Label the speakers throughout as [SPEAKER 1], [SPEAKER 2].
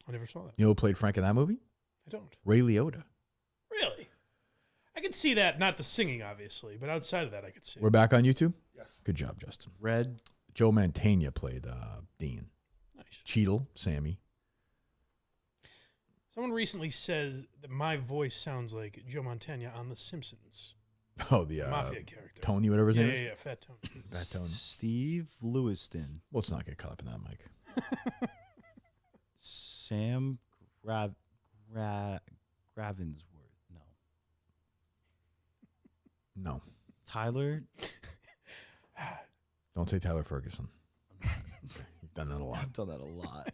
[SPEAKER 1] I never saw that.
[SPEAKER 2] You know who played Frank in that movie?
[SPEAKER 1] I don't.
[SPEAKER 2] Ray Liotta.
[SPEAKER 1] Really? I could see that. Not the singing, obviously, but outside of that, I could see.
[SPEAKER 2] We're back on YouTube?
[SPEAKER 3] Yes.
[SPEAKER 2] Good job, Justin.
[SPEAKER 4] Red.
[SPEAKER 2] Joe Mantegna played Dean.
[SPEAKER 1] Nice.
[SPEAKER 2] Cheadle, Sammy.
[SPEAKER 1] Someone recently says that my voice sounds like Joe Mantegna on The Simpsons.
[SPEAKER 2] Oh, the
[SPEAKER 1] Mafia character.
[SPEAKER 2] Tony, whatever his name is?
[SPEAKER 1] Yeah, Fat Tony.
[SPEAKER 2] Fat Tony.
[SPEAKER 4] Steve Lewiston.
[SPEAKER 2] Well, let's not get caught up in that, Mike.
[SPEAKER 4] Sam Gravensworth. No.
[SPEAKER 2] No.
[SPEAKER 4] Tyler.
[SPEAKER 2] Don't say Tyler Ferguson. Okay, you've done that a lot.
[SPEAKER 4] I've done that a lot.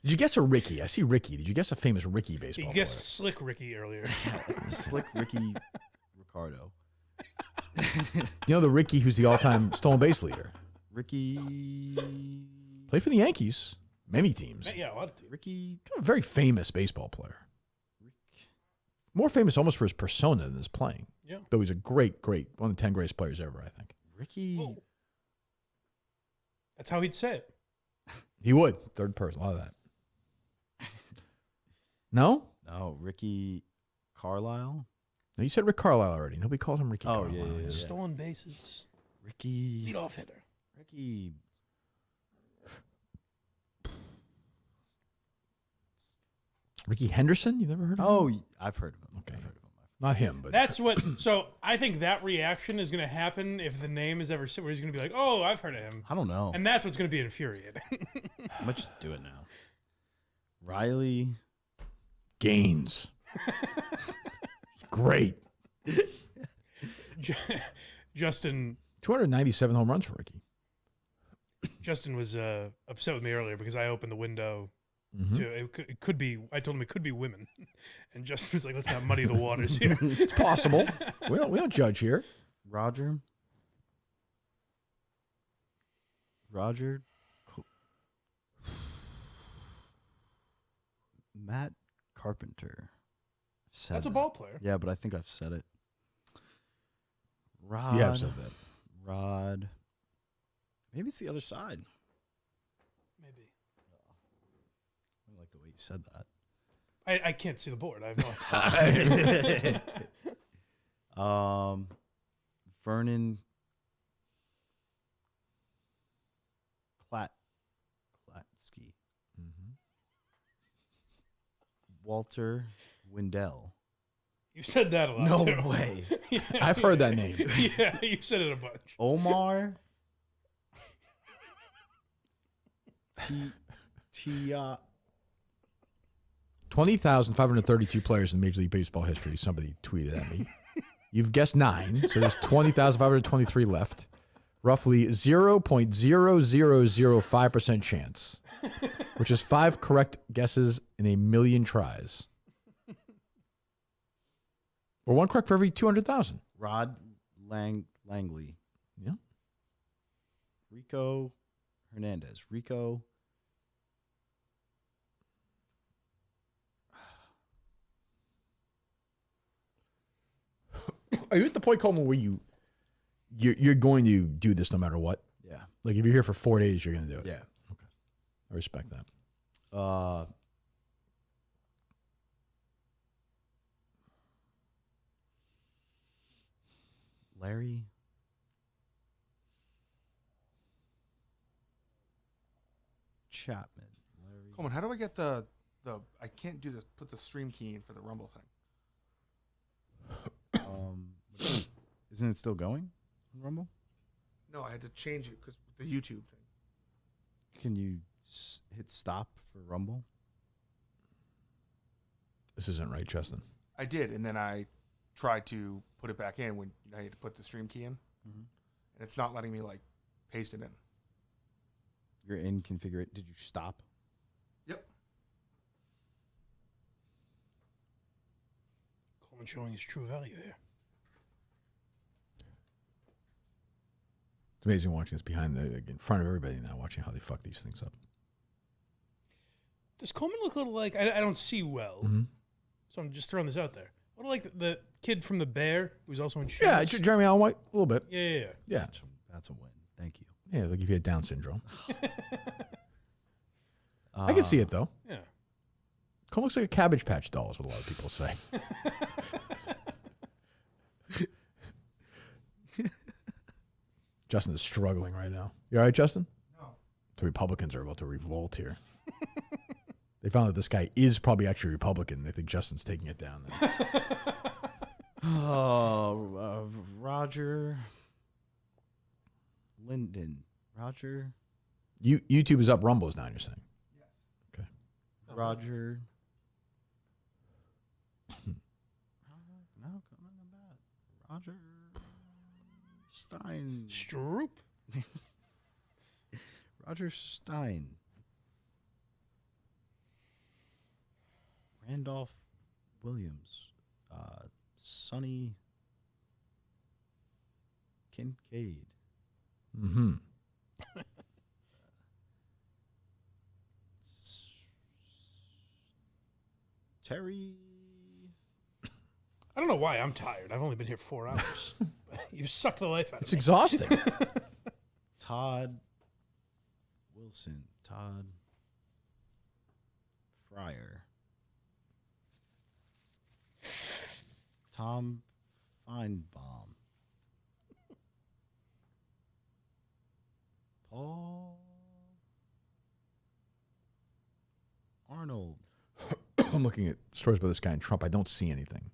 [SPEAKER 2] Did you guess a Ricky? I see Ricky. Did you guess a famous Ricky baseball
[SPEAKER 1] You
[SPEAKER 2] player?
[SPEAKER 1] guessed Slick Ricky earlier.
[SPEAKER 4] Slick Ricky Ricardo.
[SPEAKER 2] You know the Ricky who's the all-time stolen base leader?
[SPEAKER 4] Ricky.
[SPEAKER 2] Played for the Yankees. Many teams.
[SPEAKER 1] Yeah, a lot of teams.
[SPEAKER 4] Ricky.
[SPEAKER 2] Kind of a very famous baseball player. More famous almost for his persona than his playing.
[SPEAKER 1] Yeah.
[SPEAKER 2] Though he's a great, one of the 10 greatest players ever, I think.
[SPEAKER 4] Ricky.
[SPEAKER 1] Oh. That's how he'd say it.
[SPEAKER 2] He would. Third person. A lot of that. No?
[SPEAKER 4] No, Ricky Carlisle.
[SPEAKER 2] No, you said Rick Carlisle already. Nobody calls him Ricky Carlisle.
[SPEAKER 4] Yeah.
[SPEAKER 1] Stolen bases.
[SPEAKER 4] Ricky.
[SPEAKER 1] Leadoff hitter.
[SPEAKER 4] Ricky.
[SPEAKER 2] Ricky Henderson? You never heard of him?
[SPEAKER 4] Oh, I've heard of him.
[SPEAKER 2] Okay.
[SPEAKER 4] I've heard of him.
[SPEAKER 2] Not him, but
[SPEAKER 1] That's what. So I think that reaction is going to happen if the name is ever where he's going to be like, "Oh, I've heard of him,"
[SPEAKER 4] I don't know.
[SPEAKER 1] and that's what's going to be infuriating.
[SPEAKER 4] I might just do it now. Riley.
[SPEAKER 2] Gaines. Great.
[SPEAKER 1] Justin
[SPEAKER 2] 297 home runs for Ricky.
[SPEAKER 1] Justin was upset with me earlier because I opened the window. It could be. I told him it could be women, and Justin was like, "Let's not muddy the waters here."
[SPEAKER 2] It's possible. We don't judge here.
[SPEAKER 4] Roger. Matt Carpenter.
[SPEAKER 1] That's a ball player.
[SPEAKER 4] Yeah, but I think I've said it. Rod.
[SPEAKER 2] You have said that.
[SPEAKER 4] Rod. Maybe it's the other side.
[SPEAKER 1] Maybe.
[SPEAKER 4] I like the way you said that.
[SPEAKER 1] I can't see the board. I have no idea.
[SPEAKER 4] Vernon Klatsky. Walter Wendell.
[SPEAKER 1] You said that a lot.
[SPEAKER 4] No
[SPEAKER 1] too.
[SPEAKER 4] way.
[SPEAKER 1] Yeah.
[SPEAKER 2] I've heard that name.
[SPEAKER 1] Yeah, you said it a bunch.
[SPEAKER 4] Omar. T.
[SPEAKER 2] 20,532 players in Major League Baseball history. Somebody tweeted at me. You've guessed 9, so there's 20,523 left. Roughly 0.0005% chance, which is 5 correct guesses in a million tries. Or 1 correct for every 200,000.
[SPEAKER 4] Rod Langley.
[SPEAKER 2] Yeah.
[SPEAKER 4] Rico Hernandez. Rico.
[SPEAKER 2] Are you at the point, Coleman, where you're going to do this no matter what?
[SPEAKER 4] Yeah.
[SPEAKER 2] Like if you're here for 4 days, you're going to do it?
[SPEAKER 4] Yeah.
[SPEAKER 2] Okay. I respect that.
[SPEAKER 4] Larry. Chapman. Larry.
[SPEAKER 3] Coleman, how do I get the I can't do this, put the stream key in for the Rumble thing.
[SPEAKER 4] Isn't it still going on Rumble?
[SPEAKER 3] No, I had to change it because the YouTube thing.
[SPEAKER 4] Can you hit stop for Rumble?
[SPEAKER 2] This isn't right, Justin.
[SPEAKER 3] I did, and then I tried to put it back in when I had to put the stream key in, and it's not letting me like paste it in.
[SPEAKER 4] You're in configure. Did you stop?
[SPEAKER 3] Yep.
[SPEAKER 1] Coleman showing his true value here.
[SPEAKER 2] It's amazing watching this in front of everybody now, watching how they fuck these things up.
[SPEAKER 1] Does Coleman look a little like I don't see well, so I'm just throwing this out there. A little like the kid from The Bear, who's also in Shameless.
[SPEAKER 2] Yeah, it's Jeremy Allen White, a little bit.
[SPEAKER 1] Yeah.
[SPEAKER 2] Yeah.
[SPEAKER 4] That's a win. Thank you.
[SPEAKER 2] Yeah, like if you had Down syndrome. I can see it, though.
[SPEAKER 1] Yeah.
[SPEAKER 2] Coleman looks like a Cabbage Patch doll is what a lot of people say. Justin is struggling right now. You all right, Justin?
[SPEAKER 3] No.
[SPEAKER 2] The Republicans are about to revolt here. They found that this guy is probably actually Republican. They think Justin's taking it down.
[SPEAKER 4] Roger Linden. Roger.
[SPEAKER 2] YouTube is up. Rumble's down, you're saying?
[SPEAKER 3] Yes.
[SPEAKER 2] Okay.
[SPEAKER 4] Roger. No, come on about Roger Stein.
[SPEAKER 1] Stroop.
[SPEAKER 4] Roger Stein. Randolph Williams. Sonny Kincaid.
[SPEAKER 2] Mm-hmm.
[SPEAKER 4] Terry.
[SPEAKER 1] I don't know why I'm tired. I've only been here 4 hours. You've sucked the life out
[SPEAKER 2] It's
[SPEAKER 1] of me.
[SPEAKER 2] exhausting.
[SPEAKER 4] Todd Wilson. Todd Fryer. Tom Feinbaum. Paul Arnold.
[SPEAKER 2] I'm looking at stories about this guy in Trump. I don't see anything.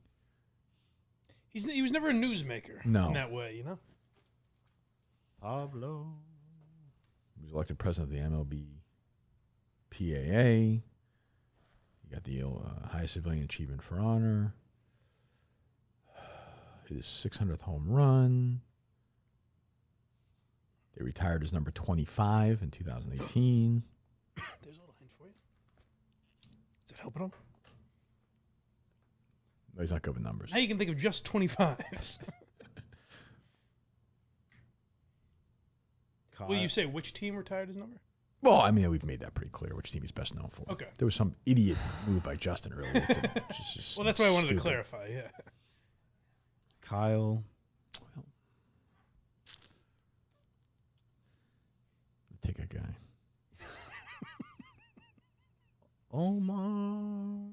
[SPEAKER 1] He was never a newsmaker
[SPEAKER 2] No.
[SPEAKER 1] in that way, you know?
[SPEAKER 4] Pablo.
[SPEAKER 2] He was elected president of the MLB PAA. You got the highest civilian achievement for honor. Hit his 600th home run. They retired as number 25 in 2018.
[SPEAKER 1] There's a little hint for you. Is that helping him?
[SPEAKER 2] No, he's not good with numbers.
[SPEAKER 1] Now you can think of just 25s. Will you say which team retired his number?
[SPEAKER 2] Well, I mean, we've made that pretty clear which team he's best known for.
[SPEAKER 1] Okay.
[SPEAKER 2] There was some idiot move by Justin earlier.
[SPEAKER 1] Well, that's why I wanted to clarify, yeah.
[SPEAKER 4] Kyle.
[SPEAKER 2] Well, the ticket guy.
[SPEAKER 4] Omar.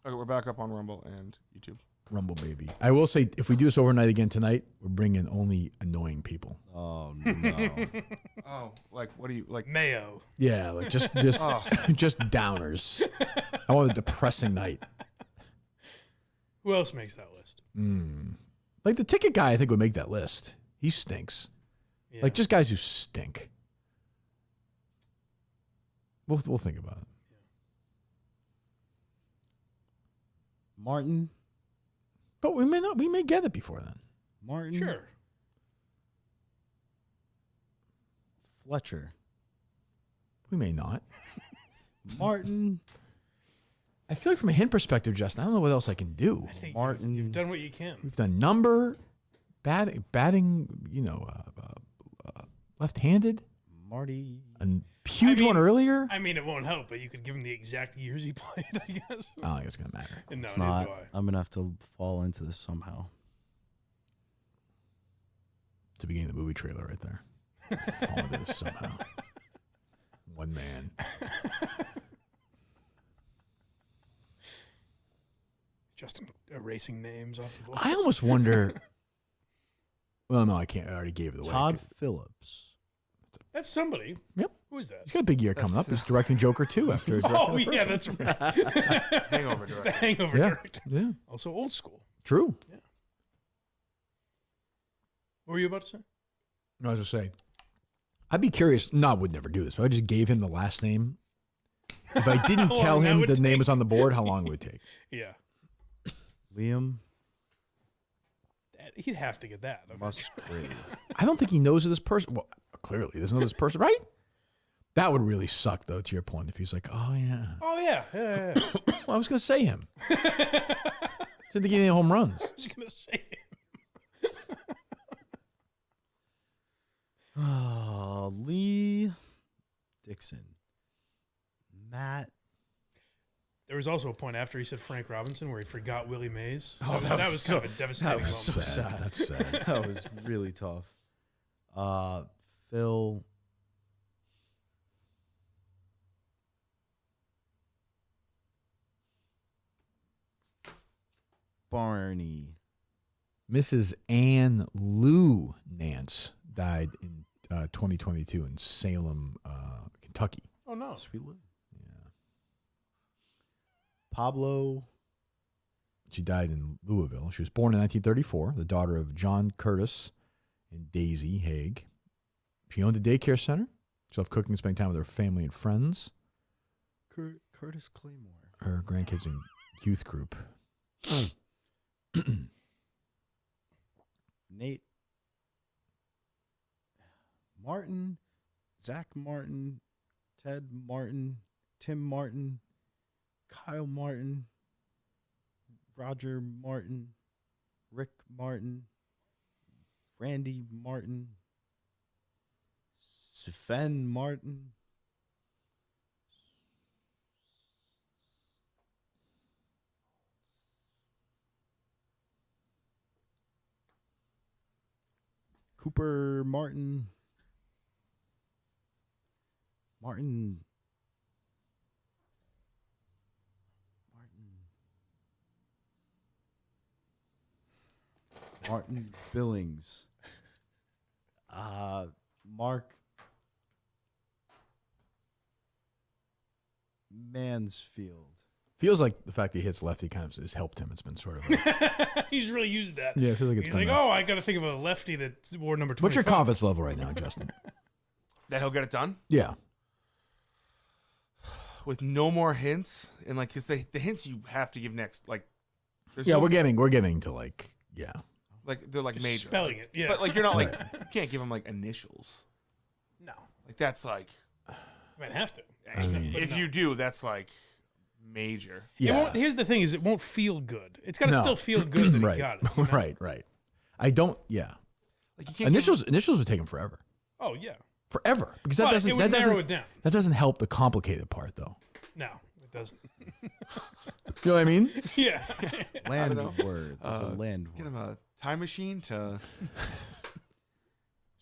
[SPEAKER 3] Okay, we're back up on Rumble and YouTube.
[SPEAKER 2] Rumble baby. I will say, if we do this overnight again tonight, we're bringing only annoying people.
[SPEAKER 4] Oh no.
[SPEAKER 3] Oh, like what do you like?
[SPEAKER 1] Mayo.
[SPEAKER 2] Yeah, like just
[SPEAKER 3] Oh.
[SPEAKER 2] just downers. I want a depressing night.
[SPEAKER 1] Who else makes that list?
[SPEAKER 2] Like the ticket guy, I think would make that list. He stinks.
[SPEAKER 1] Yeah.
[SPEAKER 2] Like just guys who stink. We'll think about it.
[SPEAKER 4] Martin.
[SPEAKER 2] But we may not. We may get it before then.
[SPEAKER 4] Martin.
[SPEAKER 1] Sure.
[SPEAKER 4] Fletcher.
[SPEAKER 2] We may not.
[SPEAKER 4] Martin.
[SPEAKER 2] I feel like from a hint perspective, Justin, I don't know what else I can do.
[SPEAKER 1] I think
[SPEAKER 4] Martin.
[SPEAKER 1] you've done what you can.
[SPEAKER 2] We've done number, batting, left-handed,
[SPEAKER 4] Marty.
[SPEAKER 2] a huge one earlier.
[SPEAKER 1] I mean, it won't help, but you could give him the exact years he played, I guess.
[SPEAKER 2] I don't think it's gonna matter.
[SPEAKER 1] And no,
[SPEAKER 4] It's
[SPEAKER 1] neither
[SPEAKER 4] not.
[SPEAKER 1] do I.
[SPEAKER 4] I'm gonna have to fall into this somehow.
[SPEAKER 2] It's the beginning of the movie trailer right there. Fall into this somehow. One man.
[SPEAKER 1] Just erasing names off the board.
[SPEAKER 2] I almost wonder. Well, no, I can't. I already gave it away.
[SPEAKER 4] Todd Phillips.
[SPEAKER 1] That's somebody.
[SPEAKER 2] Yep.
[SPEAKER 1] Who is that?
[SPEAKER 2] He's got a big year coming up. He's directing Joker 2 after.
[SPEAKER 1] Oh,
[SPEAKER 2] directing the
[SPEAKER 1] yeah,
[SPEAKER 2] first one.
[SPEAKER 1] that's right.
[SPEAKER 3] Hangover
[SPEAKER 1] The
[SPEAKER 3] director.
[SPEAKER 1] Hangover
[SPEAKER 2] Yeah.
[SPEAKER 1] director.
[SPEAKER 2] Yeah.
[SPEAKER 1] Also old school.
[SPEAKER 2] True.
[SPEAKER 1] What were you about to say?
[SPEAKER 2] I was just saying. I'd be curious. No, I would never do this, but I just gave him the last name. If I didn't
[SPEAKER 1] How
[SPEAKER 2] tell
[SPEAKER 1] long that
[SPEAKER 2] him
[SPEAKER 1] would
[SPEAKER 2] the name
[SPEAKER 1] take.
[SPEAKER 2] was on the board, how long would it take?
[SPEAKER 1] Yeah.
[SPEAKER 4] Liam
[SPEAKER 1] He'd have to get that. Okay.
[SPEAKER 4] Musgrave.
[SPEAKER 2] I don't think he knows who this person. Well, clearly he doesn't know this person, right? That would really suck, though. To your point, if he's like, "Oh yeah,
[SPEAKER 1] Oh, yeah. Yeah, yeah, yeah.
[SPEAKER 2] well, I was gonna say him." Didn't get any home runs.
[SPEAKER 1] I was going to say
[SPEAKER 4] Lee Dixon. Matt.
[SPEAKER 1] there was also a point after he said Frank Robinson where he forgot Willie Mays.
[SPEAKER 4] Oh,
[SPEAKER 1] that was kind of a devastating
[SPEAKER 4] was
[SPEAKER 1] moment.
[SPEAKER 4] so sad.
[SPEAKER 2] That's sad.
[SPEAKER 4] That was really tough. Phil. Barney.
[SPEAKER 2] Mrs. Ann Lou Nance died in 2022 in Salem, Kentucky.
[SPEAKER 1] Oh no.
[SPEAKER 4] Sweet Lou.
[SPEAKER 2] Yeah.
[SPEAKER 4] Pablo.
[SPEAKER 2] She died in Louisville. She was born in 1934, the daughter of John Curtis and Daisy Haig. She owned a daycare center. She loved cooking and spending time with her family and friends.
[SPEAKER 4] Curtis Claymore.
[SPEAKER 2] Her grandkids and youth group.
[SPEAKER 4] Nate Martin, Zach Martin, Ted Martin, Tim Martin, Kyle Martin, Roger Martin, Rick Martin, Randy Martin, Sven Martin, Cooper Martin, Martin Billings, Mark Mansfield.
[SPEAKER 2] Feels like the fact that he hits lefty kind of has helped him. It's been sort of like,
[SPEAKER 1] He's really used that.
[SPEAKER 2] yeah, I feel like it's
[SPEAKER 1] He's
[SPEAKER 2] come
[SPEAKER 1] like,
[SPEAKER 2] back.
[SPEAKER 1] oh, I got to think of a lefty that's wore number 25.
[SPEAKER 2] What's your confidence level right now, Justin?
[SPEAKER 3] That he'll get it done
[SPEAKER 2] Yeah.
[SPEAKER 3] with no more hints, and like, cause the hints you have to give next, like,
[SPEAKER 2] Yeah,
[SPEAKER 3] no,
[SPEAKER 2] we're getting to like, yeah.
[SPEAKER 3] like they're like
[SPEAKER 1] Just
[SPEAKER 3] major
[SPEAKER 1] spelling it. Yeah.
[SPEAKER 3] but like you're not like you can't give him like initials.
[SPEAKER 1] no.
[SPEAKER 3] Like that's like
[SPEAKER 1] I might have to.
[SPEAKER 3] if you do, that's like major.
[SPEAKER 1] It
[SPEAKER 2] Yeah.
[SPEAKER 1] won't, here's the thing: is it won't feel good. It's got to
[SPEAKER 2] No.
[SPEAKER 1] still feel good that
[SPEAKER 2] right.
[SPEAKER 1] he got it. You know?
[SPEAKER 2] Right. I don't, yeah.
[SPEAKER 3] Like you can't
[SPEAKER 2] Initials would take him forever.
[SPEAKER 1] Oh yeah.
[SPEAKER 2] Forever. Because
[SPEAKER 1] But
[SPEAKER 2] that
[SPEAKER 1] it would
[SPEAKER 2] doesn't
[SPEAKER 1] narrow it down.
[SPEAKER 2] that doesn't help the complicated part though.
[SPEAKER 1] No, it doesn't.
[SPEAKER 2] You know what I mean?
[SPEAKER 1] Yeah.
[SPEAKER 4] Land
[SPEAKER 3] know.
[SPEAKER 4] word. There's a land
[SPEAKER 3] Get
[SPEAKER 4] word.
[SPEAKER 3] him a time machine to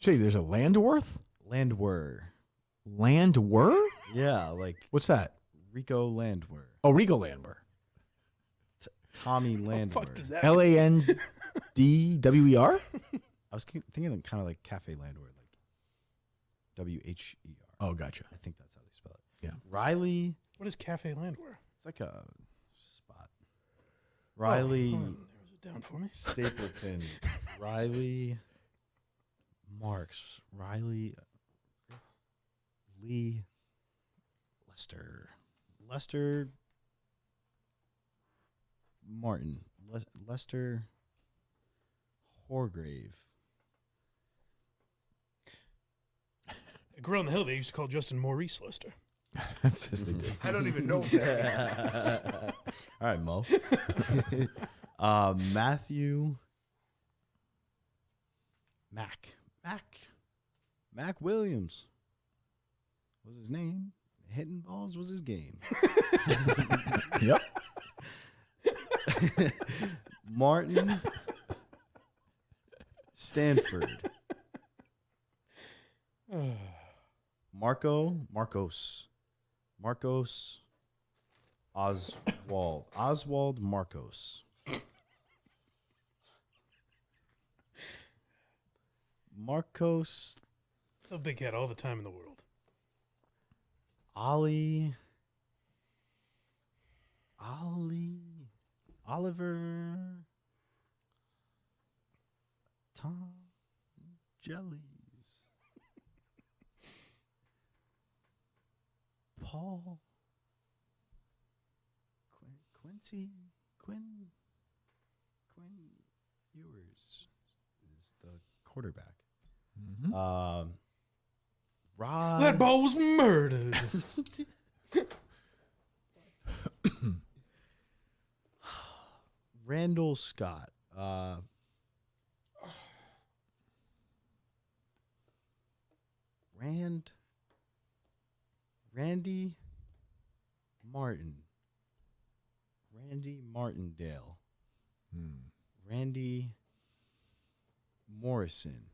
[SPEAKER 2] Say there's a Landworth?
[SPEAKER 4] Landwer.
[SPEAKER 2] Landwer?
[SPEAKER 4] Yeah, like
[SPEAKER 2] What's that?
[SPEAKER 4] Rico Landwer.
[SPEAKER 2] Oh, Rico Landwer.
[SPEAKER 4] Tommy Landwer.
[SPEAKER 1] Fuck does that?
[SPEAKER 2] Landwer?
[SPEAKER 4] I was thinking of kind of like Cafe Landwer, like WHER.
[SPEAKER 2] Oh, gotcha.
[SPEAKER 4] I think that's how they spell it.
[SPEAKER 2] Yeah.
[SPEAKER 4] Riley.
[SPEAKER 1] What is Cafe Landwear?
[SPEAKER 4] It's like a spot. Riley
[SPEAKER 1] Oh, hold on. Narrows it down for me.
[SPEAKER 4] Stapleton. Riley Marks. Riley Lee Lester. Lester Martin. Lester Horgrave.
[SPEAKER 1] The Grill on the Hill, they used to call Justin Maurice Lester.
[SPEAKER 2] That's just they did.
[SPEAKER 3] I don't even know.
[SPEAKER 4] All right, Mo. Matthew Mac Williams was his name. Hitting balls was his game.
[SPEAKER 2] Yep.
[SPEAKER 4] Martin Stanford. Marcos Oswald Marcos. Marcos
[SPEAKER 1] So big head all the time in the world.
[SPEAKER 4] Oliver Tom Jellies. Paul Quinn Ewers is the quarterback.
[SPEAKER 2] Mm-hmm.
[SPEAKER 4] Rod
[SPEAKER 1] That ball was murdered.
[SPEAKER 4] Randall Scott. Randy Martindale. Randy Morrison.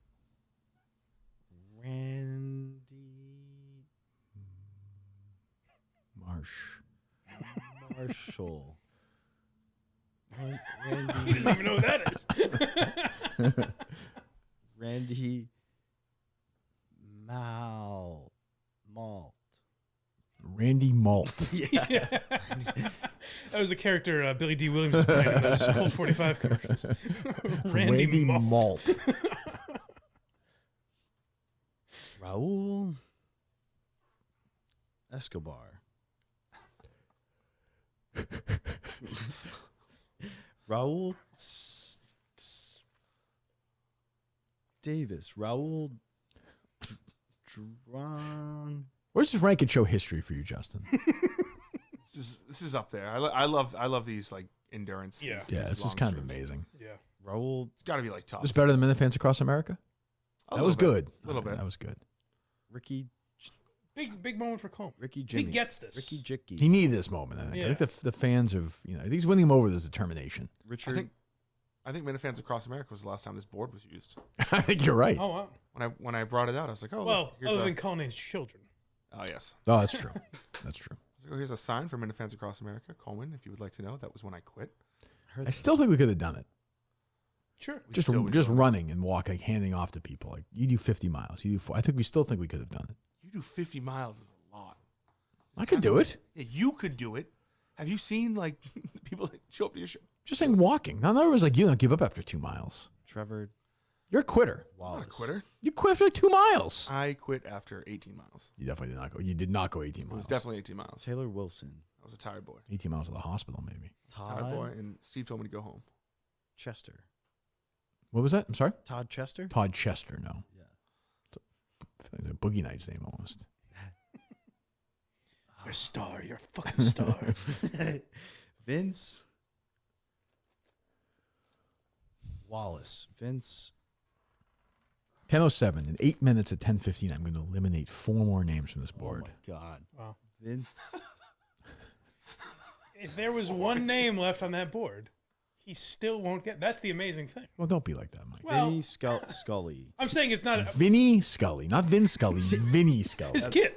[SPEAKER 2] Marshall.
[SPEAKER 1] He doesn't even know who that is.
[SPEAKER 4] Randy Malt.
[SPEAKER 2] Randy Malt.
[SPEAKER 1] Yeah. That was the character Billy D. Williams was playing in those Colt 45 commercials. Randy Malt.
[SPEAKER 2] Malt.
[SPEAKER 4] Raul Escobar. Raul Davis. Raul Dron.
[SPEAKER 2] Where's this rank and show history for you, Justin?
[SPEAKER 3] This is up there. I love these like endurance.
[SPEAKER 1] Yeah.
[SPEAKER 2] Yeah, this is
[SPEAKER 3] long
[SPEAKER 2] kind of
[SPEAKER 3] streams.
[SPEAKER 2] amazing.
[SPEAKER 1] Yeah.
[SPEAKER 4] Raul
[SPEAKER 3] It's got to be like top.
[SPEAKER 2] This is better than Minifans Across America?
[SPEAKER 3] A
[SPEAKER 2] That was
[SPEAKER 3] little
[SPEAKER 2] good.
[SPEAKER 3] bit. A little bit.
[SPEAKER 2] That was good.
[SPEAKER 4] Ricky
[SPEAKER 1] Big moment for Coleman.
[SPEAKER 4] Jimmy.
[SPEAKER 1] He gets this.
[SPEAKER 4] Ricky Jicky.
[SPEAKER 2] He needed this moment, I think.
[SPEAKER 1] Yeah.
[SPEAKER 2] I think the fans of, I think he's winning him over with his determination.
[SPEAKER 4] Richard.
[SPEAKER 3] I think Minifans Across America was the last time this board was used.
[SPEAKER 2] I think you're right.
[SPEAKER 1] Oh, wow.
[SPEAKER 3] When I brought it out, I was like, oh,
[SPEAKER 1] Well,
[SPEAKER 3] look, here's
[SPEAKER 1] other
[SPEAKER 3] a,
[SPEAKER 1] than calling his children.
[SPEAKER 3] oh yes.
[SPEAKER 2] Oh, that's true. That's true.
[SPEAKER 3] I was like, oh, here's a sign for Minifans Across America, Coleman. If you would like to know, that was when I quit.
[SPEAKER 2] I still think we could have done it.
[SPEAKER 1] Sure.
[SPEAKER 3] We
[SPEAKER 2] Just
[SPEAKER 3] still would
[SPEAKER 2] just
[SPEAKER 3] do it.
[SPEAKER 2] running and walking, handing off to people. Like, you do 50 miles. You do 4. I think we still think we could have done it.
[SPEAKER 3] You do 50 miles is a lot.
[SPEAKER 2] I could do it.
[SPEAKER 3] Yeah, you could do it. Have you seen like the people that show up to your show?
[SPEAKER 2] Just saying walking. Now, in other words, like, you don't give up after 2 miles.
[SPEAKER 4] Trevor
[SPEAKER 2] You're a quitter.
[SPEAKER 3] I'm not
[SPEAKER 4] Wallace.
[SPEAKER 3] a quitter.
[SPEAKER 2] You quit after like 2 miles.
[SPEAKER 3] I quit after 18 miles.
[SPEAKER 2] You definitely did not go. You did not go 18
[SPEAKER 3] It
[SPEAKER 2] miles.
[SPEAKER 3] was definitely 18 miles.
[SPEAKER 4] Taylor Wilson.
[SPEAKER 3] I was a tired boy.
[SPEAKER 2] 18 miles to the hospital, maybe.
[SPEAKER 3] Tired boy, and Steve told me to go home.
[SPEAKER 4] Chester.
[SPEAKER 2] What was that? I'm sorry?
[SPEAKER 4] Todd Chester?
[SPEAKER 2] Todd Chester, no.
[SPEAKER 4] Yeah.
[SPEAKER 2] I feel like a Boogie Nights name almost.
[SPEAKER 1] You're a star. You're a fucking star.
[SPEAKER 4] Vince Wallace. Vince
[SPEAKER 2] 10:07. In 8 minutes at 10:15, I'm going to eliminate 4 more names from this board.
[SPEAKER 4] Oh my God.
[SPEAKER 1] Wow.
[SPEAKER 4] Vince.
[SPEAKER 1] If there was one name left on that board, he still won't get. That's the amazing thing.
[SPEAKER 2] Well, don't be like that, Mike.
[SPEAKER 1] Well-
[SPEAKER 4] Vinny Scully.
[SPEAKER 1] I'm saying it's not
[SPEAKER 2] Vinny Scully, not Vin Scully. Vinny Scully.
[SPEAKER 1] his kid.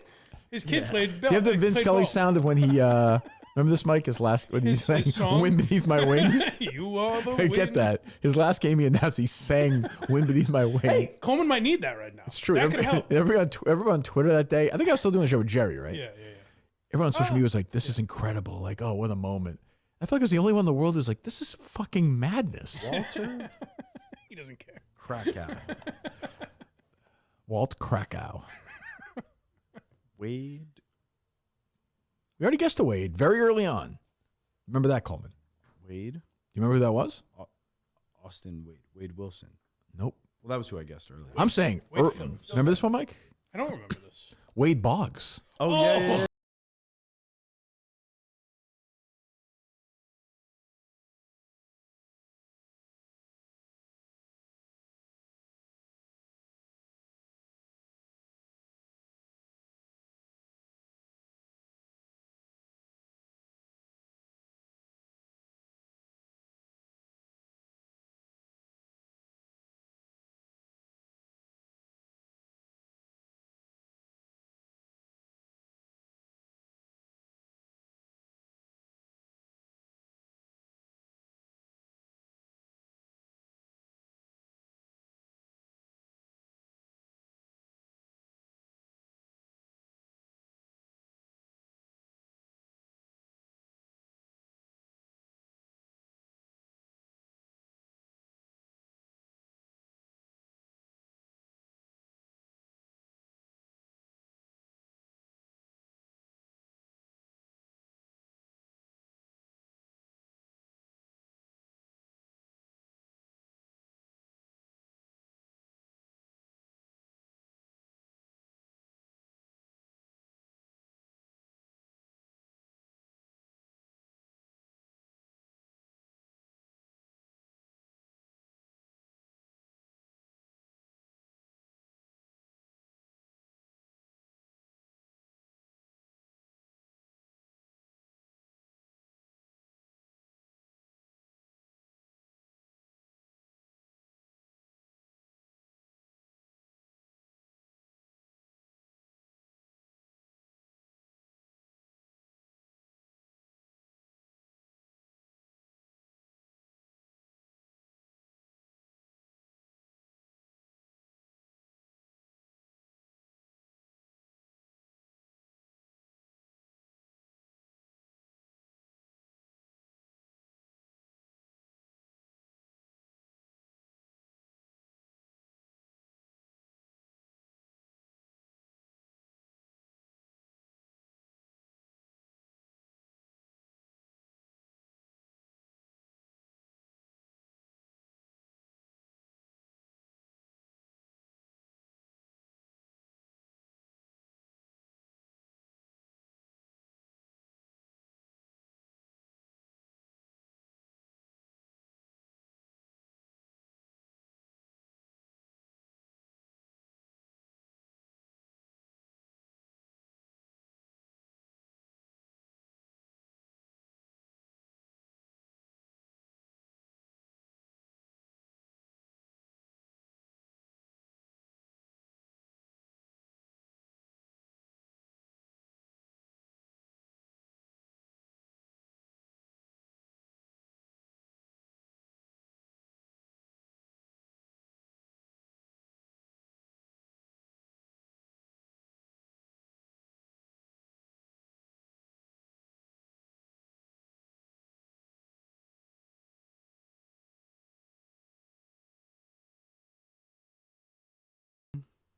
[SPEAKER 1] His kid played.
[SPEAKER 2] Do you have the Vin Scully sound of when he? Remember this, Mike? When he
[SPEAKER 1] His
[SPEAKER 2] sang
[SPEAKER 1] song?
[SPEAKER 2] "Wind Beneath My Wings."
[SPEAKER 1] You are the
[SPEAKER 2] I
[SPEAKER 1] wind.
[SPEAKER 2] get that. His last game he announced he sang "Wind Beneath My Wings."
[SPEAKER 1] Hey, Coleman might need that right now.
[SPEAKER 2] It's true.
[SPEAKER 1] That could help.
[SPEAKER 2] Everyone on Twitter that day. I think I was still doing a show with Jerry, right?
[SPEAKER 1] Yeah.
[SPEAKER 2] Everyone on social media was like, "This is incredible!" Like, "Oh, what a moment!" I feel like I was the only one in the world who was like, "This is fucking madness."
[SPEAKER 4] Walter
[SPEAKER 1] He doesn't care.
[SPEAKER 4] Krakow.
[SPEAKER 2] Walt Krakow.
[SPEAKER 4] Wade.
[SPEAKER 2] We already guessed a Wade very early on. Remember that, Coleman?
[SPEAKER 4] Wade.
[SPEAKER 2] You remember who that was?
[SPEAKER 4] Austin Wade. Wade Wilson.
[SPEAKER 2] Nope.
[SPEAKER 4] Well, that was who I guessed earlier.
[SPEAKER 2] I'm saying.
[SPEAKER 1] Wade Phillips.
[SPEAKER 2] Remember this one, Mike?
[SPEAKER 1] I don't remember this.
[SPEAKER 2] Wade Boggs.
[SPEAKER 4] Oh, yeah.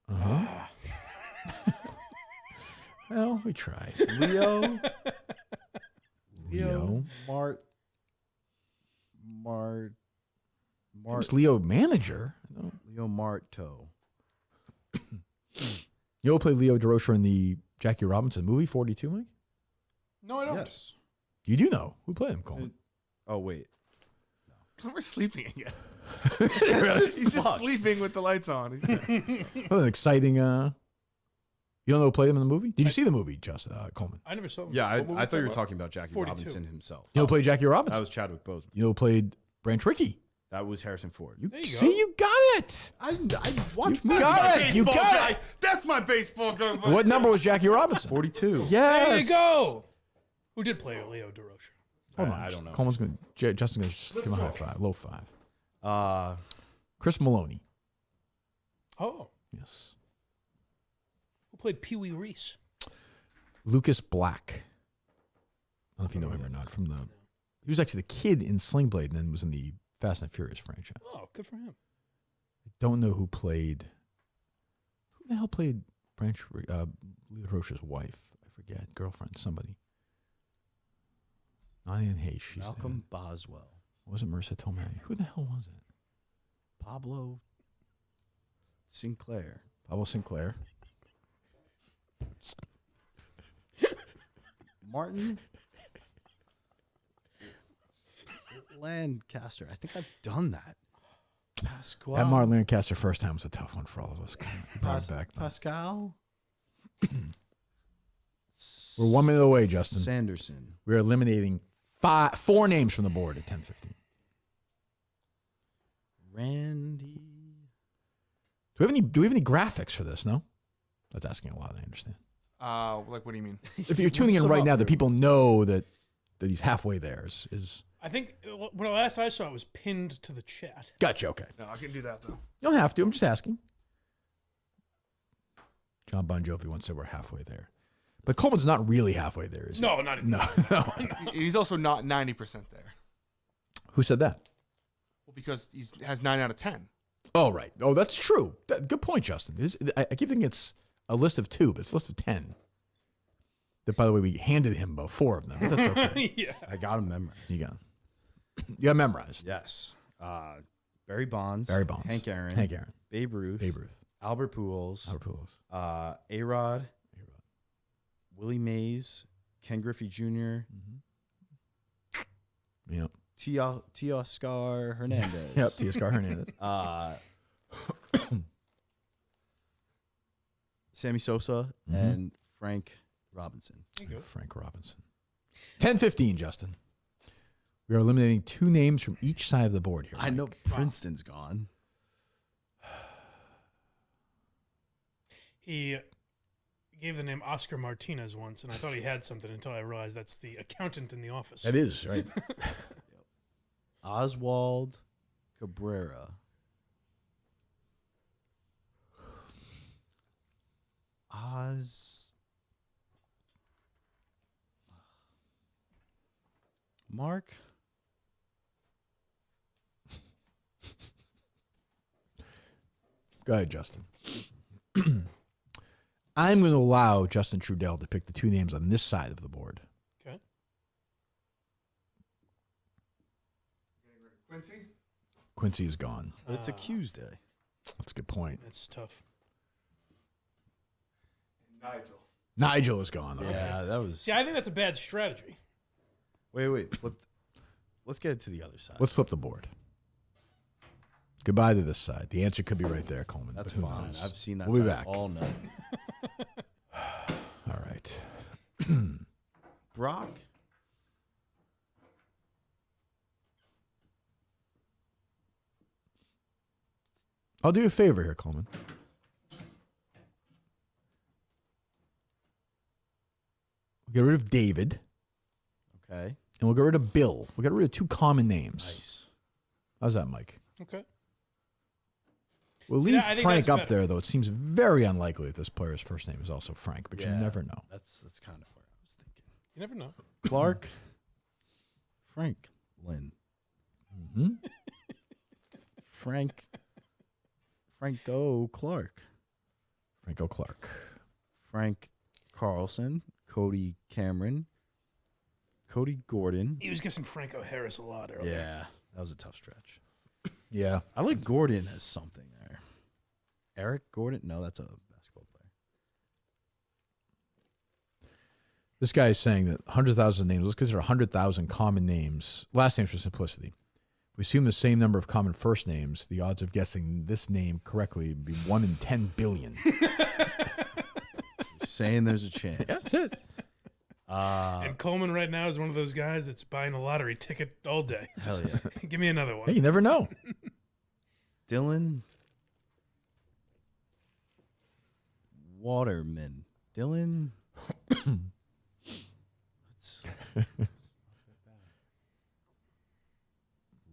[SPEAKER 2] Uh-huh. Well, we tried.
[SPEAKER 4] Leo
[SPEAKER 2] Leo. Who's Leo manager? No.
[SPEAKER 4] Leo Marto.
[SPEAKER 2] You know who played Leo DeRocher in the Jackie Robinson movie, 42, Mike?
[SPEAKER 1] No, I don't.
[SPEAKER 4] Yes.
[SPEAKER 2] You do know. Who played him, Coleman?
[SPEAKER 4] Oh, wait.
[SPEAKER 3] We're sleeping again.
[SPEAKER 2] Really?
[SPEAKER 3] He's just sleeping with the lights on.
[SPEAKER 2] What an exciting... You don't know who played him in the movie? Did you see the movie, Coleman?
[SPEAKER 1] I never saw him.
[SPEAKER 4] Yeah,
[SPEAKER 1] What movie
[SPEAKER 4] I thought you were
[SPEAKER 1] about?
[SPEAKER 4] talking about Jackie
[SPEAKER 1] 42.
[SPEAKER 4] Robinson himself.
[SPEAKER 2] You know who played Jackie
[SPEAKER 4] That
[SPEAKER 2] Robinson?
[SPEAKER 4] was Chadwick Boseman.
[SPEAKER 2] You know who played Branch Rickey?
[SPEAKER 4] That was Harrison Ford.
[SPEAKER 1] There you go.
[SPEAKER 2] See, you got it.
[SPEAKER 4] I watched
[SPEAKER 2] You
[SPEAKER 4] movies.
[SPEAKER 2] got it. You
[SPEAKER 3] Baseball
[SPEAKER 2] got
[SPEAKER 3] guy.
[SPEAKER 2] it.
[SPEAKER 3] That's my baseball guy.
[SPEAKER 2] What number was Jackie Robinson?
[SPEAKER 4] 42.
[SPEAKER 2] Yes.
[SPEAKER 1] There you go. Who did play Leo DeRocher?
[SPEAKER 2] Hold on.
[SPEAKER 4] I don't know.
[SPEAKER 2] Coleman's going to... Justin's going to just give him a high five. Low five. Chris Maloney.
[SPEAKER 1] Oh,
[SPEAKER 2] Yes.
[SPEAKER 1] who played Pee Wee Reese?
[SPEAKER 2] Lucas Black. I don't know if you know him or not. He was actually the kid in Sling Blade and then was in the Fast and Furious franchise.
[SPEAKER 1] Oh, good for him.
[SPEAKER 2] I don't know who played... Who the hell played Leo Roche's wife? I forget. Girlfriend. Somebody. Not Anne Hayes. She's
[SPEAKER 4] Malcolm Boswell.
[SPEAKER 2] wasn't Marissa Tomei. Who the hell was it?
[SPEAKER 4] Pablo Sinclair.
[SPEAKER 2] Pablo Sinclair.
[SPEAKER 4] Martin Lancaster. I think I've done that. Pasquale.
[SPEAKER 2] That Martin Lancaster first time was a tough one for all of us. Brought it back.
[SPEAKER 4] Pascal.
[SPEAKER 2] We're 1 minute away, Justin.
[SPEAKER 4] Sanderson.
[SPEAKER 2] We're eliminating four names from the board at 10:15.
[SPEAKER 4] Randy.
[SPEAKER 2] Do we have any graphics for this? No? That's asking a lot, I understand.
[SPEAKER 3] Like, what do you mean?
[SPEAKER 2] If you're tuning in
[SPEAKER 4] Sum
[SPEAKER 2] right
[SPEAKER 4] up,
[SPEAKER 2] now, the
[SPEAKER 4] dude.
[SPEAKER 2] people know that he's halfway there. Is
[SPEAKER 1] I think when last I saw it was pinned to the chat.
[SPEAKER 2] Gotcha, okay.
[SPEAKER 3] No, I can do that, though.
[SPEAKER 2] You don't have to. I'm just asking. John Bon Jovi once said we're halfway there. But Coleman's not really halfway there, is he?
[SPEAKER 1] No, not even.
[SPEAKER 2] No.
[SPEAKER 3] He's also not 90% there.
[SPEAKER 2] Who said that?
[SPEAKER 3] Well, because he has 9 out of 10.
[SPEAKER 2] Oh, right. Oh, that's true. Good point, Justin. I keep thinking it's a list of 2, but it's a list of 10. That, by the way, we handed him about 4 of them, but that's okay.
[SPEAKER 1] Yeah.
[SPEAKER 4] I got him memorized.
[SPEAKER 2] You got memorized.
[SPEAKER 4] Yes. Barry Bonds.
[SPEAKER 2] Barry Bonds.
[SPEAKER 4] Hank Aaron. Babe Ruth. Albert Pujols. A-Rod. Willie Mays. Ken Griffey Jr.
[SPEAKER 2] Yep.
[SPEAKER 4] Teoscar Hernandez.
[SPEAKER 2] Yep. Teoscar Hernandez.
[SPEAKER 4] Sammy Sosa and Frank Robinson.
[SPEAKER 1] There you go.
[SPEAKER 2] Frank Robinson. 10:15, Justin. We are eliminating 2 names from each side of the board here.
[SPEAKER 4] I know
[SPEAKER 2] Mike.
[SPEAKER 4] Princeton's gone.
[SPEAKER 1] He gave the name Oscar Martinez once, and I thought he had something until I realized that's the accountant in the office.
[SPEAKER 2] That is, right?
[SPEAKER 4] Oswald Cabrera. Mark.
[SPEAKER 2] Go ahead, Justin. I'm going to allow Justin Trudell to pick the 2 names on this side of the board.
[SPEAKER 1] Okay.
[SPEAKER 3] Quincy?
[SPEAKER 2] Quincy is gone.
[SPEAKER 4] But it's a Q's day.
[SPEAKER 2] That's a good point.
[SPEAKER 1] That's tough.
[SPEAKER 3] Nigel.
[SPEAKER 2] Nigel is gone. Okay.
[SPEAKER 4] Yeah, that was.
[SPEAKER 1] See, I think that's a bad strategy.
[SPEAKER 4] Wait. Let's get it to the other side.
[SPEAKER 2] Let's flip the board. Goodbye to this side. The answer could be right there, Coleman.
[SPEAKER 4] That's
[SPEAKER 2] but who
[SPEAKER 4] fine.
[SPEAKER 2] knows?
[SPEAKER 4] I've seen that
[SPEAKER 2] We'll be
[SPEAKER 4] side
[SPEAKER 2] back.
[SPEAKER 4] all night.
[SPEAKER 2] All right.
[SPEAKER 4] Brock.
[SPEAKER 2] I'll do you a favor here, Coleman. We'll get rid of David,
[SPEAKER 4] Okay.
[SPEAKER 2] and we'll get rid of Bill. We'll get rid of 2 common names.
[SPEAKER 4] Nice.
[SPEAKER 2] How's that, Mike?
[SPEAKER 1] Okay.
[SPEAKER 2] We'll
[SPEAKER 1] See,
[SPEAKER 2] leave
[SPEAKER 1] I think
[SPEAKER 2] Frank
[SPEAKER 1] that's
[SPEAKER 2] up
[SPEAKER 1] better.
[SPEAKER 2] there, though. It seems very unlikely that this player's first name is also Frank, but you
[SPEAKER 4] Yeah.
[SPEAKER 2] never know.
[SPEAKER 4] That's kind of where I was thinking.
[SPEAKER 1] You never know.
[SPEAKER 4] Clark. Frank Lynn.
[SPEAKER 2] Hmm?
[SPEAKER 4] Franco Clark.
[SPEAKER 2] Franco Clark.
[SPEAKER 4] Frank Carlson, Cody Cameron, Cody Gordon.
[SPEAKER 1] He was guessing Franco Harris a lot earlier.
[SPEAKER 4] Yeah, that was a tough stretch.
[SPEAKER 2] Yeah.
[SPEAKER 4] I like Gordon as something there. Eric Gordon? No, that's a basketball player.
[SPEAKER 2] This guy is saying that hundreds of thousands of names, let's consider 100,000 common names, last names for simplicity. If we assume the same number of common first names, the odds of guessing this name correctly would be 1 in 10 billion.
[SPEAKER 4] Saying there's a chance.
[SPEAKER 2] That's it.
[SPEAKER 1] And Coleman right now is one of those guys that's buying a lottery ticket all day.
[SPEAKER 4] Hell yeah.
[SPEAKER 1] Give me another one.
[SPEAKER 2] Hey, you never know.
[SPEAKER 4] Dylan Waterman. Dylan. Let's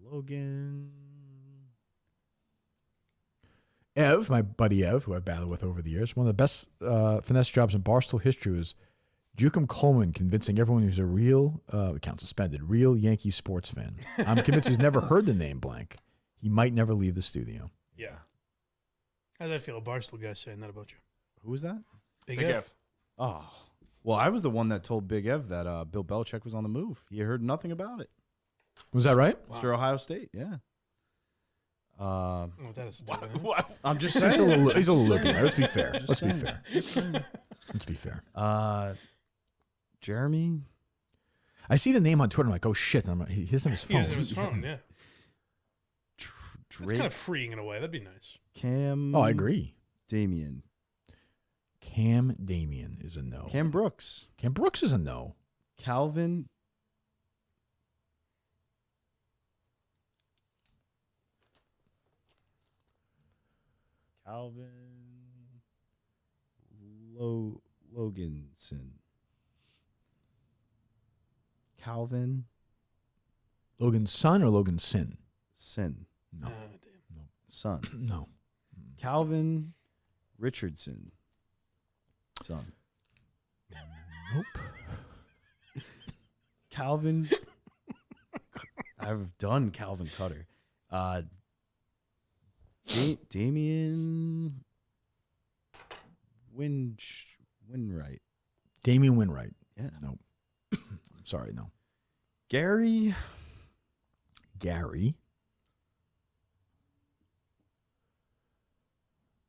[SPEAKER 4] Logan.
[SPEAKER 2] Ev, my buddy Ev, who I've battled with over the years, one of the best finesse jobs in Barstool history was Jukum Coleman convincing everyone who's a real, account suspended, real Yankee sports fan. I'm convinced he's never heard the name blank. He might never leave the studio.
[SPEAKER 1] Yeah. How's that feel? A Barstool guy saying that about you?
[SPEAKER 4] Who was that?
[SPEAKER 1] Big
[SPEAKER 3] Big
[SPEAKER 1] F.
[SPEAKER 3] F.
[SPEAKER 4] Oh. Well, I was the one that told Big Ev that Bill Belichick was on the move. He heard nothing about it.
[SPEAKER 2] Was that right?
[SPEAKER 4] Mr. Ohio State, yeah.
[SPEAKER 1] I don't know what that is to do with it.
[SPEAKER 4] I'm just
[SPEAKER 2] He's a
[SPEAKER 4] saying.
[SPEAKER 2] little loopy. Let's be fair.
[SPEAKER 4] Just
[SPEAKER 2] Let's be
[SPEAKER 4] saying.
[SPEAKER 2] fair.
[SPEAKER 4] Just saying.
[SPEAKER 2] Let's be fair.
[SPEAKER 4] Jeremy.
[SPEAKER 2] I see the name on Twitter. I'm like, oh shit. And I'm like, his name is
[SPEAKER 1] He
[SPEAKER 2] phone.
[SPEAKER 1] has it in his phone, yeah. That's
[SPEAKER 4] Drake.
[SPEAKER 1] kind of freeing in a way. That'd be nice.
[SPEAKER 4] Cam.
[SPEAKER 2] Oh, I agree.
[SPEAKER 4] Damien.
[SPEAKER 2] Cam Damien is a no.
[SPEAKER 4] Cam Brooks.
[SPEAKER 2] Cam Brooks is a no.
[SPEAKER 4] Calvin. Loganson. Calvin
[SPEAKER 2] Logan's son or Logan's sin?
[SPEAKER 4] Sin.
[SPEAKER 2] No.
[SPEAKER 1] Damn.
[SPEAKER 4] Son.
[SPEAKER 2] No.
[SPEAKER 4] Calvin Richardson. Son.
[SPEAKER 2] Nope.
[SPEAKER 4] Calvin. I've done Calvin Cutter. Damian Winwright.
[SPEAKER 2] Damian Winwright.
[SPEAKER 4] Yeah.
[SPEAKER 2] Nope. Sorry, no.
[SPEAKER 4] Gary.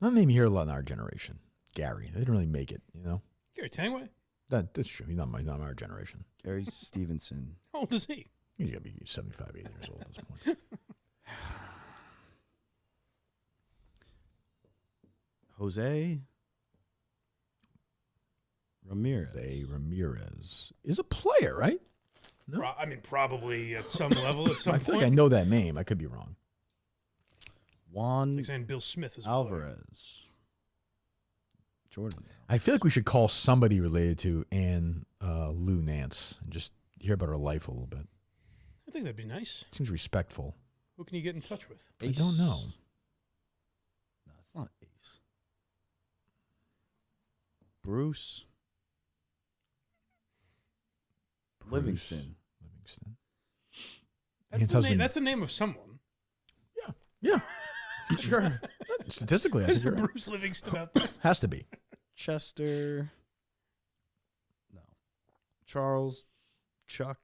[SPEAKER 2] Not a name you hear a lot in our generation. Gary. They didn't really make it, you know?
[SPEAKER 1] Gary Tangway?
[SPEAKER 2] That's true. He's not our generation.
[SPEAKER 4] Gary Stevenson.
[SPEAKER 1] How old is he?
[SPEAKER 2] He's got to be 75, 80 years old at this point.
[SPEAKER 4] Jose Ramirez.
[SPEAKER 2] Jose Ramirez is a player, right? No.
[SPEAKER 1] I mean, probably at some level, at some
[SPEAKER 2] I feel
[SPEAKER 1] point.
[SPEAKER 2] like I know that name. I could be wrong.
[SPEAKER 4] Juan
[SPEAKER 1] It's like saying Bill Smith is a player.
[SPEAKER 4] Alvarez. Jordan.
[SPEAKER 2] I feel like we should call somebody related to Anne Lou Nance and just hear about her life a little bit.
[SPEAKER 1] I think that'd be nice.
[SPEAKER 2] Seems respectful.
[SPEAKER 1] Who can you get in touch with?
[SPEAKER 2] I don't know.
[SPEAKER 4] No, it's not Ace. Bruce. Livingston.
[SPEAKER 1] That's the name of someone.
[SPEAKER 2] Yeah. Sure. Statistically, I
[SPEAKER 1] Is
[SPEAKER 2] think
[SPEAKER 1] there
[SPEAKER 2] you're right.
[SPEAKER 1] Bruce Livingston out there?
[SPEAKER 2] Has to be.
[SPEAKER 4] Chester. No. Charles. Chuck.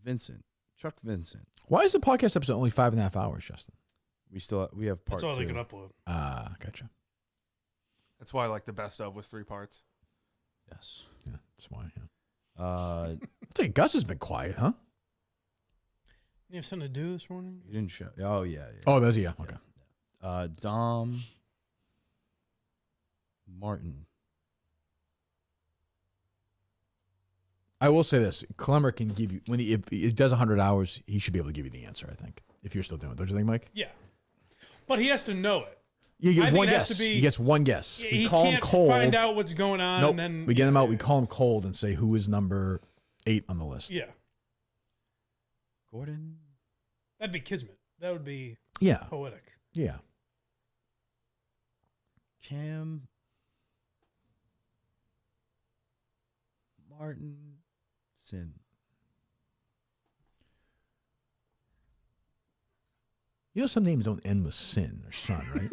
[SPEAKER 4] Vincent. Chuck Vincent.
[SPEAKER 2] Why is the podcast episode only 5.5 hours, Justin?
[SPEAKER 4] We have part
[SPEAKER 1] That's all
[SPEAKER 4] two.
[SPEAKER 1] they can upload.
[SPEAKER 2] Gotcha.
[SPEAKER 3] That's why like the best of was 3 parts.
[SPEAKER 4] Yes.
[SPEAKER 2] Yeah, that's why. Yeah.
[SPEAKER 4] Uh,
[SPEAKER 2] I think Gus has been quiet, huh?
[SPEAKER 1] You have something to do this morning?
[SPEAKER 4] you didn't show. Oh yeah.
[SPEAKER 2] Oh, does he? Yeah. Okay.
[SPEAKER 4] Dom. Martin.
[SPEAKER 2] I will say this: Clemmer can give you if he does 100 hours, he should be able to give you the answer. I think if you're still doing it, don't you think, Mike?
[SPEAKER 1] Yeah. But he has to know it.
[SPEAKER 2] You
[SPEAKER 1] I
[SPEAKER 2] get
[SPEAKER 1] think
[SPEAKER 2] one
[SPEAKER 1] it has
[SPEAKER 2] guess.
[SPEAKER 1] to be-
[SPEAKER 2] He gets one guess.
[SPEAKER 1] He
[SPEAKER 2] We call him
[SPEAKER 1] can't
[SPEAKER 2] cold.
[SPEAKER 1] find out what's going on.
[SPEAKER 2] Nope.
[SPEAKER 1] And then
[SPEAKER 2] We get him out. We call him cold and say who is number 8 on the list.
[SPEAKER 1] Yeah.
[SPEAKER 4] Gordon.
[SPEAKER 1] That'd be kismet. That would be
[SPEAKER 2] Yeah.
[SPEAKER 1] poetic.
[SPEAKER 2] Yeah.
[SPEAKER 4] Cam. Martin. Sin.
[SPEAKER 2] You know some names don't end with sin or son, right?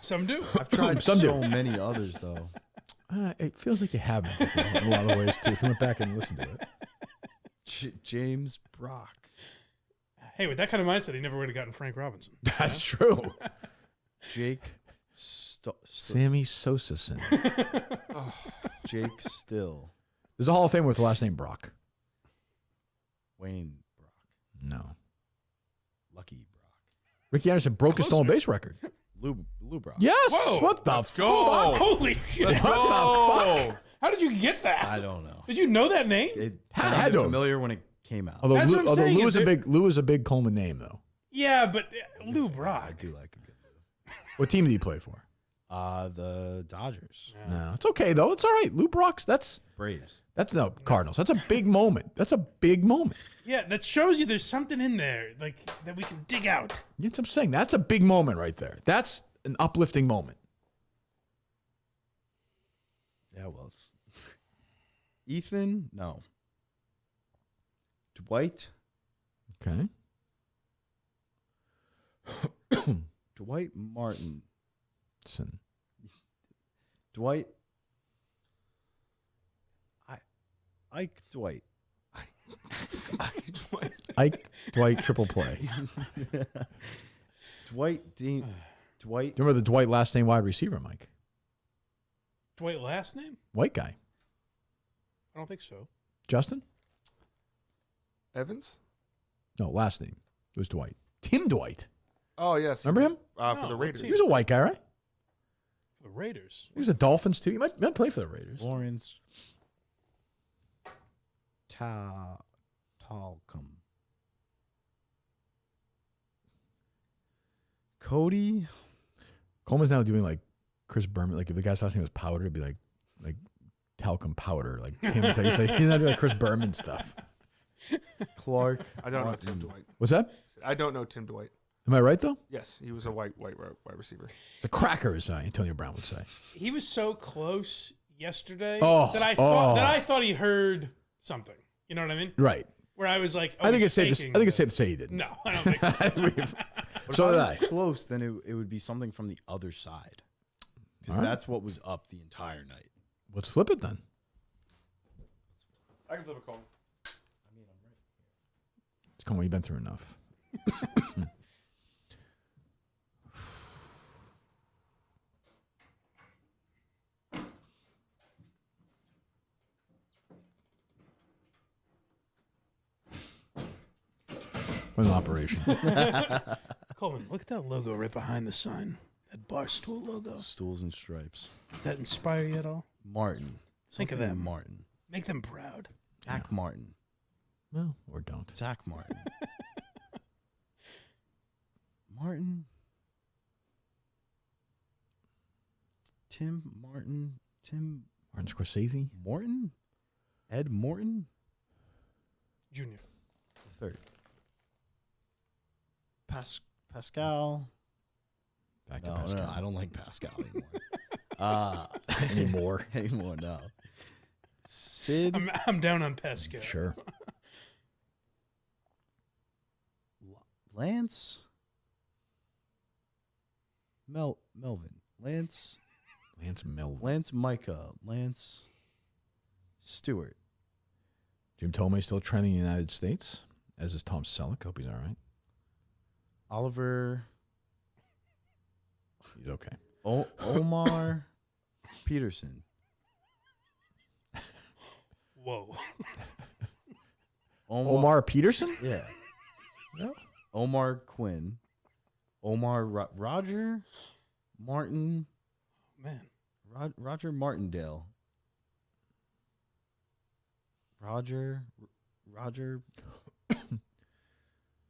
[SPEAKER 1] Some do.
[SPEAKER 4] I've tried
[SPEAKER 2] Some
[SPEAKER 4] so
[SPEAKER 2] do.
[SPEAKER 4] many others though.
[SPEAKER 2] It feels like you haven't before, in a lot of ways too. If you went back and listened to it.
[SPEAKER 4] James Brock.
[SPEAKER 1] Hey, with that kind of mindset, he never would have gotten Frank Robinson.
[SPEAKER 2] That's true.
[SPEAKER 4] Jake
[SPEAKER 2] Sammy Sosason.
[SPEAKER 4] Jake Still.
[SPEAKER 2] There's a Hall of Famer with the last name Brock.
[SPEAKER 4] Wayne Brock.
[SPEAKER 2] No.
[SPEAKER 4] Lucky Brock.
[SPEAKER 2] Ricky Anderson broke his stolen
[SPEAKER 1] Closer.
[SPEAKER 2] base record.
[SPEAKER 4] Lou Brock.
[SPEAKER 2] Yes.
[SPEAKER 1] Whoa.
[SPEAKER 2] What the
[SPEAKER 3] Let's go.
[SPEAKER 1] Holy shit!
[SPEAKER 2] What the fuck?
[SPEAKER 1] How did you get that?
[SPEAKER 4] I don't know.
[SPEAKER 1] Did you know that name?
[SPEAKER 4] It
[SPEAKER 2] Had
[SPEAKER 4] sounded
[SPEAKER 2] to have.
[SPEAKER 4] familiar when it came out.
[SPEAKER 2] Although
[SPEAKER 1] That's what I'm saying,
[SPEAKER 2] Lou
[SPEAKER 1] is
[SPEAKER 2] is a
[SPEAKER 1] it-
[SPEAKER 2] big Coleman name though.
[SPEAKER 1] Yeah, but Lou
[SPEAKER 4] I
[SPEAKER 1] Brock.
[SPEAKER 4] do like a good Lou.
[SPEAKER 2] What team did he play for?
[SPEAKER 4] The Dodgers.
[SPEAKER 1] Yeah.
[SPEAKER 2] No, it's okay though. It's all right. Lou Brock's that's
[SPEAKER 4] Braves.
[SPEAKER 2] no Cardinals. That's a big moment. That's a big moment.
[SPEAKER 1] Yeah, that shows you there's something in there like that we can dig out.
[SPEAKER 2] That's what I'm saying. That's a big moment right there. That's an uplifting moment.
[SPEAKER 4] Yeah, well, it's Ethan. No. Dwight.
[SPEAKER 2] Okay.
[SPEAKER 4] Dwight Martin.
[SPEAKER 2] Listen.
[SPEAKER 4] Dwight. Ike Dwight.
[SPEAKER 2] Ike Dwight triple play.
[SPEAKER 4] Dwight Dean. Dwight.
[SPEAKER 2] Do you remember the Dwight last name wide receiver, Mike?
[SPEAKER 1] Dwight last name?
[SPEAKER 2] White guy.
[SPEAKER 1] I don't think so.
[SPEAKER 2] Justin?
[SPEAKER 3] Evans?
[SPEAKER 2] No, last name. It was Dwight. Tim Dwight.
[SPEAKER 3] Oh, yes.
[SPEAKER 2] Remember him?
[SPEAKER 3] For
[SPEAKER 1] No,
[SPEAKER 3] the
[SPEAKER 1] what
[SPEAKER 3] Raiders.
[SPEAKER 1] team?
[SPEAKER 2] He was a white guy, right?
[SPEAKER 1] The Raiders.
[SPEAKER 2] He was the Dolphins too. He might play for the Raiders.
[SPEAKER 4] Lawrence. Talcum. Cody.
[SPEAKER 2] Coleman's now doing like Chris Berman. Like if the guy's last name was Powder, it'd be like talcum powder. Like Tim. He's like he's not doing like Chris Berman stuff.
[SPEAKER 4] Clark.
[SPEAKER 3] I don't know Tim Dwight.
[SPEAKER 2] What's that?
[SPEAKER 3] I don't know Tim Dwight.
[SPEAKER 2] Am I right though?
[SPEAKER 3] Yes, he was a wide receiver.
[SPEAKER 2] The cracker, as Antonio Brown would say.
[SPEAKER 1] He was so close yesterday
[SPEAKER 2] Oh,
[SPEAKER 1] that I thought he heard something. You know what I mean?
[SPEAKER 2] Right.
[SPEAKER 1] Where I was like,
[SPEAKER 2] I think
[SPEAKER 1] he's
[SPEAKER 2] it's safe.
[SPEAKER 1] faking
[SPEAKER 2] I think it's
[SPEAKER 1] the-
[SPEAKER 2] safe to say he didn't.
[SPEAKER 1] No, I don't think so.
[SPEAKER 2] So did
[SPEAKER 4] if
[SPEAKER 2] I.
[SPEAKER 4] was close, then it would be something from the other side. Because
[SPEAKER 2] All right.
[SPEAKER 4] that's what was up the entire night.
[SPEAKER 2] Let's flip it then.
[SPEAKER 3] I can flip a call.
[SPEAKER 2] It's Coleman. You've been through enough. What an operation.
[SPEAKER 1] Coleman, look at that logo right behind the sign. That Barstool logo.
[SPEAKER 4] Stools and Stripes.
[SPEAKER 1] Does that inspire you at all?
[SPEAKER 4] Martin.
[SPEAKER 1] Think of
[SPEAKER 4] Something
[SPEAKER 1] them.
[SPEAKER 4] Martin.
[SPEAKER 1] Make them proud.
[SPEAKER 4] Zach Martin.
[SPEAKER 2] Well, or don't.
[SPEAKER 4] Zach Martin. Martin. Tim Martin. Tim
[SPEAKER 2] Martin Scorsese.
[SPEAKER 4] Morton? Ed Morton?
[SPEAKER 1] Junior.
[SPEAKER 4] The third. Pascal.
[SPEAKER 2] Back to
[SPEAKER 4] No,
[SPEAKER 2] Pascal.
[SPEAKER 4] no, I don't like Pascal anymore.
[SPEAKER 2] Anymore.
[SPEAKER 4] Anymore, no. Sid.
[SPEAKER 1] I'm down on Pesca.
[SPEAKER 2] Sure.
[SPEAKER 4] Lance. Melvin. Lance
[SPEAKER 2] Melvin.
[SPEAKER 4] Lance Micah. Lance Stewart.
[SPEAKER 2] Jim Tomei still trending in the United States, as is Tom Selleck. Hope he's all right.
[SPEAKER 4] Oliver.
[SPEAKER 2] He's okay.
[SPEAKER 4] Omar Peterson.
[SPEAKER 1] Whoa.
[SPEAKER 2] Omar Peterson?
[SPEAKER 4] Yeah.
[SPEAKER 2] No.
[SPEAKER 4] Omar Quinn. Omar Roger Martin.
[SPEAKER 1] Man.
[SPEAKER 4] Roger Martindale. Roger.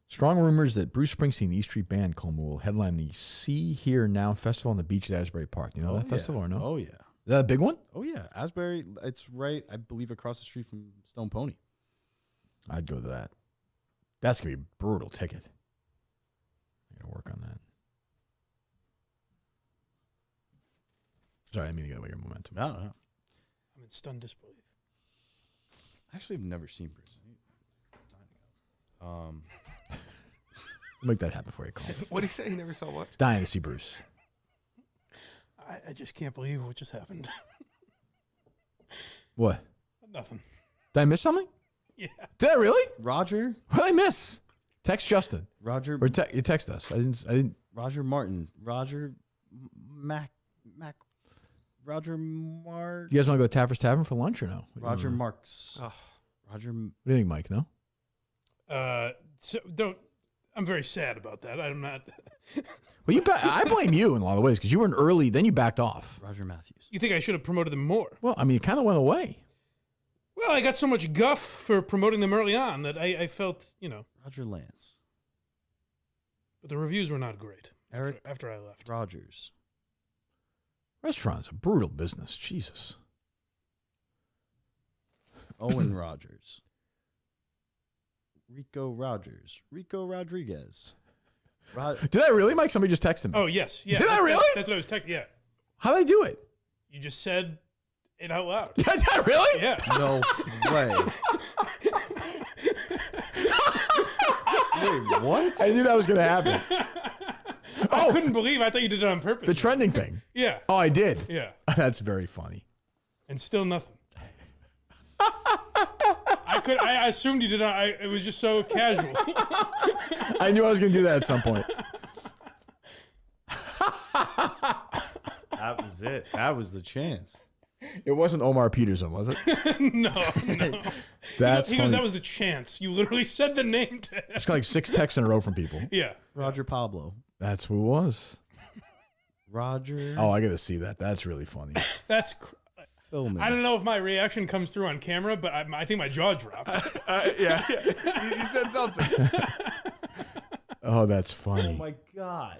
[SPEAKER 2] Strong rumors that Bruce Springsteen, the E Street Band, Coleman, will headline the See Here Now Festival on the beach at Asbury Park. You know that festival or no?
[SPEAKER 4] Oh, yeah.
[SPEAKER 2] Is that a big one?
[SPEAKER 4] Oh, yeah. Asbury, it's right, I believe, across the street from Stone Pony.
[SPEAKER 2] I'd go to that. That's going to be a brutal ticket. I got to work on that. Sorry, I mean to get away your momentum.
[SPEAKER 4] No.
[SPEAKER 1] I'm in stunned disbelief.
[SPEAKER 4] Actually, I've never seen Bruce.
[SPEAKER 2] We'll make that happen for you, Coleman.
[SPEAKER 3] What did he say? He never saw what?
[SPEAKER 2] He's dying to see Bruce.
[SPEAKER 1] I just can't believe what just happened.
[SPEAKER 2] What?
[SPEAKER 1] Nothing.
[SPEAKER 2] Did I miss something?
[SPEAKER 1] Yeah.
[SPEAKER 2] Did I really?
[SPEAKER 4] Roger.
[SPEAKER 2] What did I miss? Text Justin.
[SPEAKER 4] Roger.
[SPEAKER 2] Or you text us. I didn't.
[SPEAKER 4] Roger Martin. Roger Mac. Roger Mark.
[SPEAKER 2] You guys want to go to Taffer's Tavern for lunch or no?
[SPEAKER 4] Roger Marks.
[SPEAKER 3] Ugh.
[SPEAKER 4] Roger.
[SPEAKER 2] What do you think, Mike? No.
[SPEAKER 1] So don't. I'm very sad about that. I'm not.
[SPEAKER 2] Well, I blame you in a lot of ways because you were an early, then you backed off.
[SPEAKER 4] Roger Matthews.
[SPEAKER 1] You think I should have promoted them more?
[SPEAKER 2] Well, I mean, it kind of went away.
[SPEAKER 1] Well, I got so much guff for promoting them early on that I felt,
[SPEAKER 4] Roger Lance.
[SPEAKER 1] but the reviews were not great.
[SPEAKER 4] Eric
[SPEAKER 1] after I left.
[SPEAKER 4] Rogers.
[SPEAKER 2] Restaurant's a brutal business. Jesus.
[SPEAKER 4] Owen Rogers. Rico Rogers. Rico Rodriguez.
[SPEAKER 2] Did I really, Mike? Somebody just texted me.
[SPEAKER 1] Oh yes, yeah.
[SPEAKER 2] Did I really?
[SPEAKER 1] That's what I was texting. Yeah,
[SPEAKER 2] How did I do it?
[SPEAKER 1] you just said it out loud.
[SPEAKER 2] Did I really?
[SPEAKER 1] Yeah.
[SPEAKER 4] No way. Wait, what?
[SPEAKER 2] I knew that was going to happen.
[SPEAKER 1] I couldn't believe. I thought you did it on purpose.
[SPEAKER 2] The trending thing.
[SPEAKER 1] Yeah.
[SPEAKER 2] Oh, I did.
[SPEAKER 1] Yeah.
[SPEAKER 2] That's very funny.
[SPEAKER 1] And still nothing. I assumed you did not. It was just so casual.
[SPEAKER 2] I knew I was going to do that at some point.
[SPEAKER 4] That was it. That was the chance.
[SPEAKER 2] It wasn't Omar Peterson, was it?
[SPEAKER 1] No.
[SPEAKER 2] That's
[SPEAKER 1] he
[SPEAKER 2] funny.
[SPEAKER 1] goes, that was the chance. You literally said the name.
[SPEAKER 2] Just got like 6 texts in a row from people.
[SPEAKER 1] Yeah.
[SPEAKER 4] Roger Pablo.
[SPEAKER 2] That's who it was.
[SPEAKER 4] Roger.
[SPEAKER 2] Oh, I got to see that. That's really funny.
[SPEAKER 1] That's.
[SPEAKER 4] Philman.
[SPEAKER 1] I don't know if my reaction comes through on camera, but I think my jaw dropped.
[SPEAKER 3] Yeah. You said something.
[SPEAKER 2] Oh, that's
[SPEAKER 4] Oh
[SPEAKER 2] funny.
[SPEAKER 4] my god.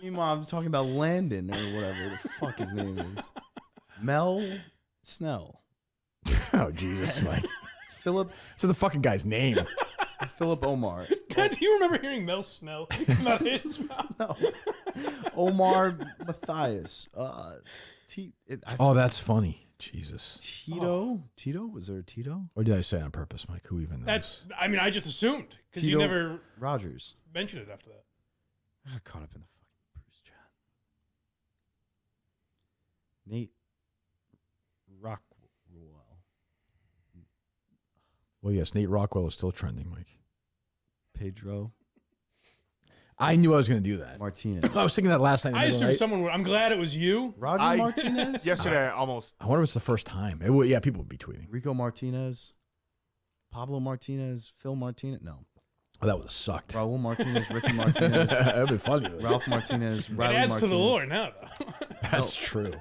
[SPEAKER 4] Meanwhile, I'm talking about Landon or whatever the fuck his name is. Mel Snell.
[SPEAKER 2] Oh, Jesus, Mike.
[SPEAKER 4] Philip
[SPEAKER 2] So the fucking guy's name.
[SPEAKER 4] Omar.
[SPEAKER 1] Dad, do you remember hearing Mel Snell come out of his mouth?
[SPEAKER 4] No. Omar Matthias.
[SPEAKER 2] Oh, that's funny. Jesus.
[SPEAKER 4] Tito? Tito? Was there a Tito?
[SPEAKER 2] Or did I say on purpose, Mike? Who even knows?
[SPEAKER 1] I just assumed because you
[SPEAKER 4] Tito
[SPEAKER 1] never
[SPEAKER 4] Rogers.
[SPEAKER 1] mentioned it after that.
[SPEAKER 4] I got caught up in the fucking Bruce chat. Nate Rockwell.
[SPEAKER 2] Well, yes, Nate Rockwell is still trending, Mike.
[SPEAKER 4] Pedro
[SPEAKER 2] I knew I was going to do that.
[SPEAKER 4] Martinez.
[SPEAKER 2] I was thinking that last night.
[SPEAKER 1] I assumed someone would. I'm glad it was you.
[SPEAKER 4] Roger Martinez?
[SPEAKER 3] Yesterday, I almost.
[SPEAKER 2] I wonder if it's the first time. Yeah, people would be tweeting.
[SPEAKER 4] Rico Martinez. Pablo Martinez. Phil Martinez. No.
[SPEAKER 2] Oh, that would have sucked.
[SPEAKER 4] Raul Martinez. Ricky Martinez.
[SPEAKER 2] That would be funny.
[SPEAKER 4] Ralph Martinez.
[SPEAKER 1] It
[SPEAKER 4] Riley
[SPEAKER 1] adds
[SPEAKER 4] Martinez.
[SPEAKER 1] to the lore now, though.
[SPEAKER 2] That's true.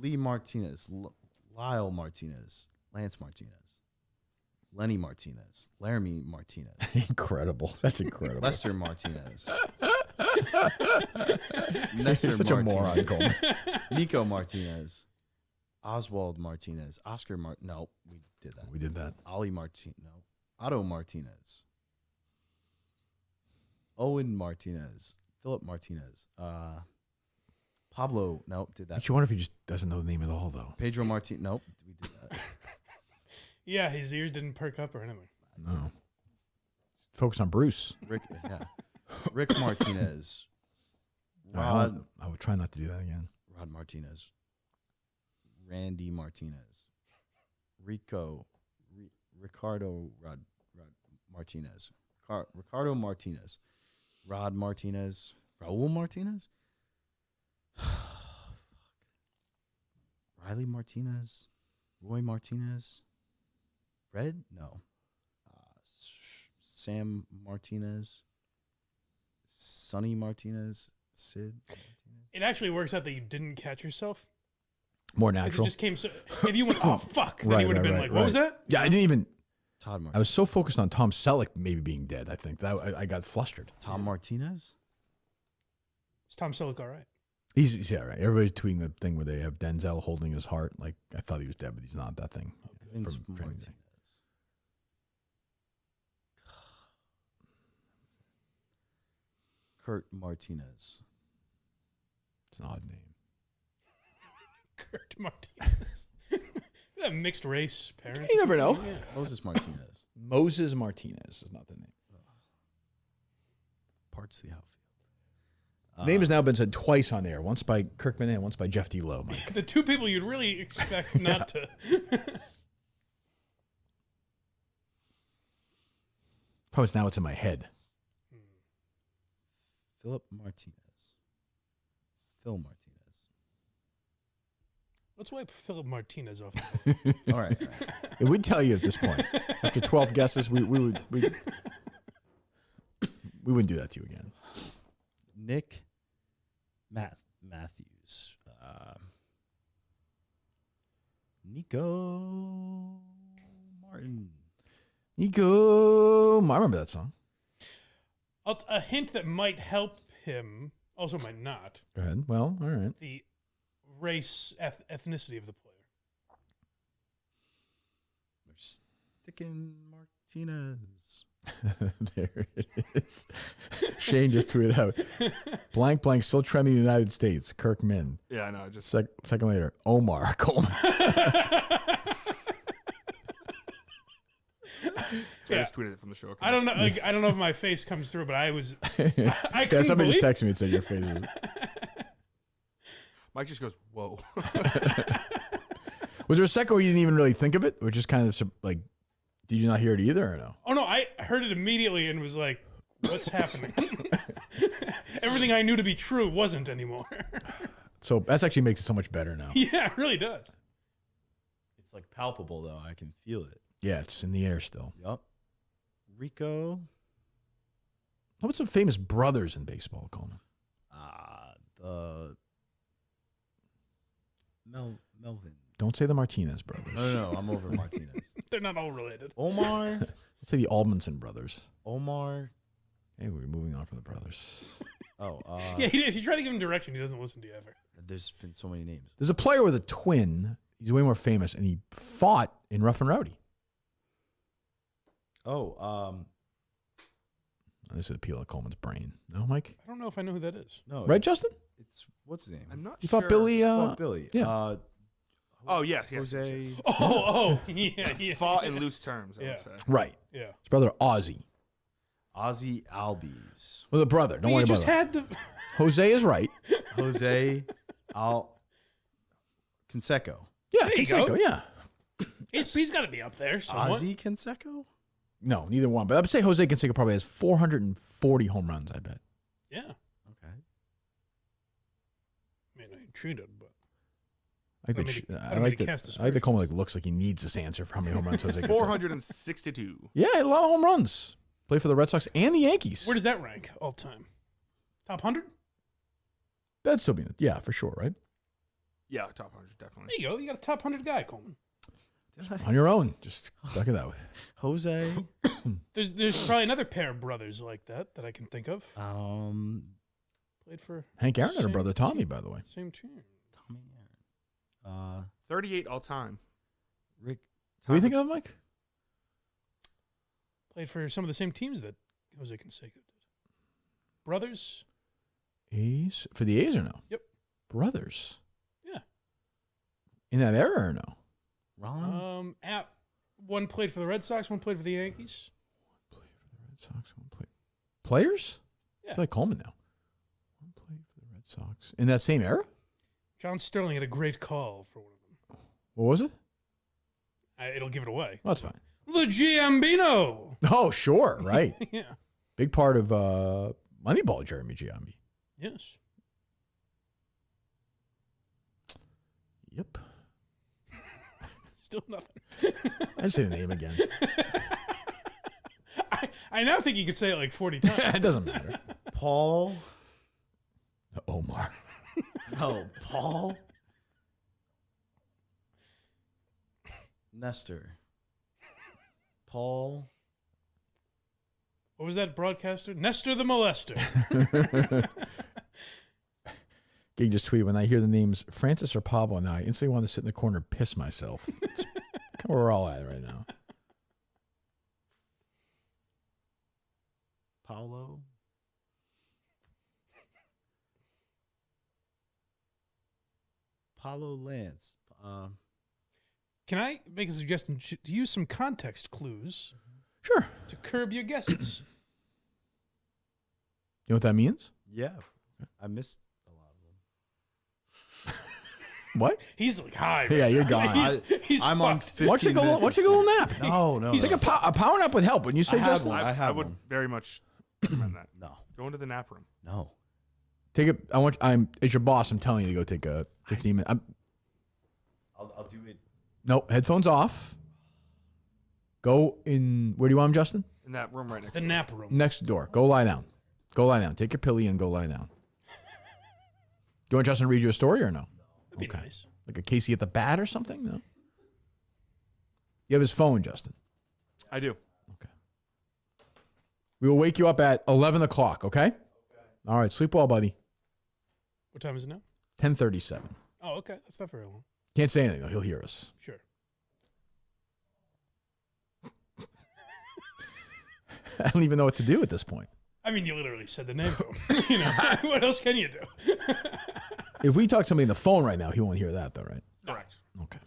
[SPEAKER 4] Lee Martinez. Lyle Martinez. Lance Martinez. Lenny Martinez. Laramie Martinez.
[SPEAKER 2] Incredible. That's incredible.
[SPEAKER 4] Lester Martinez.
[SPEAKER 2] You're
[SPEAKER 4] Nestor
[SPEAKER 2] such a moron, Coleman.
[SPEAKER 4] Nico Martinez. Oswald Martinez. Oscar No, we did that.
[SPEAKER 2] We did that.
[SPEAKER 4] Ollie Martinez. No. Otto Martinez. Owen Martinez. Philip Martinez. Pablo. No, did that.
[SPEAKER 2] Don't you wonder if he just doesn't know the name at all, though?
[SPEAKER 4] Pedro Martinez. Nope, we did that.
[SPEAKER 1] Yeah, his ears didn't perk up or anything.
[SPEAKER 2] No. Focus on Bruce.
[SPEAKER 4] Rick Martinez.
[SPEAKER 2] I would try not to do that again.
[SPEAKER 4] Rod Martinez. Randy Martinez. Ricardo Martinez. Ricardo Martinez. Rod Martinez. Raul Martinez. Riley Martinez. Roy Martinez. Fred? No. Sam Martinez. Sonny Martinez. Sid Martinez.
[SPEAKER 1] It actually works out that you didn't catch yourself.
[SPEAKER 2] More
[SPEAKER 1] 'Cause
[SPEAKER 2] natural.
[SPEAKER 1] It just came so. If you went, oh fuck, then you would have been like, what was that?
[SPEAKER 2] Yeah, I didn't even.
[SPEAKER 4] Todd
[SPEAKER 2] I
[SPEAKER 4] Martinez.
[SPEAKER 2] was so focused on Tom Selleck maybe being dead, I think. That I got flustered.
[SPEAKER 4] Tom Martinez?
[SPEAKER 1] Is Tom Selleck all right?
[SPEAKER 2] He's yeah, right. Everybody's tweeting the thing where they have Denzel holding his heart. Like, I thought he was dead, but he's not. That thing.
[SPEAKER 4] Vince
[SPEAKER 2] From Training
[SPEAKER 4] Martinez.
[SPEAKER 2] Day.
[SPEAKER 4] Kurt Martinez.
[SPEAKER 2] It's an odd name.
[SPEAKER 1] Kurt Martinez. That mixed race parents.
[SPEAKER 2] You never know.
[SPEAKER 1] Yeah.
[SPEAKER 4] Moses Martinez.
[SPEAKER 2] Moses Martinez is not the name.
[SPEAKER 4] Parts of the
[SPEAKER 2] Name has now been said twice on there. Once by Kirkman and once by Jeff D. Lowe, Mike.
[SPEAKER 1] The two people you'd really expect not to.
[SPEAKER 2] Probably now it's in my head.
[SPEAKER 4] Phil Martinez.
[SPEAKER 1] Let's wipe Philip Martinez off.
[SPEAKER 4] All right.
[SPEAKER 2] We'd tell you at this point. After 12 guesses, we wouldn't do that to you again.
[SPEAKER 4] Nick Matthews. Nico Martin.
[SPEAKER 2] Nico, I remember that song.
[SPEAKER 1] A hint that might help him, also might not.
[SPEAKER 2] Go ahead. Well, all right.
[SPEAKER 1] The race, ethnicity of the player.
[SPEAKER 4] We're sticking Martinez.
[SPEAKER 2] There it is. Shane just tweeted out, blank, blank, still trending in the United States. Kirkman.
[SPEAKER 3] Yeah, I know. Just
[SPEAKER 2] Second later, Omar Coleman.
[SPEAKER 3] I just tweeted it from the show.
[SPEAKER 1] I don't know. I don't know if my face comes through, but I was. I
[SPEAKER 2] Yeah,
[SPEAKER 1] couldn't
[SPEAKER 2] somebody
[SPEAKER 1] believe.
[SPEAKER 2] just texted me and said your face is.
[SPEAKER 3] Mike just goes, "Whoa."
[SPEAKER 2] Was there a second where you didn't even really think of it? Or just kind of like, did you not hear it either or no?
[SPEAKER 1] Oh no! I heard it immediately and was like, "What's happening?" Everything I knew to be true wasn't anymore.
[SPEAKER 2] So that's actually makes it so much better now.
[SPEAKER 1] Yeah, it really does.
[SPEAKER 4] It's like palpable though. I can feel it.
[SPEAKER 2] Yeah, it's in the air still.
[SPEAKER 4] Yup. Rico.
[SPEAKER 2] How about some famous brothers in baseball, Coleman?
[SPEAKER 4] The Melvin.
[SPEAKER 2] Don't say the Martinez brothers.
[SPEAKER 4] No, I'm over Martinez.
[SPEAKER 1] They're not all related.
[SPEAKER 4] Omar.
[SPEAKER 2] Let's say the Aldmanson brothers.
[SPEAKER 4] Omar.
[SPEAKER 2] Hey, we're moving on from the brothers.
[SPEAKER 4] Oh,
[SPEAKER 1] Yeah, if you try to give him direction, he doesn't listen to you ever.
[SPEAKER 4] there's been so many names.
[SPEAKER 2] There's a player with a twin. He's way more famous, and he fought in Rough and Rowdy.
[SPEAKER 4] Oh,
[SPEAKER 2] This is a peel of Coleman's brain. No, Mike?
[SPEAKER 1] I don't know if I know who that is.
[SPEAKER 4] no.
[SPEAKER 2] Right, Justin?
[SPEAKER 4] It's what's his name?
[SPEAKER 3] I'm not
[SPEAKER 2] You
[SPEAKER 3] sure.
[SPEAKER 2] thought Billy?
[SPEAKER 4] Billy.
[SPEAKER 2] yeah.
[SPEAKER 3] Oh yes,
[SPEAKER 4] Jose.
[SPEAKER 3] yes.
[SPEAKER 1] Oh, yeah.
[SPEAKER 3] Fought in loose terms, I
[SPEAKER 1] Yeah.
[SPEAKER 3] would say.
[SPEAKER 2] Right.
[SPEAKER 1] Yeah.
[SPEAKER 2] His brother, Ozzy.
[SPEAKER 4] Ozzy Albies.
[SPEAKER 2] Well, the brother. Don't
[SPEAKER 1] You
[SPEAKER 2] worry about
[SPEAKER 1] just
[SPEAKER 2] that.
[SPEAKER 1] had the.
[SPEAKER 2] Jose is right.
[SPEAKER 4] Jose Canseco.
[SPEAKER 2] Yeah,
[SPEAKER 1] There you
[SPEAKER 2] Canseco,
[SPEAKER 1] go.
[SPEAKER 2] yeah.
[SPEAKER 1] He's got to be up there. Somewhat.
[SPEAKER 4] Ozzy Canseco?
[SPEAKER 2] No, neither one. But I would say Jose Canseco probably has 440 home runs, I bet.
[SPEAKER 1] Yeah.
[SPEAKER 4] Okay.
[SPEAKER 1] I mean, I ain't treated, but.
[SPEAKER 2] I like,
[SPEAKER 1] I like to cast
[SPEAKER 2] I like that Coleman looks like he needs this answer for how many home runs Jose Canseco.
[SPEAKER 3] 462.
[SPEAKER 2] Yeah, a lot of home runs. Played for the Red Sox and the Yankees.
[SPEAKER 1] Where does that rank all time? Top 100?
[SPEAKER 2] That'd still be, yeah, for sure, right?
[SPEAKER 3] Yeah, top 100 definitely.
[SPEAKER 1] There you go. You got a top 100 guy, Coleman.
[SPEAKER 2] On your own. Just suck it out.
[SPEAKER 4] Jose.
[SPEAKER 1] There's probably another pair of brothers like that I can think of. Played for
[SPEAKER 2] Hank Aaron had a
[SPEAKER 1] Same
[SPEAKER 2] brother, Tommy,
[SPEAKER 1] team.
[SPEAKER 2] by the way.
[SPEAKER 1] same team.
[SPEAKER 4] Tommy Aaron.
[SPEAKER 3] 38 all time.
[SPEAKER 4] Rick.
[SPEAKER 2] Who do you think of, Mike?
[SPEAKER 1] Played for some of the same teams that Jose Canseco did. Brothers?
[SPEAKER 2] A's? For the A's or no?
[SPEAKER 1] Yep.
[SPEAKER 2] Brothers?
[SPEAKER 1] Yeah.
[SPEAKER 2] In that era or no?
[SPEAKER 4] Ron.
[SPEAKER 1] One played for the Red Sox, one played for the Yankees.
[SPEAKER 2] One played for the Red Sox, one played. Players?
[SPEAKER 1] Yeah.
[SPEAKER 2] I feel like Coleman now. One played for the Red Sox. In that same era?
[SPEAKER 1] John Sterling had a great call for one of them.
[SPEAKER 2] What was it?
[SPEAKER 1] It'll give it away.
[SPEAKER 2] Well, that's fine.
[SPEAKER 1] The Giambino.
[SPEAKER 2] Oh, sure. Right.
[SPEAKER 1] Yeah.
[SPEAKER 2] Big part of Moneyball, Jeremy Giambi.
[SPEAKER 1] Yes.
[SPEAKER 2] Yep.
[SPEAKER 1] Still nothing.
[SPEAKER 2] I'd say the name again.
[SPEAKER 1] I now think you could say it like 40 times.
[SPEAKER 2] It doesn't matter.
[SPEAKER 4] Paul.
[SPEAKER 2] Omar.
[SPEAKER 4] No, Paul. Nestor. Paul.
[SPEAKER 1] What was that broadcaster? Nestor the Molester.
[SPEAKER 2] Gig just tweeted, when I hear the names Francis or Pablo now, I instantly want to sit in the corner and piss myself. It's kind of where we're all at right now.
[SPEAKER 4] Paulo. Paulo Lance.
[SPEAKER 1] Can I make a suggestion to use some context clues
[SPEAKER 2] Sure.
[SPEAKER 1] to curb your guesses?
[SPEAKER 2] You know what that means?
[SPEAKER 4] Yeah. I missed a lot of them.
[SPEAKER 2] What?
[SPEAKER 1] He's like high.
[SPEAKER 2] Yeah,
[SPEAKER 1] right
[SPEAKER 2] you're
[SPEAKER 1] now.
[SPEAKER 2] gone.
[SPEAKER 1] He's
[SPEAKER 4] I'm on
[SPEAKER 1] fucked.
[SPEAKER 4] 15
[SPEAKER 2] Why don't you
[SPEAKER 4] minutes.
[SPEAKER 2] go? Take a little nap.
[SPEAKER 4] No.
[SPEAKER 2] Take a power nap would help. Wouldn't you say,
[SPEAKER 4] I had
[SPEAKER 2] Justin?
[SPEAKER 4] one.
[SPEAKER 3] I would very much recommend that.
[SPEAKER 4] No.
[SPEAKER 3] Go into the nap room.
[SPEAKER 4] No.
[SPEAKER 2] Take it. It's your boss. I'm telling you to go take a 15 minute.
[SPEAKER 4] I'll do it.
[SPEAKER 2] No, headphones off. Go in. Where do you want him, Justin?
[SPEAKER 3] In that room right next
[SPEAKER 1] The
[SPEAKER 3] to
[SPEAKER 1] nap room.
[SPEAKER 2] Next door. Go lie down. Go lie down. Take your pilly and go lie down. Do you want Justin to read you a story or no?
[SPEAKER 1] That'd be
[SPEAKER 2] Okay.
[SPEAKER 1] nice.
[SPEAKER 2] Like a Casey at the bat or something? No. You have his phone, Justin.
[SPEAKER 3] I do.
[SPEAKER 2] Okay. We will wake you up at 11 o'clock, okay? All right. Sleep well, buddy.
[SPEAKER 1] What time is it now?
[SPEAKER 2] 10:37.
[SPEAKER 1] Oh, okay. That's not very long.
[SPEAKER 2] Can't say anything, though. He'll hear us.
[SPEAKER 1] Sure.
[SPEAKER 2] I don't even know what to do at this point.
[SPEAKER 1] I mean, you literally said the name to him. You know, what else can you do?
[SPEAKER 2] If we talk to somebody on the phone right now, he won't hear that, though, right?
[SPEAKER 3] Correct.
[SPEAKER 2] Okay.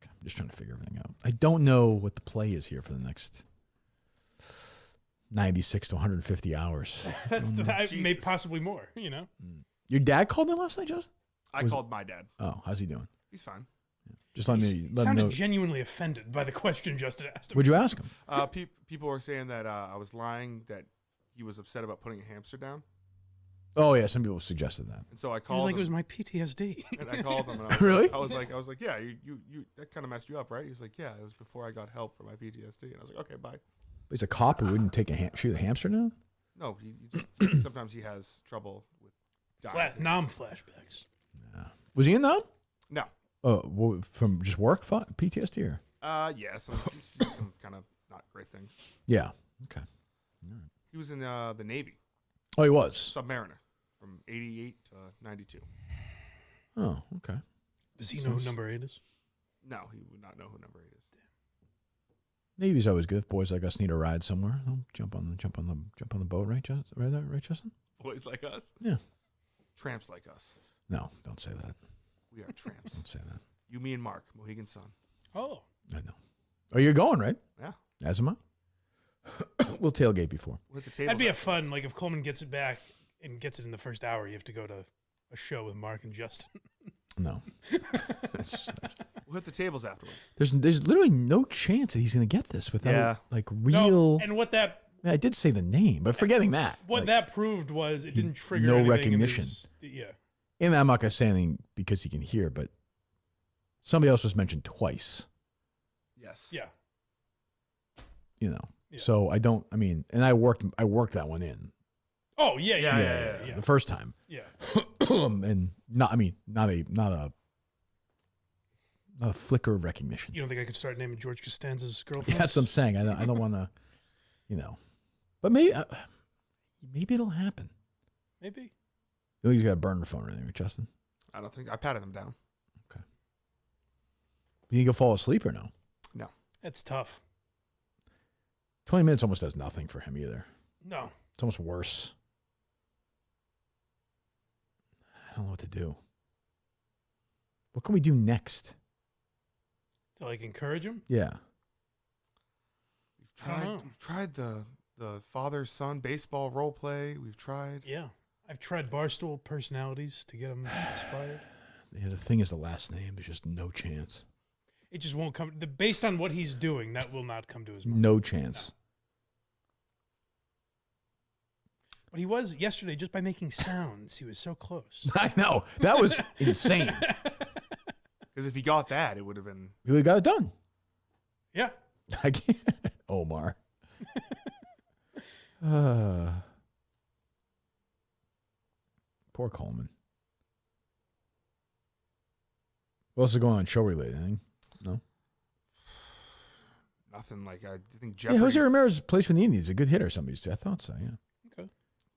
[SPEAKER 2] I'm just trying to figure everything out. I don't know what the play is here for the next 96 to 150 hours.
[SPEAKER 1] That's that may
[SPEAKER 3] Jesus.
[SPEAKER 1] possibly more. You know.
[SPEAKER 2] Your dad called in last night, Justin?
[SPEAKER 3] I called my dad.
[SPEAKER 2] Oh, how's he doing?
[SPEAKER 3] He's fine.
[SPEAKER 2] Just let
[SPEAKER 1] He
[SPEAKER 2] me
[SPEAKER 1] sounded
[SPEAKER 2] know.
[SPEAKER 1] genuinely offended by the question Justin asked him.
[SPEAKER 2] Would you ask him?
[SPEAKER 3] People were saying that I was lying, that he was upset about putting a hamster down.
[SPEAKER 2] Oh yeah, some people suggested that.
[SPEAKER 3] And so I
[SPEAKER 1] He
[SPEAKER 3] called
[SPEAKER 1] was like,
[SPEAKER 3] him.
[SPEAKER 1] it was my PTSD.
[SPEAKER 3] And I called him. And I was
[SPEAKER 2] Really?
[SPEAKER 3] I was like, yeah, you that kind of messed you up, right? He was like, yeah, it was before I got help for my PTSD. And I was like, okay, bye.
[SPEAKER 2] But he's a cop who wouldn't take shoot a hamster down.
[SPEAKER 3] No, he sometimes he has trouble with dying things.
[SPEAKER 1] Nom flashbacks.
[SPEAKER 2] Was he in Nam?
[SPEAKER 3] No.
[SPEAKER 2] From just work PTSD or?
[SPEAKER 3] Yeah, he's seen some kind of not great things.
[SPEAKER 2] Yeah. Okay.
[SPEAKER 3] He was in the Navy,
[SPEAKER 2] Oh, he was.
[SPEAKER 3] submariner, from 88 to 92.
[SPEAKER 2] Oh, okay.
[SPEAKER 1] Does he know who number 8 is?
[SPEAKER 3] No, he would not know who number 8 is.
[SPEAKER 2] Navy's always good. If boys like us need a ride somewhere, they'll jump on the boat, right, Justin? Right, Justin?
[SPEAKER 3] Boys like us?
[SPEAKER 2] Yeah.
[SPEAKER 3] Tramps like us.
[SPEAKER 2] No, don't say that.
[SPEAKER 3] We are tramps.
[SPEAKER 2] Don't say that.
[SPEAKER 3] You, me, and Mark, Mohegan Sun.
[SPEAKER 1] Oh,
[SPEAKER 2] I know. Oh, you're going, right?
[SPEAKER 3] Yeah.
[SPEAKER 2] As am I. We'll tailgate before.
[SPEAKER 3] We'll hit the table.
[SPEAKER 1] that'd be a fun. Like if Coleman gets it back and gets it in the first hour, you have to go to a show with Mark and Justin.
[SPEAKER 2] No. It's just-
[SPEAKER 3] We'll hit the tables afterwards.
[SPEAKER 2] there's literally no chance that he's going to get this without
[SPEAKER 3] Yeah.
[SPEAKER 2] like
[SPEAKER 1] No,
[SPEAKER 2] real.
[SPEAKER 1] and what that
[SPEAKER 2] I did say the name, but forgetting that.
[SPEAKER 1] what
[SPEAKER 2] like,
[SPEAKER 1] that proved was it didn't trigger
[SPEAKER 2] no
[SPEAKER 1] anything in
[SPEAKER 2] recognition.
[SPEAKER 1] yeah.
[SPEAKER 2] And I'm not going to say anything because he can hear, but somebody else was mentioned twice.
[SPEAKER 3] Yes.
[SPEAKER 1] Yeah.
[SPEAKER 2] You know.
[SPEAKER 1] Yeah.
[SPEAKER 2] So I don't. I mean, and I worked that one in.
[SPEAKER 1] Oh yeah, yeah,
[SPEAKER 3] Yeah.
[SPEAKER 2] The first time.
[SPEAKER 1] yeah.
[SPEAKER 2] And not a flicker of recognition.
[SPEAKER 1] You don't think I could start naming George Costanza's girlfriend?
[SPEAKER 2] That's what I'm saying. I don't want to, but maybe it'll happen.
[SPEAKER 1] Maybe.
[SPEAKER 2] You think he's got a burner phone or anything, right, Justin?
[SPEAKER 3] I don't think I patted him down.
[SPEAKER 2] You think he'll fall asleep or no?
[SPEAKER 3] No.
[SPEAKER 1] That's tough.
[SPEAKER 2] 20 minutes almost does nothing for him either.
[SPEAKER 1] No.
[SPEAKER 2] It's almost worse. I don't know what to do. What can we do next?
[SPEAKER 1] To like encourage him?
[SPEAKER 2] Yeah.
[SPEAKER 3] We've tried the father-son baseball role play. We've tried.
[SPEAKER 1] Yeah. I've tried Barstool personalities to get him inspired.
[SPEAKER 2] Yeah, the thing is the last name. There's just no chance.
[SPEAKER 1] It just won't come. Based on what he's doing, that will not come to his mind.
[SPEAKER 2] No chance.
[SPEAKER 1] But he was yesterday just by making sounds. He was so close.
[SPEAKER 2] I know. That was insane.
[SPEAKER 3] Because if he got that, it would have been.
[SPEAKER 2] We would've got it done.
[SPEAKER 1] Yeah.
[SPEAKER 2] I can't. Omar. Poor Coleman. What else is going on show related? Anything? No?
[SPEAKER 3] Nothing like I think
[SPEAKER 2] Yeah,
[SPEAKER 3] Jeopardy.
[SPEAKER 2] Jose Ramirez plays for the Indians. A good hitter, somebody said. I thought so, yeah.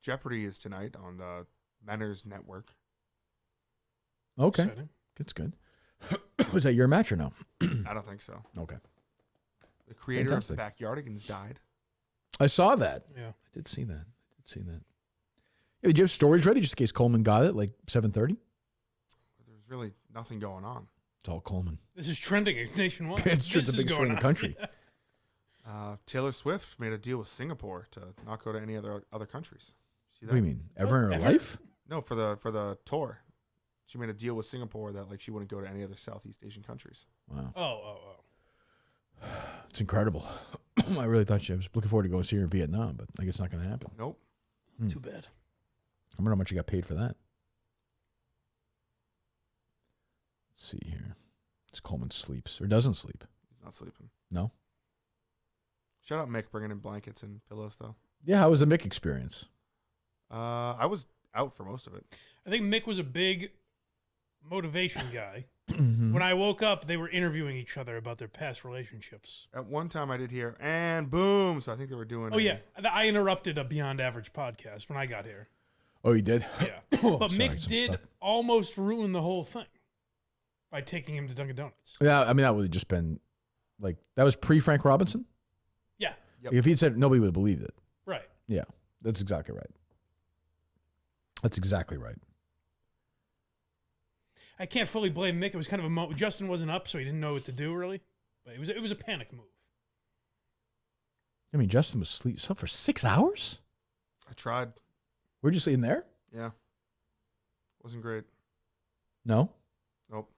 [SPEAKER 3] Jeopardy is tonight on the Manners Network.
[SPEAKER 2] Okay.
[SPEAKER 1] Exciting.
[SPEAKER 2] That's good. Was that your match or no?
[SPEAKER 3] I don't think so.
[SPEAKER 2] Okay.
[SPEAKER 3] The creator
[SPEAKER 2] Fantastic.
[SPEAKER 3] of the Backyardigans died.
[SPEAKER 2] I saw that.
[SPEAKER 1] Yeah.
[SPEAKER 2] I did see that. Yeah, did you have stories ready just in case Coleman got it, like 7:30?
[SPEAKER 3] There's really nothing going on.
[SPEAKER 2] It's all Coleman.
[SPEAKER 1] This is trending nationwide.
[SPEAKER 2] It's
[SPEAKER 1] This
[SPEAKER 2] the
[SPEAKER 1] is
[SPEAKER 2] biggest story in
[SPEAKER 1] going
[SPEAKER 2] the
[SPEAKER 1] on.
[SPEAKER 2] country.
[SPEAKER 3] Taylor Swift made a deal with Singapore to not go to any other countries. See that?
[SPEAKER 2] What do you mean? Ever in her
[SPEAKER 1] Ever?
[SPEAKER 2] life?
[SPEAKER 3] No, for the tour. She made a deal with Singapore that like she wouldn't go to any other Southeast Asian countries.
[SPEAKER 2] Wow.
[SPEAKER 1] Oh.
[SPEAKER 2] It's incredible. I really thought I was looking forward to going see her in Vietnam, but I guess it's not going to happen.
[SPEAKER 3] Nope.
[SPEAKER 1] Too bad.
[SPEAKER 2] I wonder how much you got paid for that. Let's see here. This Coleman sleeps or doesn't sleep.
[SPEAKER 3] He's not sleeping.
[SPEAKER 2] No?
[SPEAKER 3] Shout out Mick bringing in blankets and pillows though.
[SPEAKER 2] Yeah, how was the Mick experience?
[SPEAKER 3] I was out for most of it.
[SPEAKER 1] I think Mick was a big motivation guy.
[SPEAKER 2] Mm-hmm.
[SPEAKER 1] When I woke up, they were interviewing each other about their past relationships.
[SPEAKER 3] At one time I did hear, and boom. So I think they were doing
[SPEAKER 1] Oh, yeah. I interrupted a Beyond Average podcast when I got here.
[SPEAKER 2] Oh, you did?
[SPEAKER 1] Yeah. But
[SPEAKER 2] Sorry,
[SPEAKER 1] Mick
[SPEAKER 2] some
[SPEAKER 1] did
[SPEAKER 2] stuff.
[SPEAKER 1] almost ruin the whole thing by taking him to Dunkin' Donuts.
[SPEAKER 2] Yeah, I mean, that would have just been like, that was pre-Frank Robinson?
[SPEAKER 1] Yeah.
[SPEAKER 3] Yep.
[SPEAKER 2] If he'd said it, nobody would have believed it.
[SPEAKER 1] Right.
[SPEAKER 2] Yeah, that's exactly right. That's exactly right.
[SPEAKER 1] I can't fully blame Mick. It was kind of a Justin wasn't up, so he didn't know what to do really. But it was a panic move.
[SPEAKER 2] I mean, Justin was slept for 6 hours?
[SPEAKER 3] I tried.
[SPEAKER 2] We're just in there?
[SPEAKER 3] Yeah. Wasn't great.
[SPEAKER 2] No?
[SPEAKER 3] Nope.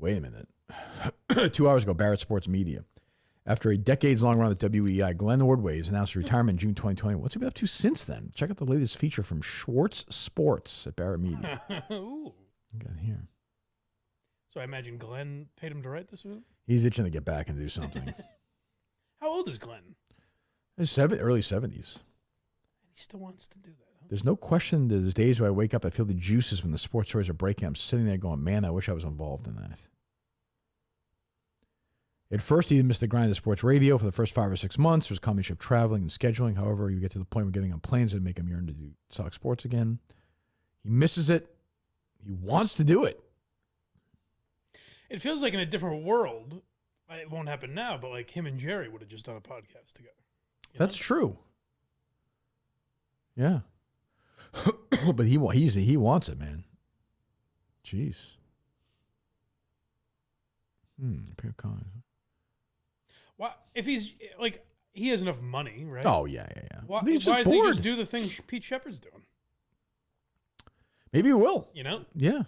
[SPEAKER 2] Wait a minute. 2 hours ago, Barrett Sports Media. After a decades-long run at WEI, Glenn Ordway has announced retirement in June 2020. What's he been up to since then? Check out the latest feature from Schwartz Sports at Barrett Media.
[SPEAKER 1] Ooh.
[SPEAKER 2] Got it here.
[SPEAKER 1] So I imagine Glenn paid him to write this.
[SPEAKER 2] He's itching to get back and do something.
[SPEAKER 1] How old is Glenn?
[SPEAKER 2] It's early 70s.
[SPEAKER 1] He still wants to do that. Huh?
[SPEAKER 2] There's no question that there's days where I wake up, I feel the juices when the sports stories are breaking. I'm sitting there going, man, I wish I was involved in that. At first, he missed the grind of sports radio for the first 5 or 6 months. There was a combination of traveling and scheduling. However, you get to the point where getting on planes would make him yearn to do Sox sports again. He misses it. He wants to do it.
[SPEAKER 1] It feels like in a different world. It won't happen now, but like him and Jerry would have just done a podcast together. You
[SPEAKER 2] That's
[SPEAKER 1] know?
[SPEAKER 2] true. Yeah. But he wants it, man. Jeez.
[SPEAKER 1] Why, if he's like he has enough money, right?
[SPEAKER 2] Oh, yeah.
[SPEAKER 1] Why,
[SPEAKER 2] I think he's
[SPEAKER 1] why
[SPEAKER 2] just
[SPEAKER 1] doesn't he
[SPEAKER 2] bored.
[SPEAKER 1] just do the thing Pete Shepard's doing?
[SPEAKER 2] Maybe he will.
[SPEAKER 1] You know?
[SPEAKER 2] Yeah.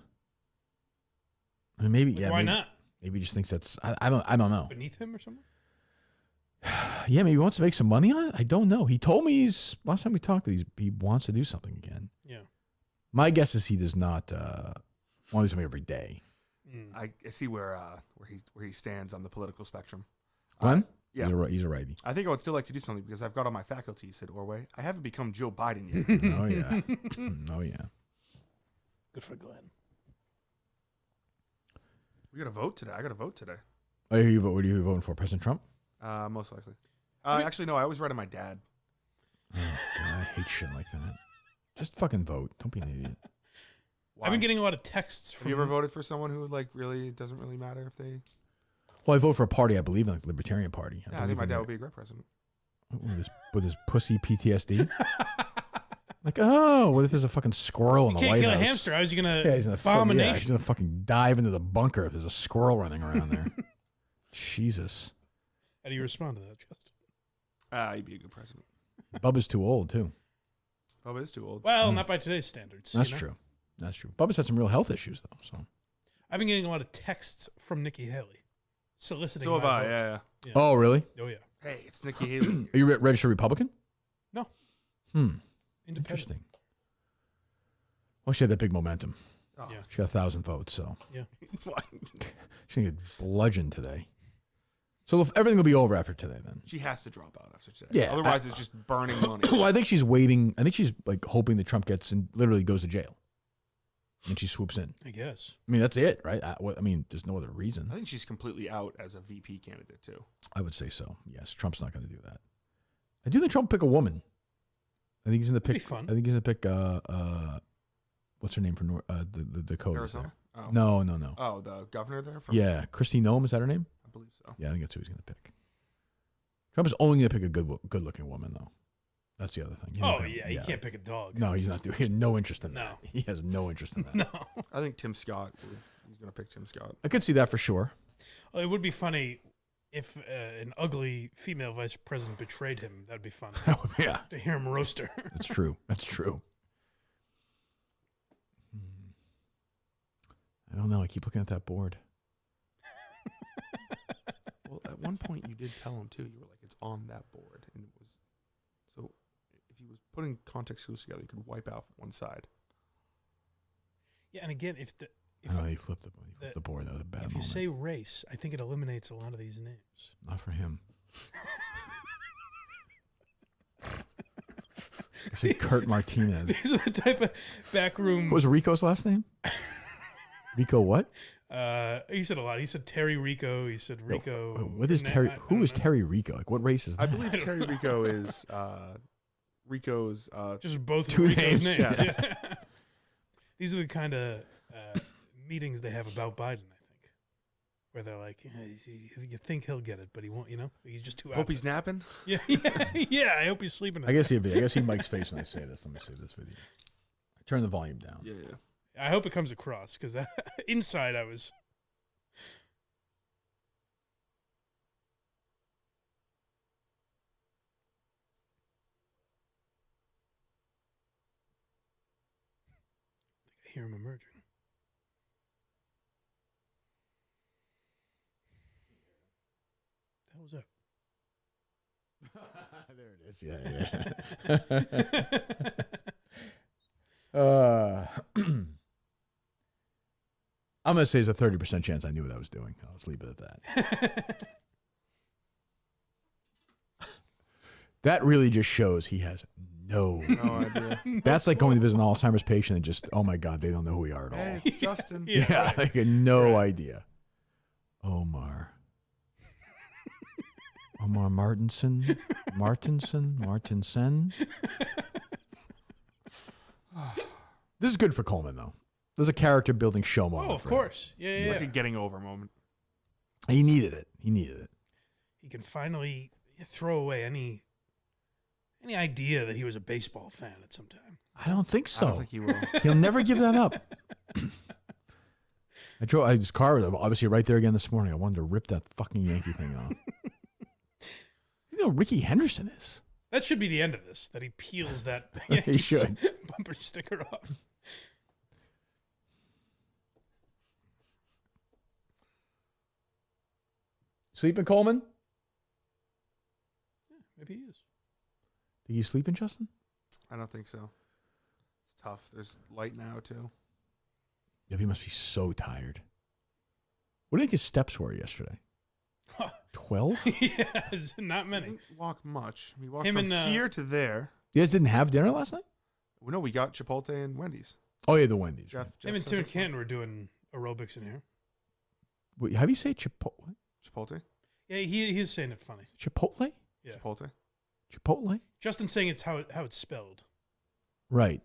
[SPEAKER 2] I mean, maybe.
[SPEAKER 1] Like,
[SPEAKER 2] Yeah.
[SPEAKER 1] why
[SPEAKER 2] maybe,
[SPEAKER 1] not?
[SPEAKER 2] Maybe he just thinks that's. I don't know.
[SPEAKER 1] Beneath him or something?
[SPEAKER 2] Yeah, maybe he wants to make some money on it. I don't know. He told me last time we talked that he wants to do something again.
[SPEAKER 1] Yeah.
[SPEAKER 2] My guess is he does not want to do something every day.
[SPEAKER 1] Mm.
[SPEAKER 3] I see where he stands on the political spectrum.
[SPEAKER 2] Glenn?
[SPEAKER 3] Yeah.
[SPEAKER 2] He's a righty.
[SPEAKER 3] I think I would still like to do something because I've got on my faculty, said Orway. I haven't become Joe Biden yet.
[SPEAKER 2] Oh, yeah. Oh, yeah.
[SPEAKER 1] Good for Glenn.
[SPEAKER 3] We got to vote today. I got to vote today.
[SPEAKER 2] Oh, what are you voting for? President Trump?
[SPEAKER 3] Most likely. Actually, no. I always write to my dad.
[SPEAKER 2] Oh, God, I hate shit like that. Just fucking vote. Don't be an idiot.
[SPEAKER 3] Why?
[SPEAKER 1] I've been getting a lot of texts
[SPEAKER 3] Have
[SPEAKER 1] from.
[SPEAKER 3] you ever voted for someone who like really doesn't really matter if they?
[SPEAKER 2] Well, I vote for a party I believe in, like the Libertarian Party.
[SPEAKER 3] Yeah, I think my dad would be a great president.
[SPEAKER 2] With his pussy PTSD. Like, oh, what if there's a fucking squirrel in
[SPEAKER 1] You
[SPEAKER 2] the
[SPEAKER 1] can't
[SPEAKER 2] White
[SPEAKER 1] kill
[SPEAKER 2] House?
[SPEAKER 1] a hamster. How is he gonna
[SPEAKER 2] Yeah, he's gonna
[SPEAKER 1] bomb a
[SPEAKER 2] he's
[SPEAKER 1] nation?
[SPEAKER 2] gonna fucking dive into the bunker if there's a squirrel running around there. Jesus.
[SPEAKER 1] How do you respond to that, Justin?
[SPEAKER 3] He'd be a good president.
[SPEAKER 2] Bubba's too old too.
[SPEAKER 3] Bubba is too old.
[SPEAKER 1] Well, not by today's standards.
[SPEAKER 2] That's
[SPEAKER 1] you know?
[SPEAKER 2] true. That's true. Bubba's had some real health issues though. So.
[SPEAKER 1] I've been getting a lot of texts from Nikki Haley soliciting
[SPEAKER 3] So have
[SPEAKER 1] my
[SPEAKER 3] I.
[SPEAKER 1] vote.
[SPEAKER 3] Yeah.
[SPEAKER 1] Yeah.
[SPEAKER 2] Oh, really?
[SPEAKER 1] Oh yeah.
[SPEAKER 3] Hey, it's Nikki Haley.
[SPEAKER 2] Are you registered Republican?
[SPEAKER 1] No.
[SPEAKER 2] Independent.
[SPEAKER 1] Independent.
[SPEAKER 2] Interesting. Well, she had that big momentum.
[SPEAKER 3] Oh.
[SPEAKER 1] Yeah.
[SPEAKER 2] She got 1,000 votes, so
[SPEAKER 3] What?
[SPEAKER 2] she's gonna get bludgeoned today. So everything will be over after today, then.
[SPEAKER 3] She has to drop out after today.
[SPEAKER 2] Yeah,
[SPEAKER 3] Otherwise, it's just burning money.
[SPEAKER 2] Well, I think she's waiting. I think she's like hoping that Trump gets and literally goes to jail, and she swoops in.
[SPEAKER 1] I guess.
[SPEAKER 2] I mean, that's it, right? I mean, there's no other reason.
[SPEAKER 3] I think she's completely out as a VP candidate too.
[SPEAKER 2] I would say so. Yes, Trump's not going to do that. I do think Trump will pick a woman. I think he's going to
[SPEAKER 1] That'd
[SPEAKER 2] pick.
[SPEAKER 1] be fun.
[SPEAKER 2] I think he's going to pick. What's her name from the Dakota?
[SPEAKER 3] Arizona. Oh.
[SPEAKER 2] No.
[SPEAKER 3] Oh, the governor there. From,
[SPEAKER 2] Yeah, Kristi Noem, is that her name?
[SPEAKER 3] I believe so.
[SPEAKER 2] Yeah, I think that's who he's going to pick. Trump is only going to pick a good-looking woman, though. That's the other thing.
[SPEAKER 1] He can't pick a dog.
[SPEAKER 2] No, he's not doing. He has no interest in
[SPEAKER 1] No.
[SPEAKER 2] that. He has no interest in that.
[SPEAKER 1] No.
[SPEAKER 3] I think Tim Scott. He's going to pick Tim Scott.
[SPEAKER 2] I could see that for sure.
[SPEAKER 1] Well, it would be funny if an ugly female vice president betrayed him. That'd be fun
[SPEAKER 2] Yeah,
[SPEAKER 1] to hear him roast her.
[SPEAKER 2] that's true. That's true. I don't know. I keep looking at that board.
[SPEAKER 3] Well, at one point you did tell him too. You were like, "It's on that board," and it was. So, if he was putting context clues together, you could wipe out one side.
[SPEAKER 1] Yeah, and again, if
[SPEAKER 2] He flipped the board. That was a bad
[SPEAKER 1] if
[SPEAKER 2] moment.
[SPEAKER 1] you say race, I think it eliminates a lot of these names.
[SPEAKER 2] Not for him. I said Kurt Martinez.
[SPEAKER 1] These are the type of backroom.
[SPEAKER 2] What was Rico's last name? Rico what?
[SPEAKER 1] He said a lot. He said Terry Rico. He said Rico.
[SPEAKER 2] What is Terry? Who is Terry Rico? Like, what race is that?
[SPEAKER 3] I believe Terry Rico is Rico's.
[SPEAKER 1] Just both
[SPEAKER 2] two
[SPEAKER 1] Rico's
[SPEAKER 2] names.
[SPEAKER 1] names.
[SPEAKER 3] Yes.
[SPEAKER 1] Yeah. These are the kind of meetings they have about Biden, I think, where they're like, you think he'll get it, but he won't. You know, he's just too.
[SPEAKER 3] Hope he's napping.
[SPEAKER 1] Yeah. I hope he's sleeping.
[SPEAKER 2] I guess I see Mike's face when I say this. Let me see this video. I turn the volume down.
[SPEAKER 3] Yeah.
[SPEAKER 1] I hope it comes across because inside I was. I hear him emerging. What the hell was that?
[SPEAKER 2] There it is. Yeah. I'm going to say it's a 30% chance I knew what I was doing. I'll just leave it at that. That really just shows he has no
[SPEAKER 3] idea.
[SPEAKER 2] That's like going to visit an Alzheimer's patient and just, oh my God, they don't know who we are at all.
[SPEAKER 3] Hey, it's Justin.
[SPEAKER 2] Yeah,
[SPEAKER 1] right.
[SPEAKER 2] like no idea. Omar Martinson. This is good for Coleman, though. There's a character building show moment.
[SPEAKER 1] Oh, of
[SPEAKER 2] for him.
[SPEAKER 1] course. Yeah.
[SPEAKER 3] It's like a getting over moment.
[SPEAKER 2] He needed it.
[SPEAKER 1] He can finally throw away any idea that he was a baseball fan at some time.
[SPEAKER 2] I don't think so.
[SPEAKER 3] I don't think he will.
[SPEAKER 2] He'll never give that up. His car was obviously right there again this morning. I wanted to rip that fucking Yankee thing off. You know, Ricky Henderson is.
[SPEAKER 1] That should be the end of this. That he peels that
[SPEAKER 2] He should.
[SPEAKER 1] bumper sticker off.
[SPEAKER 2] Sleeping, Coleman?
[SPEAKER 1] Yeah, maybe he is.
[SPEAKER 2] Think he's sleeping, Justin?
[SPEAKER 3] I don't think so. It's tough. There's light now too.
[SPEAKER 2] Yeah, he must be so tired. What do you think his steps were yesterday? 12?
[SPEAKER 1] Yeah, not
[SPEAKER 3] He
[SPEAKER 1] many.
[SPEAKER 3] didn't walk much. We walked
[SPEAKER 1] Him
[SPEAKER 3] from
[SPEAKER 1] and,
[SPEAKER 3] here to there.
[SPEAKER 2] You guys didn't have dinner last night?
[SPEAKER 3] Well, no, we got Chipotle and Wendy's.
[SPEAKER 2] Oh, yeah, the Wendy's.
[SPEAKER 3] Jeff
[SPEAKER 1] Him and
[SPEAKER 3] sent
[SPEAKER 1] Tim
[SPEAKER 3] us one.
[SPEAKER 1] Canton were doing aerobics in here.
[SPEAKER 2] Wait, how do you say Chipotle?
[SPEAKER 3] Chipotle.
[SPEAKER 1] Yeah, he's saying it funny.
[SPEAKER 2] Chipotle?
[SPEAKER 1] Yeah.
[SPEAKER 3] Chipotle.
[SPEAKER 2] Chipotle?
[SPEAKER 1] Justin's saying it's how it's spelled.
[SPEAKER 2] Right.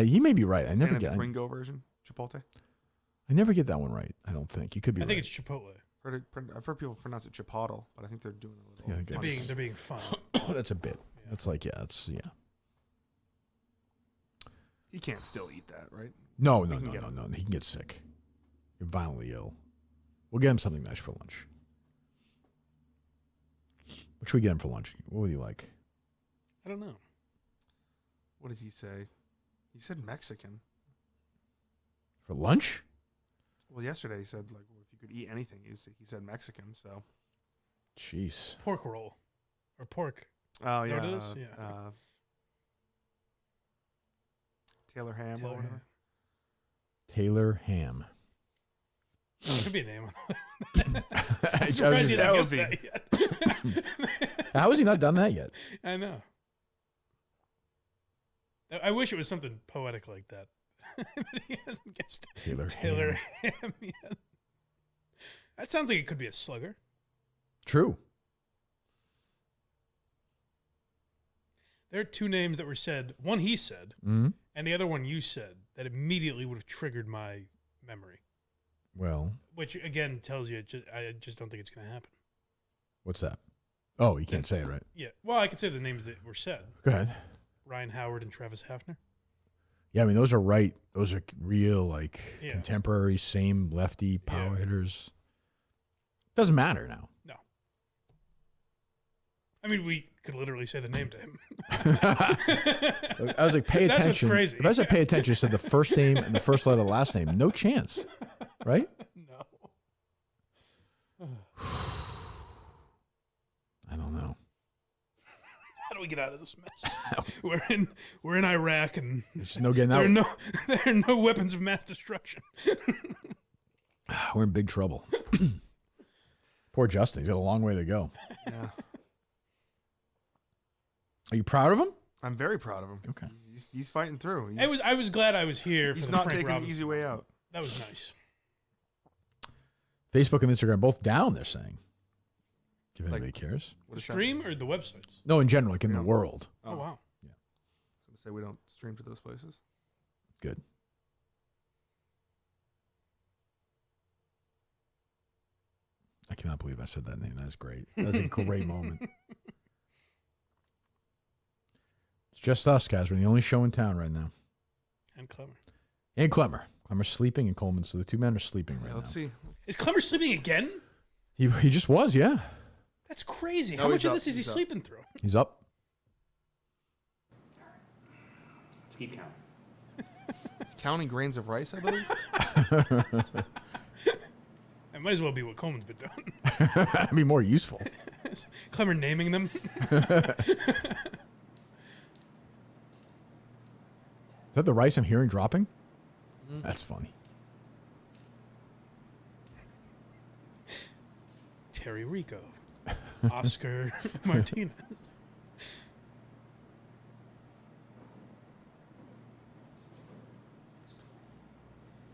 [SPEAKER 2] He may be right. I never
[SPEAKER 3] Fan of
[SPEAKER 2] get
[SPEAKER 3] the Pringo version. Chipotle.
[SPEAKER 2] I never get that one right. I don't think. You could be
[SPEAKER 1] I
[SPEAKER 2] right.
[SPEAKER 1] think it's Chipotle.
[SPEAKER 3] I've heard people pronounce it Chipotle, but I think they're doing a little.
[SPEAKER 2] Yeah, I
[SPEAKER 1] They're
[SPEAKER 2] guess.
[SPEAKER 1] being fun.
[SPEAKER 2] That's a bit.
[SPEAKER 1] Yeah.
[SPEAKER 2] That's like, yeah.
[SPEAKER 3] He can't still eat that, right?
[SPEAKER 2] No.
[SPEAKER 3] We can get
[SPEAKER 2] He can get sick. You're violently ill. We'll get him something nice for lunch. What should we get him for lunch? What would you like?
[SPEAKER 1] I don't know.
[SPEAKER 3] What did he say? He said Mexican.
[SPEAKER 2] For lunch?
[SPEAKER 3] Well, yesterday he said like, well, if you could eat anything, he said Mexican. So.
[SPEAKER 2] Jeez.
[SPEAKER 1] Pork roll. Or pork.
[SPEAKER 3] Oh
[SPEAKER 1] Is that
[SPEAKER 3] yeah.
[SPEAKER 1] what it is? Yeah.
[SPEAKER 3] Taylor ham.
[SPEAKER 1] Taylor
[SPEAKER 3] or whatever.
[SPEAKER 1] ham.
[SPEAKER 2] Taylor Ham.
[SPEAKER 1] Could be a name.
[SPEAKER 2] I
[SPEAKER 1] I'm
[SPEAKER 2] was
[SPEAKER 1] surprised you
[SPEAKER 2] just-
[SPEAKER 1] didn't guess that yet.
[SPEAKER 2] How has he not done that yet?
[SPEAKER 1] I know. I wish it was something poetic like that. But he hasn't guessed Taylor Ham yet. That sounds like it could be a slugger.
[SPEAKER 2] True.
[SPEAKER 1] There are two names that were said. One he said,
[SPEAKER 2] Mm-hmm.
[SPEAKER 1] and the other one you said, that immediately would have triggered my memory.
[SPEAKER 2] Well,
[SPEAKER 1] Which, again, tells you I just don't think it's going to happen.
[SPEAKER 2] what's that? Oh, you can't say it, right?
[SPEAKER 1] Yeah. Well, I could say the names that were said.
[SPEAKER 2] Go ahead.
[SPEAKER 1] Ryan Howard and Travis Hafner.
[SPEAKER 2] Yeah, I mean, those are right. Those are real, like,
[SPEAKER 1] Yeah.
[SPEAKER 2] contemporary, same lefty power
[SPEAKER 1] Yeah.
[SPEAKER 2] hitters. Doesn't matter now.
[SPEAKER 1] No. I mean, we could literally say the name to him.
[SPEAKER 2] I was like, pay
[SPEAKER 1] That's what's
[SPEAKER 2] attention.
[SPEAKER 1] crazy.
[SPEAKER 2] If I said pay attention, I said the first name and the first letter of the last name. No chance. right?
[SPEAKER 1] No.
[SPEAKER 2] I don't know.
[SPEAKER 1] How do we get out of this mess? we're in Iraq, and
[SPEAKER 2] There's no getting
[SPEAKER 1] there
[SPEAKER 2] out.
[SPEAKER 1] there are no weapons of mass destruction.
[SPEAKER 2] We're in big trouble. Poor Justin. He's got a long way to go.
[SPEAKER 3] Yeah.
[SPEAKER 2] Are you proud of him?
[SPEAKER 3] I'm very proud of him.
[SPEAKER 2] Okay.
[SPEAKER 3] He's fighting through.
[SPEAKER 1] I was glad I was here.
[SPEAKER 3] He's
[SPEAKER 1] for
[SPEAKER 3] not
[SPEAKER 1] the Frank
[SPEAKER 3] taking
[SPEAKER 1] Robinson
[SPEAKER 3] the easy way out.
[SPEAKER 1] That was nice.
[SPEAKER 2] Facebook and Instagram both down, they're saying. If
[SPEAKER 3] Like-
[SPEAKER 2] anybody cares.
[SPEAKER 3] What
[SPEAKER 1] The
[SPEAKER 3] does that
[SPEAKER 1] stream
[SPEAKER 3] mean?
[SPEAKER 1] or the websites?
[SPEAKER 2] No, in general, like in
[SPEAKER 3] Yeah.
[SPEAKER 2] the world.
[SPEAKER 1] Oh, wow.
[SPEAKER 3] I was gonna say we don't stream to those places.
[SPEAKER 2] Good. I cannot believe I said that name. That's great. That's a great moment. It's just us, guys. We're the only show in town right now.
[SPEAKER 1] And Clemmer.
[SPEAKER 2] And Clemmer. Clemmer's sleeping and Coleman. So the two men are sleeping right
[SPEAKER 3] Let's
[SPEAKER 2] now.
[SPEAKER 3] see.
[SPEAKER 1] Is Clemmer sleeping again?
[SPEAKER 2] He just was, yeah.
[SPEAKER 1] That's crazy.
[SPEAKER 3] No,
[SPEAKER 1] How much
[SPEAKER 3] he's
[SPEAKER 1] of
[SPEAKER 3] up.
[SPEAKER 1] this is he
[SPEAKER 3] He's up.
[SPEAKER 1] sleeping through?
[SPEAKER 2] He's up.
[SPEAKER 5] Let's keep counting.
[SPEAKER 3] He's counting grains of rice, I believe.
[SPEAKER 1] It might as well be what Coleman's been doing.
[SPEAKER 2] That'd be more useful.
[SPEAKER 1] Clemmer naming them.
[SPEAKER 2] Is that the rice I'm hearing dropping? That's funny.
[SPEAKER 1] Terry Rico. Oscar Martinez.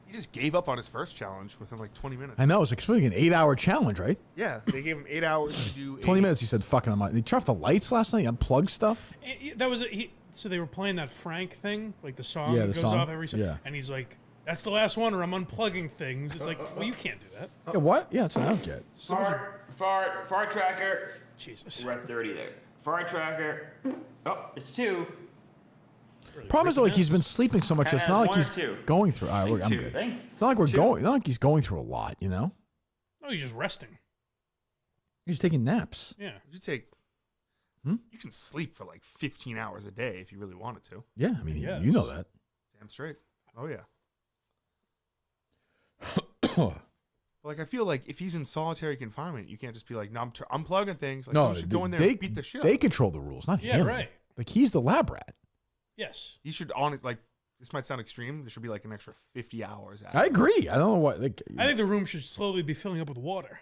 [SPEAKER 3] He just gave up on his first challenge within like 20 minutes.
[SPEAKER 2] I know. It's expecting an 8-hour challenge, right?
[SPEAKER 3] Yeah, they gave him 8 hours to do
[SPEAKER 2] 20 minutes, he said, fucking, he turned off the lights last night, unplugged stuff.
[SPEAKER 1] That was so they were playing that Frank thing, like the song
[SPEAKER 2] Yeah,
[SPEAKER 1] that
[SPEAKER 2] the
[SPEAKER 1] goes
[SPEAKER 2] song.
[SPEAKER 1] off every second.
[SPEAKER 2] Yeah.
[SPEAKER 1] And he's like, "That's the last one, or I'm unplugging things." It's like, well, you can't do that.
[SPEAKER 2] Yeah, what? Yeah, it's an out get.
[SPEAKER 5] Far tracker.
[SPEAKER 1] Jesus.
[SPEAKER 5] We're at 30 there. Far tracker. Oh, it's 2.
[SPEAKER 1] Really
[SPEAKER 2] Problem is,
[SPEAKER 1] ripping
[SPEAKER 2] like, he's
[SPEAKER 1] ass.
[SPEAKER 2] been sleeping so much, it's
[SPEAKER 5] Has
[SPEAKER 2] not like
[SPEAKER 5] one or
[SPEAKER 2] he's
[SPEAKER 5] two?
[SPEAKER 2] going through. All right, I'm
[SPEAKER 5] Two.
[SPEAKER 2] good.
[SPEAKER 5] Think.
[SPEAKER 2] It's not like we're
[SPEAKER 5] Two.
[SPEAKER 2] going, not like he's going through a lot, you know?
[SPEAKER 1] No, he's just resting.
[SPEAKER 2] He's taking naps.
[SPEAKER 1] Yeah.
[SPEAKER 3] You take.
[SPEAKER 2] Hmm?
[SPEAKER 3] You can sleep for like 15 hours a day if you really wanted to.
[SPEAKER 2] Yeah, I mean,
[SPEAKER 1] Yes.
[SPEAKER 2] you know that.
[SPEAKER 3] Damn straight. Oh yeah. Like I feel like if he's in solitary confinement, you can't just be like, "No, I'm unplugging things." Like,
[SPEAKER 2] No,
[SPEAKER 3] someone should go in there and beat the shit.
[SPEAKER 2] They
[SPEAKER 3] out.
[SPEAKER 2] control the rules, not
[SPEAKER 1] Yeah,
[SPEAKER 2] him.
[SPEAKER 1] right.
[SPEAKER 2] Like, he's the lab rat.
[SPEAKER 1] Yes.
[SPEAKER 3] He should like. This might sound extreme. There should be like an extra 50 hours.
[SPEAKER 2] I agree. I don't know what. Like,
[SPEAKER 1] I think the room should slowly be filling up with water.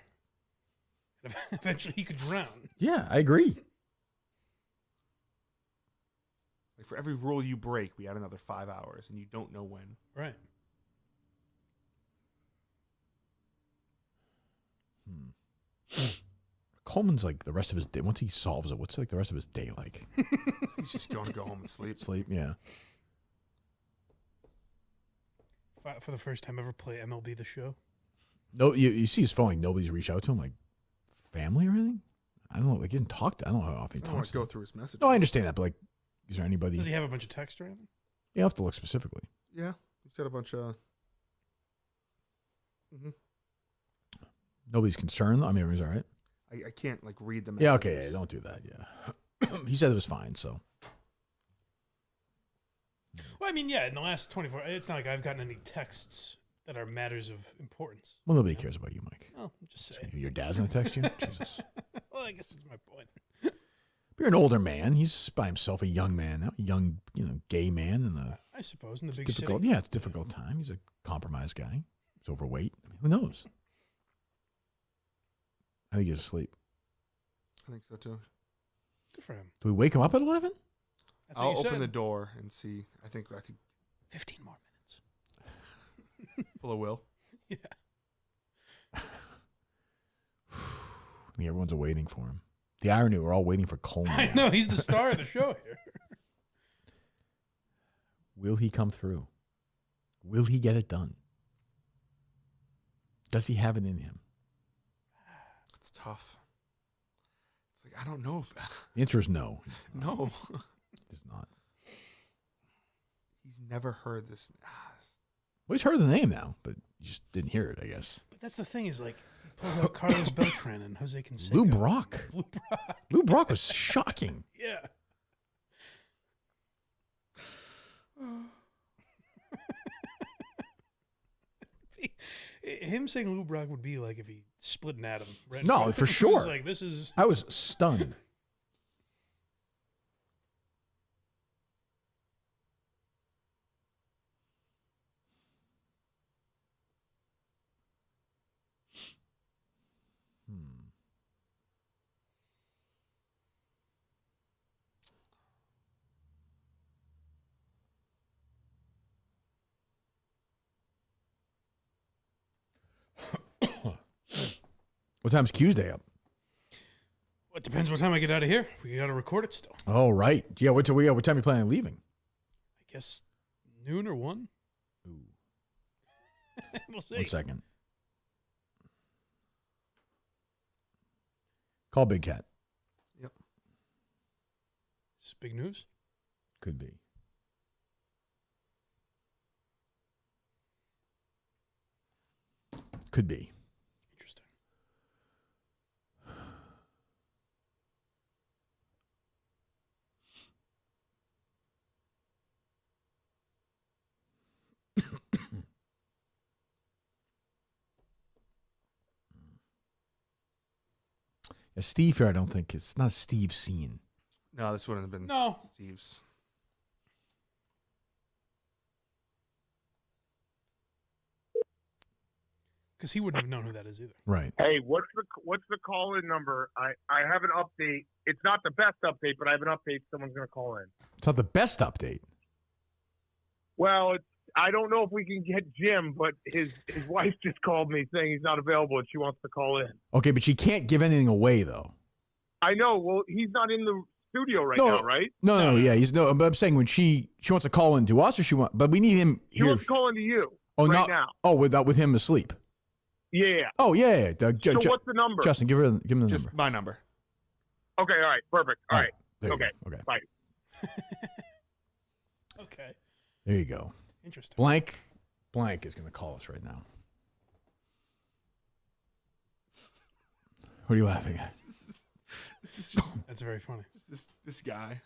[SPEAKER 1] And eventually he could drown.
[SPEAKER 2] yeah, I agree.
[SPEAKER 3] Like for every rule you break, we add another 5 hours, and you don't know when.
[SPEAKER 1] Right.
[SPEAKER 2] Coleman's like the rest of his day. Once he solves it, what's like the rest of his day like?
[SPEAKER 3] He's just going to go home and sleep.
[SPEAKER 2] Sleep, yeah.
[SPEAKER 1] For the first time ever, play MLB The Show.
[SPEAKER 2] No, you see his phone. Like, nobody's reached out to him, like family or anything. I don't know. Like, he doesn't talk to. I don't know how often he
[SPEAKER 3] I don't want
[SPEAKER 2] talks.
[SPEAKER 3] to
[SPEAKER 2] To
[SPEAKER 3] go
[SPEAKER 2] them.
[SPEAKER 3] through his messages.
[SPEAKER 2] No, I understand that, but like, is there anybody?
[SPEAKER 1] Does he have a bunch of text or anything?
[SPEAKER 2] You have to look specifically.
[SPEAKER 3] Yeah, he's got a bunch of.
[SPEAKER 2] Nobody's concerned. I mean, he's all right.
[SPEAKER 3] I can't like read the messages.
[SPEAKER 2] Yeah, okay. Yeah, don't do that. Yeah. He said it was fine. So
[SPEAKER 1] Well, I mean, yeah, in the last 24, it's not like I've gotten any texts that are matters of importance.
[SPEAKER 2] well, nobody cares about you, Mike.
[SPEAKER 1] Well, I'm just saying.
[SPEAKER 2] Your dad's gonna text you. Jesus.
[SPEAKER 1] Well, I guess that's my point.
[SPEAKER 2] But you're an older man. He's by himself, a young man now, a young, gay man in the
[SPEAKER 1] I suppose in the big
[SPEAKER 2] difficult.
[SPEAKER 1] city.
[SPEAKER 2] Yeah, it's a difficult time. He's a compromised guy. He's overweight. I mean, who knows? I think he's asleep.
[SPEAKER 3] I think so too.
[SPEAKER 1] Good for him.
[SPEAKER 2] Do we wake him up at 11?
[SPEAKER 1] That's what
[SPEAKER 3] I'll
[SPEAKER 1] you
[SPEAKER 3] open
[SPEAKER 1] said.
[SPEAKER 3] the door and see. I think
[SPEAKER 1] 15 more minutes.
[SPEAKER 3] pull a will.
[SPEAKER 1] Yeah.
[SPEAKER 2] I think everyone's waiting for him. The irony, we're all waiting for Coleman.
[SPEAKER 1] I know. He's the star of the show here.
[SPEAKER 2] Will he come through? Will he get it done? Does he have it in him?
[SPEAKER 3] It's tough. It's like I don't know if
[SPEAKER 2] The answer is no.
[SPEAKER 3] no.
[SPEAKER 2] It's not.
[SPEAKER 3] He's never heard this.
[SPEAKER 2] Well, he's heard the name now, but you just didn't hear it, I guess.
[SPEAKER 1] But that's the thing is like, he pulls out Carlos Beltran and Jose Canseco.
[SPEAKER 2] Lou Brock.
[SPEAKER 1] Lou Brock.
[SPEAKER 2] Lou Brock was shocking.
[SPEAKER 1] Yeah. him saying Lou Brock would be like if he split an atom. Right?
[SPEAKER 2] No, for
[SPEAKER 1] It was
[SPEAKER 2] sure.
[SPEAKER 1] Like this is.
[SPEAKER 2] I was stunned. What time's Q's Day up?
[SPEAKER 1] Well, it depends what time I get out of here. We got to record it still.
[SPEAKER 2] Oh, right. Yeah, what time are you planning on leaving?
[SPEAKER 1] I guess noon or 1.
[SPEAKER 2] Ooh.
[SPEAKER 1] We'll see.
[SPEAKER 2] 1 second. Call Big Cat.
[SPEAKER 3] Yep.
[SPEAKER 1] Is this big news?
[SPEAKER 2] Could be. Could be.
[SPEAKER 1] Interesting.
[SPEAKER 2] Yeah, Steve here, I don't think it's not Steve's scene.
[SPEAKER 3] No, this wouldn't have been
[SPEAKER 1] No.
[SPEAKER 3] Steve's.
[SPEAKER 1] Because he wouldn't have known who that is either.
[SPEAKER 2] Right.
[SPEAKER 6] Hey, what's the call-in number? I have an update. It's not the best update, but I have an update. Someone's going to call in.
[SPEAKER 2] It's not the best update.
[SPEAKER 6] Well, I don't know if we can get Jim, but his wife just called me saying he's not available and she wants to call in.
[SPEAKER 2] Okay, but she can't give anything away though.
[SPEAKER 6] I know. Well, he's not in the studio right now, right?
[SPEAKER 2] No, yeah, he's no. But I'm saying when she wants to call in to us, or but we need him
[SPEAKER 6] He
[SPEAKER 2] here.
[SPEAKER 6] wants to call in to you
[SPEAKER 2] Oh,
[SPEAKER 6] right
[SPEAKER 2] not
[SPEAKER 6] now.
[SPEAKER 2] Oh, with him asleep.
[SPEAKER 6] Yeah.
[SPEAKER 2] Oh, yeah.
[SPEAKER 6] So what's the number?
[SPEAKER 2] Justin, give him the
[SPEAKER 3] Just
[SPEAKER 2] number.
[SPEAKER 3] my number.
[SPEAKER 6] Okay, all right. Perfect. All right.
[SPEAKER 2] There you
[SPEAKER 6] Okay.
[SPEAKER 2] go. Okay.
[SPEAKER 6] Bye.
[SPEAKER 1] Okay.
[SPEAKER 2] There you go.
[SPEAKER 1] Interesting.
[SPEAKER 2] Blank is going to call us right now. What are you laughing at?
[SPEAKER 3] This is just,
[SPEAKER 1] That's very funny.
[SPEAKER 3] just this guy.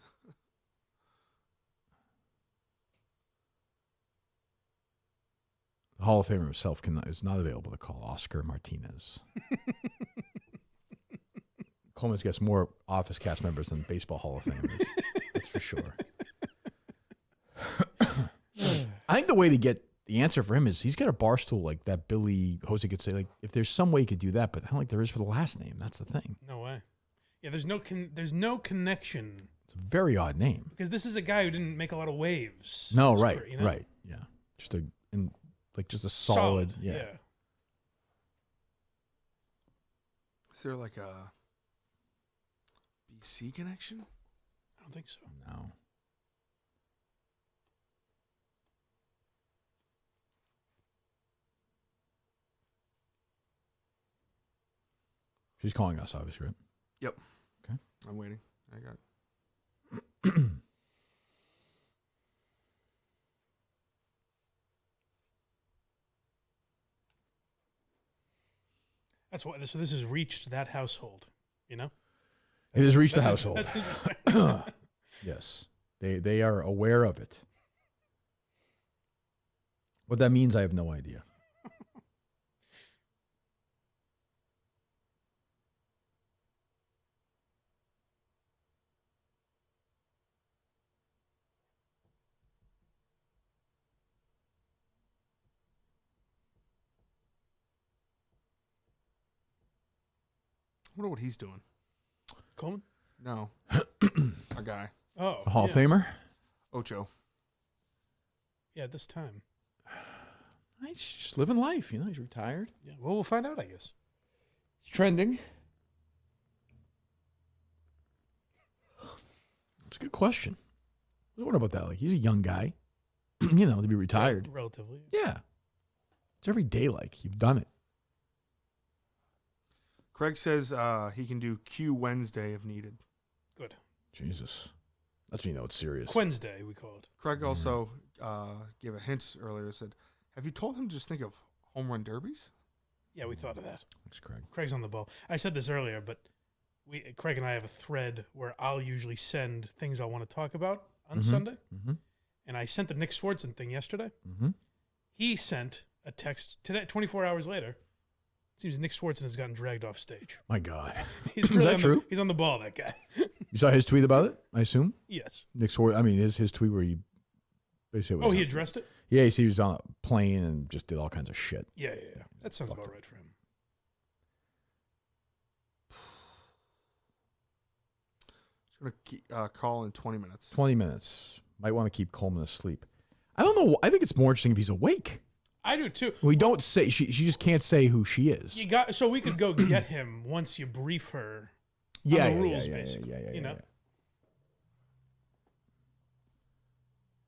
[SPEAKER 2] The Hall of Famer himself is not available to call. Oscar Martinez. Coleman's gets more office cast members than baseball Hall of Famers. That's for sure. I think the way to get the answer for him is he's got a bar stool like that Billy Jose could say, like, if there's some way he could do that, but I don't think there is for the last name. That's the thing.
[SPEAKER 1] No way. Yeah, there's no connection
[SPEAKER 2] It's a very odd name.
[SPEAKER 1] because this is a guy who didn't make a lot of waves.
[SPEAKER 2] No,
[SPEAKER 1] It's
[SPEAKER 2] right,
[SPEAKER 1] great, you know?
[SPEAKER 2] right. Yeah. Just a solid, yeah.
[SPEAKER 3] Is there like a BC connection?
[SPEAKER 1] I don't think so.
[SPEAKER 2] No. She's calling us, obviously, right?
[SPEAKER 3] Yep.
[SPEAKER 2] Okay.
[SPEAKER 3] I'm waiting. I got.
[SPEAKER 1] That's why. So this has reached that household. You know.
[SPEAKER 2] It has reached the
[SPEAKER 1] That's
[SPEAKER 2] household.
[SPEAKER 1] That's interesting.
[SPEAKER 2] Yes. They are aware of it. What that means, I have no idea.
[SPEAKER 3] I wonder what he's doing.
[SPEAKER 1] Coleman.
[SPEAKER 3] No. Our guy.
[SPEAKER 1] Oh,
[SPEAKER 2] A Hall
[SPEAKER 1] yeah.
[SPEAKER 2] of Famer?
[SPEAKER 3] Ocho.
[SPEAKER 1] Yeah, this time.
[SPEAKER 2] He's just living life, you know. He's retired.
[SPEAKER 1] Yeah. Well, we'll find out, I guess.
[SPEAKER 2] He's trending. That's a good question. What about that? Like, he's a young guy, you know, to be retired.
[SPEAKER 1] Relatively.
[SPEAKER 2] Yeah. It's every day like. You've done it.
[SPEAKER 3] Craig says he can do Q Wednesday if needed.
[SPEAKER 1] Good.
[SPEAKER 2] Jesus. That's when you know it's serious.
[SPEAKER 1] Wednesday, we call it.
[SPEAKER 3] Craig also gave a hint earlier. Said, "Have you told him to just think of home run derbies?"
[SPEAKER 1] Yeah, we thought of that.
[SPEAKER 2] Thanks, Craig.
[SPEAKER 1] Craig's on the ball. I said this earlier, but Craig and I have a thread where I'll usually send things I want to talk about on Sunday.
[SPEAKER 2] Mm-hmm.
[SPEAKER 1] And I sent the Nick Swartzen thing yesterday.
[SPEAKER 2] Mm-hmm.
[SPEAKER 1] He sent a text today, 24 hours later. Seems Nick Swartzen has gotten dragged off stage.
[SPEAKER 2] My God.
[SPEAKER 1] He's
[SPEAKER 2] Is that true?
[SPEAKER 1] He's on the ball, that guy.
[SPEAKER 2] You saw his tweet about it, I assume?
[SPEAKER 1] Yes.
[SPEAKER 2] Nick Swartzen, I mean, his tweet where he basically...
[SPEAKER 1] He addressed it?
[SPEAKER 2] Yeah, he was on a plane and just did all kinds of shit.
[SPEAKER 1] Yeah. That sounds about right for him.
[SPEAKER 3] Just going to call in 20 minutes.
[SPEAKER 2] 20 minutes. Might want to keep Coleman asleep. I don't know. I think it's more interesting if he's awake.
[SPEAKER 1] I do too.
[SPEAKER 2] We don't say... She just can't say who she is.
[SPEAKER 1] So we could go get him once you brief her on the rules, basically. Yeah.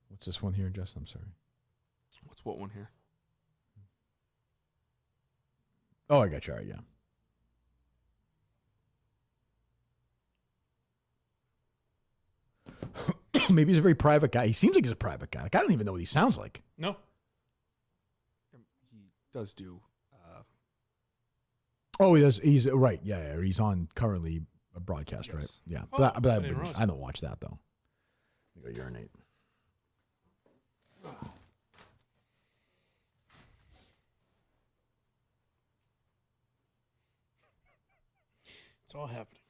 [SPEAKER 2] What's this one here, Justin? I'm sorry.
[SPEAKER 3] What's what one here?
[SPEAKER 2] Oh, I got you. All right, yeah. Maybe he's a very private guy. He seems like he's a private guy. Like, I don't even know what he sounds like.
[SPEAKER 1] No.
[SPEAKER 3] He does do.
[SPEAKER 2] Oh, he does. He's right. Yeah. He's on currently a broadcast, right?
[SPEAKER 3] Yes.
[SPEAKER 2] Yeah.
[SPEAKER 1] Oh,
[SPEAKER 2] But
[SPEAKER 1] I didn't realize
[SPEAKER 2] I don't watch that, though. Let me go urinate.
[SPEAKER 1] It's all happening.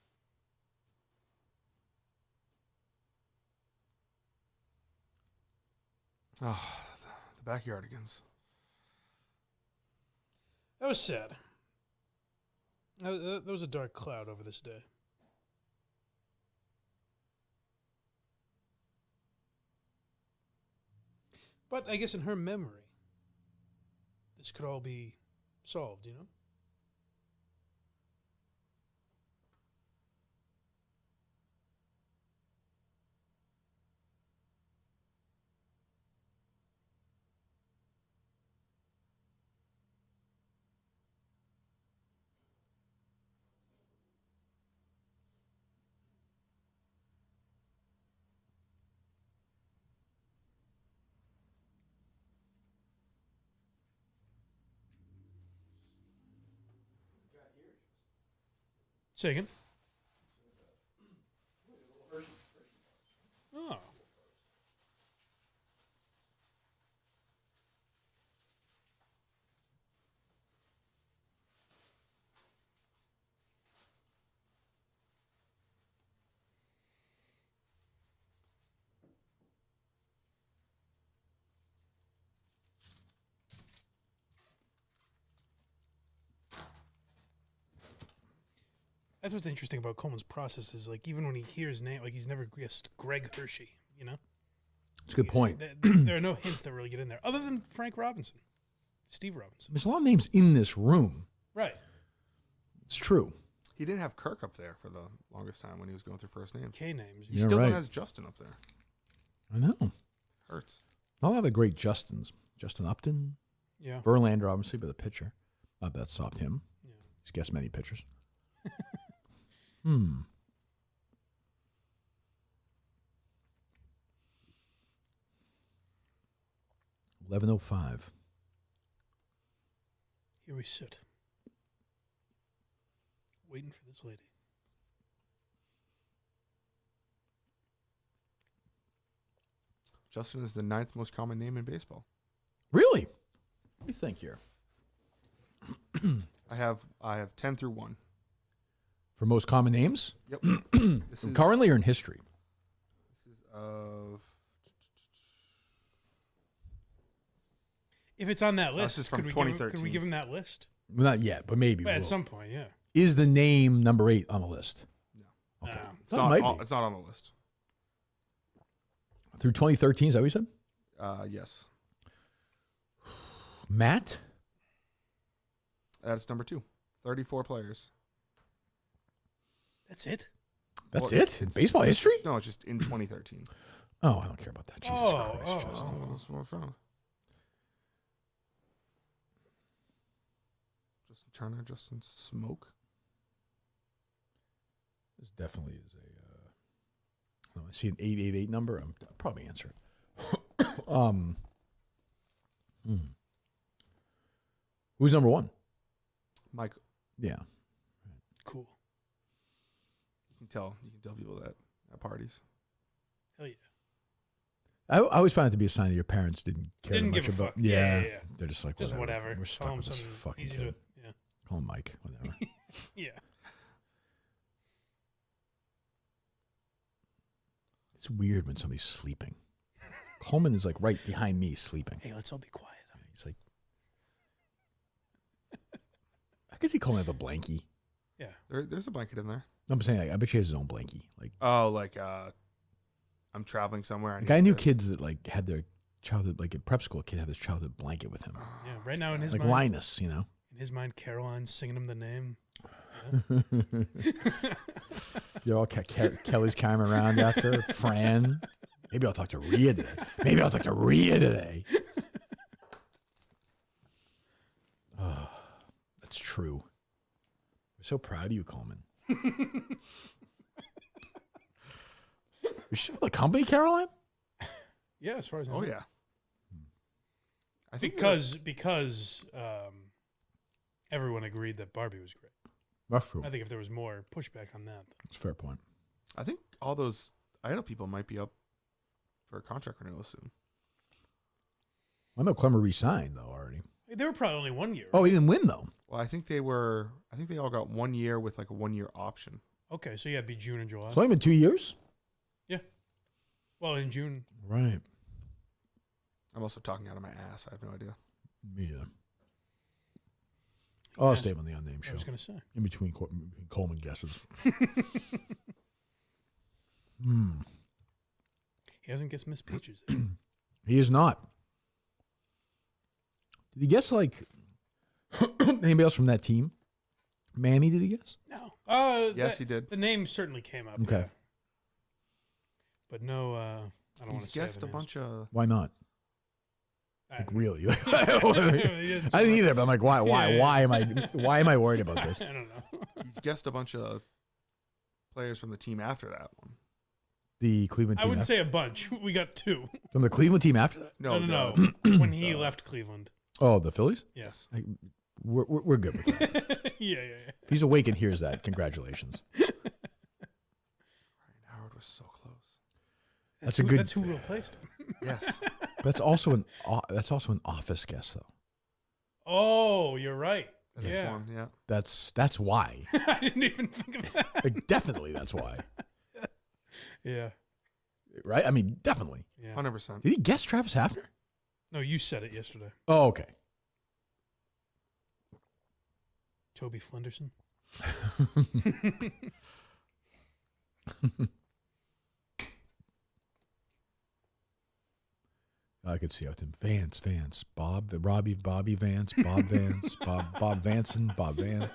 [SPEAKER 3] Oh, the backyardigans.
[SPEAKER 1] That was sad. There was a dark cloud over this day. But I guess in her memory, this could all be solved, you know? Say again. Oh. That's what's interesting about Coleman's process is, like, even when he hears name, like, he's never guessed Greg Hershey, you know?
[SPEAKER 2] It's a good point.
[SPEAKER 1] There are no hints that really get in there, other than Frank Robinson, Steve Robinson.
[SPEAKER 2] There's a lot of names in this room.
[SPEAKER 1] Right.
[SPEAKER 2] It's true.
[SPEAKER 3] He didn't have Kirk up there for the longest time when he was going through first names.
[SPEAKER 1] K names.
[SPEAKER 3] He
[SPEAKER 2] You're
[SPEAKER 3] still
[SPEAKER 2] right.
[SPEAKER 3] has Justin up there.
[SPEAKER 2] I know.
[SPEAKER 3] Hurts.
[SPEAKER 2] Not a lot of the great Justins. Justin Upton,
[SPEAKER 1] Yeah.
[SPEAKER 2] Verlander, obviously, but the pitcher. Not that stopped him.
[SPEAKER 1] Yeah.
[SPEAKER 2] He's guessed many pitchers. 11:05.
[SPEAKER 1] Here we sit, waiting for this lady.
[SPEAKER 3] Justin is the 9th most common name in baseball.
[SPEAKER 2] Really? What do you think here?
[SPEAKER 3] I have 10 through 1.
[SPEAKER 2] For most common names?
[SPEAKER 3] Yep. This
[SPEAKER 2] From
[SPEAKER 3] is
[SPEAKER 2] currently or in history?
[SPEAKER 3] This is of.
[SPEAKER 1] If it's on that
[SPEAKER 3] This
[SPEAKER 1] list,
[SPEAKER 3] is from
[SPEAKER 1] could we
[SPEAKER 3] 2013.
[SPEAKER 1] give him that list?
[SPEAKER 2] Well, not yet, but maybe.
[SPEAKER 1] But
[SPEAKER 2] we
[SPEAKER 1] at
[SPEAKER 2] will.
[SPEAKER 1] some point, yeah.
[SPEAKER 2] Is the name number 8 on the list?
[SPEAKER 3] No.
[SPEAKER 2] Okay.
[SPEAKER 3] It's
[SPEAKER 2] That
[SPEAKER 3] not.
[SPEAKER 2] might be.
[SPEAKER 3] It's not on the list.
[SPEAKER 2] Through 2013, is that what you said?
[SPEAKER 3] Yes.
[SPEAKER 2] Matt?
[SPEAKER 3] That's number 2. 34 players.
[SPEAKER 1] That's it.
[SPEAKER 2] That's
[SPEAKER 3] Well,
[SPEAKER 2] it? In baseball history?
[SPEAKER 3] No, it's just in 2013.
[SPEAKER 2] Oh, I don't care about that. Jesus Christ. Justin.
[SPEAKER 3] Oh, that's what I found. Justin Turner, Justin Smoke.
[SPEAKER 2] This definitely is a. I see an 888 number. I'll probably answer it. Who's number 1?
[SPEAKER 3] Mike.
[SPEAKER 2] Yeah.
[SPEAKER 1] Cool.
[SPEAKER 3] You can tell people that at parties.
[SPEAKER 1] Hell yeah.
[SPEAKER 2] I always find it to be a sign that your parents didn't care
[SPEAKER 1] Didn't
[SPEAKER 2] much
[SPEAKER 1] give a
[SPEAKER 2] about.
[SPEAKER 1] fuck. Yeah.
[SPEAKER 2] They're just like,
[SPEAKER 1] Just whatever.
[SPEAKER 2] We're
[SPEAKER 1] Tell
[SPEAKER 2] stuck
[SPEAKER 1] him
[SPEAKER 2] with this
[SPEAKER 1] something
[SPEAKER 2] fucking
[SPEAKER 1] easy
[SPEAKER 2] kid.
[SPEAKER 1] to.
[SPEAKER 2] Call him Mike. Whatever.
[SPEAKER 1] Yeah.
[SPEAKER 2] It's weird when somebody's sleeping. Coleman is like right behind me, sleeping.
[SPEAKER 1] Hey, let's all be quiet.
[SPEAKER 2] He's like, I could see Coleman have a blankie.
[SPEAKER 1] Yeah.
[SPEAKER 3] There's a blanket in there.
[SPEAKER 2] I'm saying, like, I bet he has his own blankie. Like,
[SPEAKER 3] Oh, like I'm traveling somewhere.
[SPEAKER 2] I knew kids that like had their childhood, like at prep school, a kid had his childhood blanket with him,
[SPEAKER 1] Yeah. Right now in his
[SPEAKER 2] like
[SPEAKER 1] mind,
[SPEAKER 2] Linus, you know.
[SPEAKER 1] in his mind, Caroline's singing him the name.
[SPEAKER 2] They're all Kelly's carrying around after Fran. Maybe I'll talk to Rhea today. Oh, that's true. We're so proud of you, Coleman. You're still with the company, Caroline?
[SPEAKER 1] Yeah, as far as I know.
[SPEAKER 3] Oh yeah. I think
[SPEAKER 1] Because everyone agreed that Barbie was great.
[SPEAKER 2] That's true.
[SPEAKER 1] I think if there was more pushback on that,
[SPEAKER 2] That's a fair point.
[SPEAKER 3] I think all those idol people might be up for a contract renewal soon.
[SPEAKER 2] I know Clemmer re-signed though already.
[SPEAKER 1] they were probably only 1 year.
[SPEAKER 2] Oh, he didn't win though.
[SPEAKER 3] Well, I think they all got 1 year with like a 1 year option.
[SPEAKER 1] Okay, so yeah, it'd be June and July.
[SPEAKER 2] It's only been 2 years.
[SPEAKER 1] Well, in June.
[SPEAKER 2] Right.
[SPEAKER 3] I'm also talking out of my ass. I have no idea.
[SPEAKER 2] Me either. I'll
[SPEAKER 1] Yes.
[SPEAKER 2] stay on the unnamed show.
[SPEAKER 1] I was going to say.
[SPEAKER 2] In between Coleman guesses.
[SPEAKER 1] He hasn't guessed Miss Peaches.
[SPEAKER 2] He is not. Did he guess like anybody else from that team? Mammy, did he guess?
[SPEAKER 1] No.
[SPEAKER 3] Yes, he did.
[SPEAKER 1] The name certainly came up.
[SPEAKER 2] Okay.
[SPEAKER 1] Yeah. But no, I don't want
[SPEAKER 3] He's
[SPEAKER 1] to say
[SPEAKER 3] guessed
[SPEAKER 1] the
[SPEAKER 3] a
[SPEAKER 1] names.
[SPEAKER 3] bunch of.
[SPEAKER 2] Why not?
[SPEAKER 1] I
[SPEAKER 2] Like
[SPEAKER 1] don't know.
[SPEAKER 2] really?
[SPEAKER 1] He doesn't
[SPEAKER 2] I didn't
[SPEAKER 1] say-
[SPEAKER 2] either, but I'm like, why?
[SPEAKER 1] Yeah.
[SPEAKER 2] Why am I worried about this?
[SPEAKER 1] I don't know.
[SPEAKER 3] He's guessed a bunch of players from the team after that one.
[SPEAKER 2] The Cleveland
[SPEAKER 1] I
[SPEAKER 2] team.
[SPEAKER 1] wouldn't
[SPEAKER 2] after-
[SPEAKER 1] say a bunch. We got two.
[SPEAKER 2] from the Cleveland team after that.
[SPEAKER 1] No. When he left Cleveland.
[SPEAKER 2] Oh, the Phillies.
[SPEAKER 1] Yes.
[SPEAKER 2] We're good with that.
[SPEAKER 1] Yeah.
[SPEAKER 2] If he's awake and hears that, congratulations.
[SPEAKER 3] Ryan Howard was so close.
[SPEAKER 2] That's a good-
[SPEAKER 1] That's who replaced him.
[SPEAKER 3] Yes.
[SPEAKER 2] That's also an office guess though.
[SPEAKER 1] Oh, you're right.
[SPEAKER 3] That's
[SPEAKER 1] Yeah.
[SPEAKER 3] one. Yeah.
[SPEAKER 2] That's why.
[SPEAKER 1] I didn't even think of that.
[SPEAKER 2] Like, definitely, that's why.
[SPEAKER 1] Yeah.
[SPEAKER 2] Right? I mean, definitely.
[SPEAKER 1] Yeah.
[SPEAKER 3] 100%.
[SPEAKER 2] Did he guess Travis Hafner?
[SPEAKER 1] No, you said it yesterday.
[SPEAKER 2] Oh, okay.
[SPEAKER 1] Toby Flenderson.
[SPEAKER 2] I could see out him. Vance, Bobby Vance, Bob Vance, Bob Vanson, Bob Vance.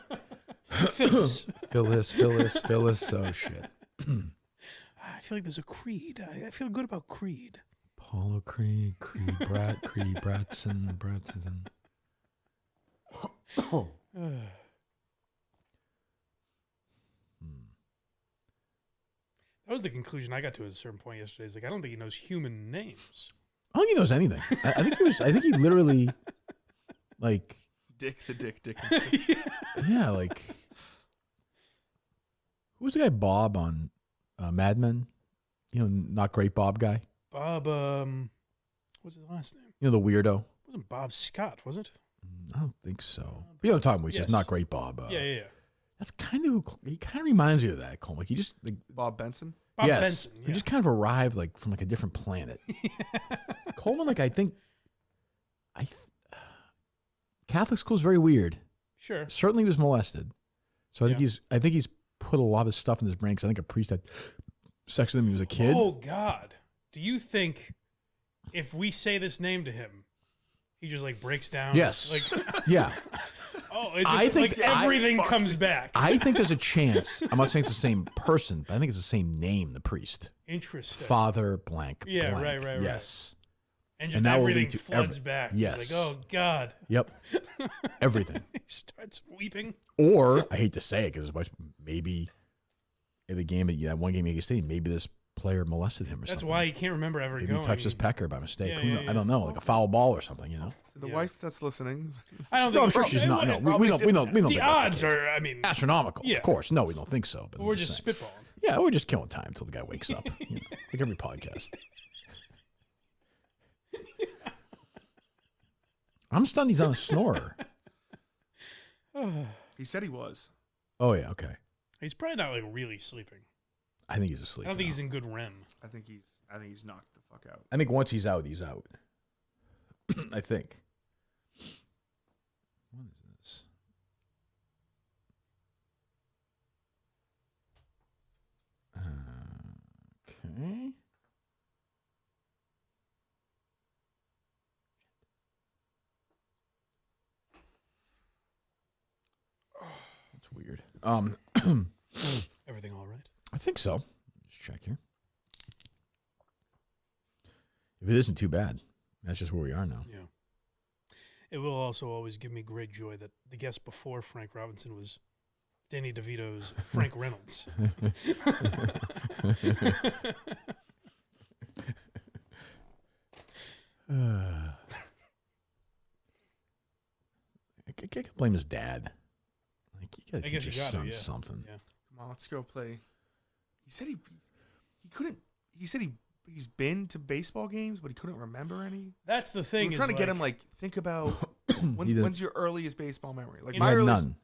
[SPEAKER 1] Phyllis.
[SPEAKER 2] Phyllis. Oh, shit.
[SPEAKER 1] I feel like there's a Creed. I feel good about Creed.
[SPEAKER 2] Paulo Creed, Bratson.
[SPEAKER 1] That was the conclusion I got to at a certain point yesterday. It's like I don't think he knows human names.
[SPEAKER 2] I don't think he knows anything. I think he literally, like,
[SPEAKER 3] Dick Dickinson.
[SPEAKER 2] yeah, like, who was the guy Bob on Mad Men? You know, not great Bob guy.
[SPEAKER 1] Bob, what's his last name?
[SPEAKER 2] You know, the weirdo.
[SPEAKER 1] It wasn't Bob Scott, was it?
[SPEAKER 2] I don't think so. You know what I'm talking about? He says
[SPEAKER 1] Yes.
[SPEAKER 2] not great Bob.
[SPEAKER 1] Yeah.
[SPEAKER 2] That's kind of, he kind of reminds me of that, Coleman. Like, he just, like,
[SPEAKER 3] Bob Benson.
[SPEAKER 1] Bob
[SPEAKER 2] yes,
[SPEAKER 1] Benson.
[SPEAKER 2] he
[SPEAKER 1] Yeah.
[SPEAKER 2] just kind of arrived like from like a different planet. Coleman, like, I think, Catholic school's very weird.
[SPEAKER 1] Sure.
[SPEAKER 2] Certainly was molested. So
[SPEAKER 1] Yeah.
[SPEAKER 2] I think he's put a lot of stuff in his brain. 'Cause I think a priest had sex with him when he was a kid.
[SPEAKER 1] Oh God. Do you think if we say this name to him, he just like breaks down?
[SPEAKER 2] Yes.
[SPEAKER 1] Like,
[SPEAKER 2] Yeah.
[SPEAKER 1] oh, it just,
[SPEAKER 2] I think
[SPEAKER 1] like everything comes back.
[SPEAKER 2] I think there's a chance. I'm not saying it's the same person, but I think it's the same name, the priest.
[SPEAKER 1] Interesting.
[SPEAKER 2] Father blank.
[SPEAKER 1] Yeah,
[SPEAKER 2] blank.
[SPEAKER 1] right.
[SPEAKER 2] Yes.
[SPEAKER 1] And just
[SPEAKER 2] that will
[SPEAKER 1] everything
[SPEAKER 2] lead to
[SPEAKER 1] floods back. He's
[SPEAKER 2] Yes.
[SPEAKER 1] like, oh God.
[SPEAKER 2] Yep. Everything.
[SPEAKER 1] He starts weeping.
[SPEAKER 2] Or I hate to say it because his wife maybe in the game, that one game against State, maybe this player molested him or
[SPEAKER 1] That's
[SPEAKER 2] something.
[SPEAKER 1] why he can't remember ever
[SPEAKER 2] Maybe
[SPEAKER 1] going.
[SPEAKER 2] he touched his pecker by mistake.
[SPEAKER 1] Yeah,
[SPEAKER 2] Who
[SPEAKER 1] yeah,
[SPEAKER 2] kno-
[SPEAKER 1] yeah.
[SPEAKER 2] I don't know, like a foul ball or something. You know.
[SPEAKER 3] To the
[SPEAKER 1] Yeah.
[SPEAKER 3] wife that's listening.
[SPEAKER 1] I don't
[SPEAKER 2] No,
[SPEAKER 1] think
[SPEAKER 2] I'm sure
[SPEAKER 1] it-
[SPEAKER 2] she's
[SPEAKER 1] it
[SPEAKER 2] not. No,
[SPEAKER 1] wouldn't-
[SPEAKER 2] we don't
[SPEAKER 1] The
[SPEAKER 2] think that's
[SPEAKER 1] odds
[SPEAKER 2] the case.
[SPEAKER 1] are, I mean,
[SPEAKER 2] Astronomical.
[SPEAKER 1] Yeah.
[SPEAKER 2] Of course. No, we don't think so. But
[SPEAKER 1] we're
[SPEAKER 2] I'm
[SPEAKER 1] just
[SPEAKER 2] saying.
[SPEAKER 1] spitballing.
[SPEAKER 2] Yeah, we're just killing time until the guy wakes up. Like every podcast. I'm stunned he's on a snorer.
[SPEAKER 3] He said he was.
[SPEAKER 2] Oh, yeah, okay.
[SPEAKER 1] He's probably not like really sleeping.
[SPEAKER 2] I think he's asleep.
[SPEAKER 1] I don't think
[SPEAKER 2] now.
[SPEAKER 1] he's in good REM.
[SPEAKER 3] I think he's knocked the fuck out.
[SPEAKER 2] I think once he's out, he's out. I think. What is this? Okay. That's weird.
[SPEAKER 1] Everything all right?
[SPEAKER 2] I think so. Just check here. If it isn't too bad, that's just where we are now.
[SPEAKER 1] Yeah. It will also always give me great joy that the guest before Frank Robinson was Danny DeVito's Frank Reynolds.
[SPEAKER 2] I can't blame his dad. Like, you gotta
[SPEAKER 1] I guess
[SPEAKER 2] teach
[SPEAKER 1] you
[SPEAKER 2] your
[SPEAKER 1] gotta,
[SPEAKER 2] son
[SPEAKER 1] yeah.
[SPEAKER 2] something.
[SPEAKER 1] Yeah.
[SPEAKER 3] Come on, let's go play. He said he couldn't. He said he's been to baseball games, but he couldn't remember any.
[SPEAKER 1] That's the thing.
[SPEAKER 3] We're trying to get him think about when's your earliest baseball memory? Like
[SPEAKER 1] He
[SPEAKER 3] my
[SPEAKER 2] had
[SPEAKER 3] earliest,
[SPEAKER 2] none.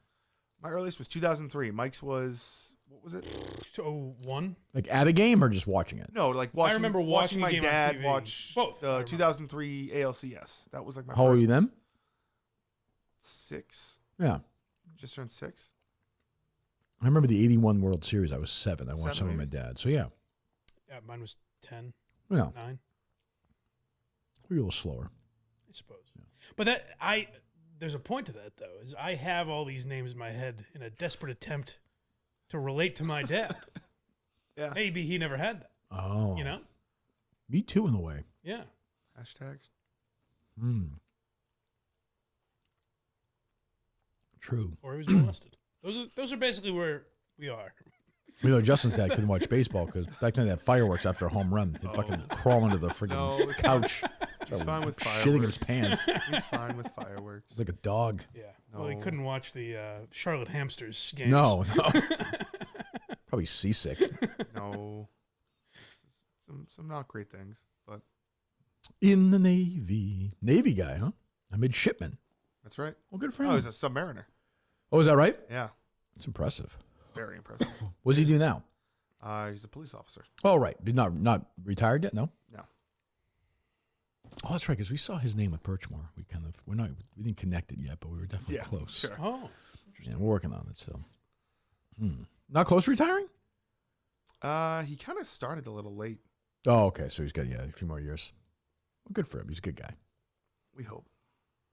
[SPEAKER 3] my earliest was 2003. Mike's was what was it?
[SPEAKER 1] 01?
[SPEAKER 2] Like at a game or just watching it?
[SPEAKER 3] No, like watching.
[SPEAKER 1] remember watching
[SPEAKER 3] my
[SPEAKER 1] a game on
[SPEAKER 3] dad
[SPEAKER 1] TV.
[SPEAKER 3] watch
[SPEAKER 1] Both, I
[SPEAKER 3] the
[SPEAKER 1] remember.
[SPEAKER 3] 2003 ALCS. That was like my
[SPEAKER 2] How old were
[SPEAKER 3] first
[SPEAKER 2] you then?
[SPEAKER 3] 6.
[SPEAKER 2] Yeah.
[SPEAKER 3] Just turned 6.
[SPEAKER 2] I remember the 81 World Series. I was 7. I watched
[SPEAKER 3] 7,
[SPEAKER 2] some with my
[SPEAKER 3] maybe?
[SPEAKER 2] dad. So, yeah.
[SPEAKER 1] Yeah, mine was 10,
[SPEAKER 2] You know,
[SPEAKER 1] 9,
[SPEAKER 2] we were a little slower.
[SPEAKER 1] I suppose. But there's a point to that, though, is I have all these names in my head in a desperate attempt to relate to my dad.
[SPEAKER 3] Yeah.
[SPEAKER 1] Maybe he never had that,
[SPEAKER 2] Oh.
[SPEAKER 1] you know?
[SPEAKER 2] Me too, in a way.
[SPEAKER 1] Yeah.
[SPEAKER 3] Hashtags.
[SPEAKER 2] True.
[SPEAKER 1] Or he was molested. Those are basically where we are.
[SPEAKER 2] You know, Justin's dad couldn't watch baseball because back then they had fireworks after a home run. He'd fucking crawl into the freaking
[SPEAKER 3] No, it's
[SPEAKER 2] couch.
[SPEAKER 3] He's fine with
[SPEAKER 2] Shitting in his
[SPEAKER 3] fireworks.
[SPEAKER 2] pants.
[SPEAKER 3] He's fine with fireworks.
[SPEAKER 2] He's like a dog.
[SPEAKER 1] Yeah. Well, he
[SPEAKER 3] No.
[SPEAKER 1] couldn't watch the Charlotte Hamsters games.
[SPEAKER 2] No. Probably seasick.
[SPEAKER 3] No. Some not great things, but
[SPEAKER 2] In the Navy. Navy guy, huh? A midshipman.
[SPEAKER 3] that's right.
[SPEAKER 2] Well, good for
[SPEAKER 3] Oh,
[SPEAKER 2] him.
[SPEAKER 3] he's a submariner.
[SPEAKER 2] Oh, is that right?
[SPEAKER 3] Yeah,
[SPEAKER 2] That's impressive.
[SPEAKER 3] very impressive.
[SPEAKER 2] What does he do now?
[SPEAKER 3] He's a police officer.
[SPEAKER 2] Oh, right. He's not retired yet? No?
[SPEAKER 3] No.
[SPEAKER 2] Oh, that's right, because we saw his name with Birchmore. We didn't connect it yet, but we were definitely
[SPEAKER 3] Yeah,
[SPEAKER 2] close.
[SPEAKER 3] sure.
[SPEAKER 1] Oh.
[SPEAKER 2] Yeah, we're working on it still. Not close to retiring?
[SPEAKER 3] He kind of started a little late.
[SPEAKER 2] Oh, okay. So he's got, a few more years. Well, good for him. He's a good guy.
[SPEAKER 3] We hope.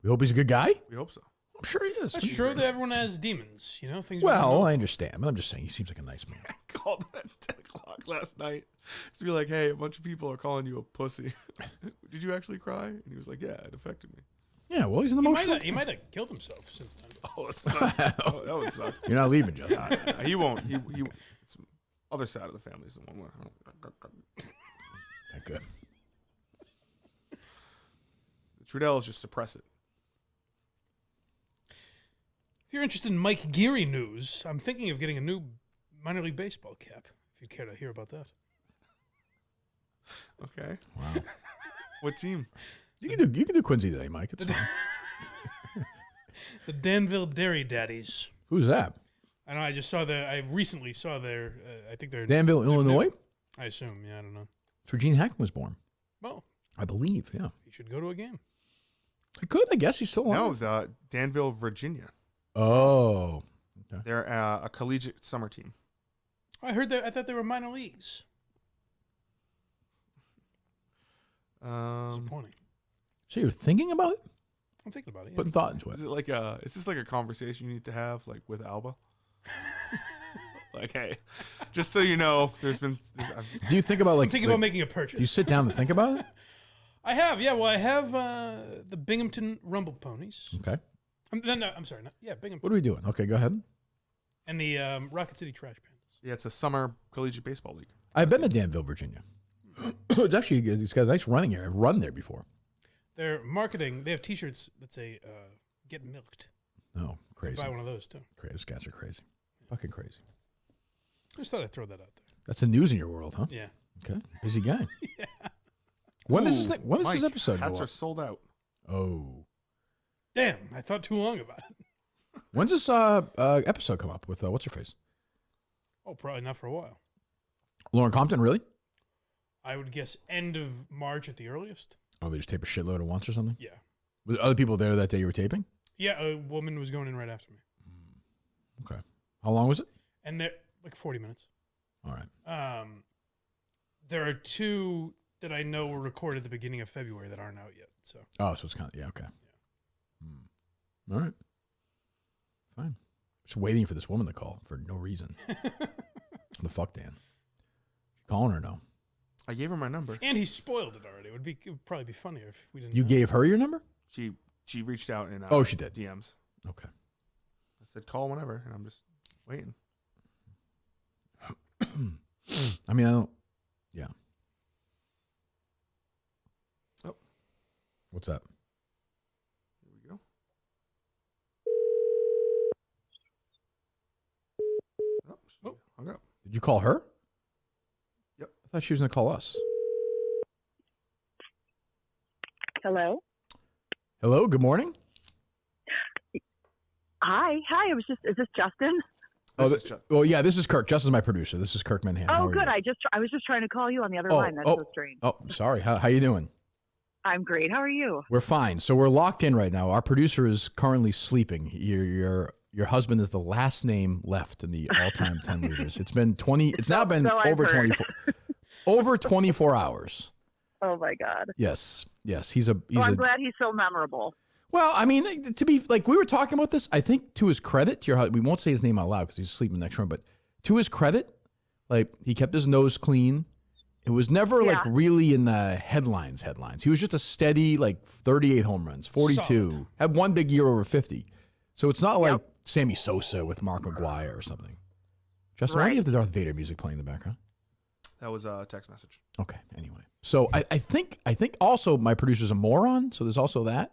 [SPEAKER 2] We hope he's a good guy?
[SPEAKER 3] We hope so.
[SPEAKER 2] I'm sure he is.
[SPEAKER 1] That's true that everyone has demons, you know? Things.
[SPEAKER 2] Well, I understand, but I'm just saying he seems like a nice man.
[SPEAKER 3] I called him at 10 o'clock last night to be like, hey, a bunch of people are calling you a pussy. Did you actually cry? And he was like, yeah, it affected me.
[SPEAKER 2] Yeah, well, he's an emotional.
[SPEAKER 1] He might have killed himself since then.
[SPEAKER 3] Oh, it's not. Oh, that would suck.
[SPEAKER 2] You're not leaving, Justin.
[SPEAKER 3] Nah, he won't. He it's other side of the family is the one where.
[SPEAKER 2] Not good.
[SPEAKER 3] The Trudells just suppress it.
[SPEAKER 1] If you're interested in Mike Geary news, I'm thinking of getting a new minor league baseball cap. If you'd care to hear about that.
[SPEAKER 3] Okay.
[SPEAKER 2] Wow.
[SPEAKER 3] What team?
[SPEAKER 2] You can do Quincy today, Mike. It's fine.
[SPEAKER 1] The Danville Dairy Daddies.
[SPEAKER 2] Who's that?
[SPEAKER 1] I know. I recently saw their. I think they're
[SPEAKER 2] Danville, Illinois?
[SPEAKER 1] I assume. Yeah, I don't know.
[SPEAKER 2] That's where Gene Hackman was born.
[SPEAKER 1] Well,
[SPEAKER 2] I believe, yeah.
[SPEAKER 1] he should go to a game.
[SPEAKER 2] I could, I guess he's still
[SPEAKER 3] No,
[SPEAKER 2] on.
[SPEAKER 3] the Danville, Virginia.
[SPEAKER 2] Oh. Okay.
[SPEAKER 3] They're a collegiate summer team.
[SPEAKER 1] I heard that. I thought they were minor leagues. Disappointing.
[SPEAKER 2] So you're thinking about it?
[SPEAKER 1] I'm thinking about it. Yeah.
[SPEAKER 2] Putting thought into it.
[SPEAKER 3] Is it like is this like a conversation you need to have like with Alba? Like, hey, just so you know,
[SPEAKER 2] Do you think about
[SPEAKER 1] I'm thinking about making a purchase.
[SPEAKER 2] do you sit down and think about it?
[SPEAKER 1] I have, yeah. Well, I have the Binghamton Rumble Ponies.
[SPEAKER 2] Okay.
[SPEAKER 1] I'm sorry. Binghamton.
[SPEAKER 2] What are we doing? Okay, go ahead.
[SPEAKER 1] And the Rocket City Trash Pandas.
[SPEAKER 3] yeah, it's a summer collegiate baseball league.
[SPEAKER 2] I've been to Danville, Virginia. It's actually it's got a nice running area. I've run there before.
[SPEAKER 1] Their marketing, they have T-shirts that say "Get milked."
[SPEAKER 2] Oh, crazy.
[SPEAKER 1] Buy one of those too.
[SPEAKER 2] Those guys are crazy. Fucking crazy.
[SPEAKER 1] Just thought I'd throw that out there.
[SPEAKER 2] That's the news in your world, huh?
[SPEAKER 1] Yeah.
[SPEAKER 2] Okay. Busy guy. When does this
[SPEAKER 3] Mike,
[SPEAKER 2] episode
[SPEAKER 3] hats
[SPEAKER 2] go
[SPEAKER 3] are
[SPEAKER 2] up?
[SPEAKER 3] sold out.
[SPEAKER 2] Oh.
[SPEAKER 1] Damn, I thought too long about it.
[SPEAKER 2] When's this episode come up with what's her face?
[SPEAKER 1] Oh, probably not for a while.
[SPEAKER 2] Lauren Compton, really?
[SPEAKER 1] I would guess end of March at the earliest.
[SPEAKER 2] Oh, they just tape a shitload at once or something?
[SPEAKER 1] Yeah.
[SPEAKER 2] Were there other people there that day you were taping?
[SPEAKER 1] Yeah, a woman was going in right after me.
[SPEAKER 2] Okay. How long was it?
[SPEAKER 1] And they're like 40 minutes.
[SPEAKER 2] All right.
[SPEAKER 1] There are 2 that I know were recorded at the beginning of February that aren't out yet. So.
[SPEAKER 2] Oh, so it's kind of, yeah, okay. Yeah. All right. Fine. Just waiting for this woman to call for no reason. The fuck, Dan? Calling her no?
[SPEAKER 3] I gave her my number.
[SPEAKER 1] And he spoiled it already. It would probably be funnier if we didn't.
[SPEAKER 2] You gave her your number?
[SPEAKER 3] She reached out and
[SPEAKER 2] oh, she did.
[SPEAKER 3] DMs.
[SPEAKER 2] Okay.
[SPEAKER 3] I said call whenever, and I'm just waiting.
[SPEAKER 2] I mean, I don't. Yeah.
[SPEAKER 3] Oh.
[SPEAKER 2] What's that?
[SPEAKER 3] Here we go. Oh, she hung up.
[SPEAKER 2] Did you call her?
[SPEAKER 3] Yep.
[SPEAKER 2] I thought she was going to call us.
[SPEAKER 7] Hello.
[SPEAKER 2] Hello. Good morning.
[SPEAKER 7] Hi. Is this Justin?
[SPEAKER 2] Well, yeah, this is Kirk. Justin's my producer. This is Kirk Manhattan.
[SPEAKER 7] Oh, good. I was just trying to call you on the other line. That's so strange.
[SPEAKER 2] Oh, sorry. How you doing?
[SPEAKER 7] I'm great. How are you?
[SPEAKER 2] We're fine. So we're locked in right now. Our producer is currently sleeping. Your husband is the last name left in the all-time 10 leaders. It's been 20. It's now been over 24. Over 24 hours.
[SPEAKER 7] Oh my God.
[SPEAKER 2] Yes.
[SPEAKER 7] I'm glad he's so memorable.
[SPEAKER 2] Well, I mean, to be like, we were talking about this. I think to his credit, we won't say his name out loud because he's asleep in the next room. But to his credit, like he kept his nose clean. It was never like really in the headlines. He was just a steady like 38 home runs, 42. Solid. Had one big year over 50. So it's not like Sammy Sosa with Mark McGwire or something. Justin, why do you have the Darth Vader music playing in the background?
[SPEAKER 3] That was a text message.
[SPEAKER 2] Okay. Anyway, so I think also my producer's a moron. So there's also that.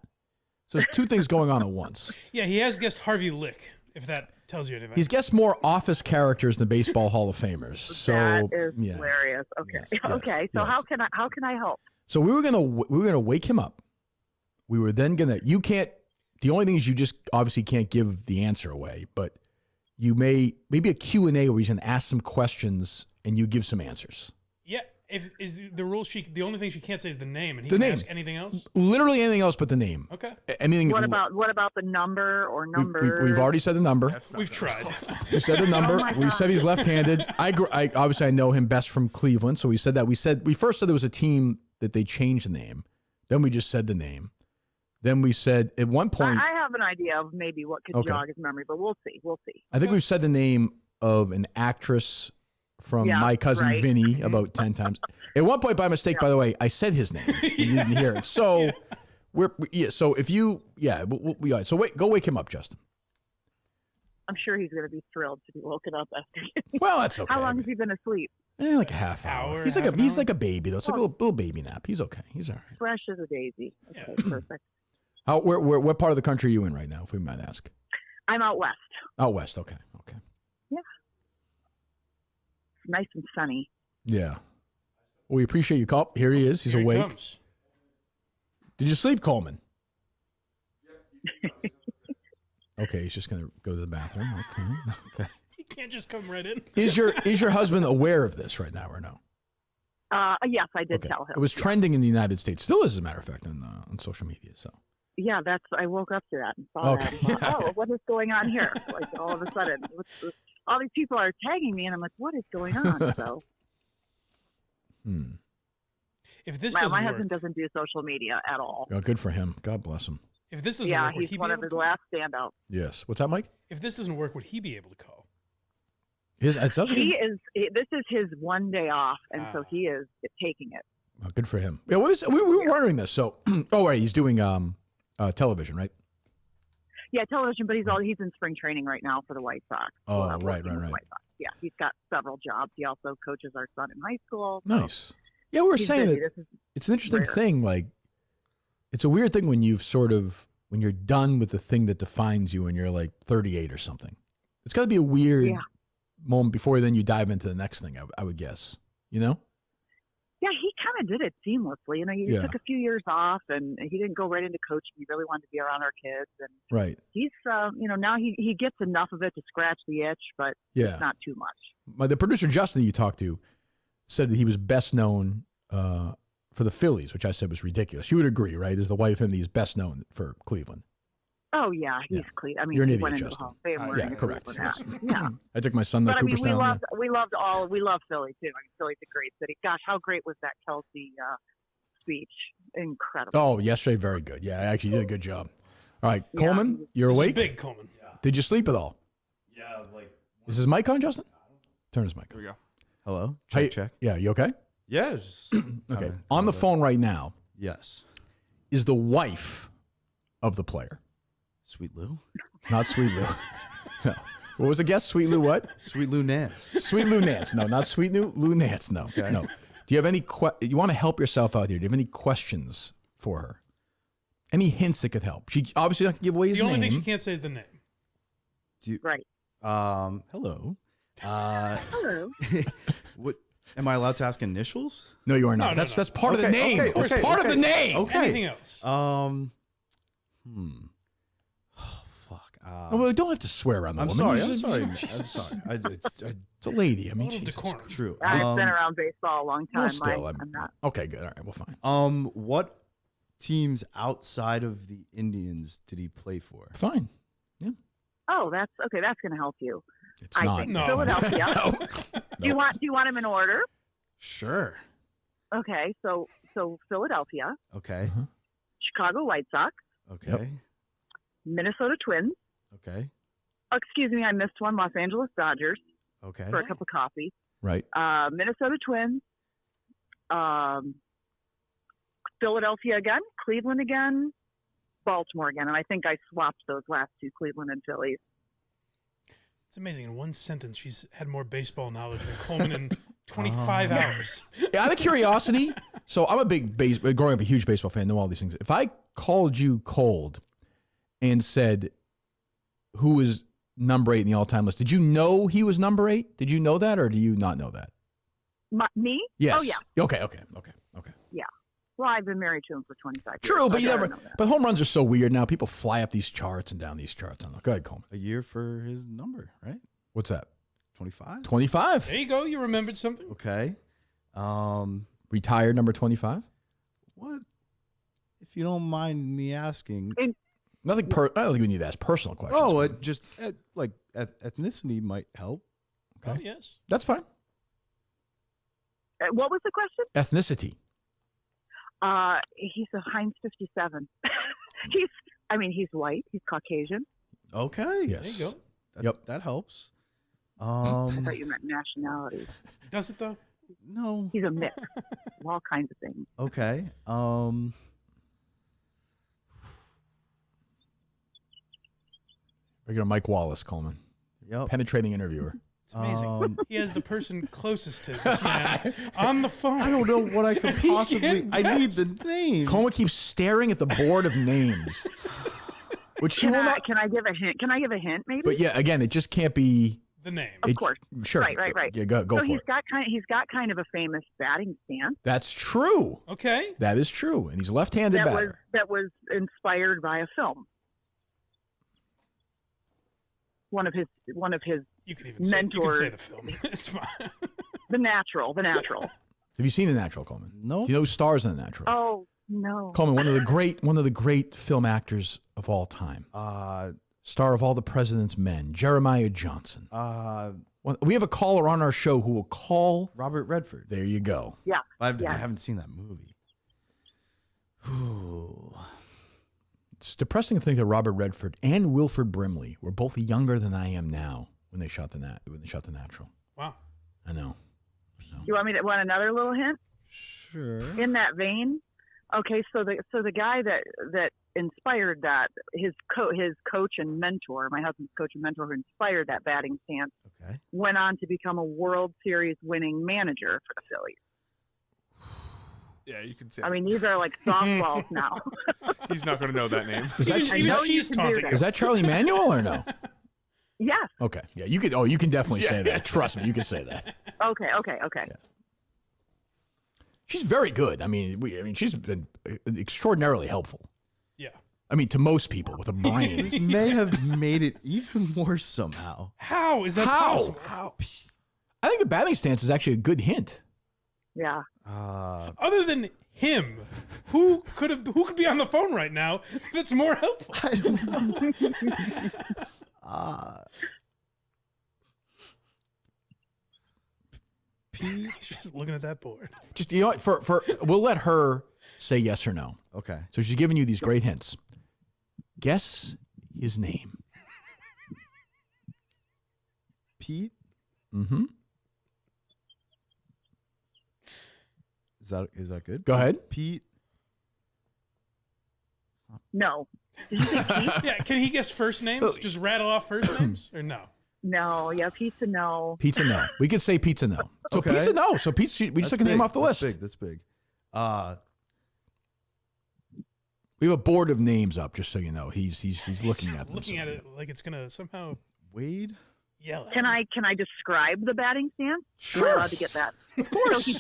[SPEAKER 2] So there's 2 things going on at once.
[SPEAKER 1] Yeah, he has guessed Harvey Lick, if that tells you anything.
[SPEAKER 2] He's guessed more Office characters than Baseball Hall of Famers. So
[SPEAKER 7] that is hilarious. Okay.
[SPEAKER 2] Yes,
[SPEAKER 7] okay. So how can I help?
[SPEAKER 2] So we were gonna wake him up. We were then gonna. You can't. The only thing is you just obviously can't give the answer away, but you maybe a Q&A where he's gonna ask some questions and you give some answers.
[SPEAKER 1] Yeah. Is the rule the only thing she can't say is the name, and he
[SPEAKER 2] the
[SPEAKER 1] can
[SPEAKER 2] name.
[SPEAKER 1] ask anything else?
[SPEAKER 2] Literally anything else but the name.
[SPEAKER 1] Okay.
[SPEAKER 2] Anything.
[SPEAKER 7] What about the number or numbers?
[SPEAKER 2] We've already said the number.
[SPEAKER 1] We've tried.
[SPEAKER 2] We said the number. We said he's left-handed. I obviously I know him best from Cleveland, so we said that. We first said there was a team that they changed the name. Then we just said the name. Then we said at one point.
[SPEAKER 7] I have an idea of maybe what could jog his memory, but we'll see.
[SPEAKER 2] I think we've said the name of an actress from My Cousin Vinny about 10 times. At one point, by mistake, by the way, I said his name. You didn't hear it. So so if you so go wake him up, Justin.
[SPEAKER 7] I'm sure he's going to be thrilled to be woken up after.
[SPEAKER 2] Well, that's okay.
[SPEAKER 7] How long has he been asleep?
[SPEAKER 2] Like a half hour. He's like a baby though. It's like a little baby nap. He's okay. He's all right.
[SPEAKER 7] Fresh as a daisy. Okay, perfect.
[SPEAKER 2] What part of the country are you in right now, if we might ask?
[SPEAKER 7] I'm out west.
[SPEAKER 2] Out west. Okay.
[SPEAKER 7] Yeah. It's nice and sunny.
[SPEAKER 2] Yeah. Well, we appreciate you call. Here he is. He's awake.
[SPEAKER 1] Comes.
[SPEAKER 2] Did you sleep, Coleman? Okay, he's just gonna go to the bathroom. Okay.
[SPEAKER 1] He can't just come right in.
[SPEAKER 2] Is your husband aware of this right now or no?
[SPEAKER 7] Yes, I did tell him.
[SPEAKER 2] It was trending in the United States. Still is, as a matter of fact, on social media. So.
[SPEAKER 7] Yeah, I woke up to that and saw that. And thought, what is going on here? Like all of a sudden, all these people are tagging me, and I'm like, what is going on? So.
[SPEAKER 1] If this
[SPEAKER 7] my husband doesn't do social media at all.
[SPEAKER 2] Oh, good for him. God bless him.
[SPEAKER 1] If this doesn't work,
[SPEAKER 7] he's one of his last standouts.
[SPEAKER 2] Yes. What's that, Mike?
[SPEAKER 1] If this doesn't work, would he be able to call?
[SPEAKER 7] This is his one day off, and so he is taking it.
[SPEAKER 2] Oh, good for him. Yeah, we were wondering this. So, right, he's doing television, right?
[SPEAKER 7] Yeah, television, but he's in spring training right now for the White Sox.
[SPEAKER 2] Oh, right.
[SPEAKER 7] White Sox. Yeah, he's got several jobs. He also coaches our son in high school.
[SPEAKER 2] So nice. Yeah, we were saying that it's an interesting thing. Like, it's a weird thing when when you're done with the thing that defines you when you're like 38 or something. It's got to be a weird moment before then you dive into the next thing, I would guess. You know?
[SPEAKER 7] Yeah, he kind of did it seamlessly. You know, he
[SPEAKER 2] Yeah.
[SPEAKER 7] took a few years off, and he didn't go right into coaching. He really wanted to be around our kids, and
[SPEAKER 2] Right.
[SPEAKER 7] he's, you know, now he gets enough of it to scratch the itch, but
[SPEAKER 2] Yeah.
[SPEAKER 7] it's not too much.
[SPEAKER 2] The producer Justin that you talked to said that he was best known for the Phillies, which I said was ridiculous. You would agree, right? Is the wife him that he's best known for Cleveland?
[SPEAKER 7] Oh yeah, he's
[SPEAKER 2] Yeah.
[SPEAKER 7] clean. I mean,
[SPEAKER 2] You're an
[SPEAKER 7] he
[SPEAKER 2] idiot,
[SPEAKER 7] went into the
[SPEAKER 2] Justin.
[SPEAKER 7] Hall of Fame.
[SPEAKER 3] Yeah,
[SPEAKER 7] wearing a
[SPEAKER 2] correct.
[SPEAKER 7] Cleveland hat. Yeah.
[SPEAKER 2] I took my son to
[SPEAKER 7] But I mean,
[SPEAKER 2] Cooperstown.
[SPEAKER 7] we love Philly too. I mean, Philly's a great city. Gosh, how great was that Kelsey speech? Incredible.
[SPEAKER 2] Oh, yesterday, very good. Yeah, actually did a good job. All right,
[SPEAKER 7] Yeah.
[SPEAKER 2] Coleman, you're
[SPEAKER 1] This is
[SPEAKER 2] awake?
[SPEAKER 1] big, Coleman.
[SPEAKER 2] Did you sleep at all?
[SPEAKER 8] Yeah, like.
[SPEAKER 2] Is his mic on, Justin? Turn his mic
[SPEAKER 3] There
[SPEAKER 2] on.
[SPEAKER 3] we go.
[SPEAKER 8] Hello?
[SPEAKER 2] Hey,
[SPEAKER 8] Check.
[SPEAKER 2] Yeah, you okay?
[SPEAKER 8] Yeah. Just,
[SPEAKER 2] Okay. On the phone right now
[SPEAKER 8] Yes.
[SPEAKER 2] is the wife of the player.
[SPEAKER 8] Sweet Lou?
[SPEAKER 2] Not Sweet Lou. No. What was the guess? Sweet Lou what?
[SPEAKER 8] Sweet Lou Nance.
[SPEAKER 2] Sweet Lou Nance. No, not Sweet Lou Nance. No.
[SPEAKER 8] Okay.
[SPEAKER 2] No. Do you have any you want to help yourself out here? Do you have any questions for her? Any hints that could help? She obviously not going to give away his
[SPEAKER 1] The only
[SPEAKER 2] name.
[SPEAKER 1] thing she can't say is the name.
[SPEAKER 7] Right.
[SPEAKER 8] Hello.
[SPEAKER 7] Hello.
[SPEAKER 8] What? Am I allowed to ask initials?
[SPEAKER 2] No, you are not.
[SPEAKER 1] No,
[SPEAKER 2] that's
[SPEAKER 1] no.
[SPEAKER 2] that's part of the
[SPEAKER 8] Okay,
[SPEAKER 2] name.
[SPEAKER 8] okay,
[SPEAKER 2] That's
[SPEAKER 8] okay,
[SPEAKER 2] part of
[SPEAKER 8] okay.
[SPEAKER 2] the name.
[SPEAKER 8] Okay.
[SPEAKER 1] Anything else?
[SPEAKER 8] Oh, fuck.
[SPEAKER 2] Oh, well, don't have to swear around the
[SPEAKER 8] I'm
[SPEAKER 2] woman.
[SPEAKER 8] sorry.
[SPEAKER 2] It's
[SPEAKER 8] I'm
[SPEAKER 2] just-
[SPEAKER 8] sorry. I'm sorry.
[SPEAKER 2] It's a lady. I mean,
[SPEAKER 1] A little
[SPEAKER 2] Jesus
[SPEAKER 1] decorum.
[SPEAKER 2] Christ.
[SPEAKER 8] True.
[SPEAKER 7] I've been around baseball a long
[SPEAKER 2] Well,
[SPEAKER 7] time.
[SPEAKER 2] still,
[SPEAKER 7] I'm not.
[SPEAKER 2] okay. Good. All right. Well, fine.
[SPEAKER 8] What teams outside of the Indians did he play for?
[SPEAKER 2] Fine.
[SPEAKER 7] Oh, that's okay. That's going to help you.
[SPEAKER 2] It's
[SPEAKER 7] I
[SPEAKER 2] not.
[SPEAKER 7] think
[SPEAKER 1] No.
[SPEAKER 7] Philadelphia.
[SPEAKER 2] No.
[SPEAKER 7] Do you want them in order?
[SPEAKER 8] Sure.
[SPEAKER 7] Okay, so Philadelphia,
[SPEAKER 8] Okay.
[SPEAKER 7] Chicago White Sox,
[SPEAKER 8] Okay.
[SPEAKER 7] Minnesota Twins.
[SPEAKER 8] Okay.
[SPEAKER 7] Oh, excuse me, I missed one. Los Angeles Dodgers
[SPEAKER 8] Okay.
[SPEAKER 7] for a cup of coffee.
[SPEAKER 2] Right.
[SPEAKER 7] Minnesota Twins. Philadelphia again. Cleveland again. Baltimore again. And I think I swapped those last two, Cleveland and Phillies.
[SPEAKER 1] It's amazing. In one sentence, she's had more baseball knowledge than Coleman in 25 hours.
[SPEAKER 2] Out of curiosity, so I'm a big growing up a huge baseball fan, know all these things. If I called you cold and said who is number 8 in the all-time list, did you know he was number 8? Did you know that, or do you not know that?
[SPEAKER 7] Me?
[SPEAKER 2] Yes.
[SPEAKER 7] Oh, yeah.
[SPEAKER 2] Okay.
[SPEAKER 7] Yeah. Well, I've been married to him for 25 years.
[SPEAKER 2] True, but
[SPEAKER 7] so
[SPEAKER 2] you
[SPEAKER 7] I gotta
[SPEAKER 2] never.
[SPEAKER 7] know that.
[SPEAKER 2] But home runs are so weird now. People fly up these charts and down these charts. Go ahead, Coleman.
[SPEAKER 8] A year for his number, right?
[SPEAKER 2] What's that?
[SPEAKER 8] 25.
[SPEAKER 2] 25.
[SPEAKER 1] There you go. You remembered something.
[SPEAKER 8] Okay.
[SPEAKER 2] Retired number 25.
[SPEAKER 8] What? If you don't mind me asking.
[SPEAKER 2] Nothing. I don't think we need to ask personal questions.
[SPEAKER 8] Oh,
[SPEAKER 2] Coleman.
[SPEAKER 8] it just ethnicity might help.
[SPEAKER 1] Oh, yes.
[SPEAKER 2] That's fine.
[SPEAKER 7] What was the question?
[SPEAKER 2] Ethnicity.
[SPEAKER 7] He's a Heinz 57. He's white. He's Caucasian.
[SPEAKER 8] Okay.
[SPEAKER 2] Yes.
[SPEAKER 1] There you go.
[SPEAKER 8] That, That helps.
[SPEAKER 7] I thought you meant nationality.
[SPEAKER 1] Does it, though?
[SPEAKER 8] No.
[SPEAKER 7] He's a mix of all kinds of things.
[SPEAKER 8] Okay.
[SPEAKER 2] Regular Mike Wallace, Coleman.
[SPEAKER 8] Yep.
[SPEAKER 2] Penetrating interviewer.
[SPEAKER 1] It's amazing. He has the person closest to this man on the phone.
[SPEAKER 8] I don't know what I could possibly. I need the name.
[SPEAKER 2] Coleman keeps staring at the board of names, which she will not.
[SPEAKER 7] Can I give a hint? Can I give a hint, maybe?
[SPEAKER 2] But yeah, again, it just can't be.
[SPEAKER 1] The name.
[SPEAKER 7] Of course.
[SPEAKER 2] Sure.
[SPEAKER 7] Right.
[SPEAKER 2] Yeah, go
[SPEAKER 7] So
[SPEAKER 2] for
[SPEAKER 7] he's
[SPEAKER 2] it.
[SPEAKER 7] got kind of a famous batting stance
[SPEAKER 2] That's true.
[SPEAKER 1] Okay.
[SPEAKER 2] That is true, and he's a left-handed batter.
[SPEAKER 7] that was inspired by a film. One of his
[SPEAKER 1] You could even say, you can
[SPEAKER 7] mentors.
[SPEAKER 1] say the film. It's fine.
[SPEAKER 7] The Natural.
[SPEAKER 2] Have you seen The Natural, Coleman?
[SPEAKER 8] No.
[SPEAKER 2] Do you know who stars in The Natural?
[SPEAKER 7] Oh no.
[SPEAKER 2] Coleman, one of the great film actors of all time. Star of All the President's Men, Jeremiah Johnson. We have a caller on our show who will call
[SPEAKER 8] Robert Redford.
[SPEAKER 2] There you go.
[SPEAKER 7] Yeah.
[SPEAKER 8] I haven't seen that movie.
[SPEAKER 2] It's depressing to think that Robert Redford and Wilford Brimley were both younger than I am now when they shot The Natural.
[SPEAKER 1] Wow.
[SPEAKER 2] I know.
[SPEAKER 7] You want another little hint?
[SPEAKER 8] Sure.
[SPEAKER 7] In that vein, okay. So the guy that inspired that, his coach and mentor, my husband's coach and mentor, who inspired that batting stance,
[SPEAKER 8] Okay.
[SPEAKER 7] went on to become a World Series winning manager for the Phillies.
[SPEAKER 3] Yeah, you can say.
[SPEAKER 7] I mean, these are like softballs now.
[SPEAKER 3] He's not going to know that name.
[SPEAKER 2] Is that,
[SPEAKER 1] Even
[SPEAKER 2] is that,
[SPEAKER 1] she's
[SPEAKER 7] can do
[SPEAKER 1] taunting
[SPEAKER 7] that.
[SPEAKER 1] him.
[SPEAKER 2] is that Charlie Manuel or no?
[SPEAKER 7] Yes.
[SPEAKER 2] Okay. Yeah, you could. Oh, you can definitely say that. Trust me, you can say that.
[SPEAKER 7] Okay.
[SPEAKER 2] She's very good. I mean, she's been extraordinarily helpful.
[SPEAKER 1] Yeah.
[SPEAKER 2] I mean, to most people with a brain.
[SPEAKER 8] This may have made it even worse somehow.
[SPEAKER 1] How is that possible?
[SPEAKER 2] How? I think the batting stance is actually a good hint.
[SPEAKER 7] Yeah.
[SPEAKER 1] Other than him, who could be on the phone right now that's more helpful?
[SPEAKER 8] I don't know. Pete.
[SPEAKER 1] Just looking at that board.
[SPEAKER 2] Just, you know what? For we'll let her say yes or no.
[SPEAKER 8] Okay.
[SPEAKER 2] So she's giving you these great hints. Guess his name.
[SPEAKER 8] Pete.
[SPEAKER 2] Mm-hmm.
[SPEAKER 8] Is that good?
[SPEAKER 2] Go ahead.
[SPEAKER 8] Pete.
[SPEAKER 7] No. Did you say Pete?
[SPEAKER 1] Yeah, can he guess first names? Just rattle off first names or no?
[SPEAKER 7] No. Yeah, pizza. No.
[SPEAKER 2] Pizza no. We could say pizza no. So
[SPEAKER 8] Okay.
[SPEAKER 2] pizza no. So pizza. We just took a name off the list.
[SPEAKER 8] That's big.
[SPEAKER 2] We have a board of names up, just so you know. He's looking at them.
[SPEAKER 1] Looking at it like it's gonna somehow
[SPEAKER 8] Wade.
[SPEAKER 1] yell. At
[SPEAKER 7] Can
[SPEAKER 1] him.
[SPEAKER 7] I describe the batting stance?
[SPEAKER 2] Sure.
[SPEAKER 7] Am I allowed to get that?
[SPEAKER 2] Of course.
[SPEAKER 7] So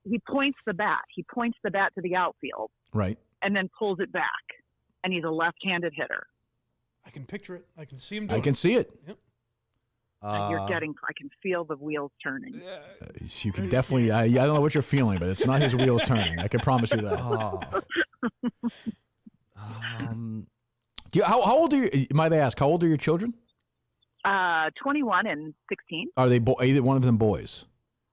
[SPEAKER 7] he points the bat. He points the bat to the outfield
[SPEAKER 2] Right.
[SPEAKER 7] and then pulls it back. And he's a left-handed hitter.
[SPEAKER 1] I can picture it. I can see him doing
[SPEAKER 2] I can see it.
[SPEAKER 1] Yep.
[SPEAKER 7] And I can feel the wheels turning.
[SPEAKER 2] You can definitely. I don't know what you're feeling, but it's not his wheels turning. I can promise you that. How old are you? Might I ask? How old are your children?
[SPEAKER 7] 21 and 16.
[SPEAKER 2] Are they either one of them boys?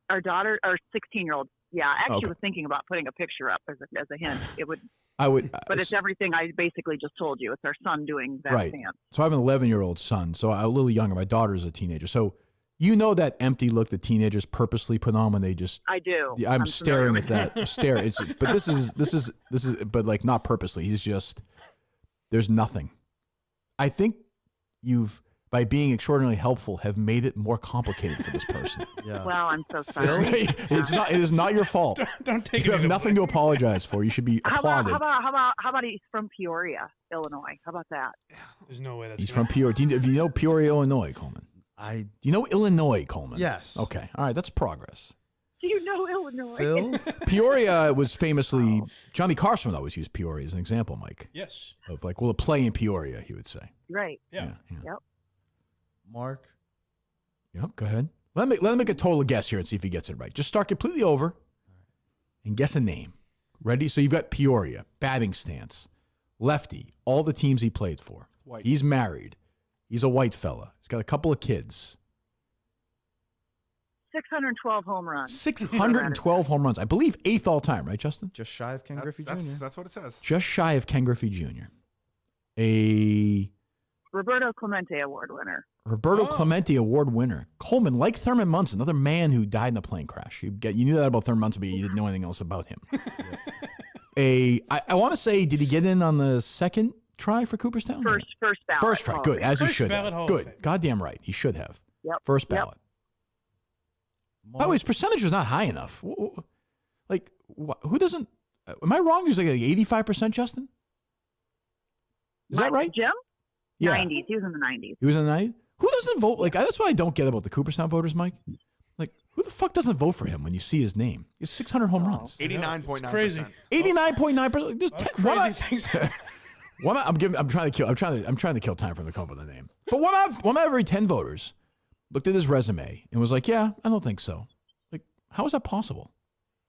[SPEAKER 7] Our 16-year-old. Yeah, I actually
[SPEAKER 2] Okay.
[SPEAKER 7] was thinking about putting a picture up as a hint. It would,
[SPEAKER 2] I would.
[SPEAKER 7] but it's everything I basically just told you. It's our son doing that
[SPEAKER 2] Right.
[SPEAKER 7] dance.
[SPEAKER 2] So I have an 11-year-old son, so I'm a little younger. My daughter's a teenager. So you know that empty look that teenagers purposely put on when they just.
[SPEAKER 7] I do.
[SPEAKER 2] Yeah, I'm staring
[SPEAKER 7] familiar
[SPEAKER 2] at that. I'm staring. But this is, but like not purposely. He's just. There's nothing. I think you've, by being extraordinarily helpful, have made it more complicated for this person.
[SPEAKER 8] Yeah.
[SPEAKER 7] Well, I'm so sorry.
[SPEAKER 2] It is not your fault.
[SPEAKER 1] Don't take
[SPEAKER 2] You
[SPEAKER 1] it.
[SPEAKER 2] have nothing to apologize for. You should be applauded.
[SPEAKER 7] How about he's from Peoria, Illinois? How about that?
[SPEAKER 1] There's no way that's.
[SPEAKER 2] He's
[SPEAKER 1] gonna
[SPEAKER 2] from Peoria. Do you know Peoria, Illinois, Coleman?
[SPEAKER 8] I
[SPEAKER 2] Do you know Illinois, Coleman?
[SPEAKER 8] yes.
[SPEAKER 2] Okay. All right. That's progress.
[SPEAKER 7] Do you know Illinois?
[SPEAKER 8] Phil.
[SPEAKER 2] Peoria was famously, Johnny Carson would always use Peoria as an example, Mike,
[SPEAKER 1] Yes.
[SPEAKER 2] of like, well, a play in Peoria, he would say.
[SPEAKER 7] Right.
[SPEAKER 1] Yeah.
[SPEAKER 7] Yep.
[SPEAKER 8] Mark.
[SPEAKER 2] Yep, go ahead. Let him make a total guess here and see if he gets it right. Just start completely over and guess a name. Ready? So you've got Peoria, batting stance, lefty, all the teams he played for.
[SPEAKER 3] White.
[SPEAKER 2] He's married. He's a white fella. He's got a couple of kids.
[SPEAKER 7] 612 home runs.
[SPEAKER 2] 612 home runs. I believe 8th all time, right, Justin?
[SPEAKER 8] Just shy of Ken Griffey Jr.
[SPEAKER 3] That's what it says.
[SPEAKER 2] Just shy of Ken Griffey Jr. A
[SPEAKER 7] Roberto Clemente Award winner.
[SPEAKER 2] Roberto Clemente Award winner. Coleman, like Thurman Munson, another man who died in a plane crash. You knew that about Thurman Munson, but you didn't know anything else about him. I want to say, did he get in on the second try for Cooperstown?
[SPEAKER 7] First ballot.
[SPEAKER 2] First try.
[SPEAKER 7] Hall of
[SPEAKER 2] Good,
[SPEAKER 7] Fame.
[SPEAKER 2] as he
[SPEAKER 1] First
[SPEAKER 2] should
[SPEAKER 1] ballot
[SPEAKER 2] have.
[SPEAKER 1] Hall of
[SPEAKER 2] Good.
[SPEAKER 1] Fame.
[SPEAKER 2] Goddamn right. He should have.
[SPEAKER 7] Yep.
[SPEAKER 2] First
[SPEAKER 7] Yep.
[SPEAKER 2] ballot. By the way, his percentage was not high enough. Like, who doesn't? Am I wrong? He was like 85%, Justin? Is that right?
[SPEAKER 7] Jim?
[SPEAKER 2] Yeah.
[SPEAKER 7] 90s. He was in the 90s.
[SPEAKER 2] He was in the 90s? Who doesn't vote? Like, that's what I don't get about the Cooperstown voters, Mike. Like, who the fuck doesn't vote for him when you see his name? He has 600 home runs.
[SPEAKER 3] 89.9%.
[SPEAKER 1] crazy.
[SPEAKER 2] 89.9%. There's
[SPEAKER 1] Crazy things.
[SPEAKER 2] I'm trying to kill time for him to come up with a name. But one out of every 10 voters looked at his resume and was like, "Yeah, I don't think so." Like, how is that possible?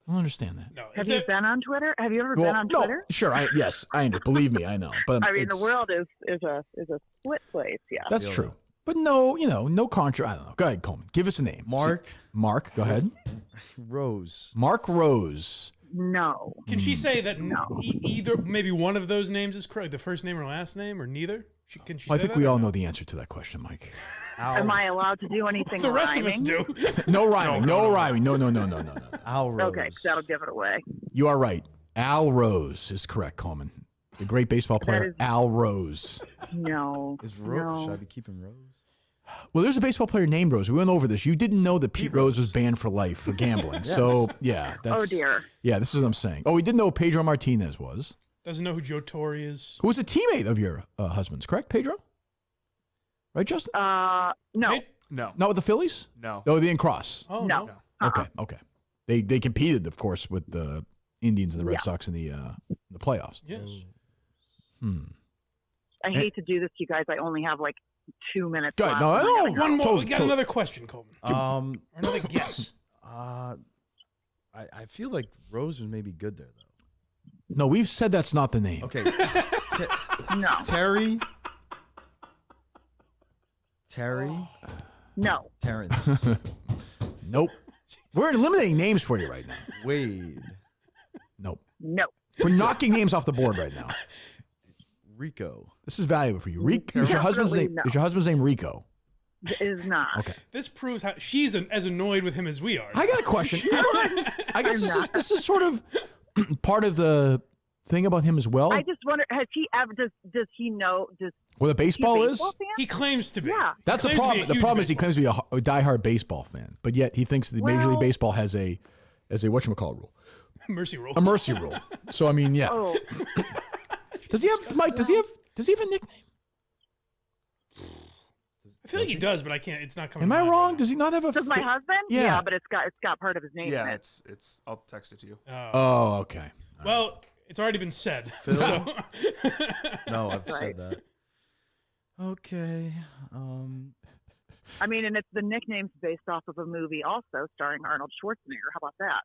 [SPEAKER 2] I don't understand that.
[SPEAKER 1] No.
[SPEAKER 7] Have you been on Twitter? Have you ever been on Twitter?
[SPEAKER 2] Sure. Yes, I believe me, I know. But
[SPEAKER 7] I mean, the
[SPEAKER 2] it's-
[SPEAKER 7] world is a split place. Yeah.
[SPEAKER 2] That's true. But no contra. I don't know. Go ahead, Coleman. Give us a name.
[SPEAKER 8] Mark.
[SPEAKER 2] Mark. Go ahead.
[SPEAKER 8] Rose.
[SPEAKER 2] Mark Rose.
[SPEAKER 7] No.
[SPEAKER 1] Can she say that
[SPEAKER 7] No.
[SPEAKER 1] either maybe one of those names is correct, the first name or last name, or neither? Can she
[SPEAKER 2] Well, I
[SPEAKER 1] say
[SPEAKER 2] think
[SPEAKER 1] that
[SPEAKER 2] we
[SPEAKER 1] or
[SPEAKER 2] all
[SPEAKER 1] no?
[SPEAKER 2] know the answer to that question, Mike.
[SPEAKER 7] Am I allowed to do anything
[SPEAKER 1] The rest of us
[SPEAKER 7] rhyming?
[SPEAKER 1] do.
[SPEAKER 2] No rhyming. No rhyming. No.
[SPEAKER 8] Al Rose.
[SPEAKER 7] Okay, that'll give it away.
[SPEAKER 2] You are right. Al Rose is correct, Coleman. The great baseball player,
[SPEAKER 7] is-
[SPEAKER 2] Al Rose.
[SPEAKER 7] No.
[SPEAKER 8] Is Rose?
[SPEAKER 7] No.
[SPEAKER 8] Should I be keeping Rose?
[SPEAKER 2] Well, there's a baseball player named Rose. We went over this. You didn't know that Pete Rose was banned for life for gambling. So, yeah. That's,
[SPEAKER 7] Oh, dear.
[SPEAKER 2] Yeah, this is what I'm saying. Oh, we didn't know who Pedro Martinez was.
[SPEAKER 1] Doesn't know who Joe Torre is.
[SPEAKER 2] Who was a teammate of your husband's, correct, Pedro? Right, Justin?
[SPEAKER 7] No.
[SPEAKER 1] Hey,
[SPEAKER 3] No.
[SPEAKER 2] Not with the Phillies?
[SPEAKER 3] No.
[SPEAKER 2] No, they didn't cross.
[SPEAKER 1] Oh
[SPEAKER 7] No.
[SPEAKER 1] no.
[SPEAKER 2] Okay. They competed, of course, with the Indians and the Red
[SPEAKER 7] Yeah.
[SPEAKER 2] Sox in the playoffs.
[SPEAKER 1] Yes.
[SPEAKER 7] I hate to do this to you guys. I only have like 2 minutes
[SPEAKER 2] Go
[SPEAKER 7] left.
[SPEAKER 2] ahead. No,
[SPEAKER 7] and I gotta
[SPEAKER 2] no.
[SPEAKER 7] go.
[SPEAKER 1] One more.
[SPEAKER 2] Totally,
[SPEAKER 1] We got
[SPEAKER 2] totally.
[SPEAKER 1] another question, Coleman. Or another guess.
[SPEAKER 8] I feel like Rose was maybe good there though.
[SPEAKER 2] No, we've said that's not the name.
[SPEAKER 8] Okay.
[SPEAKER 7] No.
[SPEAKER 8] Terry.
[SPEAKER 7] No.
[SPEAKER 8] Terrence.
[SPEAKER 2] Nope. We're eliminating names for you right now.
[SPEAKER 8] Wade.
[SPEAKER 2] Nope.
[SPEAKER 7] No.
[SPEAKER 2] We're knocking names off the board right now.
[SPEAKER 8] Rico.
[SPEAKER 2] This is valuable for you. Is your husband's
[SPEAKER 7] Definitely
[SPEAKER 2] name?
[SPEAKER 7] no.
[SPEAKER 2] Is your husband's name Rico?
[SPEAKER 7] It is not.
[SPEAKER 2] Okay.
[SPEAKER 1] This proves how she's as annoyed with him as we are.
[SPEAKER 2] I got a question. I guess this is sort of part of the thing about him as well.
[SPEAKER 7] I just wonder, has he ever, does he know,
[SPEAKER 2] What a baseball is?
[SPEAKER 7] baseball fan?
[SPEAKER 1] He claims to be.
[SPEAKER 7] Yeah.
[SPEAKER 2] That's the
[SPEAKER 1] Claims to be
[SPEAKER 2] problem.
[SPEAKER 1] a
[SPEAKER 2] The
[SPEAKER 1] huge
[SPEAKER 2] problem is he
[SPEAKER 1] baseball
[SPEAKER 2] claims to be a diehard baseball fan, but yet he thinks that Major League
[SPEAKER 7] Well-
[SPEAKER 2] Baseball has a whatchamacallit rule,
[SPEAKER 1] Mercy rule.
[SPEAKER 2] a mercy rule. So I mean, yeah.
[SPEAKER 7] Oh,
[SPEAKER 2] Does he have Mike? Does he have a nickname?
[SPEAKER 1] I feel like he does, but I can't. It's not coming.
[SPEAKER 2] Am
[SPEAKER 1] to
[SPEAKER 2] I
[SPEAKER 1] mind
[SPEAKER 2] wrong?
[SPEAKER 1] right
[SPEAKER 2] Does he not have a?
[SPEAKER 7] does my husband?
[SPEAKER 2] Yeah.
[SPEAKER 7] But it's got part of his name
[SPEAKER 3] Yeah,
[SPEAKER 7] in it.
[SPEAKER 3] it's. I'll text it to you.
[SPEAKER 1] now.
[SPEAKER 2] Oh, okay.
[SPEAKER 1] Well, it's already been said.
[SPEAKER 8] Phil?
[SPEAKER 1] So.
[SPEAKER 8] No, I've
[SPEAKER 7] Right.
[SPEAKER 8] said that. Okay.
[SPEAKER 7] I mean, and it's the nickname's based off of a movie also starring Arnold Schwarzenegger. How about that?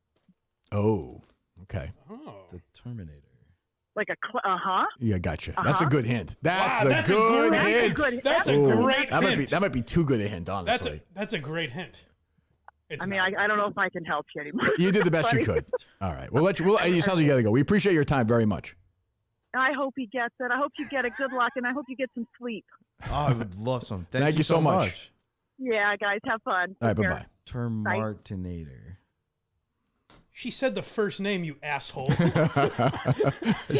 [SPEAKER 2] Oh, okay.
[SPEAKER 1] Oh.
[SPEAKER 8] The Terminator.
[SPEAKER 7] Like a
[SPEAKER 2] Yeah, gotcha. That's a good hint. That's
[SPEAKER 1] Wow,
[SPEAKER 2] a
[SPEAKER 1] that's a
[SPEAKER 2] good
[SPEAKER 1] great-
[SPEAKER 2] hint.
[SPEAKER 1] That's a
[SPEAKER 2] Ooh,
[SPEAKER 1] great
[SPEAKER 2] that
[SPEAKER 1] hint.
[SPEAKER 2] might be too good a hint, honestly.
[SPEAKER 1] That's a great hint. It's
[SPEAKER 7] I mean,
[SPEAKER 1] not.
[SPEAKER 7] I don't know if I can help you anymore.
[SPEAKER 2] You did the best you
[SPEAKER 7] Buddy.
[SPEAKER 2] could. All right. We'll let you. It sounds like you gotta go. We appreciate your time very much.
[SPEAKER 7] I hope he gets it. I hope you get it. Good luck, and I hope you get some sleep.
[SPEAKER 8] Oh, I would love some.
[SPEAKER 2] Thank you so much.
[SPEAKER 7] Yeah, guys, have fun.
[SPEAKER 2] All right.
[SPEAKER 7] Take
[SPEAKER 2] Bye
[SPEAKER 7] care.
[SPEAKER 2] bye.
[SPEAKER 8] Termartinator.
[SPEAKER 1] She said the first name, you asshole.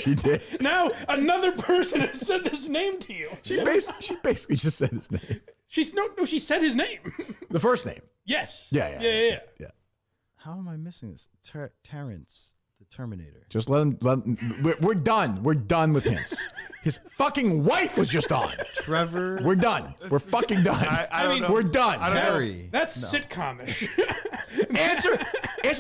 [SPEAKER 2] She did.
[SPEAKER 1] Now another person has said this name to you.
[SPEAKER 2] She basically just said his name.
[SPEAKER 1] She said his name.
[SPEAKER 2] The first name.
[SPEAKER 1] Yes.
[SPEAKER 2] Yeah.
[SPEAKER 8] How am I missing this? Terrence, the Terminator.
[SPEAKER 2] Just let him. We're done. We're done with hints. His fucking wife was just on.
[SPEAKER 8] Trevor.
[SPEAKER 2] We're done. We're fucking done.
[SPEAKER 3] I don't know.
[SPEAKER 2] We're done.
[SPEAKER 8] Terry.
[SPEAKER 1] That's sitcomish.
[SPEAKER 2] Answer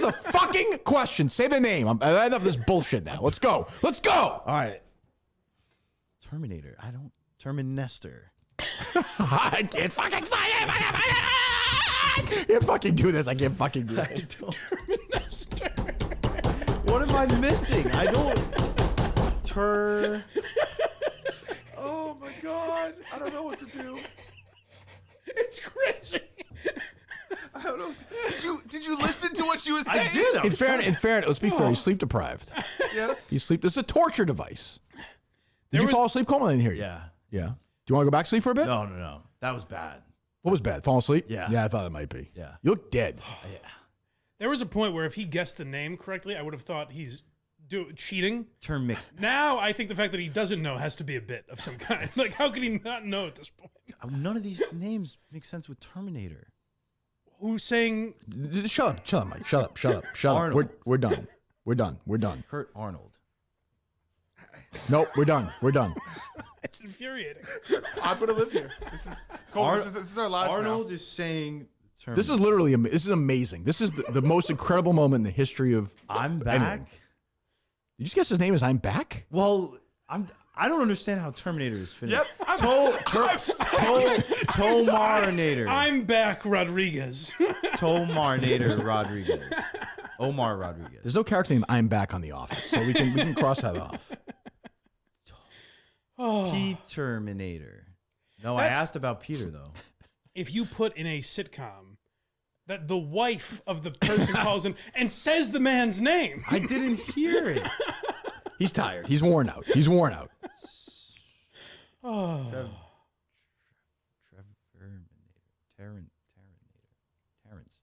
[SPEAKER 2] the fucking question. Say the name. I'm enough of this bullshit now. Let's go.
[SPEAKER 8] All right. Terminator. Terminester.
[SPEAKER 2] I can't fucking say it. I can't fucking do this. I can't fucking do it.
[SPEAKER 8] What am I missing? I don't. Oh my god! I don't know what to do.
[SPEAKER 1] It's crazy.
[SPEAKER 3] I don't know. Did you listen to what she was saying?
[SPEAKER 8] I did.
[SPEAKER 2] In fairness, let's be fair. He's sleep deprived.
[SPEAKER 3] Yes.
[SPEAKER 2] He's sleep. This is a torture device. Did
[SPEAKER 1] There
[SPEAKER 2] you
[SPEAKER 1] was-
[SPEAKER 2] fall asleep, Coleman? I didn't hear you.
[SPEAKER 8] Yeah.
[SPEAKER 2] Yeah. Do you want to go back to sleep for a bit?
[SPEAKER 8] No. That was bad.
[SPEAKER 2] What was bad? Falling asleep?
[SPEAKER 8] Yeah.
[SPEAKER 2] Yeah, I thought it might be.
[SPEAKER 8] Yeah.
[SPEAKER 2] You look dead.
[SPEAKER 8] Yeah.
[SPEAKER 1] There was a point where if he guessed the name correctly, I would have thought he's cheating. Now I think the fact that he doesn't know has to be a bit of some kind. Like, how could he not know at this point?
[SPEAKER 8] None of these names make sense with Terminator.
[SPEAKER 1] Who's saying?
[SPEAKER 2] Shut up, Mike. Shut up.
[SPEAKER 8] Arnold.
[SPEAKER 2] We're done. We're done.
[SPEAKER 8] Kurt Arnold.
[SPEAKER 2] Nope, we're done.
[SPEAKER 1] It's infuriating.
[SPEAKER 3] I'm gonna live here. This is Coleman, this is our lives
[SPEAKER 8] Arnold is saying Terminator.
[SPEAKER 2] This is literally this is amazing. This is the most incredible moment in the history of.
[SPEAKER 8] I'm back.
[SPEAKER 2] anything. Did you just guess his name is I'm Back?
[SPEAKER 8] Well, I don't understand how Terminator is finished.
[SPEAKER 3] Yep.
[SPEAKER 8] Tomarnator.
[SPEAKER 1] I'm back, Rodriguez.
[SPEAKER 8] Tomarnator Rodriguez. Omar Rodriguez.
[SPEAKER 2] There's no character named I'm Back on The Office, so we can cross that off.
[SPEAKER 8] Terminator. No,
[SPEAKER 1] That's-
[SPEAKER 8] I asked about Peter though.
[SPEAKER 1] If you put in a sitcom that the wife of the person calls him and says the man's name,
[SPEAKER 8] I didn't hear it.
[SPEAKER 2] He's tired. He's worn out.
[SPEAKER 8] Terrence.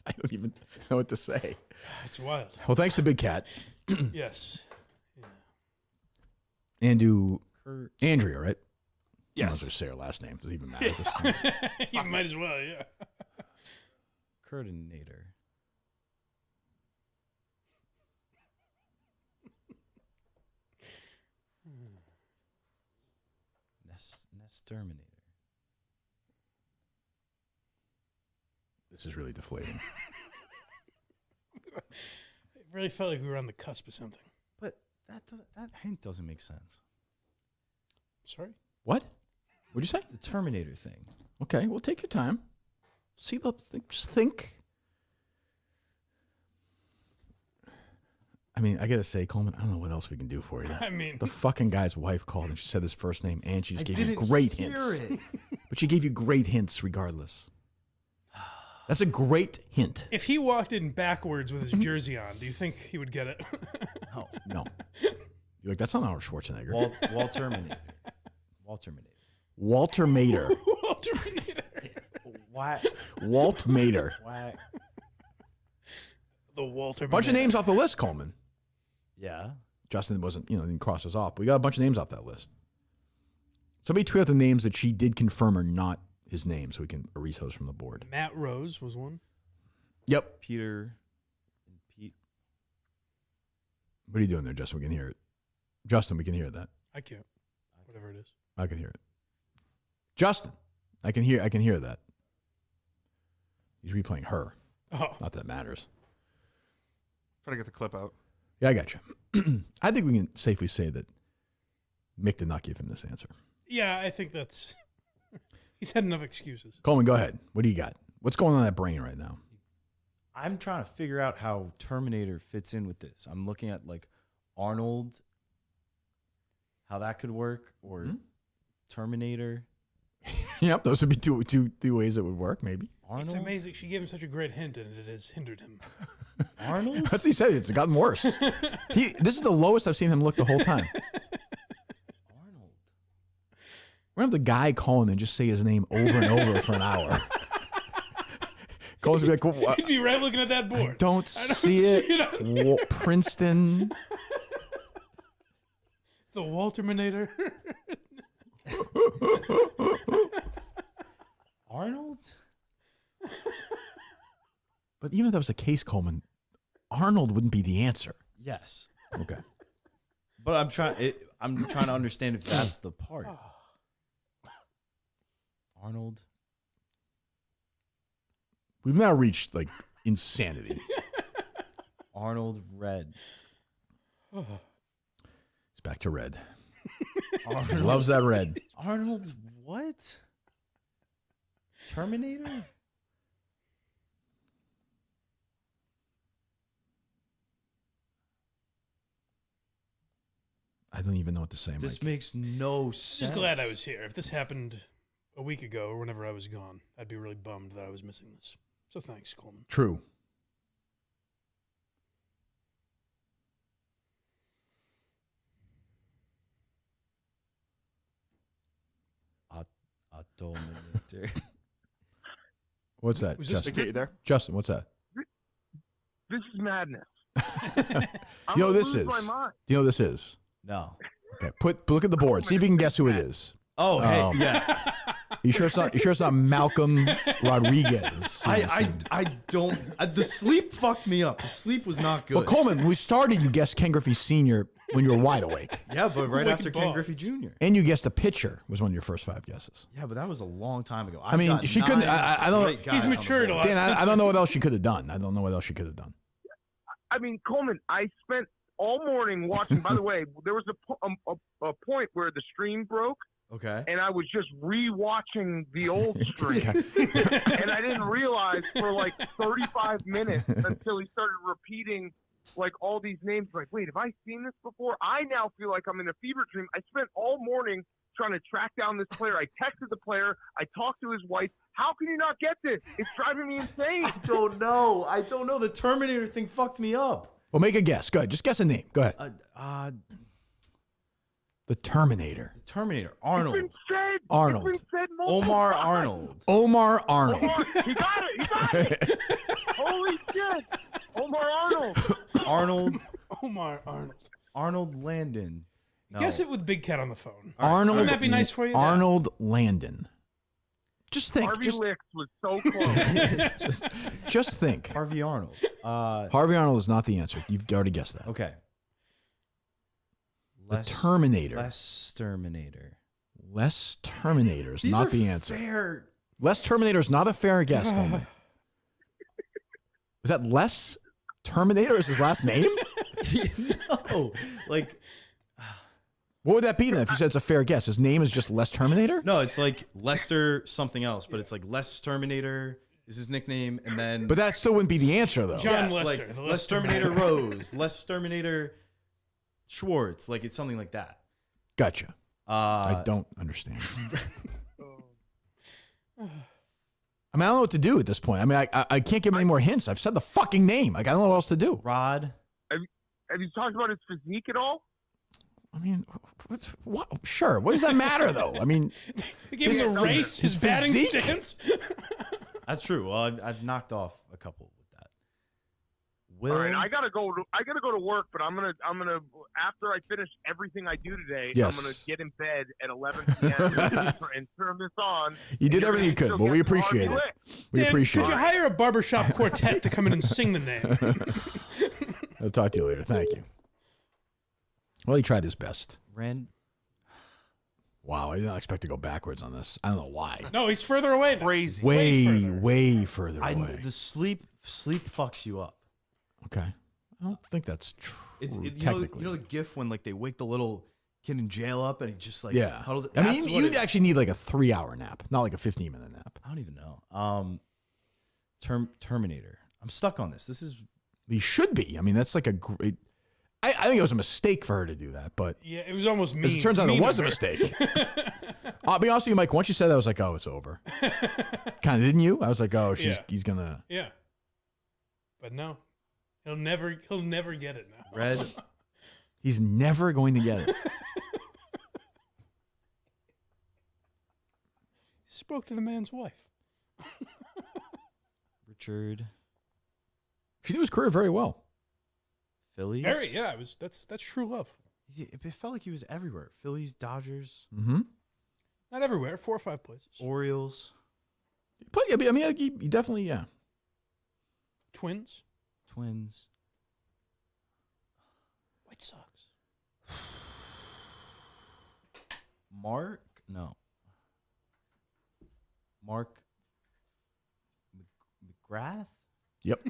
[SPEAKER 2] I don't even know what to say.
[SPEAKER 1] it's wild.
[SPEAKER 2] Well, thanks to Big Cat
[SPEAKER 1] Yes.
[SPEAKER 2] and to
[SPEAKER 8] Kurt.
[SPEAKER 2] Andrea, right?
[SPEAKER 3] Yes.
[SPEAKER 2] I don't just say her last name. Does it even matter at this point?
[SPEAKER 1] You might as well, yeah.
[SPEAKER 8] Curtinator. Terminator.
[SPEAKER 2] This is really deflating.
[SPEAKER 1] It really felt like we were on the cusp of something.
[SPEAKER 8] But that hint doesn't make sense.
[SPEAKER 1] Sorry?
[SPEAKER 2] What? What'd you say?
[SPEAKER 8] The Terminator thing.
[SPEAKER 2] Okay, well, take your time. Just think. I mean, I gotta say, Coleman, I don't know what else we can do for you.
[SPEAKER 1] I mean,
[SPEAKER 2] The fucking guy's wife called and she said his first name and she just
[SPEAKER 8] I
[SPEAKER 2] gave you
[SPEAKER 8] didn't
[SPEAKER 2] great
[SPEAKER 8] hear
[SPEAKER 2] hints.
[SPEAKER 8] it.
[SPEAKER 2] But she gave you great hints regardless. That's a great hint.
[SPEAKER 1] if he walked in backwards with his jersey on, do you think he would get it?
[SPEAKER 2] No. You're like, that's not Arnold Schwarzenegger.
[SPEAKER 8] Walter Terminator. Walter Terminator.
[SPEAKER 2] Walter Mater.
[SPEAKER 1] Walter Terminator.
[SPEAKER 8] Why?
[SPEAKER 2] Walt Mater.
[SPEAKER 8] Why?
[SPEAKER 1] The Walter
[SPEAKER 2] Bunch of
[SPEAKER 1] Terminator.
[SPEAKER 2] names off the list, Coleman.
[SPEAKER 8] Yeah.
[SPEAKER 2] Justin didn't cross us off. But we got a bunch of names off that list. Somebody tweet out the names that she did confirm are not his name so we can erase those from the board.
[SPEAKER 1] Matt Rose was one.
[SPEAKER 2] Yep.
[SPEAKER 8] Peter and Pete.
[SPEAKER 2] What are you doing there, Justin? We can hear it. Justin, we can hear that.
[SPEAKER 1] I can't. Whatever it is.
[SPEAKER 2] I can hear it. Justin, I can hear that. He's replaying her.
[SPEAKER 1] Oh.
[SPEAKER 2] Not that it matters.
[SPEAKER 3] Try to get the clip out.
[SPEAKER 2] Yeah, I got you. I think we can safely say that Mick did not give him this answer.
[SPEAKER 1] Yeah, I think that's... He's had enough excuses.
[SPEAKER 2] Coleman, go ahead. What do you got? What's going on in that brain right now?
[SPEAKER 8] I'm trying to figure out how Terminator fits in with this. I'm looking at like Arnold, how that could work, or Terminator.
[SPEAKER 2] Yep, those would be two ways that would work, maybe.
[SPEAKER 8] Arnold?
[SPEAKER 1] It's amazing. She gave him such a great hint, and it has hindered him.
[SPEAKER 8] Arnold?
[SPEAKER 2] That's what he said. It's gotten worse. This is the lowest I've seen him look the whole time.
[SPEAKER 8] Arnold.
[SPEAKER 2] We're going to have the guy calling and just say his name over and over for an hour. Calls and be like, well,
[SPEAKER 1] He'd be right looking at that board.
[SPEAKER 2] don't see it. Princeton.
[SPEAKER 1] The Walter Terminator.
[SPEAKER 8] Arnold?
[SPEAKER 2] But even if that was the case, Coleman, Arnold wouldn't be the answer.
[SPEAKER 8] Yes.
[SPEAKER 2] Okay.
[SPEAKER 8] But I'm trying to understand if that's the part. Arnold.
[SPEAKER 2] We've now reached like insanity.
[SPEAKER 8] Arnold Red.
[SPEAKER 2] He's back to red. He
[SPEAKER 8] Arnold.
[SPEAKER 2] loves that red.
[SPEAKER 8] Arnold what? Terminator?
[SPEAKER 2] I don't even know what to say,
[SPEAKER 8] This
[SPEAKER 2] Mike.
[SPEAKER 8] makes no sense.
[SPEAKER 1] Just glad I was here. If this happened a week ago or whenever I was gone, I'd be really bummed that I was missing this. So thanks, Coleman.
[SPEAKER 2] True.
[SPEAKER 8] Terminator.
[SPEAKER 2] What's that?
[SPEAKER 1] Was this
[SPEAKER 2] Justin?
[SPEAKER 3] Okay, you there?
[SPEAKER 2] Justin, what's that?
[SPEAKER 6] This is madness.
[SPEAKER 2] Do you know what this is?
[SPEAKER 6] My mind.
[SPEAKER 2] Do you know what this is?
[SPEAKER 8] No.
[SPEAKER 2] Okay, look at the board. See if you can guess who it is.
[SPEAKER 8] Oh, hey,
[SPEAKER 2] Oh.
[SPEAKER 8] yeah.
[SPEAKER 2] You sure it's not Malcolm Rodriguez?
[SPEAKER 4] I don't. The sleep fucked me up. The sleep was not good.
[SPEAKER 2] Well, Coleman, when we started, you guessed Ken Griffey Sr. when you were wide awake.
[SPEAKER 4] Yeah, but right
[SPEAKER 1] Wicked
[SPEAKER 4] after Ken
[SPEAKER 1] balls.
[SPEAKER 4] Griffey Jr.
[SPEAKER 2] And you guessed a pitcher was one of your first 5 guesses.
[SPEAKER 4] Yeah, but that was a long time ago.
[SPEAKER 2] I mean,
[SPEAKER 4] I've got
[SPEAKER 2] she couldn't-
[SPEAKER 4] 9
[SPEAKER 2] I don't-
[SPEAKER 4] great guys
[SPEAKER 1] He's
[SPEAKER 4] on the
[SPEAKER 1] matured a
[SPEAKER 4] board.
[SPEAKER 1] lot.
[SPEAKER 2] Dan, I don't know what else she could have done. I don't know what else she could have done.
[SPEAKER 6] I mean, Coleman, I spent all morning watching. By the way, there was a point where the stream broke,
[SPEAKER 4] Okay.
[SPEAKER 6] and I was just rewatching the old stream, and I didn't realize for like 35 minutes until he started repeating like all these names. Like, wait, have I seen this before? I now feel like I'm in a fever dream. I spent all morning trying to track down this player. I texted the player. I talked to his wife. How can you not get this? It's driving me insane.
[SPEAKER 4] I don't know. The Terminator thing fucked me up.
[SPEAKER 2] Well, make a guess. Go ahead. Just guess a name. Go ahead. The Terminator.
[SPEAKER 8] Terminator.
[SPEAKER 6] It's
[SPEAKER 8] Arnold.
[SPEAKER 6] been said.
[SPEAKER 2] Arnold.
[SPEAKER 6] It's been said multiple
[SPEAKER 8] Omar
[SPEAKER 6] times.
[SPEAKER 8] Arnold.
[SPEAKER 2] Omar Arnold.
[SPEAKER 6] Omar, he got it. He got it. Holy shit. Omar Arnold.
[SPEAKER 8] Arnold.
[SPEAKER 1] Omar Arnold.
[SPEAKER 8] Arnold Landon. No.
[SPEAKER 1] Guess it with Big Cat on the phone.
[SPEAKER 2] Arnold.
[SPEAKER 1] Wouldn't that be nice for you?
[SPEAKER 2] Arnold Landon. Just think.
[SPEAKER 6] Harvey Licks was so close.
[SPEAKER 2] Just think.
[SPEAKER 8] Harvey Arnold.
[SPEAKER 2] Harvey Arnold is not the answer. You've already guessed that.
[SPEAKER 8] Okay.
[SPEAKER 2] The Terminator.
[SPEAKER 8] Less Terminator.
[SPEAKER 2] Less Terminators,
[SPEAKER 8] These
[SPEAKER 2] not
[SPEAKER 8] are
[SPEAKER 2] the answer.
[SPEAKER 8] Fair.
[SPEAKER 2] Less Terminators, not a fair guess, Coleman. Was that Les Terminator is his last name?
[SPEAKER 8] No, like
[SPEAKER 2] What would that be then if you said it's a fair guess? His name is just Les Terminator?
[SPEAKER 8] no, it's like Lester something else, but it's like Les Terminator is his nickname, and then
[SPEAKER 2] But that still wouldn't be the answer, though.
[SPEAKER 1] John
[SPEAKER 8] yes,
[SPEAKER 1] Lester,
[SPEAKER 8] like
[SPEAKER 1] the
[SPEAKER 8] Les
[SPEAKER 1] Lester
[SPEAKER 8] Terminator
[SPEAKER 1] man.
[SPEAKER 8] Rose, Les Terminator Schwartz, like it's something like that.
[SPEAKER 2] Gotcha. I
[SPEAKER 8] Uh,
[SPEAKER 2] don't understand. I mean, I don't know what to do at this point. I mean, I can't give any more hints. I've said the fucking name. Like, I don't know what else to do.
[SPEAKER 8] Rod.
[SPEAKER 6] Have you talked about his physique at all?
[SPEAKER 2] I mean, what? Sure. What does that matter, though? I mean,
[SPEAKER 1] He gave him the race, his batting
[SPEAKER 2] physique?
[SPEAKER 1] stance.
[SPEAKER 8] That's true. Well, I've knocked off a couple with that. Will.
[SPEAKER 6] All right, I gotta go to work, but I'm gonna after I finish everything I do today,
[SPEAKER 2] Yes.
[SPEAKER 6] I'm gonna get in bed at 11 p.m. and turn this on.
[SPEAKER 2] you did
[SPEAKER 6] and
[SPEAKER 2] everything you could,
[SPEAKER 6] still
[SPEAKER 2] but we
[SPEAKER 6] get some
[SPEAKER 2] appreciate
[SPEAKER 6] hard
[SPEAKER 2] it.
[SPEAKER 6] licks.
[SPEAKER 2] We
[SPEAKER 1] Dan,
[SPEAKER 2] appreciate
[SPEAKER 1] could you
[SPEAKER 2] it.
[SPEAKER 1] hire a barbershop quartet to come in and sing the name?
[SPEAKER 2] I'll talk to you later. Thank you. Well, he tried his best.
[SPEAKER 8] Rand.
[SPEAKER 2] Wow, I did not expect to go backwards on this. I don't know why.
[SPEAKER 1] No, he's further away now.
[SPEAKER 3] Crazy.
[SPEAKER 2] Way further
[SPEAKER 8] I,
[SPEAKER 2] away.
[SPEAKER 8] the sleep fucks you up.
[SPEAKER 2] Okay. I don't think that's true,
[SPEAKER 8] You
[SPEAKER 2] technically.
[SPEAKER 8] know the gif when like they wake the little kid in jail up and he just like
[SPEAKER 2] Yeah.
[SPEAKER 8] huddles.
[SPEAKER 2] I mean,
[SPEAKER 8] That's what
[SPEAKER 2] you
[SPEAKER 8] it-
[SPEAKER 2] actually need like a 3-hour nap, not like a 15-minute nap.
[SPEAKER 8] I don't even know. Terminator. I'm stuck on this. This is
[SPEAKER 2] He should be. I mean, that's like a great. I think it was a mistake for her to do that, but
[SPEAKER 1] Yeah, it was almost mean.
[SPEAKER 2] as it turns out, it
[SPEAKER 1] mean
[SPEAKER 2] was
[SPEAKER 1] of
[SPEAKER 2] a
[SPEAKER 1] her.
[SPEAKER 2] mistake. I'll be honest with you, Mike. Once you said that, I was like, "Oh, it's over." Kind of, didn't you? I was like, "Oh, he's gonna."
[SPEAKER 1] Yeah. But no. He'll never get it now.
[SPEAKER 8] red.
[SPEAKER 2] He's never going to get it.
[SPEAKER 1] He spoke to the man's wife.
[SPEAKER 8] Richard.
[SPEAKER 2] She knew his career very well.
[SPEAKER 8] Phillies.
[SPEAKER 1] Very, yeah, that's true love.
[SPEAKER 8] It felt like he was everywhere. Phillies, Dodgers,
[SPEAKER 2] Mm-hmm.
[SPEAKER 1] Not everywhere, 4 or 5 places.
[SPEAKER 8] Orioles,
[SPEAKER 2] But I mean, he definitely, yeah.
[SPEAKER 1] Twins,
[SPEAKER 8] Twins.
[SPEAKER 1] White Sox.
[SPEAKER 8] Mark McGrath.
[SPEAKER 2] Yep.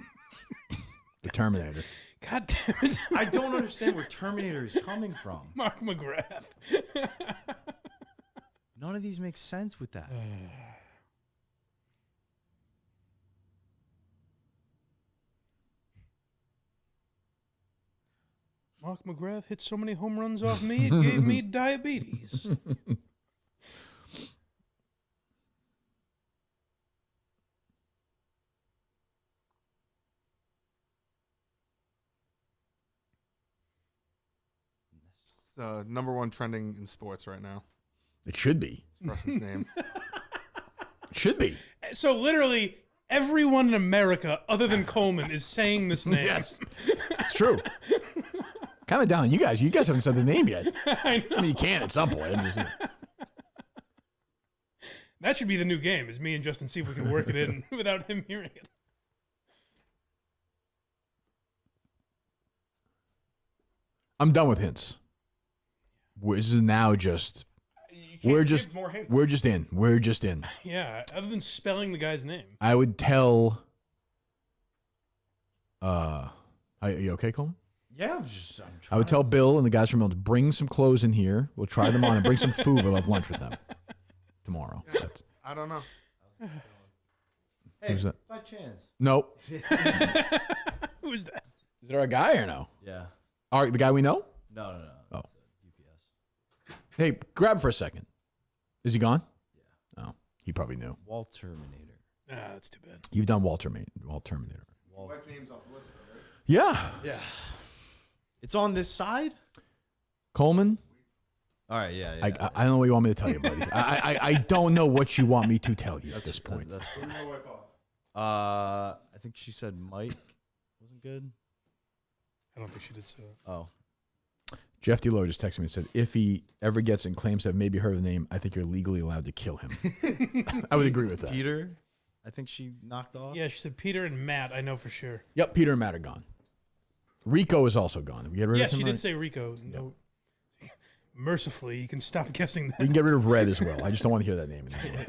[SPEAKER 2] The Terminator.
[SPEAKER 1] God damn it.
[SPEAKER 8] I don't understand where Terminator is coming from.
[SPEAKER 1] Mark McGrath.
[SPEAKER 8] None of these make sense with that.
[SPEAKER 1] Mark McGrath hit so many home runs off me, it gave me diabetes.
[SPEAKER 3] It's the #1 trending in sports right now.
[SPEAKER 2] It should be.
[SPEAKER 3] This person's name.
[SPEAKER 2] It should be.
[SPEAKER 1] So literally everyone in America other than Coleman is saying this name.
[SPEAKER 2] Yes. It's true. Kind of down. You guys haven't said the name yet.
[SPEAKER 1] I know.
[SPEAKER 2] I mean, you can at some point. I'm just-
[SPEAKER 1] That should be the new game, is me and Justin see if we can work it in without him hearing it.
[SPEAKER 2] I'm done with hints. This is now just. We're just in. We're just in.
[SPEAKER 1] Yeah, other than spelling the guy's name.
[SPEAKER 2] I would tell. Are you okay, Coleman?
[SPEAKER 8] Yeah, I'm
[SPEAKER 2] I would tell Bill and the guys from Miltons, bring some clothes in here. We'll try them on and bring some food. We'll have lunch with them tomorrow. That's-
[SPEAKER 3] I don't know.
[SPEAKER 8] Hey,
[SPEAKER 2] Who's that?
[SPEAKER 8] by chance.
[SPEAKER 2] Nope.
[SPEAKER 1] Who is that?
[SPEAKER 2] Is there a guy or no?
[SPEAKER 8] Yeah.
[SPEAKER 2] All right, the guy we know?
[SPEAKER 8] No.
[SPEAKER 2] Oh.
[SPEAKER 8] It's a UPS.
[SPEAKER 2] Hey, grab him for a second. Is he gone? Yeah. Oh, he probably knew.
[SPEAKER 8] Wall Terminator.
[SPEAKER 1] Ah, that's too bad.
[SPEAKER 2] You've done Wall Terminator.
[SPEAKER 3] Wipe names off the list, though, right?
[SPEAKER 2] Yeah.
[SPEAKER 8] Yeah. It's on this side?
[SPEAKER 2] Coleman,
[SPEAKER 8] All right, yeah.
[SPEAKER 2] I don't know what you want me to tell you, buddy. I don't know what you want me to tell you at this point.
[SPEAKER 8] That's
[SPEAKER 3] What do you wipe off?
[SPEAKER 8] I think she said Mike wasn't good.
[SPEAKER 1] I don't think she did say that.
[SPEAKER 8] Oh.
[SPEAKER 2] Jeff DeLoy just texted me and said, if he ever gets and claims to have maybe heard of the name, I think you're legally allowed to kill him. I would agree with that.
[SPEAKER 8] Peter, I think she knocked off.
[SPEAKER 1] Yeah, she said Peter and Matt, I know for sure.
[SPEAKER 2] Yep, Peter and Matt are gone. Rico is also gone. Did we get rid
[SPEAKER 1] Yes,
[SPEAKER 2] of him?
[SPEAKER 1] she
[SPEAKER 2] already?
[SPEAKER 1] did say Rico. No. Mercifully, you can stop guessing that.
[SPEAKER 2] You can get rid of Red as well. I just don't want to hear that name anymore.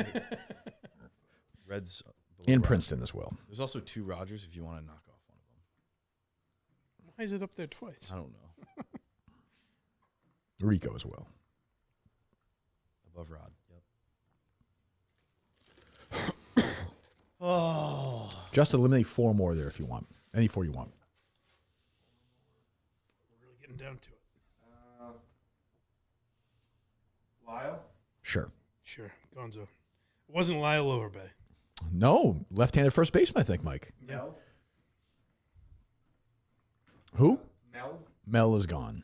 [SPEAKER 8] Red's
[SPEAKER 2] In
[SPEAKER 8] Rogers.
[SPEAKER 2] Princeton as well.
[SPEAKER 8] There's also 2 Rogers if you want to knock off one of them.
[SPEAKER 1] Why is it up there twice?
[SPEAKER 8] I don't know.
[SPEAKER 2] Rico as well.
[SPEAKER 8] Above Rod. Yep.
[SPEAKER 2] Just eliminate 4 more there if you want. Any 4 you want.
[SPEAKER 1] We're really getting down to it.
[SPEAKER 3] Lyle?
[SPEAKER 2] Sure.
[SPEAKER 1] Sure, Gonzo. It wasn't Lyle Overbay.
[SPEAKER 2] No, left-handed first baseman, I think, Mike.
[SPEAKER 3] Mel?
[SPEAKER 2] Who?
[SPEAKER 3] Mel?
[SPEAKER 2] Mel is gone.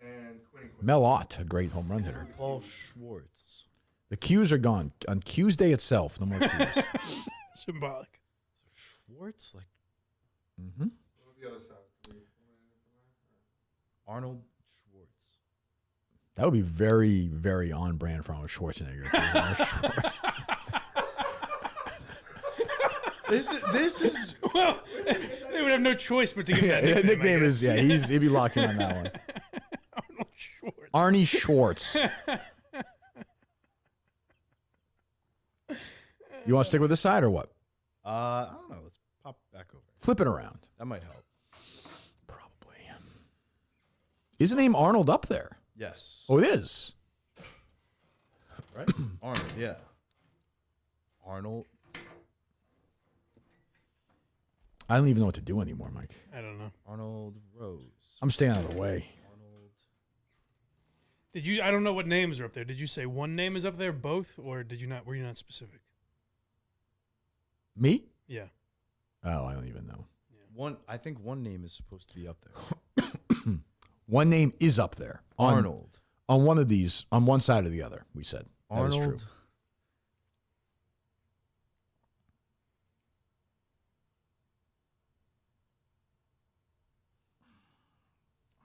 [SPEAKER 3] And Quinn.
[SPEAKER 2] Mel Ott, a great home run hitter.
[SPEAKER 8] Paul Schwartz.
[SPEAKER 2] The Qs are gone. On Qs Day itself, no more Qs.
[SPEAKER 1] Symbolic.
[SPEAKER 8] Schwartz? Like
[SPEAKER 2] Mm-hmm.
[SPEAKER 3] The other side.
[SPEAKER 8] Arnold Schwartz.
[SPEAKER 2] That would be very, very on brand for Arnold Schwarzenegger. Arnold Schwartz.
[SPEAKER 8] This is
[SPEAKER 1] Well, they would have no choice but to give him that
[SPEAKER 2] Yeah,
[SPEAKER 1] nickname.
[SPEAKER 2] nickname
[SPEAKER 1] I
[SPEAKER 2] is,
[SPEAKER 1] guess.
[SPEAKER 2] he'd be locked in on that one.
[SPEAKER 1] Arnold Schwartz.
[SPEAKER 2] Arnie Schwartz. You want to stick with this side or what?
[SPEAKER 8] I don't know. Let's pop back over.
[SPEAKER 2] Flip it around.
[SPEAKER 8] That might help.
[SPEAKER 2] Probably. Is the name Arnold up there?
[SPEAKER 8] Yes.
[SPEAKER 2] Oh, it is.
[SPEAKER 8] Right? Arnold, yeah. Arnold.
[SPEAKER 2] I don't even know what to do anymore, Mike.
[SPEAKER 1] I don't know.
[SPEAKER 8] Arnold Rose.
[SPEAKER 2] I'm staying out of the way.
[SPEAKER 8] Arnold.
[SPEAKER 1] Did you? I don't know what names are up there. Did you say one name is up there, both, or did you not? Were you not specific?
[SPEAKER 2] Me?
[SPEAKER 1] Yeah.
[SPEAKER 2] Oh, I don't even know.
[SPEAKER 8] I think one name is supposed to be up there.
[SPEAKER 2] One name is up there.
[SPEAKER 8] Arnold.
[SPEAKER 2] On one of these, on one side or the other, we said. That is true.
[SPEAKER 8] Arnold.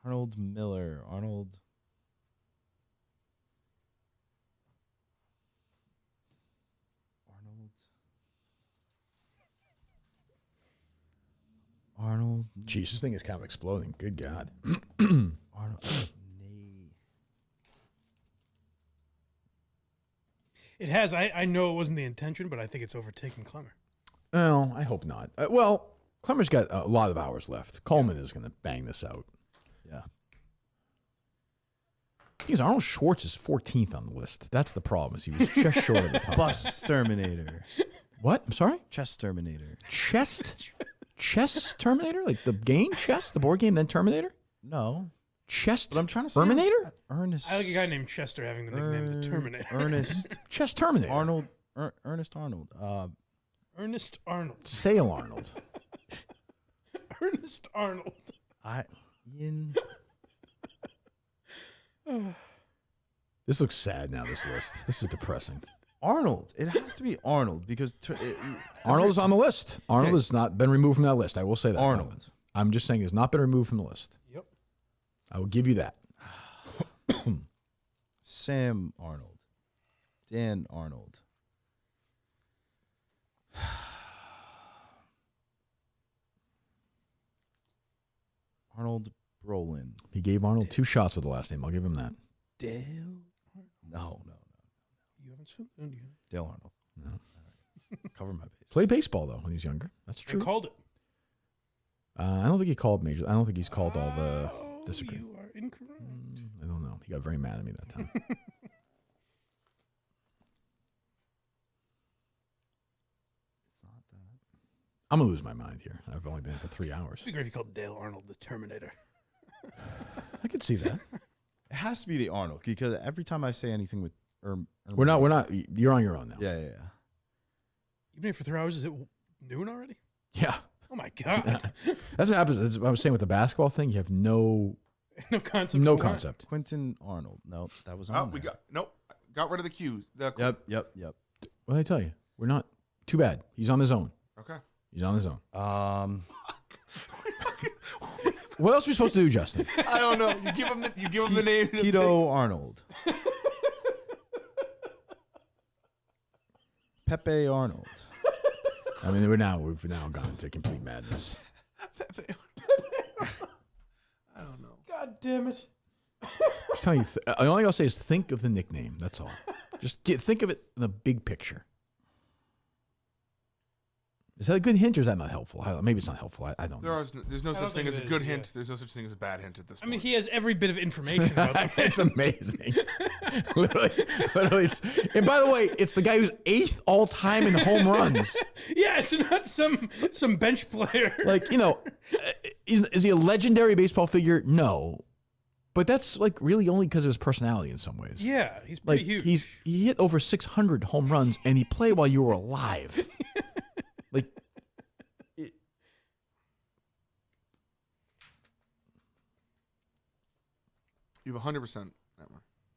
[SPEAKER 8] Arnold Miller. Arnold. Arnold.
[SPEAKER 2] Jeez, this thing is kind of exploding. Good God.
[SPEAKER 8] Arnold.
[SPEAKER 1] It has. I know it wasn't the intention, but I think it's overtaken Clemmer.
[SPEAKER 2] Oh, I hope not. Well, Clemmer's got a lot of hours left. Coleman is going to bang this out.
[SPEAKER 8] Yeah.
[SPEAKER 2] Because Arnold Schwartz is 14th on the list. That's the problem. Is he was just short of the top.
[SPEAKER 8] Bus Terminator.
[SPEAKER 2] What? I'm sorry?
[SPEAKER 8] Chess Terminator.
[SPEAKER 2] Chess Terminator? Like the game chess? The board game, then Terminator?
[SPEAKER 8] No.
[SPEAKER 2] Chess
[SPEAKER 8] But I'm trying to say
[SPEAKER 2] Terminator?
[SPEAKER 8] Ernest.
[SPEAKER 1] I like a guy named Chester having the nickname the Terminator.
[SPEAKER 8] Ernest
[SPEAKER 2] Chess Terminator.
[SPEAKER 8] Arnold. Ernest Arnold.
[SPEAKER 1] Ernest Arnold.
[SPEAKER 2] Sale Arnold.
[SPEAKER 1] Ernest Arnold.
[SPEAKER 8] Ian.
[SPEAKER 2] This looks sad now, this list. This is depressing.
[SPEAKER 8] Arnold. It has to be Arnold because
[SPEAKER 2] Arnold is on the list. Arnold has not been removed from that list. I will say that.
[SPEAKER 8] Arnold.
[SPEAKER 2] Coleman. I'm just saying he has not been removed from the list.
[SPEAKER 1] Yep.
[SPEAKER 2] I will give you that.
[SPEAKER 8] Sam Arnold. Dan Arnold. Arnold Brolin.
[SPEAKER 2] He gave Arnold 2 shots with the last name. I'll give him that.
[SPEAKER 8] Dale? No.
[SPEAKER 1] You haven't said that yet.
[SPEAKER 8] Dale Arnold.
[SPEAKER 2] No.
[SPEAKER 8] Cover my base.
[SPEAKER 2] Played baseball, though, when he was younger. That's
[SPEAKER 1] I
[SPEAKER 2] true.
[SPEAKER 1] called it.
[SPEAKER 2] I don't think he called major. I don't think he's called all the disagree.
[SPEAKER 1] You are incorrect.
[SPEAKER 2] I don't know. He got very mad at me that time.
[SPEAKER 8] It's not that.
[SPEAKER 2] I'm going to lose my mind here. I've only been here for 3 hours.
[SPEAKER 1] It'd be great if you called Dale Arnold the Terminator.
[SPEAKER 2] I could see that.
[SPEAKER 8] It has to be the Arnold because every time I say anything with
[SPEAKER 2] We're not. You're on your own now.
[SPEAKER 8] Yeah.
[SPEAKER 1] You've been here for 3 hours. Is it noon already?
[SPEAKER 2] Yeah.
[SPEAKER 1] Oh my God.
[SPEAKER 2] That's what happens. That's what I was saying with the basketball thing. You have no
[SPEAKER 1] concept.
[SPEAKER 2] no
[SPEAKER 1] of what?
[SPEAKER 2] concept.
[SPEAKER 8] Quentin Arnold. No, that was on
[SPEAKER 3] Oh,
[SPEAKER 8] there.
[SPEAKER 3] we got rid of the Q's.
[SPEAKER 8] Yep.
[SPEAKER 2] What did I tell you? We're not. Too bad. He's on his own.
[SPEAKER 3] Okay.
[SPEAKER 2] He's on his own. What else are we supposed to do, Justin?
[SPEAKER 3] I don't know. You give him the name.
[SPEAKER 8] Tito Arnold. Pepe Arnold.
[SPEAKER 2] I mean, we've now gone into complete madness.
[SPEAKER 3] I don't know.
[SPEAKER 1] God damn it.
[SPEAKER 2] Just telling you, the only thing I'll say is think of the nickname. That's all. Just think of it in the big picture. Is that a good hint or is that not helpful? Maybe it's not helpful. I don't know.
[SPEAKER 3] There's no such thing as a good hint. There's no such thing as a bad hint at this point.
[SPEAKER 1] I mean, he has every bit of information about them.
[SPEAKER 2] It's amazing. literally, it's. And by the way, it's the guy who's 8th all time in home runs.
[SPEAKER 1] Yeah, it's not some bench player.
[SPEAKER 2] Like, is he a legendary baseball figure? No. But that's like really only because of his personality in some ways.
[SPEAKER 1] Yeah, he's pretty huge.
[SPEAKER 2] He hit over 600 home runs and he played while you were alive. Like,
[SPEAKER 3] you have 100%.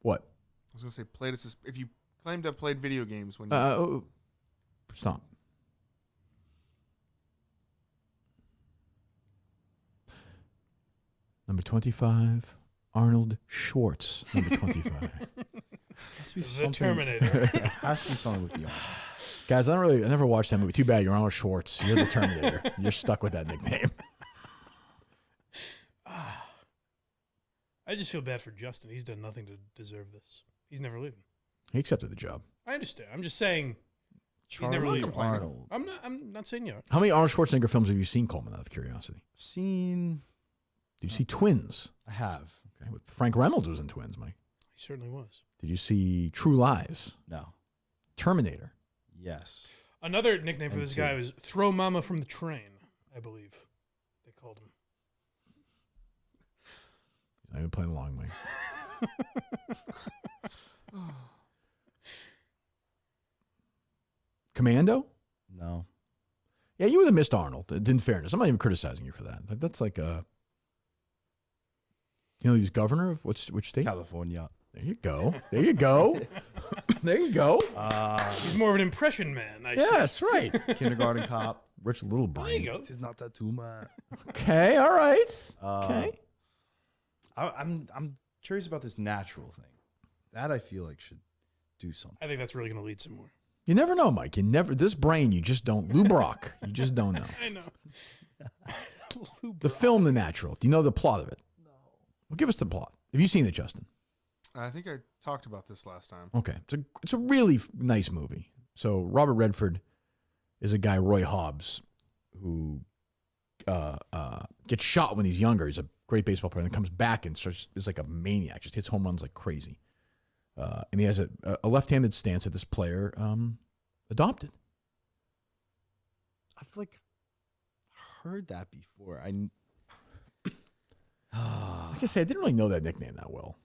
[SPEAKER 2] What?
[SPEAKER 3] I was gonna say played. If you claim to have played video games when you
[SPEAKER 2] stop. Number 25, Arnold Schwartz. Number 25.
[SPEAKER 8] Has to be
[SPEAKER 1] The Terminator.
[SPEAKER 8] It has to be something with the arm.
[SPEAKER 2] Guys, I never watched that movie. Too bad you're Arnold Schwartz. You're the Terminator. You're stuck with that nickname.
[SPEAKER 1] I just feel bad for Justin. He's done nothing to deserve this. He's never leaving.
[SPEAKER 2] He accepted the job.
[SPEAKER 1] I understand. I'm just saying he's never
[SPEAKER 8] Charlie
[SPEAKER 1] leaving.
[SPEAKER 8] Arnold.
[SPEAKER 1] I'm not saying you are.
[SPEAKER 2] How many Arnold Schwarzenegger films have you seen, Coleman, out of curiosity?
[SPEAKER 8] Seen.
[SPEAKER 2] Did you see Twins?
[SPEAKER 8] I have.
[SPEAKER 2] Okay. Frank Reynolds was in Twins, Mike.
[SPEAKER 1] He certainly was.
[SPEAKER 2] Did you see True Lies?
[SPEAKER 8] No.
[SPEAKER 2] Terminator?
[SPEAKER 8] Yes.
[SPEAKER 1] Another nickname for this guy was Throw Mama from the Train, I believe they called him.
[SPEAKER 2] He's not even playing along, Mike. Commando?
[SPEAKER 8] No.
[SPEAKER 2] Yeah, you would have missed Arnold. In fairness, I'm not even criticizing you for that. That's like he was governor of which state?
[SPEAKER 8] California.
[SPEAKER 2] There you go. There you go. There you go.
[SPEAKER 1] He's more of an impression man.
[SPEAKER 2] Yes, right.
[SPEAKER 8] Kindergarten Cop.
[SPEAKER 2] Rich little
[SPEAKER 1] There
[SPEAKER 2] brain.
[SPEAKER 1] you go.
[SPEAKER 4] It's not that too much.
[SPEAKER 2] Okay, all right. Okay.
[SPEAKER 8] I'm curious about this natural thing. That I feel like should do something.
[SPEAKER 1] I think that's really going to lead somewhere.
[SPEAKER 2] You never know, Mike. You never. This brain, you just don't. Lou Brock, you just don't know.
[SPEAKER 1] I know.
[SPEAKER 2] The film, The Natural. Do you know the plot of it? No. Well, give us the plot. Have you seen it, Justin?
[SPEAKER 3] I think I talked about this last time.
[SPEAKER 2] Okay. It's a really nice movie. So Robert Redford is a guy, Roy Hobbs, who gets shot when he's younger. He's a great baseball player, and then comes back and is like a maniac, just hits home runs like crazy. And he has a left-handed stance that this player adopted.
[SPEAKER 8] I've heard that before.
[SPEAKER 2] Like I said, I didn't really know that nickname that well.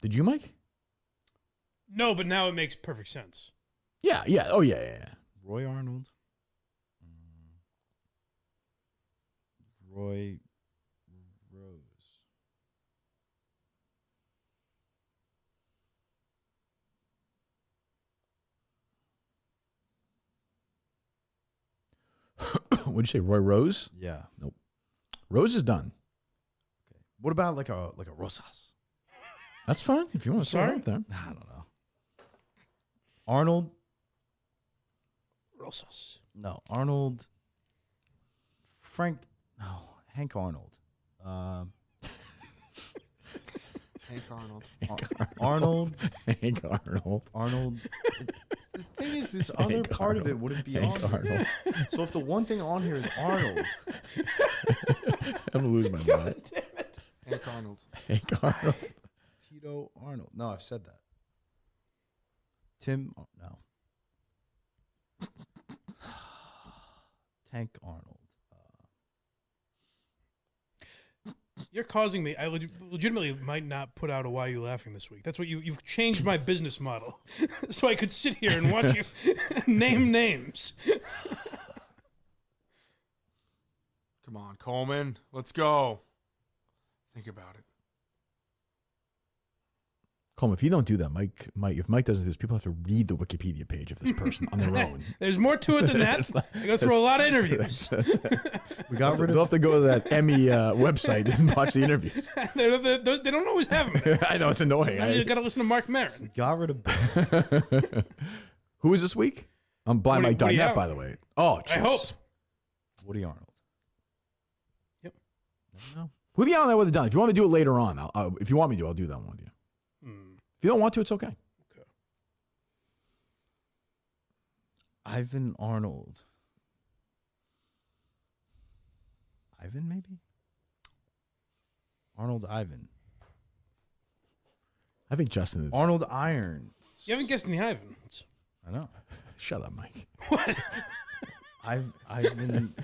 [SPEAKER 2] Did you, Mike?
[SPEAKER 1] No, but now it makes perfect sense.
[SPEAKER 2] Yeah. Oh, yeah.
[SPEAKER 8] Roy Arnold. Roy Rose.
[SPEAKER 2] What'd you say, Roy Rose?
[SPEAKER 8] Yeah.
[SPEAKER 2] Nope. Rose is done.
[SPEAKER 8] Okay. What about like a Rosas?
[SPEAKER 2] That's fine if you want to start up there.
[SPEAKER 8] I don't know. Arnold.
[SPEAKER 1] Rosas.
[SPEAKER 8] No, Arnold. Frank. No, Hank Arnold.
[SPEAKER 3] Hank Arnold.
[SPEAKER 8] Arnold.
[SPEAKER 2] Hank Arnold.
[SPEAKER 8] Arnold. The thing is, this other part of it wouldn't be
[SPEAKER 2] Hank
[SPEAKER 8] on
[SPEAKER 2] Arnold.
[SPEAKER 8] here. So if the one thing on here is Arnold,
[SPEAKER 2] I'm gonna lose my mind.
[SPEAKER 3] Hank Arnold.
[SPEAKER 2] Hank Arnold.
[SPEAKER 8] Tito Arnold. No, I've said that. Tim. No. Tank Arnold.
[SPEAKER 1] You're causing me. I legitimately might not put out a Why Are You Laughing this week. That's what you've changed my business model, so I could sit here and watch you name names.
[SPEAKER 3] Come on, Coleman. Let's go. Think about it.
[SPEAKER 2] Coleman, if you don't do that, Mike, if Mike doesn't do this, people have to read the Wikipedia page of this person on their own.
[SPEAKER 1] There's more to it than that. I go through a lot of interviews.
[SPEAKER 2] We got rid of. They'll have to go to that Emmy website and watch the interviews.
[SPEAKER 1] They don't always have them.
[SPEAKER 2] I know, it's annoying.
[SPEAKER 1] Sometimes you got to listen to Mark Maron.
[SPEAKER 8] Got rid of.
[SPEAKER 2] Who is this week? I'm blindmike.net, by the way. Oh,
[SPEAKER 1] I hope.
[SPEAKER 8] Woody Arnold.
[SPEAKER 1] Yep.
[SPEAKER 8] Never know.
[SPEAKER 2] Who the hell I would have done? If you want me to do it later on, if you want me to, I'll do that one with you. If you don't want to, it's okay.
[SPEAKER 8] Ivan Arnold. Ivan, maybe? Arnold Ivan.
[SPEAKER 2] I think Justin is.
[SPEAKER 8] Arnold Iron.
[SPEAKER 1] You haven't guessed any Ivans.
[SPEAKER 8] I know.
[SPEAKER 2] Shut up, Mike.
[SPEAKER 1] What?
[SPEAKER 8] Ivan.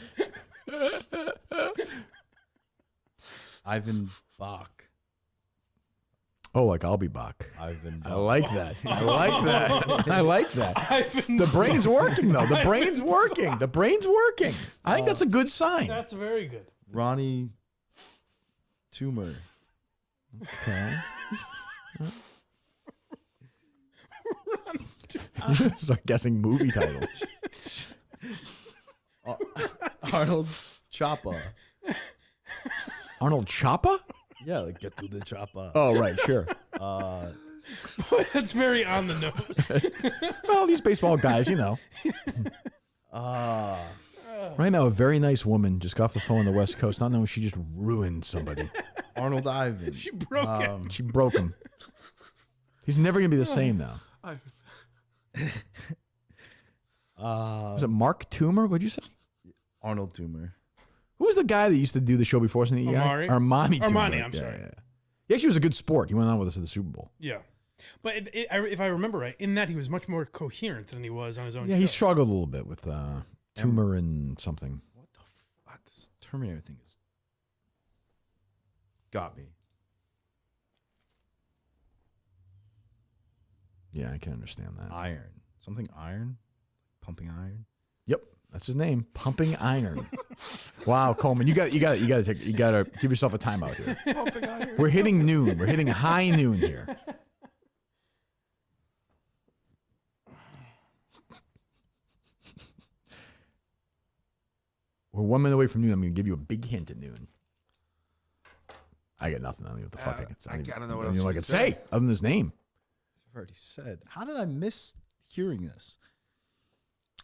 [SPEAKER 8] Ivan Bach.
[SPEAKER 2] Oh, like I'll be Bach.
[SPEAKER 8] Ivan.
[SPEAKER 2] I like that. I like that. I like that.
[SPEAKER 1] Ivan
[SPEAKER 2] The brain's working, though. The brain's working. The brain's working. I think that's a good sign.
[SPEAKER 1] That's very good.
[SPEAKER 8] Ronnie Toomer.
[SPEAKER 2] Okay. Start guessing movie titles.
[SPEAKER 8] Arnold Choppa.
[SPEAKER 2] Arnold Choppa?
[SPEAKER 8] Yeah, like get to the choppa.
[SPEAKER 2] Oh, right, sure.
[SPEAKER 1] Boy, that's very on the nose.
[SPEAKER 2] Well, these baseball guys, you know. Right now, a very nice woman just got off the phone on the West Coast, not knowing she just ruined somebody.
[SPEAKER 8] Arnold Ivan.
[SPEAKER 1] She broke it.
[SPEAKER 2] She broke him. He's never going to be the same now. Was it Mark Toomer? What'd you say?
[SPEAKER 8] Arnold Toomer.
[SPEAKER 2] Who was the guy that used to do the show before us in the
[SPEAKER 1] Armani?
[SPEAKER 2] Armani Toomer.
[SPEAKER 1] Armani, I'm sorry.
[SPEAKER 2] Yeah. He actually was a good sport. He went on with us at the Super Bowl.
[SPEAKER 1] Yeah. But if I remember right, in that he was much more coherent than he was on his own
[SPEAKER 2] Yeah,
[SPEAKER 1] show.
[SPEAKER 2] he struggled a little bit with Toomer and something.
[SPEAKER 8] What the fuck? This Terminator thing is got me.
[SPEAKER 2] Yeah, I can understand that.
[SPEAKER 8] Iron. Something iron? Pumping iron?
[SPEAKER 2] Yep, that's his name. Pumping Iron. Wow, Coleman, you got to give yourself a timeout here.
[SPEAKER 3] Pumping iron.
[SPEAKER 2] We're hitting noon. We're hitting high noon here. We're 1 minute away from noon. I'm going to give you a big hint at noon. I got nothing. I don't know what the fuck I can say.
[SPEAKER 3] I gotta know what
[SPEAKER 2] I
[SPEAKER 3] else
[SPEAKER 2] don't know
[SPEAKER 3] you
[SPEAKER 2] what I
[SPEAKER 3] can
[SPEAKER 2] can say other than his name.
[SPEAKER 8] I've already said. How did I miss hearing this?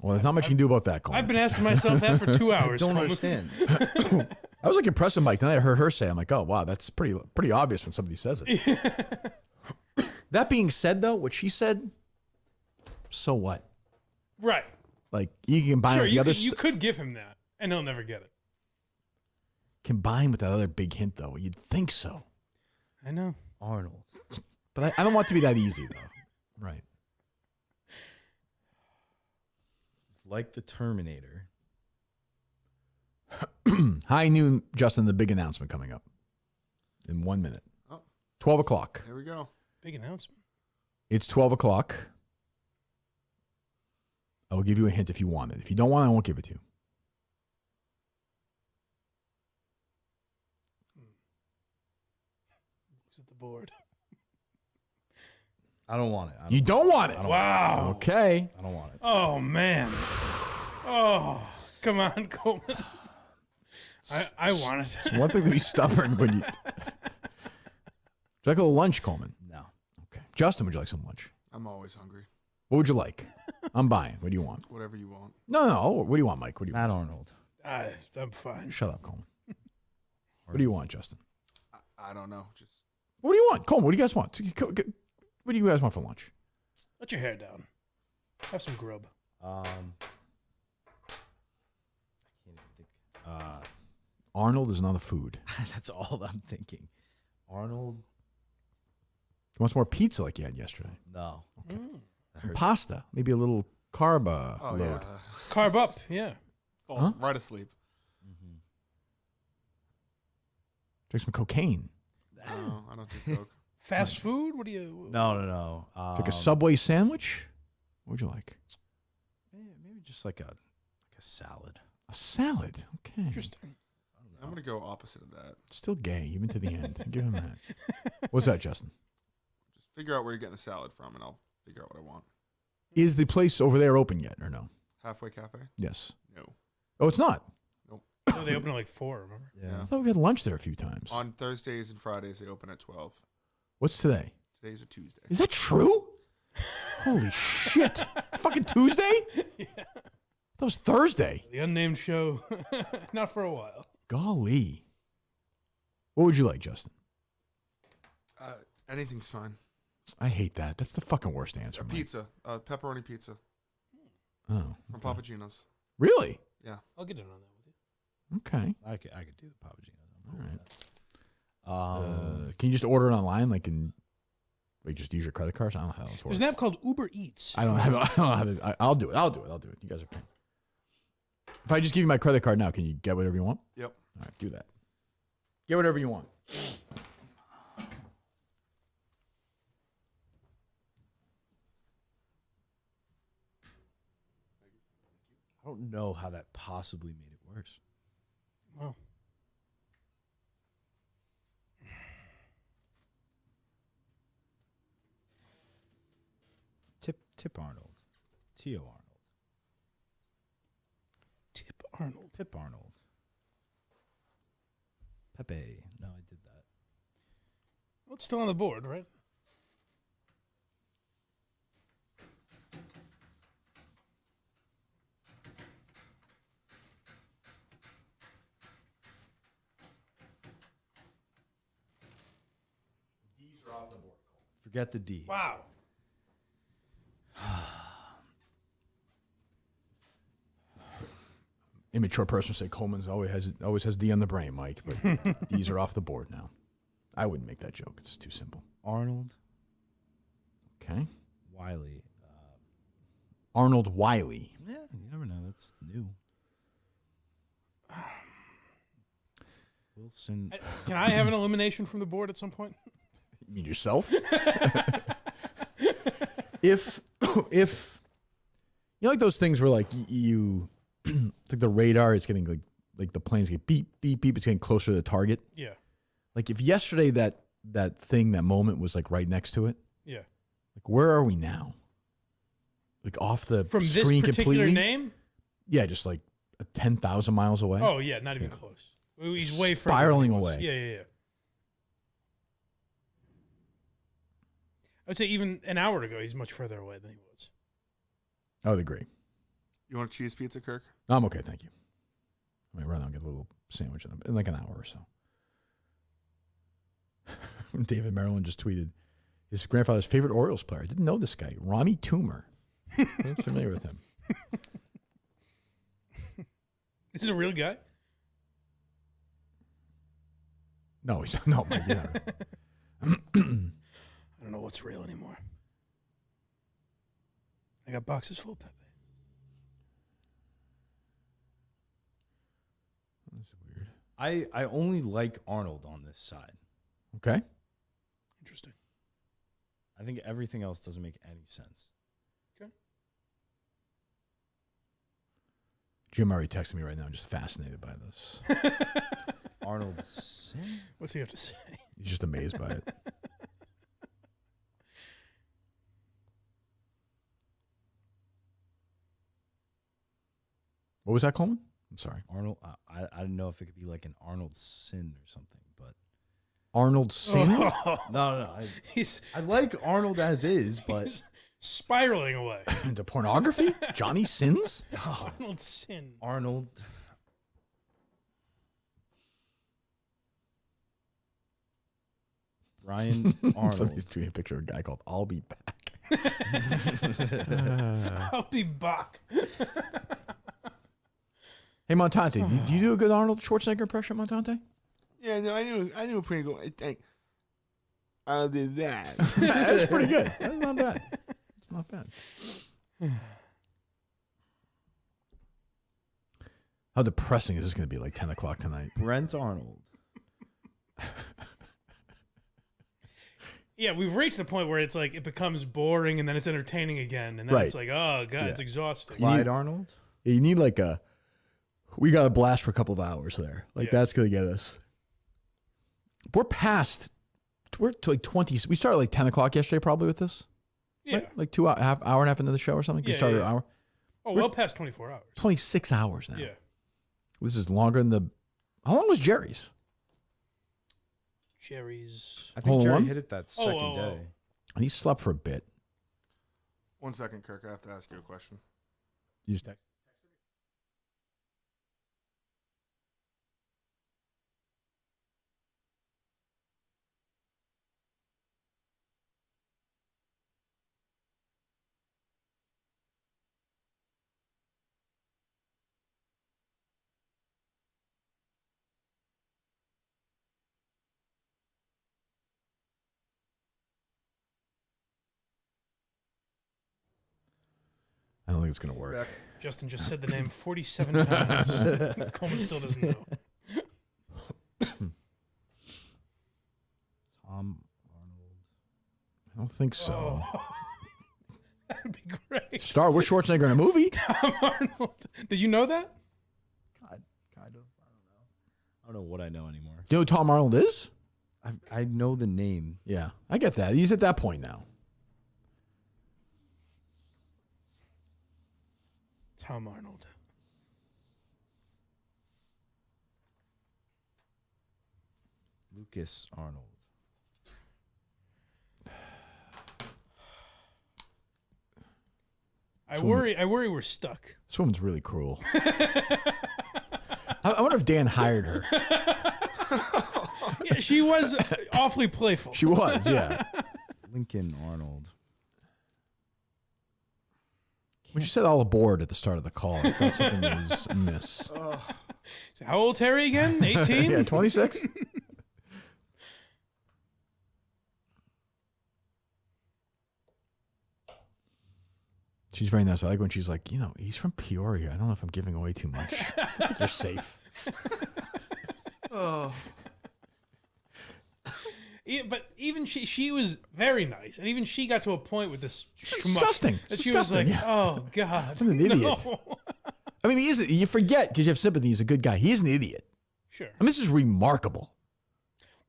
[SPEAKER 2] Well, there's not much you can do about that, Coleman.
[SPEAKER 1] I've been asking myself that for 2 hours.
[SPEAKER 8] I don't
[SPEAKER 1] Coleman.
[SPEAKER 8] understand.
[SPEAKER 2] I was like impressed with Mike. Then I heard her say, I'm like, oh, wow, that's pretty obvious when somebody says it. That being said, though, what she said, so what?
[SPEAKER 1] Right.
[SPEAKER 2] Like, you can combine
[SPEAKER 1] Sure,
[SPEAKER 2] with the other
[SPEAKER 1] you could give him that, and he'll never get it.
[SPEAKER 2] Combine with that other big hint, though. You'd think so.
[SPEAKER 1] I know.
[SPEAKER 8] Arnold.
[SPEAKER 2] But I don't want it to be that easy, though. Right.
[SPEAKER 8] It's like the Terminator.
[SPEAKER 2] High noon, Justin, the big announcement coming up in 1 minute.
[SPEAKER 3] Oh.
[SPEAKER 2] 12 o'clock.
[SPEAKER 3] There we go.
[SPEAKER 1] Big announcement.
[SPEAKER 2] It's 12 o'clock. I will give you a hint if you want it. If you don't want it, I won't give it to you.
[SPEAKER 1] Looks at the board.
[SPEAKER 8] I don't want it.
[SPEAKER 2] You don't want it?
[SPEAKER 1] Wow.
[SPEAKER 2] Okay.
[SPEAKER 8] I don't want it.
[SPEAKER 1] Oh, man. Oh, come on, Coleman. I want it.
[SPEAKER 2] It's one thing to be stubborn when you... Would you like a little lunch, Coleman?
[SPEAKER 8] No.
[SPEAKER 2] Okay. Justin, would you like some lunch?
[SPEAKER 3] I'm always hungry.
[SPEAKER 2] What would you like? I'm buying. What do you want?
[SPEAKER 3] Whatever you want.
[SPEAKER 2] No. What do you want, Mike? What do you
[SPEAKER 8] Matt
[SPEAKER 2] want?
[SPEAKER 8] Arnold.
[SPEAKER 1] I'm fine.
[SPEAKER 2] Shut up, Coleman. What do you want, Justin?
[SPEAKER 3] I don't know. Just
[SPEAKER 2] What do you want? Coleman, what do you guys want? What do you guys want for lunch?
[SPEAKER 1] Let your hair down. Have some grub.
[SPEAKER 8] I can't even think.
[SPEAKER 2] Arnold is not a food.
[SPEAKER 8] That's all I'm thinking. Arnold.
[SPEAKER 2] You want some more pizza like you had yesterday?
[SPEAKER 8] No.
[SPEAKER 2] Okay.
[SPEAKER 8] That
[SPEAKER 2] Some
[SPEAKER 8] hurts.
[SPEAKER 2] pasta. Maybe a little carb
[SPEAKER 3] oh
[SPEAKER 2] load.
[SPEAKER 3] yeah.
[SPEAKER 1] Carb up. Yeah.
[SPEAKER 3] Falls right asleep.
[SPEAKER 8] Mm-hmm.
[SPEAKER 2] Drink some cocaine.
[SPEAKER 3] No, I don't do coke.
[SPEAKER 1] Fast food? What do you...
[SPEAKER 8] No.
[SPEAKER 2] Like a Subway sandwich? What would you like?
[SPEAKER 8] Maybe just like a salad.
[SPEAKER 2] A salad. Okay.
[SPEAKER 1] Interesting.
[SPEAKER 3] I'm gonna go opposite of that.
[SPEAKER 2] Still gay, even to the end. Give him that. What's that, Justin?
[SPEAKER 3] Just figure out where you're getting the salad from, and I'll figure out what I want.
[SPEAKER 2] Is the place over there open yet or no?
[SPEAKER 3] Halfway Cafe?
[SPEAKER 2] Yes.
[SPEAKER 3] No.
[SPEAKER 2] Oh, it's not?
[SPEAKER 1] No, they open at like 4, remember?
[SPEAKER 2] I thought we had lunch there a few times.
[SPEAKER 3] On Thursdays and Fridays, they open at 12.
[SPEAKER 2] What's today?
[SPEAKER 3] Today's a Tuesday.
[SPEAKER 2] Is that true? Holy shit. It's fucking Tuesday?
[SPEAKER 1] Yeah.
[SPEAKER 2] That was Thursday.
[SPEAKER 1] The unnamed show. Not for a while.
[SPEAKER 2] Golly. What would you like, Justin?
[SPEAKER 3] Anything's fine.
[SPEAKER 2] I hate that. That's the fucking worst answer. Mike.
[SPEAKER 3] Pizza, pepperoni pizza
[SPEAKER 2] Oh,
[SPEAKER 3] from Papa Gino's.
[SPEAKER 2] really?
[SPEAKER 3] Yeah.
[SPEAKER 1] I'll get in on that with you.
[SPEAKER 2] Okay.
[SPEAKER 8] I could do the Papa Gino's. I'm cool
[SPEAKER 2] All
[SPEAKER 8] with that.
[SPEAKER 2] Can you just order it online? Like, just use your credit cards? I don't know how else works.
[SPEAKER 1] There's an app called Uber Eats.
[SPEAKER 2] I don't know how to. I'll do it. I'll do it. You guys are paying. If I just give you my credit card now, can you get whatever you want?
[SPEAKER 3] Yep.
[SPEAKER 2] All right, do that. Get whatever you want.
[SPEAKER 8] I don't know how that possibly made it worse.
[SPEAKER 1] Well,
[SPEAKER 8] Tip Arnold. Tio Arnold.
[SPEAKER 1] Tip Arnold.
[SPEAKER 8] Tip Arnold. Pepe. No, I did that.
[SPEAKER 1] Well, it's still on the board, right?
[SPEAKER 2] D's are off the board.
[SPEAKER 8] Forget the D's.
[SPEAKER 1] Wow.
[SPEAKER 2] Immature person say Coleman's always has D on the brain, Mike, but D's are off the board now. I wouldn't make that joke. It's too simple.
[SPEAKER 8] Arnold.
[SPEAKER 2] Okay.
[SPEAKER 8] Wiley.
[SPEAKER 2] Arnold Wiley.
[SPEAKER 8] Yeah, you never know. That's new. Wilson.
[SPEAKER 1] Can I have an elimination from the board at some point?
[SPEAKER 2] You mean yourself? if you know, like those things where like you it's like the radar is getting like the planes get beep beep beep, it's getting closer to the target.
[SPEAKER 1] Yeah.
[SPEAKER 2] Like if yesterday that moment was like right next to it.
[SPEAKER 1] Yeah.
[SPEAKER 2] Like where are we now? Like off the
[SPEAKER 1] From this
[SPEAKER 2] screen
[SPEAKER 1] particular
[SPEAKER 2] completely?
[SPEAKER 1] name?
[SPEAKER 2] Yeah, just like 10,000 miles away.
[SPEAKER 1] Oh yeah, not even close. He's way further
[SPEAKER 2] spiraling
[SPEAKER 1] than he was.
[SPEAKER 2] away.
[SPEAKER 1] Yeah. I would say even an hour ago, he's much further away than he was. I
[SPEAKER 2] would agree.
[SPEAKER 3] You want a cheese pizza, Kirk?
[SPEAKER 2] No, I'm okay, thank you. I might run out and get a little sandwich in like an hour or so. David Maryland just tweeted his grandfather's favorite Orioles player. I didn't know this guy, Ronnie Toomer. I'm familiar with him.
[SPEAKER 1] Is it a real guy?
[SPEAKER 2] No, he's no. Yeah.
[SPEAKER 1] I don't know what's real anymore. I got boxes full of Pepe.
[SPEAKER 2] That's weird.
[SPEAKER 8] I only like Arnold on this side.
[SPEAKER 2] Okay.
[SPEAKER 1] Interesting.
[SPEAKER 8] I think everything else doesn't make any sense.
[SPEAKER 1] Okay.
[SPEAKER 2] Jim Murray texted me right now. I'm just fascinated by this.
[SPEAKER 8] Arnold's sin?
[SPEAKER 1] What's he have to say?
[SPEAKER 2] He's just amazed by it. What was that, Coleman? I'm sorry.
[SPEAKER 8] Arnold. I didn't know if it could be like an Arnold sin or something, but
[SPEAKER 2] Arnold Sin?
[SPEAKER 8] No. I like Arnold as is, but
[SPEAKER 1] he's spiraling away
[SPEAKER 2] into pornography. Johnny Sins.
[SPEAKER 1] Arnold Sin.
[SPEAKER 8] Arnold. Brian Arnold.
[SPEAKER 2] Somebody's tweeting a picture of a guy called I'll Be Back.
[SPEAKER 1] I'll be back.
[SPEAKER 2] Hey, Montante, do you do a good Arnold Schwarzenegger impression, Montante?
[SPEAKER 3] Yeah, no, I knew a pretty good. I think I'll do that.
[SPEAKER 2] That's pretty good. That's not bad. It's not bad. How depressing is this going to be like 10 o'clock tonight?
[SPEAKER 8] Brent Arnold.
[SPEAKER 1] Yeah, we've reached the point where it's like it becomes boring and then it's entertaining again. And then it's like, oh, God, it's exhausting.
[SPEAKER 8] Clyde Arnold?
[SPEAKER 2] Yeah, you need like we got a blast for a couple of hours there. Like that's going to get us. We're to like 20. We started like 10 o'clock yesterday probably with this.
[SPEAKER 1] Yeah.
[SPEAKER 2] Right? Like hour and a half into the show or something. We started an hour.
[SPEAKER 1] Oh, well past 24 hours.
[SPEAKER 2] 26 hours now.
[SPEAKER 1] Yeah.
[SPEAKER 2] This is longer than how long was Jerry's?
[SPEAKER 1] Jerry's.
[SPEAKER 8] I think Jerry hit it that second day.
[SPEAKER 2] And he slept for a bit.
[SPEAKER 3] 1 second, Kirk. I have to ask you a question.
[SPEAKER 2] You just text. think it's going to work.
[SPEAKER 1] Justin just said the name 47 times. Coleman still doesn't know.
[SPEAKER 8] Tom Arnold.
[SPEAKER 2] I don't think so.
[SPEAKER 1] Oh. That'd be great.
[SPEAKER 2] Star with Schwarzenegger in a movie?
[SPEAKER 1] Tom Arnold. Did you know that?
[SPEAKER 8] Kind of. I don't know what I know anymore.
[SPEAKER 2] Do you know who Tom Arnold is?
[SPEAKER 8] I know the name.
[SPEAKER 2] Yeah, I get that. He's at that point now.
[SPEAKER 1] Tom Arnold.
[SPEAKER 8] Lucas Arnold.
[SPEAKER 1] I worry we're stuck.
[SPEAKER 2] This woman's really cruel. I wonder if Dan hired her.
[SPEAKER 1] Yeah, she was awfully playful.
[SPEAKER 2] She was, yeah.
[SPEAKER 8] Lincoln Arnold.
[SPEAKER 2] When she said all aboard at the start of the call, I thought something was amiss.
[SPEAKER 1] So how old's Harry again? 18?
[SPEAKER 2] Yeah, 26? She's very nice. I like when she's like, he's from Peoria. I don't know if I'm giving away too much. I think you're safe.
[SPEAKER 3] Oh.
[SPEAKER 1] Yeah, but even she was very nice, and even she got to a point with this
[SPEAKER 2] disgusting.
[SPEAKER 1] that
[SPEAKER 2] It's
[SPEAKER 1] she was like,
[SPEAKER 2] disgusting, yeah.
[SPEAKER 1] "Oh God,
[SPEAKER 2] I'm an idiot."
[SPEAKER 1] no.
[SPEAKER 2] I mean, you forget because you have sympathy. He's a good guy. He's an idiot.
[SPEAKER 1] Sure,
[SPEAKER 2] I mean, this is remarkable.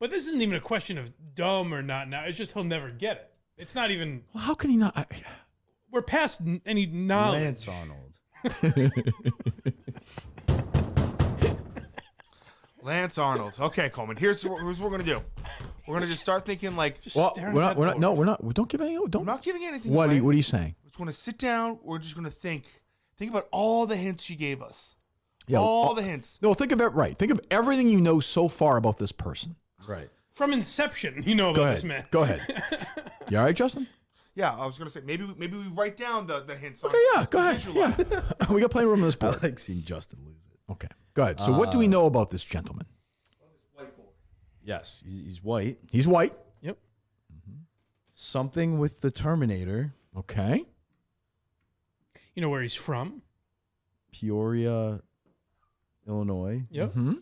[SPEAKER 1] but this isn't even a question of dumb or not. Now it's just he'll never get it. It's not even.
[SPEAKER 2] Well, how can he not?
[SPEAKER 1] We're past any knowledge.
[SPEAKER 8] Lance Arnold.
[SPEAKER 3] Lance Arnold. Okay, Coleman. Here's what we're gonna do. We're gonna just start thinking like.
[SPEAKER 1] Just
[SPEAKER 2] Well,
[SPEAKER 1] staring
[SPEAKER 2] we're
[SPEAKER 1] at
[SPEAKER 2] not.
[SPEAKER 1] that
[SPEAKER 2] No,
[SPEAKER 1] board.
[SPEAKER 2] we're not. Don't give any.
[SPEAKER 3] I'm
[SPEAKER 2] Don't.
[SPEAKER 3] not giving anything
[SPEAKER 2] What
[SPEAKER 3] away.
[SPEAKER 2] are you saying?
[SPEAKER 3] We're just gonna sit down. We're just gonna think about all the hints she gave us.
[SPEAKER 2] Yeah,
[SPEAKER 3] all the hints.
[SPEAKER 2] No, think of it right. Think of everything you know so far about this person.
[SPEAKER 8] Right.
[SPEAKER 1] From inception, you know about
[SPEAKER 2] Go ahead.
[SPEAKER 1] this man.
[SPEAKER 2] Go ahead. You all right, Justin?
[SPEAKER 3] Yeah, I was gonna say maybe we write down the hints.
[SPEAKER 2] Okay, yeah. Go ahead. Yeah. We got plenty of room on this
[SPEAKER 8] I
[SPEAKER 2] board.
[SPEAKER 8] like seeing Justin lose it.
[SPEAKER 2] Okay. Go ahead. So, what do we know about this gentleman?
[SPEAKER 8] Yes, he's white.
[SPEAKER 2] He's white.
[SPEAKER 1] Yep.
[SPEAKER 8] Something with the Terminator.
[SPEAKER 2] Okay.
[SPEAKER 1] You know where he's from?
[SPEAKER 8] Peoria, Illinois.
[SPEAKER 1] Yep.
[SPEAKER 2] Mm-hmm.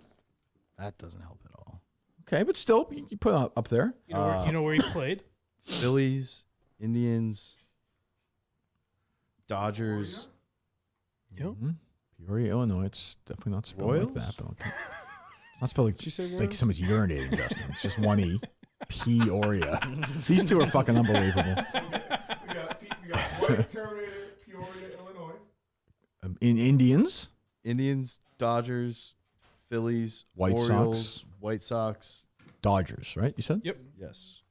[SPEAKER 8] That doesn't help at all.
[SPEAKER 2] Okay, but still, you put it up there.
[SPEAKER 1] You know where he played?
[SPEAKER 8] Phillies, Indians, Dodgers.
[SPEAKER 1] Yep.
[SPEAKER 2] Mm-hmm. Peoria, Illinois. It's definitely not spelled
[SPEAKER 8] Royals?
[SPEAKER 2] like that. But okay. It's not spelled like,
[SPEAKER 8] Did you say
[SPEAKER 2] like
[SPEAKER 8] Royals?
[SPEAKER 2] someone's urinating, Justin. It's just one E. Peoria. These two are fucking unbelievable.
[SPEAKER 3] We got White Terminator, Peoria, Illinois.
[SPEAKER 2] In Indians,
[SPEAKER 8] Indians, Dodgers, Phillies,
[SPEAKER 2] White
[SPEAKER 8] Orioles,
[SPEAKER 2] Sox.
[SPEAKER 8] White Sox.
[SPEAKER 2] Dodgers, right? You said?
[SPEAKER 1] Yep.
[SPEAKER 8] Yes.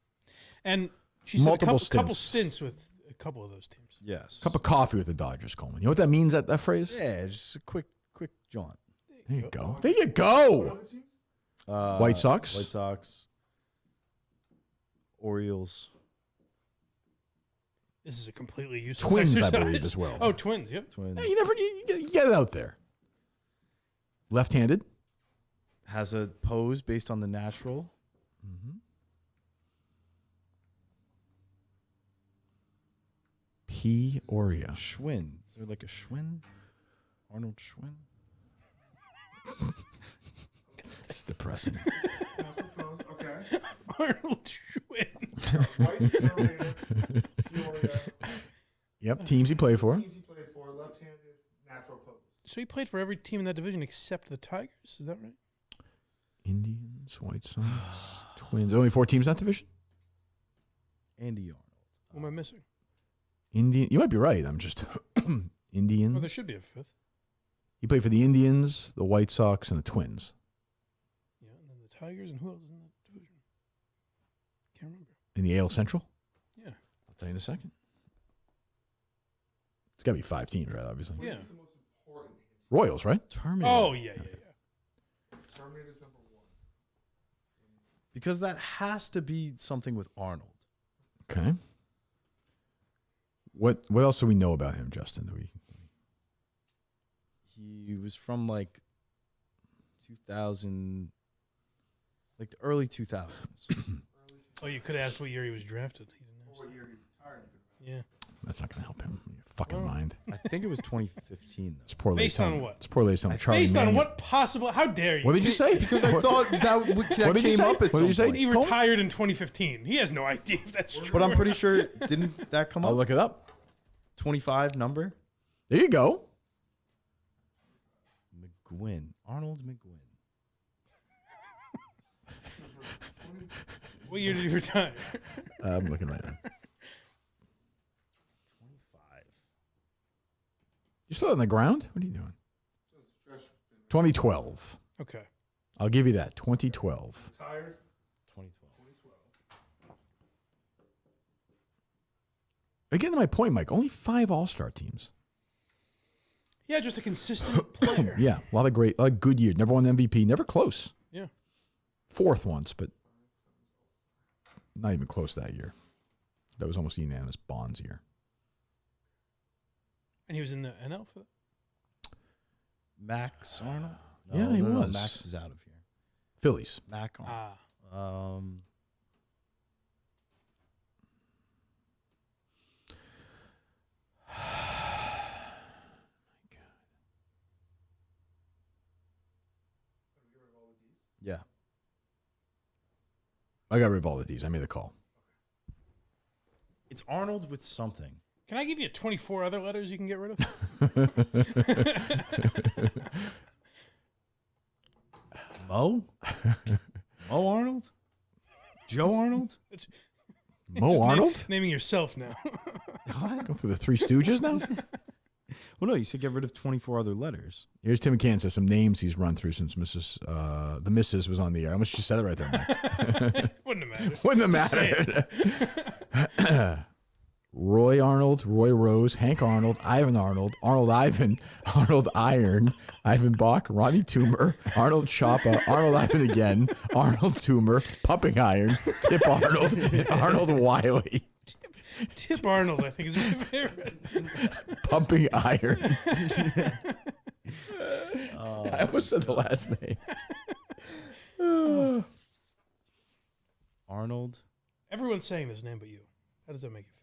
[SPEAKER 1] And she said
[SPEAKER 2] Multiple
[SPEAKER 1] a couple
[SPEAKER 2] stints.
[SPEAKER 1] stints with a couple of those teams.
[SPEAKER 8] Yes.
[SPEAKER 2] Cup of coffee with the Dodgers, Coleman. You know what that means, that phrase?
[SPEAKER 8] Yeah, just a quick jaunt.
[SPEAKER 2] There you go. There you go. White Sox?
[SPEAKER 8] White Sox. Orioles.
[SPEAKER 1] This is a completely useless
[SPEAKER 2] Twins, I
[SPEAKER 1] exercise.
[SPEAKER 2] believe, as well.
[SPEAKER 1] Oh, Twins. Yep.
[SPEAKER 8] Twins.
[SPEAKER 2] Hey, you get it out there. Left-handed.
[SPEAKER 8] Has a pose based on the natural.
[SPEAKER 2] Peoria.
[SPEAKER 8] Schwinn. Is there like a Schwinn? Arnold Schwinn?
[SPEAKER 2] It's depressing.
[SPEAKER 3] Okay.
[SPEAKER 1] Arnold Schwinn.
[SPEAKER 3] White Terminator, Peoria.
[SPEAKER 2] Yep, teams he played for.
[SPEAKER 3] Teams he played for, left-handed, natural pose.
[SPEAKER 1] So he played for every team in that division except the Tigers. Is that right?
[SPEAKER 2] Indians, White Sox, Twins. Only 4 teams in that division?
[SPEAKER 8] Andy Arnold.
[SPEAKER 1] What am I missing?
[SPEAKER 2] Indian. You might be right. I'm just Indians.
[SPEAKER 1] Oh, there should be a fifth.
[SPEAKER 2] He played for the Indians, the White Sox, and the Twins.
[SPEAKER 1] Yeah, and then the Tigers, and who else is in that division? Can't remember.
[SPEAKER 2] In the AL Central?
[SPEAKER 1] Yeah.
[SPEAKER 2] I'll tell you in a second. It's got to be 5 teams, right? Obviously.
[SPEAKER 1] Yeah.
[SPEAKER 3] What's the most important hint?
[SPEAKER 2] Royals, right?
[SPEAKER 8] Terminator.
[SPEAKER 1] Oh, yeah.
[SPEAKER 3] Terminator's number 1.
[SPEAKER 8] Because that has to be something with Arnold.
[SPEAKER 2] Okay. What else do we know about him, Justin?
[SPEAKER 8] He was from like 2000, like the early 2000s.
[SPEAKER 1] Oh, you could have asked what year he was drafted. He didn't ask
[SPEAKER 3] What
[SPEAKER 1] that.
[SPEAKER 3] year he retired?
[SPEAKER 1] Yeah.
[SPEAKER 2] That's not going to help him. Your fucking mind.
[SPEAKER 8] I think it was 2015 though.
[SPEAKER 2] It's poor
[SPEAKER 1] Based on what?
[SPEAKER 2] It's poor based on Charlie
[SPEAKER 1] Based on
[SPEAKER 2] Manning.
[SPEAKER 1] what possible? How dare you?
[SPEAKER 2] What did you say?
[SPEAKER 4] Because I thought that
[SPEAKER 2] did you
[SPEAKER 4] came
[SPEAKER 2] say?
[SPEAKER 4] up at
[SPEAKER 2] What did you
[SPEAKER 4] some
[SPEAKER 2] say?
[SPEAKER 4] point.
[SPEAKER 1] He
[SPEAKER 2] Coleman?
[SPEAKER 1] retired in 2015. He has no idea if that's true.
[SPEAKER 8] But I'm pretty sure didn't that come
[SPEAKER 2] I'll
[SPEAKER 8] up?
[SPEAKER 2] look it up.
[SPEAKER 8] 25 number.
[SPEAKER 2] There you go.
[SPEAKER 8] McGuinn. Arnold McGuinn.
[SPEAKER 1] What year did he retire?
[SPEAKER 2] I'm looking right now.
[SPEAKER 8] 25.
[SPEAKER 2] You still on the ground? What are you doing? 2012.
[SPEAKER 1] Okay.
[SPEAKER 2] I'll give you that. 2012.
[SPEAKER 1] Retired.
[SPEAKER 8] 2012.
[SPEAKER 2] Again, to my point, Mike. Only 5 All-Star teams.
[SPEAKER 1] Yeah, just a consistent player.
[SPEAKER 2] Yeah, a lot of good years. Never won MVP. Never close.
[SPEAKER 1] Yeah.
[SPEAKER 2] 4th once, but not even close that year. That was almost a unanimous Bonds year.
[SPEAKER 1] And he was in the NL for that?
[SPEAKER 8] Max Arnold?
[SPEAKER 2] Yeah, he was.
[SPEAKER 8] Max is out of here.
[SPEAKER 2] Phillies.
[SPEAKER 8] Mac Arnold.
[SPEAKER 1] Ah.
[SPEAKER 8] Yeah.
[SPEAKER 2] I got rid of all the D's. I made the call.
[SPEAKER 8] It's Arnold with something.
[SPEAKER 1] Can I give you 24 other letters you can get rid of?
[SPEAKER 8] Mo? Mo Arnold? Joe Arnold?
[SPEAKER 2] Mo Arnold?
[SPEAKER 1] Naming yourself now.
[SPEAKER 2] Go through the Three Stooges now?
[SPEAKER 8] Well, no, you said get rid of 24 other letters.
[SPEAKER 2] Here's Tim McCann says some names he's run through since the Mrs. was on the air. I almost just said it right there, Mike.
[SPEAKER 1] Wouldn't have mattered.
[SPEAKER 2] Wouldn't have
[SPEAKER 1] Just say
[SPEAKER 2] mattered. Roy Arnold, Roy Rose, Hank Arnold, Ivan Arnold, Arnold Ivan, Arnold Iron, Ivan Bach, Ronnie Toomer, Arnold Choppa, Arnold Ivan again, Arnold Toomer, Pumping Iron, Tip Arnold, and Arnold Wiley.
[SPEAKER 1] Tip Arnold, I think, is my favorite.
[SPEAKER 2] Pumping Iron. I almost said the last name.
[SPEAKER 8] Arnold.
[SPEAKER 1] Everyone's saying this name but you. How does that make you feel?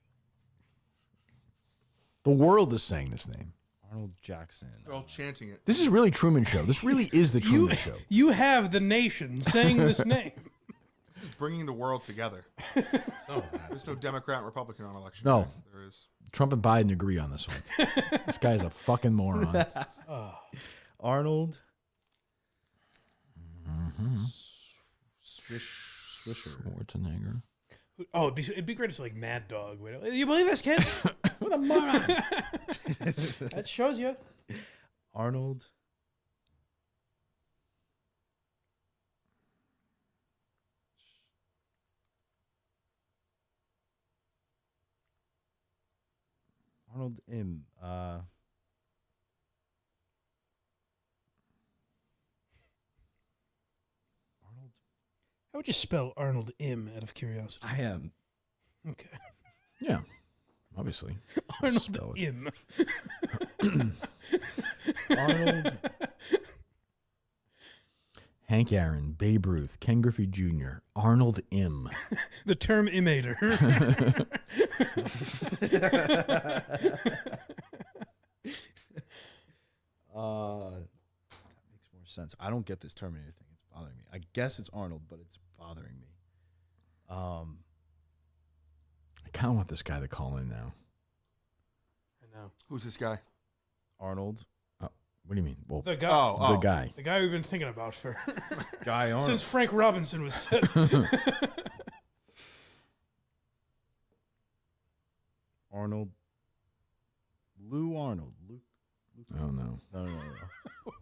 [SPEAKER 2] The world is saying this name.
[SPEAKER 8] Arnold Jackson.
[SPEAKER 3] They're all chanting it.
[SPEAKER 2] This is really Truman Show. This really is the Truman Show.
[SPEAKER 1] You have the nation saying this name.
[SPEAKER 3] This is bringing the world together. There's no Democrat and Republican on election
[SPEAKER 2] No.
[SPEAKER 3] day. There is.
[SPEAKER 2] Trump and Biden agree on this one. This guy's a fucking moron.
[SPEAKER 8] Arnold.
[SPEAKER 2] Swisher. Schwarzenegger.
[SPEAKER 1] Oh, it'd be great to say like Mad Dog. You believe this, kid?
[SPEAKER 2] What a moron.
[SPEAKER 1] That shows you.
[SPEAKER 8] Arnold. Arnold M. Arnold.
[SPEAKER 1] How would you spell Arnold M out of curiosity?
[SPEAKER 8] I am.
[SPEAKER 1] Okay.
[SPEAKER 2] Yeah, obviously.
[SPEAKER 1] Arnold
[SPEAKER 2] Spell it.
[SPEAKER 1] M.
[SPEAKER 8] Arnold.
[SPEAKER 2] Hank Aaron, Babe Ruth, Ken Griffey Jr., Arnold M.
[SPEAKER 1] The term imator.
[SPEAKER 8] That makes more sense. I don't get this Terminator thing. It's bothering me. I guess it's Arnold, but it's bothering me.
[SPEAKER 2] I kind of want this guy to call in now.
[SPEAKER 1] I know.
[SPEAKER 3] Who's this guy?
[SPEAKER 8] Arnold.
[SPEAKER 2] What do you mean? Well,
[SPEAKER 1] The guy.
[SPEAKER 2] the guy.
[SPEAKER 1] The guy we've been thinking about for
[SPEAKER 8] Guy Arnold.
[SPEAKER 1] since Frank Robinson was set.
[SPEAKER 8] Arnold. Lou Arnold. Luke.
[SPEAKER 2] Oh no,
[SPEAKER 8] No.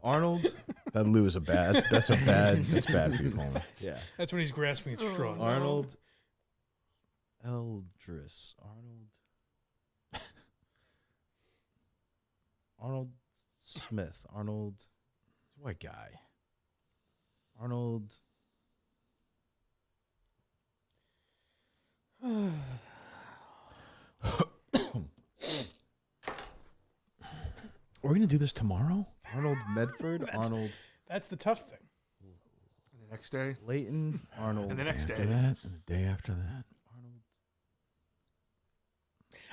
[SPEAKER 8] Arnold.
[SPEAKER 2] that Lou is that's bad for you, Coleman.
[SPEAKER 8] Yeah.
[SPEAKER 1] That's when he's grasping at straws.
[SPEAKER 8] Arnold. Eldris. Arnold. Arnold Smith. Arnold. White guy. Arnold.
[SPEAKER 2] We're gonna do this tomorrow.
[SPEAKER 8] Arnold Medford. Arnold
[SPEAKER 1] That's the tough thing.
[SPEAKER 3] And the next day.
[SPEAKER 8] Layton. Arnold.
[SPEAKER 3] And the next
[SPEAKER 2] After
[SPEAKER 3] day.
[SPEAKER 2] that, and the day after that.
[SPEAKER 8] Arnold.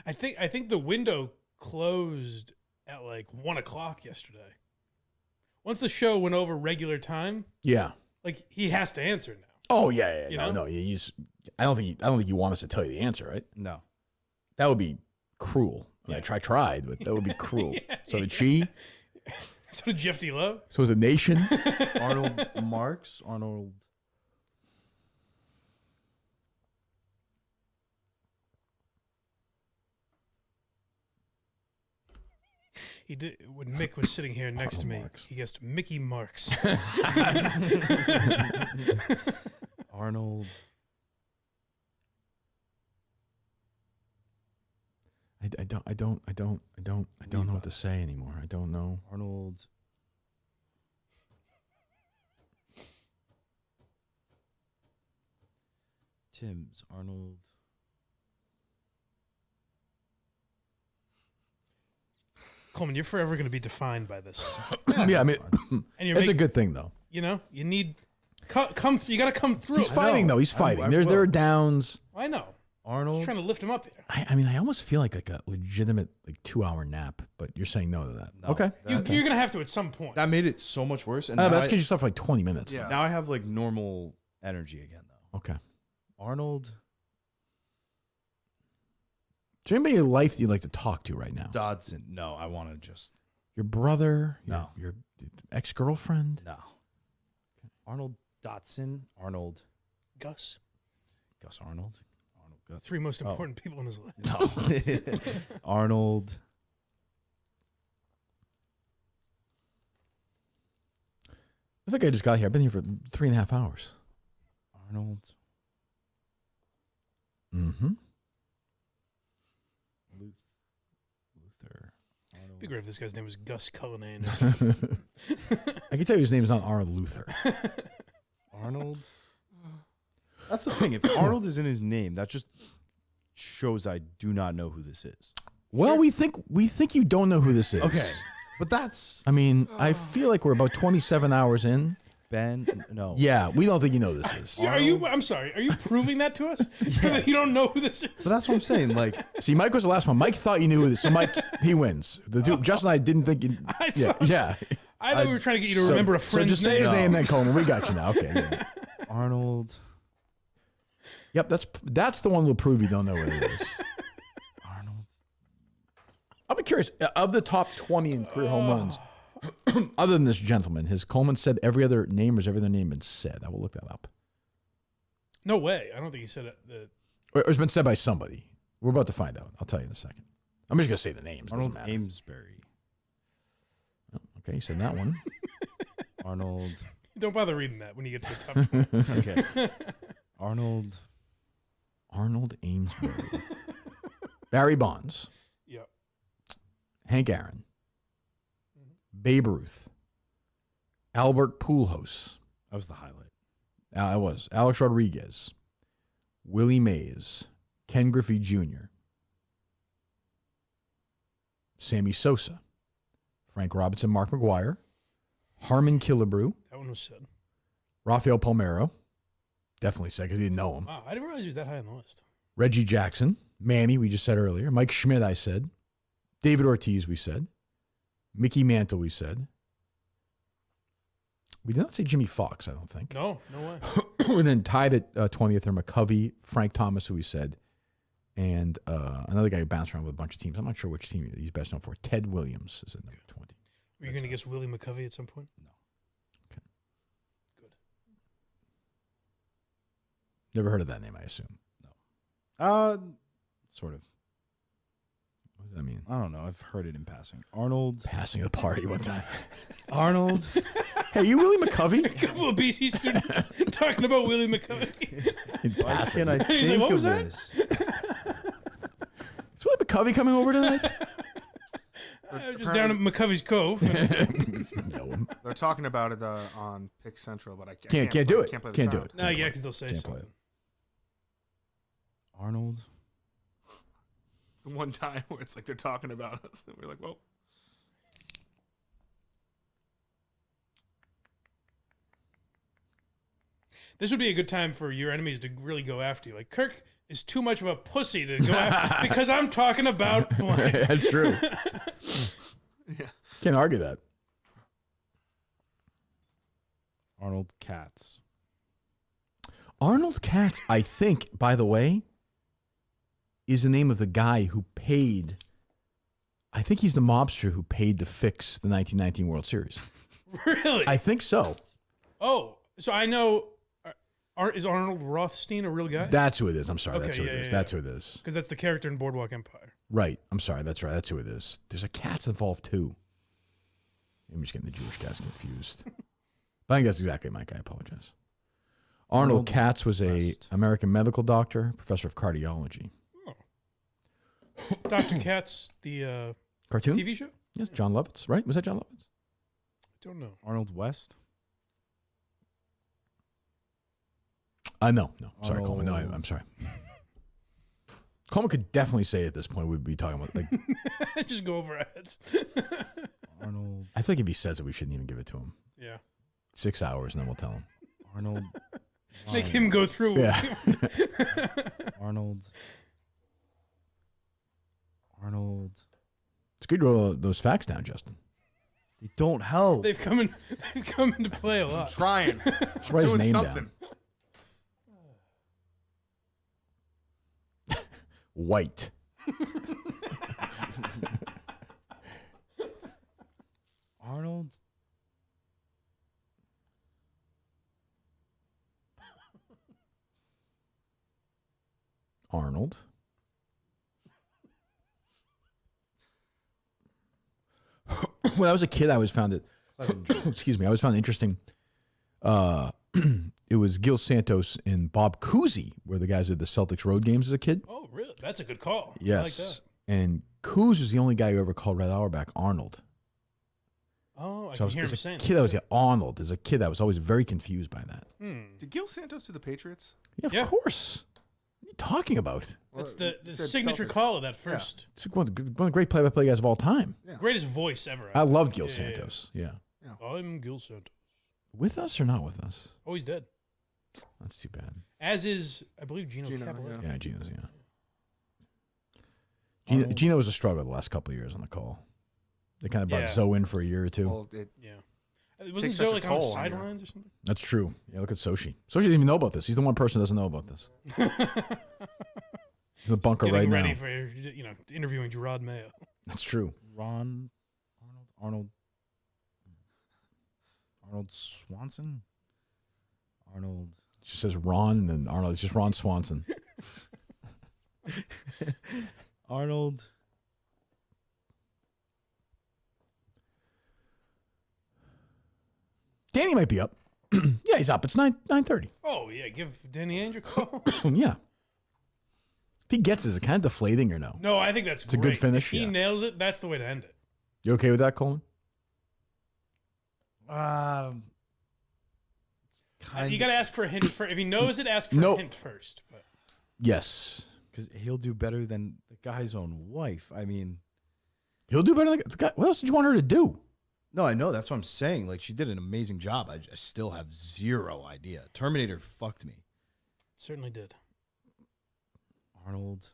[SPEAKER 1] I think the window closed at like 1 o'clock yesterday. Once the show went over regular time,
[SPEAKER 2] Yeah.
[SPEAKER 1] like he has to answer now.
[SPEAKER 2] Oh yeah.
[SPEAKER 1] You
[SPEAKER 2] No,
[SPEAKER 1] know?
[SPEAKER 2] he's. I don't think you want us to tell you the answer, right?
[SPEAKER 8] No.
[SPEAKER 2] That would be cruel. I mean,
[SPEAKER 1] Yeah.
[SPEAKER 2] I tried, but that would be cruel.
[SPEAKER 1] Yeah,
[SPEAKER 2] So did she?
[SPEAKER 1] So did Jeff D. Love?
[SPEAKER 2] So was it Nation?
[SPEAKER 8] Arnold Marks? Arnold.
[SPEAKER 1] He did when Mick was sitting here next to me.
[SPEAKER 2] Marks.
[SPEAKER 1] He guessed Mickey Marks.
[SPEAKER 8] Arnold.
[SPEAKER 2] I don't know what to say anymore. I don't know.
[SPEAKER 8] Arnold. Tim's. Arnold.
[SPEAKER 1] Coleman, you're forever going to be defined by this.
[SPEAKER 2] Yeah, I mean,
[SPEAKER 1] And you're
[SPEAKER 2] it's a
[SPEAKER 1] making,
[SPEAKER 2] good thing though.
[SPEAKER 1] you know, you need come. You got to come through.
[SPEAKER 2] He's fighting though. He's fighting. There are downs.
[SPEAKER 1] I know.
[SPEAKER 8] Arnold.
[SPEAKER 1] Just trying to lift him up here.
[SPEAKER 2] I mean, I almost feel like a legitimate 2-hour nap, but you're saying no to that.
[SPEAKER 8] No.
[SPEAKER 2] Okay.
[SPEAKER 1] You're going to have to at some point.
[SPEAKER 4] That made it so much worse. And
[SPEAKER 2] But
[SPEAKER 4] now,
[SPEAKER 2] that's
[SPEAKER 4] I,
[SPEAKER 2] because you slept for like 20 minutes.
[SPEAKER 3] Yeah.
[SPEAKER 8] Now I have like normal energy again, though.
[SPEAKER 2] Okay.
[SPEAKER 8] Arnold.
[SPEAKER 2] Is there anybody in your life that you'd like to talk to right now?
[SPEAKER 8] Dodson. No, I want to just.
[SPEAKER 2] Your brother?
[SPEAKER 8] No.
[SPEAKER 2] Your ex-girlfriend?
[SPEAKER 8] No. Arnold Dotson. Arnold.
[SPEAKER 1] Gus.
[SPEAKER 8] Gus Arnold. Arnold Gus.
[SPEAKER 1] 3 most important people in his life.
[SPEAKER 8] No. Arnold.
[SPEAKER 2] I think I just got here. I've been here for 3.5 hours.
[SPEAKER 8] Arnold.
[SPEAKER 2] Mm-hmm.
[SPEAKER 8] Luther. Arnold.
[SPEAKER 1] Be great if this guy's name was Gus Cullinane or something.
[SPEAKER 2] I can tell you his name's not Arnold Luther.
[SPEAKER 8] Arnold. That's the thing. If Arnold is in his name, that just shows I do not know who this is.
[SPEAKER 2] Well, we think you don't know who this is.
[SPEAKER 8] Okay. But that's
[SPEAKER 2] I mean, I feel like we're about 27 hours in.
[SPEAKER 8] Ben. No.
[SPEAKER 2] Yeah, we don't think you know who this is.
[SPEAKER 1] Are you? I'm sorry. Are you proving that to us? That you don't know who this is?
[SPEAKER 8] But that's what I'm saying. Like,
[SPEAKER 2] See, Mike was the last one. Mike thought you knew who this. So Mike, he wins. The two, Justin and I didn't think. You, yeah.
[SPEAKER 1] I thought we were trying to get you to remember a friend's
[SPEAKER 2] So just say his
[SPEAKER 1] name.
[SPEAKER 2] name, then Coleman. We got you now. Okay. Yeah.
[SPEAKER 8] Arnold.
[SPEAKER 2] Yep, that's the one that'll prove you don't know what it is.
[SPEAKER 8] Arnold.
[SPEAKER 2] I'll be curious. Of the top 20 in career home runs, other than this gentleman, has Coleman said every other name, or has every other name been said? I will look that up.
[SPEAKER 1] No way. I don't think he said it.
[SPEAKER 2] Or it's been said by somebody. We're about to find out. I'll tell you in a second. I'm just going to say the names.
[SPEAKER 8] Arnold
[SPEAKER 2] Doesn't matter.
[SPEAKER 8] Amesbury.
[SPEAKER 2] Oh, okay, you said that one.
[SPEAKER 8] Arnold.
[SPEAKER 1] Don't bother reading that when you get to the top 20.
[SPEAKER 8] Okay. Arnold.
[SPEAKER 2] Arnold Amesbury. Barry Bonds.
[SPEAKER 1] Yep.
[SPEAKER 2] Hank Aaron. Babe Ruth. Albert Pujols.
[SPEAKER 8] That was the highlight.
[SPEAKER 2] It was. Alex Rodriguez. Willie Mays. Ken Griffey Jr. Sammy Sosa. Frank Robinson, Mark McGuire. Harmon Killebrew.
[SPEAKER 1] That one was said.
[SPEAKER 2] Rafael Palmeiro. Definitely said because he didn't know him.
[SPEAKER 1] Wow, I didn't realize he was that high on the list.
[SPEAKER 2] Reggie Jackson. Manny, we just said earlier. Mike Schmidt, I said. David Ortiz, we said. Mickey Mantle, we said. We did not say Jimmy Fox, I don't think.
[SPEAKER 1] No way.
[SPEAKER 2] And then tied at 20th are McCovey, Frank Thomas, who we said, and another guy who bounced around with a bunch of teams. I'm not sure which team he's best known for. Ted Williams is at number 20.
[SPEAKER 1] Were you going to guess Willie McCovey at some point?
[SPEAKER 8] No.
[SPEAKER 2] Okay.
[SPEAKER 1] Good.
[SPEAKER 2] Never heard of that name, I assume.
[SPEAKER 8] Sort of.
[SPEAKER 2] What does that mean?
[SPEAKER 8] I don't know. I've heard it in passing. Arnold.
[SPEAKER 2] Passing a party one time.
[SPEAKER 8] Arnold.
[SPEAKER 2] Hey, you Willie McCovey?
[SPEAKER 1] A couple of BC students talking about Willie McCovey.
[SPEAKER 8] Why can't I
[SPEAKER 1] He's like,
[SPEAKER 8] think
[SPEAKER 1] what was
[SPEAKER 2] Is
[SPEAKER 8] of
[SPEAKER 1] that?
[SPEAKER 8] this?
[SPEAKER 2] Willie McCovey coming over tonight?
[SPEAKER 1] Just down at McCovey's Cove.
[SPEAKER 2] Know him.
[SPEAKER 3] They're talking about it on Pick Central, but I
[SPEAKER 2] Can't
[SPEAKER 3] play-
[SPEAKER 2] do it.
[SPEAKER 3] Can't play the
[SPEAKER 2] Can't do
[SPEAKER 3] sound.
[SPEAKER 2] it.
[SPEAKER 1] No, yeah, because they'll say
[SPEAKER 2] Can't play
[SPEAKER 1] something.
[SPEAKER 8] Arnold.
[SPEAKER 3] The one time where it's like they're talking about us, and we're like, well,
[SPEAKER 1] This would be a good time for your enemies to really go after you. Like, Kirk is too much of a pussy to go after because I'm talking about blank.
[SPEAKER 2] That's true.
[SPEAKER 3] Yeah.
[SPEAKER 2] Can't argue that.
[SPEAKER 8] Arnold Katz.
[SPEAKER 2] Arnold Katz, I think, by the way, is the name of the guy who paid. I think he's the mobster who paid to fix the 1919 World Series.
[SPEAKER 1] Really?
[SPEAKER 2] I think so.
[SPEAKER 1] Oh, so I know. Is Arnold Rothstein a real guy?
[SPEAKER 2] That's who it is. I'm sorry.
[SPEAKER 1] Okay,
[SPEAKER 2] That's who it is. That's who it is.
[SPEAKER 1] Because that's the character in Boardwalk Empire.
[SPEAKER 2] Right. I'm sorry. That's right. That's who it is. There's a Katz involved too. I'm just getting the Jewish guys confused. But I think that's exactly Mike. I apologize. Arnold Katz was a American medical doctor, professor of cardiology.
[SPEAKER 1] Oh. Dr. Katz, the
[SPEAKER 2] cartoon
[SPEAKER 1] TV show?
[SPEAKER 2] Yes, John Lovitz, right? Was that John Lovitz?
[SPEAKER 1] I don't know.
[SPEAKER 8] Arnold West?
[SPEAKER 2] No. Sorry, Coleman. No, I'm sorry. Coleman could definitely say at this point we'd be talking about like
[SPEAKER 1] just go over our heads.
[SPEAKER 8] Arnold.
[SPEAKER 2] I feel like if he says it, we shouldn't even give it to him.
[SPEAKER 1] Yeah.
[SPEAKER 2] 6 hours, and then we'll tell him.
[SPEAKER 8] Arnold.
[SPEAKER 1] Make him go through.
[SPEAKER 2] Yeah.
[SPEAKER 8] Arnold.
[SPEAKER 2] It's good to write those facts down, Justin.
[SPEAKER 8] They don't help.
[SPEAKER 1] They've come into play a lot.
[SPEAKER 3] I'm trying.
[SPEAKER 2] Just write his name
[SPEAKER 3] something.
[SPEAKER 2] down. White.
[SPEAKER 8] Arnold.
[SPEAKER 2] Arnold. When I was a kid, I always found it. Excuse me. I always found it interesting. It was Gil Santos and Bob Cousy were the guys that did the Celtics road games as a kid.
[SPEAKER 1] Oh, really? That's a good call.
[SPEAKER 2] Yes.
[SPEAKER 1] I like that.
[SPEAKER 2] And Coos was the only guy who ever called Red Auerbach Arnold.
[SPEAKER 1] Oh, I
[SPEAKER 2] So
[SPEAKER 1] can hear him
[SPEAKER 2] as a
[SPEAKER 1] saying
[SPEAKER 2] kid, Arnold. As a kid, I was always very confused by that.
[SPEAKER 3] Did Gil Santos do the Patriots?
[SPEAKER 2] Yeah, of course. What are you talking about?
[SPEAKER 1] That's
[SPEAKER 3] Well,
[SPEAKER 1] the
[SPEAKER 3] you said
[SPEAKER 1] signature
[SPEAKER 3] Celtics.
[SPEAKER 1] call of that first.
[SPEAKER 2] It's one of the great play-by-play guys of all time.
[SPEAKER 3] Yeah.
[SPEAKER 1] Greatest voice ever.
[SPEAKER 2] I loved Gil
[SPEAKER 1] Yeah,
[SPEAKER 2] Santos. Yeah.
[SPEAKER 1] I'm Gil Santos.
[SPEAKER 2] With us or not with us?
[SPEAKER 1] Oh, he's dead.
[SPEAKER 2] That's too bad.
[SPEAKER 1] As is, I believe, Gino
[SPEAKER 3] Gino,
[SPEAKER 1] Capoletti.
[SPEAKER 2] Yeah, Gino's, Gino was a struggle the last couple of years on the call. They kind of brought Zoe in for a year or two.
[SPEAKER 3] Well,
[SPEAKER 1] Yeah. Wasn't
[SPEAKER 3] takes
[SPEAKER 1] Zoe
[SPEAKER 3] such a
[SPEAKER 1] like on the
[SPEAKER 3] toll on you.
[SPEAKER 1] sidelines or something?
[SPEAKER 2] That's true. Yeah, look at Sochi. Sochi doesn't even know about this. He's the one person who doesn't know about this. He's in the bunker
[SPEAKER 1] Getting
[SPEAKER 2] right
[SPEAKER 1] ready
[SPEAKER 2] now.
[SPEAKER 1] for interviewing Gerard Mayo.
[SPEAKER 2] That's true.
[SPEAKER 8] Arnold Swanson? Arnold.
[SPEAKER 2] It just says Ron and then Arnold. It's just Ron Swanson.
[SPEAKER 8] Arnold.
[SPEAKER 2] Danny might be up. Yeah, he's up. It's 9:30.
[SPEAKER 1] Oh, yeah. Give Danny Ainge a call.
[SPEAKER 2] Yeah. If he gets it, is it kind of deflating or no?
[SPEAKER 1] No, I think that's
[SPEAKER 2] It's a
[SPEAKER 1] great.
[SPEAKER 2] good finish,
[SPEAKER 1] If he
[SPEAKER 2] yeah.
[SPEAKER 1] nails it, that's the way to end it.
[SPEAKER 2] You okay with that, Coleman?
[SPEAKER 1] You got to ask for a hint. If he knows it, ask for
[SPEAKER 2] No.
[SPEAKER 1] a hint first. But
[SPEAKER 2] Yes.
[SPEAKER 8] Because he'll do better than the guy's own wife. I mean,
[SPEAKER 2] He'll do better than the guy. What else did you want her to do?
[SPEAKER 8] no, I know. That's what I'm saying. Like, she did an amazing job. I still have zero idea. Terminator fucked me.
[SPEAKER 1] certainly did.
[SPEAKER 8] Arnold.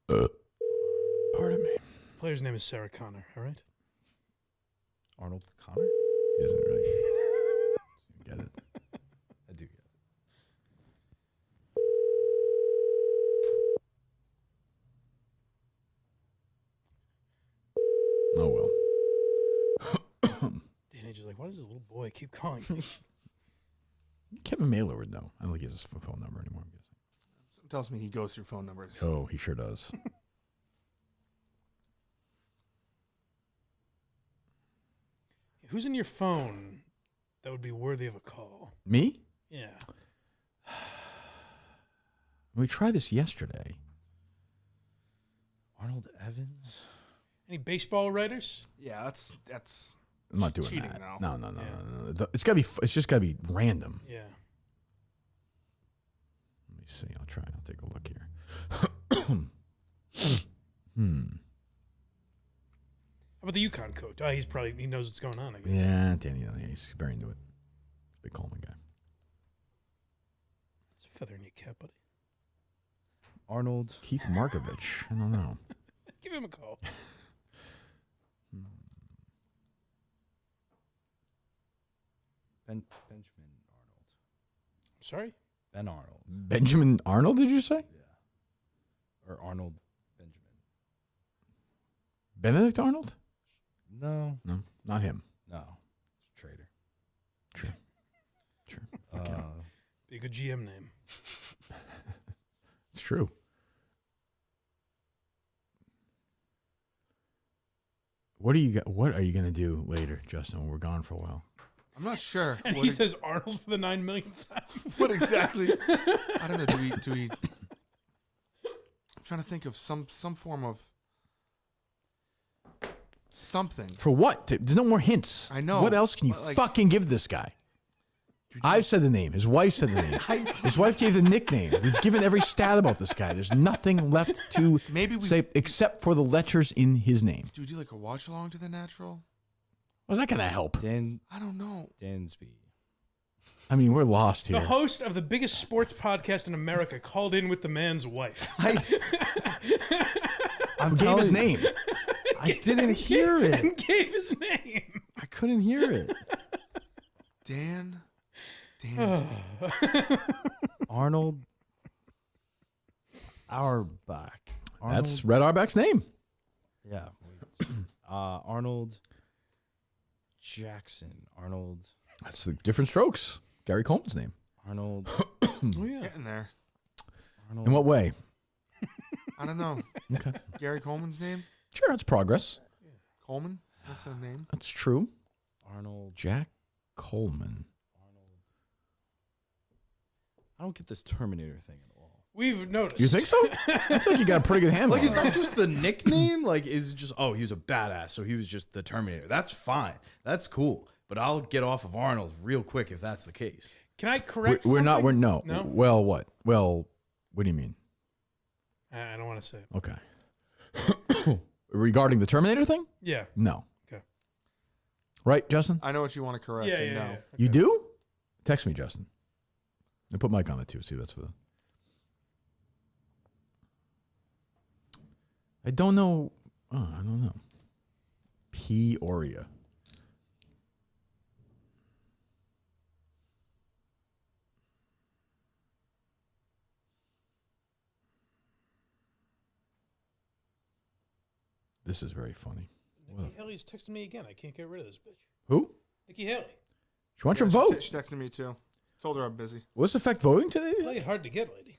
[SPEAKER 2] Pardon me.
[SPEAKER 1] Player's name is Sarah Connor. All right.
[SPEAKER 8] Arnold Connor?
[SPEAKER 2] He doesn't really get it.
[SPEAKER 8] I do get it.
[SPEAKER 2] Oh, well.
[SPEAKER 1] Danny Ainge is like, why does this little boy keep calling me?
[SPEAKER 2] Kevin Mailer would know. I don't think he has his phone number anymore, I'm guessing.
[SPEAKER 3] Something tells me he goes through phone numbers.
[SPEAKER 2] Oh, he sure does.
[SPEAKER 1] Who's in your phone that would be worthy of a call?
[SPEAKER 2] Me?
[SPEAKER 1] Yeah.
[SPEAKER 2] We tried this yesterday.
[SPEAKER 8] Arnold Evans?
[SPEAKER 1] Any baseball writers?
[SPEAKER 3] Yeah, that's
[SPEAKER 2] I'm not doing
[SPEAKER 3] cheating
[SPEAKER 2] that.
[SPEAKER 3] now.
[SPEAKER 2] No.
[SPEAKER 1] Yeah.
[SPEAKER 2] It's gotta be. It's just gotta be random.
[SPEAKER 1] Yeah.
[SPEAKER 2] Let me see. I'll try. I'll take a look here.
[SPEAKER 1] How about the UConn coach? Oh, he knows what's going on, I guess.
[SPEAKER 2] Yeah, Danny. Yeah, he's very into it. Big Coleman guy.
[SPEAKER 1] Feather in your cap, buddy.
[SPEAKER 8] Arnold.
[SPEAKER 2] Keith Markovich. I don't know.
[SPEAKER 1] Give him a call.
[SPEAKER 8] Benjamin Arnold.
[SPEAKER 1] Sorry?
[SPEAKER 8] Ben Arnold.
[SPEAKER 2] Benjamin Arnold, did you say?
[SPEAKER 8] Yeah. Or Arnold Benjamin.
[SPEAKER 2] Benedict Arnold?
[SPEAKER 8] No.
[SPEAKER 2] No, not him.
[SPEAKER 8] No. Traitor.
[SPEAKER 2] Sure. Fuck him.
[SPEAKER 1] Be a good GM name.
[SPEAKER 2] It's true. What are you going to do later, Justin, when we're gone for a while?
[SPEAKER 3] I'm not sure.
[SPEAKER 1] And he says Arnold for the 9 millionth time.
[SPEAKER 3] What exactly? I don't know. Do we? I'm trying to think of some form of something.
[SPEAKER 2] For what? There's no more hints.
[SPEAKER 3] I know.
[SPEAKER 2] What else can you fucking give this guy? I've said the name. His wife said the name. His wife gave the nickname. We've given every stat about this guy. There's nothing left to say except for the letters in his name.
[SPEAKER 3] Do we do like a watch along to The Natural?
[SPEAKER 2] How's that going to help?
[SPEAKER 3] I don't know.
[SPEAKER 8] Dansby.
[SPEAKER 2] I mean, we're lost here.
[SPEAKER 1] The host of the biggest sports podcast in America called in with the man's wife.
[SPEAKER 2] Who gave his name?
[SPEAKER 8] I didn't hear it.
[SPEAKER 1] And gave his name.
[SPEAKER 8] I couldn't hear it.
[SPEAKER 3] Dan.
[SPEAKER 8] Arnold Auerbach.
[SPEAKER 2] That's Red Auerbach's name.
[SPEAKER 8] Yeah. Arnold Jackson. Arnold.
[SPEAKER 2] That's the Different Strokes. Gary Coleman's name.
[SPEAKER 8] Arnold.
[SPEAKER 1] Oh, yeah.
[SPEAKER 3] Getting there.
[SPEAKER 8] Arnold.
[SPEAKER 2] In what way?
[SPEAKER 3] I don't know.
[SPEAKER 2] Okay.
[SPEAKER 3] Gary Coleman's name?
[SPEAKER 2] Sure, that's progress.
[SPEAKER 3] Coleman? That's a name.
[SPEAKER 2] That's true.
[SPEAKER 8] Arnold.
[SPEAKER 2] Jack Coleman.
[SPEAKER 8] I don't get this Terminator thing at all.
[SPEAKER 1] We've noticed.
[SPEAKER 2] You think so? I feel like you got a pretty good handle.
[SPEAKER 4] Like, is
[SPEAKER 2] on it.
[SPEAKER 4] that just the nickname? Like, is it just, oh, he was a badass, so he was just the Terminator. That's fine. That's cool. But I'll get off of Arnold real quick if that's the case.
[SPEAKER 1] Can I correct
[SPEAKER 2] We're not.
[SPEAKER 1] something?
[SPEAKER 2] No. Well, what? Well, what do you mean?
[SPEAKER 1] I don't want to say it.
[SPEAKER 2] Okay. Regarding the Terminator thing?
[SPEAKER 1] Yeah.
[SPEAKER 2] No.
[SPEAKER 1] Okay.
[SPEAKER 2] Right, Justin?
[SPEAKER 3] I know what you want to correct.
[SPEAKER 1] Yeah.
[SPEAKER 3] No.
[SPEAKER 2] You do? Text me, Justin. And put Mike on it too. See, that's what. I don't know. Oh, I don't know. Peoria. This is very funny.
[SPEAKER 1] Nikki Haley's texting me again. I can't get rid of this bitch.
[SPEAKER 2] Who?
[SPEAKER 1] Nikki Haley.
[SPEAKER 2] She wants your vote.
[SPEAKER 3] She texted me too. Told her I'm busy.
[SPEAKER 2] What's the affect voting today?
[SPEAKER 1] Play hard to get, lady.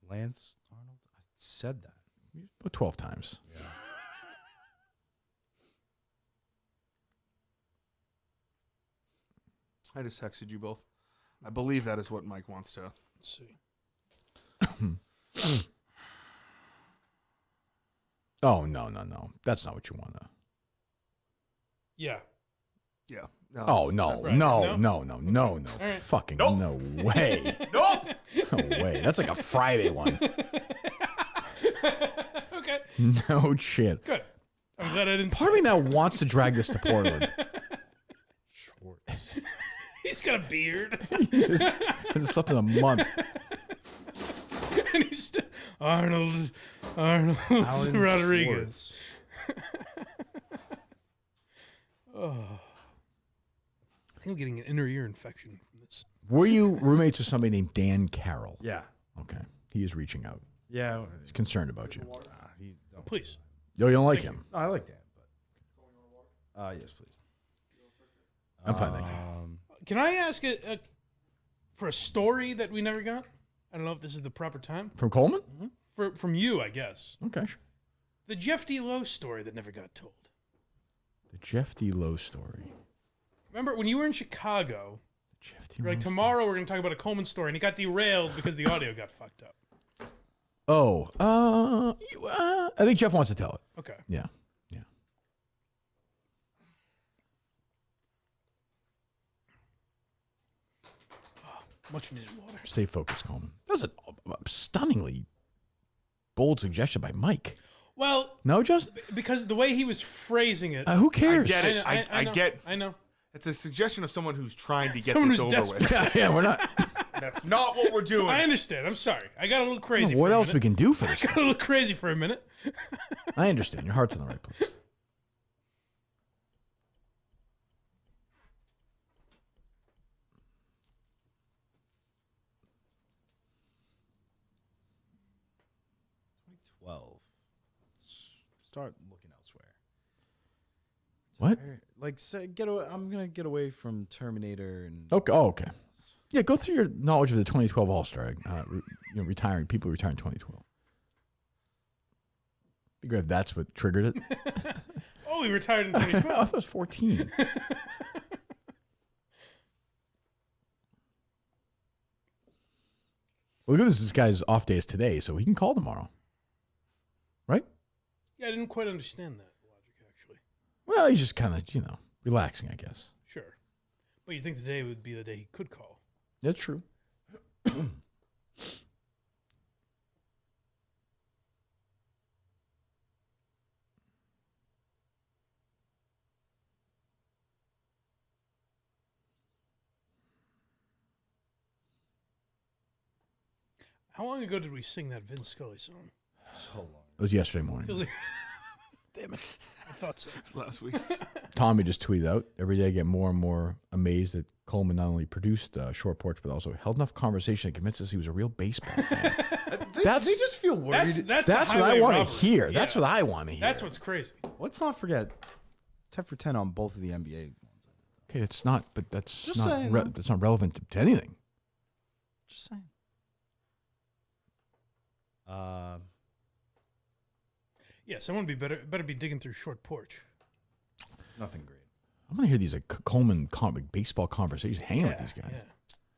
[SPEAKER 8] Lance Arnold? I said that.
[SPEAKER 2] About 12 times.
[SPEAKER 8] Yeah.
[SPEAKER 3] I just texted you both. I believe that is what Mike wants to.
[SPEAKER 1] Let's see.
[SPEAKER 2] Oh, no. That's not what you want to.
[SPEAKER 1] Yeah.
[SPEAKER 3] Yeah. No,
[SPEAKER 2] Oh,
[SPEAKER 3] it's
[SPEAKER 2] no.
[SPEAKER 3] not
[SPEAKER 1] right.
[SPEAKER 2] No.
[SPEAKER 1] No? right.
[SPEAKER 2] Fucking no way.
[SPEAKER 3] Nope.
[SPEAKER 2] No way. That's like a Friday one.
[SPEAKER 1] Okay.
[SPEAKER 2] No shit.
[SPEAKER 1] Good. I'm glad I didn't
[SPEAKER 2] Part of me now wants to drag this to Portland.
[SPEAKER 8] Schwartz.
[SPEAKER 1] He's got a beard.
[SPEAKER 2] It's slept in a month.
[SPEAKER 1] And he's Arnold
[SPEAKER 8] Alan
[SPEAKER 1] Rodriguez. Oh. I think I'm getting an inner ear infection from this.
[SPEAKER 2] Were you roommates with somebody named Dan Carroll?
[SPEAKER 8] Yeah.
[SPEAKER 2] Okay. He is reaching out.
[SPEAKER 8] Yeah.
[SPEAKER 2] He's concerned about you.
[SPEAKER 1] Please.
[SPEAKER 2] Yo, you don't like him?
[SPEAKER 8] No, I like Dan, but yes, please.
[SPEAKER 2] I'm fine, thank you.
[SPEAKER 1] Can I ask for a story that we never got? I don't know if this is the proper time.
[SPEAKER 2] From Coleman?
[SPEAKER 1] From you, I guess.
[SPEAKER 2] Okay, sure.
[SPEAKER 1] The Jeff D. Lowe story that never got told.
[SPEAKER 2] The Jeff D. Lowe story.
[SPEAKER 1] Remember when you were in Chicago?
[SPEAKER 2] Jeff D.
[SPEAKER 1] You're like, tomorrow we're going to talk about a Coleman story, and it got derailed because the audio got fucked up.
[SPEAKER 2] Oh, I think Jeff wants to tell it.
[SPEAKER 1] Okay.
[SPEAKER 2] Yeah.
[SPEAKER 1] Much needed water.
[SPEAKER 2] Stay focused, Coleman. That was a stunningly bold suggestion by Mike.
[SPEAKER 1] Well,
[SPEAKER 2] No, just
[SPEAKER 1] because the way he was phrasing it.
[SPEAKER 2] who cares?
[SPEAKER 3] I get it. I
[SPEAKER 1] know,
[SPEAKER 3] get.
[SPEAKER 1] I know.
[SPEAKER 3] It's a suggestion of someone who's trying to get
[SPEAKER 1] Someone
[SPEAKER 3] this
[SPEAKER 1] who's
[SPEAKER 3] over with.
[SPEAKER 2] Yeah, we're not.
[SPEAKER 3] That's not what we're doing.
[SPEAKER 1] I understand. I'm sorry. I got a little crazy.
[SPEAKER 2] What
[SPEAKER 1] for a
[SPEAKER 2] else we
[SPEAKER 1] minute.
[SPEAKER 2] can do for
[SPEAKER 1] I
[SPEAKER 2] this?
[SPEAKER 1] got a little crazy for a minute.
[SPEAKER 2] I understand. Your heart's in the right place.
[SPEAKER 8] Start looking elsewhere.
[SPEAKER 2] What?
[SPEAKER 8] Like, say, I'm gonna get away from Terminator and.
[SPEAKER 2] Okay. Oh, okay. Yeah, go through your knowledge of the 2012 All-Star. Retiring people retired in 2012. Be great if that's what triggered it.
[SPEAKER 1] Oh, he retired in
[SPEAKER 2] I thought
[SPEAKER 1] 2012.
[SPEAKER 2] it was 14. Well, look at this guy's off day is today, so he can call tomorrow. Right?
[SPEAKER 1] Yeah, I didn't quite understand that logic, actually.
[SPEAKER 2] Well, he's just kind of, relaxing, I guess.
[SPEAKER 1] Sure. But you think today would be the day he could call.
[SPEAKER 2] That's true.
[SPEAKER 1] How long ago did we sing that Vince Scully song?
[SPEAKER 8] So long.
[SPEAKER 2] It was yesterday morning.
[SPEAKER 1] Feels like, damn it. I thought so.
[SPEAKER 3] It's last week.
[SPEAKER 2] Tommy just tweeted out, every day I get more and more amazed that Coleman not only produced Short Porch, but also held enough conversation to convince us he was a real baseball fan.
[SPEAKER 8] They just feel worried.
[SPEAKER 1] That's
[SPEAKER 2] That's
[SPEAKER 1] the
[SPEAKER 2] what I
[SPEAKER 1] highway
[SPEAKER 2] want to
[SPEAKER 1] robbery.
[SPEAKER 2] hear.
[SPEAKER 1] Yeah.
[SPEAKER 2] That's what I want to hear.
[SPEAKER 1] That's what's crazy.
[SPEAKER 8] Let's not forget 10 for 10 on both of the NBA ones.
[SPEAKER 2] Okay, it's not, but that's
[SPEAKER 8] Just
[SPEAKER 2] not
[SPEAKER 8] saying, though.
[SPEAKER 2] that's not relevant to anything.
[SPEAKER 8] Just saying.
[SPEAKER 1] Yeah, someone better be digging through Short Porch.
[SPEAKER 8] Nothing great.
[SPEAKER 2] I'm gonna hear these Coleman baseball conversations, hanging with these guys.
[SPEAKER 1] Yeah.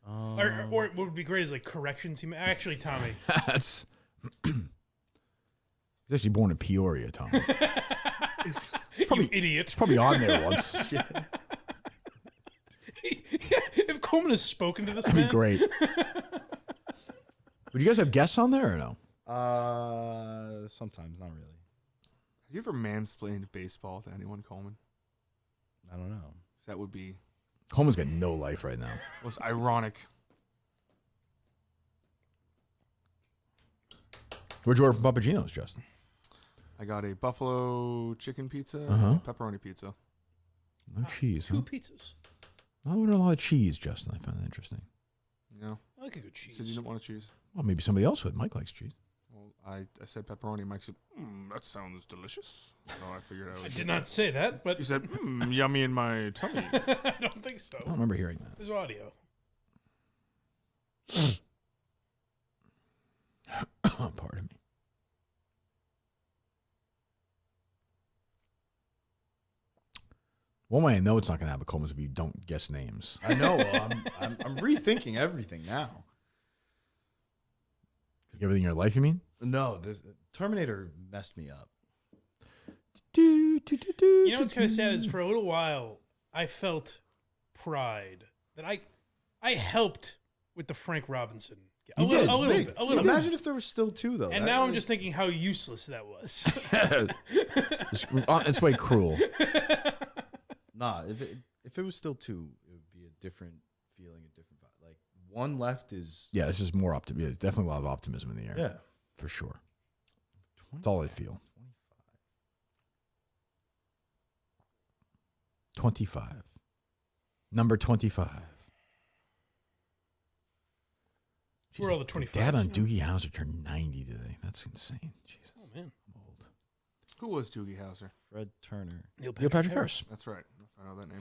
[SPEAKER 1] Or what would be great is like corrections. Actually, Tommy.
[SPEAKER 2] That's he's actually born in Peoria, Tommy.
[SPEAKER 1] You idiot.
[SPEAKER 2] It's probably on there once.
[SPEAKER 1] If Coleman has spoken to this
[SPEAKER 2] That'd be
[SPEAKER 1] man.
[SPEAKER 2] great. Would you guys have guests on there or no?
[SPEAKER 8] Sometimes, not really.
[SPEAKER 3] Have you ever mansplained baseball to anyone, Coleman?
[SPEAKER 8] I don't know.
[SPEAKER 3] That would be
[SPEAKER 2] Coleman's got no life right now.
[SPEAKER 3] most ironic.
[SPEAKER 2] What'd you order from Papagino's, Justin?
[SPEAKER 3] I got a buffalo chicken pizza, and
[SPEAKER 2] Uh-huh.
[SPEAKER 3] a pepperoni pizza.
[SPEAKER 2] No cheese.
[SPEAKER 1] Two
[SPEAKER 2] Huh?
[SPEAKER 1] pizzas.
[SPEAKER 2] I ordered a lot of cheese, Justin. I find that interesting.
[SPEAKER 3] No,
[SPEAKER 1] I like a good
[SPEAKER 3] you
[SPEAKER 1] cheese.
[SPEAKER 3] said you didn't want to cheese.
[SPEAKER 2] Well, maybe somebody else would. Mike likes cheese.
[SPEAKER 3] Well, I said pepperoni. Mike said, "That sounds delicious." So I figured I
[SPEAKER 1] I
[SPEAKER 3] would.
[SPEAKER 1] did not say that, but
[SPEAKER 3] You said, "Yummy in my tummy."
[SPEAKER 1] I don't think so.
[SPEAKER 2] I don't remember hearing that.
[SPEAKER 1] There's audio.
[SPEAKER 2] Pardon me. One way I know it's not going to happen, Coleman, is if you don't guess names.
[SPEAKER 8] I know. Well, I'm rethinking everything now.
[SPEAKER 2] Everything in your life, you mean?
[SPEAKER 8] No, Terminator messed me up.
[SPEAKER 1] You know what's kind of sad is for a little while I felt pride that I helped with the Frank Robinson. A little bit.
[SPEAKER 8] Imagine if there were still two though.
[SPEAKER 1] And now I'm just thinking how useless that was.
[SPEAKER 2] It's way cruel.
[SPEAKER 8] Nah, if it was still two, it would be a different feeling, a different vibe. Like one left is
[SPEAKER 2] Yeah, this is more optimism. Definitely a lot of optimism in the air.
[SPEAKER 8] yeah.
[SPEAKER 2] For sure. That's all I feel. 25. Number 25.
[SPEAKER 1] We're all the 25s.
[SPEAKER 2] Dad on Doogie Howser turned 90 today. That's insane. Jesus.
[SPEAKER 1] Oh, man.
[SPEAKER 2] I'm old.
[SPEAKER 3] Who was Doogie Howser?
[SPEAKER 8] Fred Turner.
[SPEAKER 1] Neil
[SPEAKER 2] Neil Patrick Harris.
[SPEAKER 3] That's right. I know that name.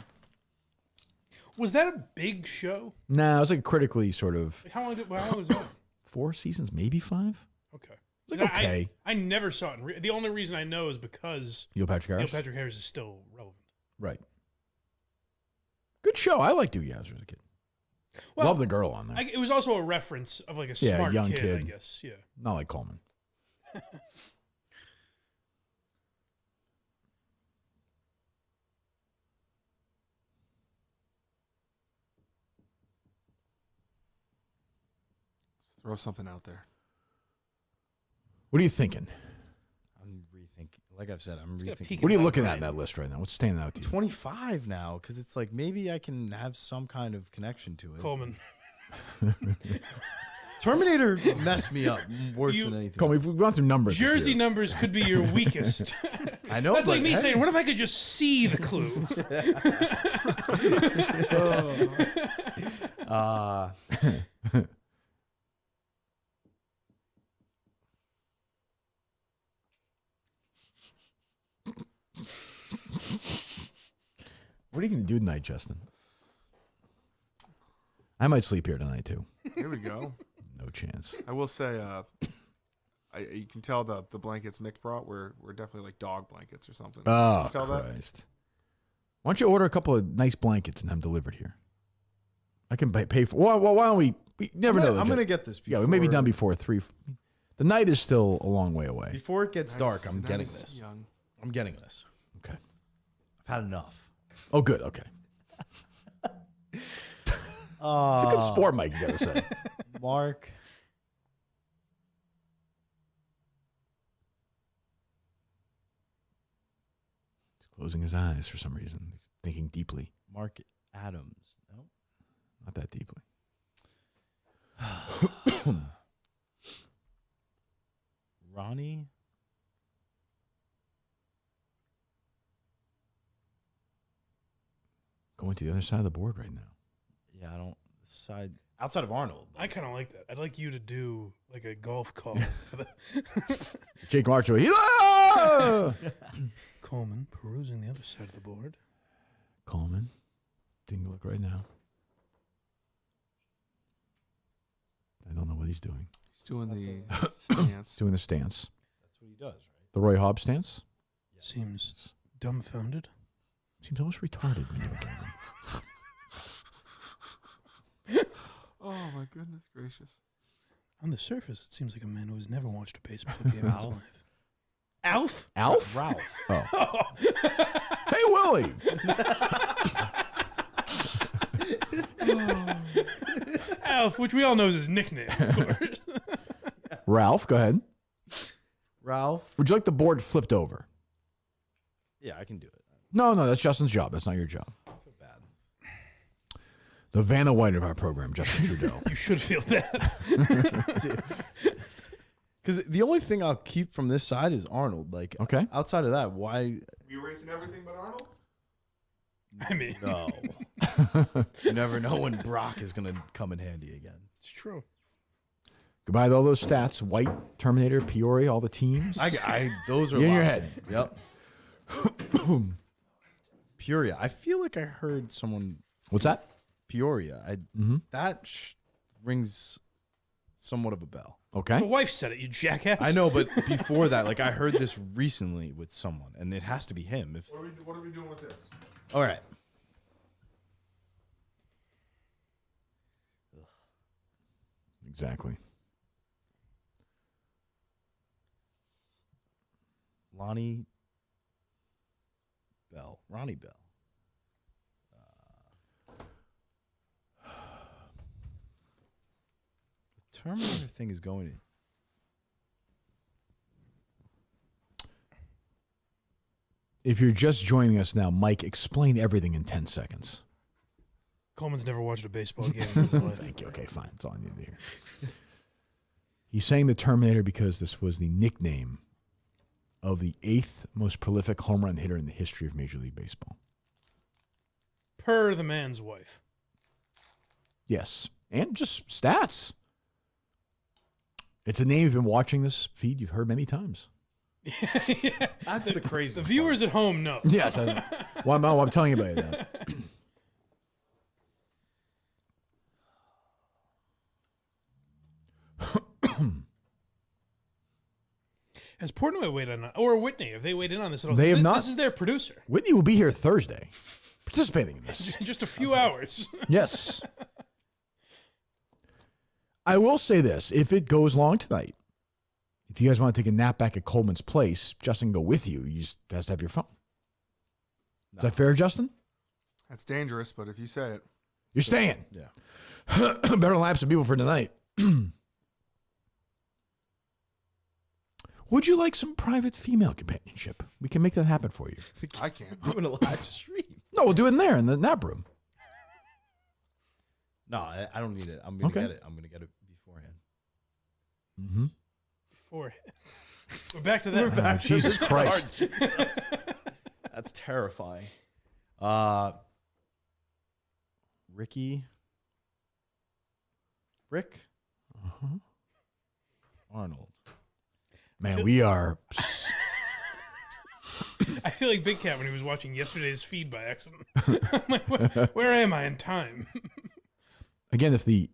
[SPEAKER 1] Was that a big show?
[SPEAKER 2] Nah, it was like critically sort of
[SPEAKER 1] Like, how long was that?
[SPEAKER 2] 4 seasons, maybe 5.
[SPEAKER 1] Okay.
[SPEAKER 2] Like, okay.
[SPEAKER 1] I never saw it. The only reason I know is because
[SPEAKER 2] Neil Patrick Harris?
[SPEAKER 1] Neil Patrick Harris is still relevant.
[SPEAKER 2] Right. Good show. I liked Doogie Howser as a kid.
[SPEAKER 1] Well,
[SPEAKER 2] Love the girl on there.
[SPEAKER 1] it was also a reference of like a
[SPEAKER 2] Yeah,
[SPEAKER 1] smart
[SPEAKER 2] young
[SPEAKER 1] kid,
[SPEAKER 2] kid.
[SPEAKER 1] I guess. Yeah.
[SPEAKER 2] Not like Coleman.
[SPEAKER 3] Let's throw something out there.
[SPEAKER 2] What are you thinking?
[SPEAKER 8] I'm rethinking think, like I've said, I'm
[SPEAKER 1] It's got a
[SPEAKER 8] rethinking.
[SPEAKER 1] peak
[SPEAKER 2] What are you
[SPEAKER 1] my
[SPEAKER 2] looking at
[SPEAKER 1] brain.
[SPEAKER 2] in that list right now? What's standing out to you?
[SPEAKER 8] 25 now, because it's like maybe I can have some kind of connection to it.
[SPEAKER 1] Coleman.
[SPEAKER 8] Terminator messed me up worse than anything.
[SPEAKER 2] Cole, we've gone through numbers. with
[SPEAKER 1] Jersey
[SPEAKER 2] you.
[SPEAKER 1] numbers could be your weakest.
[SPEAKER 8] I know.
[SPEAKER 1] That's like
[SPEAKER 8] but
[SPEAKER 1] me
[SPEAKER 8] hey.
[SPEAKER 1] saying, what if I could just see the clue?
[SPEAKER 2] What are you going to do tonight, Justin? I might sleep here tonight, too.
[SPEAKER 3] Here we go.
[SPEAKER 2] No chance.
[SPEAKER 3] I will say, you can tell the blankets Mick brought were definitely like dog blankets or something.
[SPEAKER 2] Oh,
[SPEAKER 3] Can you tell that?
[SPEAKER 2] Christ. Why don't you order a couple of nice blankets and have them delivered here? I can pay for. Well, why don't we never know.
[SPEAKER 8] I'm going to get this.
[SPEAKER 2] Yeah, we may be done before 3. The night is still a long way away.
[SPEAKER 8] Before it gets dark, I'm
[SPEAKER 3] That
[SPEAKER 8] getting
[SPEAKER 3] is
[SPEAKER 8] this.
[SPEAKER 3] young.
[SPEAKER 8] I'm getting this.
[SPEAKER 2] Okay.
[SPEAKER 8] I've had enough.
[SPEAKER 2] Oh, good. Okay. It's a good sport, Mike, you got to say.
[SPEAKER 8] Mark.
[SPEAKER 2] He's closing his eyes for some reason. He's thinking deeply.
[SPEAKER 8] Mark Adams. No.
[SPEAKER 2] Not that deeply.
[SPEAKER 8] Ronnie.
[SPEAKER 2] Going to the other side of the board right now.
[SPEAKER 8] Yeah, I don't. Outside of Arnold.
[SPEAKER 1] I kind of like that. I'd like you to do like a golf call for the
[SPEAKER 2] Jake Marshall. Ah!
[SPEAKER 1] Coleman perusing the other side of the board.
[SPEAKER 2] Coleman. Taking a look right now. I don't know what he's doing.
[SPEAKER 3] He's doing the stance.
[SPEAKER 2] Doing the stance.
[SPEAKER 8] That's what he does, right?
[SPEAKER 2] The Roy Hobbs stance.
[SPEAKER 1] Seems dumbfounded.
[SPEAKER 2] Seems almost retarded when you look at him.
[SPEAKER 3] Oh my goodness gracious!
[SPEAKER 1] On the surface, it seems like a man who has never watched a baseball game in his
[SPEAKER 8] Alf.
[SPEAKER 1] life. Alf?
[SPEAKER 2] Alf?
[SPEAKER 8] Ralph.
[SPEAKER 2] Oh. Hey, Willie.
[SPEAKER 1] Alf, which we all know is his nickname, of course.
[SPEAKER 2] Ralph, go ahead.
[SPEAKER 8] Ralph.
[SPEAKER 2] Would you like the board flipped over?
[SPEAKER 8] Yeah, I can do it.
[SPEAKER 2] No, that's Justin's job. That's not your job.
[SPEAKER 8] I feel bad.
[SPEAKER 2] The Vanna White of our program, Justin Trudeau.
[SPEAKER 1] You should feel bad.
[SPEAKER 8] Because the only thing I'll keep from this side is Arnold. Like,
[SPEAKER 2] Okay.
[SPEAKER 8] outside of that, why?
[SPEAKER 3] You erasing everything but Arnold?
[SPEAKER 1] I mean,
[SPEAKER 8] No. You never know when Brock is going to come in handy again.
[SPEAKER 1] it's true.
[SPEAKER 2] Goodbye to all those stats. White, Terminator, Peoria, all the teams.
[SPEAKER 8] Those are
[SPEAKER 2] You're in your
[SPEAKER 8] locked
[SPEAKER 2] head.
[SPEAKER 8] in. Yep. Peoria. I feel like I heard someone.
[SPEAKER 2] What's that?
[SPEAKER 8] Peoria. That rings somewhat of a bell.
[SPEAKER 2] Okay.
[SPEAKER 1] The wife said it, you jackass.
[SPEAKER 8] I know, but before that, like I heard this recently with someone, and it has to be him. If
[SPEAKER 3] What are we doing with this?
[SPEAKER 8] all right,
[SPEAKER 2] Exactly.
[SPEAKER 8] Ronnie Bell. The Terminator thing is going in.
[SPEAKER 2] If you're just joining us now, Mike, explain everything in 10 seconds.
[SPEAKER 1] Coleman's never watched a baseball game in his life.
[SPEAKER 2] Thank you. Okay, fine. That's all I need to hear. He's saying the Terminator because this was the nickname of the 8th most prolific home run hitter in the history of Major League Baseball.
[SPEAKER 1] Per the man's wife.
[SPEAKER 2] Yes. And just stats. It's a name you've been watching this feed. You've heard many times.
[SPEAKER 1] Yeah.
[SPEAKER 8] That's the crazy.
[SPEAKER 1] The viewers at home know.
[SPEAKER 2] Yes. I'm telling you about that.
[SPEAKER 1] Has Portnoy weighed in on, or Whitney, have they weighed in on this at all?
[SPEAKER 2] They have not.
[SPEAKER 1] This is their producer.
[SPEAKER 2] Whitney will be here Thursday participating in this.
[SPEAKER 1] In just a few hours.
[SPEAKER 2] Yes. I will say this. If it goes long tonight, if you guys want to take a nap back at Coleman's place, Justin can go with you. You just have to have your phone. Is that fair, Justin?
[SPEAKER 3] That's dangerous, but if you say it.
[SPEAKER 2] You're staying.
[SPEAKER 8] Yeah.
[SPEAKER 2] Better lap some people for tonight. Would you like some private female companionship? We can make that happen for you.
[SPEAKER 3] I can't.
[SPEAKER 8] Doing a live stream.
[SPEAKER 2] No, we'll do it in there in the nap room.
[SPEAKER 8] No, I don't need it. I'm gonna
[SPEAKER 2] Okay.
[SPEAKER 8] get it. I'm gonna get it beforehand.
[SPEAKER 2] Mm-hmm.
[SPEAKER 1] Beforehand. We're back to that.
[SPEAKER 2] Oh, Jesus Christ.
[SPEAKER 8] That's terrifying. Rick, Arnold.
[SPEAKER 2] Man, we are.
[SPEAKER 1] I feel like Big Cat when he was watching yesterday's feed by accident. I'm like, where am I in time?
[SPEAKER 2] Again, if the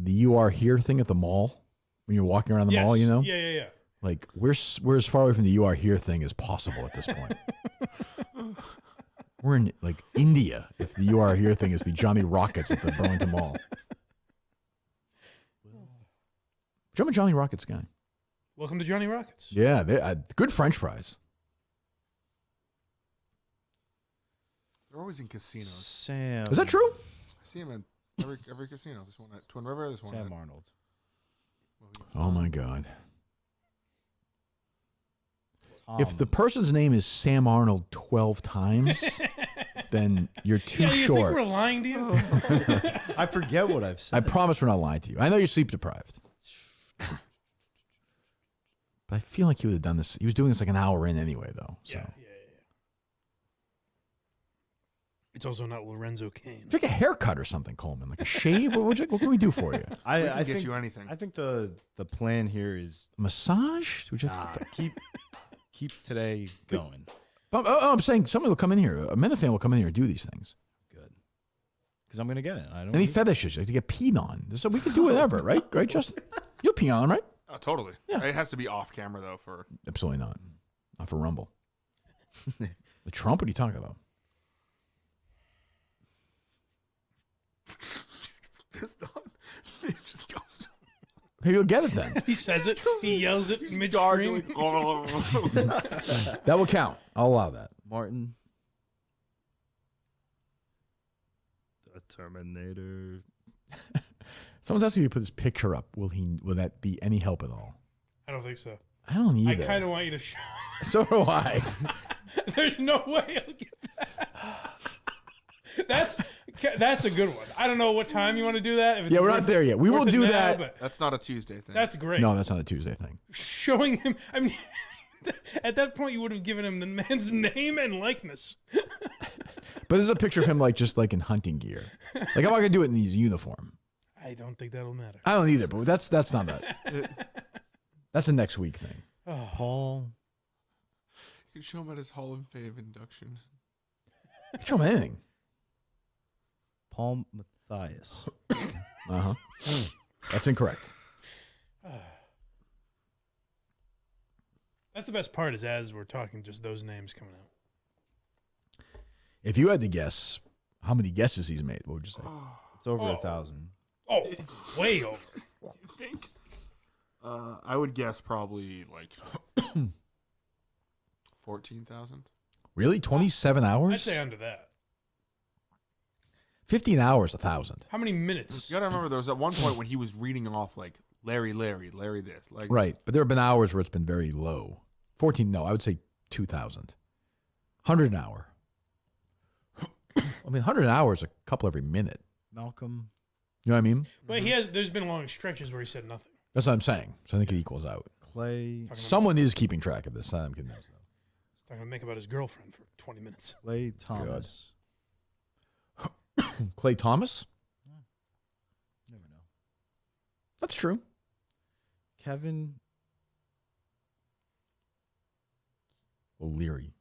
[SPEAKER 2] you are here thing at the mall, when you're walking around the mall, you know?
[SPEAKER 1] Yeah.
[SPEAKER 2] Like, we're as far away from the you are here thing as possible at this point. We're in, like, India, if the you are here thing is the Johnny Rockets at the Burlington Mall. I'm a Johnny Rockets guy.
[SPEAKER 1] Welcome to Johnny Rockets.
[SPEAKER 2] Yeah, they good French fries.
[SPEAKER 3] They're always in casinos.
[SPEAKER 8] Sam.
[SPEAKER 2] Is that true?
[SPEAKER 3] I see them in every casino. There's one at Twin River. There's one
[SPEAKER 8] Sam
[SPEAKER 3] at
[SPEAKER 8] Arnold.
[SPEAKER 2] Oh, my God.
[SPEAKER 8] Tom.
[SPEAKER 2] If the person's name is Sam Arnold 12 times, then you're too
[SPEAKER 1] Yeah, you
[SPEAKER 2] short.
[SPEAKER 1] think we're lying to you?
[SPEAKER 8] I forget what I've said.
[SPEAKER 2] I promise we're not lying to you. I know you're sleep deprived. But I feel like he would have done this. He was doing this like an hour in anyway, though. So.
[SPEAKER 1] Yeah. It's also not Lorenzo Kane.
[SPEAKER 2] It's like a haircut or something, Coleman. Like a shave? What can we do for you?
[SPEAKER 3] I
[SPEAKER 8] I
[SPEAKER 3] get
[SPEAKER 8] think
[SPEAKER 3] you anything.
[SPEAKER 8] I think the plan here is
[SPEAKER 2] Massage? Would you have to-
[SPEAKER 8] keep today going.
[SPEAKER 2] I'm saying somebody will come in here. A Menafan will come in here and do these things.
[SPEAKER 8] Good. Because I'm gonna get it. I don't.
[SPEAKER 2] Any
[SPEAKER 8] need-
[SPEAKER 2] fetishes, like to get peed on. So we can do whatever, right? Right, Justin? You'll pee on him, right?
[SPEAKER 3] Oh, totally.
[SPEAKER 2] Yeah.
[SPEAKER 3] It has to be off camera though. For
[SPEAKER 2] Absolutely not. Not for Rumble. The Trump? What are you talking about?
[SPEAKER 3] pissed on. It just goes.
[SPEAKER 2] Maybe you'll get it then.
[SPEAKER 1] He says it. He yells it midstream.
[SPEAKER 2] That will count. I'll allow that.
[SPEAKER 8] Martin. The Terminator.
[SPEAKER 2] Someone's asking me to put this picture up. Will that be any help at all?
[SPEAKER 1] I don't think so.
[SPEAKER 2] I don't either.
[SPEAKER 1] I kind of want you to show.
[SPEAKER 2] So do I.
[SPEAKER 1] There's no way I'll get that. That's a good one. I don't know what time you want to do that. If it's
[SPEAKER 2] Yeah, we're not there yet. We will
[SPEAKER 1] worth it
[SPEAKER 2] do
[SPEAKER 1] now,
[SPEAKER 2] that.
[SPEAKER 1] but
[SPEAKER 3] That's not a Tuesday thing.
[SPEAKER 1] that's great.
[SPEAKER 2] No, that's not a Tuesday thing.
[SPEAKER 1] Showing him. I mean, at that point, you would have given him the man's name and likeness.
[SPEAKER 2] But there's a picture of him just in hunting gear. Like I'm not gonna do it in his uniform.
[SPEAKER 1] I don't think that'll matter.
[SPEAKER 2] I don't either. But that's not that. That's a next week thing.
[SPEAKER 1] Oh,
[SPEAKER 8] Paul.
[SPEAKER 3] You can show him at his Hall of Fame induction.
[SPEAKER 2] Show him anything.
[SPEAKER 8] Paul Matthias.
[SPEAKER 2] That's incorrect.
[SPEAKER 1] that's the best part. Is as we're talking, just those names coming out.
[SPEAKER 2] If you had to guess how many guesses he's made, what would you say?
[SPEAKER 8] It's over 1,000.
[SPEAKER 1] Oh, way over.
[SPEAKER 3] You think? I would guess probably like 14,000.
[SPEAKER 2] Really? 27 hours?
[SPEAKER 1] I'd say under that.
[SPEAKER 2] 15 hours, 1,000.
[SPEAKER 1] How many minutes?
[SPEAKER 3] You gotta remember there was at one point when he was reading off like Larry this, like
[SPEAKER 2] Right. But there have been hours where it's been very low. 14, no, I would say 2,000. 100 an hour. I mean, 100 an hour is a couple every minute.
[SPEAKER 8] Malcolm.
[SPEAKER 2] You know what I mean?
[SPEAKER 1] But there's been long stretches where he said nothing.
[SPEAKER 2] That's what I'm saying. So I think it equals out.
[SPEAKER 8] Clay.
[SPEAKER 2] Someone is keeping track of this. I'm convinced.
[SPEAKER 1] He's talking to make about his girlfriend for 20 minutes.
[SPEAKER 8] Clay Thomas.
[SPEAKER 2] Clay Thomas?
[SPEAKER 8] Never know.
[SPEAKER 2] That's true.
[SPEAKER 8] Kevin.
[SPEAKER 2] O'Leary.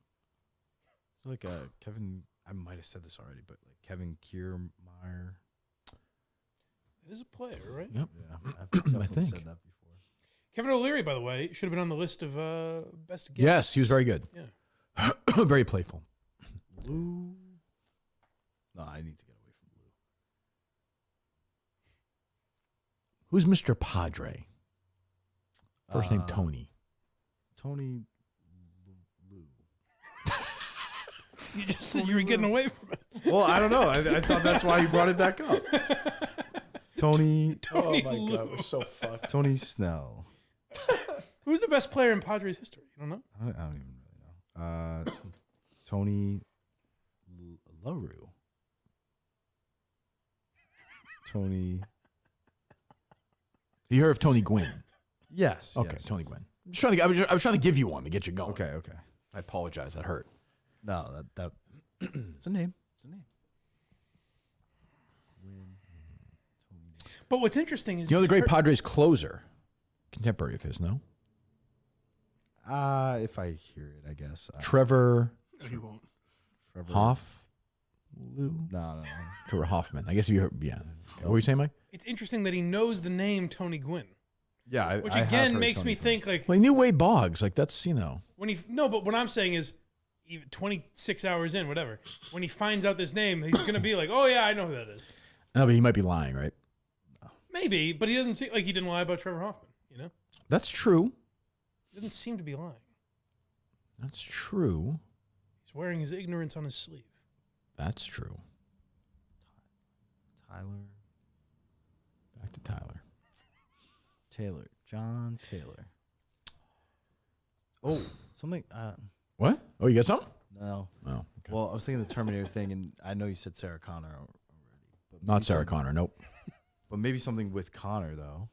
[SPEAKER 8] It's like Kevin. I might have said this already, but like Kevin Kiermaier.
[SPEAKER 1] It is a player, right?
[SPEAKER 2] Yep.
[SPEAKER 8] Yeah, I've definitely
[SPEAKER 2] think.
[SPEAKER 8] said that before.
[SPEAKER 1] Kevin O'Leary, by the way, should have been on the list of best guests.
[SPEAKER 2] Yes, he was very good.
[SPEAKER 1] Yeah.
[SPEAKER 2] Very playful.
[SPEAKER 8] Lou. No, I need to get away from Lou.
[SPEAKER 2] Who's Mr. Padre? First name
[SPEAKER 8] Uh,
[SPEAKER 2] Tony.
[SPEAKER 8] Tony Lou.
[SPEAKER 1] You just said you were getting away from it.
[SPEAKER 8] Well, I don't know. I thought that's why you brought it back up. Tony.
[SPEAKER 1] Tony Lou.
[SPEAKER 2] we're so fucked.
[SPEAKER 8] Tony Snell.
[SPEAKER 1] Who's the best player in Padres history? You don't know?
[SPEAKER 8] I don't even really know. Tony LaRue. Tony.
[SPEAKER 2] You heard of Tony Gwynn?
[SPEAKER 8] Yes.
[SPEAKER 2] Okay,
[SPEAKER 8] yes.
[SPEAKER 2] Tony Gwynn. I was trying to give you one to get you going.
[SPEAKER 8] Okay.
[SPEAKER 2] I apologize. That hurt.
[SPEAKER 8] No, that it's a name. It's a name. Gwynn.
[SPEAKER 1] But what's interesting is
[SPEAKER 2] You know the great Padres closer, contemporary of his, no?
[SPEAKER 8] If I hear it, I guess.
[SPEAKER 2] Trevor
[SPEAKER 3] No, you won't.
[SPEAKER 8] Trevor.
[SPEAKER 2] No.
[SPEAKER 8] No.
[SPEAKER 2] Trevor Hoffman. I guess if you heard, yeah. What were you saying, Mike?
[SPEAKER 1] it's interesting that he knows the name Tony Gwynn,
[SPEAKER 8] Yeah,
[SPEAKER 1] which
[SPEAKER 8] I have
[SPEAKER 1] again
[SPEAKER 8] heard
[SPEAKER 1] makes
[SPEAKER 8] Tony
[SPEAKER 1] me
[SPEAKER 8] Gwynn.
[SPEAKER 1] think like
[SPEAKER 2] Well, he knew Wade Boggs. Like, that's,
[SPEAKER 1] when he no, but what I'm saying is, even 26 hours in, whatever, when he finds out this name, he's gonna be like, oh yeah, I know who that is.
[SPEAKER 2] No, but he might be lying, right?
[SPEAKER 1] Maybe, but he doesn't seem like he didn't lie about Trevor Hoffman. You know,
[SPEAKER 2] That's true.
[SPEAKER 1] he doesn't seem to be lying.
[SPEAKER 2] That's true.
[SPEAKER 1] He's wearing his ignorance on his sleeve.
[SPEAKER 2] That's true.
[SPEAKER 8] Tyler.
[SPEAKER 2] Back to Tyler.
[SPEAKER 8] Taylor. John Taylor. Oh, something.
[SPEAKER 2] What? Oh, you got something?
[SPEAKER 8] No.
[SPEAKER 2] Oh, okay.
[SPEAKER 8] Well, I was thinking the Terminator thing, and I know you said Sarah Connor already. But
[SPEAKER 2] Not
[SPEAKER 8] maybe
[SPEAKER 2] Sarah
[SPEAKER 8] some-
[SPEAKER 2] Connor. Nope.
[SPEAKER 8] But maybe something with Connor, though.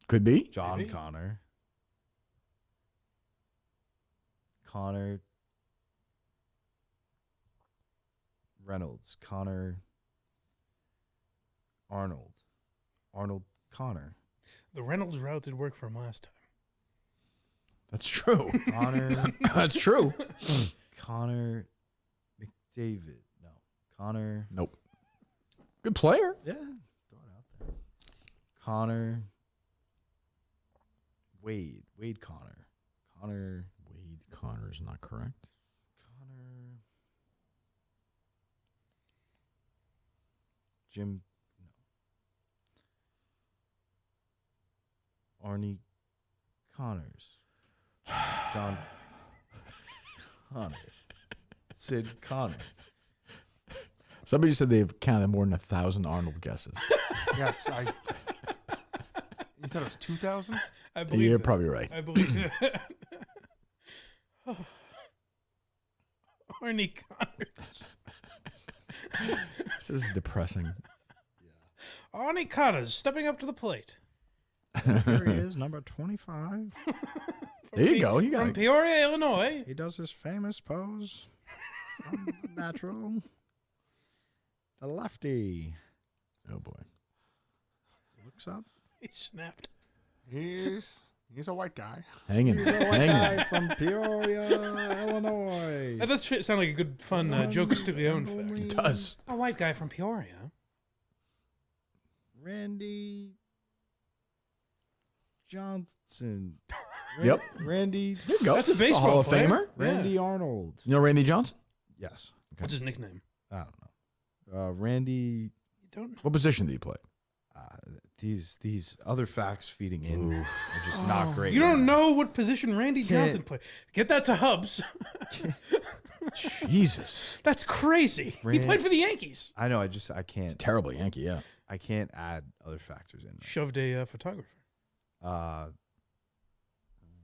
[SPEAKER 2] Could be.
[SPEAKER 8] John
[SPEAKER 1] Maybe.
[SPEAKER 8] Connor. Connor. Reynolds. Connor. Arnold. Arnold Connor.
[SPEAKER 1] The Reynolds route did work for him last time.
[SPEAKER 2] That's true.
[SPEAKER 8] Connor.
[SPEAKER 2] That's true.
[SPEAKER 8] Connor McDavid. No. Connor.
[SPEAKER 2] Nope. Good player.
[SPEAKER 8] Yeah. Throw it out there. Connor. Wade. Wade Connor. Connor.
[SPEAKER 2] Wade Connor is not correct.
[SPEAKER 8] Connor. Jim. No. Arnie Connors. John Connor. Sid Connor.
[SPEAKER 2] Somebody said they've counted more than 1,000 Arnold guesses.
[SPEAKER 3] Yes, I. You thought it was 2,000?
[SPEAKER 1] I believe
[SPEAKER 2] You're
[SPEAKER 1] that.
[SPEAKER 2] probably right.
[SPEAKER 1] I believe that. Arnie Connors.
[SPEAKER 2] This is depressing.
[SPEAKER 1] Arnie Connors stepping up to the plate.
[SPEAKER 8] Here he is, number 25.
[SPEAKER 2] There you go. You got
[SPEAKER 1] From
[SPEAKER 2] it.
[SPEAKER 1] Peoria, Illinois.
[SPEAKER 8] He does his famous pose from the natural. The lefty
[SPEAKER 2] Oh, boy.
[SPEAKER 8] looks up.
[SPEAKER 1] He snapped.
[SPEAKER 3] He's a white guy.
[SPEAKER 2] Hanging.
[SPEAKER 8] He's a white
[SPEAKER 2] Hanging.
[SPEAKER 8] guy from Peoria, Illinois.
[SPEAKER 1] That does sound like a good, fun Joe Castiglione fact.
[SPEAKER 2] It does.
[SPEAKER 1] A white guy from Peoria.
[SPEAKER 8] Randy Johnson.
[SPEAKER 2] Yep.
[SPEAKER 8] Randy.
[SPEAKER 2] There you go.
[SPEAKER 1] That's a baseball
[SPEAKER 2] Hall of
[SPEAKER 1] player.
[SPEAKER 2] Famer.
[SPEAKER 8] Randy Arnold.
[SPEAKER 2] You know Randy Johnson?
[SPEAKER 8] Yes.
[SPEAKER 1] What's his nickname?
[SPEAKER 8] I don't know. Randy.
[SPEAKER 1] You don't know.
[SPEAKER 2] What position did he play?
[SPEAKER 8] These other facts feeding in are just not great.
[SPEAKER 1] You don't know what position Randy Johnson played. Get that to Hubs.
[SPEAKER 2] Jesus.
[SPEAKER 1] That's crazy. He
[SPEAKER 8] Ran-
[SPEAKER 1] played for the Yankees.
[SPEAKER 8] I know. I can't.
[SPEAKER 2] Terrible Yankee, yeah.
[SPEAKER 8] I can't add other factors in.
[SPEAKER 1] Shoved a photographer.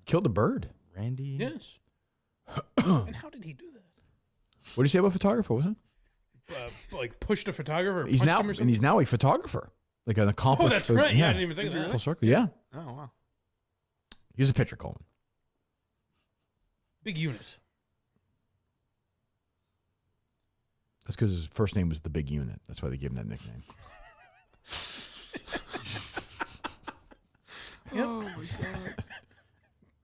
[SPEAKER 2] Killed a bird.
[SPEAKER 8] Randy.
[SPEAKER 1] Yes. And how did he do that?
[SPEAKER 2] What did you say about photographer? Was it?
[SPEAKER 1] Like pushed a photographer. Or
[SPEAKER 2] He's
[SPEAKER 1] punched
[SPEAKER 2] now
[SPEAKER 1] him or
[SPEAKER 2] and
[SPEAKER 1] something?
[SPEAKER 2] he's now a photographer, like an accomplished.
[SPEAKER 1] Oh, that's right. Yeah, I didn't even think of that.
[SPEAKER 2] Full circle. Yeah,
[SPEAKER 3] Oh, wow.
[SPEAKER 2] he's a pitcher, Coleman.
[SPEAKER 1] Big unit.
[SPEAKER 2] That's because his first name was the Big Unit. That's why they gave him that nickname.
[SPEAKER 3] Oh, my God.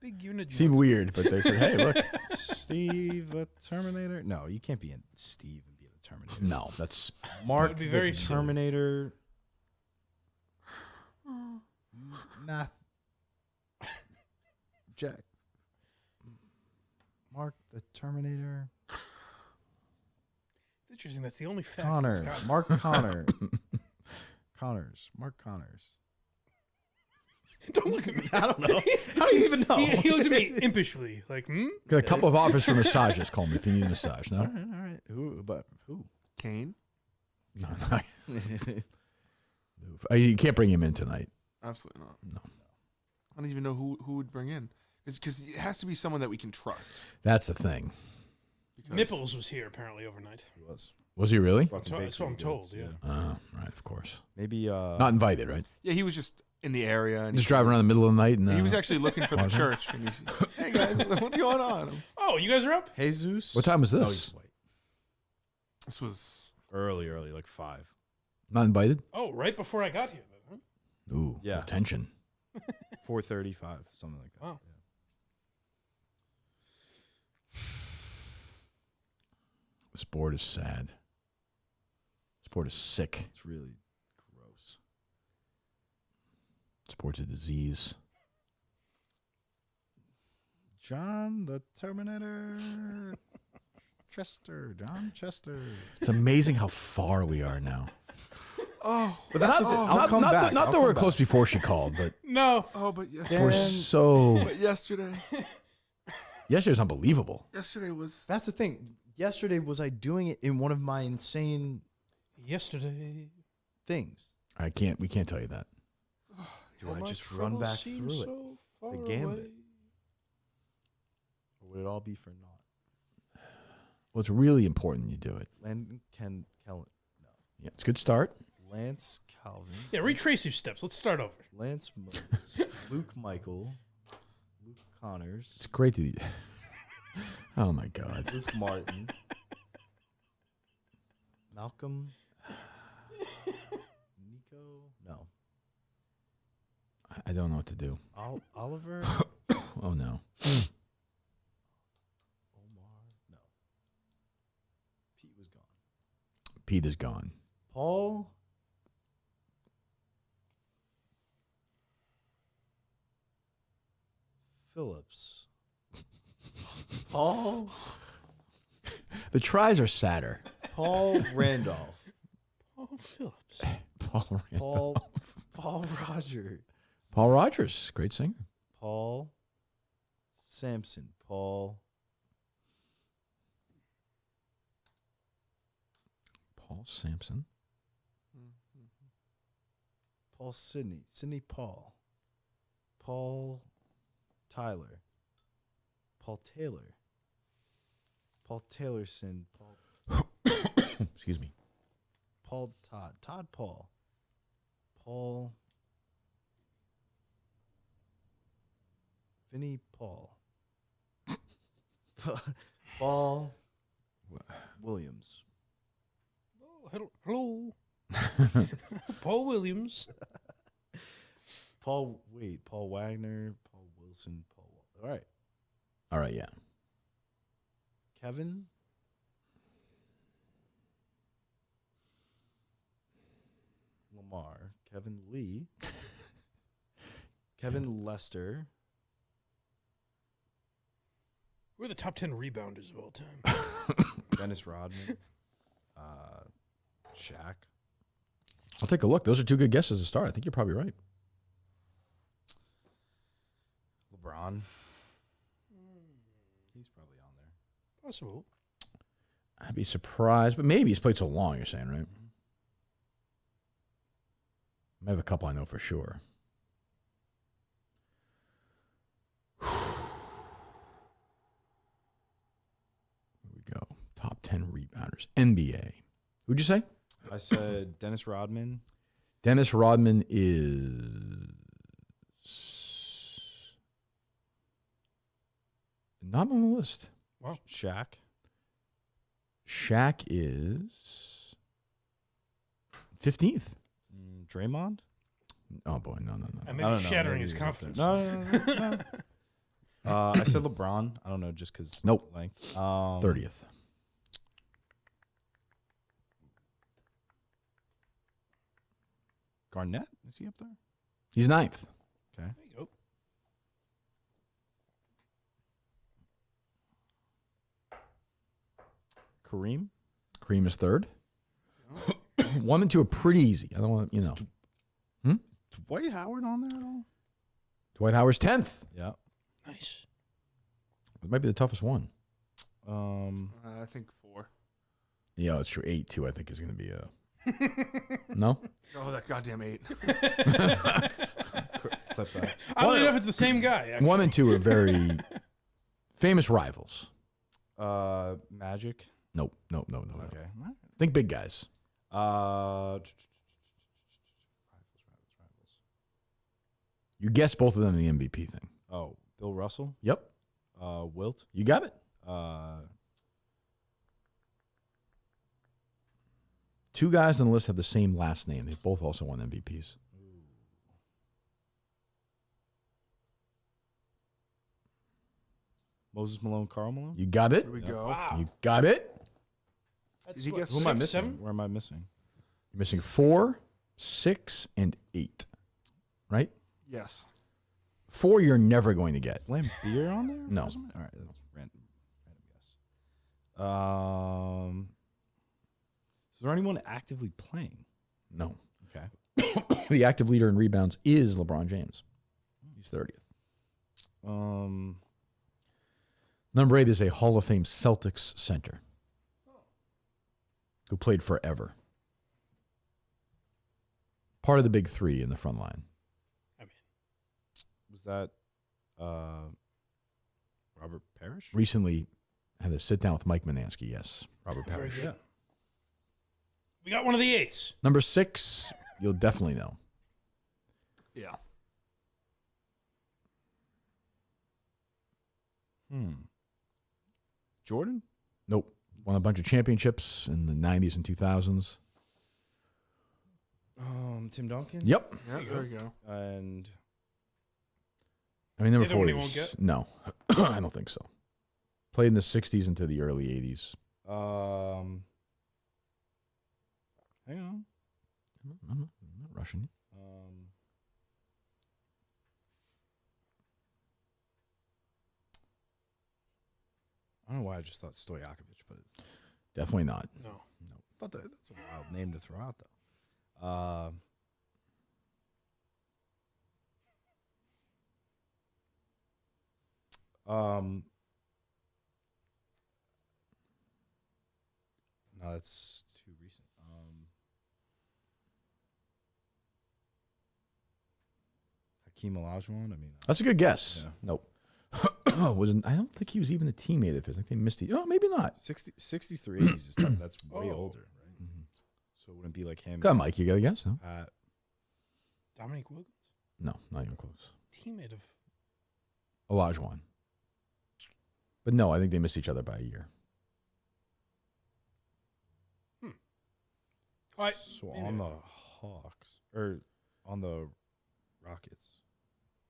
[SPEAKER 1] Big unit.
[SPEAKER 2] Seemed
[SPEAKER 1] Johnson.
[SPEAKER 2] weird, but they said, "Hey, look."
[SPEAKER 8] Steve the Terminator. No, you can't be in Steve and be in the Terminator.
[SPEAKER 2] No, that's
[SPEAKER 8] Mark
[SPEAKER 1] That would be
[SPEAKER 8] the
[SPEAKER 1] very silly.
[SPEAKER 8] Terminator. Math. Jack. Mark the Terminator.
[SPEAKER 1] It's interesting. That's the only fact.
[SPEAKER 8] Connor.
[SPEAKER 1] that's got-
[SPEAKER 8] Mark Connor. Connors. Mark Connors.
[SPEAKER 1] Don't look at me.
[SPEAKER 8] I don't know. How do you even know?
[SPEAKER 1] He looks at me impishly, like,
[SPEAKER 2] got a couple of offers for massages, Coleman. If you need a massage, no.
[SPEAKER 8] All right. Who? But who?
[SPEAKER 3] Kane?
[SPEAKER 2] No, no. You can't bring him in tonight.
[SPEAKER 3] Absolutely not.
[SPEAKER 2] No.
[SPEAKER 3] I don't even know who would bring in. Because it has to be someone that we can trust.
[SPEAKER 2] That's the thing.
[SPEAKER 3] Because
[SPEAKER 1] Nipples was here apparently overnight.
[SPEAKER 8] He was.
[SPEAKER 2] Was he really?
[SPEAKER 8] Brought some
[SPEAKER 1] That's what I'm
[SPEAKER 8] bakery
[SPEAKER 1] told.
[SPEAKER 8] goods,
[SPEAKER 1] Yeah.
[SPEAKER 2] Right, of course.
[SPEAKER 8] Maybe
[SPEAKER 2] Not invited, right?
[SPEAKER 3] Yeah, he was just in the area. And
[SPEAKER 2] Just driving around in the middle of the night. And,
[SPEAKER 3] He was actually looking for the
[SPEAKER 2] Marvin?
[SPEAKER 3] church. And he's, hey, guys, what's going on?
[SPEAKER 1] Oh, you guys are up?
[SPEAKER 8] Jesus.
[SPEAKER 2] What time was
[SPEAKER 8] Oh,
[SPEAKER 2] this?
[SPEAKER 8] he's white.
[SPEAKER 3] This was
[SPEAKER 4] Early, like 5.
[SPEAKER 2] Not invited?
[SPEAKER 1] Oh, right before I got here. Then, huh?
[SPEAKER 2] Ooh,
[SPEAKER 8] Yeah.
[SPEAKER 2] tension.
[SPEAKER 8] 4:35, something like that.
[SPEAKER 1] Wow.
[SPEAKER 2] This board is sad. This board is sick.
[SPEAKER 8] It's really gross.
[SPEAKER 2] This board's a disease.
[SPEAKER 8] John the Terminator. John Chester.
[SPEAKER 2] It's amazing how far we are now.
[SPEAKER 8] But that's I'll come back.
[SPEAKER 2] Not that we're close before she called, but
[SPEAKER 1] No.
[SPEAKER 3] but
[SPEAKER 2] we're so.
[SPEAKER 3] but yesterday
[SPEAKER 2] Yesterday was unbelievable.
[SPEAKER 3] was
[SPEAKER 8] That's the thing. Yesterday, was I doing it in one of my insane
[SPEAKER 1] Yesterday.
[SPEAKER 8] things?
[SPEAKER 2] We can't tell you that.
[SPEAKER 8] Do I just run back through it? The gambit? Or would it all be for naught?
[SPEAKER 2] Well, it's really important you do it.
[SPEAKER 8] Kellen. No.
[SPEAKER 2] Yeah, it's a good start.
[SPEAKER 8] Lance Calvin.
[SPEAKER 1] Yeah, retrace your steps. Let's start over.
[SPEAKER 8] Lance Moses. Luke Michael. Luke Connors.
[SPEAKER 2] It's great to. Oh my God.
[SPEAKER 8] Luke Martin. Malcolm. Nico. No.
[SPEAKER 2] I don't know what to do.
[SPEAKER 8] Oliver.
[SPEAKER 2] Oh no.
[SPEAKER 8] Omar. No. Pete was gone.
[SPEAKER 2] Pete is gone.
[SPEAKER 8] Paul. Phillips. Paul.
[SPEAKER 2] The tries are sadder.
[SPEAKER 8] Paul Randolph.
[SPEAKER 1] Paul Phillips.
[SPEAKER 2] Paul Randolph.
[SPEAKER 8] Paul Rogers.
[SPEAKER 2] Paul Rogers, great singer.
[SPEAKER 8] Paul Sampson. Paul
[SPEAKER 2] Sampson.
[SPEAKER 8] Paul Sidney. Sidney Paul. Paul Tyler. Paul Taylor. Paul Taylorson. Paul
[SPEAKER 2] Excuse me.
[SPEAKER 8] Paul Todd. Todd Paul. Paul Vinny Paul. Paul Williams.
[SPEAKER 1] Oh, hello. Paul Williams.
[SPEAKER 8] Paul Wagner. Paul Wilson. Paul. All right.
[SPEAKER 2] All right, yeah.
[SPEAKER 8] Kevin. Lamar. Kevin Lee. Kevin Lester.
[SPEAKER 1] We're the top 10 rebounders of all time.
[SPEAKER 8] Dennis Rodman. Shaq.
[SPEAKER 2] I'll take a look. Those are two good guesses to start. I think you're probably right.
[SPEAKER 8] LeBron. He's probably on there.
[SPEAKER 1] Possible.
[SPEAKER 2] I'd be surprised, but maybe he's played so long, you're saying, right? I have a couple I know for sure. Here we go. Top 10 rebounders. NBA. Who'd you say?
[SPEAKER 8] I said Dennis Rodman.
[SPEAKER 2] Dennis Rodman is not on the list.
[SPEAKER 1] Wow.
[SPEAKER 8] Shaq.
[SPEAKER 2] Shaq is 15th.
[SPEAKER 8] Draymond.
[SPEAKER 2] Oh boy, no.
[SPEAKER 1] And
[SPEAKER 8] I
[SPEAKER 1] maybe
[SPEAKER 8] don't know,
[SPEAKER 1] shattering
[SPEAKER 8] maybe
[SPEAKER 1] his
[SPEAKER 8] he's up
[SPEAKER 1] confidence.
[SPEAKER 8] No. I said LeBron. I don't know, just because.
[SPEAKER 2] Nope.
[SPEAKER 8] Length.
[SPEAKER 2] 30th.
[SPEAKER 8] Garnett, is he up there?
[SPEAKER 2] He's 9th.
[SPEAKER 8] Okay.
[SPEAKER 1] There you go.
[SPEAKER 8] Kareem.
[SPEAKER 2] Kareem is 3rd. 1 and 2 are pretty easy. I don't want to,
[SPEAKER 8] Is Dwight Howard on there at all?
[SPEAKER 2] Dwight Howard's 10th.
[SPEAKER 8] Yeah.
[SPEAKER 1] Nice.
[SPEAKER 2] It might be the toughest one.
[SPEAKER 3] I think 4.
[SPEAKER 2] Yeah, it's true. 8 too. I think is going to be a no.
[SPEAKER 3] Oh, that goddamn 8. clip that.
[SPEAKER 1] I don't know if it's the same guy. Actually.
[SPEAKER 2] 1 and 2 are very famous rivals.
[SPEAKER 3] Magic.
[SPEAKER 2] Nope. No.
[SPEAKER 3] Okay.
[SPEAKER 2] Think big guys.
[SPEAKER 3] Rivals.
[SPEAKER 2] You guessed both of them in the MVP thing.
[SPEAKER 3] Oh, Bill Russell.
[SPEAKER 2] Yep.
[SPEAKER 3] Wilt.
[SPEAKER 2] You got it. Two guys on the list have the same last name. They both also won MVPs.
[SPEAKER 3] Moses Malone, Karl Malone.
[SPEAKER 2] You got it.
[SPEAKER 3] Here we go.
[SPEAKER 1] Wow.
[SPEAKER 2] You got it.
[SPEAKER 1] That's
[SPEAKER 3] Did he get
[SPEAKER 1] what,
[SPEAKER 3] who am I
[SPEAKER 1] 6,
[SPEAKER 3] missing?
[SPEAKER 1] 7?
[SPEAKER 3] Where am I missing?
[SPEAKER 2] You're missing 4, 6, and 8. Right?
[SPEAKER 3] Yes.
[SPEAKER 2] 4 you're never going to get.
[SPEAKER 3] Is Lambeer on there?
[SPEAKER 2] No.
[SPEAKER 3] All right, that's random guess. Is there anyone actively playing?
[SPEAKER 2] No.
[SPEAKER 3] Okay.
[SPEAKER 2] The active leader in rebounds is LeBron James. He's 30th. Number 8 is a Hall of Fame Celtics center who played forever. Part of the big three in the front line.
[SPEAKER 3] Was that Robert Parrish?
[SPEAKER 2] Recently had a sit down with Mike Manansky. Yes, Robert
[SPEAKER 1] Very
[SPEAKER 2] Parrish.
[SPEAKER 1] good. We got one of the 8s.
[SPEAKER 2] Number 6, you'll definitely know.
[SPEAKER 3] Yeah. Jordan?
[SPEAKER 2] Nope. Won a bunch of championships in the 90s and 2000s.
[SPEAKER 4] Tim Duncan.
[SPEAKER 2] Yep.
[SPEAKER 3] Yeah, there we go.
[SPEAKER 4] And
[SPEAKER 2] I mean, number
[SPEAKER 1] Either
[SPEAKER 2] 4
[SPEAKER 1] one he
[SPEAKER 2] is-
[SPEAKER 1] won't get?
[SPEAKER 2] No, I don't think so. Played in the 60s into the early 80s.
[SPEAKER 3] Hang on.
[SPEAKER 2] I'm not rushing you.
[SPEAKER 4] I don't know why I just thought Stojakovic, but it's
[SPEAKER 2] Definitely not.
[SPEAKER 1] No.
[SPEAKER 4] thought that's a wild name to throw out though. No, that's too recent. Hakeem Olajuwon. I mean,
[SPEAKER 2] That's a good guess.
[SPEAKER 4] Yeah.
[SPEAKER 2] Nope. I don't think he was even a teammate of his. I think they missed it. Oh, maybe not.
[SPEAKER 4] 60s through 80s is tough. That's way
[SPEAKER 1] Oh.
[SPEAKER 4] older, right? So it wouldn't be like him.
[SPEAKER 2] Go on, Mike. You got a guess? No?
[SPEAKER 1] Dominique Wilkins?
[SPEAKER 2] No, not even close.
[SPEAKER 1] Teammate of.
[SPEAKER 2] Olajuwon. But no, I think they missed each other by a year.
[SPEAKER 4] So
[SPEAKER 1] maybe
[SPEAKER 4] on
[SPEAKER 1] I
[SPEAKER 4] the
[SPEAKER 1] know.
[SPEAKER 4] Hawks or on the Rockets.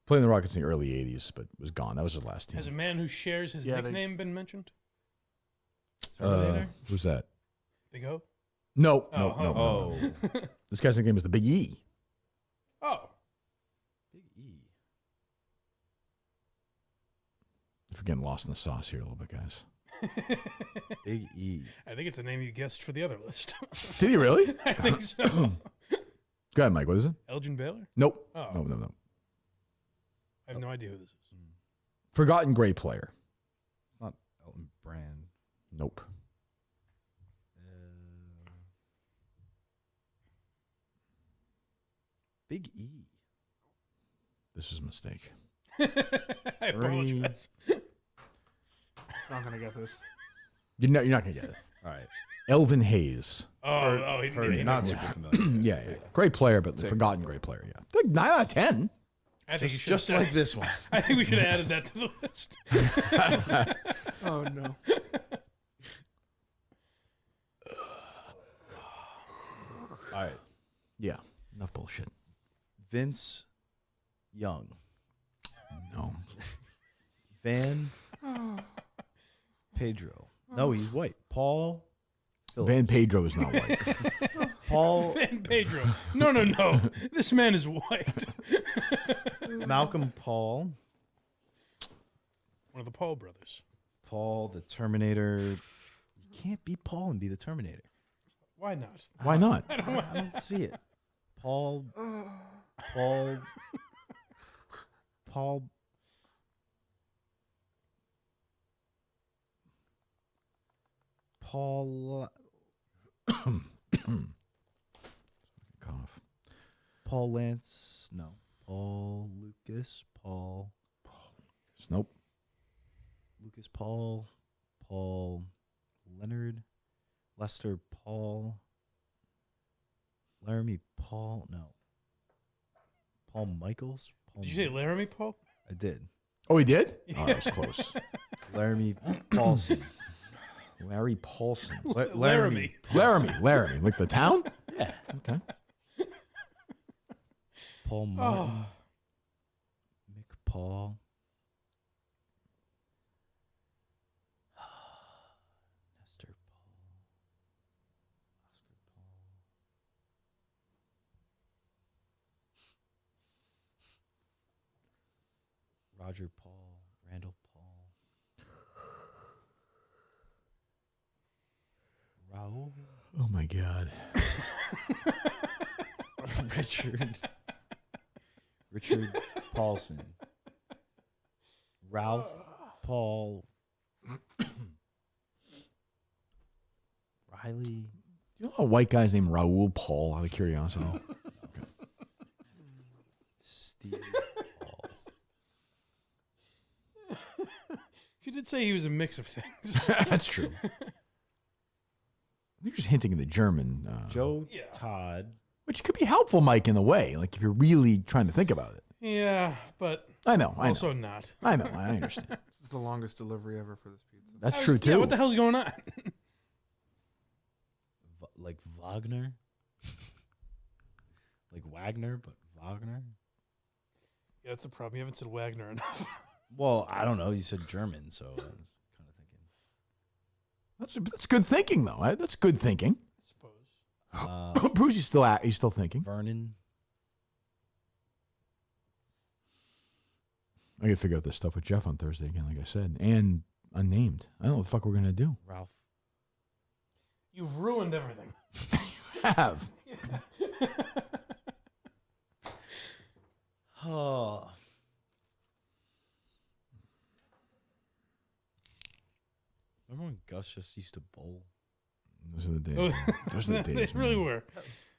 [SPEAKER 2] Played in the Rockets in the early 80s, but was gone. That was his last team.
[SPEAKER 1] Has a man who shares his
[SPEAKER 3] Yeah,
[SPEAKER 1] nickname been mentioned?
[SPEAKER 4] Terminator?
[SPEAKER 2] Who's that?
[SPEAKER 1] Big O?
[SPEAKER 2] No,
[SPEAKER 1] Oh,
[SPEAKER 2] no.
[SPEAKER 4] Oh,
[SPEAKER 2] This guy's nickname is the Big E.
[SPEAKER 1] Oh.
[SPEAKER 4] Big E.
[SPEAKER 2] If we're getting lost in the sauce here a little bit, guys.
[SPEAKER 4] Big E.
[SPEAKER 1] I think it's a name you guessed for the other list.
[SPEAKER 2] Did he really?
[SPEAKER 1] I think so.
[SPEAKER 2] Go ahead, Mike. What is it?
[SPEAKER 1] Elgin Baylor?
[SPEAKER 2] Nope.
[SPEAKER 1] Oh.
[SPEAKER 2] No.
[SPEAKER 1] I have no idea who this is.
[SPEAKER 2] Forgotten great player.
[SPEAKER 4] It's not Elton Brand.
[SPEAKER 2] Nope.
[SPEAKER 4] Big E.
[SPEAKER 2] This is a mistake.
[SPEAKER 1] I apologize.
[SPEAKER 3] Not gonna get this.
[SPEAKER 2] You're not going to get it.
[SPEAKER 4] All right.
[SPEAKER 2] Elvin Hayes.
[SPEAKER 1] Oh, he
[SPEAKER 4] Heard
[SPEAKER 1] didn't.
[SPEAKER 4] it. Not super familiar.
[SPEAKER 2] Yeah. Great player, but forgotten great player, yeah. Like 9 out of 10.
[SPEAKER 1] I think you should
[SPEAKER 4] Just like this one.
[SPEAKER 1] I think we should have added that to the list.
[SPEAKER 3] Oh no.
[SPEAKER 4] All right.
[SPEAKER 2] Yeah. Enough bullshit.
[SPEAKER 4] Vince Young.
[SPEAKER 2] No.
[SPEAKER 4] Van Pedro. No, he's white. Paul Phillips.
[SPEAKER 2] Van Pedro is not white.
[SPEAKER 4] Paul
[SPEAKER 1] Van Pedro. No. This man is white.
[SPEAKER 4] Malcolm Paul.
[SPEAKER 1] One of the Paul brothers.
[SPEAKER 4] Paul the Terminator. You can't be Paul and be the Terminator.
[SPEAKER 1] Why not?
[SPEAKER 2] Why not?
[SPEAKER 4] I don't see it. Paul
[SPEAKER 2] Cough.
[SPEAKER 4] Paul Lance. No.
[SPEAKER 8] Paul, Lucas, Paul.
[SPEAKER 2] Nope.
[SPEAKER 8] Lucas, Paul, Leonard, Lester, Paul, Laramie, Paul. No. Paul Michaels. Paul
[SPEAKER 1] Did you say Laramie, Paul?
[SPEAKER 8] I did.
[SPEAKER 2] Oh, he did? Oh, that was close.
[SPEAKER 8] Laramie Paulson.
[SPEAKER 2] Larry Paulson.
[SPEAKER 1] Laramie.
[SPEAKER 2] Laramie. Like the town?
[SPEAKER 8] Yeah.
[SPEAKER 2] Okay.
[SPEAKER 8] Paul Martin. Mick Paul. Nestor Paul. Oscar Paul. Roger Paul. Randall Paul. Raul.
[SPEAKER 2] Oh, my God.
[SPEAKER 8] Richard Paulson. Ralph Paul. Riley.
[SPEAKER 2] You know a white guy's named Raul Paul, out of curiosity?
[SPEAKER 8] Steve Paul.
[SPEAKER 1] You did say he was a mix of things.
[SPEAKER 2] That's true. You're just hinting at the German.
[SPEAKER 8] Joe Todd.
[SPEAKER 2] Which could be helpful, Mike, in a way. Like if you're really trying to think about it.
[SPEAKER 1] Yeah, but
[SPEAKER 2] I know.
[SPEAKER 1] also not.
[SPEAKER 2] I know. I understand.
[SPEAKER 3] This is the longest delivery ever for this pizza.
[SPEAKER 2] That's true, too.
[SPEAKER 1] Yeah, what the hell's going on?
[SPEAKER 8] Like Wagner? Like Wagner, but Wagner?
[SPEAKER 1] Yeah, that's the problem. You haven't said Wagner enough.
[SPEAKER 8] Well, I don't know. You said German, so I was kind of thinking.
[SPEAKER 2] That's good thinking, though. That's good thinking.
[SPEAKER 1] I suppose.
[SPEAKER 2] Bruce, he's still thinking.
[SPEAKER 8] Vernon.
[SPEAKER 2] I got to figure out this stuff with Jeff on Thursday again, like I said. And unnamed. I don't know what the fuck we're going to do.
[SPEAKER 8] Ralph.
[SPEAKER 1] You've ruined everything.
[SPEAKER 2] You have.
[SPEAKER 8] Oh. Remember when Gus just used to bowl?
[SPEAKER 2] Those are the days. Those are the days.
[SPEAKER 1] They really
[SPEAKER 2] man.
[SPEAKER 1] were.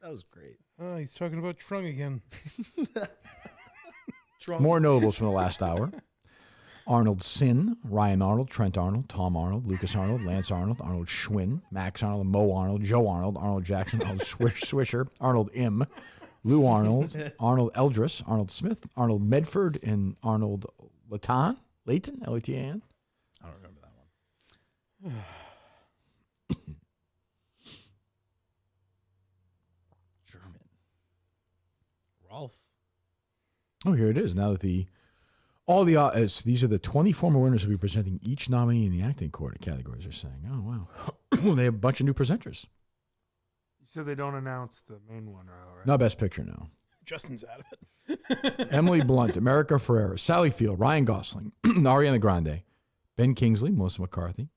[SPEAKER 8] That was great.
[SPEAKER 1] Oh, he's talking about Trung again.
[SPEAKER 2] More notables from the last hour. Arnold Sin, Ryan Arnold, Trent Arnold, Tom Arnold, Lucas Arnold, Lance Arnold, Arnold Schwinn, Max Arnold, Mo Arnold, Joe Arnold, Arnold Jackson, Arnold Swisher, Arnold M, Lou Arnold, Arnold Eldris, Arnold Smith, Arnold Medford, and Arnold Layton, L-A-T-A-N.
[SPEAKER 8] I don't remember that one. German. Ralph.
[SPEAKER 2] Oh, here it is. Now that these are the 20 former winners who will be presenting each nominee in the acting categories. Are saying, oh wow, they have a bunch of new presenters.
[SPEAKER 3] You said they don't announce the main one, right?
[SPEAKER 2] Not Best Picture now.
[SPEAKER 1] Justin's out of it.
[SPEAKER 2] Emily Blunt, America Ferrera, Sally Field, Ryan Gosling, Ariana Grande, Ben Kingsley, Melissa McCarthy,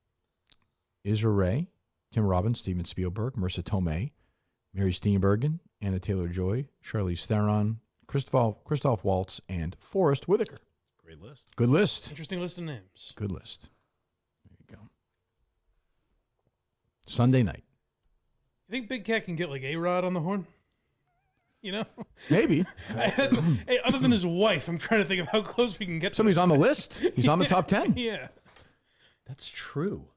[SPEAKER 2] Isra Ray, Tim Robbins, Steven Spielberg, Marissa Tomei, Mary Steenburgen, Anna Taylor-Joy, Charlize Theron, Christoph Waltz, and Forrest Whitaker.
[SPEAKER 8] Great list.
[SPEAKER 2] Good list.
[SPEAKER 1] Interesting list of names.
[SPEAKER 2] Good list. There you go. Sunday night.
[SPEAKER 1] You think Big Cat can get like A-Rod on the horn? You know?
[SPEAKER 2] Maybe.
[SPEAKER 1] Hey, other than his wife, I'm trying to think of how close we can get to
[SPEAKER 2] Somebody's on the list. He's on the top 10.
[SPEAKER 1] Yeah.
[SPEAKER 2] That's true.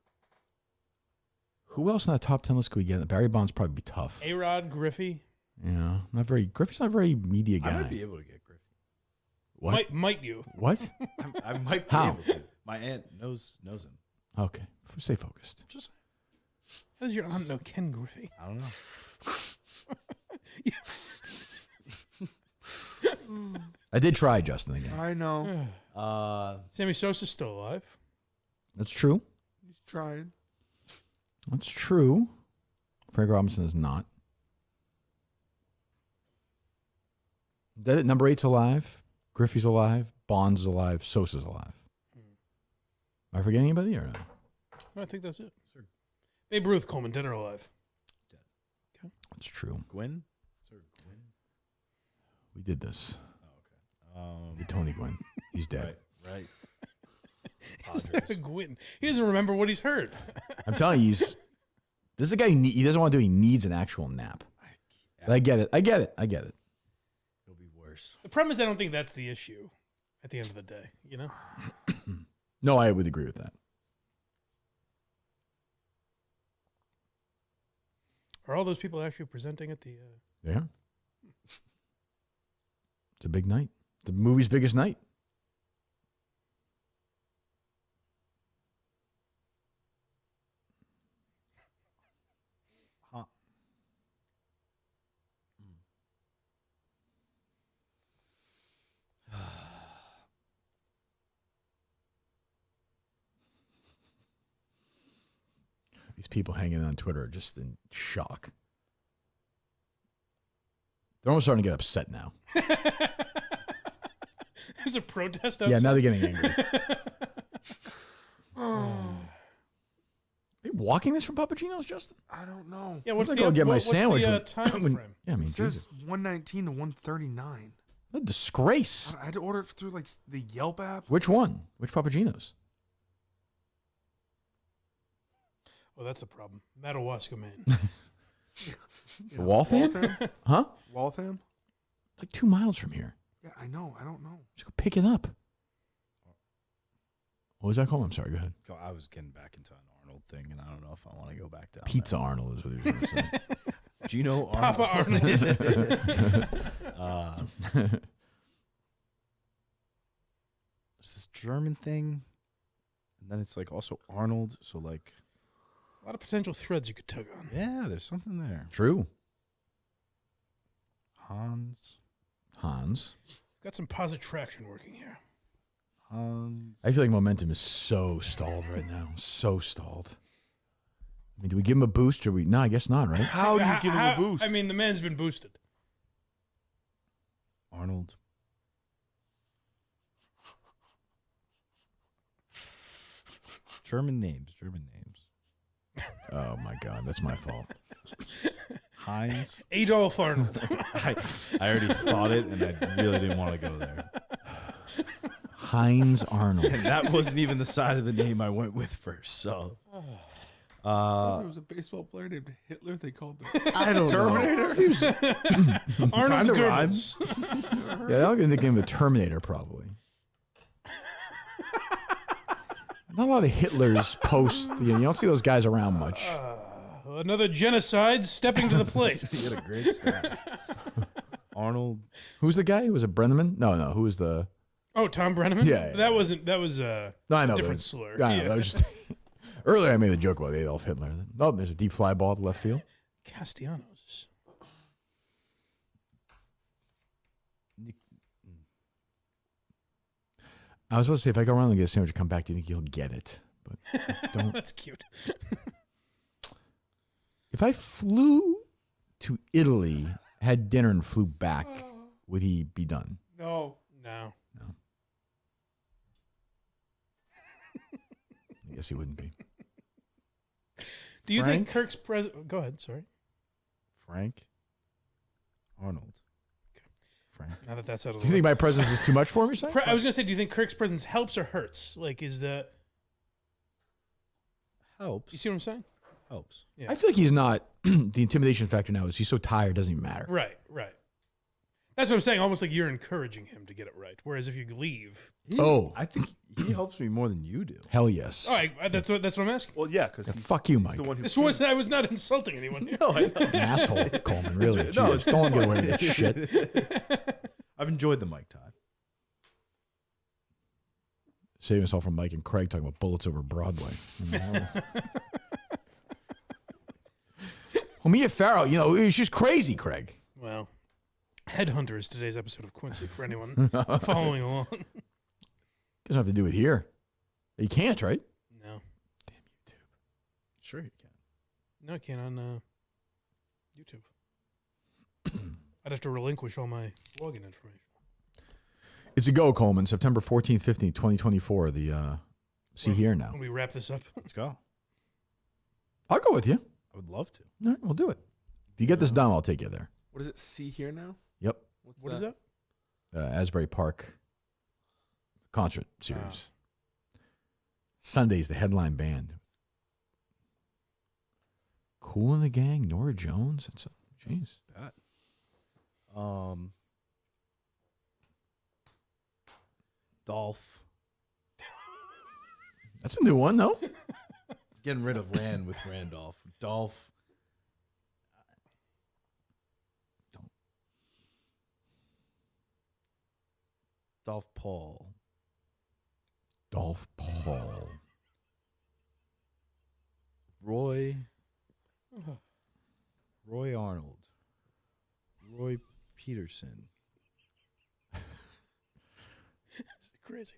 [SPEAKER 2] Who else on that top 10 list could we get? Barry Bonds probably be tough.
[SPEAKER 1] A-Rod, Griffey.
[SPEAKER 2] Yeah. Griffey's not a very media guy.
[SPEAKER 8] I might be able to get Griffey.
[SPEAKER 2] What?
[SPEAKER 1] Might you?
[SPEAKER 2] What?
[SPEAKER 8] I might be
[SPEAKER 2] How?
[SPEAKER 8] able to. My aunt knows him.
[SPEAKER 2] Okay. Stay focused.
[SPEAKER 1] Just how does your aunt know Ken Griffey?
[SPEAKER 8] I don't know.
[SPEAKER 2] I did try, Justin, again.
[SPEAKER 3] I know.
[SPEAKER 1] Sammy Sosa's still alive.
[SPEAKER 2] That's true.
[SPEAKER 3] He's trying.
[SPEAKER 2] That's true. Frank Robinson is not. Number 8's alive. Griffey's alive. Bonds is alive. Sosa's alive. Am I forgetting anybody or no?
[SPEAKER 1] I think that's it. Babe Ruth, Coleman, dead or alive?
[SPEAKER 8] Dead.
[SPEAKER 1] Okay.
[SPEAKER 2] That's true.
[SPEAKER 8] Gwynn? Sir Gwynn?
[SPEAKER 2] We did this.
[SPEAKER 8] Oh, okay.
[SPEAKER 2] With Tony Gwynn. He's dead.
[SPEAKER 8] Right.
[SPEAKER 1] Is there a Gwynn? He doesn't remember what he's heard.
[SPEAKER 2] I'm telling you, this is a guy he doesn't want to do. He needs an actual nap. But I get it.
[SPEAKER 8] It'll be worse.
[SPEAKER 1] The problem is I don't think that's the issue at the end of the day, you know?
[SPEAKER 2] No, I would agree with that.
[SPEAKER 1] Are all those people actually presenting at the...
[SPEAKER 2] Yeah. It's a big night. The movie's biggest night. These people hanging on Twitter are just in shock. They're almost starting to get upset now.
[SPEAKER 1] There's a protest outside.
[SPEAKER 2] Yeah, now they're getting angry. Are you walking this from Papagino's, Justin?
[SPEAKER 3] I don't know.
[SPEAKER 1] Yeah, what's
[SPEAKER 2] I'm
[SPEAKER 1] the,
[SPEAKER 2] gonna go get my
[SPEAKER 1] what's
[SPEAKER 2] sandwich
[SPEAKER 1] the
[SPEAKER 2] when-
[SPEAKER 1] time frame?
[SPEAKER 2] Yeah, I mean,
[SPEAKER 3] It says
[SPEAKER 2] Jesus.
[SPEAKER 3] 119 to 139.
[SPEAKER 2] What a disgrace.
[SPEAKER 3] I had to order it through like the Yelp app.
[SPEAKER 2] Which one? Which Papagino's?
[SPEAKER 1] Well, that's the problem. Madawaska, man.
[SPEAKER 2] Waltham? Huh?
[SPEAKER 3] Waltham?
[SPEAKER 2] It's like 2 miles from here.
[SPEAKER 3] Yeah, I know. I don't know.
[SPEAKER 2] Just go pick it up. What was that called? I'm sorry. Go ahead.
[SPEAKER 8] I was getting back into an Arnold thing, and I don't know if I want to go back down.
[SPEAKER 2] Pizza Arnold is what he was going to say.
[SPEAKER 8] Gino Arnold.
[SPEAKER 1] Papa Arnold.
[SPEAKER 8] It's this German thing, and then it's like also Arnold. So like,
[SPEAKER 1] A lot of potential threads you could tug on.
[SPEAKER 8] yeah, there's something there.
[SPEAKER 2] True.
[SPEAKER 8] Hans.
[SPEAKER 1] Got some positive traction working here.
[SPEAKER 8] Hans.
[SPEAKER 2] I feel like momentum is so stalled right now. So stalled. I mean, do we give him a boost or we? No, I guess not, right?
[SPEAKER 3] How do you give him a boost?
[SPEAKER 1] I mean, the man's been boosted.
[SPEAKER 8] Arnold. German names.
[SPEAKER 2] Oh my God, that's my fault.
[SPEAKER 8] Heinz.
[SPEAKER 1] Adolf Arnold.
[SPEAKER 8] I already thought it, and I really didn't want to go there.
[SPEAKER 2] Heinz Arnold.
[SPEAKER 8] And that wasn't even the side of the name I went with first. So,
[SPEAKER 3] I thought there was a baseball player named Hitler. They called the
[SPEAKER 8] I don't
[SPEAKER 3] Terminator.
[SPEAKER 1] Arnold
[SPEAKER 8] Kinda
[SPEAKER 1] Goebbels.
[SPEAKER 2] Yeah, they'll get the nickname the Terminator probably. Not a lot of Hitlers post. You don't see those guys around much.
[SPEAKER 1] Another genocide stepping to the plate.
[SPEAKER 8] You had a great stat. Arnold.
[SPEAKER 2] Who's the guy? Was it Brenneman? No. Who was the?
[SPEAKER 1] Oh, Tom Brenneman?
[SPEAKER 2] Yeah.
[SPEAKER 1] That was a
[SPEAKER 2] No, I know.
[SPEAKER 1] different
[SPEAKER 2] but-
[SPEAKER 1] slur.
[SPEAKER 2] I know. That was just earlier. I made a joke about Adolf Hitler. Oh, there's a deep fly ball to left field.
[SPEAKER 1] Castellanos.
[SPEAKER 2] I was supposed to say if I go around and get a sandwich and come back, do you think you'll get it? But don't.
[SPEAKER 1] That's cute.
[SPEAKER 2] If I flew to Italy, had dinner, and flew back, would he be done?
[SPEAKER 1] No.
[SPEAKER 2] I guess he wouldn't be.
[SPEAKER 1] Do you think
[SPEAKER 8] Frank?
[SPEAKER 1] Kirk's president? Go ahead. Sorry.
[SPEAKER 8] Frank. Arnold. Frank.
[SPEAKER 1] Now that that's out of
[SPEAKER 2] Do
[SPEAKER 1] the
[SPEAKER 2] you
[SPEAKER 1] way.
[SPEAKER 2] think my presence is too much for him? You're saying?
[SPEAKER 1] I was gonna say, do you think Kirk's presence helps or hurts? Like, is the
[SPEAKER 8] Helps.
[SPEAKER 1] you see what I'm saying?
[SPEAKER 8] Helps.
[SPEAKER 1] Yeah.
[SPEAKER 2] I feel like he's not. The intimidation factor now is he's so tired, it doesn't even matter.
[SPEAKER 1] Right. That's what I'm saying. Almost like you're encouraging him to get it right. Whereas if you leave,
[SPEAKER 8] I think he helps me more than you do.
[SPEAKER 2] Hell yes.
[SPEAKER 1] all right, that's what I'm asking.
[SPEAKER 3] Well, yeah, because
[SPEAKER 2] Yeah, fuck you,
[SPEAKER 3] he's
[SPEAKER 2] Mike.
[SPEAKER 3] the one who
[SPEAKER 1] This was I was not insulting anyone. Here.
[SPEAKER 8] No, I know.
[SPEAKER 2] An asshole, Coleman. Really?
[SPEAKER 8] No,
[SPEAKER 2] Jeez, don't get away with that shit.
[SPEAKER 8] I've enjoyed the mic time.
[SPEAKER 2] Saving us all from Mike and Craig talking about bullets over Broadway. Well, Mia Farrow, she's just crazy, Craig.
[SPEAKER 1] Well, Headhunter is today's episode of Quincy for anyone following along.
[SPEAKER 2] Doesn't have to do it here. You can't, right?
[SPEAKER 1] No,
[SPEAKER 2] Damn YouTube.
[SPEAKER 8] Sure you can.
[SPEAKER 1] no, I can't on YouTube. I'd have to relinquish all my login information.
[SPEAKER 2] It's a go, Coleman. September 14th, 15th, 2024. See here now.
[SPEAKER 1] When we wrap this up,
[SPEAKER 8] Let's go.
[SPEAKER 2] I'll go with you.
[SPEAKER 8] I would love to.
[SPEAKER 2] All right, we'll do it. If you get this done, I'll take you there.
[SPEAKER 3] What is it? See here now?
[SPEAKER 2] Yep.
[SPEAKER 1] what is that?
[SPEAKER 2] Asbury Park concert series. Sunday's the headline band. Cool in the Gang, Nora Jones. Jeez.
[SPEAKER 8] That.
[SPEAKER 4] Dolph.
[SPEAKER 2] That's a new one, no?
[SPEAKER 4] Getting rid of Rand with Randolph. Dolph. Dolph Paul.
[SPEAKER 2] Dolph Paul.
[SPEAKER 4] Roy Arnold. Roy Peterson.
[SPEAKER 1] Crazy.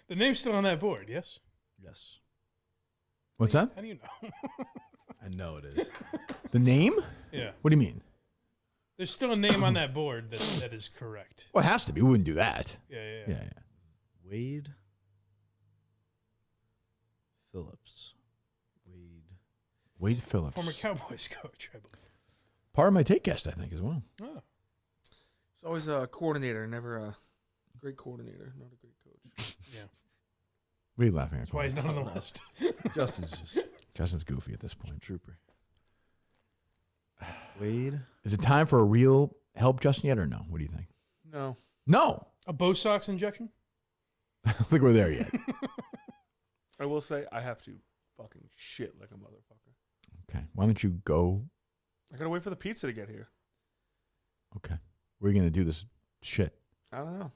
[SPEAKER 1] The name's still on that board, yes?
[SPEAKER 4] Yes.
[SPEAKER 2] What's that?
[SPEAKER 1] How do you know?
[SPEAKER 4] I know it is.
[SPEAKER 2] The name?
[SPEAKER 1] Yeah.
[SPEAKER 2] What do you mean?
[SPEAKER 1] There's still a name on that board that is correct.
[SPEAKER 2] Well, it has to be. We wouldn't do that.
[SPEAKER 1] Yeah.
[SPEAKER 4] Wade Phillips.
[SPEAKER 2] Wade Phillips.
[SPEAKER 1] Former Cowboys coach, I believe.
[SPEAKER 2] Part of my take guest, I think, as well.
[SPEAKER 1] Oh.
[SPEAKER 3] It's always a coordinator, never a great coordinator, not a great coach.
[SPEAKER 1] Yeah.
[SPEAKER 2] What are you laughing at?
[SPEAKER 1] That's why he's not on the list.
[SPEAKER 2] Justin's goofy at this point.
[SPEAKER 4] Trooper. Wade.
[SPEAKER 2] Is it time for a real help Justin yet or no? What do you think?
[SPEAKER 3] No.
[SPEAKER 2] No.
[SPEAKER 1] A Bo Sox injection?
[SPEAKER 2] I don't think we're there yet.
[SPEAKER 3] I will say I have to fucking shit like a motherfucker.
[SPEAKER 2] Okay. Why don't you go?
[SPEAKER 3] I gotta wait for the pizza to get here.
[SPEAKER 2] Okay. Where are you going to do this shit?
[SPEAKER 3] I don't know.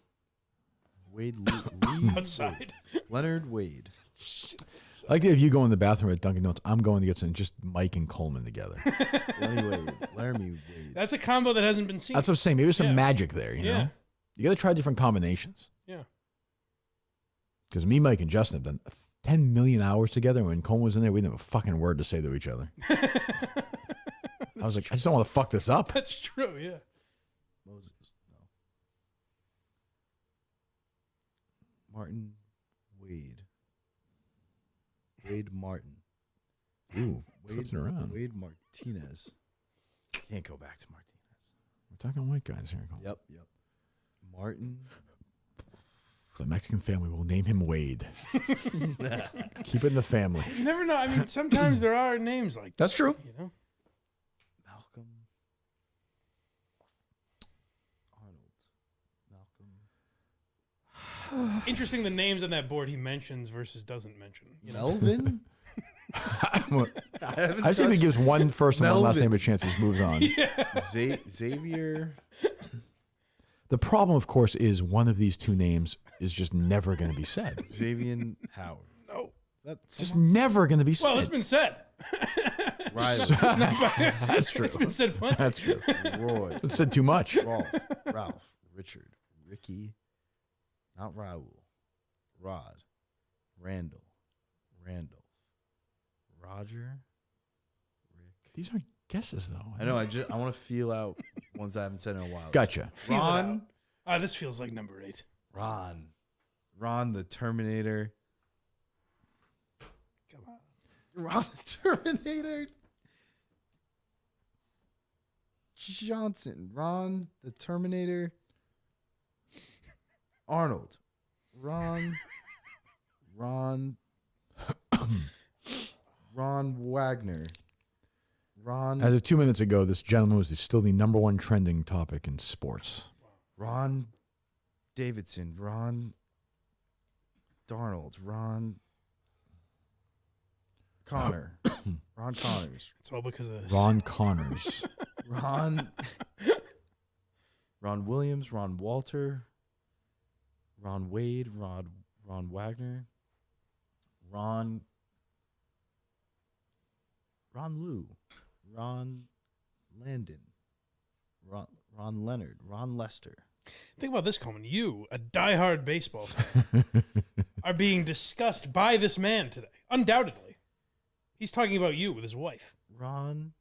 [SPEAKER 4] Wade Lee.
[SPEAKER 1] Outside.
[SPEAKER 4] Leonard Wade.
[SPEAKER 2] I like that if you go in the bathroom at Dunkin' Donuts, I'm going to get some just Mike and Coleman together.
[SPEAKER 4] Lenny Wade. Laramie Wade.
[SPEAKER 1] That's a combo that hasn't been seen.
[SPEAKER 2] That's what I'm saying. Maybe there's some
[SPEAKER 1] Yeah.
[SPEAKER 2] magic there, you know? You got to try different combinations.
[SPEAKER 1] Yeah.
[SPEAKER 2] Because me, Mike, and Justin have done 10 million hours together. When Coleman was in there, we didn't have a fucking word to say to each other. I was like, I just don't want to fuck this up.
[SPEAKER 1] That's true, yeah.
[SPEAKER 4] Moses. No. Martin Wade. Wade Martin.
[SPEAKER 2] Ooh, flipping around.
[SPEAKER 4] Wade Martinez. Can't go back to Martinez.
[SPEAKER 2] We're talking white guys here. Coleman.
[SPEAKER 4] Yep. Martin.
[SPEAKER 2] The Mexican family will name him Wade. Keep it in the family.
[SPEAKER 1] You never know. I mean, sometimes there are names like that.
[SPEAKER 2] That's true.
[SPEAKER 1] You know?
[SPEAKER 4] Malcolm. Arnold.
[SPEAKER 1] Interesting the names on that board he mentions versus doesn't mention. You know?
[SPEAKER 4] Melvin?
[SPEAKER 2] I just think he gives one first and one last name a chance. He just moves on.
[SPEAKER 4] Xavier.
[SPEAKER 2] The problem, of course, is one of these two names is just never going to be said.
[SPEAKER 4] Xavier Howard.
[SPEAKER 1] No.
[SPEAKER 4] Is that
[SPEAKER 2] Just never going to be said.
[SPEAKER 1] Well, it's been said.
[SPEAKER 4] Riley?
[SPEAKER 2] That's true.
[SPEAKER 1] It's been said plenty.
[SPEAKER 2] That's true.
[SPEAKER 4] Roy.
[SPEAKER 2] It's said too much.
[SPEAKER 4] Ralph. Richard. Not Raul. Rod. Randall. Roger. Rick.
[SPEAKER 2] These aren't guesses, though.
[SPEAKER 4] I know. I want to feel out ones I haven't said in a while.
[SPEAKER 2] Gotcha.
[SPEAKER 1] Feel it out. This feels like number 8.
[SPEAKER 4] Ron the Terminator.
[SPEAKER 1] Come on.
[SPEAKER 4] Ron the Terminator. Johnson. Ron the Terminator. Arnold. Ron Wagner.
[SPEAKER 2] As of 2 minutes ago, this gentleman was still the number one trending topic in sports.
[SPEAKER 4] Ron Davidson. Ron Darnold. Ron Connor. Ron Connors.
[SPEAKER 1] It's all because of this.
[SPEAKER 2] Ron Connors.
[SPEAKER 4] Ron Williams. Ron Walter. Ron Wade. Ron Wagner. Ron Lou. Ron Landon. Ron Leonard. Ron Lester.
[SPEAKER 1] Think about this, Coleman. You, a diehard baseball fan, are being discussed by this man today. Undoubtedly. He's talking about you with his wife.
[SPEAKER 4] Ron.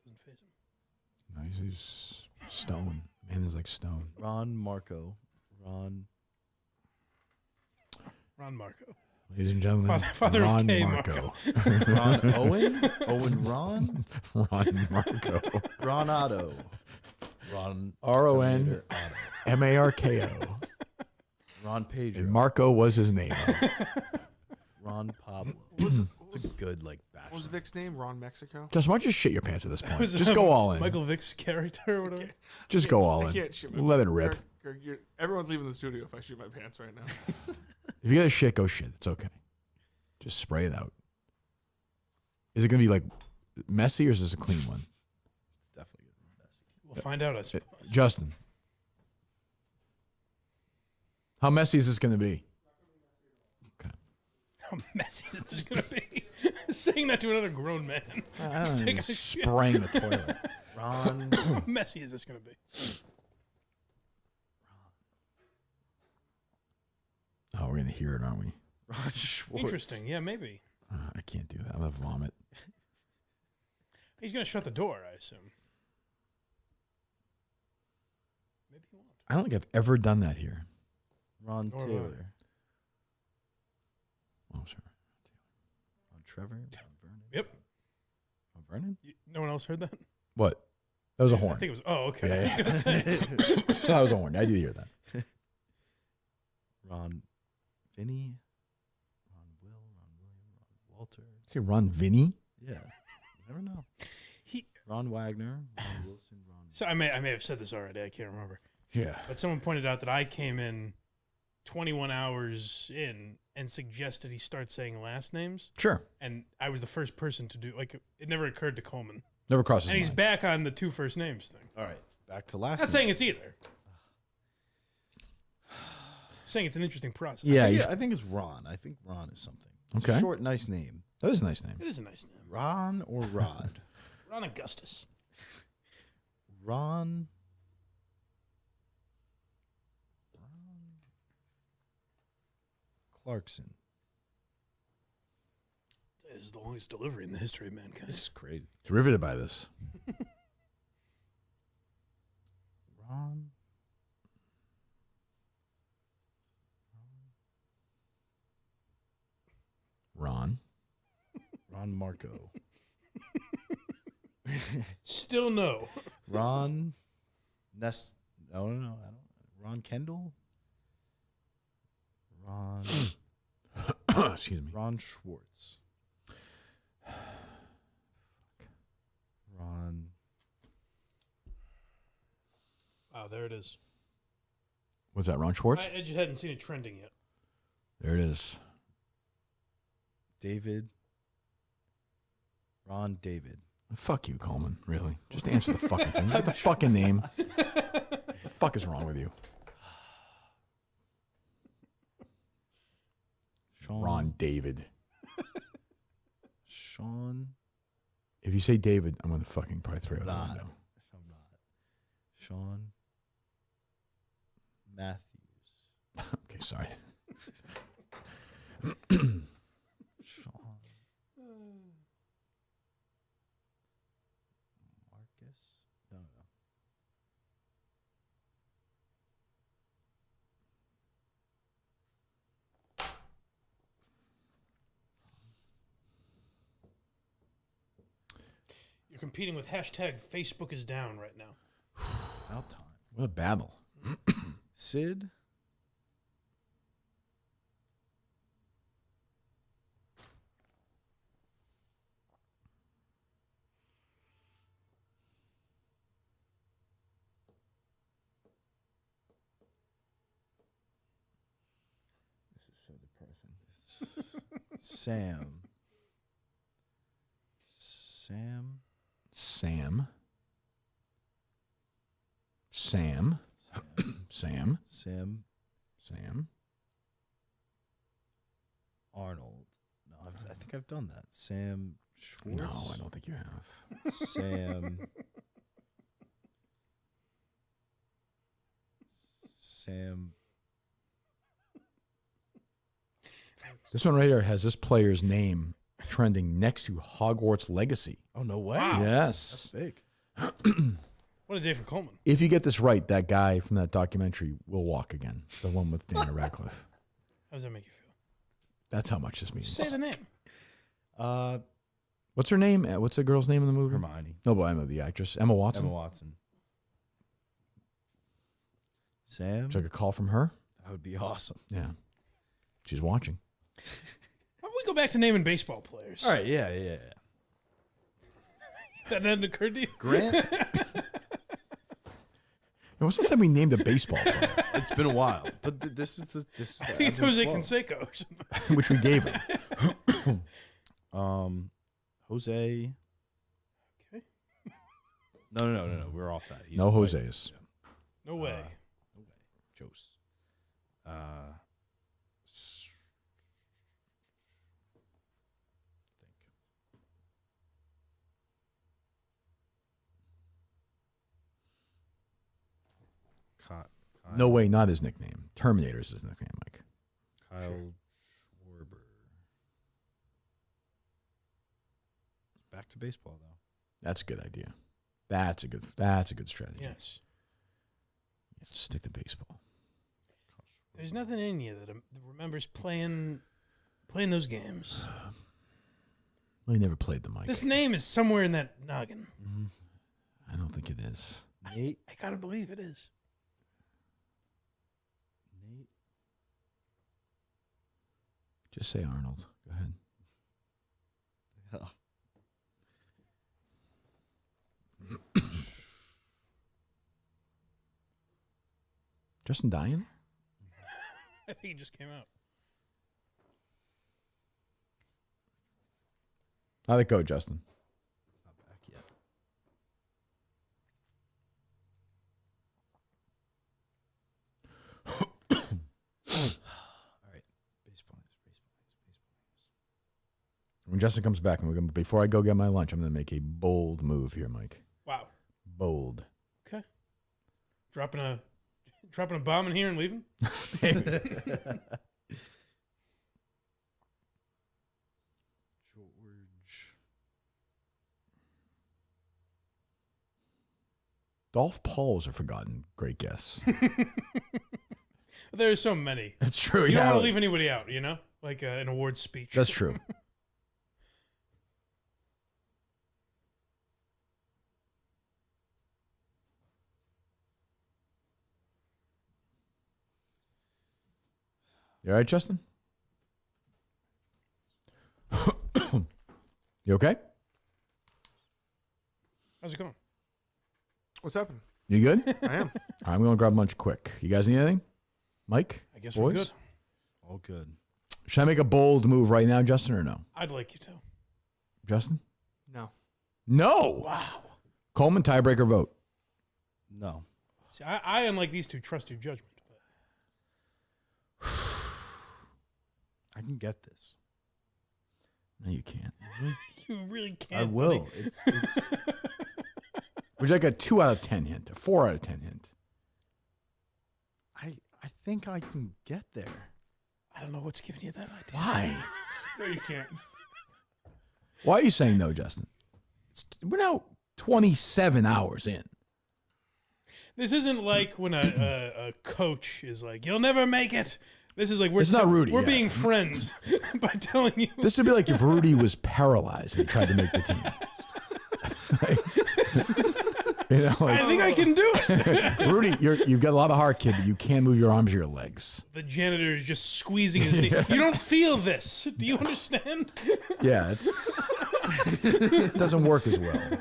[SPEAKER 1] Doesn't faze him.
[SPEAKER 2] No, he's stone. Man is like stone.
[SPEAKER 4] Ron Marco. Ron
[SPEAKER 1] Marco.
[SPEAKER 2] Ladies and gentlemen,
[SPEAKER 1] Father of
[SPEAKER 2] Ron
[SPEAKER 1] K.
[SPEAKER 2] Marco.
[SPEAKER 4] Ron Owen. Ron.
[SPEAKER 2] Ron Marco.
[SPEAKER 4] Ron Otto. Ron
[SPEAKER 2] RON MARKO.
[SPEAKER 4] Ron Pedro.
[SPEAKER 2] And Marco was his name.
[SPEAKER 4] Ron Pablo. It's a good
[SPEAKER 3] What
[SPEAKER 4] bachelor.
[SPEAKER 3] was Vic's name? Ron Mexico?
[SPEAKER 2] Just why don't you shit your pants at this point?
[SPEAKER 1] Was
[SPEAKER 2] Just go all in.
[SPEAKER 1] Michael Vick's character or whatever.
[SPEAKER 2] Just go all
[SPEAKER 3] I
[SPEAKER 2] in.
[SPEAKER 3] can't shit my
[SPEAKER 2] Let it
[SPEAKER 3] pants.
[SPEAKER 2] rip.
[SPEAKER 3] Kirk, everyone's leaving the studio if I shoot my pants right now.
[SPEAKER 2] If you got a shit, go shit. It's okay. Just spray it out. Is it going to be like messy or is this a clean one?
[SPEAKER 4] It's definitely gonna be messy.
[SPEAKER 1] We'll find out. I suppose.
[SPEAKER 2] Justin. How messy is this going to be? Okay.
[SPEAKER 1] How messy is this going to be? Saying that to another grown man.
[SPEAKER 2] I
[SPEAKER 1] He's
[SPEAKER 2] don't know,
[SPEAKER 1] taking
[SPEAKER 2] just
[SPEAKER 1] a shit.
[SPEAKER 2] spraying the toilet.
[SPEAKER 8] Ron.
[SPEAKER 1] How messy is this going to be?
[SPEAKER 2] Oh, we're going to hear it, aren't we?
[SPEAKER 8] Ron Schwartz.
[SPEAKER 1] Interesting. Yeah, maybe.
[SPEAKER 2] I can't do that. I'm going to vomit.
[SPEAKER 1] He's going to shut the door, I assume. Maybe he won't.
[SPEAKER 2] I don't think I've ever done that here.
[SPEAKER 8] Ron
[SPEAKER 1] Nor have I.
[SPEAKER 8] Taylor.
[SPEAKER 2] Oh, sorry.
[SPEAKER 8] Ron Trevor. Ron Vernon.
[SPEAKER 1] Yep.
[SPEAKER 8] Ron Vernon?
[SPEAKER 1] No one else heard that?
[SPEAKER 2] What? That was a
[SPEAKER 1] I
[SPEAKER 2] horn.
[SPEAKER 1] think it was. Oh, okay.
[SPEAKER 2] Yeah,
[SPEAKER 1] I was going to say.
[SPEAKER 2] That was a horn. I did hear that.
[SPEAKER 8] Ron Vinny. Ron Will. Ron William. Ron Walter.
[SPEAKER 2] Say Ron Vinny?
[SPEAKER 8] Yeah. You never know.
[SPEAKER 1] He.
[SPEAKER 8] Ron Wagner. Ron Wilson. Ron.
[SPEAKER 1] So I may have said this already. I can't remember.
[SPEAKER 2] Yeah.
[SPEAKER 1] But someone pointed out that I came in 21 hours in and suggested he start saying last names.
[SPEAKER 2] Sure.
[SPEAKER 1] And I was the first person to do, like, it never occurred to Coleman.
[SPEAKER 2] Never crosses
[SPEAKER 1] And he's
[SPEAKER 2] mind.
[SPEAKER 1] back on the 2 first names thing.
[SPEAKER 8] All right. Back to last.
[SPEAKER 1] Not saying
[SPEAKER 8] names.
[SPEAKER 1] it's either. Saying it's an interesting process.
[SPEAKER 2] Yeah.
[SPEAKER 8] I think it's Ron. I think Ron is something. It's
[SPEAKER 2] Okay.
[SPEAKER 8] a short, nice name.
[SPEAKER 2] That is a nice name.
[SPEAKER 1] It is a nice name.
[SPEAKER 8] Ron or Rod?
[SPEAKER 1] Ron Augustus.
[SPEAKER 8] Ron. Clarkson.
[SPEAKER 1] This is the longest delivery in the history of mankind.
[SPEAKER 8] This is crazy.
[SPEAKER 2] It's riveted by this.
[SPEAKER 8] Ron.
[SPEAKER 2] Ron.
[SPEAKER 8] Ron Marco.
[SPEAKER 1] Still no.
[SPEAKER 8] Ron. Nest. No. I don't. Ron Kendall. Ron.
[SPEAKER 2] Excuse me.
[SPEAKER 8] Ron Schwartz. Ron.
[SPEAKER 1] Wow, there it is.
[SPEAKER 2] What's that, Ron Schwartz?
[SPEAKER 1] I just hadn't seen it trending yet.
[SPEAKER 2] There it is.
[SPEAKER 8] David. Ron David.
[SPEAKER 2] Fuck you, Coleman. Really? Just answer the fucking thing. Get the fucking name. What the fuck is wrong with you?
[SPEAKER 8] Sean.
[SPEAKER 2] Ron David.
[SPEAKER 8] Sean.
[SPEAKER 2] If you say David, I'm going to fucking probably throw you out the
[SPEAKER 8] Not.
[SPEAKER 2] window.
[SPEAKER 8] I'm not. Sean. Matthews.
[SPEAKER 2] Okay, sorry.
[SPEAKER 8] Sean. Marcus. No.
[SPEAKER 1] You're competing with hashtag Facebook is down right now.
[SPEAKER 8] About time.
[SPEAKER 2] What a battle.
[SPEAKER 8] Sid. This is so depressing. Sam. Sam.
[SPEAKER 2] Sam. Sam. Sam.
[SPEAKER 8] Sam
[SPEAKER 2] Sam.
[SPEAKER 8] Arnold. No, I think I've done that. Sam Schwartz.
[SPEAKER 2] No, I don't think you have.
[SPEAKER 8] Sam. Sam.
[SPEAKER 2] This one right here has this player's name trending next to Hogwarts Legacy.
[SPEAKER 8] Oh, no way.
[SPEAKER 1] Wow.
[SPEAKER 2] Yes.
[SPEAKER 8] Big.
[SPEAKER 1] What a day for Coleman.
[SPEAKER 2] If you get this right, that guy from that documentary will walk again. The one with Dana Radcliffe.
[SPEAKER 1] How does that make you feel?
[SPEAKER 2] That's how much this means.
[SPEAKER 1] Say the name.
[SPEAKER 2] What's her name? What's the girl's name in the movie?
[SPEAKER 8] Hermione.
[SPEAKER 2] No, but I know the actress. Emma Watson.
[SPEAKER 8] Emma Watson. Sam.
[SPEAKER 2] Would you like a call from her?
[SPEAKER 8] That would be awesome.
[SPEAKER 2] Yeah. She's watching.
[SPEAKER 1] How about we go back to naming baseball players?
[SPEAKER 8] All right. Yeah.
[SPEAKER 1] That hadn't occurred to you?
[SPEAKER 8] Grant.
[SPEAKER 2] What's the time we named a baseball player?
[SPEAKER 4] It's been a while, but this is the
[SPEAKER 1] I think it's Jose Canseco or something.
[SPEAKER 2] Which we gave him.
[SPEAKER 8] Jose.
[SPEAKER 1] Okay.
[SPEAKER 8] No. We're off that. He's
[SPEAKER 2] No
[SPEAKER 8] white.
[SPEAKER 2] Jose's.
[SPEAKER 1] No way.
[SPEAKER 8] No way. Jose.
[SPEAKER 2] No way, not his nickname. Terminator is his nickname, Mike.
[SPEAKER 8] Kyle Schwarber. Back to baseball though.
[SPEAKER 2] That's a good idea. That's a good strategy.
[SPEAKER 1] Yes.
[SPEAKER 2] Yeah, stick to baseball.
[SPEAKER 1] There's nothing in you that remembers playing those games.
[SPEAKER 2] Well, he never played the Mike.
[SPEAKER 1] This name is somewhere in that noggin.
[SPEAKER 2] I don't think it is.
[SPEAKER 8] Nate.
[SPEAKER 1] I gotta believe it is.
[SPEAKER 2] Just say Arnold. Go ahead. Justin dying?
[SPEAKER 1] I think he just came out.
[SPEAKER 2] How'd it go, Justin?
[SPEAKER 8] It's not back yet. All right. Baseball news.
[SPEAKER 2] When Justin comes back, before I go get my lunch, I'm going to make a bold move here, Mike.
[SPEAKER 1] Wow.
[SPEAKER 2] Bold.
[SPEAKER 1] Okay. Dropping a bomb in here and leaving?
[SPEAKER 8] George.
[SPEAKER 2] Dolph Paul's a forgotten great guess.
[SPEAKER 1] There's so many.
[SPEAKER 2] That's true.
[SPEAKER 1] You
[SPEAKER 2] yeah.
[SPEAKER 1] don't want to leave anybody out, you know? Like an awards speech.
[SPEAKER 2] That's true. You all right, Justin? You okay?
[SPEAKER 1] How's it going?
[SPEAKER 3] What's happening?
[SPEAKER 2] You good?
[SPEAKER 3] I am.
[SPEAKER 2] I'm going to grab lunch quick. You guys need anything? Mike?
[SPEAKER 1] I guess
[SPEAKER 2] boys?
[SPEAKER 1] we're good.
[SPEAKER 8] All good.
[SPEAKER 2] Should I make a bold move right now, Justin, or no?
[SPEAKER 1] I'd like you to.
[SPEAKER 2] Justin?
[SPEAKER 3] No.
[SPEAKER 2] No.
[SPEAKER 1] Wow.
[SPEAKER 2] Coleman, tiebreaker vote.
[SPEAKER 8] No.
[SPEAKER 1] See, I unlike these two, trust your judgment. But
[SPEAKER 8] I can get this.
[SPEAKER 2] No, you can't.
[SPEAKER 1] you really can't.
[SPEAKER 8] I will.
[SPEAKER 1] buddy.
[SPEAKER 8] It's
[SPEAKER 2] Would you like a 2 out of 10 hint? A 4 out of 10 hint?
[SPEAKER 8] I think I can get there.
[SPEAKER 1] I don't know what's giving you that idea.
[SPEAKER 2] Why?
[SPEAKER 3] No, you can't.
[SPEAKER 2] Why are you saying no, Justin? We're now 27 hours in.
[SPEAKER 1] This isn't like when a coach is like, "You'll never make it." This is like we're
[SPEAKER 2] It's not Rudy,
[SPEAKER 1] We're
[SPEAKER 2] yeah.
[SPEAKER 1] being friends by telling you.
[SPEAKER 2] This would be like if Rudy was paralyzed and he tried to make the team. You know, like,
[SPEAKER 1] I think I can do it.
[SPEAKER 2] Rudy, you've got a lot of heart, kid, but you can't move your arms or your legs.
[SPEAKER 1] The janitor is just squeezing his knee. You don't feel this. Do you understand?
[SPEAKER 2] Yeah, it doesn't work as well.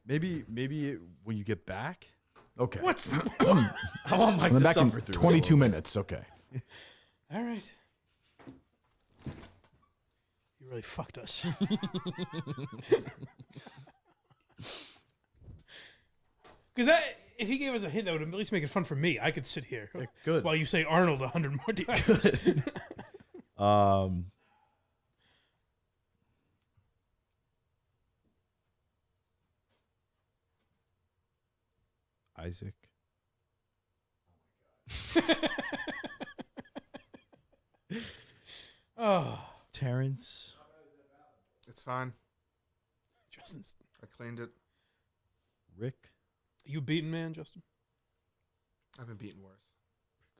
[SPEAKER 4] Maybe when you get back.
[SPEAKER 2] Okay.
[SPEAKER 1] What's
[SPEAKER 4] I want Mike
[SPEAKER 2] I'm
[SPEAKER 4] to
[SPEAKER 2] back in
[SPEAKER 4] suffer through it a
[SPEAKER 2] 22
[SPEAKER 4] little bit.
[SPEAKER 2] minutes. Okay.
[SPEAKER 1] all right? You really fucked us. Because that, if he gave us a hint, that would at least make it fun for me. I could sit here
[SPEAKER 4] Good.
[SPEAKER 1] while you say Arnold 100 more times.
[SPEAKER 8] Isaac.
[SPEAKER 1] Oh,
[SPEAKER 8] Terrence.
[SPEAKER 3] It's fine.
[SPEAKER 1] Justin's.
[SPEAKER 3] I cleaned it.
[SPEAKER 8] Rick.
[SPEAKER 1] You beaten, man, Justin?
[SPEAKER 3] I've been beaten worse.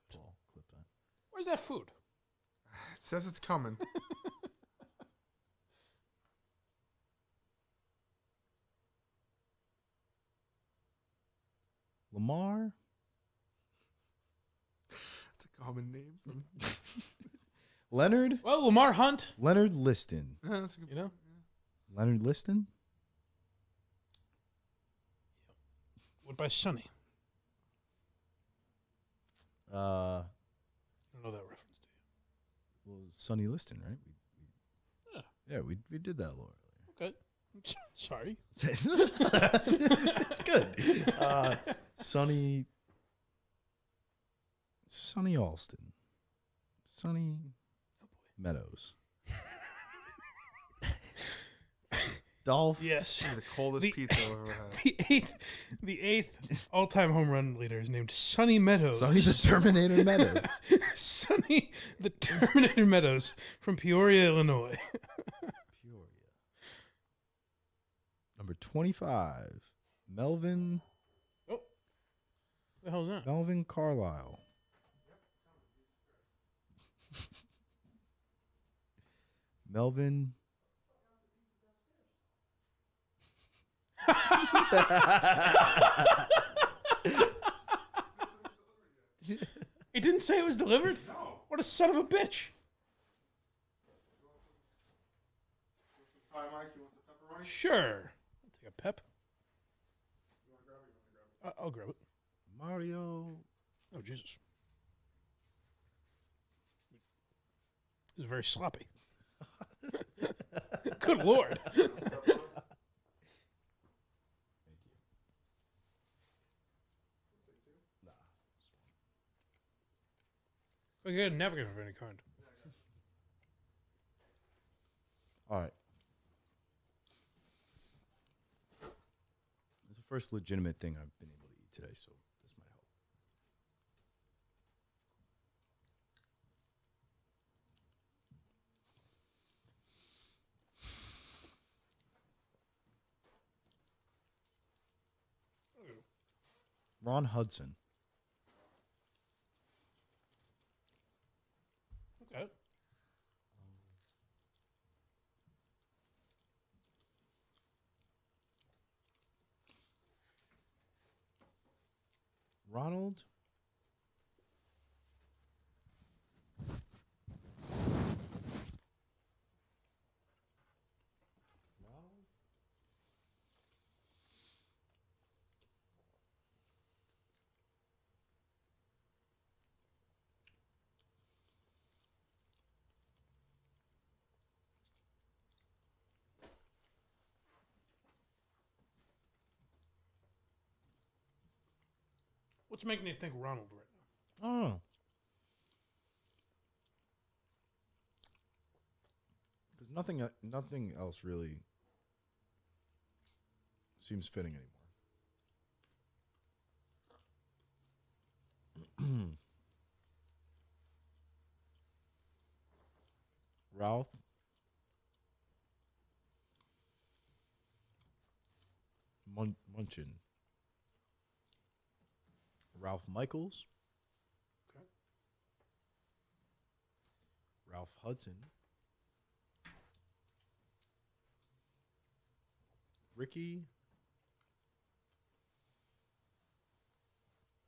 [SPEAKER 8] Paul. Clip that.
[SPEAKER 1] Where's that food?
[SPEAKER 3] It says it's coming.
[SPEAKER 8] Lamar.
[SPEAKER 3] It's a common name.
[SPEAKER 8] Leonard
[SPEAKER 1] Well, Lamar Hunt.
[SPEAKER 8] Leonard Liston.
[SPEAKER 3] That's a good
[SPEAKER 1] You know.
[SPEAKER 8] Leonard Liston?
[SPEAKER 1] What by Sonny?
[SPEAKER 8] Uh,
[SPEAKER 1] I don't know that reference. Do
[SPEAKER 8] well, Sonny Liston, right? Yeah, we did that a little
[SPEAKER 1] you? Okay. Sorry.
[SPEAKER 8] earlier. It's good. Sonny Alston. Sonny Meadows. Dolph.
[SPEAKER 1] Yes.
[SPEAKER 3] the coldest
[SPEAKER 1] The-
[SPEAKER 3] pizza I've ever had.
[SPEAKER 1] The eighth all-time home run leader is named Sonny Meadows.
[SPEAKER 8] Sonny the Terminator Meadows.
[SPEAKER 1] Sonny the Terminator Meadows from Peoria, Illinois.
[SPEAKER 8] Peoria. Number 25, Melvin
[SPEAKER 1] The hell's that?
[SPEAKER 8] Melvin Carlisle. Melvin.
[SPEAKER 1] It didn't say it was delivered? No. What a son of a bitch. Sure. I'll take a pep. I'll grab it.
[SPEAKER 8] Mario.
[SPEAKER 1] Oh, Jesus. This is very sloppy. Good Lord. We get a napkin of any kind.
[SPEAKER 8] All right. It's the first legitimate thing I've been able to eat today, so this might help. Ron Hudson.
[SPEAKER 1] Okay.
[SPEAKER 8] Ronald.
[SPEAKER 1] What's making you think Ronald right now?
[SPEAKER 8] I don't know. Because nothing else really seems fitting anymore. Ralph. Munchin. Ralph Michaels.
[SPEAKER 1] Okay.
[SPEAKER 8] Ralph Hudson. Ricky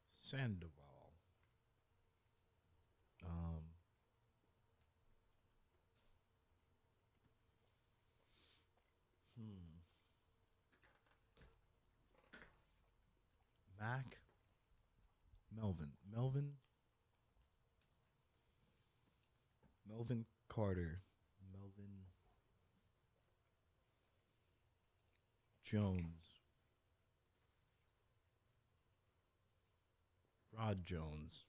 [SPEAKER 8] Sandoval. Mac. Melvin Carter. Melvin Jones. Rod Jones.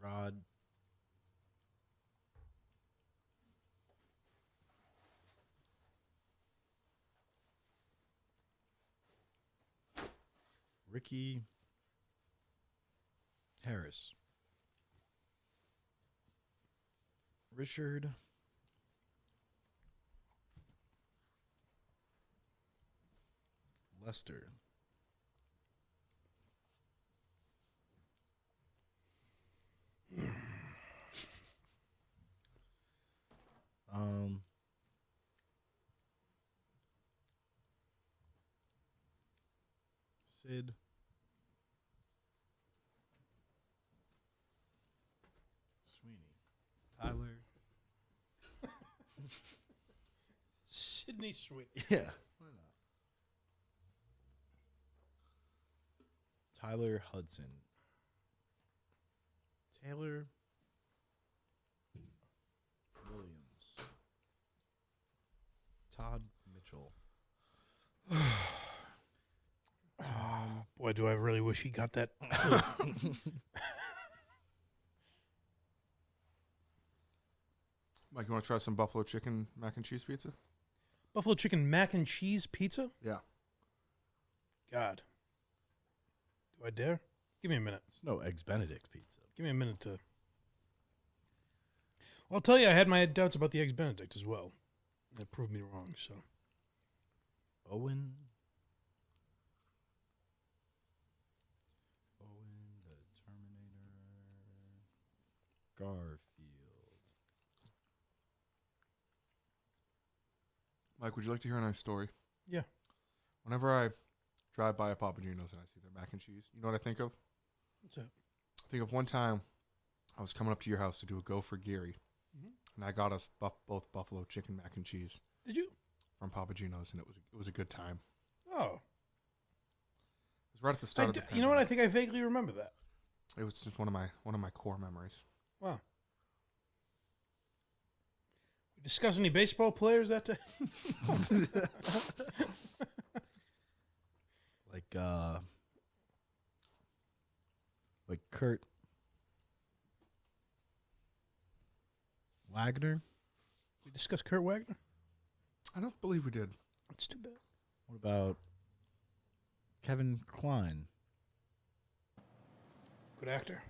[SPEAKER 8] Rod. Ricky Harris. Richard Lester. Sid. Sweeney.
[SPEAKER 1] Sydney Sweeney.
[SPEAKER 4] Yeah.
[SPEAKER 8] Tyler Hudson. Taylor Williams. Todd Mitchell.
[SPEAKER 1] Boy, do I really wish he got that.
[SPEAKER 3] Mike, you want to try some buffalo chicken mac and cheese pizza?
[SPEAKER 1] Buffalo chicken mac and cheese pizza?
[SPEAKER 3] Yeah.
[SPEAKER 1] God. Do I dare? Give me a minute.
[SPEAKER 8] It's no Eggs Benedict pizza.
[SPEAKER 1] Give me a minute to. Well, I'll tell you, I had my doubts about the Eggs Benedict as well. That proved me wrong, so.
[SPEAKER 8] Owen, the Terminator. Garfield.
[SPEAKER 3] Mike, would you like to hear a nice story?
[SPEAKER 1] Yeah.
[SPEAKER 3] Whenever I drive by a Papa Gino's and I see their mac and cheese, you know what I think of?
[SPEAKER 1] What's that?
[SPEAKER 3] I think of one time I was coming up to your house to do a Go for Gary, and I got us both buffalo chicken mac and cheese.
[SPEAKER 1] Did you?
[SPEAKER 3] From Papa Gino's, and it was a good time.
[SPEAKER 1] Oh.
[SPEAKER 3] It was right at the start of the
[SPEAKER 1] You know what? I
[SPEAKER 3] pandemic.
[SPEAKER 1] think I vaguely remember that.
[SPEAKER 3] It was just one of my core memories.
[SPEAKER 1] Wow. We discuss any baseball players that day?
[SPEAKER 8] Like Kurt Wagner.
[SPEAKER 1] We discussed Kurt Wagner?
[SPEAKER 3] I don't believe we did.
[SPEAKER 1] That's too bad.
[SPEAKER 8] What about Kevin Kline?
[SPEAKER 1] Good actor.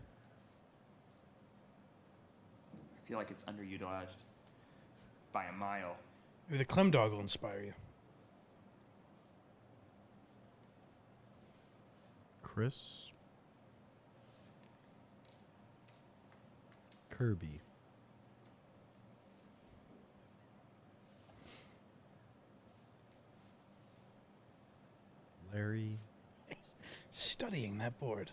[SPEAKER 5] I feel like it's underutilized by a mile.
[SPEAKER 1] Maybe the Clem Dog will inspire you.
[SPEAKER 8] Chris Kirby. Larry
[SPEAKER 1] Studying that board.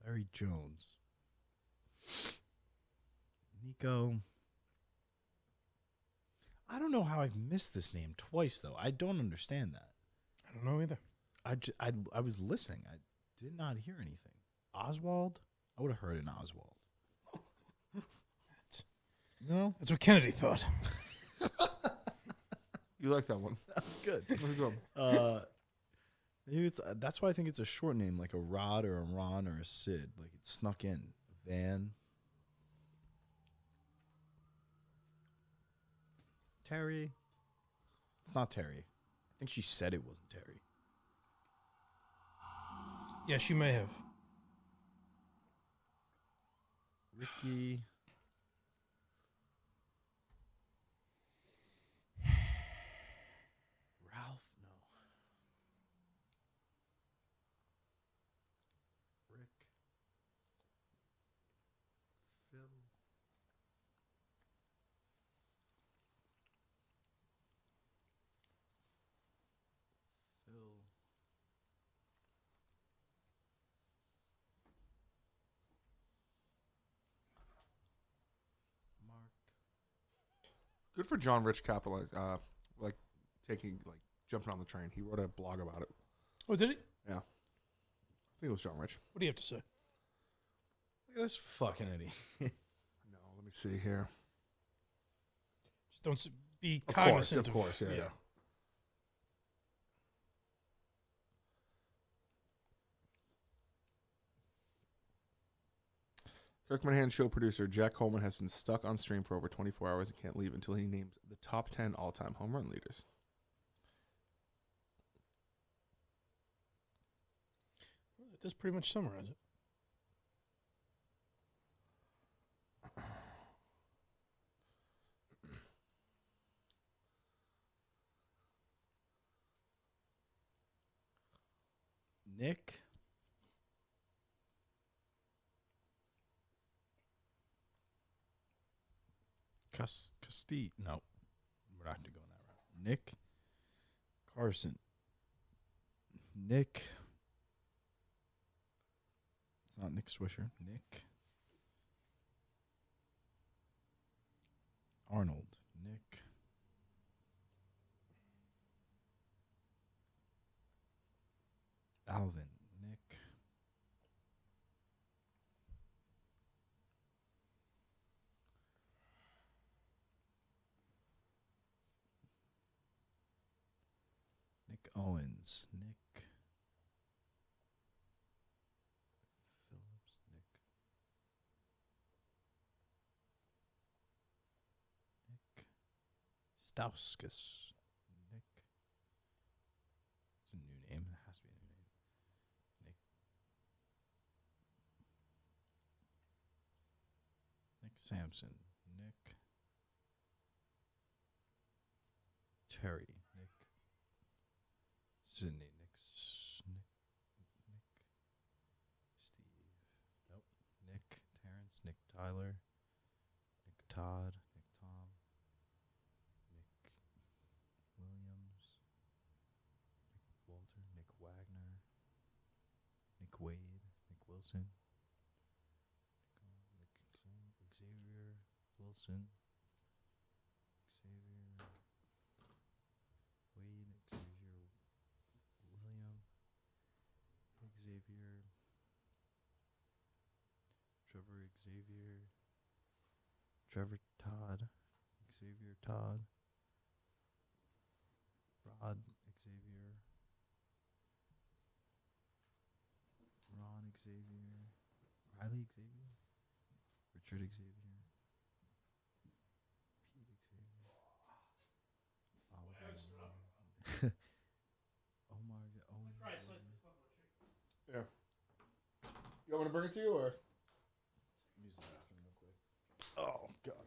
[SPEAKER 8] Larry Jones. Nico. I don't know how I've missed this name twice, though. I don't understand that.
[SPEAKER 1] I don't know either.
[SPEAKER 8] I was listening. I did not hear anything. Oswald? I would have heard an Oswald. No?
[SPEAKER 1] That's what Kennedy thought.
[SPEAKER 3] You like that one?
[SPEAKER 8] That's good.
[SPEAKER 3] That's good.
[SPEAKER 8] Maybe it's that's why I think it's a short name, like a Rod or a Ron or a Sid. Like it snuck in. Van. Terry. It's not Terry. I think she said it wasn't Terry.
[SPEAKER 1] Yes, you may have.
[SPEAKER 8] Ricky. Ralph? No. Rick. Phil. Phil. Mark.
[SPEAKER 3] Good for John Rich capitalize, jumping on the train. He wrote a blog about it.
[SPEAKER 1] Oh, did he?
[SPEAKER 3] Yeah. I think it was John Rich.
[SPEAKER 1] What do you have to say?
[SPEAKER 8] Look at this fucking idiot.
[SPEAKER 3] No, let me see here.
[SPEAKER 1] Just don't be
[SPEAKER 3] Of
[SPEAKER 1] cognizant
[SPEAKER 3] course, yeah. Kirkman show producer Jack Coleman has been stuck on stream for over 24 hours and can't leave until he names the top 10 all-time home run leaders.
[SPEAKER 1] That does pretty much summarize it.
[SPEAKER 8] Nick. Castile. No, we're not going to go that route. Nick Carson. Nick. It's not Nick Swisher. Nick. Arnold. Nick. Alvin. Nick. Nick Owens. Nick. Phillips. Nick. Nick. Stauskas. Nick. It's a new name. It has to be a new name. Nick. Nick Sampson. Nick. Terry. Nick. Sydney. Nick. Nick. Steve. Nope. Nick. Terrence. Nick Tyler. Nick Todd. Nick Tom. Nick Williams. Nick Walter. Nick Wagner. Nick Wade. Nick Wilson. Nick Xavier Wilson. Xavier Wade. Xavier William. Xavier. Trevor Xavier. Trevor Todd. Xavier Todd. Rod Xavier. Ron Xavier. Riley Xavier. Richard Xavier. Pete Xavier. Oliver. Omar.
[SPEAKER 3] Yeah. You want me to bring it to you, or?
[SPEAKER 8] Use the bathroom real quick.
[SPEAKER 3] Oh God.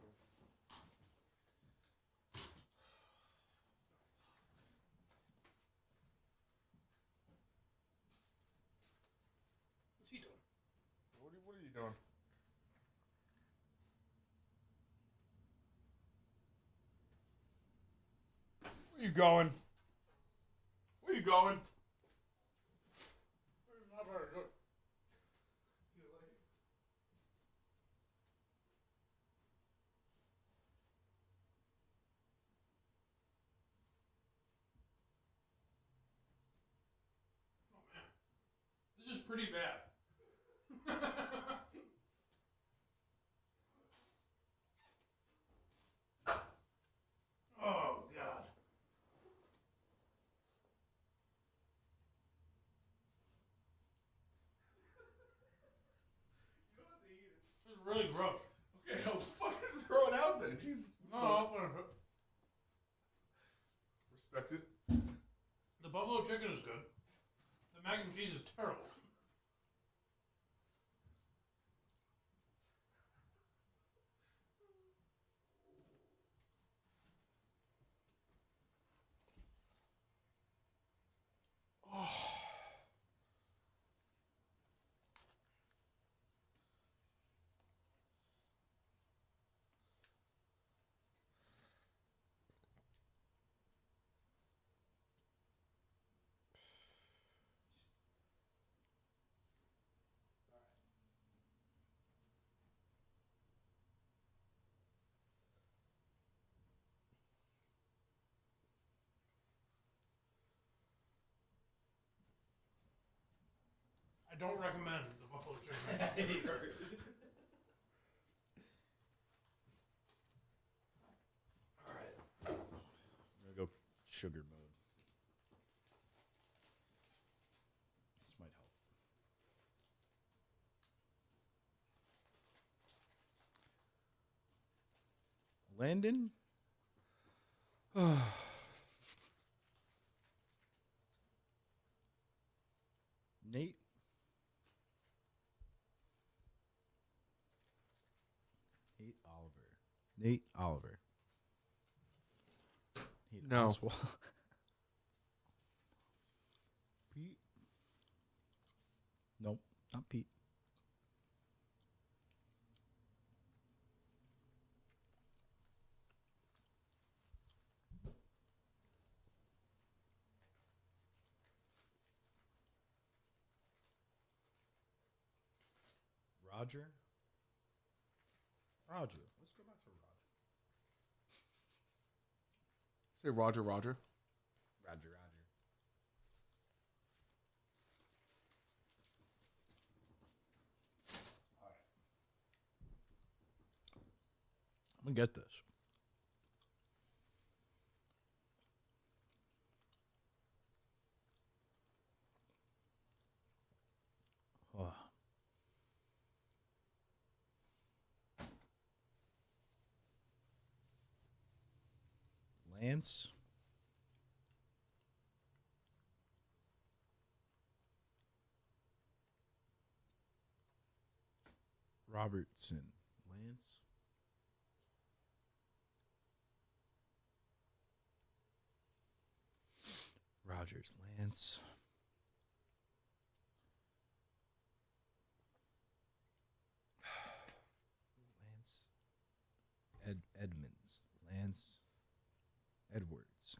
[SPEAKER 1] What's he doing?
[SPEAKER 3] What are you doing? Where you going? Where you going?
[SPEAKER 1] This is pretty bad. Oh, God. This is really gross.
[SPEAKER 3] Okay, I'll fucking throw it out there. Jesus.
[SPEAKER 1] No,
[SPEAKER 3] Respect it.
[SPEAKER 1] the buffalo chicken is good. The mac and cheese is terrible. I don't recommend the buffalo chicken.
[SPEAKER 8] I'm gonna go sugar mode. This might help. Landon? Nate? Nate Oliver. Nate
[SPEAKER 3] No.
[SPEAKER 8] Oswald. Pete? Nope, not Pete. Roger? Roger. Let's go back to Roger.
[SPEAKER 3] Say Roger.
[SPEAKER 4] Roger.
[SPEAKER 2] I'm gonna get this. Oh. Lance. Robertson. Lance. Rogers. Lance. Lance. Edmonds. Lance. Edwards.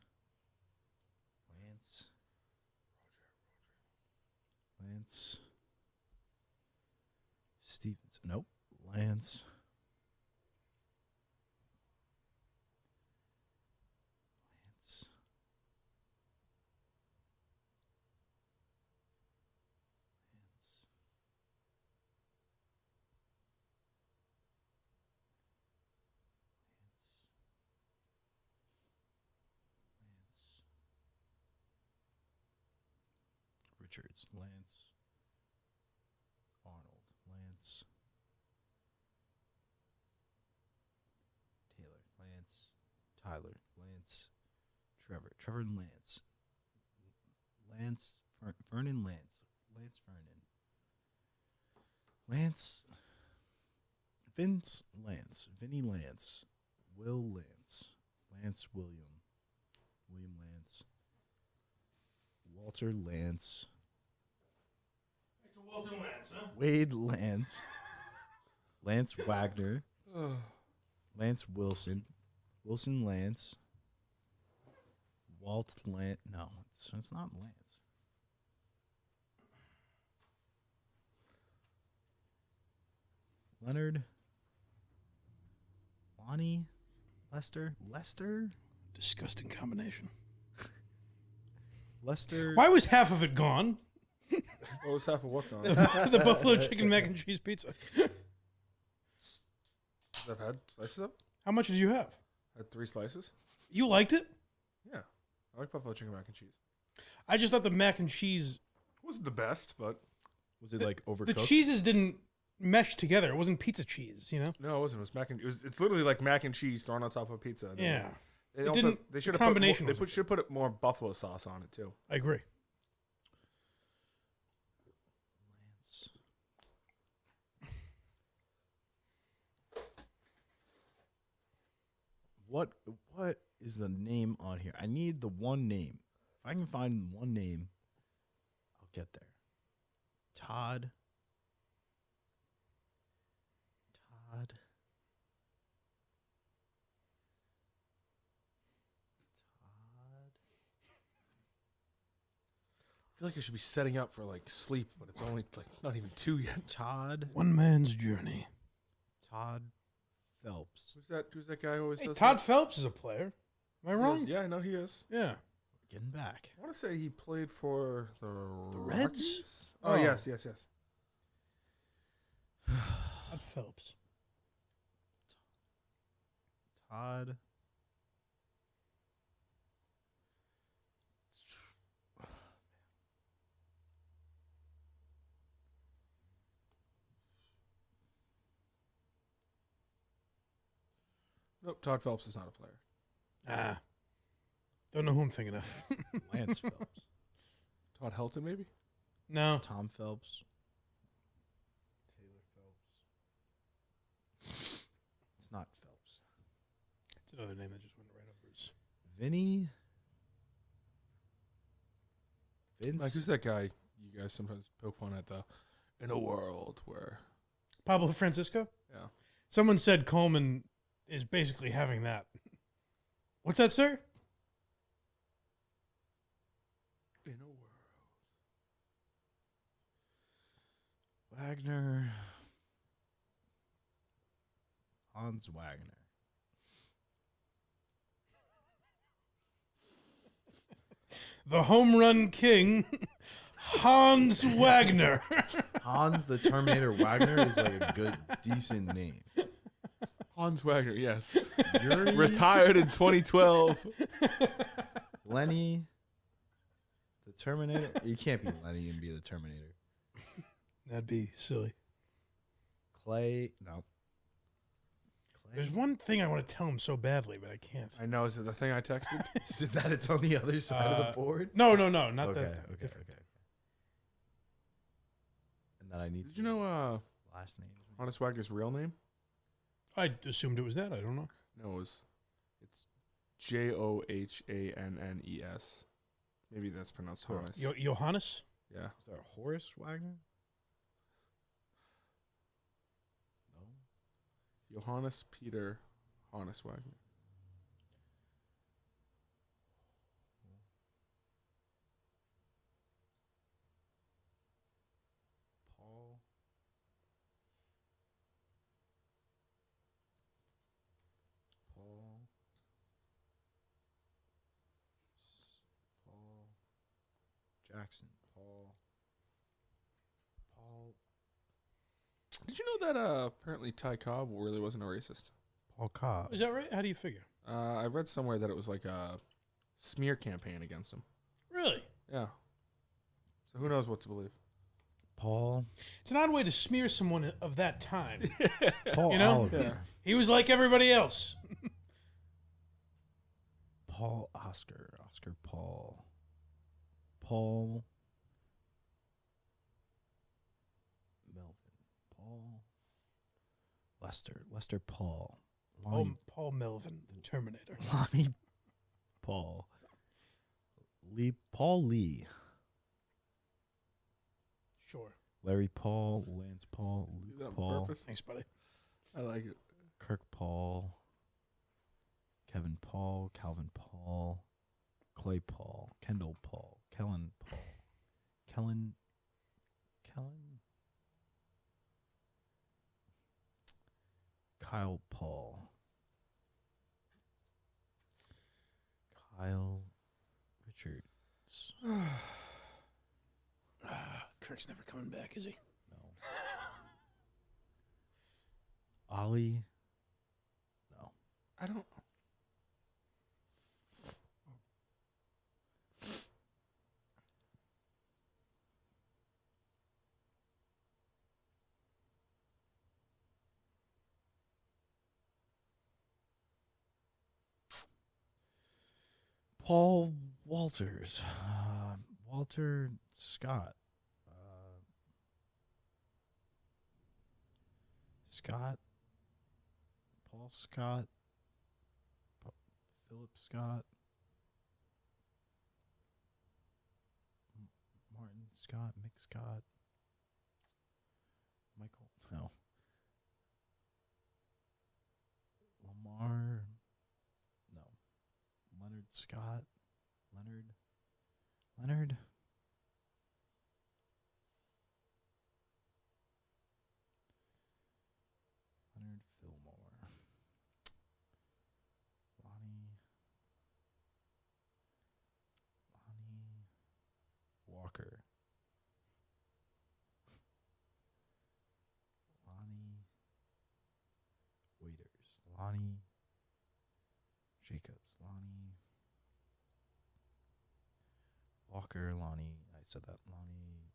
[SPEAKER 2] Lance. Lance. Stevens. Nope. Lance. Lance. Lance. Richards, Lance, Arnold, Lance, Taylor, Lance, Tyler, Lance, Trevor and Lance, Vernon Lance, Lance Vernon, Lance, Vince Lance, Vinny Lance, Will Lance, Lance William Lance, Walter Lance,
[SPEAKER 1] Walter Lance, huh?
[SPEAKER 2] Wade Lance, Lance Wagner, Lance Wilson Lance, Walt Lance. No, it's not Lance. Leonard, Lonnie, Lester.
[SPEAKER 1] Disgusting combination.
[SPEAKER 2] Lester.
[SPEAKER 1] Why was half of it gone?
[SPEAKER 3] What was half of what now?
[SPEAKER 1] The buffalo chicken mac and cheese pizza.
[SPEAKER 3] I've had slices of it.
[SPEAKER 1] How much did you have?
[SPEAKER 3] I had 3 slices.
[SPEAKER 1] You liked it?
[SPEAKER 3] Yeah. I like buffalo chicken mac and cheese.
[SPEAKER 1] I just thought the mac and cheese,
[SPEAKER 3] It wasn't the best, but
[SPEAKER 2] Was it like overcooked?
[SPEAKER 1] the cheeses didn't mesh together. It wasn't pizza cheese, you know?
[SPEAKER 3] no, it wasn't. It was mac and it's literally like mac and cheese thrown on top of a pizza.
[SPEAKER 1] Yeah.
[SPEAKER 3] They
[SPEAKER 1] It
[SPEAKER 3] also
[SPEAKER 1] didn't-
[SPEAKER 3] they should
[SPEAKER 1] the
[SPEAKER 3] have
[SPEAKER 1] combination
[SPEAKER 3] put more,
[SPEAKER 1] wasn't
[SPEAKER 3] should put more buffalo sauce on it too.
[SPEAKER 1] I agree.
[SPEAKER 2] Lance. What is the name on here? I need the one name. If I can find one name, I'll get there. Todd.
[SPEAKER 3] I feel like I should be setting up for like sleep, but it's only like not even 2 yet.
[SPEAKER 2] Todd
[SPEAKER 1] One man's journey.
[SPEAKER 2] Phelps.
[SPEAKER 3] Who's that guy who always
[SPEAKER 1] Hey,
[SPEAKER 3] does
[SPEAKER 1] Todd
[SPEAKER 3] that?
[SPEAKER 1] Phelps is a player. Am I
[SPEAKER 3] He
[SPEAKER 1] wrong?
[SPEAKER 3] is. Yeah, I know he is.
[SPEAKER 1] Yeah.
[SPEAKER 2] Getting back.
[SPEAKER 3] I want to say he played for the
[SPEAKER 1] Reds?
[SPEAKER 3] Rockies? Oh,
[SPEAKER 1] Oh.
[SPEAKER 3] yes.
[SPEAKER 1] Todd Phelps.
[SPEAKER 2] Todd.
[SPEAKER 3] Nope, Todd Phelps is not a player.
[SPEAKER 1] Ah. Don't know who I'm thinking of.
[SPEAKER 2] Lance Phelps.
[SPEAKER 3] Todd Helton, maybe?
[SPEAKER 1] No.
[SPEAKER 2] Tom Phelps.
[SPEAKER 8] Taylor Phelps.
[SPEAKER 2] It's not Phelps.
[SPEAKER 1] It's another name that just went right over his.
[SPEAKER 2] Vinny. Vince.
[SPEAKER 3] Like, who's that guy you guys sometimes poke fun at, though? In a world where...
[SPEAKER 1] Pablo Francisco?
[SPEAKER 3] Yeah.
[SPEAKER 1] Someone said Coleman is basically having that. What's that, sir?
[SPEAKER 3] In a world.
[SPEAKER 2] Wagner. Hans Wagner.
[SPEAKER 1] the home run king, Hans Wagner.
[SPEAKER 4] Hans the Terminator Wagner is like a good, decent name.
[SPEAKER 3] Hans Wagner, yes.
[SPEAKER 4] Yuri,
[SPEAKER 3] Retired in 2012.
[SPEAKER 4] Lenny, the Terminator. You can't be Lenny and be the Terminator.
[SPEAKER 1] That'd be silly.
[SPEAKER 4] Clay, no. Clay.
[SPEAKER 1] There's one thing I want to tell him so badly, but I can't.
[SPEAKER 3] I know. Is it the thing I texted?
[SPEAKER 4] Is it that it's on the other side of the board?
[SPEAKER 1] No, not
[SPEAKER 4] Okay,
[SPEAKER 1] that.
[SPEAKER 4] okay. And then I need
[SPEAKER 3] Did you know
[SPEAKER 4] last name?
[SPEAKER 3] Hans Wagner's real name?
[SPEAKER 1] I assumed it was that. I don't know.
[SPEAKER 3] No, it's Johannes. Maybe that's pronounced Hannes.
[SPEAKER 1] Johannes?
[SPEAKER 3] Yeah.
[SPEAKER 4] Is there a Horace Wagner? No.
[SPEAKER 3] Johannes Peter Hannes Wagner.
[SPEAKER 4] Paul. Jackson. Paul.
[SPEAKER 3] Did you know that apparently Ty Cobb really wasn't a racist?
[SPEAKER 4] Paul Cobb.
[SPEAKER 1] Is that right? How do you figure?
[SPEAKER 3] I read somewhere that it was like a smear campaign against him.
[SPEAKER 1] Really?
[SPEAKER 3] Yeah. So who knows what to believe?
[SPEAKER 4] Paul.
[SPEAKER 1] It's an odd way to smear someone of that time.
[SPEAKER 4] Paul
[SPEAKER 1] You know?
[SPEAKER 4] Oliver.
[SPEAKER 3] Yeah.
[SPEAKER 1] He was like everybody else.
[SPEAKER 4] Paul Oscar. Oscar Paul. Paul. Melvin. Paul. Lester Paul.
[SPEAKER 1] Paul Melvin, the Terminator.
[SPEAKER 4] Lonnie Paul. Paul Lee.
[SPEAKER 1] Sure.
[SPEAKER 4] Larry Paul. Lance Paul.
[SPEAKER 3] Do that
[SPEAKER 4] Luke
[SPEAKER 3] on
[SPEAKER 4] Paul.
[SPEAKER 3] purpose?
[SPEAKER 1] Thanks, buddy.
[SPEAKER 3] I like it.
[SPEAKER 4] Kirk Paul. Kevin Paul. Calvin Paul. Clay Paul. Kendall Paul. Kellen Paul. Kellen. Kyle Paul. Kyle Richards.
[SPEAKER 1] Kirk's never coming back, is he?
[SPEAKER 4] No. Ollie. No.
[SPEAKER 3] I don't.
[SPEAKER 4] Paul Walters. Walter Scott. Scott. Paul Scott. Philip Scott. Martin Scott. Mick Scott. Michael. No. Lamar. No. Leonard Scott. Leonard Fillmore. Lonnie Walker. Lonnie Waiters. Lonnie Jacobs. Lonnie Walker. Lonnie. I said that. Lonnie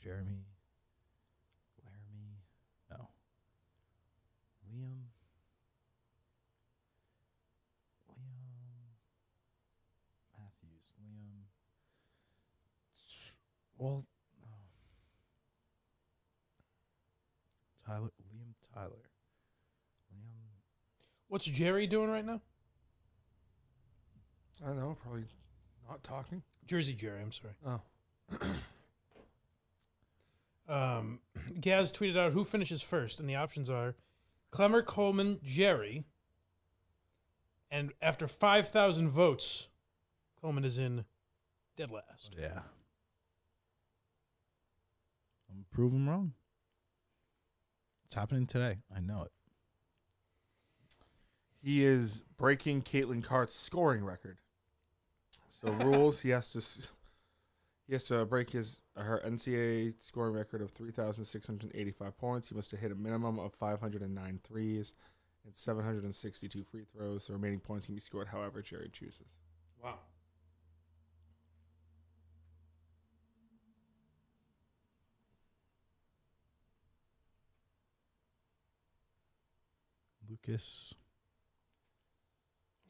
[SPEAKER 4] Jeremy. Laramie. No. Liam Matthews. Well, no. Tyler.
[SPEAKER 1] What's Jerry doing right now?
[SPEAKER 3] I don't know. Probably not talking.
[SPEAKER 1] Jersey Jerry, I'm sorry.
[SPEAKER 3] Oh.
[SPEAKER 1] Gaz tweeted out who finishes first, and the options are Clemmer, Coleman, Jerry. And after 5,000 votes, Coleman is in dead last.
[SPEAKER 4] Yeah. I'm prove him wrong. It's happening today. I know it.
[SPEAKER 3] He is breaking Caitlin Cart's scoring record. So rules: he has to break her NCAA scoring record of 3,685 points. He must hit a minimum of 509 threes and 762 free throws. The remaining points can be scored however Jerry chooses.
[SPEAKER 1] Wow.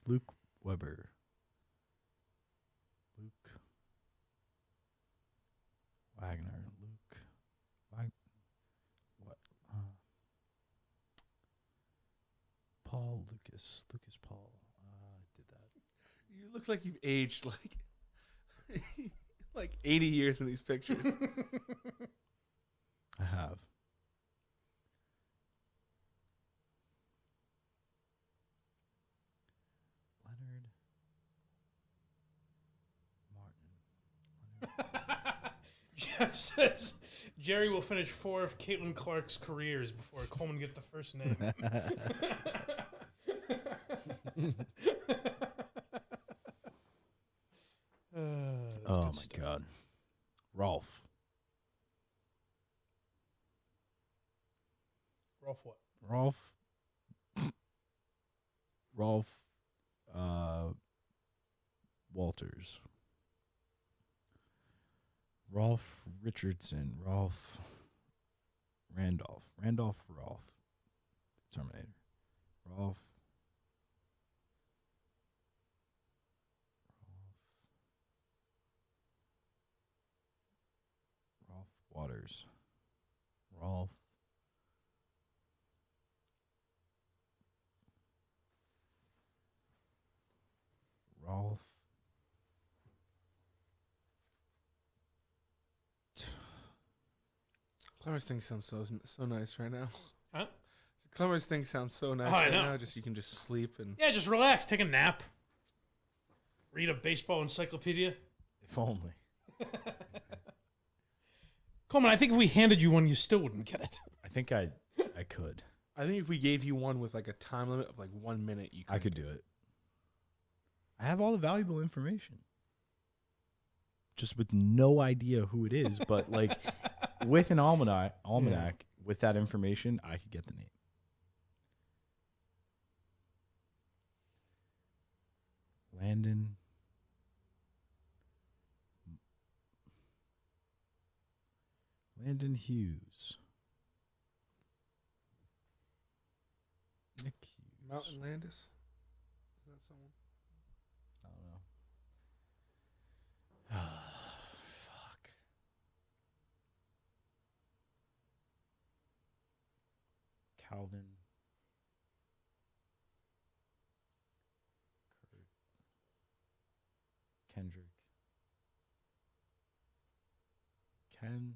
[SPEAKER 2] Luke Weber. Luke Wagner. Paul Lucas. Lucas Paul. Did that.
[SPEAKER 3] You look like you've aged like 80 years in these pictures.
[SPEAKER 2] I have. Leonard Martin.
[SPEAKER 1] Jeff says Jerry will finish 4 of Caitlin Clark's careers before Coleman gets the first name.
[SPEAKER 2] Oh my God. Rolf.
[SPEAKER 1] Rolf what?
[SPEAKER 2] Rolf Walters. Rolf Richardson. Rolf Randolph. Rolf. Terminator. Rolf Waters. Rolf
[SPEAKER 3] Clemmer's thing sounds so nice right now.
[SPEAKER 1] Huh?
[SPEAKER 3] Clemmer's thing sounds so nice
[SPEAKER 1] I
[SPEAKER 3] right
[SPEAKER 1] know.
[SPEAKER 3] now. You can just sleep and
[SPEAKER 1] Yeah, just relax. Take a nap. Read a baseball encyclopedia.
[SPEAKER 8] If only.
[SPEAKER 1] Coleman, I think if we handed you one, you still wouldn't get it.
[SPEAKER 8] I think I could.
[SPEAKER 3] I think if we gave you one with like a time limit of like 1 minute,
[SPEAKER 2] I could do it. I have all the valuable information. Just with no idea who it is, but like with an almanac, with that information, I could get the name. Landon Hughes. Nick Hughes.
[SPEAKER 3] Mountain Landis. Is that someone?
[SPEAKER 2] I don't know. Fuck. Calvin. Kurt. Kendrick. Ken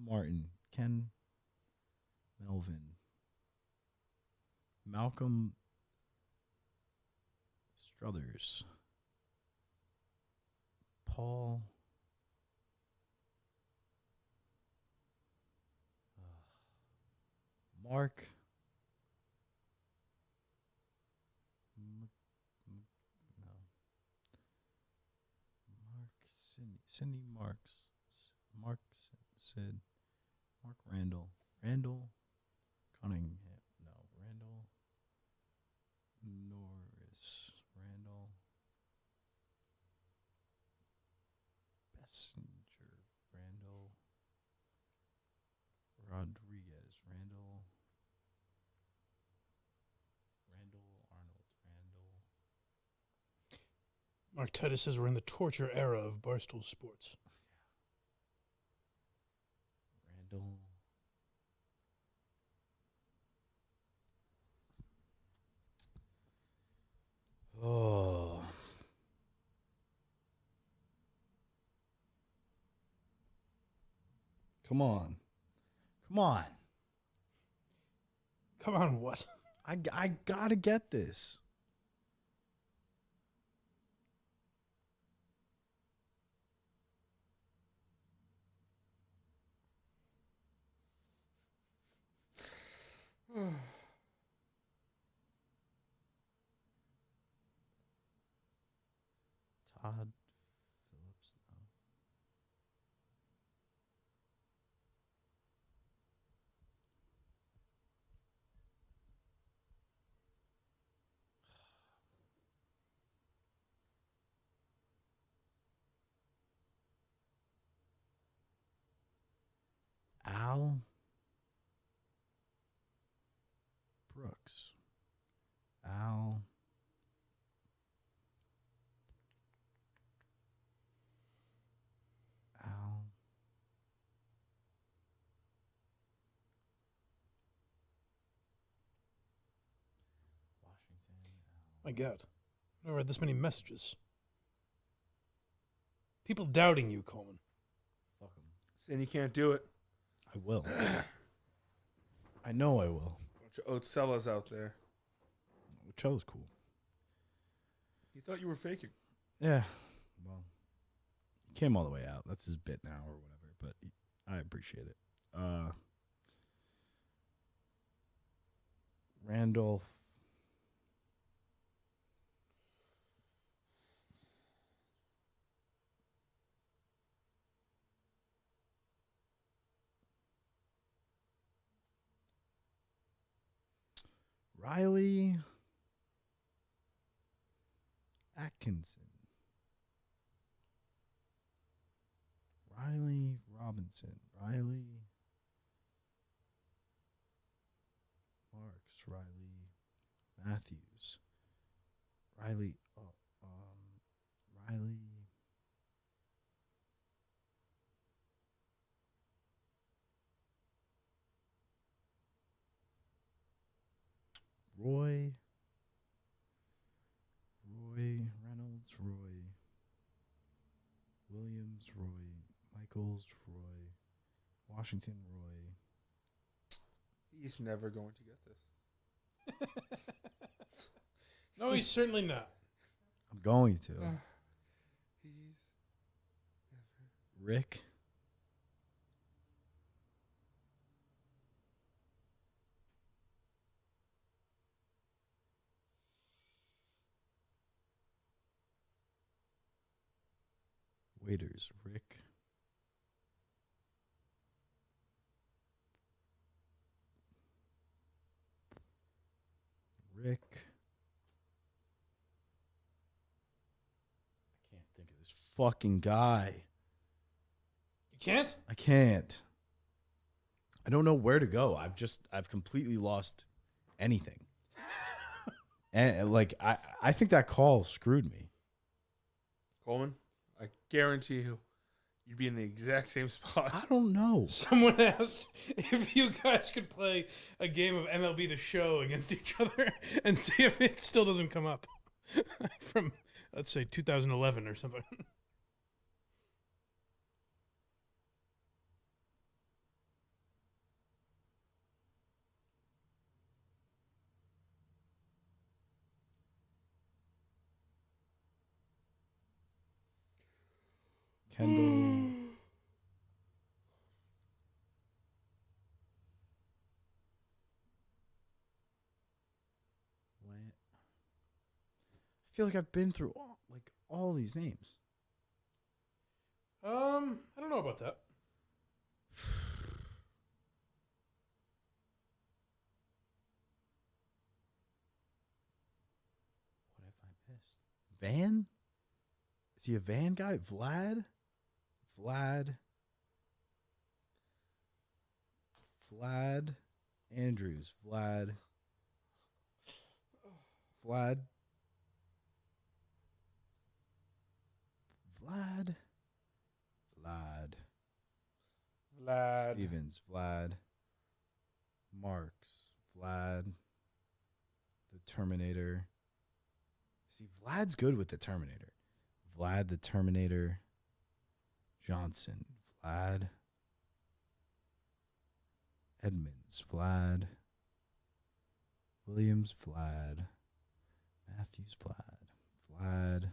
[SPEAKER 2] Martin. Ken Melvin. Malcolm Struthers. Paul. Mark. Cindy Marks. Mark Sid. Mark Randall. Randall Cunningham. No, Randall Norris. Randall Bessinger. Randall Rodriguez. Randall Arnold.
[SPEAKER 1] Mark Titus says we're in the torture era of Barstool Sports.
[SPEAKER 2] Randall. Oh. Come on. Come on.
[SPEAKER 1] Come on, what?
[SPEAKER 2] I gotta get this.
[SPEAKER 8] Todd Phillips. No. Al Brooks. Al. Al. Washington.
[SPEAKER 1] My God. I've never read this many messages. People doubting you, Coleman.
[SPEAKER 8] Fuck him.
[SPEAKER 3] Saying you can't do it.
[SPEAKER 8] I will. I know I will.
[SPEAKER 3] Bunch of Ocellas out there.
[SPEAKER 8] Cho's cool.
[SPEAKER 3] He thought you were faking.
[SPEAKER 8] Yeah. Well, he came all the way out. That's his bit now or whatever, but I appreciate it. Randolph. Riley Atkinson. Riley Robinson. Riley Marks. Riley Matthews. Riley. Riley. Roy Reynolds, Roy Williams, Roy Michaels, Roy Washington, Roy.
[SPEAKER 3] He's never going to get this.
[SPEAKER 1] No, he's certainly not.
[SPEAKER 8] I'm going to.
[SPEAKER 3] He's
[SPEAKER 8] Rick. Waiters, Rick. I can't think of this fucking guy.
[SPEAKER 1] You can't?
[SPEAKER 8] I can't. I don't know where to go. I've completely lost anything. And like I think that call screwed me.
[SPEAKER 3] Coleman, I guarantee you'd be in the exact same spot.
[SPEAKER 8] I don't know.
[SPEAKER 1] Someone asked if you guys could play a game of MLB The Show against each other and see if it still doesn't come up from, let's say, 2011 or something.
[SPEAKER 8] Kendall. I feel like I've been through all these names.
[SPEAKER 1] I don't know about that.
[SPEAKER 8] What if I missed? Van? Is he a Van guy? Vlad Andrews. Vlad. Stevens. Vlad. Marks. Vlad. The Terminator. See, Vlad's good with the Terminator. Vlad the Terminator. Johnson. Vlad. Edmonds. Vlad. Williams. Vlad. Matthews. Vlad.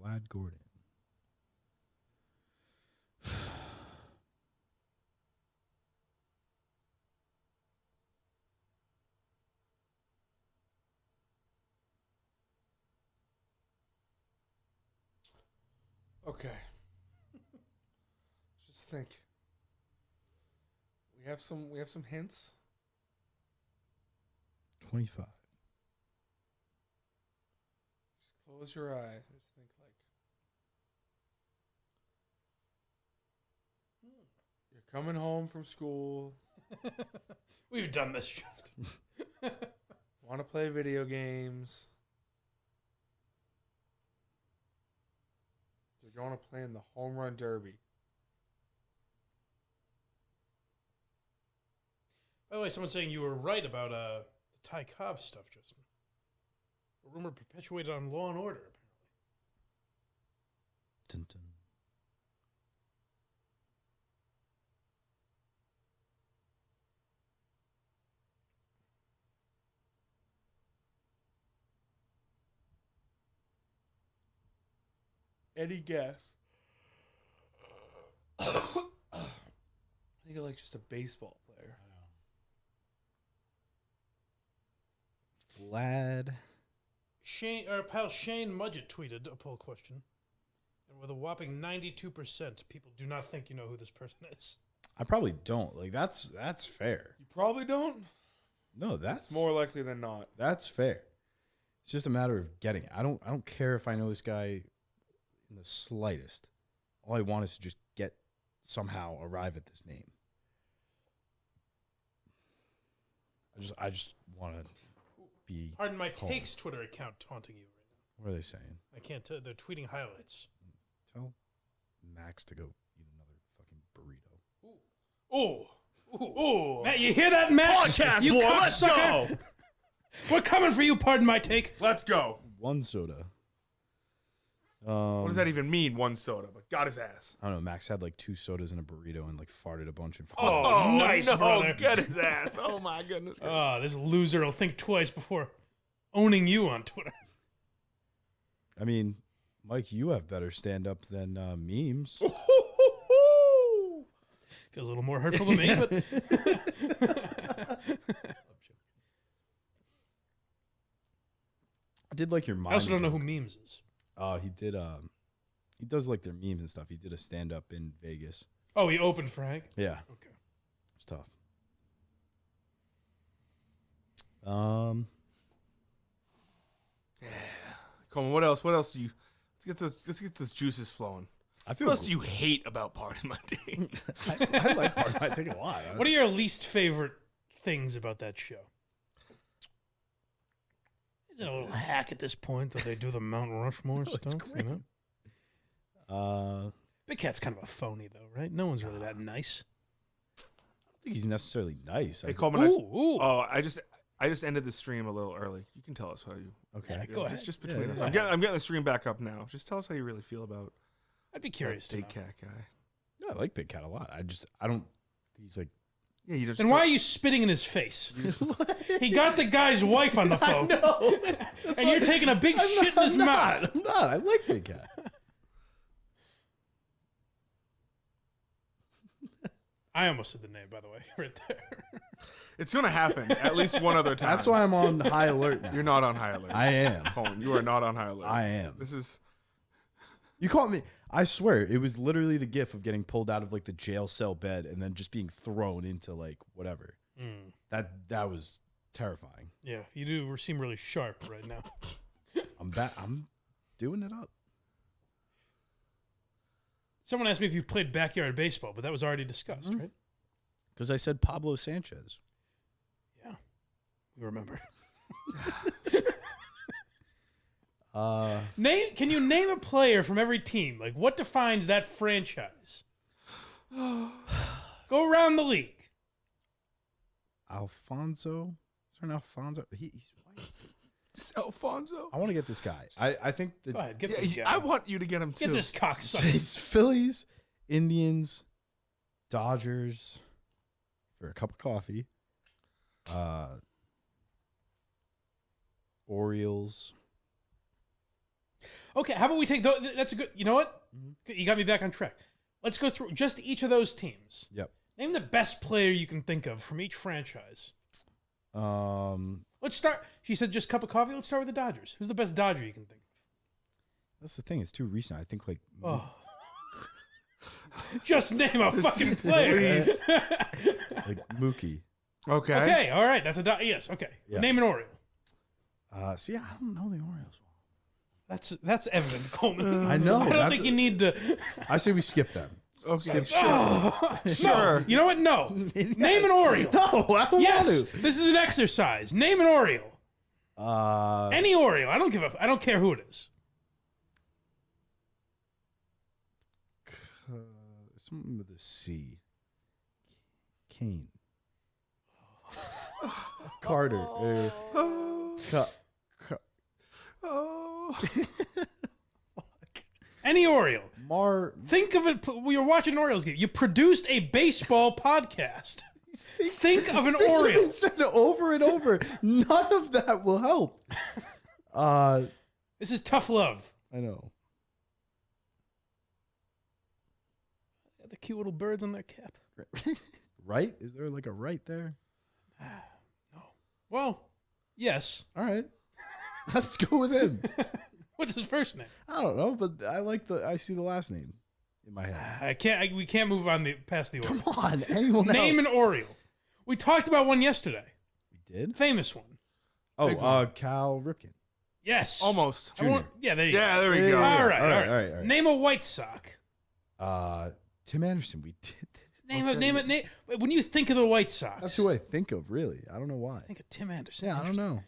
[SPEAKER 4] Vlad Gordon.
[SPEAKER 3] Okay. Just think. We have some hints.
[SPEAKER 4] 25.
[SPEAKER 3] Just close your eyes. Just think like you're coming home from school.
[SPEAKER 1] We've done this shit.
[SPEAKER 3] Want to play video games. You're going to play in the home run derby.
[SPEAKER 1] By the way, someone's saying you were right about the Ty Cobb stuff, Justin. A rumor perpetuated on Law and Order, apparently.
[SPEAKER 4] Dun, dun.
[SPEAKER 3] Any guess? I think you're like just a baseball player.
[SPEAKER 4] Vlad.
[SPEAKER 1] Our pal Shane Mudgett tweeted a poll question, and with a whopping 92%, people do not think you know who this person is.
[SPEAKER 4] I probably don't. Like that's fair.
[SPEAKER 3] You probably don't.
[SPEAKER 4] No, that's
[SPEAKER 3] It's more likely than not.
[SPEAKER 4] That's fair. It's just a matter of getting it. I don't care if I know this guy in the slightest. All I want is to just somehow arrive at this name. I just want to be.
[SPEAKER 1] Pardon my
[SPEAKER 4] calm.
[SPEAKER 1] takes Twitter account taunting you right now.
[SPEAKER 4] What are they saying?
[SPEAKER 1] I can't tell. They're tweeting highlights.
[SPEAKER 4] Tell Max to go eat another fucking burrito.
[SPEAKER 1] Oh, Matt, you hear that, Matt?
[SPEAKER 3] Podcast
[SPEAKER 1] you
[SPEAKER 3] war, let's
[SPEAKER 1] cocksucker!
[SPEAKER 3] go.
[SPEAKER 1] We're coming for you. Pardon my take.
[SPEAKER 3] Let's go.
[SPEAKER 4] One soda.
[SPEAKER 3] What does that even mean? One soda, but got his ass.
[SPEAKER 4] I don't know. Max had like 2 sodas and a burrito and like farted a bunch.
[SPEAKER 1] Oh, nice,
[SPEAKER 3] no,
[SPEAKER 1] brother.
[SPEAKER 3] Get his ass. Oh my goodness.
[SPEAKER 1] Oh, this loser will think twice before owning you on Twitter.
[SPEAKER 4] I mean, Mike, you have better stand up than memes.
[SPEAKER 1] Feels a little more hurtful to me, but
[SPEAKER 4] I did like your mind.
[SPEAKER 1] I also don't know
[SPEAKER 4] joke.
[SPEAKER 1] who memes is.
[SPEAKER 4] He did. He does like their memes and stuff. He did a stand up in Vegas.
[SPEAKER 1] Oh, he opened for Hank?
[SPEAKER 4] Yeah,
[SPEAKER 1] Okay.
[SPEAKER 4] it's tough.
[SPEAKER 3] Coleman, what else? What else do you? Let's get this juices flowing.
[SPEAKER 4] I feel.
[SPEAKER 3] What else do you hate about Pardon My Take?
[SPEAKER 4] I like part. I take a lot.
[SPEAKER 1] What are your least favorite things about that show? Isn't it a little hack at this point that they do the Mount Rushmore stuff?
[SPEAKER 4] great.
[SPEAKER 1] You know? Big Cat's kind of a phony, though, right? No one's really that nice.
[SPEAKER 4] I don't think he's necessarily nice.
[SPEAKER 3] Hey Coleman, I just ended the stream a little early. You can tell us how you.
[SPEAKER 4] Okay.
[SPEAKER 1] Yeah, go ahead.
[SPEAKER 3] Just between us.
[SPEAKER 4] yeah.
[SPEAKER 3] I'm getting the stream back up now. Just tell us how you really feel about
[SPEAKER 1] I'd be curious to
[SPEAKER 3] Big
[SPEAKER 1] know.
[SPEAKER 3] Cat guy.
[SPEAKER 4] No, I like Big Cat a lot. I don't. He's like.
[SPEAKER 3] Yeah, you just.
[SPEAKER 1] Then why are you spitting in his face? He got the guy's wife on the phone.
[SPEAKER 4] No.
[SPEAKER 1] And you're taking a big shit in his mouth.
[SPEAKER 4] I'm not. I like Big Cat.
[SPEAKER 1] I almost said the name, by the way, right there.
[SPEAKER 3] It's gonna happen at least one other time.
[SPEAKER 4] That's why I'm on high alert now.
[SPEAKER 3] You're not on high alert.
[SPEAKER 4] I am.
[SPEAKER 3] Coleman, you are not on high alert.
[SPEAKER 4] I am.
[SPEAKER 3] This is.
[SPEAKER 4] You caught me. I swear, it was literally the gif of getting pulled out of like the jail cell bed and then just being thrown into like whatever. That was terrifying.
[SPEAKER 1] Yeah, you do seem really sharp right now.
[SPEAKER 4] I'm doing it up.
[SPEAKER 1] Someone asked me if you played backyard baseball, but that was already discussed, right?
[SPEAKER 4] Because I said Pablo Sanchez.
[SPEAKER 1] Yeah, we remember. Can you name a player from every team? Like, what defines that franchise? Go around the league.
[SPEAKER 4] Alfonso? Is there an Alfonso? He's white.
[SPEAKER 3] It's Alfonso.
[SPEAKER 4] I want to get this guy. I think
[SPEAKER 1] Go ahead, get
[SPEAKER 3] Yeah,
[SPEAKER 1] this guy.
[SPEAKER 3] I want you to get him too.
[SPEAKER 1] Get this cocksucker.
[SPEAKER 4] it's Phillies, Indians, Dodgers for a cup of coffee, Orioles.
[SPEAKER 1] Okay, how about we take that's a good. You know what? You got me back on track. Let's go through just each of those teams.
[SPEAKER 4] Yep.
[SPEAKER 1] Name the best player you can think of from each franchise.
[SPEAKER 4] That's
[SPEAKER 1] Let's start. She said just cup of coffee. Let's start with the Dodgers. Who's the best Dodger you can think of?
[SPEAKER 4] the thing. It's too recent. I think like
[SPEAKER 1] Oh. Just name a fucking player.
[SPEAKER 4] like Mookie.
[SPEAKER 3] Okay.
[SPEAKER 1] Okay, all right. That's a yes. Okay,
[SPEAKER 4] Yeah.
[SPEAKER 1] name an Oriole.
[SPEAKER 4] See, I don't know the Orioles.
[SPEAKER 1] That's evident, Coleman.
[SPEAKER 4] I know.
[SPEAKER 1] I don't think you need to.
[SPEAKER 4] I say we skip them.
[SPEAKER 3] Okay.
[SPEAKER 1] No. You know what? No. Name an Oriole.
[SPEAKER 4] No, I don't
[SPEAKER 1] Yes.
[SPEAKER 4] want to.
[SPEAKER 1] This is an exercise. Name an Oriole. Any Oriole. I don't care who it is.
[SPEAKER 4] Something with a C. Kane. Carter.
[SPEAKER 1] Any Oriole.
[SPEAKER 4] Mar.
[SPEAKER 1] Think of it. We were watching an Orioles game. You produced a baseball podcast. Think of an
[SPEAKER 4] Things have
[SPEAKER 1] Oriole.
[SPEAKER 4] been said over and over. None of that will help.
[SPEAKER 1] This is tough love.
[SPEAKER 4] I know.
[SPEAKER 1] The cute little birds on their cap.
[SPEAKER 4] Right? Is there like a right there?
[SPEAKER 1] No. Well, yes.
[SPEAKER 4] All right. Let's go with him.
[SPEAKER 1] What's his first name?
[SPEAKER 4] I don't know, but I see the last name in my head.
[SPEAKER 1] We can't move on past the Orioles.
[SPEAKER 4] Come on, anyone
[SPEAKER 1] Name
[SPEAKER 4] else?
[SPEAKER 1] an Oriole. We talked about one yesterday.
[SPEAKER 4] We did?
[SPEAKER 1] Famous one.
[SPEAKER 3] Big one.
[SPEAKER 4] Cal Ripken.
[SPEAKER 1] Yes.
[SPEAKER 3] Almost.
[SPEAKER 1] Yeah, there you
[SPEAKER 3] Yeah,
[SPEAKER 1] go.
[SPEAKER 3] there we go.
[SPEAKER 1] All right.
[SPEAKER 4] All right.
[SPEAKER 1] Name a White Sox.
[SPEAKER 4] Tim Anderson. We did this.
[SPEAKER 1] Name it. When you think of the White Sox,
[SPEAKER 4] That's who I think of, really. I don't know why.
[SPEAKER 1] think of Tim Anderson.
[SPEAKER 4] Yeah, I don't know.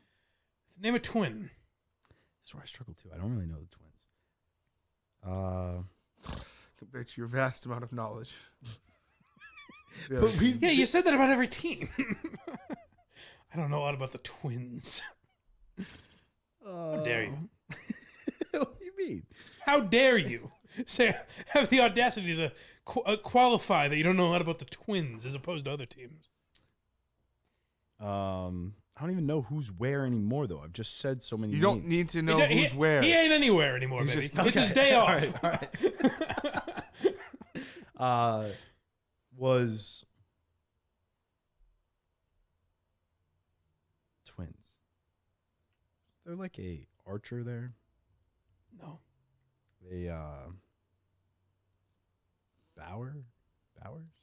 [SPEAKER 1] Name a twin.
[SPEAKER 4] That's where I struggle too. I don't really know the twins.
[SPEAKER 3] Compared to your vast amount of knowledge.
[SPEAKER 4] But we,
[SPEAKER 1] Yeah, you said that about every team. I don't know a lot about the Twins. How dare you?
[SPEAKER 4] What do you mean?
[SPEAKER 1] How dare you have the audacity to qualify that you don't know a lot about the Twins as opposed to other teams?
[SPEAKER 4] I don't even know who's where anymore, though. I've just said so many.
[SPEAKER 3] You don't need to know who's where.
[SPEAKER 1] He ain't anywhere anymore,
[SPEAKER 3] He's
[SPEAKER 1] baby.
[SPEAKER 3] just-
[SPEAKER 1] It's his day off.
[SPEAKER 4] All right. Was twins. They're like a archer there.
[SPEAKER 1] No.
[SPEAKER 4] Bowers?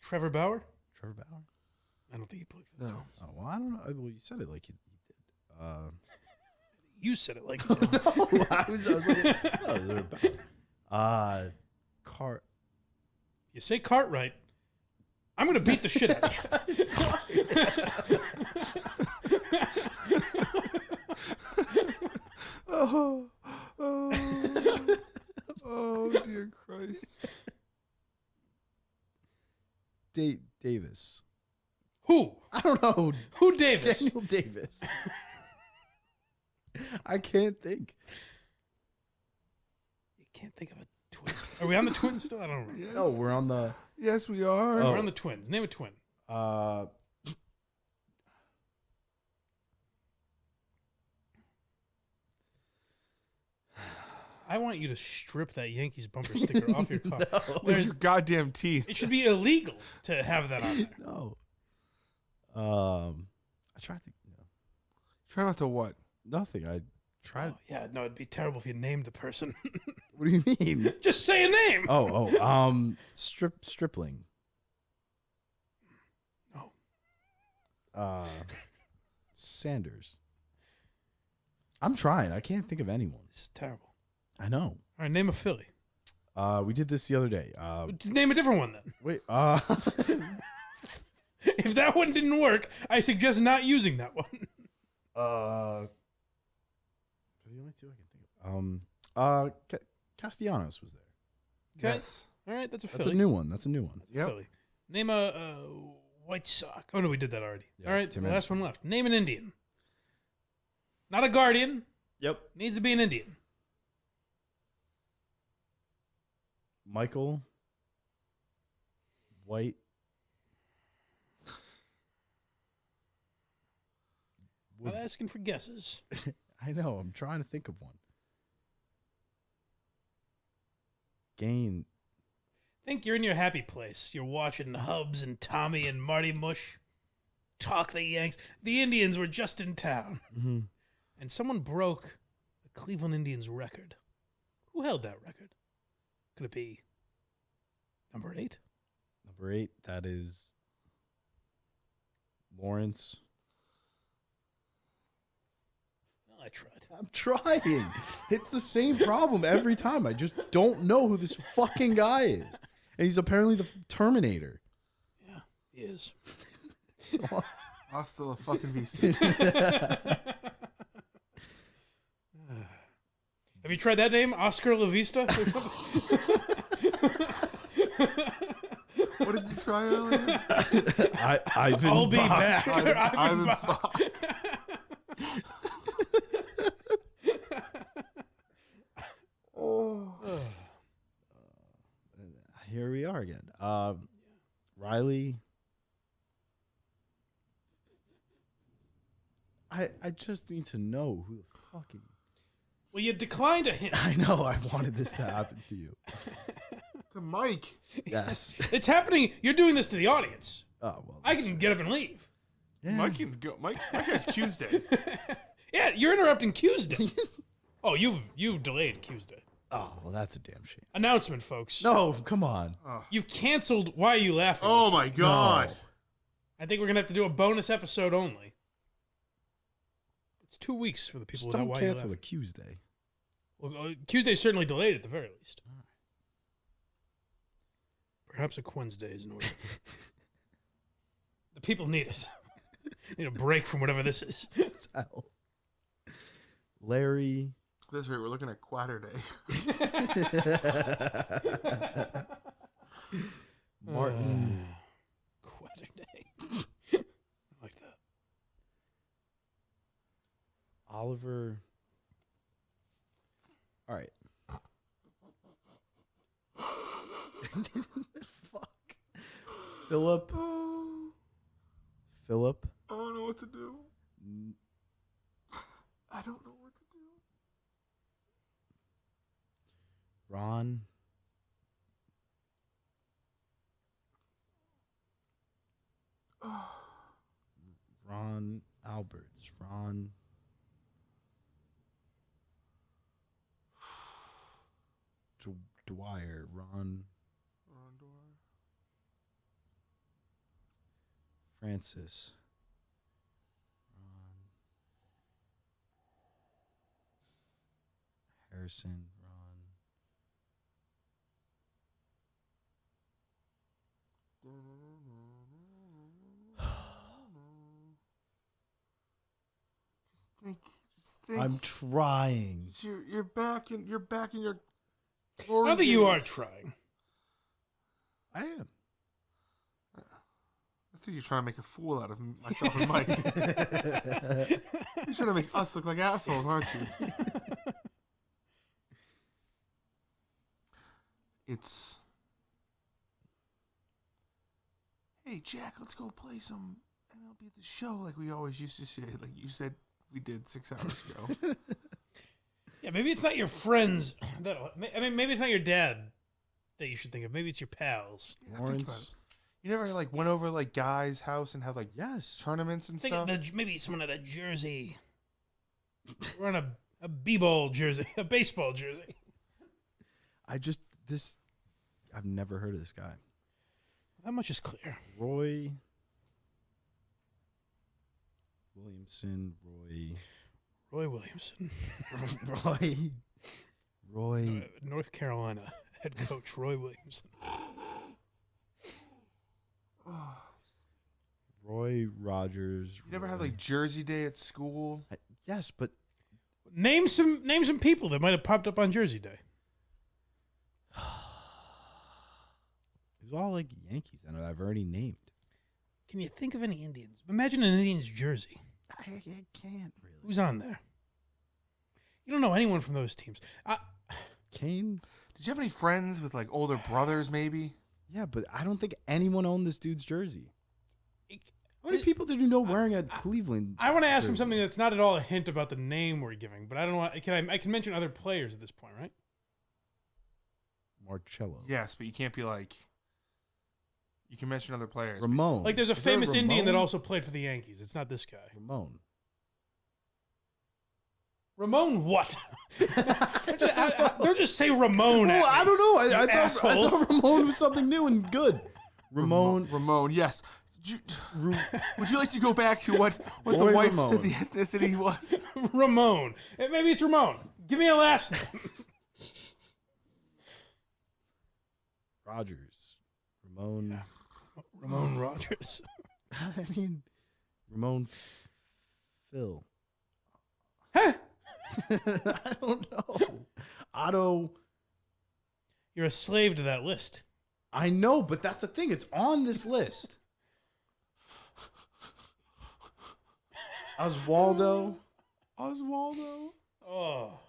[SPEAKER 1] Trevor Bauer?
[SPEAKER 4] Trevor Bauer?
[SPEAKER 1] I don't think he played for the
[SPEAKER 3] No.
[SPEAKER 1] Twins.
[SPEAKER 4] Oh, well, I don't know. Well, you said it like he did.
[SPEAKER 1] You said it like you did.
[SPEAKER 4] No, I was like, oh, they're Bauer.
[SPEAKER 1] You say Cartwright, I'm going to beat the shit out of you.
[SPEAKER 3] Oh, dear Christ.
[SPEAKER 4] Davis.
[SPEAKER 1] Who?
[SPEAKER 4] I don't know.
[SPEAKER 1] Who Davis?
[SPEAKER 4] Daniel Davis. I can't think.
[SPEAKER 1] You can't think of a twin. Are we on the Twins still? I don't remember.
[SPEAKER 3] Yes.
[SPEAKER 4] Oh, we're on the.
[SPEAKER 3] Yes, we are.
[SPEAKER 1] We're on the Twins. Name a twin. I want you to strip that Yankees bumper sticker off your car.
[SPEAKER 3] With your goddamn teeth.
[SPEAKER 1] It should be illegal to have that on there.
[SPEAKER 4] No. I tried to.
[SPEAKER 3] Try not to what?
[SPEAKER 4] Nothing. I tried.
[SPEAKER 1] Oh, yeah, no, it'd be terrible if you named the person.
[SPEAKER 4] What do you mean?
[SPEAKER 1] Just say a name.
[SPEAKER 4] Stripling.
[SPEAKER 1] No.
[SPEAKER 4] Sanders. I'm trying. I can't think of anyone.
[SPEAKER 1] This is terrible.
[SPEAKER 4] I know.
[SPEAKER 1] All right, name a Philly.
[SPEAKER 4] We did this the other day.
[SPEAKER 1] Name a different one then.
[SPEAKER 4] Wait.
[SPEAKER 1] If that one didn't work, I suggest not using that one.
[SPEAKER 4] The only two I can think of. Castellanos was there.
[SPEAKER 1] Okay.
[SPEAKER 3] Yes.
[SPEAKER 1] All right, that's a
[SPEAKER 4] That's
[SPEAKER 1] Philly.
[SPEAKER 4] a new one. That's a new one.
[SPEAKER 1] That's a
[SPEAKER 3] Yep.
[SPEAKER 1] Philly. Name a White Sox. Oh, no, we did that already.
[SPEAKER 4] Yeah,
[SPEAKER 1] All right,
[SPEAKER 4] Tim
[SPEAKER 1] the last
[SPEAKER 4] Anderson.
[SPEAKER 1] one left. Name an Indian. Not a Guardian.
[SPEAKER 4] Yep.
[SPEAKER 1] Needs to be an Indian.
[SPEAKER 4] Michael White.
[SPEAKER 1] Not asking for guesses.
[SPEAKER 4] I know. I'm trying to think of one. gain.
[SPEAKER 1] Think you're in your happy place. You're watching Hubs and Tommy and Marty Mush talk the Yanks. The Indians were just in town.
[SPEAKER 4] Mm-hmm.
[SPEAKER 1] And someone broke the Cleveland Indians record. Who held that record? Could it be number 8?
[SPEAKER 4] Number 8, that is Lawrence.
[SPEAKER 1] I tried.
[SPEAKER 4] I'm trying. It's the same problem every time. I just don't know who this fucking guy is. And he's apparently the Terminator.
[SPEAKER 1] Yeah, he is.
[SPEAKER 3] Hasta la fucking vista.
[SPEAKER 1] Have you tried that name, Oscar La Vista?
[SPEAKER 3] What did you try earlier?
[SPEAKER 1] I'll be back.
[SPEAKER 3] Ivan
[SPEAKER 1] Bach.
[SPEAKER 3] Bach.
[SPEAKER 4] Here we are again. Riley. I just need to know who the fucking.
[SPEAKER 1] Well, you declined a hint.
[SPEAKER 4] I know. I wanted this to happen to you.
[SPEAKER 3] To Mike.
[SPEAKER 4] Yes.
[SPEAKER 1] It's happening. You're doing this to the audience.
[SPEAKER 4] Oh well.
[SPEAKER 1] I can get up and leave.
[SPEAKER 4] Yeah.
[SPEAKER 3] Mike can go. Mike has Q's day.
[SPEAKER 1] Yeah, you're interrupting Q's Day. Oh, you've delayed Q's Day.
[SPEAKER 4] Oh well, that's a damn shame.
[SPEAKER 1] Announcement, folks.
[SPEAKER 4] No, come on.
[SPEAKER 1] You've canceled Why Are You Laughing?
[SPEAKER 3] Oh
[SPEAKER 1] this
[SPEAKER 3] my
[SPEAKER 1] week.
[SPEAKER 3] God.
[SPEAKER 4] No.
[SPEAKER 1] I think we're going to have to do a bonus episode only. It's 2 weeks for the people
[SPEAKER 4] Just
[SPEAKER 1] without
[SPEAKER 4] don't
[SPEAKER 1] Why Are You
[SPEAKER 4] cancel
[SPEAKER 1] Laughing.
[SPEAKER 4] the Q's Day.
[SPEAKER 1] Well, Tuesday's certainly delayed at the very least. Perhaps a Wednesday is in order. The people need it. Need a break from whatever this is.
[SPEAKER 4] It's hell. Larry.
[SPEAKER 3] At this rate, we're looking at Quatter Day.
[SPEAKER 4] Martin.
[SPEAKER 1] Quatter Day. I like that.
[SPEAKER 4] Oliver. All right. Fuck. Philip. Philip.
[SPEAKER 3] I don't know what to do. I don't know what to do.
[SPEAKER 4] Ron. Ron Alberts. Ron. Dwyer. Ron. Francis. Ron. Harrison. Ron.
[SPEAKER 3] Just think.
[SPEAKER 4] I'm trying.
[SPEAKER 3] You're back in your.
[SPEAKER 1] I don't think you are
[SPEAKER 3] days.
[SPEAKER 1] trying.
[SPEAKER 4] I am.
[SPEAKER 3] I think you're trying to make a fool out of myself and Mike. You're trying to make us look like assholes, aren't you? It's. Hey, Jack, let's go play some MLB at the show like we always used to say. Like you said we did 6 hours ago.
[SPEAKER 1] Yeah, maybe it's not your friends. Maybe it's not your dad that you should think of. Maybe it's your pals.
[SPEAKER 3] Yeah, think about it.
[SPEAKER 4] Lawrence.
[SPEAKER 3] You never like went over like guys' house and had like
[SPEAKER 4] Yes.
[SPEAKER 3] tournaments and
[SPEAKER 1] Think
[SPEAKER 3] stuff?
[SPEAKER 1] maybe someone had a jersey. We're on a b-ball jersey, a baseball jersey.
[SPEAKER 4] I've never heard of this guy.
[SPEAKER 1] That much is clear.
[SPEAKER 4] Roy Williamson.
[SPEAKER 1] Roy Williamson,
[SPEAKER 4] Roy.
[SPEAKER 1] North Carolina head coach Roy Williamson.
[SPEAKER 4] Roy Rogers.
[SPEAKER 3] You never had like Jersey Day at school?
[SPEAKER 4] Yes, but
[SPEAKER 1] Name some people that might have popped up on Jersey Day.
[SPEAKER 4] it was all like Yankees that I've already named.
[SPEAKER 1] Can you think of any Indians? Imagine an Indians jersey.
[SPEAKER 4] I can't really.
[SPEAKER 1] Who's on there? You don't know anyone from those teams.
[SPEAKER 4] Kane?
[SPEAKER 3] Did you have any friends with like older brothers maybe?
[SPEAKER 4] Yeah, but I don't think anyone owned this dude's jersey. How many
[SPEAKER 1] It-
[SPEAKER 4] people did you know wearing a Cleveland?
[SPEAKER 1] I want to ask him
[SPEAKER 4] jersey?
[SPEAKER 1] something that's not at all a hint about the name we're giving, but I don't know. I can mention other players at this point, right?
[SPEAKER 4] Marcello.
[SPEAKER 3] Yes, but you can't be like. You can mention other players.
[SPEAKER 4] Ramon.
[SPEAKER 1] Like there's a
[SPEAKER 4] Is there
[SPEAKER 1] famous Indian that
[SPEAKER 4] Ramon?
[SPEAKER 1] also played for the Yankees. It's not this guy.
[SPEAKER 4] Ramon.
[SPEAKER 1] Ramon what? They'll just say Ramon.
[SPEAKER 4] Well, I don't know. I
[SPEAKER 1] asshole.
[SPEAKER 4] thought Ramon was something new and good. Ramon.
[SPEAKER 3] Ramon, yes. Would you like to go back to what the
[SPEAKER 4] Boy
[SPEAKER 3] wife
[SPEAKER 4] Ramon.
[SPEAKER 3] said the ethnicity was?
[SPEAKER 1] Ramon. Maybe it's Ramon. Give me a last name.
[SPEAKER 4] Rogers. Ramon.
[SPEAKER 1] Ramon Rogers.
[SPEAKER 4] I mean, Ramon Phil.
[SPEAKER 1] Huh?
[SPEAKER 4] I don't know. Otto.
[SPEAKER 1] You're a slave to that list.
[SPEAKER 4] I know, but that's the thing. It's on this list. Oswaldo.
[SPEAKER 1] Oh.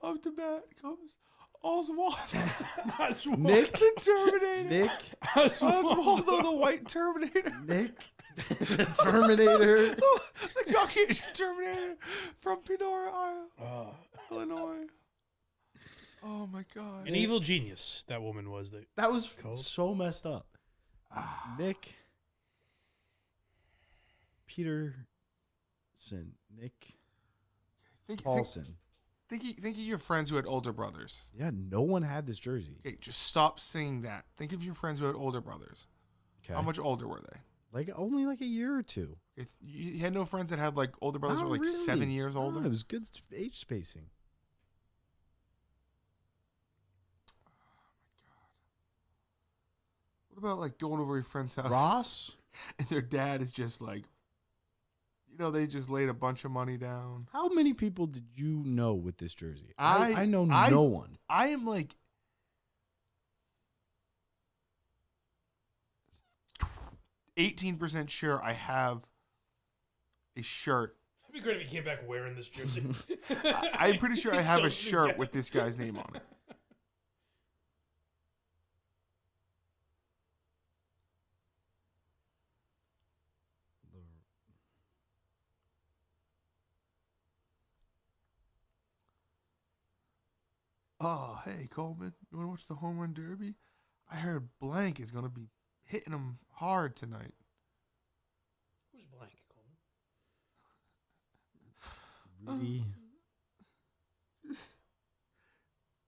[SPEAKER 3] Of the bat comes Oswaldo.
[SPEAKER 4] Nick.
[SPEAKER 3] The Terminator.
[SPEAKER 4] Nick.
[SPEAKER 3] Oswaldo the White Terminator.
[SPEAKER 4] Nick. The Terminator.
[SPEAKER 3] The Caucasian Terminator from Peoria, Illinois. Oh my God.
[SPEAKER 1] An evil genius, that woman was.
[SPEAKER 4] That was
[SPEAKER 1] Cold.
[SPEAKER 4] so messed up. Nick. Peterson. Nick Paulson.
[SPEAKER 3] Think of your friends who had older brothers.
[SPEAKER 4] Yeah, no one had this jersey.
[SPEAKER 3] Okay, just stop saying that. Think of your friends who had older brothers.
[SPEAKER 4] Okay.
[SPEAKER 3] How much older were they?
[SPEAKER 4] Like only like a year or two.
[SPEAKER 3] You had no friends that had like older brothers who
[SPEAKER 4] Not
[SPEAKER 3] were like
[SPEAKER 4] really.
[SPEAKER 3] 7 years
[SPEAKER 4] No,
[SPEAKER 3] older?
[SPEAKER 4] it was good age spacing.
[SPEAKER 3] What about like going over your friend's house
[SPEAKER 4] Ross?
[SPEAKER 3] and their dad is just like, they just laid a bunch of money down.
[SPEAKER 4] How many people did you know with this jersey?
[SPEAKER 3] I-
[SPEAKER 4] I know
[SPEAKER 3] I-
[SPEAKER 4] no one.
[SPEAKER 3] I am like 18% sure I have a shirt.
[SPEAKER 1] It'd be great if he came back wearing this jersey.
[SPEAKER 3] I'm pretty sure I
[SPEAKER 1] He's
[SPEAKER 3] have
[SPEAKER 1] so
[SPEAKER 3] a shirt
[SPEAKER 1] good.
[SPEAKER 3] with this guy's name on it. Oh, hey, Coleman. You want to watch the home run derby? I heard Blank is going to be hitting him hard tonight.
[SPEAKER 1] Who's blank, Coleman?
[SPEAKER 4] Rudy.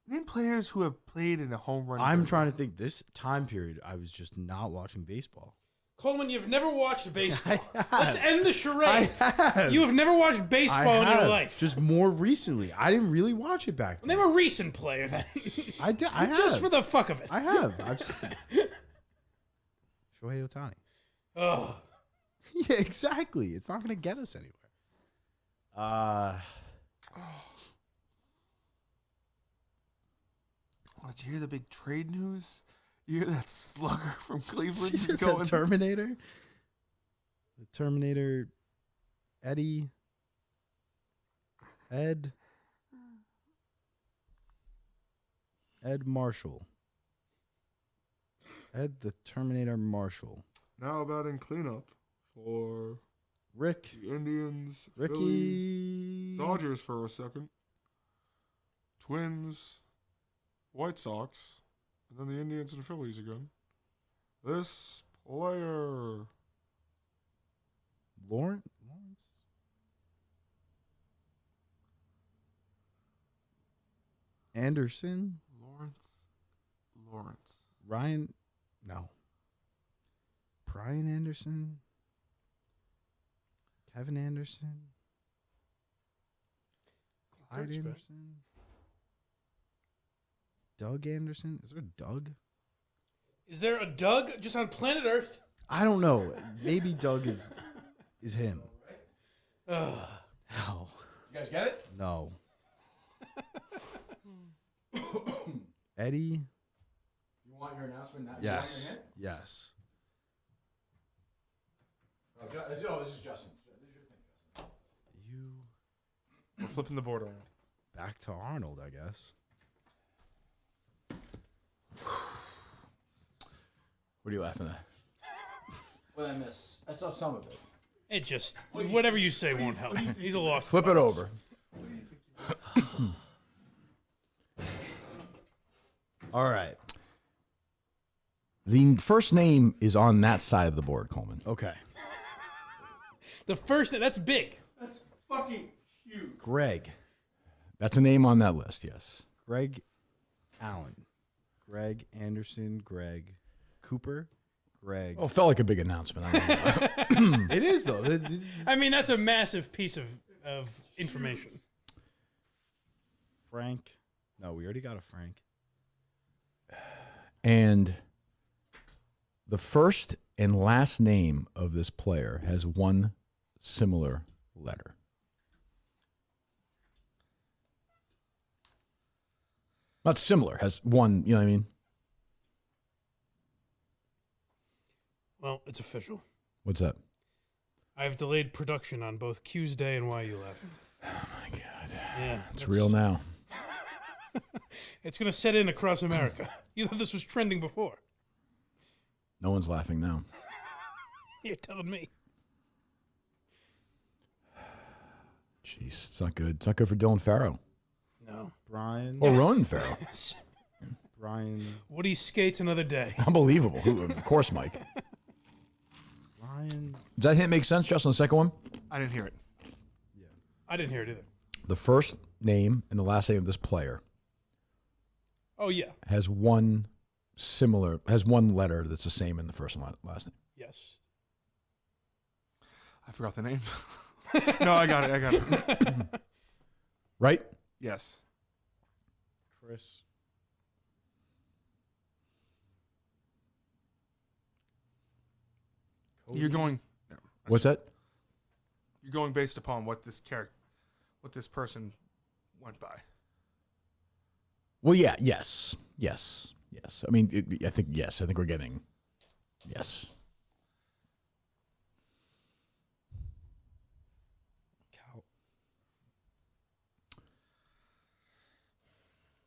[SPEAKER 3] Name players who have played in a home run
[SPEAKER 4] I'm
[SPEAKER 3] derby.
[SPEAKER 4] trying to think. This time period, I was just not watching baseball.
[SPEAKER 1] Coleman, you've never watched baseball.
[SPEAKER 4] I
[SPEAKER 1] Let's
[SPEAKER 4] have.
[SPEAKER 1] end the charade.
[SPEAKER 4] I have.
[SPEAKER 1] You have never watched baseball in your life.
[SPEAKER 4] Just more recently. I didn't really watch it back then.
[SPEAKER 1] Name a recent player then.
[SPEAKER 4] I have.
[SPEAKER 1] Just for the fuck of it.
[SPEAKER 4] I have. I've seen it. Shohei Ohtani.
[SPEAKER 1] Oh.
[SPEAKER 4] Yeah, exactly. It's not going to get us anywhere.
[SPEAKER 3] Did you hear the big trade news? You hear that slugger from Cleveland is
[SPEAKER 4] The
[SPEAKER 3] going?
[SPEAKER 4] Terminator. The Terminator. Eddie. Ed Marshall. Ed the Terminator Marshall.
[SPEAKER 3] Now about in cleanup for
[SPEAKER 4] Rick.
[SPEAKER 3] the Indians,
[SPEAKER 4] Ricky.
[SPEAKER 3] Phillies, Dodgers for a second, Twins, White Sox, and then the Indians and Phillies again. This player.
[SPEAKER 4] Lawrence. Anderson.
[SPEAKER 3] Lawrence.
[SPEAKER 4] Ryan. No. Brian Anderson. Kevin Anderson. Clyde
[SPEAKER 1] Kirk's back.
[SPEAKER 4] Anderson. Doug Anderson. Is there a Doug?
[SPEAKER 1] Is there a Doug just on planet Earth?
[SPEAKER 4] I don't know. Maybe Doug is him.
[SPEAKER 1] Ugh.
[SPEAKER 4] No.
[SPEAKER 2] You guys get it?
[SPEAKER 4] No. Eddie.
[SPEAKER 2] You want your announcement now?
[SPEAKER 4] Yes. Yes.
[SPEAKER 2] Oh, this is Justin. This is your thing, Justin.
[SPEAKER 4] You
[SPEAKER 3] We're flipping the board around.
[SPEAKER 4] back to Arnold, I guess.
[SPEAKER 2] What are you laughing at? What did I miss? I saw some of it.
[SPEAKER 1] It just, whatever you say won't help. He's a lost
[SPEAKER 2] Flip it
[SPEAKER 1] cause.
[SPEAKER 2] over.
[SPEAKER 8] All right.
[SPEAKER 2] The first name is on that side of the board, Coleman.
[SPEAKER 4] Okay.
[SPEAKER 1] The first, that's big.
[SPEAKER 3] That's fucking huge.
[SPEAKER 4] Greg.
[SPEAKER 2] That's a name on that list, yes.
[SPEAKER 4] Greg Allen. Greg Anderson. Greg Cooper. Greg.
[SPEAKER 2] Oh, felt like a big announcement. I don't know.
[SPEAKER 4] It is, though.
[SPEAKER 1] I mean, that's a massive piece of information.
[SPEAKER 4] Frank. No, we already got a Frank.
[SPEAKER 2] And the first and last name of this player has one similar letter. Not similar, has one, you know what I mean?
[SPEAKER 1] Well, it's official.
[SPEAKER 2] What's that?
[SPEAKER 1] I've delayed production on both Q's Day and Why You Laughing.
[SPEAKER 2] Oh, my God.
[SPEAKER 1] Yeah.
[SPEAKER 2] It's real now.
[SPEAKER 1] It's going to set in across America. You thought this was trending before.
[SPEAKER 2] No one's laughing now.
[SPEAKER 1] You're telling me.
[SPEAKER 2] Jeez, it's not good. It's not good for Dylan Farrow.
[SPEAKER 1] No.
[SPEAKER 4] Brian.
[SPEAKER 2] Or Ronan Farrow.
[SPEAKER 4] Brian.
[SPEAKER 1] Woody skates another day.
[SPEAKER 2] Unbelievable. Of course, Mike.
[SPEAKER 4] Brian.
[SPEAKER 2] Does that hint make sense, Justin, the second one?
[SPEAKER 3] I didn't hear it.
[SPEAKER 1] I didn't hear it either.
[SPEAKER 2] The first name and the last name of this player
[SPEAKER 1] Oh, yeah.
[SPEAKER 2] has one letter that's the same in the first and last name.
[SPEAKER 1] Yes.
[SPEAKER 3] I forgot the name. No, I got it.
[SPEAKER 2] Right?
[SPEAKER 3] Yes.
[SPEAKER 4] Chris. Cody.
[SPEAKER 3] You're going.
[SPEAKER 2] What's that?
[SPEAKER 3] You're going based upon what this person went by.
[SPEAKER 2] Well, yeah, yes. I mean, I think we're getting yes.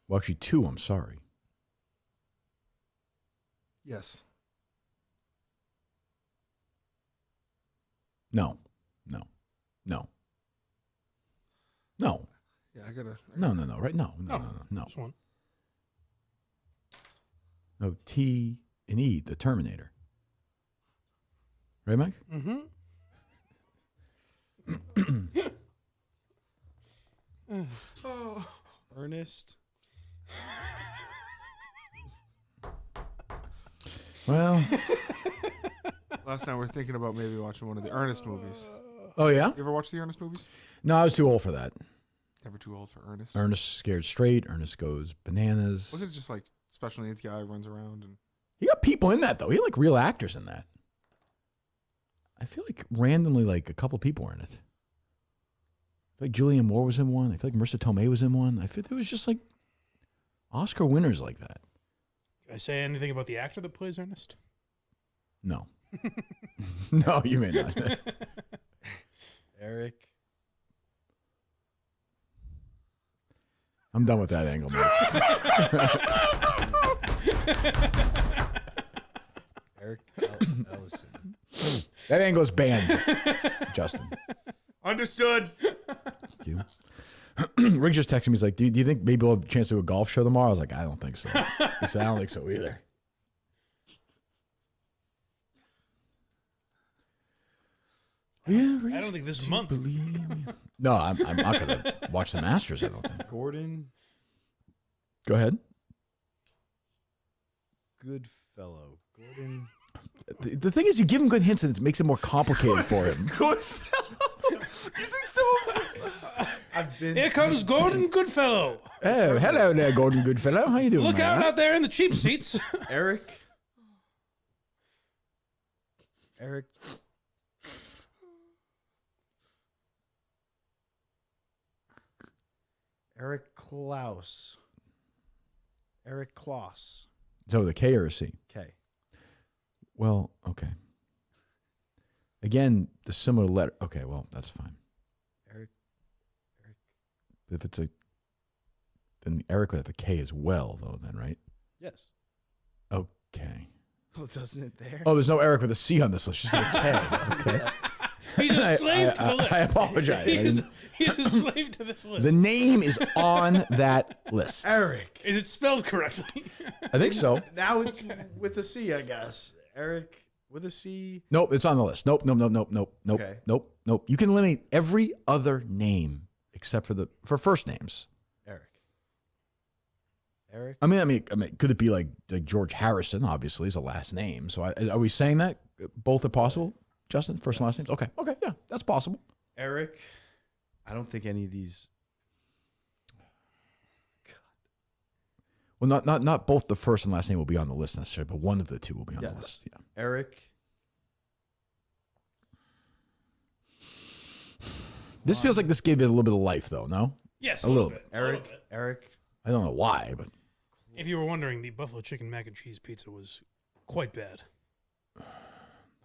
[SPEAKER 2] Well, actually, two, I'm sorry.
[SPEAKER 3] Yes.
[SPEAKER 2] No.
[SPEAKER 3] Yeah, I gotta.
[SPEAKER 2] No, right? No.
[SPEAKER 1] Just one.
[SPEAKER 2] No, T and E, the Terminator. Right, Mike?
[SPEAKER 1] Mm-hmm.
[SPEAKER 4] Ernest.
[SPEAKER 2] Well.
[SPEAKER 3] Last night we were thinking about maybe watching one of the Ernest movies.
[SPEAKER 2] Oh, yeah?
[SPEAKER 3] You ever watch the Ernest movies?
[SPEAKER 2] No, I was too old for that.
[SPEAKER 3] Never too old for Ernest.
[SPEAKER 2] Ernest Scared Straight. Ernest Goes Bananas.
[SPEAKER 3] Wasn't it just like special needs guy runs around and
[SPEAKER 2] He got people in that, though. He had, like, real actors in that. I feel like randomly, like, a couple people were in it. I feel like Julianne Moore was in one. I feel like Marissa Tomei was in one. I feel there was just, like, Oscar winners like that.
[SPEAKER 1] Can I say anything about the actor that plays Ernest?
[SPEAKER 2] No. No, you may not.
[SPEAKER 4] Eric.
[SPEAKER 2] I'm done with that angle, Mike.
[SPEAKER 4] Eric Ellison.
[SPEAKER 2] That angle is banned, Justin.
[SPEAKER 3] understood.
[SPEAKER 2] Thank you. Rick just texted me. He's like, do you think maybe we'll have a chance to do a golf show tomorrow? I was like, I don't think so. He said, I don't think so either. Yeah,
[SPEAKER 1] I don't think this month.
[SPEAKER 2] No, I'm not going to watch the Masters, I don't think.
[SPEAKER 4] Gordon
[SPEAKER 2] Go ahead.
[SPEAKER 4] Goodfellow. Gordon.
[SPEAKER 2] The thing is, you give him good hints and it makes it more complicated for him.
[SPEAKER 3] Goodfellow. You think so?
[SPEAKER 4] I've been.
[SPEAKER 1] Here comes Gordon Goodfellow.
[SPEAKER 2] Oh, hello there, Gordon Goodfellow. How you doing,
[SPEAKER 1] Look
[SPEAKER 2] man?
[SPEAKER 1] out there in the cheap seats.
[SPEAKER 4] Eric. Eric Klaus. Eric Kloss.
[SPEAKER 2] So the K or a C?
[SPEAKER 4] K.
[SPEAKER 2] Well, okay. Again, the similar letter. Okay, well, that's fine.
[SPEAKER 4] Eric.
[SPEAKER 2] If it's then Eric would have a K as well, though, then, right?
[SPEAKER 4] Yes.
[SPEAKER 2] Okay.
[SPEAKER 4] Oh, doesn't it there?
[SPEAKER 2] Oh, there's no Eric with a C on this list. Just a K. Okay.
[SPEAKER 1] He's a slave to the list.
[SPEAKER 2] I apologize.
[SPEAKER 1] He's a slave to this list.
[SPEAKER 2] The name is on that list.
[SPEAKER 4] Eric.
[SPEAKER 1] Is it spelled correctly?
[SPEAKER 2] I think so.
[SPEAKER 4] Now it's with a C, I guess. Eric with a C.
[SPEAKER 2] Nope, it's on the list. Nope.
[SPEAKER 4] Okay.
[SPEAKER 2] Nope. You can eliminate every other name except for first names.
[SPEAKER 4] Eric.
[SPEAKER 2] I mean, could it be like George Harrison? Obviously, is a last name. So are we saying that both are possible, Justin? First and last names. Okay, yeah, that's possible.
[SPEAKER 4] Eric. I don't think any of these.
[SPEAKER 2] Well, not both the first and last name will be on the list necessarily, but one of the two will be on the list. Yeah.
[SPEAKER 4] Eric.
[SPEAKER 2] This feels like this gave it a little bit of life, though. No.
[SPEAKER 1] Yes,
[SPEAKER 2] a little bit.
[SPEAKER 4] Eric.
[SPEAKER 2] I don't know why, but
[SPEAKER 1] if you were wondering, the buffalo chicken mac and cheese pizza was quite bad.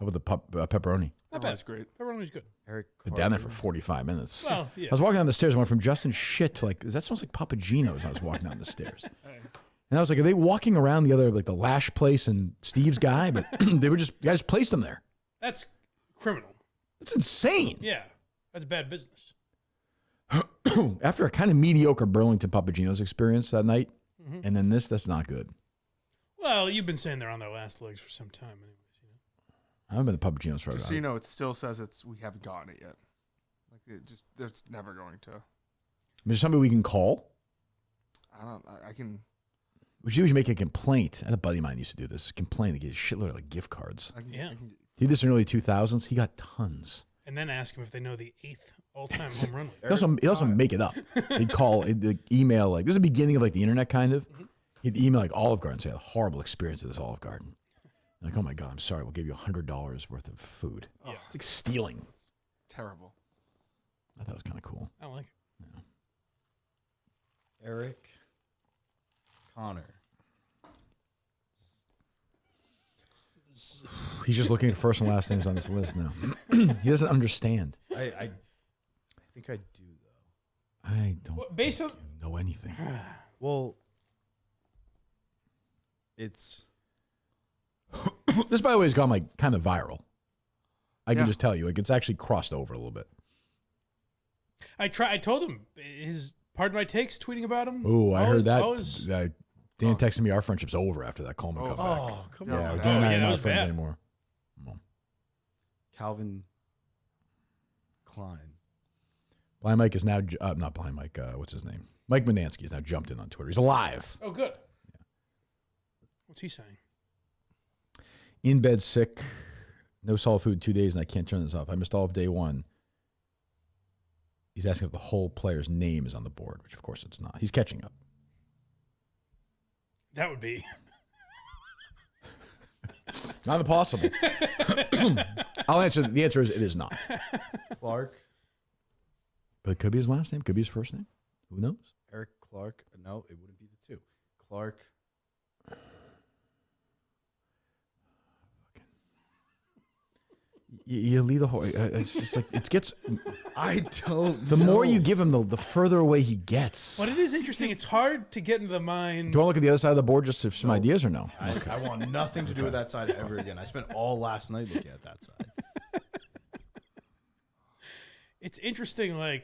[SPEAKER 2] how about the pepperoni?
[SPEAKER 1] Not bad. That's great. Pepperoni's good.
[SPEAKER 4] Eric.
[SPEAKER 2] Been down there for 45 minutes.
[SPEAKER 1] Well, yeah.
[SPEAKER 2] I was walking down the stairs. I went from Justin shit to that smells like Papagino's. I was walking down the stairs. And I was like, are they walking around the other, the Lash place and Steve's guy? But they just placed them there.
[SPEAKER 1] That's criminal.
[SPEAKER 2] That's insane.
[SPEAKER 1] Yeah. That's bad business.
[SPEAKER 2] After a kind of mediocre Burlington Papagino's experience that night, and then that's not good.
[SPEAKER 1] Well, you've been saying they're on their last legs for some time anyways.
[SPEAKER 2] I haven't been to Papagino's for a
[SPEAKER 3] Just
[SPEAKER 2] while.
[SPEAKER 3] so you know, it still says we haven't gotten it yet. It's never going to.
[SPEAKER 2] Is there somebody we can call?
[SPEAKER 3] I can.
[SPEAKER 2] We should usually make a complaint. I had a buddy of mine used to do this. Complain to get a shitload of gift cards.
[SPEAKER 1] Yeah.
[SPEAKER 2] He did this in the early 2000s. He got tons.
[SPEAKER 1] And then ask him if they know the 8th all-time home run leader.
[SPEAKER 2] He also make it up. He'd call, he'd email, this is the beginning of the internet kind of. He'd email Olive Garden and say, I had a horrible experience at this Olive Garden. Like, oh my God, I'm sorry. We'll give you $100 worth of food.
[SPEAKER 1] Yeah.
[SPEAKER 2] It's like stealing.
[SPEAKER 3] Terrible.
[SPEAKER 2] I thought it was kind of cool.
[SPEAKER 1] I like it.
[SPEAKER 2] Yeah.
[SPEAKER 4] Eric. Connor.
[SPEAKER 2] He's just looking at first and last names on this list now. He doesn't understand.
[SPEAKER 4] I think I do, though.
[SPEAKER 2] I don't
[SPEAKER 1] based on
[SPEAKER 2] know anything.
[SPEAKER 4] Well, it's...
[SPEAKER 2] This, by the way, has gone kind of viral. I can just tell you. It's actually crossed over a little bit.
[SPEAKER 1] I told him his pardon my takes tweeting about him.
[SPEAKER 2] Ooh, I heard that. Dan texted me our friendship's over after that Coleman comeback.
[SPEAKER 4] Oh, come on.
[SPEAKER 2] Yeah, Dan and I are
[SPEAKER 1] that
[SPEAKER 2] not
[SPEAKER 1] was
[SPEAKER 2] friends
[SPEAKER 1] bad.
[SPEAKER 2] anymore.
[SPEAKER 4] Calvin Klein.
[SPEAKER 2] Blind Mike is now not Blind Mike. What's his name? Mike Manansky has now jumped in on Twitter. He's alive.
[SPEAKER 1] Oh, good. Yeah. What's he saying?
[SPEAKER 2] In bed, sick, no solid food in 2 days, and I can't turn this off. I missed all of day one. He's asking if the whole player's name is on the board, which of course it's not. He's catching up.
[SPEAKER 1] That would be
[SPEAKER 2] Not impossible. I'll answer. The answer is it is not.
[SPEAKER 4] Clark.
[SPEAKER 2] But it could be his last name. Could be his first name. Who knows?
[SPEAKER 4] Eric Clark. No, it wouldn't be the two. Clark.
[SPEAKER 2] You lead the whole. It's just it gets.
[SPEAKER 4] I don't.
[SPEAKER 2] The more you give him, the further away he gets.
[SPEAKER 1] But it is interesting. It's hard to get into the mind.
[SPEAKER 2] Do you want to look at the other side of the board just for some ideas or no?
[SPEAKER 4] I want nothing to do with that side ever again. I spent all last night looking at that side.
[SPEAKER 1] It's interesting.
[SPEAKER 2] I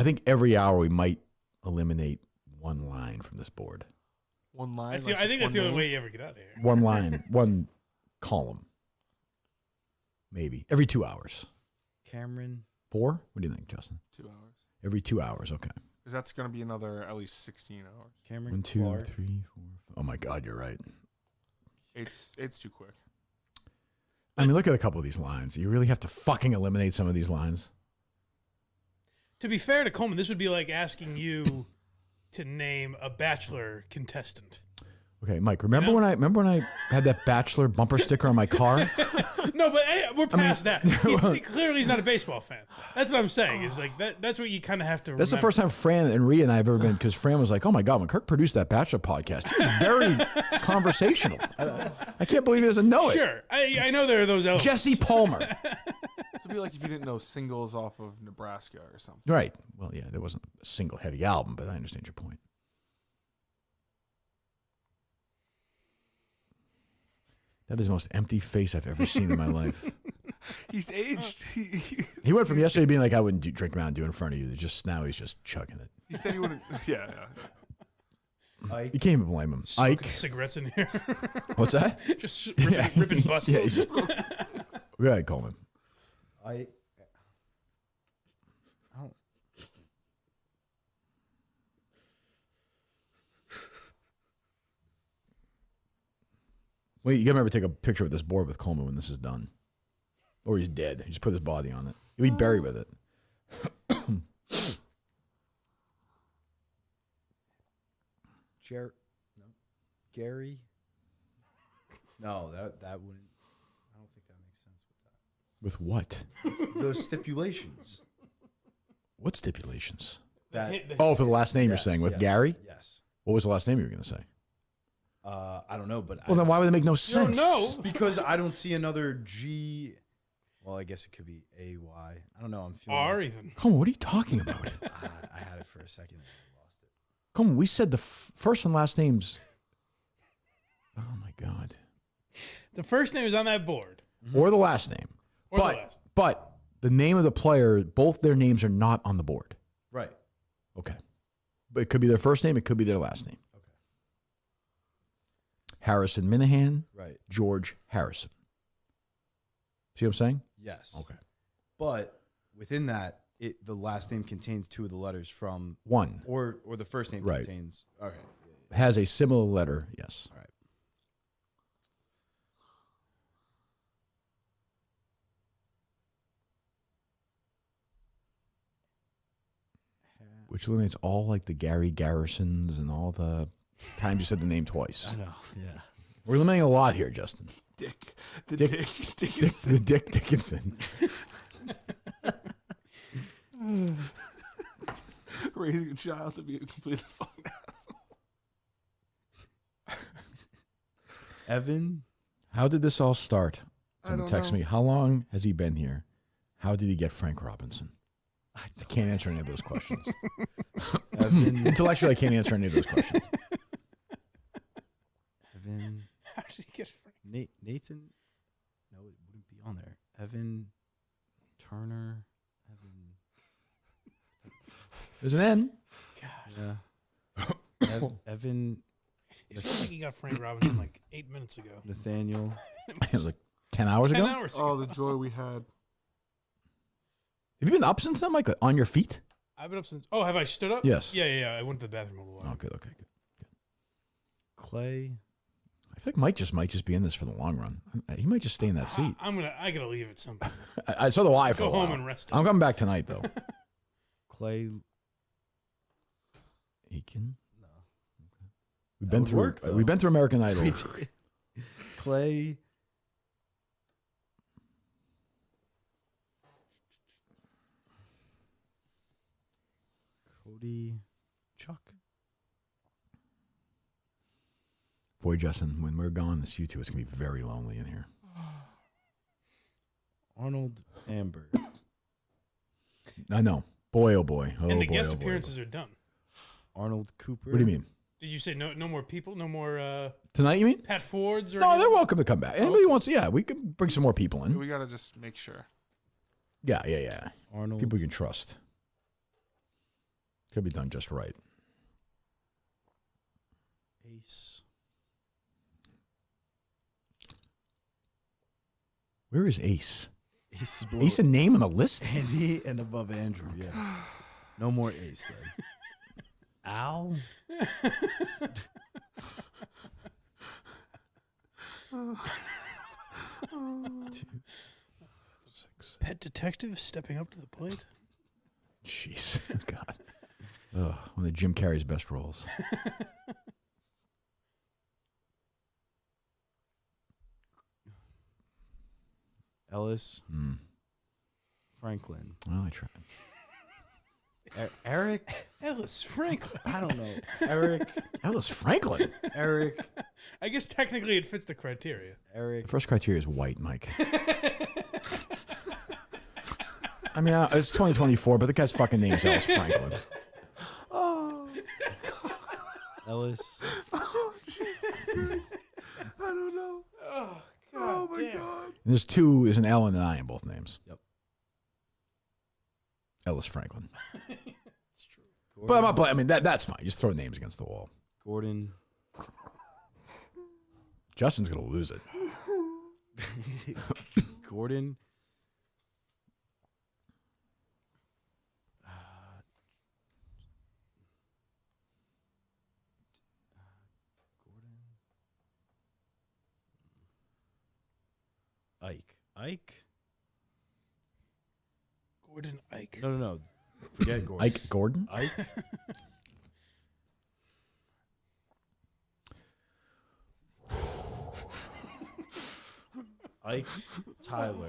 [SPEAKER 2] think every hour we might eliminate one line from this board.
[SPEAKER 3] One line.
[SPEAKER 1] I think that's the only way you ever get out of here.
[SPEAKER 2] One line, one column. Maybe every 2 hours.
[SPEAKER 4] Cameron.
[SPEAKER 2] 4? What do you think, Justin?
[SPEAKER 3] 2 hours.
[SPEAKER 2] Every 2 hours. Okay.
[SPEAKER 3] Because that's going to be another at least 16 hours.
[SPEAKER 4] Cameron.
[SPEAKER 2] 1, 2,
[SPEAKER 4] Clark.
[SPEAKER 2] 3, 4. Oh my God, you're right.
[SPEAKER 3] It's too quick.
[SPEAKER 2] I mean, look at a couple of these lines. You really have to fucking eliminate some of these lines.
[SPEAKER 1] To be fair to Coleman, this would be like asking you to name a Bachelor contestant.
[SPEAKER 2] Okay, Mike. Remember when I had that Bachelor bumper sticker on my car?
[SPEAKER 1] No, but we're past that. Clearly, he's not a baseball fan. That's what I'm saying. Is that's what you kind of have to.
[SPEAKER 2] That's
[SPEAKER 1] remember.
[SPEAKER 2] the first time Fran and Rhea and I have ever been, because Fran was like, "Oh my God, when Kirk produced that Bachelor podcast, he was very conversational. I can't believe he doesn't know it."
[SPEAKER 1] Sure, I know there are those elements.
[SPEAKER 2] Jesse Palmer.
[SPEAKER 3] This would be like if you didn't know singles off of Nebraska or something.
[SPEAKER 2] Right. Well, yeah, there wasn't a single heavy album, but I understand your point. That is the most empty face I've ever seen in my life.
[SPEAKER 3] He's aged.
[SPEAKER 2] He went from yesterday being like, I wouldn't drink Mountain Dew in front of you, to just now he's just chugging it.
[SPEAKER 3] He said he wouldn't. Yeah.
[SPEAKER 2] You can't even blame him. Ike.
[SPEAKER 1] Cigarettes in here.
[SPEAKER 2] What's that?
[SPEAKER 1] Just ripping butts.
[SPEAKER 2] Yeah, he's just, go ahead, Coleman.
[SPEAKER 4] I don't.
[SPEAKER 2] Wait, you gotta remember to take a picture of this board with Coleman when this is done. Or he's dead. You just put his body on it. He'll be buried with it.
[SPEAKER 4] Gary? No, that wouldn't. I don't think that makes sense
[SPEAKER 2] With what?
[SPEAKER 4] with that. Those stipulations.
[SPEAKER 2] What stipulations?
[SPEAKER 4] That
[SPEAKER 2] Oh, for the last name
[SPEAKER 4] yes,
[SPEAKER 2] you're saying with
[SPEAKER 4] yes,
[SPEAKER 2] Gary?
[SPEAKER 4] Yes.
[SPEAKER 2] What was the last name you were going to say?
[SPEAKER 4] I don't know, but
[SPEAKER 2] Well, then why would it make no sense?
[SPEAKER 4] because I don't see another G. Well, I guess it could be A-Y. I don't know. I'm feeling.
[SPEAKER 1] R even.
[SPEAKER 2] Coleman, what are you talking about?
[SPEAKER 4] I had it for a second and I lost it.
[SPEAKER 2] Coleman, we said the first and last names. Oh, my God.
[SPEAKER 1] The first name is on that board.
[SPEAKER 2] Or the last name.
[SPEAKER 1] Or the last.
[SPEAKER 2] But the name of the player, both their names are not on the board.
[SPEAKER 4] Right.
[SPEAKER 2] Okay. But it could be their first name. It could be their last name.
[SPEAKER 4] Okay.
[SPEAKER 2] Harrison Minahan.
[SPEAKER 4] Right.
[SPEAKER 2] George Harrison. See what I'm saying?
[SPEAKER 4] Yes.
[SPEAKER 2] Okay.
[SPEAKER 4] But within that, the last name contains two of the letters from
[SPEAKER 2] One.
[SPEAKER 4] or the first name
[SPEAKER 2] Right.
[SPEAKER 4] contains. Okay.
[SPEAKER 2] Has a similar letter, yes.
[SPEAKER 4] All right.
[SPEAKER 2] Which eliminates all like the Gary Garrisons and all the times you said the name twice.
[SPEAKER 4] I know. Yeah.
[SPEAKER 2] We're eliminating a lot here, Justin.
[SPEAKER 3] Dick
[SPEAKER 2] The Dick Dickinson.
[SPEAKER 3] Raising a child to be a complete fucking asshole.
[SPEAKER 4] Evan.
[SPEAKER 2] How did this all start? Someone
[SPEAKER 3] don't
[SPEAKER 2] text
[SPEAKER 3] know.
[SPEAKER 2] me. How long has he been here? How did he get Frank Robinson? I can't answer any of those questions.
[SPEAKER 4] Evan.
[SPEAKER 2] Intellectually, I can't answer any of those questions.
[SPEAKER 4] Evan.
[SPEAKER 1] How did he get Frank?
[SPEAKER 4] Nathan. No, it wouldn't be on there. Evan. Turner. Evan.
[SPEAKER 2] There's an N.
[SPEAKER 1] God.
[SPEAKER 4] Yeah. Evan.
[SPEAKER 1] It feels like he got Frank Robinson like 8 minutes ago.
[SPEAKER 4] Nathaniel.
[SPEAKER 2] It was like 10 hours
[SPEAKER 1] 10
[SPEAKER 2] ago.
[SPEAKER 1] hours ago.
[SPEAKER 3] Oh, the joy we had.
[SPEAKER 2] Have you been up since then, Mike? Like, on your feet?
[SPEAKER 1] I've been up since. Oh, have I stood up?
[SPEAKER 2] Yes.
[SPEAKER 1] Yeah. I went to the bathroom a little while.
[SPEAKER 2] Oh, good.
[SPEAKER 4] Clay.
[SPEAKER 2] I feel like Mike might just be in this for the long run. He might just stay in that seat.
[SPEAKER 1] I gotta leave at some point.
[SPEAKER 2] I saw the Y for
[SPEAKER 1] Go
[SPEAKER 2] a while.
[SPEAKER 1] home and rest.
[SPEAKER 2] I'm coming back tonight, though.
[SPEAKER 4] Clay.
[SPEAKER 2] Aiken.
[SPEAKER 4] No.
[SPEAKER 2] We've
[SPEAKER 4] That
[SPEAKER 2] been
[SPEAKER 4] would
[SPEAKER 2] through.
[SPEAKER 4] work, though.
[SPEAKER 2] We've been through American Idol.
[SPEAKER 4] Clay. Cody. Chuck.
[SPEAKER 2] Boy, Justin, when we're gone, this you two, it's gonna be very lonely in here.
[SPEAKER 4] Arnold Amber.
[SPEAKER 2] I know. Boy, oh boy. Oh,
[SPEAKER 1] And the
[SPEAKER 2] boy,
[SPEAKER 1] guest
[SPEAKER 2] oh, boy,
[SPEAKER 1] appearances are done.
[SPEAKER 4] Arnold Cooper.
[SPEAKER 2] What do you mean?
[SPEAKER 1] Did you say no more people? No more
[SPEAKER 2] Tonight, you mean?
[SPEAKER 1] Pat Fords or
[SPEAKER 2] No,
[SPEAKER 1] anything?
[SPEAKER 2] they're welcome to come back. Anybody wants? Yeah, we can bring some more people in.
[SPEAKER 3] We gotta just make sure.
[SPEAKER 2] Yeah.
[SPEAKER 4] Arnold.
[SPEAKER 2] People we can trust. Could be done just right.
[SPEAKER 4] Ace.
[SPEAKER 2] Where is Ace?
[SPEAKER 4] Ace is below
[SPEAKER 2] Ace a name on the list?
[SPEAKER 4] Andy and above Andrew. Yeah. No more Ace then. Al.
[SPEAKER 1] Pet detective stepping up to the plate.
[SPEAKER 2] Jeez. God. Ugh, one of Jim Carrey's best roles.
[SPEAKER 4] Ellis.
[SPEAKER 2] Hmm.
[SPEAKER 4] Franklin.
[SPEAKER 2] Well, I tried.
[SPEAKER 4] Eric.
[SPEAKER 1] Ellis Franklin.
[SPEAKER 4] I don't know. Eric.
[SPEAKER 2] Ellis Franklin.
[SPEAKER 4] Eric.
[SPEAKER 1] I guess technically it fits the criteria.
[SPEAKER 4] Eric.
[SPEAKER 2] The first criteria is white, Mike. I mean, it's 2024, but the guy's fucking name is Ellis Franklin.
[SPEAKER 4] Ellis.
[SPEAKER 3] Oh, Jesus Christ. I don't know.
[SPEAKER 1] Oh
[SPEAKER 3] Oh, my God.
[SPEAKER 2] And there's an L and an I in both names.
[SPEAKER 8] Yep.
[SPEAKER 2] Ellis Franklin.
[SPEAKER 1] It's true.
[SPEAKER 2] But I'm not I mean, that's fine. Just throw names against the wall.
[SPEAKER 8] Gordon.
[SPEAKER 2] Justin's going to lose it.
[SPEAKER 8] Gordon. Ike.
[SPEAKER 1] Gordon Ike.
[SPEAKER 8] No. Forget Gordon.
[SPEAKER 2] Ike Gordon?
[SPEAKER 8] Ike. Ike Tyler.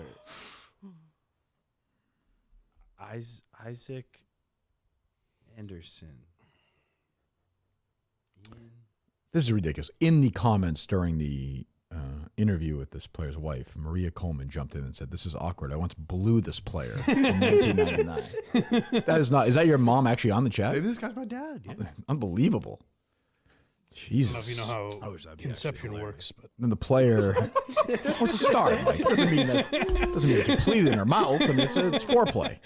[SPEAKER 8] Isaac Anderson.
[SPEAKER 2] This is ridiculous. In the comments during the interview with this player's wife, Maria Coleman jumped in and said, "This is awkward. I once blew this player in 1999." That is not. Is that your mom actually on the chat?
[SPEAKER 4] Maybe this guy's my dad. Yeah.
[SPEAKER 2] Unbelievable. Jesus.
[SPEAKER 1] I don't know if you know how conception works, but
[SPEAKER 2] Then the player what's a start? Like, it doesn't mean it completed in her mouth. I mean, it's foreplay.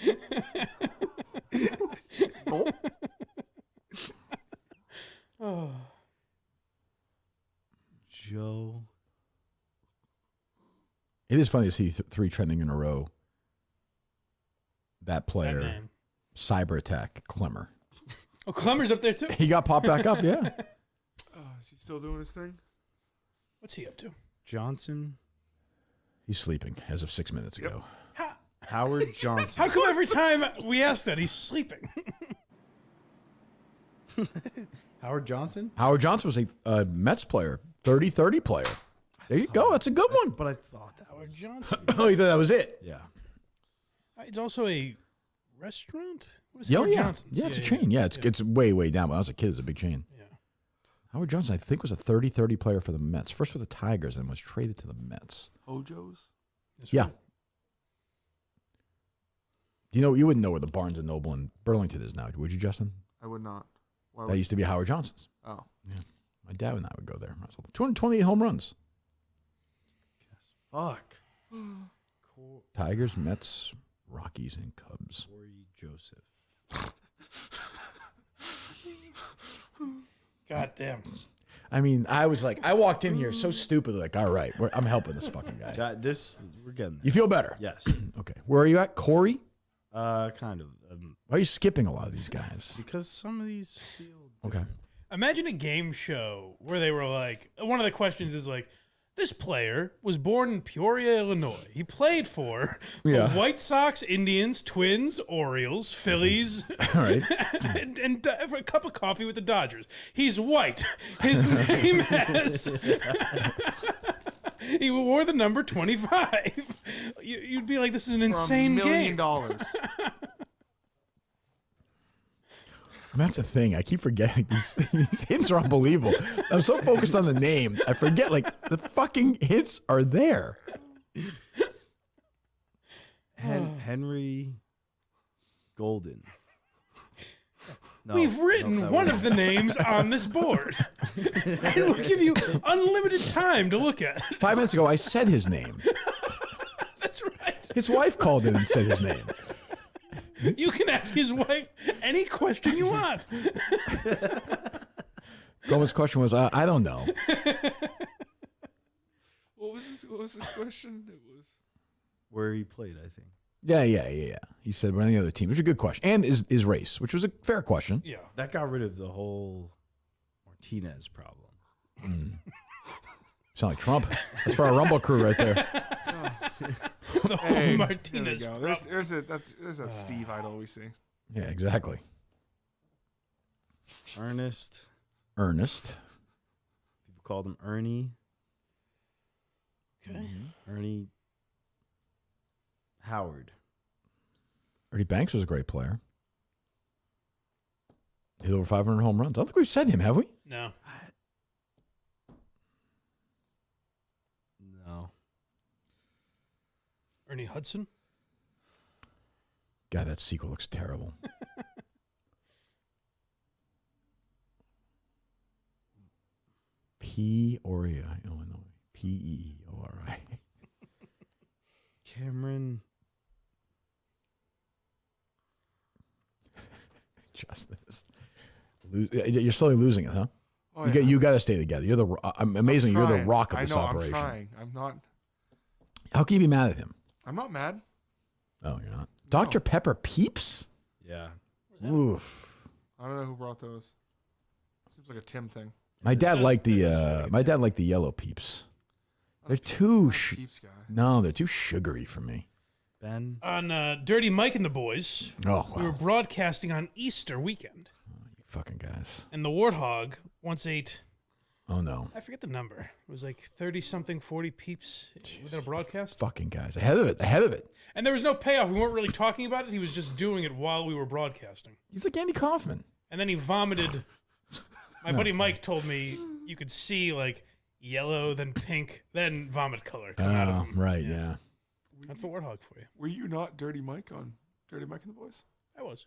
[SPEAKER 1] oh,
[SPEAKER 8] Joe.
[SPEAKER 2] It is funny to see three trending in a row. That
[SPEAKER 1] that
[SPEAKER 2] player,
[SPEAKER 1] name.
[SPEAKER 2] cyber attack, Clemmer.
[SPEAKER 1] Oh, Clemmer's up there too.
[SPEAKER 2] He got popped back up, yeah.
[SPEAKER 3] Is he still doing his thing?
[SPEAKER 1] What's he up to?
[SPEAKER 8] Johnson.
[SPEAKER 2] He's sleeping as of 6 minutes ago.
[SPEAKER 8] Howard Johnson.
[SPEAKER 1] How come every time we ask that he's sleeping?
[SPEAKER 8] Howard Johnson?
[SPEAKER 2] Howard Johnson was a Mets player, 30-30 player. There you go. That's a good one.
[SPEAKER 8] But I thought that
[SPEAKER 1] Howard
[SPEAKER 8] was...
[SPEAKER 1] Johnson.
[SPEAKER 2] Oh, you thought that was it?
[SPEAKER 8] Yeah.
[SPEAKER 1] It's also a restaurant. What is
[SPEAKER 2] Yeah,
[SPEAKER 1] Howard
[SPEAKER 2] yeah.
[SPEAKER 1] Johnson's?
[SPEAKER 2] Yeah, it's a chain. Yeah, it's way down. When I was a kid, it's a big chain.
[SPEAKER 1] Yeah.
[SPEAKER 2] Howard Johnson, I think, was a 30-30 player for the Mets. First with the Tigers and was traded to the Mets.
[SPEAKER 3] Hojo's?
[SPEAKER 1] That's
[SPEAKER 2] Yeah.
[SPEAKER 1] right.
[SPEAKER 2] You wouldn't know where the Barnes & Noble in Burlington is now, would you, Justin?
[SPEAKER 3] I would not. Why
[SPEAKER 2] That used to be Howard Johnson's.
[SPEAKER 3] Oh.
[SPEAKER 2] My dad and I would go there. 228 home runs.
[SPEAKER 8] Fuck.
[SPEAKER 2] Tigers, Mets, Rockies, and Cubs.
[SPEAKER 8] Corey Joseph.
[SPEAKER 1] God damn.
[SPEAKER 2] I mean, I was like, I walked in here so stupidly, like, all right, I'm helping this fucking guy.
[SPEAKER 8] We're getting there.
[SPEAKER 2] You feel better?
[SPEAKER 8] Yes.
[SPEAKER 2] Okay. Where are you at? Corey?
[SPEAKER 8] Kind of.
[SPEAKER 2] Why are you skipping a lot of these guys?
[SPEAKER 8] Because some of these feel
[SPEAKER 2] Okay.
[SPEAKER 8] different.
[SPEAKER 1] Imagine a game show where they were like, one of the questions is like, this player was born in Peoria, Illinois. He played for the White Sox, Indians, Twins, Orioles, Phillies,
[SPEAKER 2] All right.
[SPEAKER 1] and for a cup of coffee with the Dodgers. He's white. His name has... He wore the number 25. You'd be like, this is an insane
[SPEAKER 3] $1
[SPEAKER 1] game.
[SPEAKER 3] million.
[SPEAKER 2] That's the thing. I keep forgetting these hints are unbelievable. I'm so focused on the name, I forget like the fucking hints are there.
[SPEAKER 8] Henry Golden. No,
[SPEAKER 1] We've written
[SPEAKER 8] no,
[SPEAKER 1] one of the names on this board. And we'll give you unlimited time to look at it.
[SPEAKER 2] 5 minutes ago, I said his name.
[SPEAKER 1] That's right.
[SPEAKER 2] His wife called in and said his name.
[SPEAKER 1] You can ask his wife any question you want.
[SPEAKER 2] Coleman's question was, I don't know.
[SPEAKER 3] What was his question? It was
[SPEAKER 8] where he played, I think.
[SPEAKER 2] Yeah. He said, "What any other team?" Which is a good question, and is race, which was a fair question.
[SPEAKER 1] Yeah.
[SPEAKER 8] That got rid of the whole Martinez problem.
[SPEAKER 2] Sound like Trump. That's for our Rumble crew right there.
[SPEAKER 1] The whole Martinez.
[SPEAKER 3] There we go. There's that Steve idol we see.
[SPEAKER 2] Yeah, exactly.
[SPEAKER 8] Ernest.
[SPEAKER 2] People
[SPEAKER 8] called him Ernie.
[SPEAKER 1] Okay.
[SPEAKER 8] Ernie Howard.
[SPEAKER 2] Ernie Banks was a great player. Hit over 500 home runs. I don't think we've said him, have we?
[SPEAKER 1] No.
[SPEAKER 8] No.
[SPEAKER 1] Ernie Hudson?
[SPEAKER 2] God, that sequel looks terrible. Peoria, Illinois. Peori.
[SPEAKER 8] Cameron.
[SPEAKER 2] Justice. You're slowly losing it, huh?
[SPEAKER 3] Oh,
[SPEAKER 2] You got to stay together. You're the amazing. You're the
[SPEAKER 3] trying.
[SPEAKER 2] rock of this
[SPEAKER 3] I know,
[SPEAKER 2] operation.
[SPEAKER 3] I'm trying. I'm not.
[SPEAKER 2] How can you be mad at him?
[SPEAKER 3] I'm not mad.
[SPEAKER 2] Oh, you're not. Dr. Pepper Peeps?
[SPEAKER 8] Yeah.
[SPEAKER 2] Oof.
[SPEAKER 3] I don't know who brought those. Seems like a Tim thing.
[SPEAKER 2] My dad liked the yellow Peeps. They're too
[SPEAKER 3] Peeps guy.
[SPEAKER 2] No, they're too sugary for me.
[SPEAKER 8] Ben.
[SPEAKER 1] On Dirty Mike and the Boys,
[SPEAKER 2] Oh,
[SPEAKER 1] we were broadcasting on Easter weekend,
[SPEAKER 2] you fucking guys.
[SPEAKER 1] and the Warthog once ate,
[SPEAKER 2] Oh no.
[SPEAKER 1] I forget the number. It was like 30-something, 40 peeps within a broadcast.
[SPEAKER 2] Fucking guys. Ahead of it.
[SPEAKER 1] And there was no payoff. We weren't really talking about it. He was just doing it while we were broadcasting.
[SPEAKER 2] He's like Andy Kaufman.
[SPEAKER 1] And then he vomited. My buddy Mike told me you could see like yellow, then pink, then vomit color come out of him.
[SPEAKER 2] Right, yeah.
[SPEAKER 1] That's the Warthog for you.
[SPEAKER 3] Were you not Dirty Mike on Dirty Mike and the Boys?
[SPEAKER 1] I was.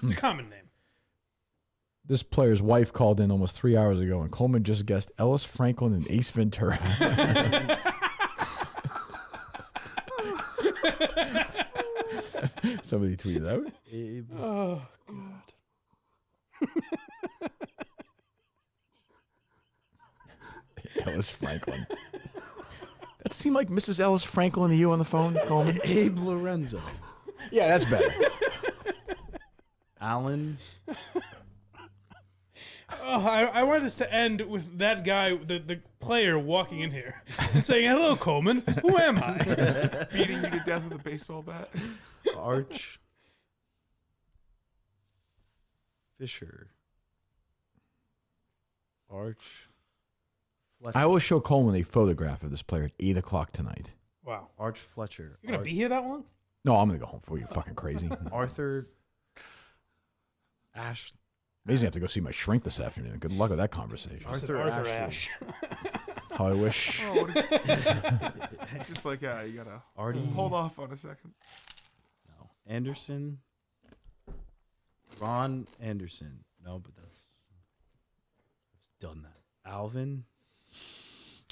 [SPEAKER 1] It's a common name.
[SPEAKER 2] This player's wife called in almost 3 hours ago, and Coleman just guessed Ellis Franklin and Ace Ventura. Somebody tweeted out.
[SPEAKER 1] Oh, God.
[SPEAKER 2] Ellis Franklin. That seemed like Mrs. Ellis Franklin to you on the phone, Coleman?
[SPEAKER 8] Abe Lorenzo.
[SPEAKER 2] Yeah, that's better.
[SPEAKER 8] Alan.
[SPEAKER 1] Oh, I wanted this to end with that guy, the player, walking in here and saying, "Hello, Coleman. Who am I?"
[SPEAKER 3] Beating you to death with a baseball bat.
[SPEAKER 8] Arch. Fisher. Arch. Fletcher.
[SPEAKER 2] I will show Coleman a photograph of this player at 8 o'clock tonight.
[SPEAKER 1] Wow.
[SPEAKER 8] Arch Fletcher.
[SPEAKER 1] You're going to be here that long?
[SPEAKER 2] No, I'm going to go home for you. Fucking crazy.
[SPEAKER 8] Arthur. Ash.
[SPEAKER 2] Amazing I have to go see my shrink this afternoon. Good luck with that conversation.
[SPEAKER 1] Arthur Ashe.
[SPEAKER 2] How I wish.
[SPEAKER 3] Oh, just like, you gotta
[SPEAKER 8] Artie.
[SPEAKER 3] hold off on a second.
[SPEAKER 8] No. Anderson. Ron Anderson. No, but that's done that. Alvin.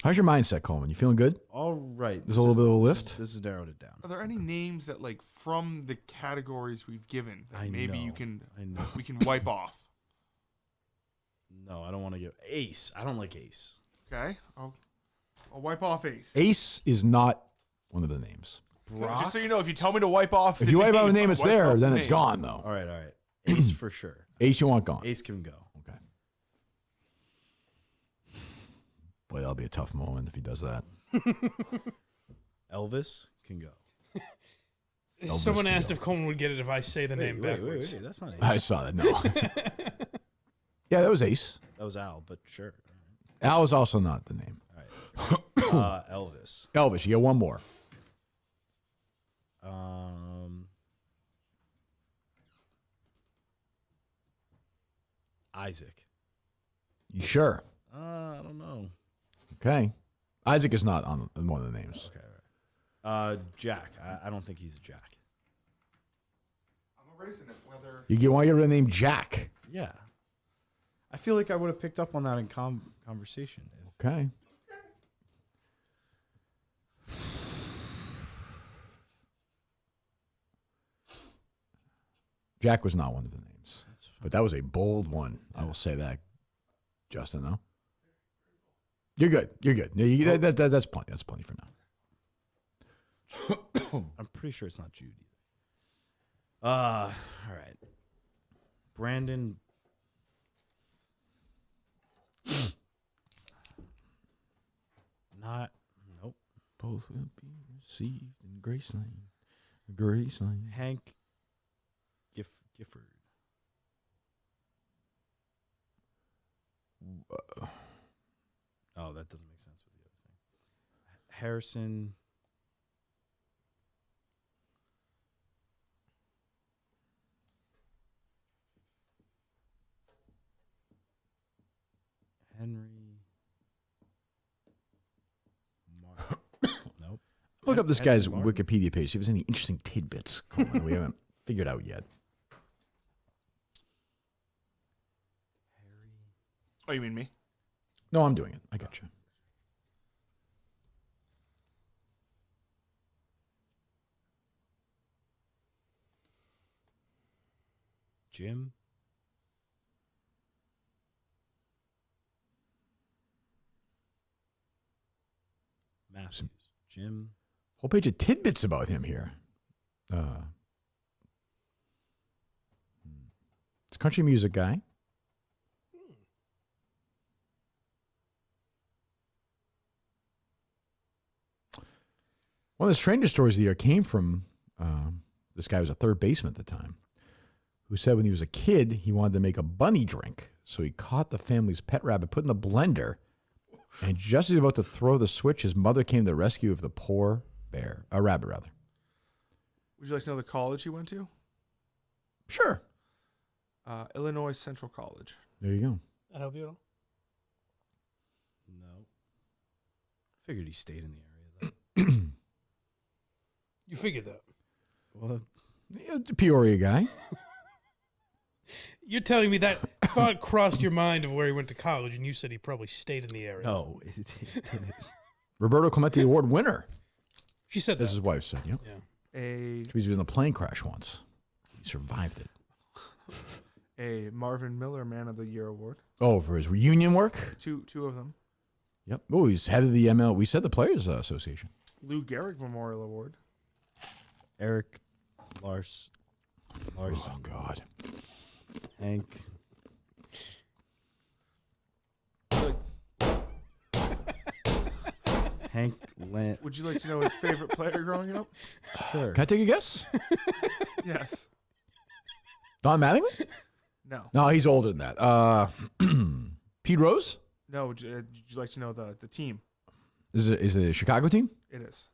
[SPEAKER 2] How's your mindset, Coleman? You feeling good?
[SPEAKER 8] All right.
[SPEAKER 2] There's a little bit of a lift?
[SPEAKER 8] This has narrowed it down.
[SPEAKER 3] Are there any names that, like, from the categories we've given that maybe you can we can wipe off?
[SPEAKER 8] No, I don't want to give Ace. I don't like Ace.
[SPEAKER 3] Okay, I'll wipe off Ace.
[SPEAKER 2] Ace is not one of the names.
[SPEAKER 3] Just so you know, if you tell me to wipe off,
[SPEAKER 2] If you wipe out a name,
[SPEAKER 3] I'll
[SPEAKER 2] it's
[SPEAKER 3] wipe
[SPEAKER 2] there.
[SPEAKER 3] off
[SPEAKER 2] Then
[SPEAKER 3] the
[SPEAKER 2] it's
[SPEAKER 3] name.
[SPEAKER 2] gone, though.
[SPEAKER 8] All right. Ace for sure.
[SPEAKER 2] Ace you want gone.
[SPEAKER 8] Ace can go.
[SPEAKER 2] Okay. Boy, that'll be a tough moment if he does that.
[SPEAKER 8] Elvis can go.
[SPEAKER 1] Someone asked if Coleman would get it if I say the name backwards.
[SPEAKER 8] Wait. That's not Ace.
[SPEAKER 2] I saw that. No. Yeah, that was Ace.
[SPEAKER 8] That was Al, but sure.
[SPEAKER 2] Al is also not the name.
[SPEAKER 8] All right. Elvis.
[SPEAKER 2] Elvis, you get one more.
[SPEAKER 8] Isaac.
[SPEAKER 2] You sure?
[SPEAKER 8] I don't know.
[SPEAKER 2] Okay. Isaac is not on one of the names.
[SPEAKER 8] Okay. Right. Jack. I don't think he's a Jack.
[SPEAKER 3] I'm erasing it. Whether
[SPEAKER 2] You want to get rid of the name Jack?
[SPEAKER 8] Yeah. I feel like I would have picked up on that in conversation.
[SPEAKER 2] Okay. Jack was not one of the names, but that was a bold one. I will say that, Justin. Though you're good. You're good. No, that's plenty. That's plenty for now.
[SPEAKER 8] I'm pretty sure it's not Jude either. All right. Brandon. Nope.
[SPEAKER 2] Both will be received in Graceland. Graceland.
[SPEAKER 8] Hank Gifford. Oh, that doesn't make sense with the other thing. Harrison. Henry. Nope.
[SPEAKER 2] Look up this
[SPEAKER 8] Henry
[SPEAKER 2] guy's
[SPEAKER 8] Martin.
[SPEAKER 2] Wikipedia page. See if there's any interesting tidbits. We haven't figured out yet.
[SPEAKER 3] oh, you mean me?
[SPEAKER 2] No, I'm doing it. I got you.
[SPEAKER 8] Jim. Matthews. Jim.
[SPEAKER 2] Whole page of tidbits about him here. It's a country music guy. One of the strangest stories of the year came from this guy who was a third baseman at the time, who said when he was a kid, he wanted to make a bunny drink. So he caught the family's pet rabbit, put in the blender, and just as he was about to throw the switch, his mother came to the rescue of the poor rabbit rather.
[SPEAKER 3] Would you like to know the college he went to?
[SPEAKER 2] Sure.
[SPEAKER 3] Illinois Central College.
[SPEAKER 2] There you go.
[SPEAKER 1] That help you at all?
[SPEAKER 8] No. Figured he stayed in the area, though.
[SPEAKER 1] You figured that.
[SPEAKER 2] Well, Peoria guy.
[SPEAKER 1] You're telling me that thought crossed your mind of where he went to college, and you said he probably stayed in the area.
[SPEAKER 8] No, it didn't.
[SPEAKER 2] Roberto Clemente Award winner.
[SPEAKER 1] She said that.
[SPEAKER 2] As his wife said, yep.
[SPEAKER 1] Yeah.
[SPEAKER 3] A
[SPEAKER 2] He was in a plane crash once. He survived it.
[SPEAKER 3] a Marvin Miller Man of the Year award.
[SPEAKER 2] Oh, for his reunion work?
[SPEAKER 3] Two of them.
[SPEAKER 2] Yep. Oh, he's head of the ML. We said the Players Association.
[SPEAKER 3] Lou Gehrig Memorial Award.
[SPEAKER 8] Eric Larson.
[SPEAKER 2] Oh, God.
[SPEAKER 8] Hank. Hank Lent.
[SPEAKER 3] Would you like to know his favorite player growing up?
[SPEAKER 8] Sure.
[SPEAKER 2] Can I take a guess?
[SPEAKER 3] Yes.
[SPEAKER 2] Don Mattingly?
[SPEAKER 3] No.
[SPEAKER 2] No, he's older than that. Pete Rose?
[SPEAKER 3] No. Would you like to know the team?
[SPEAKER 2] Is it a Chicago team?
[SPEAKER 3] It is.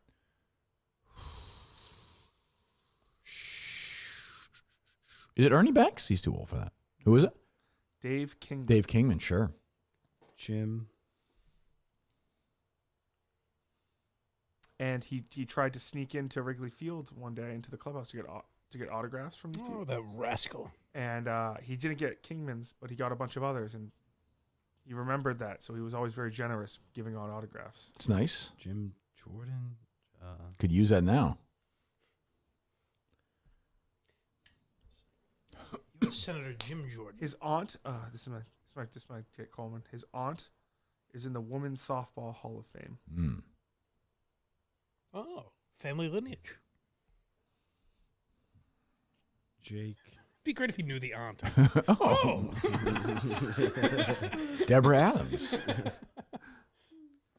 [SPEAKER 2] Is it Ernie Banks? He's too old for that. Who is it?
[SPEAKER 3] Dave King.
[SPEAKER 2] Dave Kingman, sure.
[SPEAKER 8] Jim.
[SPEAKER 3] And he tried to sneak into Wrigley Field one day into the clubhouse to get autographs from these
[SPEAKER 1] Oh,
[SPEAKER 3] people.
[SPEAKER 1] that rascal.
[SPEAKER 3] And he didn't get Kingman's, but he got a bunch of others, and he remembered that, so he was always very generous giving out autographs.
[SPEAKER 2] It's nice.
[SPEAKER 8] Jim Jordan.
[SPEAKER 2] Could use that now.
[SPEAKER 1] U.S. Senator Jim Jordan.
[SPEAKER 3] His aunt, this might get Coleman. His aunt is in the Women's Softball Hall of Fame.
[SPEAKER 2] Mm.
[SPEAKER 1] Oh, family lineage.
[SPEAKER 8] Jake.
[SPEAKER 1] Be great if he knew the aunt.
[SPEAKER 2] Oh. Deborah Adams.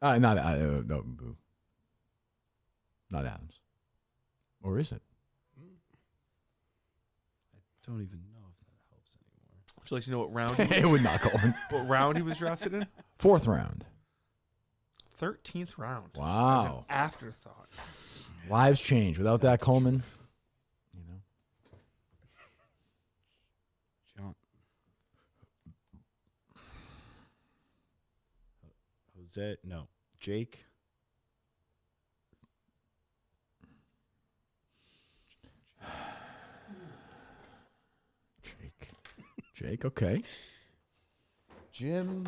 [SPEAKER 2] No, boo. Not Adams. Or is it?
[SPEAKER 8] I don't even know if that helps anymore.
[SPEAKER 3] Would you like to know what round?
[SPEAKER 2] It would not, Coleman.
[SPEAKER 3] What round he was drafted in?
[SPEAKER 2] 4th round.
[SPEAKER 3] 13th round. As an
[SPEAKER 2] Wow.
[SPEAKER 3] afterthought.
[SPEAKER 2] Lives change. Without that, Coleman, you know.
[SPEAKER 8] John. Jose. No. Jake.
[SPEAKER 2] Jake, okay.
[SPEAKER 8] Jim.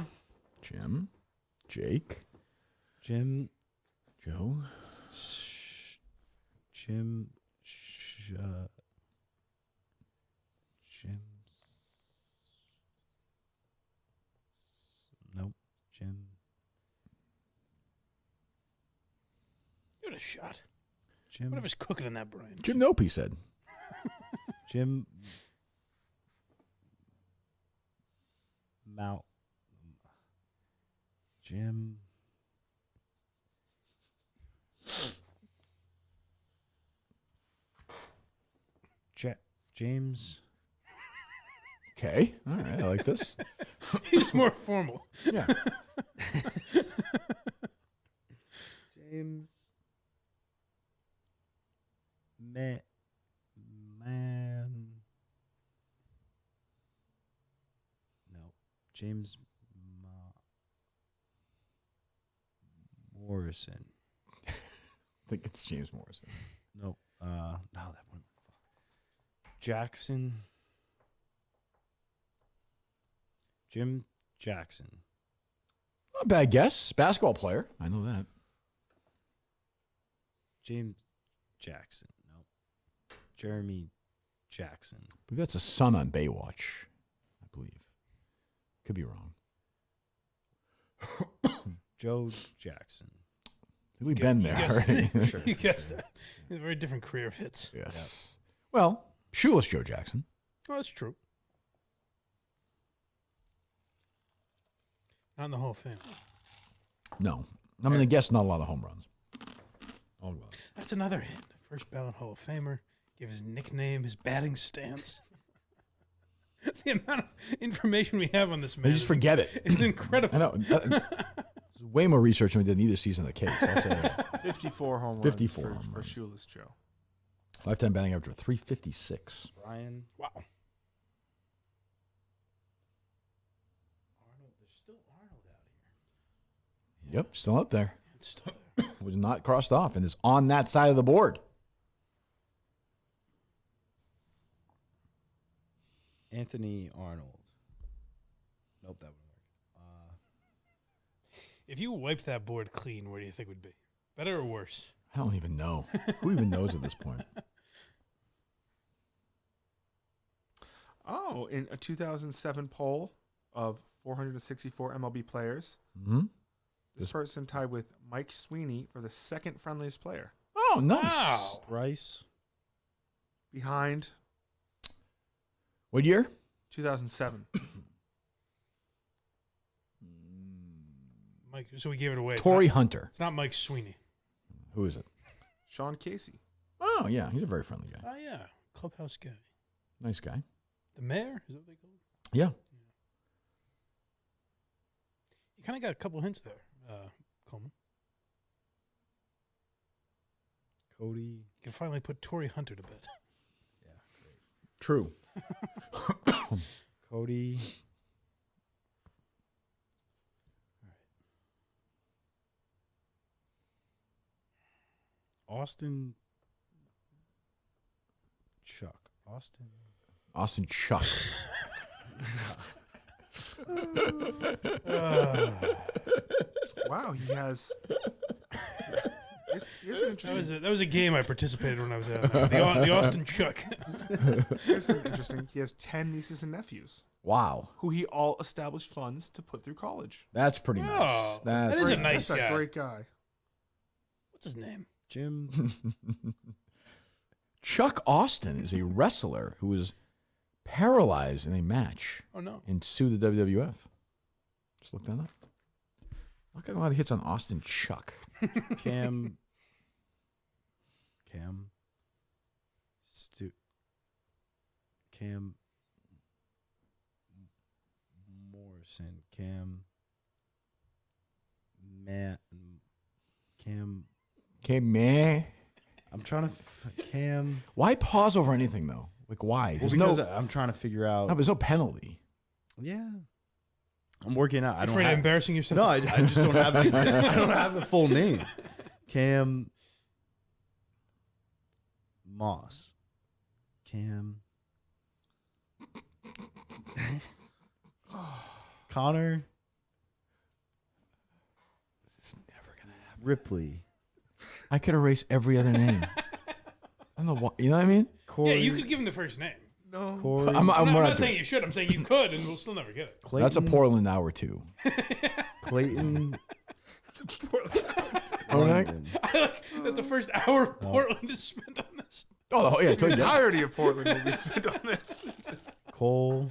[SPEAKER 2] Jake,
[SPEAKER 8] Jim.
[SPEAKER 2] Joe.
[SPEAKER 8] Jim. Jim. Nope. Jim.
[SPEAKER 1] Give it a shot.
[SPEAKER 8] Jim.
[SPEAKER 1] Whatever's cooking in that brain.
[SPEAKER 2] Jim Nope, he said.
[SPEAKER 8] Jim. Mount. Jim. James.
[SPEAKER 2] Okay. All right. I like this.
[SPEAKER 1] He's more formal.
[SPEAKER 2] Yeah.
[SPEAKER 8] James. Man. No. James Morrison.
[SPEAKER 2] I think it's James Morrison.
[SPEAKER 8] Nope. No, that one. Jackson. Jim Jackson.
[SPEAKER 2] Not a bad guess. Basketball player. I know that.
[SPEAKER 8] James Jackson. Nope. Jeremy Jackson.
[SPEAKER 2] I believe that's a son on Baywatch, I believe. Could be wrong.
[SPEAKER 8] Joe Jackson.
[SPEAKER 2] We've been there already.
[SPEAKER 8] Sure.
[SPEAKER 1] You guessed that. Very different career fits.
[SPEAKER 2] Yes. Well, shoeless Joe Jackson.
[SPEAKER 1] Oh, that's true. Not in the Hall of Fame.
[SPEAKER 2] No. I'm going to guess not a lot of home runs. All right.
[SPEAKER 1] That's another hit. First ballot Hall of Famer. Give his nickname, his batting stance. The amount of information we have on this man.
[SPEAKER 2] They just forget it.
[SPEAKER 1] It's incredible.
[SPEAKER 2] I know. There's way more research than we did in either season of the case. I'll say that.
[SPEAKER 3] 54 home runs
[SPEAKER 2] 54
[SPEAKER 3] for,
[SPEAKER 2] home
[SPEAKER 3] for
[SPEAKER 2] runs.
[SPEAKER 3] Shoeless Joe.
[SPEAKER 2] Lifetime batting average of 356.
[SPEAKER 8] Brian.
[SPEAKER 1] Wow.
[SPEAKER 8] Arnold. There's still Arnold out here.
[SPEAKER 2] Yep, still up there.
[SPEAKER 1] It's still
[SPEAKER 2] Was not crossed off and is on that side of the board.
[SPEAKER 8] Anthony Arnold. Nope, that wouldn't work.
[SPEAKER 1] If you wiped that board clean, where do you think it would be? Better or worse?
[SPEAKER 2] I don't even know. Who even knows at this point?
[SPEAKER 3] Oh, in a 2007 poll of 464 MLB players,
[SPEAKER 2] Mm-hmm.
[SPEAKER 3] this person tied with Mike Sweeney for the second friendliest player,
[SPEAKER 2] Oh, nice.
[SPEAKER 1] Wow.
[SPEAKER 8] Bryce.
[SPEAKER 3] behind
[SPEAKER 2] What year?
[SPEAKER 3] 2007.
[SPEAKER 1] Mike. So we gave it away. It's
[SPEAKER 2] Torrey
[SPEAKER 1] not-
[SPEAKER 2] Hunter.
[SPEAKER 1] It's not Mike Sweeney.
[SPEAKER 2] Who is it?
[SPEAKER 3] Sean Casey.
[SPEAKER 2] Oh, yeah. He's a very friendly guy.
[SPEAKER 1] Oh yeah, clubhouse guy.
[SPEAKER 2] Nice guy.
[SPEAKER 1] The mayor is that what they call him?
[SPEAKER 2] Yeah.
[SPEAKER 1] You kind of got a couple hints there, Coleman.
[SPEAKER 8] Cody.
[SPEAKER 1] You can finally put Torrey Hunter to bed.
[SPEAKER 2] True.
[SPEAKER 8] Cody. Austin. Chuck.
[SPEAKER 2] Austin Chuck.
[SPEAKER 3] Wow, he has. Here's an interesting.
[SPEAKER 1] That was a game I participated in when I was out. The Austin Chuck.
[SPEAKER 3] Here's an interesting. He has 10 nieces and nephews
[SPEAKER 2] Wow.
[SPEAKER 3] who he all established funds to put through college.
[SPEAKER 2] That's pretty nice.
[SPEAKER 1] Oh, that is
[SPEAKER 2] That's
[SPEAKER 1] a nice
[SPEAKER 3] That's
[SPEAKER 1] guy.
[SPEAKER 3] a great guy.
[SPEAKER 1] What's his name?
[SPEAKER 8] Jim.
[SPEAKER 2] Chuck Austin is a wrestler who was paralyzed in a match
[SPEAKER 1] Oh no.
[SPEAKER 2] and sued the WWF. Just look that up. Not got a lot of hits on Austin Chuck.
[SPEAKER 8] Cam. Cam Morrison.
[SPEAKER 2] Okay, man.
[SPEAKER 8] I'm trying to. Cam.
[SPEAKER 2] Why pause over anything though? Like why?
[SPEAKER 8] Well,
[SPEAKER 2] There's
[SPEAKER 8] because
[SPEAKER 2] no,
[SPEAKER 8] I'm trying to figure out.
[SPEAKER 2] there's no penalty.
[SPEAKER 8] Yeah. I'm working out. I don't
[SPEAKER 1] Afraid of
[SPEAKER 8] have.
[SPEAKER 1] embarrassing yourself?
[SPEAKER 8] No, I just don't have. I don't have a full name. Cam Moss. Connor
[SPEAKER 2] This is never gonna happen.
[SPEAKER 8] Ripley.
[SPEAKER 2] I could erase every other name. I don't know why. You know what I mean?
[SPEAKER 8] Corey.
[SPEAKER 1] Yeah, you could give him the first name.
[SPEAKER 3] No.
[SPEAKER 8] Corey.
[SPEAKER 2] I'm
[SPEAKER 1] No, I'm
[SPEAKER 2] more
[SPEAKER 1] not
[SPEAKER 2] not
[SPEAKER 1] saying you should. I'm saying you could, and we'll still never get it.
[SPEAKER 8] Clayton,
[SPEAKER 2] That's a Portland hour too.
[SPEAKER 8] Clayton.
[SPEAKER 2] All right.
[SPEAKER 8] London.
[SPEAKER 1] I like that the first hour of Portland is spent on this.
[SPEAKER 2] Oh yeah,
[SPEAKER 3] The
[SPEAKER 2] totally.
[SPEAKER 3] entirety of Portland will be spent on this.
[SPEAKER 8] Cole.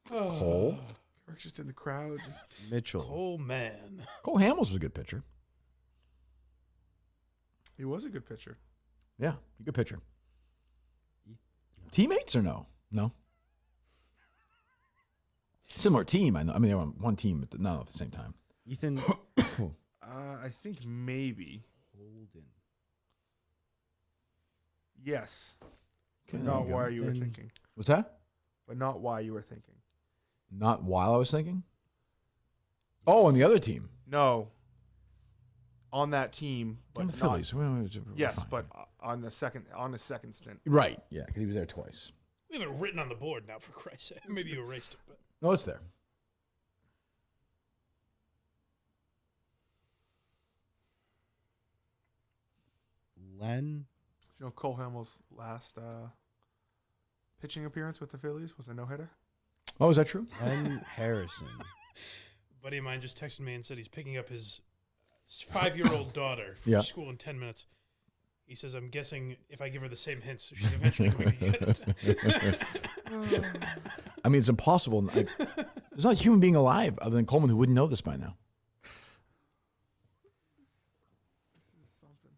[SPEAKER 2] Cole.
[SPEAKER 3] We're just in the crowd. Just
[SPEAKER 8] Mitchell.
[SPEAKER 1] Oh man.
[SPEAKER 2] Cole Hamels was a good pitcher.
[SPEAKER 3] he was a good pitcher.
[SPEAKER 2] Yeah, a good pitcher. Teammates or no? No. Similar team. I know. I mean, they were on one team, but not at the same time.
[SPEAKER 8] Ethan
[SPEAKER 3] I think maybe.
[SPEAKER 8] Holden.
[SPEAKER 3] Yes.
[SPEAKER 2] Okay,
[SPEAKER 3] Not
[SPEAKER 2] there you go.
[SPEAKER 3] why you were
[SPEAKER 8] Ethan.
[SPEAKER 3] thinking.
[SPEAKER 2] What's that?
[SPEAKER 3] But not why you were thinking.
[SPEAKER 2] Not while I was thinking. Oh, on the other team.
[SPEAKER 3] No. On that team, but
[SPEAKER 2] On the
[SPEAKER 3] not-
[SPEAKER 2] Phillies. We're
[SPEAKER 3] Yes,
[SPEAKER 2] fine.
[SPEAKER 3] but on his second stint.
[SPEAKER 2] Right. Yeah, because he was there twice.
[SPEAKER 1] We have it written on the board now, for Christ's sake. Maybe you erased it, but
[SPEAKER 2] No, it's there.
[SPEAKER 8] Len.
[SPEAKER 3] You know Cole Hamels' last pitching appearance with the Phillies was a no-hitter.
[SPEAKER 2] Oh, is that true?
[SPEAKER 8] Ken Harrison.
[SPEAKER 1] A buddy of mine just texted me and said he's picking up his 5-year-old daughter from
[SPEAKER 2] Yeah.
[SPEAKER 1] school in 10 minutes. He says, I'm guessing if I give her the same hints, she's eventually going to get it.
[SPEAKER 2] I mean, it's impossible. Like, there's not a human being alive other than Coleman who wouldn't know this by now.
[SPEAKER 3] This is something.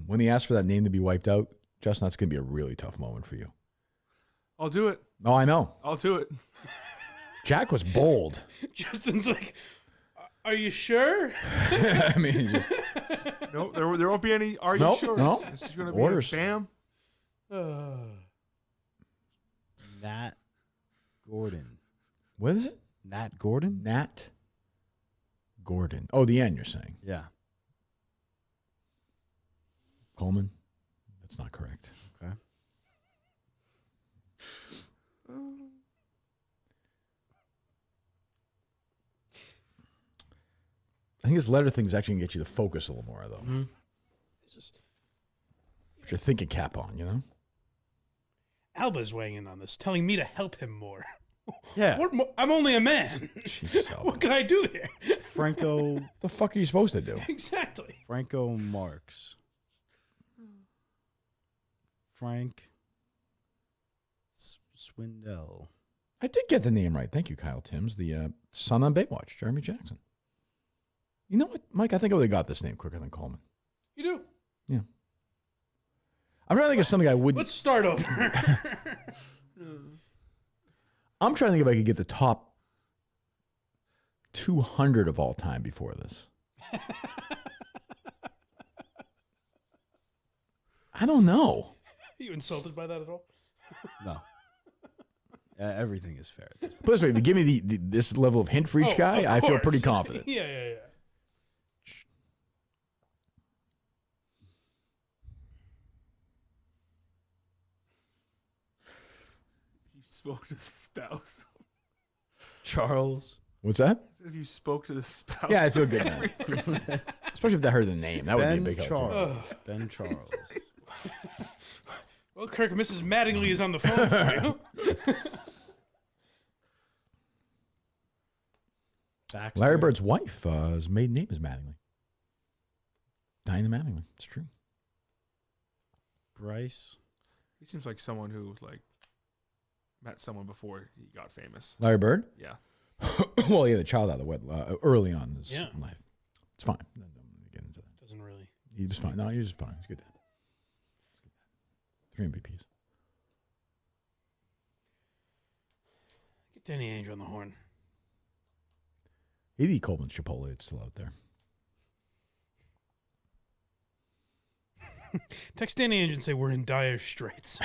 [SPEAKER 2] When he asked for that name to be wiped out, Justin, that's going to be a really tough moment for you.
[SPEAKER 3] I'll do it.
[SPEAKER 2] Oh, I know.
[SPEAKER 3] I'll do it.
[SPEAKER 2] Jack was bold.
[SPEAKER 1] Justin's like, are you sure?
[SPEAKER 2] I mean, just,
[SPEAKER 3] No, there won't be any. Are you
[SPEAKER 2] Nope,
[SPEAKER 3] sure?
[SPEAKER 2] no.
[SPEAKER 3] It's just going to be
[SPEAKER 2] Orders.
[SPEAKER 3] a bam.
[SPEAKER 8] Nat Gordon.
[SPEAKER 2] what is it?
[SPEAKER 8] Nat Gordon?
[SPEAKER 2] Nat Gordon. Oh, the end, you're saying.
[SPEAKER 8] Yeah.
[SPEAKER 2] Coleman? That's not correct.
[SPEAKER 8] Okay.
[SPEAKER 2] I think this letter thing is actually going to get you to focus a little more, though.
[SPEAKER 1] It's just,
[SPEAKER 2] Put your thinking cap on, you know?
[SPEAKER 1] Alba's weighing in on this, telling me to help him more.
[SPEAKER 8] Yeah.
[SPEAKER 1] What more? I'm only a man.
[SPEAKER 2] Jesus, help
[SPEAKER 1] What
[SPEAKER 2] him.
[SPEAKER 1] can I do here?
[SPEAKER 8] Franco
[SPEAKER 2] The fuck are you supposed to do?
[SPEAKER 1] Exactly.
[SPEAKER 8] Franco Marx. Frank Swindell.
[SPEAKER 2] I did get the name right. Thank you, Kyle Timms, the son on Baywatch, Jeremy Jackson. You know what, Mike? I think I would have got this name quicker than Coleman.
[SPEAKER 1] You do.
[SPEAKER 2] Yeah. I'm trying to think of something I would.
[SPEAKER 1] Let's start over.
[SPEAKER 2] I'm trying to think if I could get the top 200 of all time before this. I don't know.
[SPEAKER 1] Are you insulted by that at all?
[SPEAKER 8] No. Everything is fair at this point.
[SPEAKER 2] Put it this way, if you give me this level of hint for each
[SPEAKER 1] Oh,
[SPEAKER 2] guy,
[SPEAKER 1] of
[SPEAKER 2] I feel pretty
[SPEAKER 1] course.
[SPEAKER 2] confident.
[SPEAKER 1] Yeah.
[SPEAKER 3] You spoke to the spouse.
[SPEAKER 8] Charles.
[SPEAKER 2] What's that?
[SPEAKER 3] If you spoke to the spouse.
[SPEAKER 2] Yeah, I feel good now. Especially if I heard the name. That would be a
[SPEAKER 8] Ben
[SPEAKER 2] big help. too.
[SPEAKER 8] Charles. Ben Charles.
[SPEAKER 1] Well, Kirk, Mrs. Mattingly is on the phone for you.
[SPEAKER 8] Baxter.
[SPEAKER 2] Larry Bird's wife, his maiden name is Mattingly. Dinah Mattingly. It's true.
[SPEAKER 8] Bryce.
[SPEAKER 3] He seems like someone who met someone before he got famous.
[SPEAKER 2] Larry Bird?
[SPEAKER 3] Yeah.
[SPEAKER 2] Well, he had a child out of wed early on in his
[SPEAKER 1] Yeah.
[SPEAKER 2] life. It's fine. I'm not gonna get into that.
[SPEAKER 1] Doesn't really.
[SPEAKER 2] He was fine. No, he was fine. He's good. 3 MVPs.
[SPEAKER 1] Get Danny Ainge on the horn.
[SPEAKER 2] Maybe Coleman's Chipotle. It's still out there.
[SPEAKER 1] Text Danny Ainge and say we're in dire straits.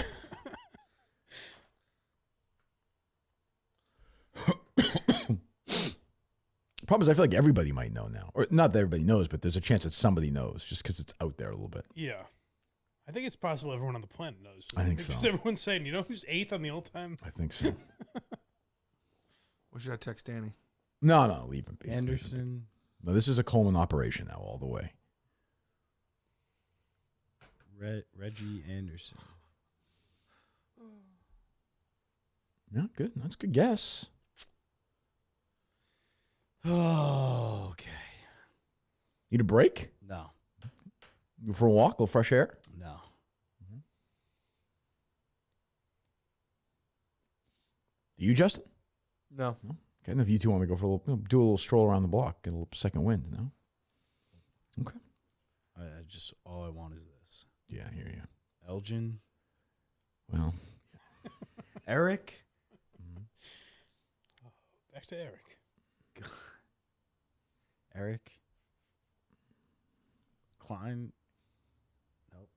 [SPEAKER 2] Problem is, I feel like everybody might know now. Or not that everybody knows, but there's a chance that somebody knows just because it's out there a little bit.
[SPEAKER 1] Yeah. I think it's possible everyone on the planet knows.
[SPEAKER 2] I think so.
[SPEAKER 1] Because everyone's saying, you know who's 8th on the all-time?
[SPEAKER 2] I think so.
[SPEAKER 3] What should I text Danny?
[SPEAKER 2] No, leave him be.
[SPEAKER 8] Anderson.
[SPEAKER 2] No, this is a Coleman operation now, all the way.
[SPEAKER 8] Reggie Anderson.
[SPEAKER 2] Yeah, good. That's a good guess.
[SPEAKER 8] Oh, okay.
[SPEAKER 2] Need a break?
[SPEAKER 8] No.
[SPEAKER 2] Go for a walk, a little fresh air?
[SPEAKER 8] No.
[SPEAKER 2] Do you, Justin?
[SPEAKER 3] No.
[SPEAKER 2] Okay, and if you two want to go for a little, do a little stroll around the block, get a little second wind, no? Okay.
[SPEAKER 8] I just all I want is this.
[SPEAKER 2] Yeah, I hear you.
[SPEAKER 8] Elgin.
[SPEAKER 2] Well,
[SPEAKER 8] Eric.
[SPEAKER 1] Back to Eric.
[SPEAKER 8] Eric. Klein. Nope.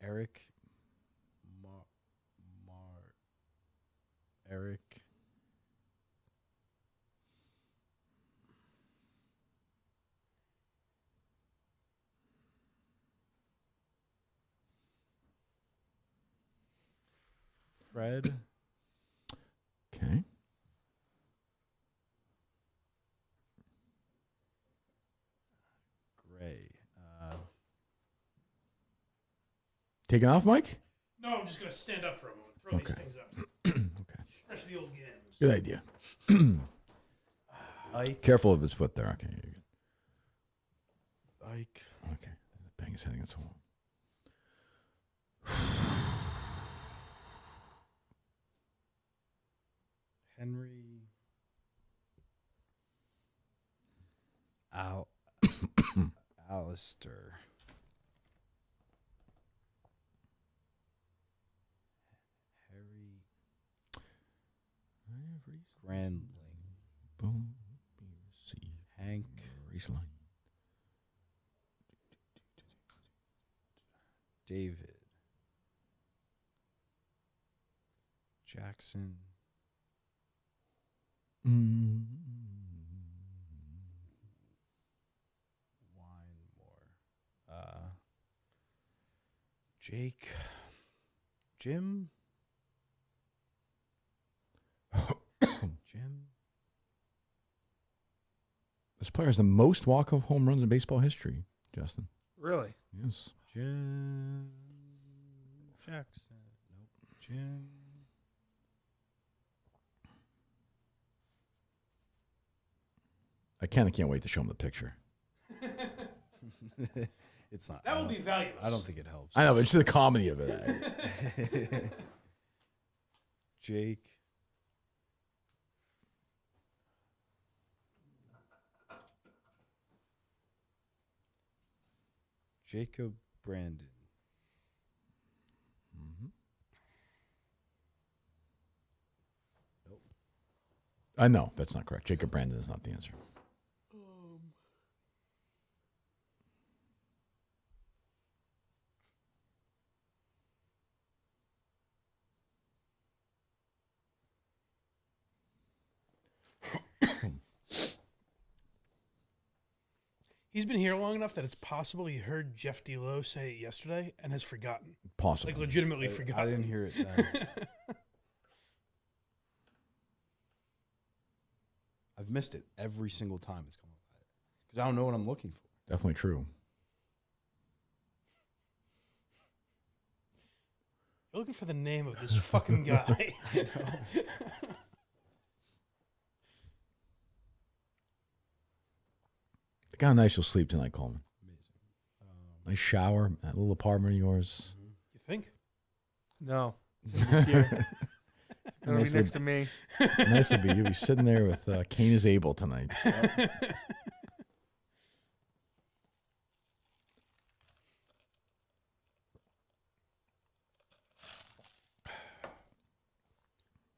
[SPEAKER 8] Eric. Eric. Fred.
[SPEAKER 2] Okay.
[SPEAKER 8] Gray.
[SPEAKER 2] Taking off, Mike?
[SPEAKER 1] No, I'm just gonna stand up for a moment. Throw
[SPEAKER 2] Okay.
[SPEAKER 1] these things up.
[SPEAKER 2] Okay.
[SPEAKER 1] Stretch the old gams.
[SPEAKER 2] Good idea.
[SPEAKER 8] Ike.
[SPEAKER 2] Careful of his foot there. Okay. You're good.
[SPEAKER 8] Ike.
[SPEAKER 2] Okay. Bang his head against the wall.
[SPEAKER 8] Henry. Alistair. Harry. Grandling.
[SPEAKER 2] Boom. See.
[SPEAKER 8] Hank.
[SPEAKER 2] Riesling.
[SPEAKER 8] David. Jackson. Winemore. Jake. Jim. Jim.
[SPEAKER 2] This player has the most walk-off home runs in baseball history, Justin.
[SPEAKER 3] Really?
[SPEAKER 2] Yes.
[SPEAKER 8] Jim Jackson. Nope. Jim.
[SPEAKER 2] I can't wait to show him the picture.
[SPEAKER 8] It's not.
[SPEAKER 1] That would be valuable.
[SPEAKER 8] I don't think it helps.
[SPEAKER 2] I know, but it's just the comedy of it.
[SPEAKER 8] Jake. Jacob Brandon.
[SPEAKER 2] I know that's not correct. Jacob Brandon is not the answer.
[SPEAKER 1] He's been here long enough that it's possible he heard Jeff D'Lo say it yesterday and has forgotten.
[SPEAKER 2] Possible.
[SPEAKER 1] Like legitimately
[SPEAKER 8] I
[SPEAKER 1] forgotten.
[SPEAKER 8] didn't hear it then. I've missed it every single time it's come up because I don't know what I'm looking for.
[SPEAKER 2] Definitely true.
[SPEAKER 1] You're looking for the name of this fucking guy.
[SPEAKER 8] I know.
[SPEAKER 2] I got a nice little sleep tonight, Coleman. Nice shower, that little apartment of yours.
[SPEAKER 1] You think?
[SPEAKER 3] No. It's gonna be here. It's gonna
[SPEAKER 2] Nice
[SPEAKER 3] be next to me.
[SPEAKER 2] Nice to be. You'll be sitting there with Cain is Abel tonight.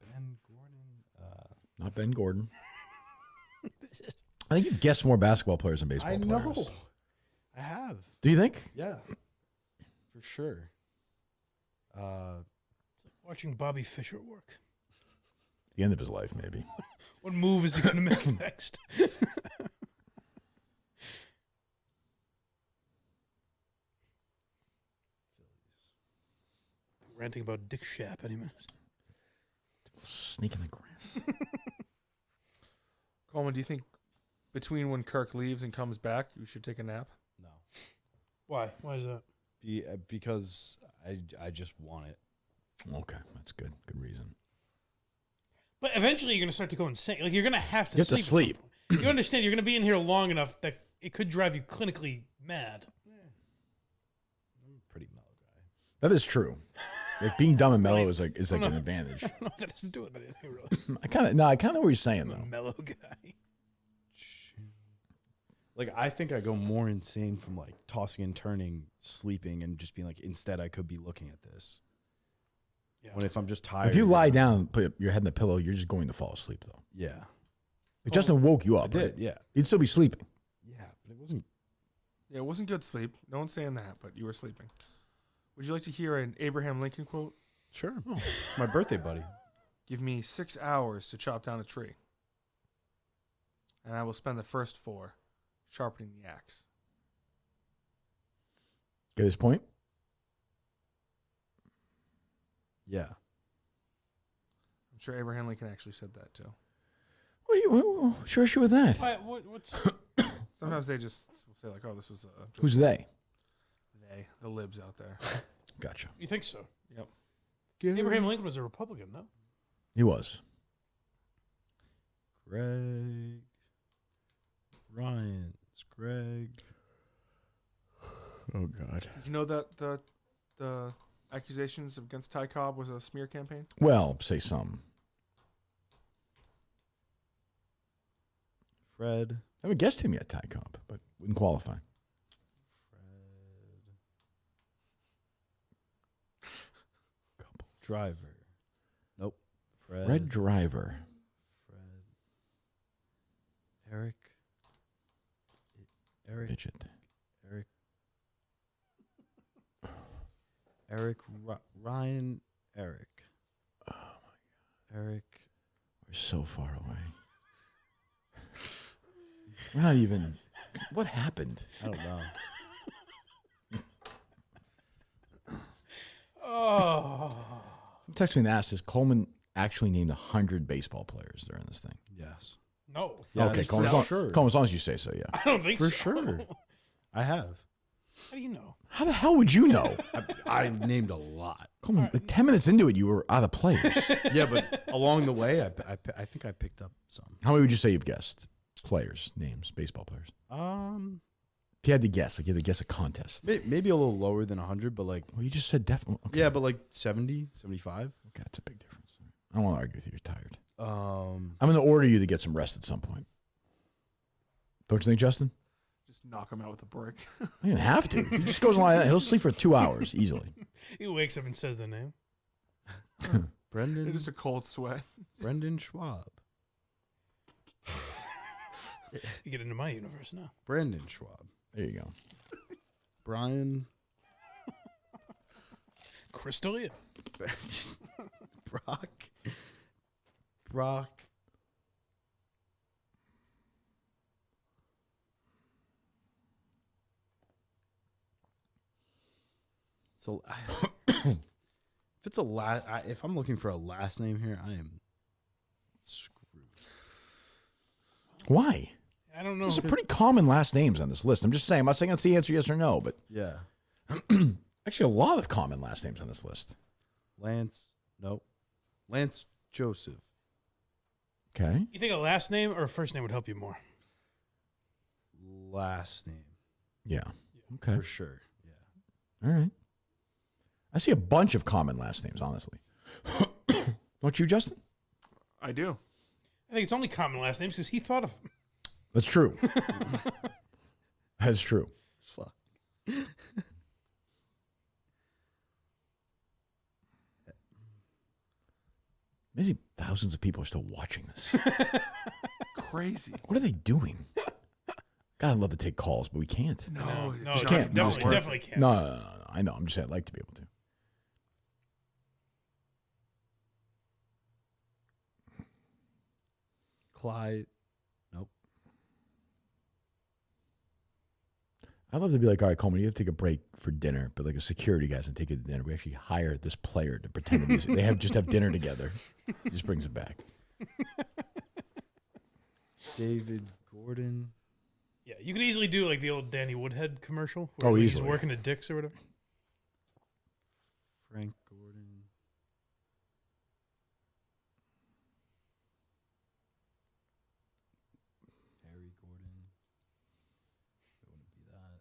[SPEAKER 8] Ben Gordon.
[SPEAKER 2] Not Ben Gordon. I think you've guessed more basketball players than baseball
[SPEAKER 8] I
[SPEAKER 2] players.
[SPEAKER 8] know. I have.
[SPEAKER 2] Do you think?
[SPEAKER 8] Yeah. For sure.
[SPEAKER 1] Watching Bobby Fischer work.
[SPEAKER 2] The end of his life, maybe.
[SPEAKER 1] What move is he going to make next? Ranting about Dick Shapp any minute.
[SPEAKER 2] Snake in the grass.
[SPEAKER 3] Coleman, do you think between when Kirk leaves and comes back, you should take a nap?
[SPEAKER 8] No.
[SPEAKER 1] Why? Why is that?
[SPEAKER 8] Because I just want it.
[SPEAKER 2] Okay, that's good. Good reason.
[SPEAKER 1] But eventually you're going to start to go insane. Like, you're going to have to
[SPEAKER 2] You have to
[SPEAKER 1] sleep.
[SPEAKER 2] sleep.
[SPEAKER 1] at some point. You understand you're going to be in here long enough that it could drive you clinically mad.
[SPEAKER 8] I'm a pretty mellow guy.
[SPEAKER 2] That is true. Like being dumb and mellow is like an advantage.
[SPEAKER 1] I don't know what that has to do with anything, really.
[SPEAKER 2] I kind of know what you're saying
[SPEAKER 1] I'm a
[SPEAKER 2] though.
[SPEAKER 1] mellow guy.
[SPEAKER 8] Like, I think I go more insane from, like, tossing and turning, sleeping, and just being like, instead I could be looking at this.
[SPEAKER 1] Yeah.
[SPEAKER 8] When if I'm just tired.
[SPEAKER 2] If you lie down and put your head in the pillow, you're just going to fall asleep though.
[SPEAKER 8] Yeah.
[SPEAKER 2] Like Justin woke you
[SPEAKER 8] I
[SPEAKER 2] up.
[SPEAKER 8] did,
[SPEAKER 2] right?
[SPEAKER 8] yeah.
[SPEAKER 2] You'd still be sleeping.
[SPEAKER 8] Yeah, but it wasn't.
[SPEAKER 3] Yeah, it wasn't good sleep. No one's saying that, but you were sleeping. Would you like to hear an Abraham Lincoln quote?
[SPEAKER 8] Sure. My birthday buddy.
[SPEAKER 3] Give me 6 hours to chop down a tree, and I will spend the first 4 sharpening the axe.
[SPEAKER 2] Get his point?
[SPEAKER 8] Yeah.
[SPEAKER 3] sure Abraham Lincoln actually said that too.
[SPEAKER 2] What's your issue with that?
[SPEAKER 1] What's
[SPEAKER 3] Sometimes they just will say like, "Oh, this was
[SPEAKER 2] Who's they?
[SPEAKER 3] the libs out there."
[SPEAKER 2] Gotcha.
[SPEAKER 1] you think so?
[SPEAKER 3] Yep.
[SPEAKER 1] Abraham Lincoln was a Republican, no?
[SPEAKER 2] He was.
[SPEAKER 8] Greg. Ryan. It's Greg.
[SPEAKER 2] Oh God.
[SPEAKER 3] Did you know that the accusations against Ty Cobb was a smear campaign?
[SPEAKER 2] Well, say some.
[SPEAKER 8] Fred.
[SPEAKER 2] I haven't guessed him yet, Ty Cobb, but wouldn't qualify.
[SPEAKER 8] Driver. Nope.
[SPEAKER 2] Fred Driver.
[SPEAKER 8] Eric.
[SPEAKER 2] Fidget.
[SPEAKER 8] Ryan. Eric. Oh my God. Eric.
[SPEAKER 2] We're so far away. We're not even. What happened?
[SPEAKER 8] I don't know.
[SPEAKER 1] Oh.
[SPEAKER 2] Text me and asked, is Coleman actually named 100 baseball players during this thing?
[SPEAKER 8] Yes.
[SPEAKER 1] No.
[SPEAKER 8] Yeah,
[SPEAKER 2] okay,
[SPEAKER 8] for
[SPEAKER 2] Coleman,
[SPEAKER 8] sure.
[SPEAKER 2] Coleman, as long as you say so, yeah.
[SPEAKER 1] I don't think
[SPEAKER 8] For
[SPEAKER 1] so.
[SPEAKER 8] sure. I have.
[SPEAKER 1] How do you know?
[SPEAKER 2] How the hell would you know?
[SPEAKER 4] I named a lot.
[SPEAKER 2] Coleman, like 10 minutes into it, you were out of players.
[SPEAKER 4] Yeah, but along the way, I think I picked up some.
[SPEAKER 2] How many would you say you've guessed? Players, names, baseball players. If you had to guess, like you had to guess a contest.
[SPEAKER 4] Maybe a little lower than 100, but like,
[SPEAKER 2] Well, you just said definitely. Okay.
[SPEAKER 4] yeah, but like 70, 75.
[SPEAKER 2] Okay, that's a big difference. I don't want to argue with you. You're tired.
[SPEAKER 4] Um,
[SPEAKER 2] I'm going to order you to get some rest at some point. Don't you think, Justin?
[SPEAKER 3] Just knock him out with a brick.
[SPEAKER 2] You don't have to. If he just goes like that, he'll sleep for 2 hours easily.
[SPEAKER 1] He wakes up and says the name.
[SPEAKER 8] Brendan.
[SPEAKER 3] Just a cold sweat.
[SPEAKER 8] Brendan Schwab.
[SPEAKER 1] You get into my universe now.
[SPEAKER 8] Brendan Schwab.
[SPEAKER 2] There you go.
[SPEAKER 8] Brian.
[SPEAKER 1] Crystalia.
[SPEAKER 8] Brock. So, if I'm looking for a last name here, I am screwed.
[SPEAKER 2] Why?
[SPEAKER 1] I don't know.
[SPEAKER 2] There's some pretty common last names on this list. I'm just saying. I'm not saying that's the answer, yes or no, but
[SPEAKER 8] Yeah.
[SPEAKER 2] actually a lot of common last names on this list.
[SPEAKER 8] Lance. Nope. Lance Joseph.
[SPEAKER 2] Okay.
[SPEAKER 1] You think a last name or a first name would help you more?
[SPEAKER 8] Last name.
[SPEAKER 2] Yeah. Okay.
[SPEAKER 8] For sure. Yeah.
[SPEAKER 2] All right. I see a bunch of common last names, honestly. Don't you, Justin?
[SPEAKER 3] I do.
[SPEAKER 1] I think it's only common last names because he thought of them.
[SPEAKER 2] That's true. That's true.
[SPEAKER 8] Fuck.
[SPEAKER 2] Maybe thousands of people are still watching this.
[SPEAKER 3] Crazy.
[SPEAKER 2] What are they doing? God, I'd love to take calls, but we can't.
[SPEAKER 3] No,
[SPEAKER 1] No,
[SPEAKER 2] just
[SPEAKER 1] no,
[SPEAKER 2] can't. We just
[SPEAKER 1] definitely can't.
[SPEAKER 2] No. I know. I'm just saying I'd like to be able to.
[SPEAKER 8] Clyde. Nope.
[SPEAKER 2] I'd love to be like, all right, Coleman, you have to take a break for dinner, but like a security guy's and take it to dinner. We actually hire this player to pretend to be. They just have dinner together. He just brings it back.
[SPEAKER 8] David Gordon.
[SPEAKER 1] Yeah, you could easily do like the old Danny Woodhead commercial.
[SPEAKER 2] Oh,
[SPEAKER 1] he's
[SPEAKER 2] easily.
[SPEAKER 1] working at Dick's or whatever.
[SPEAKER 8] Frank Gordon. Harry Gordon. It wouldn't be that.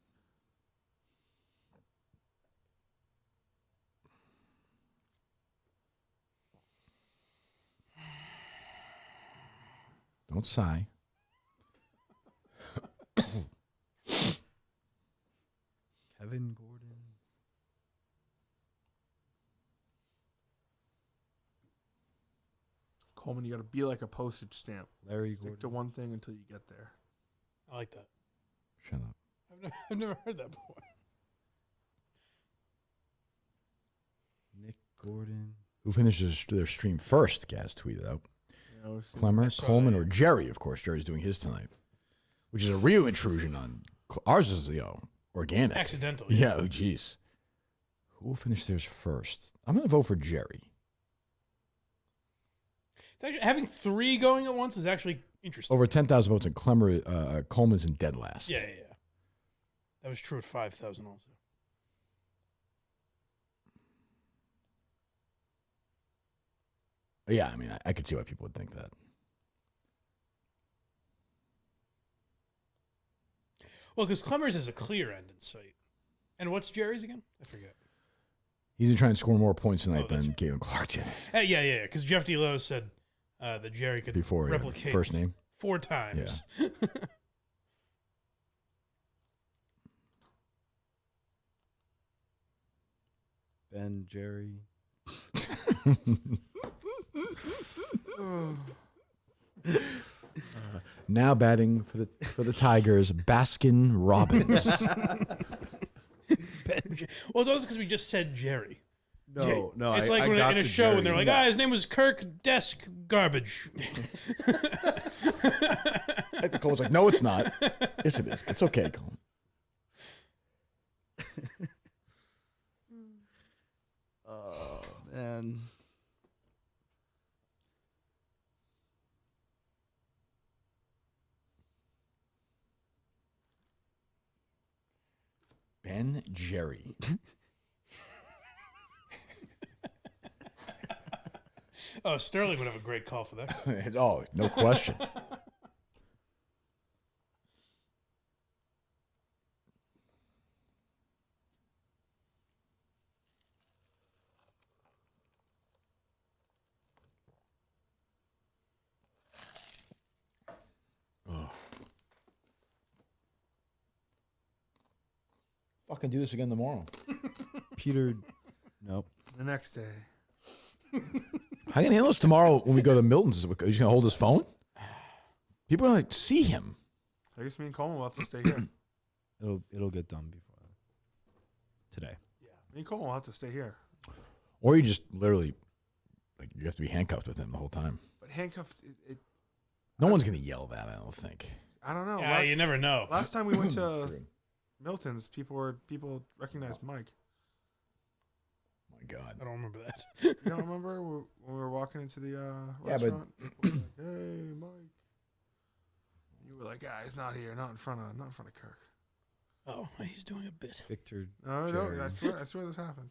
[SPEAKER 2] Don't sigh.
[SPEAKER 8] Kevin Gordon.
[SPEAKER 3] Coleman, you got to be like a postage stamp.
[SPEAKER 8] Larry
[SPEAKER 3] Stick
[SPEAKER 8] Gordon.
[SPEAKER 3] to one thing until you get there.
[SPEAKER 1] I like that.
[SPEAKER 2] Shut up.
[SPEAKER 1] I've never heard that before.
[SPEAKER 8] Nick Gordon.
[SPEAKER 2] Who finishes their stream first? Gaz tweeted out.
[SPEAKER 3] You know, so-
[SPEAKER 2] Clemmer,
[SPEAKER 1] saw
[SPEAKER 2] Coleman,
[SPEAKER 1] that,
[SPEAKER 2] or Jerry. Of course, Jerry's doing his tonight, which is a real intrusion on ours. Is organic,
[SPEAKER 1] Accidental.
[SPEAKER 2] Yeah. Oh, jeez. Who will finish theirs first? I'm gonna vote for Jerry.
[SPEAKER 1] It's actually, having 3 going at once is actually interesting.
[SPEAKER 2] Over 10,000 votes, and Coleman's in dead last.
[SPEAKER 1] Yeah. That was true at 5,000 also.
[SPEAKER 2] Yeah, I mean, I could see why people would think that.
[SPEAKER 1] Well, because Clemmers has a clear end in sight. And what's Jerry's again? I forget.
[SPEAKER 2] He's going to try and score more points tonight than
[SPEAKER 1] right.
[SPEAKER 2] Galen Clark did.
[SPEAKER 1] Yeah. Because Jeff DeLowe said that Jerry could replicate
[SPEAKER 2] first name
[SPEAKER 1] 4 times. Yeah.
[SPEAKER 8] Ben, Jerry.
[SPEAKER 2] Now batting for the Tigers, Baskin Robbins.
[SPEAKER 1] Well, it's also because we just said Jerry.
[SPEAKER 4] No.
[SPEAKER 1] It's like when in a show when they're like, his name was Kirk Desk Garbage.
[SPEAKER 2] I think Cole's like, no, it's not. Yes, it is. It's okay, Cole.
[SPEAKER 4] Oh, man.
[SPEAKER 2] Ben Jerry.
[SPEAKER 1] Oh, Sterling would have a great call for that guy.
[SPEAKER 2] Oh, no question. Fucking do this again tomorrow.
[SPEAKER 8] Peter, nope.
[SPEAKER 3] The next day.
[SPEAKER 2] How can he handle this tomorrow when we go to Miltons? Is he going to hold his phone? People are like, see him.
[SPEAKER 3] I guess me and Coleman will have to stay here.
[SPEAKER 8] It'll get done before today.
[SPEAKER 3] Yeah. Me and Coleman will have to stay here.
[SPEAKER 2] Or you just literally, like, you have to be handcuffed with him the whole time.
[SPEAKER 3] But handcuffed,
[SPEAKER 2] No one's going to yell that, I don't think.
[SPEAKER 3] I don't know.
[SPEAKER 1] Yeah, you never know.
[SPEAKER 3] Last time we went to Milton's, people recognized Mike.
[SPEAKER 2] My God.
[SPEAKER 1] I don't remember that.
[SPEAKER 3] You don't remember when we were walking into the restaurant? People were like, hey, Mike. You were like, he's not here, not in front of Kirk.
[SPEAKER 1] Oh, he's doing a bit.
[SPEAKER 8] Victor.
[SPEAKER 3] No,
[SPEAKER 8] Jerry.
[SPEAKER 3] I swear this happened.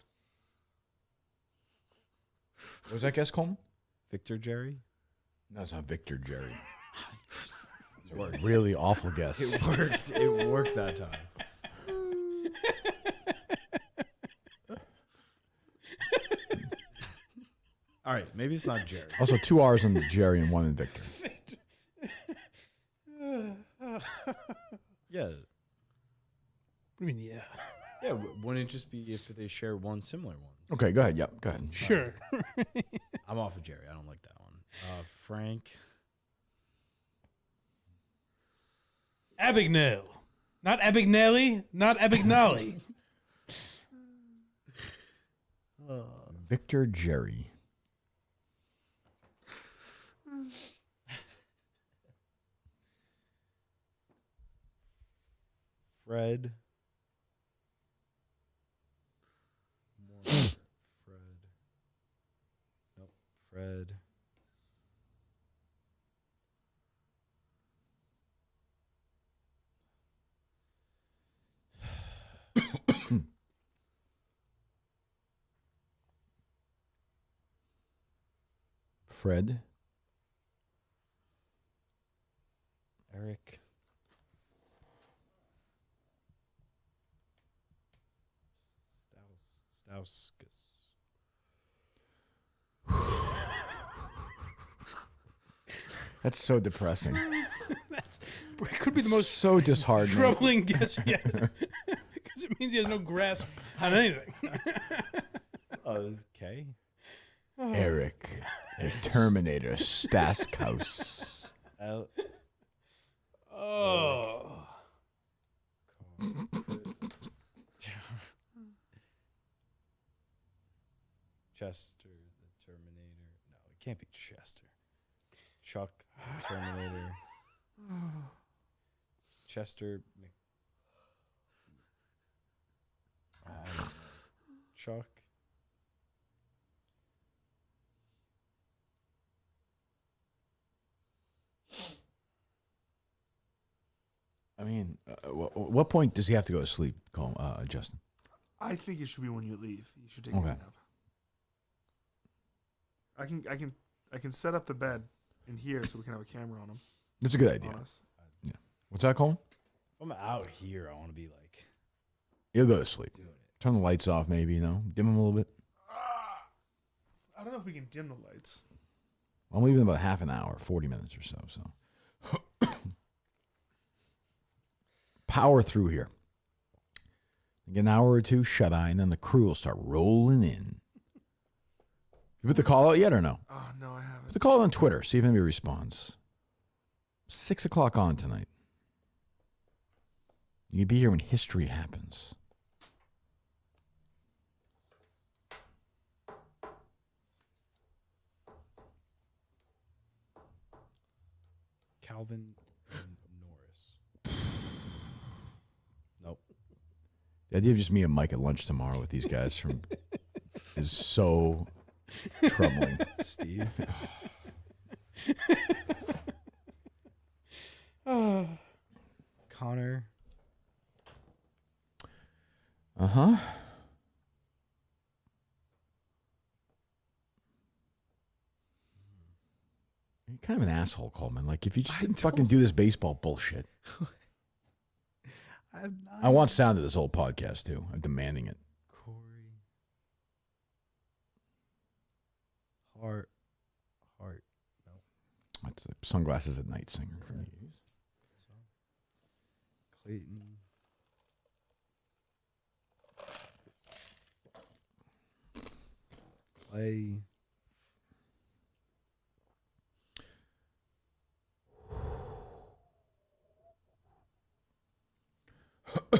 [SPEAKER 2] What was that guess, Coleman?
[SPEAKER 8] Victor Jerry?
[SPEAKER 2] No, it's not Victor Jerry. It's a really awful guess.
[SPEAKER 4] It worked. It worked that time.
[SPEAKER 8] All right, maybe it's not Jerry.
[SPEAKER 2] Also, 2 R's in Jerry and 1 in Victor.
[SPEAKER 8] Yeah.
[SPEAKER 1] What do you mean, yeah?
[SPEAKER 8] Yeah, wouldn't it just be if they share one similar one?
[SPEAKER 2] Okay, go ahead. Yep, go ahead.
[SPEAKER 1] Sure.
[SPEAKER 8] I'm off of Jerry. I don't like that one. Frank.
[SPEAKER 1] Abagnale. Not Abagnale, not Abagnale.
[SPEAKER 2] Victor Jerry.
[SPEAKER 8] Fred. Fred. Nope. Fred.
[SPEAKER 2] Fred.
[SPEAKER 8] Eric. Stauskas.
[SPEAKER 2] That's so depressing.
[SPEAKER 1] It could be the most
[SPEAKER 2] so disheartening.
[SPEAKER 1] troubling guess yet. Because it means he has no grasp on anything.
[SPEAKER 8] Oh, this is K?
[SPEAKER 2] Eric, the Terminator, Staskhouse.
[SPEAKER 1] Oh.
[SPEAKER 8] Chester, the Terminator. No, it can't be Chester. Chuck, the Terminator. Chester. Chuck.
[SPEAKER 2] mean, what point does he have to go to sleep, Justin?
[SPEAKER 3] I think it should be when you leave. You should take
[SPEAKER 2] Okay.
[SPEAKER 3] a nap. I can set up the bed in here so we can have a camera on him.
[SPEAKER 2] That's a good idea.
[SPEAKER 3] On us.
[SPEAKER 2] Yeah. What's that, Coleman?
[SPEAKER 8] If I'm out here, I want to be like
[SPEAKER 2] He'll go to sleep.
[SPEAKER 8] doing it.
[SPEAKER 2] Turn the lights off, maybe, dim them a little bit.
[SPEAKER 3] I don't know if we can dim the lights.
[SPEAKER 2] I'm leaving in about half an hour, 40 minutes or so. Power through here. Like an hour or two, shut eye, and then the crew will start rolling in. You put the call out yet or no?
[SPEAKER 3] Oh, no, I haven't.
[SPEAKER 2] Put the call on Twitter. See if anybody responds. 6 o'clock on tonight. You can be here when history happens.
[SPEAKER 8] Calvin and Norris. Nope.
[SPEAKER 2] The idea of just me and Mike at lunch tomorrow with these guys from is so troubling.
[SPEAKER 8] Steve. Connor.
[SPEAKER 2] Uh-huh. You're kind of an asshole, Coleman. Like, if you just didn't fucking do this baseball bullshit. I want sound of this whole podcast, too. I'm demanding it.
[SPEAKER 8] Corey. Hart. No.
[SPEAKER 2] That's the Sunglasses at Night singer from the 80s.
[SPEAKER 8] Clayton. Clay.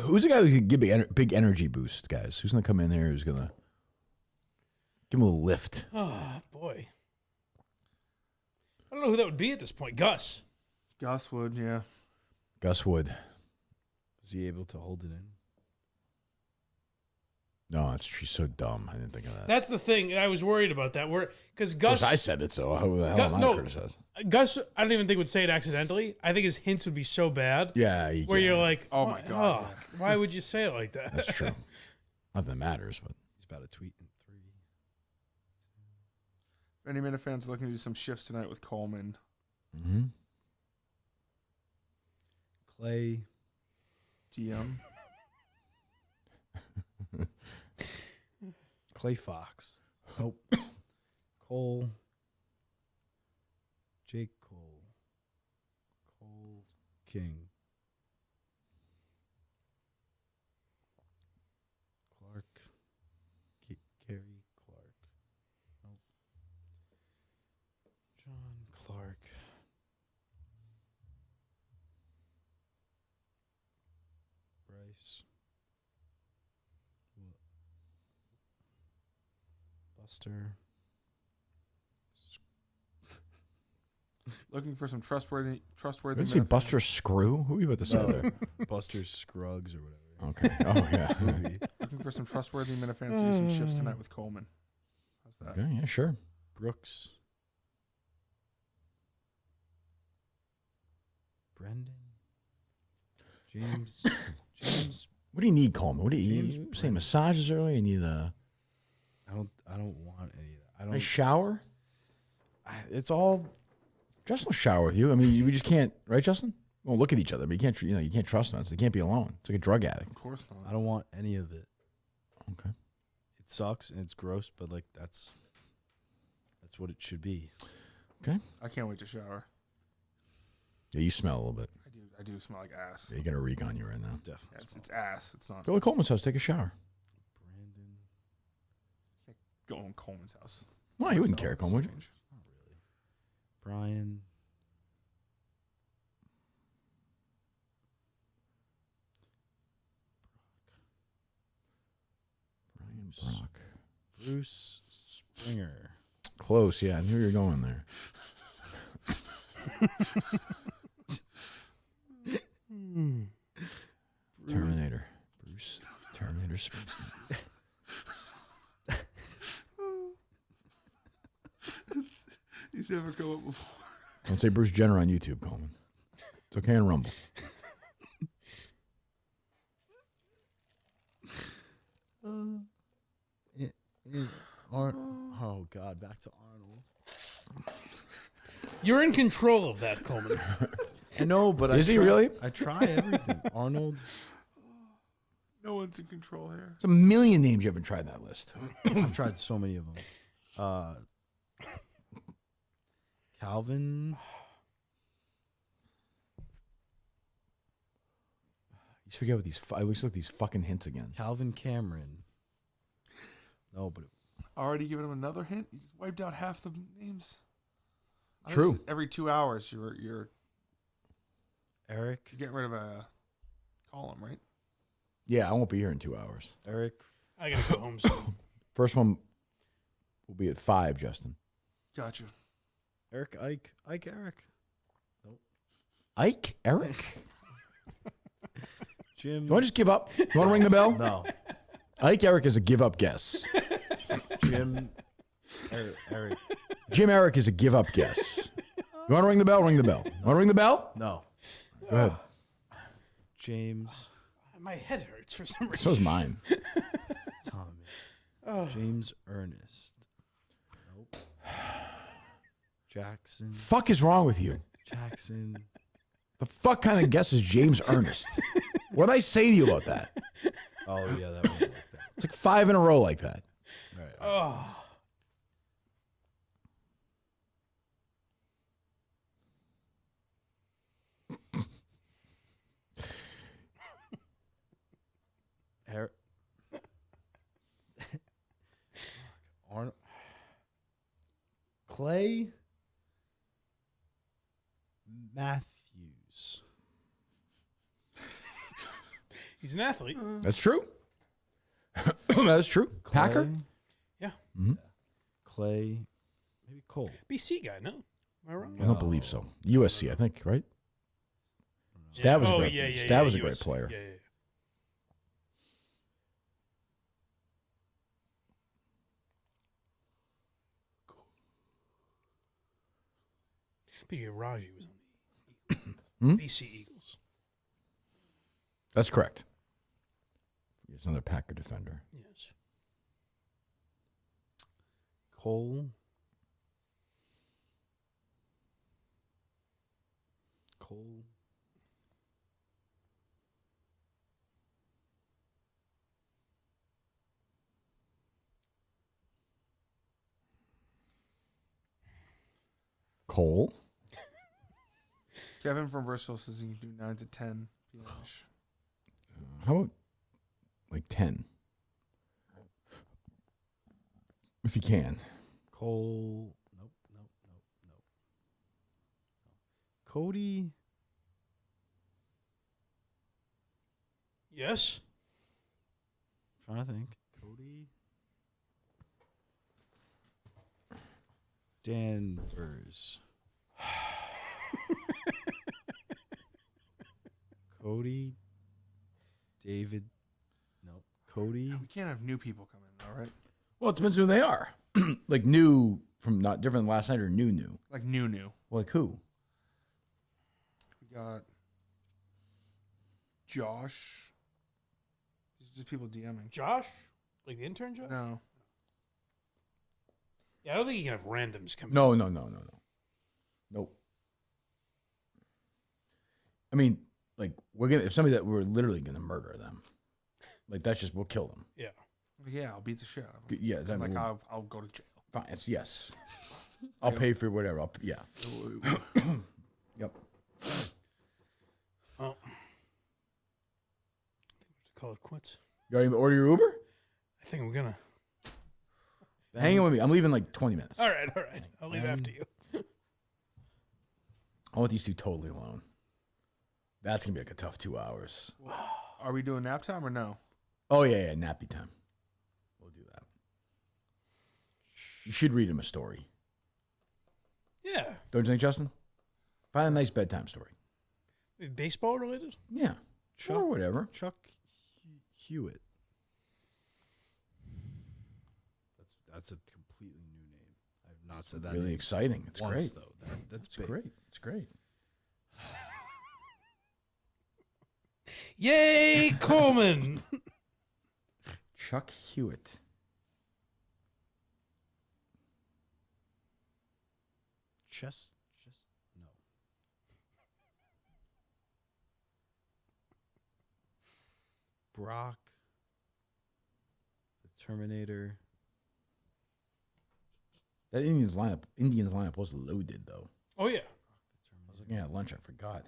[SPEAKER 2] Who's the guy who could give me big energy boost, guys? Who's going to come in there who's going to give him a little lift?
[SPEAKER 1] Oh, boy. I don't know who that would be at this point. Gus.
[SPEAKER 3] Gus would, yeah.
[SPEAKER 2] Gus Wood.
[SPEAKER 8] Is he able to hold it in?
[SPEAKER 2] No, she's so dumb. I didn't think of that.
[SPEAKER 1] That's the thing. I was worried about that. Because Gus.
[SPEAKER 2] I said it, so who the hell am I to criticize?
[SPEAKER 1] Gus, I don't even think would say it accidentally. I think his hints would be so bad.
[SPEAKER 2] Yeah.
[SPEAKER 1] Where you're like,
[SPEAKER 3] oh my God.
[SPEAKER 1] Oh, why would you say it like that?
[SPEAKER 2] That's true. Nothing that matters, but.
[SPEAKER 8] He's about to tweet in 3.
[SPEAKER 3] If any Minute fans looking to do some shifts tonight with Coleman.
[SPEAKER 2] Mm-hmm.
[SPEAKER 8] Clay.
[SPEAKER 3] GM.
[SPEAKER 8] Clay Fox. Nope. Cole. Jake Cole. Cole King. Clark. Gary Clark. Nope. John Clark. Bryce. Buster.
[SPEAKER 3] Looking for some trustworthy.
[SPEAKER 2] Did you say Buster Screw? Who are you about to say there?
[SPEAKER 8] Buster Scruggs or whatever.
[SPEAKER 2] Okay. Oh, yeah.
[SPEAKER 8] Movie.
[SPEAKER 3] Looking for some trustworthy Minute fans to do some shifts tonight with Coleman. How's that?
[SPEAKER 2] Okay, yeah, sure.
[SPEAKER 8] Brooks. Brendan. James.
[SPEAKER 2] What do you need, Coleman? What do you
[SPEAKER 8] James
[SPEAKER 2] say?
[SPEAKER 8] Brennan.
[SPEAKER 2] Massages earlier? You need a
[SPEAKER 8] I don't want any of that. I
[SPEAKER 2] nice
[SPEAKER 8] don't.
[SPEAKER 2] shower?
[SPEAKER 8] It's all.
[SPEAKER 2] Justin will shower with you. I mean, we just can't, right, Justin? We won't look at each other, but you can't. You can't trust them. So they can't be alone. It's like a drug addict.
[SPEAKER 3] Of course not.
[SPEAKER 8] I don't want any of it.
[SPEAKER 2] Okay.
[SPEAKER 8] It sucks and it's gross, but like that's what it should be.
[SPEAKER 2] Okay.
[SPEAKER 3] I can't wait to shower.
[SPEAKER 2] Yeah, you smell a little bit.
[SPEAKER 3] I do smell like ass.
[SPEAKER 2] Yeah, you got a reek on you right now.
[SPEAKER 8] Definitely.
[SPEAKER 3] Yeah, it's ass. It's not.
[SPEAKER 2] Go to Coleman's house. Take a shower.
[SPEAKER 8] Brandon.
[SPEAKER 3] Going to Coleman's house.
[SPEAKER 2] Well, you wouldn't
[SPEAKER 3] So
[SPEAKER 2] care,
[SPEAKER 3] it's
[SPEAKER 2] Coleman, would you?
[SPEAKER 3] strange.
[SPEAKER 8] Not really. Brian.
[SPEAKER 2] Brian Brock.
[SPEAKER 8] Bruce Springer.
[SPEAKER 2] Close, yeah. I knew you were going there. Terminator. Bruce. Terminator Springsteen.
[SPEAKER 3] He's never come up before.
[SPEAKER 2] Don't say Bruce Jenner on YouTube, Coleman. It's okay on Rumble.
[SPEAKER 4] Oh God, back to Arnold.
[SPEAKER 1] You're in control of that, Coleman.
[SPEAKER 4] I know, but
[SPEAKER 2] Is he really?
[SPEAKER 4] I try everything. Arnold.
[SPEAKER 3] No one's in control here.
[SPEAKER 2] There's a million names you haven't tried in that list.
[SPEAKER 4] I've tried so many of them. Calvin.
[SPEAKER 2] You just forget what these. I always look at these fucking hints again.
[SPEAKER 4] Calvin Cameron. No, but
[SPEAKER 3] Already giving him another hint. You just wiped out half the names. I think
[SPEAKER 2] True.
[SPEAKER 3] it's every 2 hours, you're
[SPEAKER 4] Eric.
[SPEAKER 3] getting rid of a column, right?
[SPEAKER 2] Yeah, I won't be here in 2 hours.
[SPEAKER 4] Eric.
[SPEAKER 1] I gotta go home soon.
[SPEAKER 2] First one will be at 5, Justin.
[SPEAKER 3] Gotcha.
[SPEAKER 4] Eric Ike. Ike Eric.
[SPEAKER 2] Ike? Eric?
[SPEAKER 4] Jim.
[SPEAKER 2] Do you want to just give up? You want to ring the bell?
[SPEAKER 4] No.
[SPEAKER 2] Ike Eric is a give up guess.
[SPEAKER 4] Jim. Eric.
[SPEAKER 2] Jim Eric is a give up guess. You want to ring the bell? Ring the bell. Want to ring the bell?
[SPEAKER 4] No.
[SPEAKER 2] Go ahead.
[SPEAKER 4] James.
[SPEAKER 1] My head hurts for some reason.
[SPEAKER 2] So's mine.
[SPEAKER 4] Tommy. James Ernest. Nope. Jackson.
[SPEAKER 2] Fuck is wrong with you?
[SPEAKER 4] Jackson.
[SPEAKER 2] The fuck kind of guess is James Ernest? What did I say to you about that?
[SPEAKER 4] Oh yeah, that one like that.
[SPEAKER 2] It's like 5 in a row like that.
[SPEAKER 4] Right.
[SPEAKER 1] Oh.
[SPEAKER 4] Arnold. Clay Matthews.
[SPEAKER 1] He's an athlete.
[SPEAKER 2] That's true. That's true. Packer?
[SPEAKER 4] Clay.
[SPEAKER 1] Yeah.
[SPEAKER 2] Mm-hmm.
[SPEAKER 4] Clay. Maybe Cole.
[SPEAKER 1] BC guy, no? Am I wrong?
[SPEAKER 2] I don't believe so. USC, I think, right? Stab was a great, Stab was a great
[SPEAKER 1] USC.
[SPEAKER 2] player.
[SPEAKER 1] Yeah. PJ Raji was on the BC Eagles.
[SPEAKER 2] That's correct. He's another Packer defender.
[SPEAKER 1] Yes.
[SPEAKER 4] Cole.
[SPEAKER 2] Cole.
[SPEAKER 3] Kevin from Bristol says you can do 9 to 10 p.m.ish.
[SPEAKER 2] How about like 10? If you can.
[SPEAKER 4] Cole. Nope. Cody.
[SPEAKER 1] Yes.
[SPEAKER 4] Trying to think. Cody. Danvers. Cody. David. Nope. Cody.
[SPEAKER 3] We can't have new people come in, though, right?
[SPEAKER 2] Well, it depends who they are. Like new from not different than last night or new.
[SPEAKER 3] Like new.
[SPEAKER 2] Well, like who?
[SPEAKER 3] We got Josh. These are just people DMing.
[SPEAKER 1] Josh? Like the intern Josh?
[SPEAKER 3] No.
[SPEAKER 1] Yeah, I don't think you can have randoms come in.
[SPEAKER 2] No. Nope. I mean, like if somebody that we're literally gonna murder them, like that's just we'll kill them.
[SPEAKER 1] Yeah.
[SPEAKER 3] Yeah, I'll beat the shit out of them.
[SPEAKER 2] Yeah,
[SPEAKER 3] I'm like, I'll go to jail.
[SPEAKER 2] fine. It's yes. I'll pay for whatever. Yeah. Yep.
[SPEAKER 1] Well, I think we have to call it quits.
[SPEAKER 2] You already order your Uber?
[SPEAKER 1] I think we're gonna.
[SPEAKER 2] Hang on with me. I'm leaving in like 20 minutes.
[SPEAKER 1] All right. I'll leave after you.
[SPEAKER 2] I want these two totally alone. That's gonna be like a tough 2 hours.
[SPEAKER 3] Are we doing nap time or no?
[SPEAKER 2] Oh yeah, nappy time. We'll do that. You should read him a story.
[SPEAKER 1] Yeah.
[SPEAKER 2] Don't you think, Justin? Find a nice bedtime story.
[SPEAKER 1] Baseball related?
[SPEAKER 2] Yeah. Or whatever.
[SPEAKER 4] Chuck Hewitt. That's a completely new name. I have not said that.
[SPEAKER 2] Really
[SPEAKER 4] name
[SPEAKER 2] exciting. It's
[SPEAKER 4] once,
[SPEAKER 2] great.
[SPEAKER 4] though. That's
[SPEAKER 2] It's
[SPEAKER 4] big.
[SPEAKER 2] great. It's great.
[SPEAKER 1] Yay, Coleman!
[SPEAKER 2] Chuck Hewitt.
[SPEAKER 8] No. Brock. The Terminator.
[SPEAKER 2] That Indians lineup was loaded, though.
[SPEAKER 1] Oh yeah.
[SPEAKER 2] I was looking at lunch. I forgot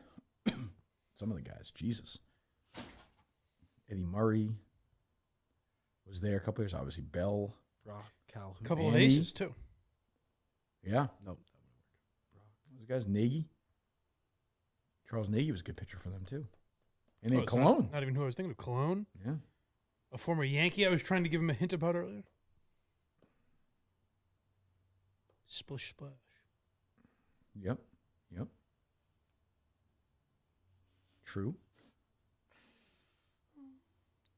[SPEAKER 2] some of the guys. Jesus. Eddie Murray was there a couple years. Obviously, Bell.
[SPEAKER 8] Brock Calhoun.
[SPEAKER 1] A couple of
[SPEAKER 2] Andy.
[SPEAKER 1] aces too.
[SPEAKER 2] Yeah.
[SPEAKER 8] Nope.
[SPEAKER 2] Those guys. Nagy. Charles Nagy was a good pitcher for them, too. And then
[SPEAKER 1] it's
[SPEAKER 2] Cologne.
[SPEAKER 1] Not even who I was thinking of. Cologne.
[SPEAKER 2] Yeah.
[SPEAKER 1] A former Yankee I was trying to give him a hint about earlier. Splish splash.
[SPEAKER 2] Yep. True.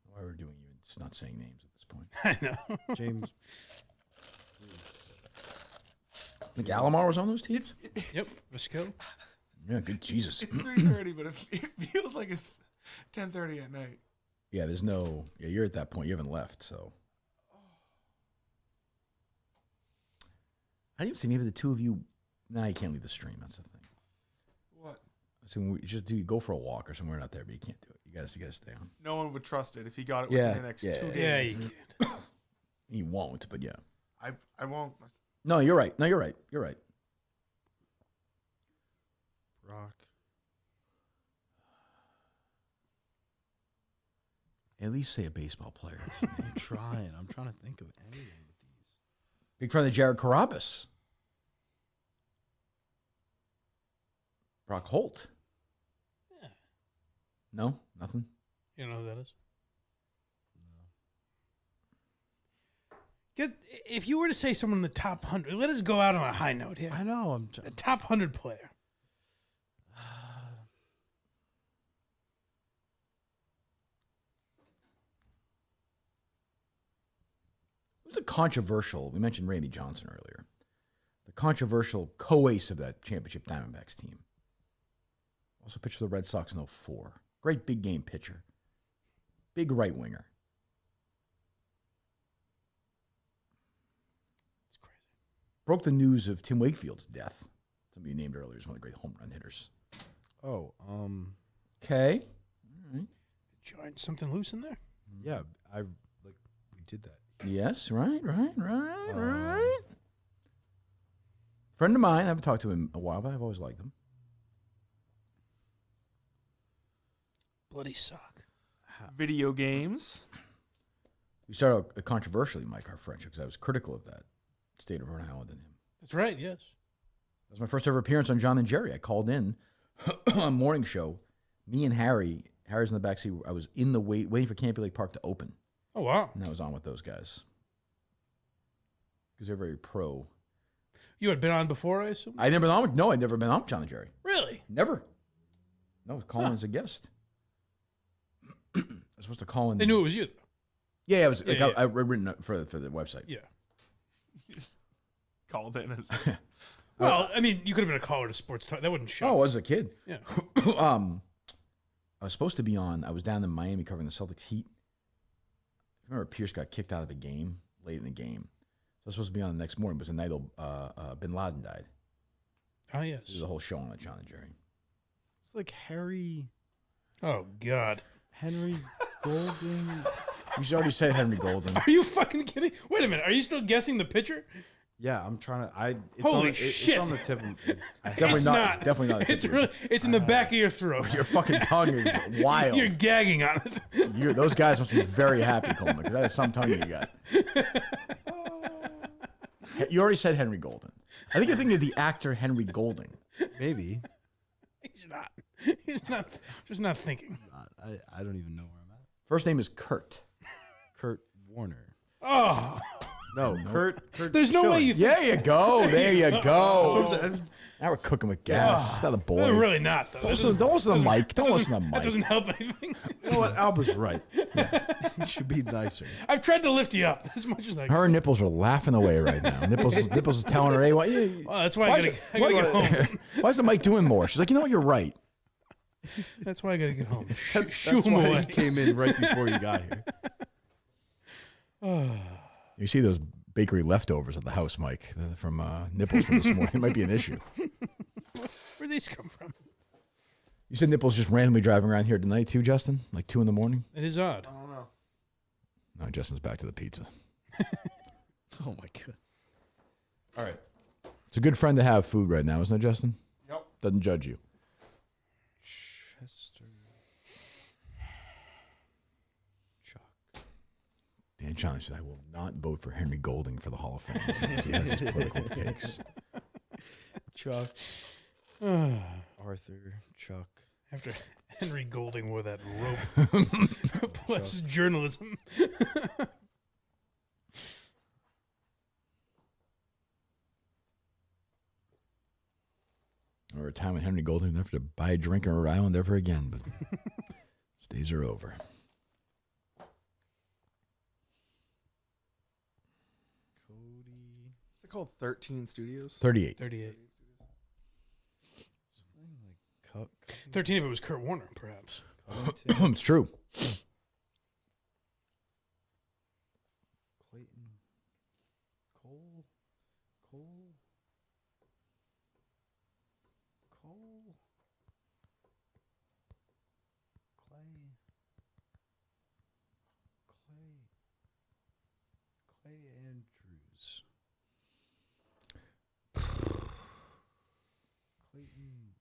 [SPEAKER 2] Why we're doing even just not saying names at this point.
[SPEAKER 1] I know.
[SPEAKER 8] James.
[SPEAKER 2] I think Alomar was on those teams.
[SPEAKER 1] Yep. Visco.
[SPEAKER 2] Yeah, good Jesus.
[SPEAKER 3] It's 3:30, but it feels like it's 10:30 at night.
[SPEAKER 2] Yeah, there's no. Yeah, you're at that point. You haven't left, so. I didn't even see maybe the two of you. Nah, you can't leave the stream. That's the thing.
[SPEAKER 3] What?
[SPEAKER 2] So we just go for a walk or somewhere out there, but you can't do it. You gotta stay on.
[SPEAKER 3] No one would trust it if he got it
[SPEAKER 2] Yeah,
[SPEAKER 3] within the next 2
[SPEAKER 2] yeah.
[SPEAKER 1] Yeah,
[SPEAKER 3] days.
[SPEAKER 1] you can't.
[SPEAKER 2] You won't, but yeah.
[SPEAKER 3] I won't.
[SPEAKER 2] No, you're right. You're right.
[SPEAKER 8] Brock.
[SPEAKER 2] At least say a baseball player.
[SPEAKER 8] I'm trying to think of anything with these.
[SPEAKER 2] Big friend of Jared Carabas. Brock Holt.
[SPEAKER 1] Yeah.
[SPEAKER 2] No, nothing.
[SPEAKER 1] You don't know who that is? If you were to say someone in the top 100, let us go out on a high note here.
[SPEAKER 8] I know.
[SPEAKER 1] A top 100 player.
[SPEAKER 2] Who's a controversial? We mentioned Randy Johnson earlier. The controversial co-ace of that championship Diamondbacks team. Also pitched for the Red Sox in 04. Great big game pitcher. Big right winger.
[SPEAKER 1] It's crazy.
[SPEAKER 2] Broke the news of Tim Wakefield's death. Somebody you named earlier is one of the great home run hitters.
[SPEAKER 8] Oh,
[SPEAKER 2] Okay.
[SPEAKER 1] Joined something loose in there?
[SPEAKER 8] yeah, we did that.
[SPEAKER 2] Yes, right. Friend of mine. I haven't talked to him a while, but I've always liked him.
[SPEAKER 1] Bloody sock.
[SPEAKER 3] Video games.
[SPEAKER 2] We started out controversially, Mike, our friendship, because I was critical of that state of Rhode Island and him.
[SPEAKER 1] That's right, yes.
[SPEAKER 2] That was my first ever appearance on John and Jerry. I called in on a morning show. Me and Harry. Harry's in the backseat. I was in the waiting for Campy Lake Park to open.
[SPEAKER 1] Oh, wow.
[SPEAKER 2] And I was on with those guys. Because they're very pro.
[SPEAKER 1] You had been on before, I assume?
[SPEAKER 2] I'd never been on with John and Jerry.
[SPEAKER 1] Really?
[SPEAKER 2] Never. No, Coleman as a guest. I was supposed to call in.
[SPEAKER 1] They knew it was you, though.
[SPEAKER 2] Yeah, I was.
[SPEAKER 1] Yeah, yeah.
[SPEAKER 2] I written it for the website.
[SPEAKER 1] Yeah.
[SPEAKER 3] You just called in as
[SPEAKER 1] Well, I mean, you could have been a caller to Sports Talk. That wouldn't show.
[SPEAKER 2] Oh, I was a kid.
[SPEAKER 1] Yeah.
[SPEAKER 2] I was supposed to be on. I was down in Miami covering the Celtics Heat. I remember Pierce got kicked out of a game late in the game. So I was supposed to be on the next morning. It was the night Bin Laden died.
[SPEAKER 1] Oh, yes.
[SPEAKER 2] This is the whole show on John and Jerry.
[SPEAKER 8] It's like Henry
[SPEAKER 1] Oh, God.
[SPEAKER 8] Golding.
[SPEAKER 2] You already said Henry Golden.
[SPEAKER 1] Are you fucking kidding? Wait a minute. Are you still guessing the pitcher?
[SPEAKER 8] Yeah, I'm trying to. It's
[SPEAKER 1] Holy
[SPEAKER 8] on,
[SPEAKER 1] shit.
[SPEAKER 8] It's on the tip of
[SPEAKER 2] It's definitely not. It's definitely not.
[SPEAKER 1] It's really. It's in the back of your throat.
[SPEAKER 2] Your fucking tongue is wild.
[SPEAKER 1] You're gagging on it.
[SPEAKER 2] Those guys must be very happy, Coleman, because that is some tongue you got. You already said Henry Golden. I think you're thinking of the actor Henry Golding.
[SPEAKER 8] Maybe.
[SPEAKER 1] He's not. He's not. Just not thinking.
[SPEAKER 8] I don't even know where I'm at.
[SPEAKER 2] First name is Kurt.
[SPEAKER 8] Kurt Warner.
[SPEAKER 1] Oh,
[SPEAKER 8] No, Kurt
[SPEAKER 1] there's no way you.
[SPEAKER 2] There you go. There you go.
[SPEAKER 8] That's what I'm saying.
[SPEAKER 2] Now we're cooking with gas. It's not a boy.
[SPEAKER 1] Really not though.
[SPEAKER 2] Don't listen to the mic. Don't listen to the
[SPEAKER 1] That
[SPEAKER 2] mic.
[SPEAKER 1] doesn't help anything.
[SPEAKER 8] You know what? Alba's right. You should be nicer.
[SPEAKER 1] I've tried to lift you up as much as I can.
[SPEAKER 2] Her nipples are laughing away right now. Nipples is telling her, hey, what?
[SPEAKER 1] Well, that's why I gotta get home.
[SPEAKER 2] Why is the mic doing more? She's like, you know what? You're right.
[SPEAKER 1] That's why I gotta get home. Shoo
[SPEAKER 8] That's
[SPEAKER 1] him
[SPEAKER 8] why
[SPEAKER 1] away.
[SPEAKER 8] he came in right before you got here.
[SPEAKER 2] You see those bakery leftovers at the house, Mike, from Nipples from this morning. It might be an issue.
[SPEAKER 1] Where'd these come from?
[SPEAKER 2] You said Nipples just randomly driving around here tonight too, Justin? Like 2 a.m?
[SPEAKER 1] It is odd.
[SPEAKER 3] I don't know.
[SPEAKER 2] No, Justin's back to the pizza.
[SPEAKER 4] Oh my god. All right.
[SPEAKER 2] It's a good friend to have food right now, isn't it, Justin?
[SPEAKER 3] Yep.
[SPEAKER 2] Doesn't judge you.
[SPEAKER 8] Chester. Chuck.
[SPEAKER 2] Dan Johnson said, I will not vote for Henry Golding for the Hall of Fame as he has his political takes.
[SPEAKER 8] Chuck. Arthur. Chuck.
[SPEAKER 1] After Henry Golding wore that rope. Plus journalism.
[SPEAKER 2] Or a time when Henry Golding never to buy a drink in Rhode Island ever again, but his days are over.
[SPEAKER 8] Cody.
[SPEAKER 3] What's it called? 13 Studios?
[SPEAKER 2] 38.
[SPEAKER 1] 38.
[SPEAKER 8] Something like
[SPEAKER 1] 13 if it was Kurt Warner, perhaps.
[SPEAKER 8] Covington.
[SPEAKER 2] It's true.
[SPEAKER 8] Clayton. Cole. Cole. Cole. Clay. Clay Andrews. Clayton.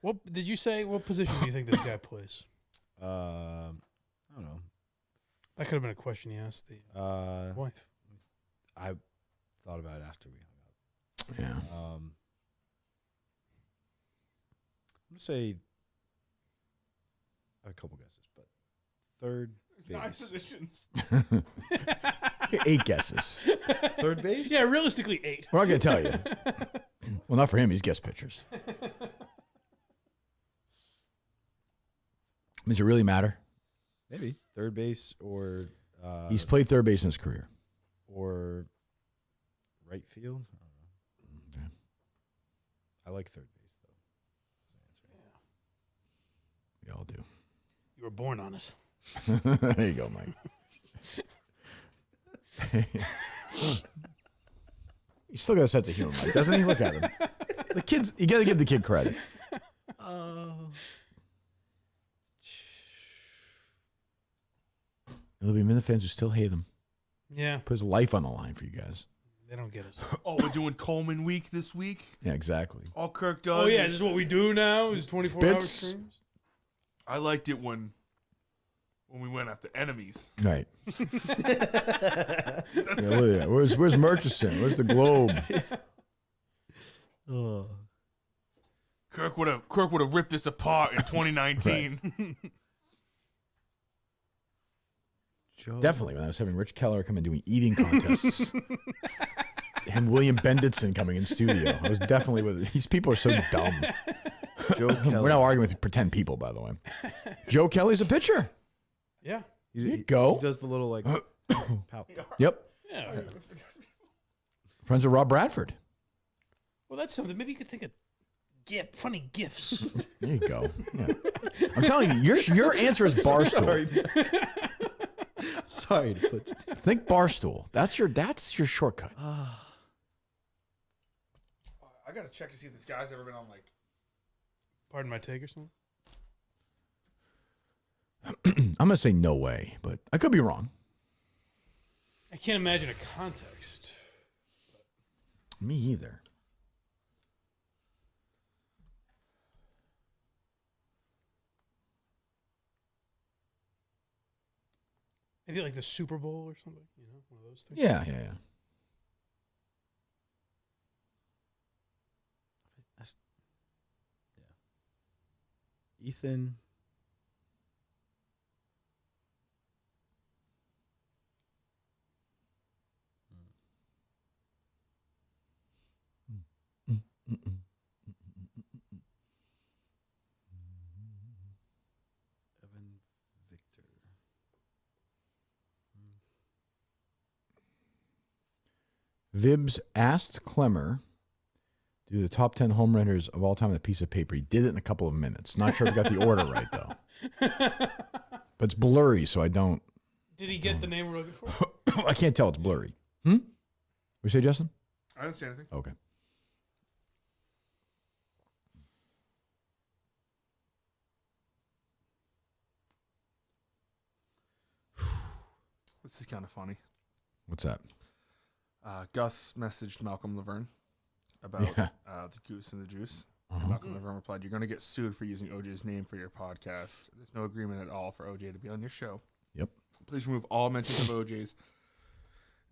[SPEAKER 1] What did you say? What position do you think this guy plays?
[SPEAKER 8] I don't know.
[SPEAKER 1] That could have been a question you asked the wife.
[SPEAKER 8] I thought about it after we hung up.
[SPEAKER 2] Yeah.
[SPEAKER 8] I'm gonna say I have a couple guesses, but third
[SPEAKER 3] Nine
[SPEAKER 8] base.
[SPEAKER 3] positions.
[SPEAKER 2] 8 guesses.
[SPEAKER 8] Third base?
[SPEAKER 1] Yeah, realistically 8.
[SPEAKER 2] We're not going to tell you. Well, not for him. He's guest pitchers. Does it really matter?
[SPEAKER 8] Maybe third base or
[SPEAKER 2] He's played third base in his career.
[SPEAKER 8] or right field. I don't know.
[SPEAKER 2] Okay.
[SPEAKER 8] I like third base though. That's the answer.
[SPEAKER 2] We all do.
[SPEAKER 1] You were born on it.
[SPEAKER 2] There you go, Mike. He's still got a sense of humor, Mike, doesn't he? Look at him. The kids, you got to give the kid credit. There'll be many fans who still hate him.
[SPEAKER 1] Yeah,
[SPEAKER 2] Put his life on the line for you guys.
[SPEAKER 1] they don't get it.
[SPEAKER 3] Oh, we're doing Coleman week this week?
[SPEAKER 2] Yeah, exactly.
[SPEAKER 3] All Kirk does.
[SPEAKER 1] Oh yeah,
[SPEAKER 3] is-
[SPEAKER 1] this is what we do now. Is 24-hour
[SPEAKER 2] Bits.
[SPEAKER 1] streams.
[SPEAKER 3] I liked it when we went after enemies.
[SPEAKER 2] Right. Yeah, look at that. Where's Murchison? Where's the Globe?
[SPEAKER 3] Kirk would have ripped this apart in 2019.
[SPEAKER 2] Definitely, when I was having Rich Keller come and doing eating contests. And William Benditson coming in studio. I was definitely with these people are so dumb.
[SPEAKER 8] Joe Kelly.
[SPEAKER 2] We're not arguing with pretend people, by the way. Joe Kelly's a pitcher.
[SPEAKER 1] Yeah,
[SPEAKER 8] He,
[SPEAKER 2] There you go.
[SPEAKER 8] He does the little like pout.
[SPEAKER 2] Yep.
[SPEAKER 1] yeah.
[SPEAKER 2] Friends with Rob Bradford.
[SPEAKER 1] Well, that's something. Maybe you could think of funny gifts.
[SPEAKER 2] There you go. Yeah. I'm telling you, your answer is Barstool.
[SPEAKER 8] Sorry to put.
[SPEAKER 2] Think Barstool. That's your shortcut.
[SPEAKER 3] I gotta check to see if this guy's ever been on like.
[SPEAKER 1] Pardon my take or something.
[SPEAKER 2] I'm gonna say no way, but I could be wrong.
[SPEAKER 1] I can't imagine a context.
[SPEAKER 2] Me either.
[SPEAKER 1] Maybe like the Super Bowl or something. You know, one of those things.
[SPEAKER 2] Yeah.
[SPEAKER 8] Ethan. Evan Victor.
[SPEAKER 2] Vibs asked Clemmer Do the top 10 home run hitters of all time on a piece of paper. He did it in a couple of minutes. Not sure if he got the order right, though. But it's blurry, so I don't.
[SPEAKER 1] Did he get the name we're looking for?
[SPEAKER 2] I can't tell. It's blurry. What you say, Justin?
[SPEAKER 3] I didn't say anything.
[SPEAKER 2] Okay.
[SPEAKER 3] This is kind of funny.
[SPEAKER 2] What's that?
[SPEAKER 3] Gus messaged Malcolm Laverne about the Goose and the Juice. And Malcolm Laverne replied, "You're going to get sued for using OJ's name for your podcast. There's no agreement at all for OJ to be on your show.
[SPEAKER 2] Yep.
[SPEAKER 3] Please remove all mentions of OJ's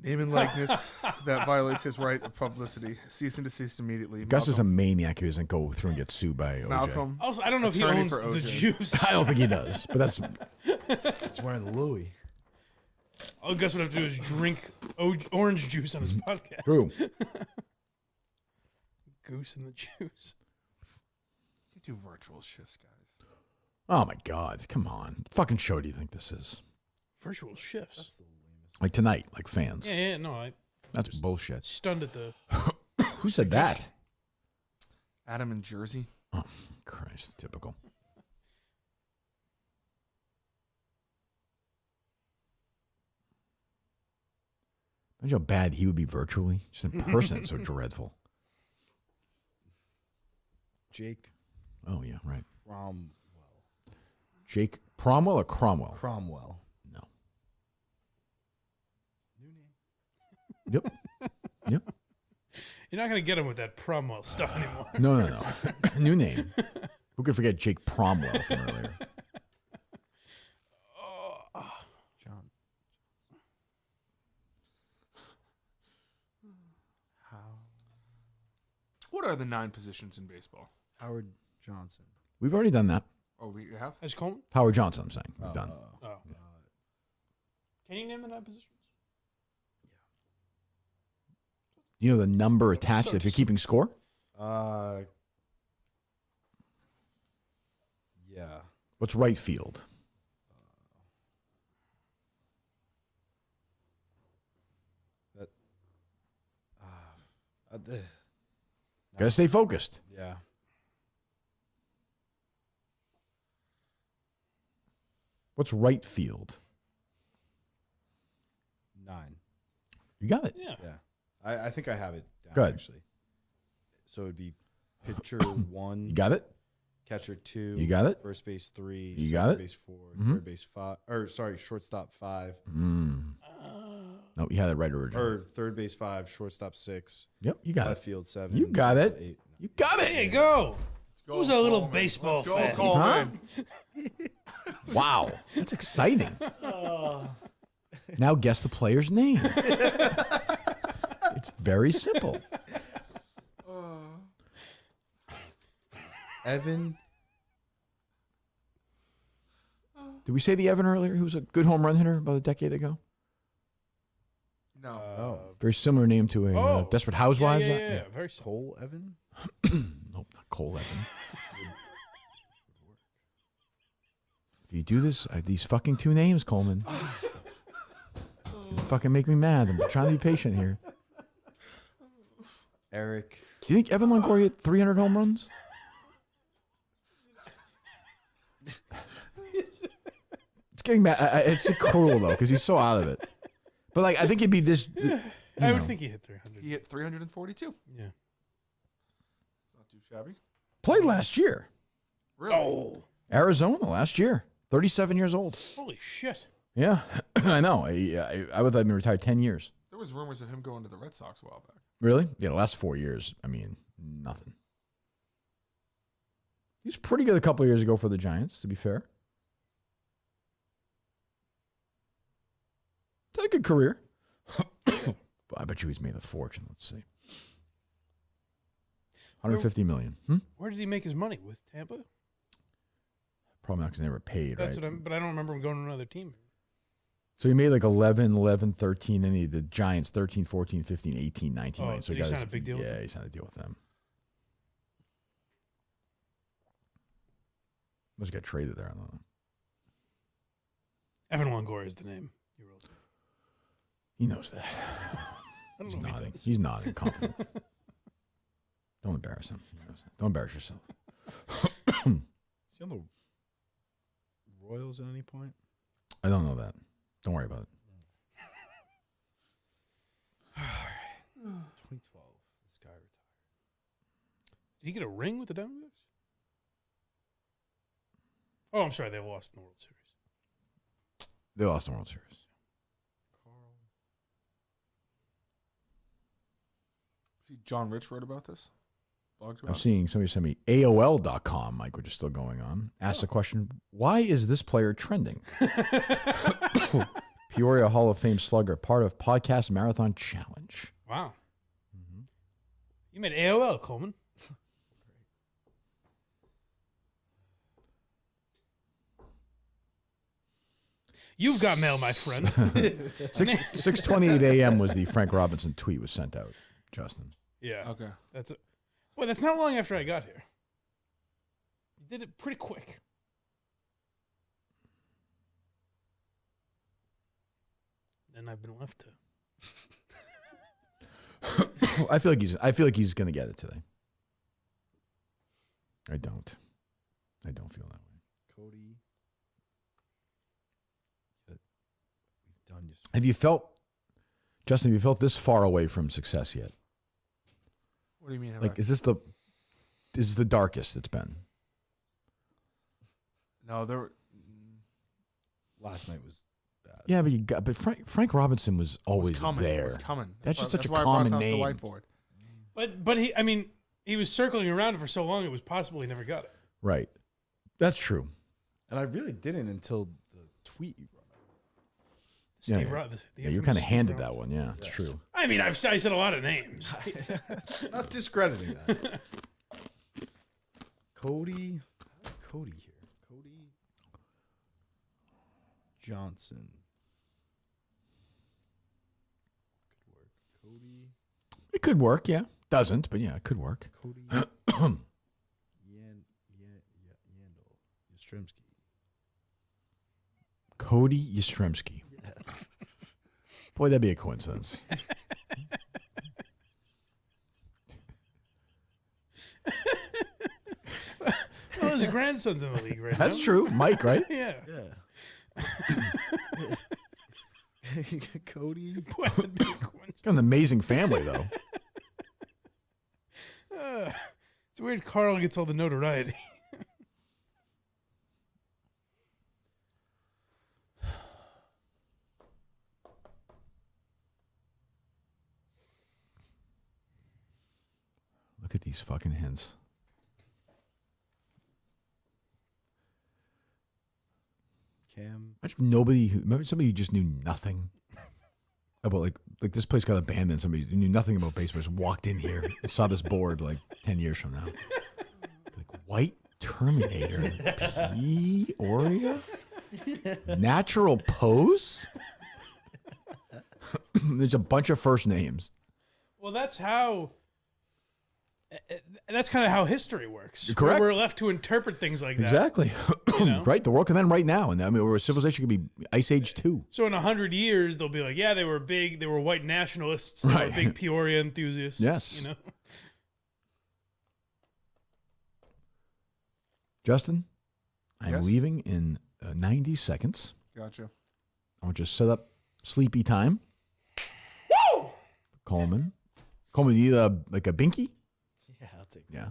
[SPEAKER 3] name and likeness that violates his right of publicity. Cease and desist immediately."
[SPEAKER 2] Gus is a maniac who doesn't go through and get sued by OJ.
[SPEAKER 3] Malcolm.
[SPEAKER 1] Also, I don't know if he
[SPEAKER 3] attorney
[SPEAKER 1] owns
[SPEAKER 3] for
[SPEAKER 1] the
[SPEAKER 3] OJ.
[SPEAKER 1] juice.
[SPEAKER 2] I don't think he does, but that's
[SPEAKER 4] It's wearing the Louis.
[SPEAKER 1] All Gus would have to do is drink orange juice on his podcast.
[SPEAKER 2] true.
[SPEAKER 1] Goose and the juice.
[SPEAKER 3] You do virtual shifts, guys.
[SPEAKER 2] Oh, my God. Come on. What fucking show do you think this is?
[SPEAKER 1] Virtual shifts.
[SPEAKER 2] Like tonight, like fans.
[SPEAKER 1] Yeah, no, I
[SPEAKER 2] That's bullshit.
[SPEAKER 1] stunned at the.
[SPEAKER 2] Who said that?
[SPEAKER 3] Adam in Jersey.
[SPEAKER 2] Oh, Christ. Typical. Imagine how bad he would be virtually. Just in person, it's so dreadful.
[SPEAKER 4] Jake
[SPEAKER 2] Oh, yeah, right.
[SPEAKER 4] Cromwell.
[SPEAKER 2] Jake Cromwell or Cromwell?
[SPEAKER 4] Cromwell.
[SPEAKER 2] No.
[SPEAKER 4] New name.
[SPEAKER 2] Yep. Yep.
[SPEAKER 1] You're not gonna get him with that Cromwell stuff anymore.
[SPEAKER 2] No. New name. Who could forget Jake Cromwell from earlier?
[SPEAKER 4] John.
[SPEAKER 3] What are the 9 positions in baseball?
[SPEAKER 4] Howard Johnson.
[SPEAKER 2] We've already done that.
[SPEAKER 3] Oh, we have?
[SPEAKER 1] As Coleman?
[SPEAKER 2] Howard Johnson, I'm saying. We've done.
[SPEAKER 1] Oh. Can you name the 9 positions?
[SPEAKER 2] You know the number attached if you're keeping score?
[SPEAKER 4] Yeah.
[SPEAKER 2] What's right field? Gotta stay focused.
[SPEAKER 4] Yeah.
[SPEAKER 2] What's right field?
[SPEAKER 4] 9.
[SPEAKER 2] You got it.
[SPEAKER 1] Yeah.
[SPEAKER 4] Yeah. I think I have it down,
[SPEAKER 2] Good.
[SPEAKER 4] actually. So it'd be pitcher 1.
[SPEAKER 2] You got it?
[SPEAKER 4] Catcher 2.
[SPEAKER 2] You got it?
[SPEAKER 4] First base 3.
[SPEAKER 2] You got
[SPEAKER 4] second
[SPEAKER 2] it?
[SPEAKER 4] Base 4.
[SPEAKER 2] Mhm.
[SPEAKER 4] Third base 5. Or sorry, shortstop 5.
[SPEAKER 2] No, you had it right originally.
[SPEAKER 4] Or third base 5. Shortstop 6.
[SPEAKER 2] Yep, you got
[SPEAKER 4] Left
[SPEAKER 2] it.
[SPEAKER 4] field 7.
[SPEAKER 2] You got
[SPEAKER 4] center
[SPEAKER 2] it.
[SPEAKER 4] 8.
[SPEAKER 2] You got
[SPEAKER 1] There
[SPEAKER 2] it.
[SPEAKER 1] you go.
[SPEAKER 3] Go,
[SPEAKER 1] Who's a little
[SPEAKER 3] Coleman.
[SPEAKER 1] baseball
[SPEAKER 3] Let's go,
[SPEAKER 1] fan?
[SPEAKER 3] Coleman.
[SPEAKER 2] Wow, that's exciting. Now guess the player's name. It's very simple.
[SPEAKER 4] Evan.
[SPEAKER 2] Did we say the Evan earlier, who was a good home run hitter about a decade ago?
[SPEAKER 3] No.
[SPEAKER 2] Very similar name to a Desperate Housewives.
[SPEAKER 1] Yeah. Very simple.
[SPEAKER 4] Cole Evan?
[SPEAKER 2] Nope, not Cole Evan. If you do this, these fucking 2 names, Coleman. You fucking make me mad. I'm trying to be patient here.
[SPEAKER 4] Eric.
[SPEAKER 2] Do you think Evan Longoria hit 300 home runs? It's getting mad. It's cruel though, because he's so out of it. But like, I think it'd be this.
[SPEAKER 1] I would think he hit 300.
[SPEAKER 3] He hit 342.
[SPEAKER 1] Yeah.
[SPEAKER 3] It's not too shabby.
[SPEAKER 2] Played last year.
[SPEAKER 3] Really?
[SPEAKER 1] Oh,
[SPEAKER 2] Arizona last year. 37 years old.
[SPEAKER 1] holy shit.
[SPEAKER 2] Yeah, I know. I would have been retired 10 years.
[SPEAKER 3] There was rumors of him going to the Red Sox a while back.
[SPEAKER 2] Really? Yeah, the last 4 years. I mean, nothing. He was pretty good a couple of years ago for the Giants, to be fair. He's had a good career. I bet you he's made a fortune. Let's see. 150 million.
[SPEAKER 1] Where did he make his money? With Tampa?
[SPEAKER 2] Probably not because they never paid,
[SPEAKER 1] That's
[SPEAKER 2] right?
[SPEAKER 1] but I don't remember him going to another team.
[SPEAKER 2] So he made like 11, 13, and the Giants 13, 14, 15, 18, 19 million. So
[SPEAKER 1] did he sign a big deal with
[SPEAKER 2] Yeah,
[SPEAKER 1] them?
[SPEAKER 2] he signed a deal with them. Must get traded there. I don't know.
[SPEAKER 1] Evan Longoria is the name. You wrote.
[SPEAKER 2] He knows that.
[SPEAKER 1] I don't
[SPEAKER 2] He's
[SPEAKER 1] know if he
[SPEAKER 2] nodding.
[SPEAKER 1] does.
[SPEAKER 2] He's nodding. Confident. Don't embarrass him. Don't embarrass yourself.
[SPEAKER 4] Is he on the Royals at any point?
[SPEAKER 2] I don't know that. Don't worry about it.
[SPEAKER 4] 2012. This guy retired.
[SPEAKER 1] Did he get a ring with the Diamondbacks? Oh, I'm sorry. They lost in the World Series.
[SPEAKER 2] They lost the World Series.
[SPEAKER 3] See, John Rich wrote about this. Blogged
[SPEAKER 2] I'm
[SPEAKER 3] about it.
[SPEAKER 2] seeing somebody send me AOL.com, Mike, which is still going on. Ask the question, why is this player trending? Peoria Hall of Fame slugger, part of Podcast Marathon Challenge.
[SPEAKER 1] Wow. You made AOL, Coleman. You've got mail, my friend.
[SPEAKER 2] 6:28 a.m. was the Frank Robinson tweet was sent out, Justin.
[SPEAKER 1] Yeah.
[SPEAKER 3] Okay.
[SPEAKER 1] Boy, that's not long after I got here. You did it pretty quick. And I've been left to.
[SPEAKER 2] I feel like he's going to get it today. I don't feel that way.
[SPEAKER 4] Cody. We've done you.
[SPEAKER 2] Have you felt this far away from success yet?
[SPEAKER 3] What do you mean? have
[SPEAKER 2] Like,
[SPEAKER 3] I-
[SPEAKER 2] is this the darkest it's been?
[SPEAKER 3] No, there were.
[SPEAKER 4] Last night was bad.
[SPEAKER 2] Yeah, but Frank Robinson was always
[SPEAKER 3] was coming.
[SPEAKER 2] there.
[SPEAKER 3] It was coming.
[SPEAKER 2] That's just
[SPEAKER 3] why-
[SPEAKER 2] such a
[SPEAKER 3] why I brought
[SPEAKER 2] common
[SPEAKER 3] out
[SPEAKER 2] name.
[SPEAKER 3] The whiteboard.
[SPEAKER 1] But he was circling around it for so long, it was possible he never got it.
[SPEAKER 2] Right. That's true.
[SPEAKER 4] And I really didn't until the tweet you brought up.
[SPEAKER 1] Steve
[SPEAKER 2] Yeah.
[SPEAKER 1] Ro- the
[SPEAKER 2] Yeah, you're
[SPEAKER 1] infamous
[SPEAKER 2] kind of
[SPEAKER 1] Steve
[SPEAKER 2] handed that
[SPEAKER 1] Robinson.
[SPEAKER 2] one. Yeah, it's true.
[SPEAKER 1] I mean, I said a lot of names.
[SPEAKER 4] Not discrediting that. Cody here. Cody Johnson. Could work. Cody.
[SPEAKER 2] It could work, yeah. Doesn't, but yeah, it could work.
[SPEAKER 4] Cody. Yandel. Yastrzemski.
[SPEAKER 2] Cody Yastrzemski. Boy, that'd be a coincidence.
[SPEAKER 1] Well, his grandson's in the league right now.
[SPEAKER 2] That's true. Mike, right?
[SPEAKER 1] Yeah.
[SPEAKER 4] Yeah. Cody.
[SPEAKER 1] Boy, that'd be a coincidence.
[SPEAKER 2] Got an amazing family, though.
[SPEAKER 1] It's weird Carl gets all the notoriety.
[SPEAKER 2] Look at these fucking hints.
[SPEAKER 4] Cam.
[SPEAKER 2] Remember somebody who just knew nothing about like this place got abandoned. Somebody who knew nothing about baseball just walked in here and saw this board like 10 years from now. Like white Terminator, Peoria, natural pose. There's a bunch of first names.
[SPEAKER 1] Well, that's how. That's kind of how history works.
[SPEAKER 2] You're correct.
[SPEAKER 1] We're left to interpret things like that.
[SPEAKER 2] Exactly.
[SPEAKER 1] You know?
[SPEAKER 2] Right. The world can end right now, and I mean, or civilization could be Ice Age 2.
[SPEAKER 1] So in 100 years, they'll be like, yeah, they were big. They were white nationalists. They were
[SPEAKER 2] Right.
[SPEAKER 1] big Peoria enthusiasts.
[SPEAKER 2] Yes.
[SPEAKER 1] You know.
[SPEAKER 2] Justin, I'm
[SPEAKER 3] Yes?
[SPEAKER 2] leaving in 90 seconds.
[SPEAKER 3] Gotcha.
[SPEAKER 2] I want you to set up sleepy time.
[SPEAKER 1] Woo!
[SPEAKER 2] Coleman, you need like a binky?
[SPEAKER 4] Yeah, I'll take it.
[SPEAKER 2] Yeah.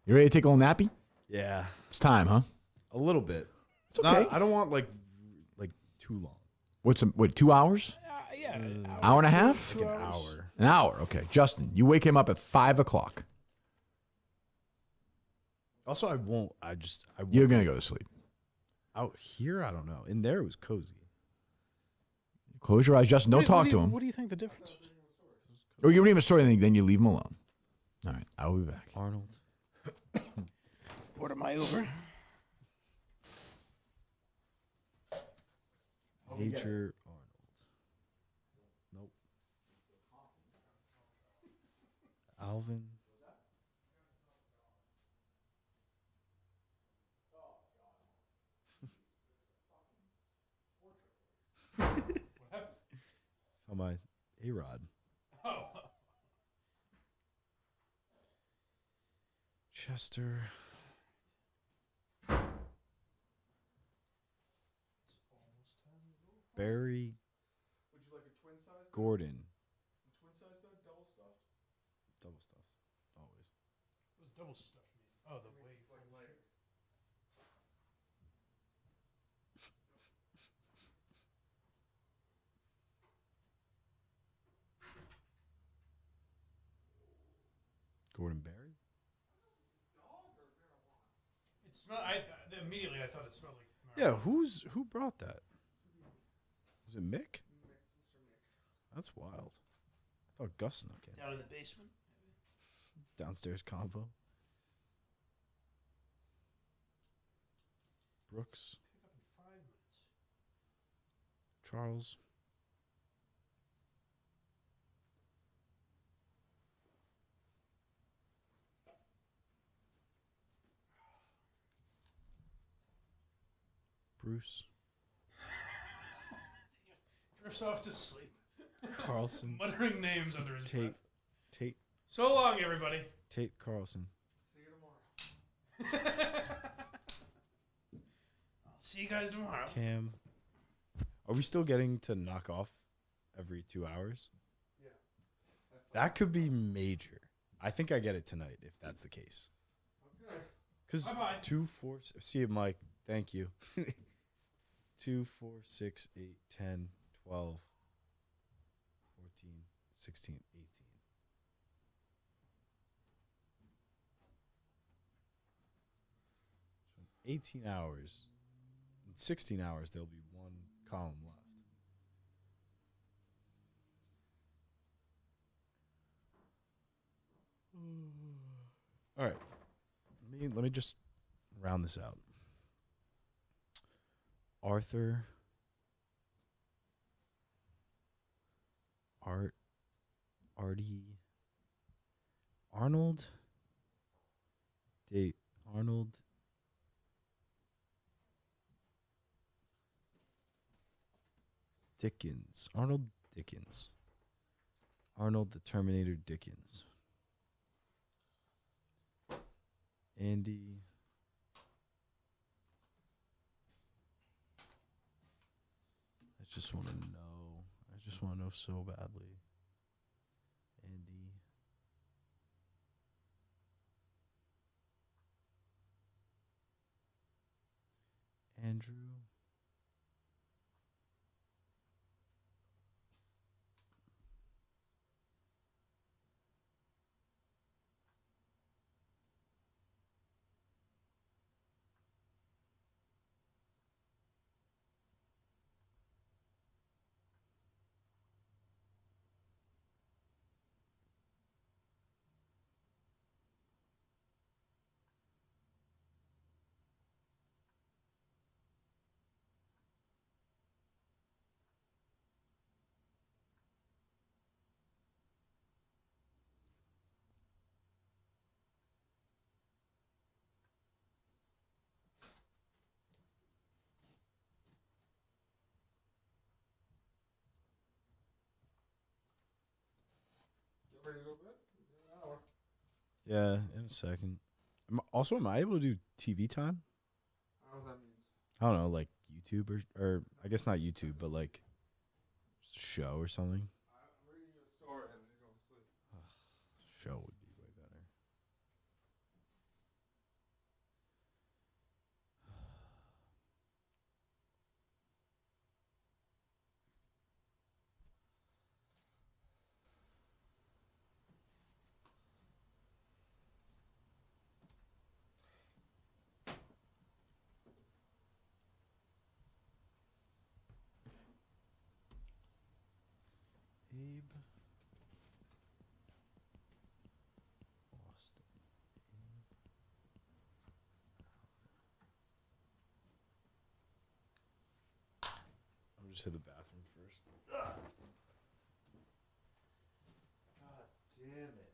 [SPEAKER 2] You ready to take a little nappy?
[SPEAKER 4] Yeah.
[SPEAKER 2] It's time, huh?
[SPEAKER 4] A little bit.
[SPEAKER 2] It's okay.
[SPEAKER 4] I don't want like too long.
[SPEAKER 2] What, 2 hours?
[SPEAKER 1] Yeah.
[SPEAKER 2] Hour and a half?
[SPEAKER 1] Two
[SPEAKER 4] Like an
[SPEAKER 1] hours.
[SPEAKER 4] hour.
[SPEAKER 2] An hour. Okay. Justin, you wake him up at 5 o'clock.
[SPEAKER 4] Also, I won't.
[SPEAKER 2] You're going to go to sleep.
[SPEAKER 4] Out here, I don't know. In there, it was cozy.
[SPEAKER 2] Close your eyes, Justin. Don't talk
[SPEAKER 1] What do
[SPEAKER 2] to
[SPEAKER 1] you-
[SPEAKER 2] him.
[SPEAKER 1] What do you think the difference is?
[SPEAKER 2] Or you read him a story, and then you leave him alone. All right. I will be back.
[SPEAKER 8] Arnold.
[SPEAKER 1] Order my Uber.
[SPEAKER 4] Major Arnold. Nope. Alvin. On my A-Rod. Chester.
[SPEAKER 8] Barry
[SPEAKER 3] Would you like a twin size?
[SPEAKER 8] Gordon.
[SPEAKER 3] Twin size bed, double stuffed?
[SPEAKER 8] Double stuffed. Always.
[SPEAKER 1] What does double stuff mean? Oh, the way you
[SPEAKER 3] It's like
[SPEAKER 1] fold
[SPEAKER 3] layered.
[SPEAKER 1] shit.
[SPEAKER 8] Gordon Barry?
[SPEAKER 1] It smelled. Immediately I thought it smelled like.
[SPEAKER 4] Yeah,
[SPEAKER 1] marijuana.
[SPEAKER 4] who brought that? Was it Mick?
[SPEAKER 3] Mr. Mick.
[SPEAKER 4] That's wild. I thought Gus snuck in.
[SPEAKER 1] Down in the basement.
[SPEAKER 4] Downstairs convo. Brooks.
[SPEAKER 1] Pick up in 5 minutes.
[SPEAKER 4] Charles. Bruce.
[SPEAKER 1] Drifts off to sleep.
[SPEAKER 4] Carlson.
[SPEAKER 1] Muttering names under his
[SPEAKER 4] Tate. Tate.
[SPEAKER 1] So long, everybody.
[SPEAKER 4] Tate Carlson.
[SPEAKER 3] See you tomorrow.
[SPEAKER 1] I'll see you guys tomorrow.
[SPEAKER 4] Cam. Are we still getting to knock off every 2 hours?
[SPEAKER 3] Yeah.
[SPEAKER 4] That could be major. I think I get it tonight if that's the case.
[SPEAKER 3] Okay.
[SPEAKER 4] Because
[SPEAKER 1] Bye-bye.
[SPEAKER 4] 2, 4, see you, Mike. Thank you. 2, 4, 6, 8, 10, 12, 14, 16, 18. 18 hours. In 16 hours, there'll be one column left. All right. Let me just round this out. Arthur. Artie. Arnold. Arnold. Dickens. Arnold Dickens. Arnold the Terminator Dickens. Andy. I just want to know. I just want to know so badly. Andy. Andrew.
[SPEAKER 3] Get ready to go to bed? An hour.
[SPEAKER 4] Yeah, in a second. Am I able to do TV time?
[SPEAKER 3] I don't know what that means.
[SPEAKER 4] I don't know, like YouTube or I guess not YouTube, but like show or something.
[SPEAKER 3] I'm reading you a story and then you're going to sleep.
[SPEAKER 4] Show would be way better. Abe. Austin. I'll just hit the bathroom first. God damn it.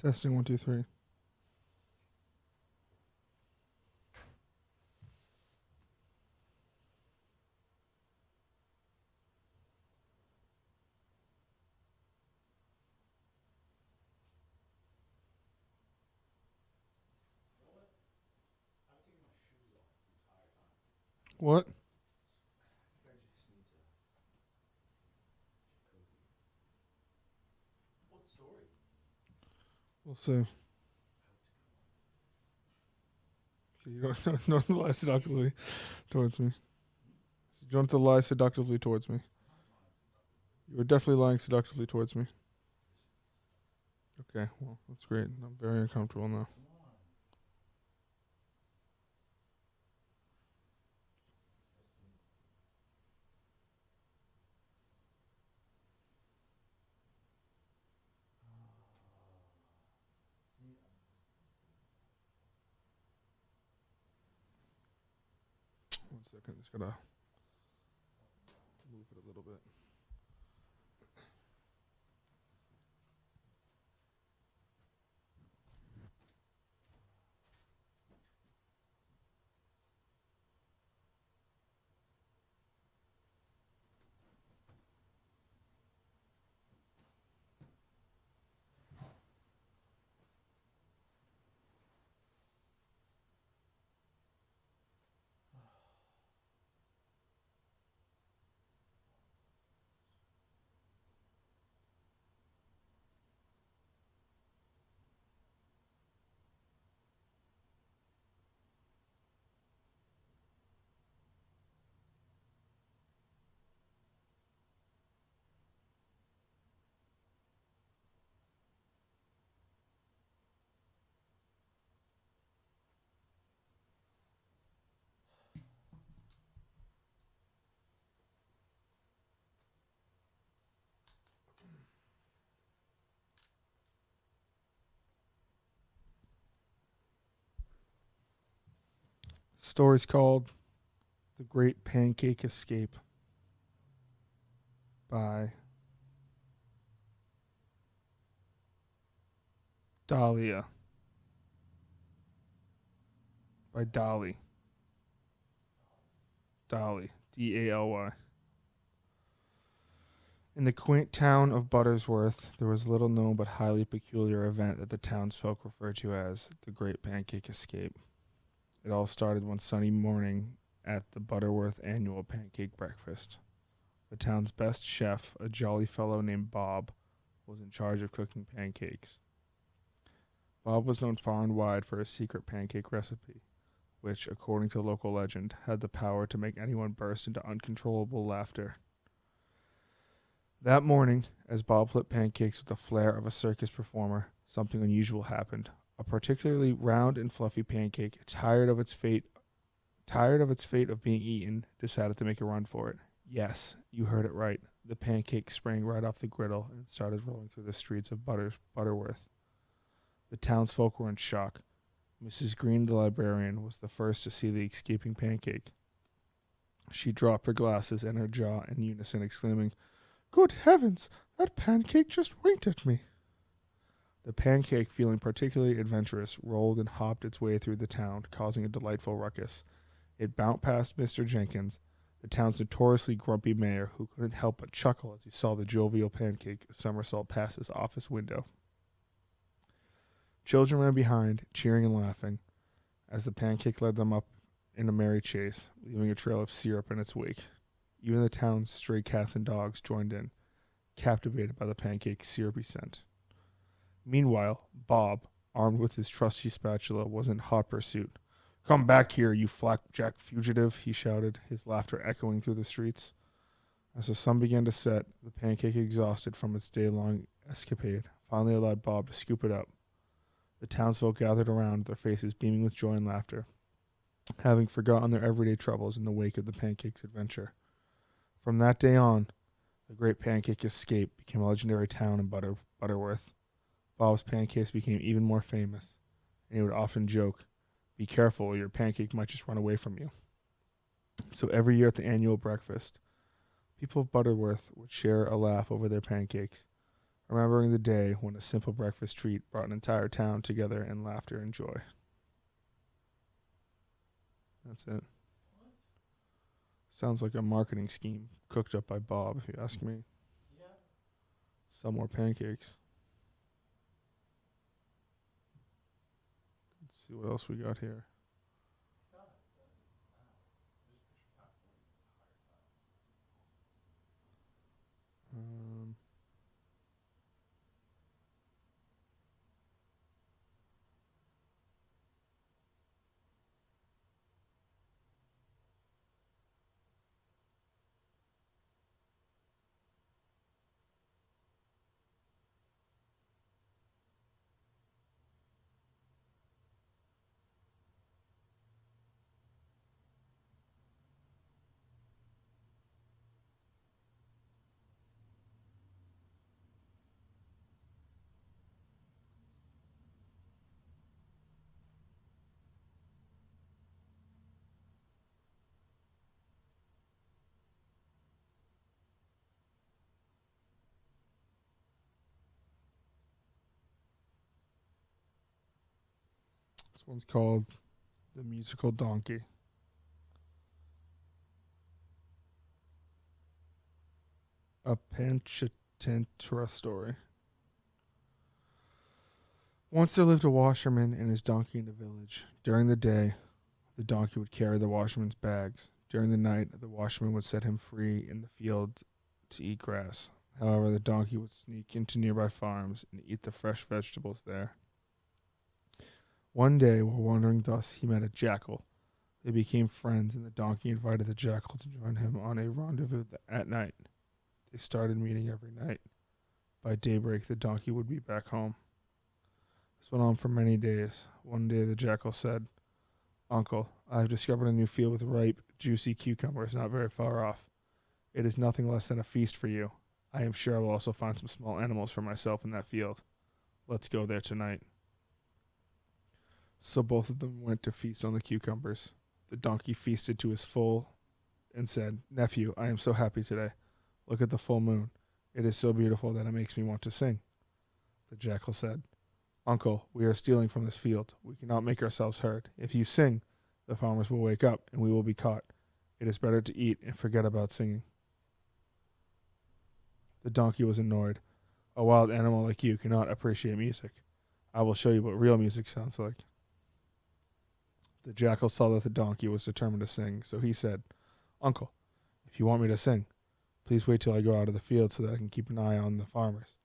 [SPEAKER 3] Testing 1, 2, 3. What? We'll see. Okay, you don't have to lie seductively towards me. You don't have to lie seductively towards me. You were definitely lying seductively towards me. Okay, well, that's great. I'm very uncomfortable now. One second, just gotta move it a little bit. Story's called The Great Pancake Escape by Dahlia. By Dolly. Dolly. D-A-L-Y. In the quaint town of Buttersworth, there was little known but highly peculiar event that the townsfolk referred to as the Great Pancake Escape. It all started one sunny morning at the Butterworth annual pancake breakfast. The town's best chef, a jolly fellow named Bob, was in charge of cooking pancakes. Bob was known far and wide for his secret pancake recipe, which, according to local legend, had the power to make anyone burst into uncontrollable laughter. That morning, as Bob flipped pancakes with the flair of a circus performer, something unusual happened. A particularly round and fluffy pancake, tired of its fate of being eaten, decided to make a run for it. Yes, you heard it right. The pancake sprang right off the griddle and started rolling through the streets of Butterworth. The townsfolk were in shock. Mrs. Green, the librarian, was the first to see the escaping pancake. She dropped her glasses and her jaw in unison, exclaiming, "Good heavens, that pancake just winked at me." The pancake, feeling particularly adventurous, rolled and hopped its way through the town, causing a delightful ruckus. It bounced past Mr. Jenkins, the town's notoriously grumpy mayor, who couldn't help but chuckle as he saw the jovial pancake somersault past his office window. Children ran behind, cheering and laughing, as the pancake led them up in a merry chase, leaving a trail of syrup in its wake. Even the town's stray cats and dogs joined in, captivated by the pancake's syrupy scent. Meanwhile, Bob, armed with his trusty spatula, was in hot pursuit. "Come back here, you flapjack fugitive," he shouted, his laughter echoing through the streets. As the sun began to set, the pancake, exhausted from its day-long escapade, finally allowed Bob to scoop it up. The townsfolk gathered around, their faces beaming with joy and laughter, having forgotten their everyday troubles in the wake of the pancake's adventure. From that day on, the Great Pancake Escape became a legendary town in Butterworth. Bob's pancakes became even more famous, and he would often joke, "Be careful, or your pancake might just run away from you." So every year at the annual breakfast, people of Butterworth would share a laugh over their pancakes. remembering the day when a simple breakfast treat brought an entire town together in laughter and joy. That's it. Sounds like a marketing scheme cooked up by Bob, if you ask me. Yeah. Sell more pancakes. Let's see what else we got here. This one's called The Musical Donkey. A Panchatantra story. Once there lived a washerman and his donkey in a village. During the day, the donkey would carry the washerman's bags. During the night, the washerman would set him free in the field to eat grass. However, the donkey would sneak into nearby farms and eat the fresh vegetables there. One day, while wandering thus, he met a jackal. They became friends, and the donkey invited the jackal to join him on a rendezvous at night. They started meeting every night. By daybreak, the donkey would be back home. This went on for many days. One day, the jackal said, "Uncle, I have discovered a new field with ripe, juicy cucumbers not very far off. It is nothing less than a feast for you. I am sure I will also find some small animals for myself in that field. Let's go there tonight." So both of them went to feast on the cucumbers. The donkey feasted to his full and said, "Nephew, I am so happy today. Look at the full moon. It is so beautiful that it makes me want to sing." The jackal said, "Uncle, we are stealing from this field. We cannot make ourselves heard. If you sing, the farmers will wake up and we will be caught. It is better to eat and forget about singing." The donkey was annoyed. "A wild animal like you cannot appreciate music. I will show you what real music sounds like." The jackal saw that the donkey was determined to sing, so he said, "Uncle, if you want me to sing, please wait till I go out of the field so that I can keep an eye on the farmers."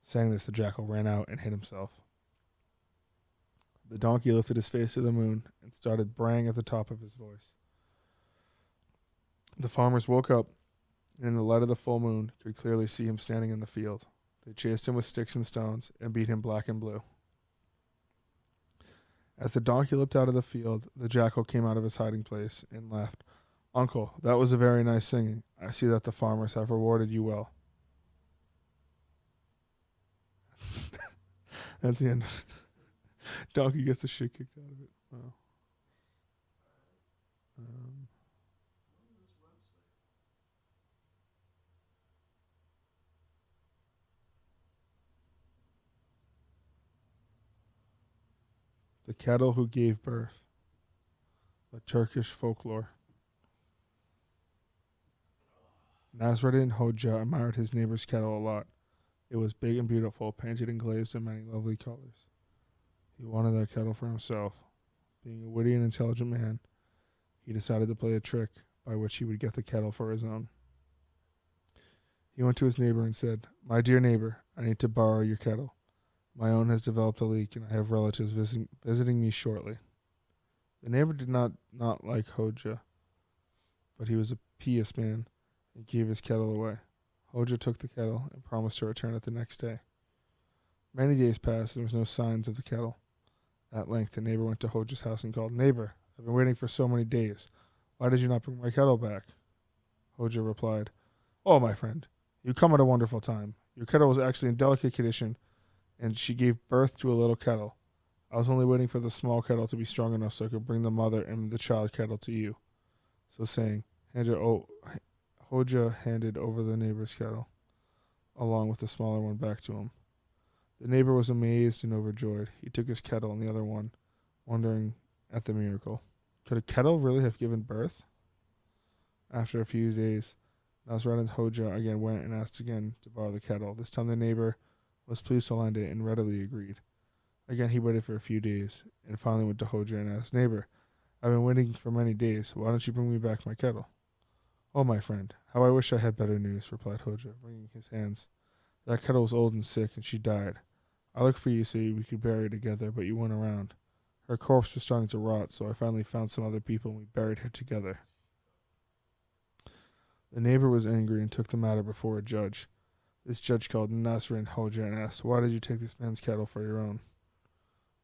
[SPEAKER 3] Saying this, the jackal ran out and hid himself. The donkey lifted his face to the moon and started braying at the top of his voice. The farmers woke up, and in the light of the full moon could clearly see him standing in the field. They chased him with sticks and stones and beat him black and blue. As the donkey leapt out of the field, the jackal came out of his hiding place and laughed. "Uncle, that was a very nice singing. I see that the farmers have rewarded you well." That's the end. Donkey gets the shit kicked out of it. Wow. The Cattle Who Gave Birth. A Turkish folklore. Nasreddin Hoja admired his neighbor's cattle a lot. It was big and beautiful, painted and glazed in many lovely colors. He wanted that cattle for himself. Being a witty and intelligent man, he decided to play a trick by which he would get the cattle for his own. He went to his neighbor and said, "My dear neighbor, I need to borrow your cattle. My own has developed a leak, and I have relatives visiting me shortly." The neighbor did not like Hoja, but he was a pious man and gave his cattle away. Hoja took the cattle and promised to return it the next day. Many days passed, and there was no signs of the cattle. At length, the neighbor went to Hoja's house and called, "Neighbor, I've been waiting for so many days. Why did you not bring my cattle back?" Hoja replied, "Oh, my friend, you come at a wonderful time. Your cattle was actually in delicate condition, and she gave birth to a little cattle. I was only waiting for the small cattle to be strong enough so I could bring the mother and the child cattle to you." So saying, Hoja handed over the neighbor's cattle. along with the smaller one, back to him. The neighbor was amazed and overjoyed. He took his kettle and the other one, wondering at the miracle. Could a kettle really have given birth? After a few days, Nasrat and Hoja again went and asked again to borrow the kettle. This time the neighbor was pleased to lend it and readily agreed. Again he waited for a few days, and finally went to Hoja and asked, Neighbor, I've been waiting for many days. Why don't you bring me back my kettle? Oh, my friend, how I wish I had better news, replied Hoja, wringing his hands. That kettle was old and sick, and she died. I looked for you so we could bury her together, but you weren't around. Her corpse was starting to rot, so I finally found some other people and we buried her together. The neighbor was angry and took the matter before a judge. This judge called Nasr and Hoja and asked, Why did you take this man's kettle for your own?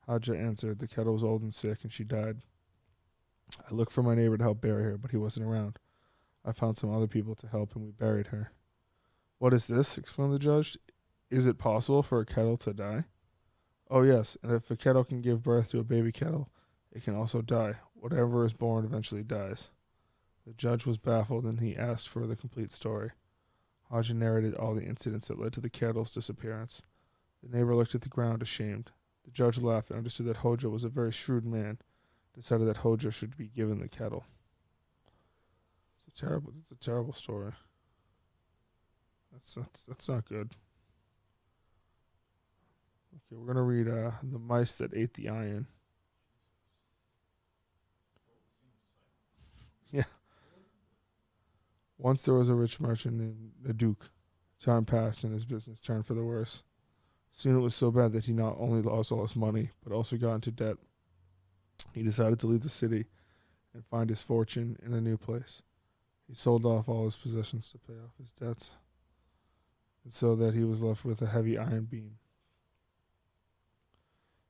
[SPEAKER 3] Hoja answered, The kettle was old and sick, and she died. I looked for my neighbor to help bury her, but he wasn't around. I found some other people to help, and we buried her. What is this? Exclaimed the judge. Is it possible for a kettle to die? Oh, yes, and if a kettle can give birth to a baby kettle, it can also die. Whatever is born eventually dies. The judge was baffled, and he asked for the complete story. Hoja narrated all the incidents that led to the kettle's disappearance. The neighbor looked at the ground, ashamed. The judge laughed and understood that Hoja was a very shrewd man, decided that Hoja should be given the kettle. It's a terrible story. That's not good. Okay, we're gonna read The Mice That Ate the Iron. Yeah. Once there was a rich merchant named Duke. Time passed and his business turned for the worse. Soon it was so bad that he not only lost all his money, but also got into debt. He decided to leave the city and find his fortune in a new place. He sold off all his possessions to pay off his debts, and so that he was left with a heavy iron beam.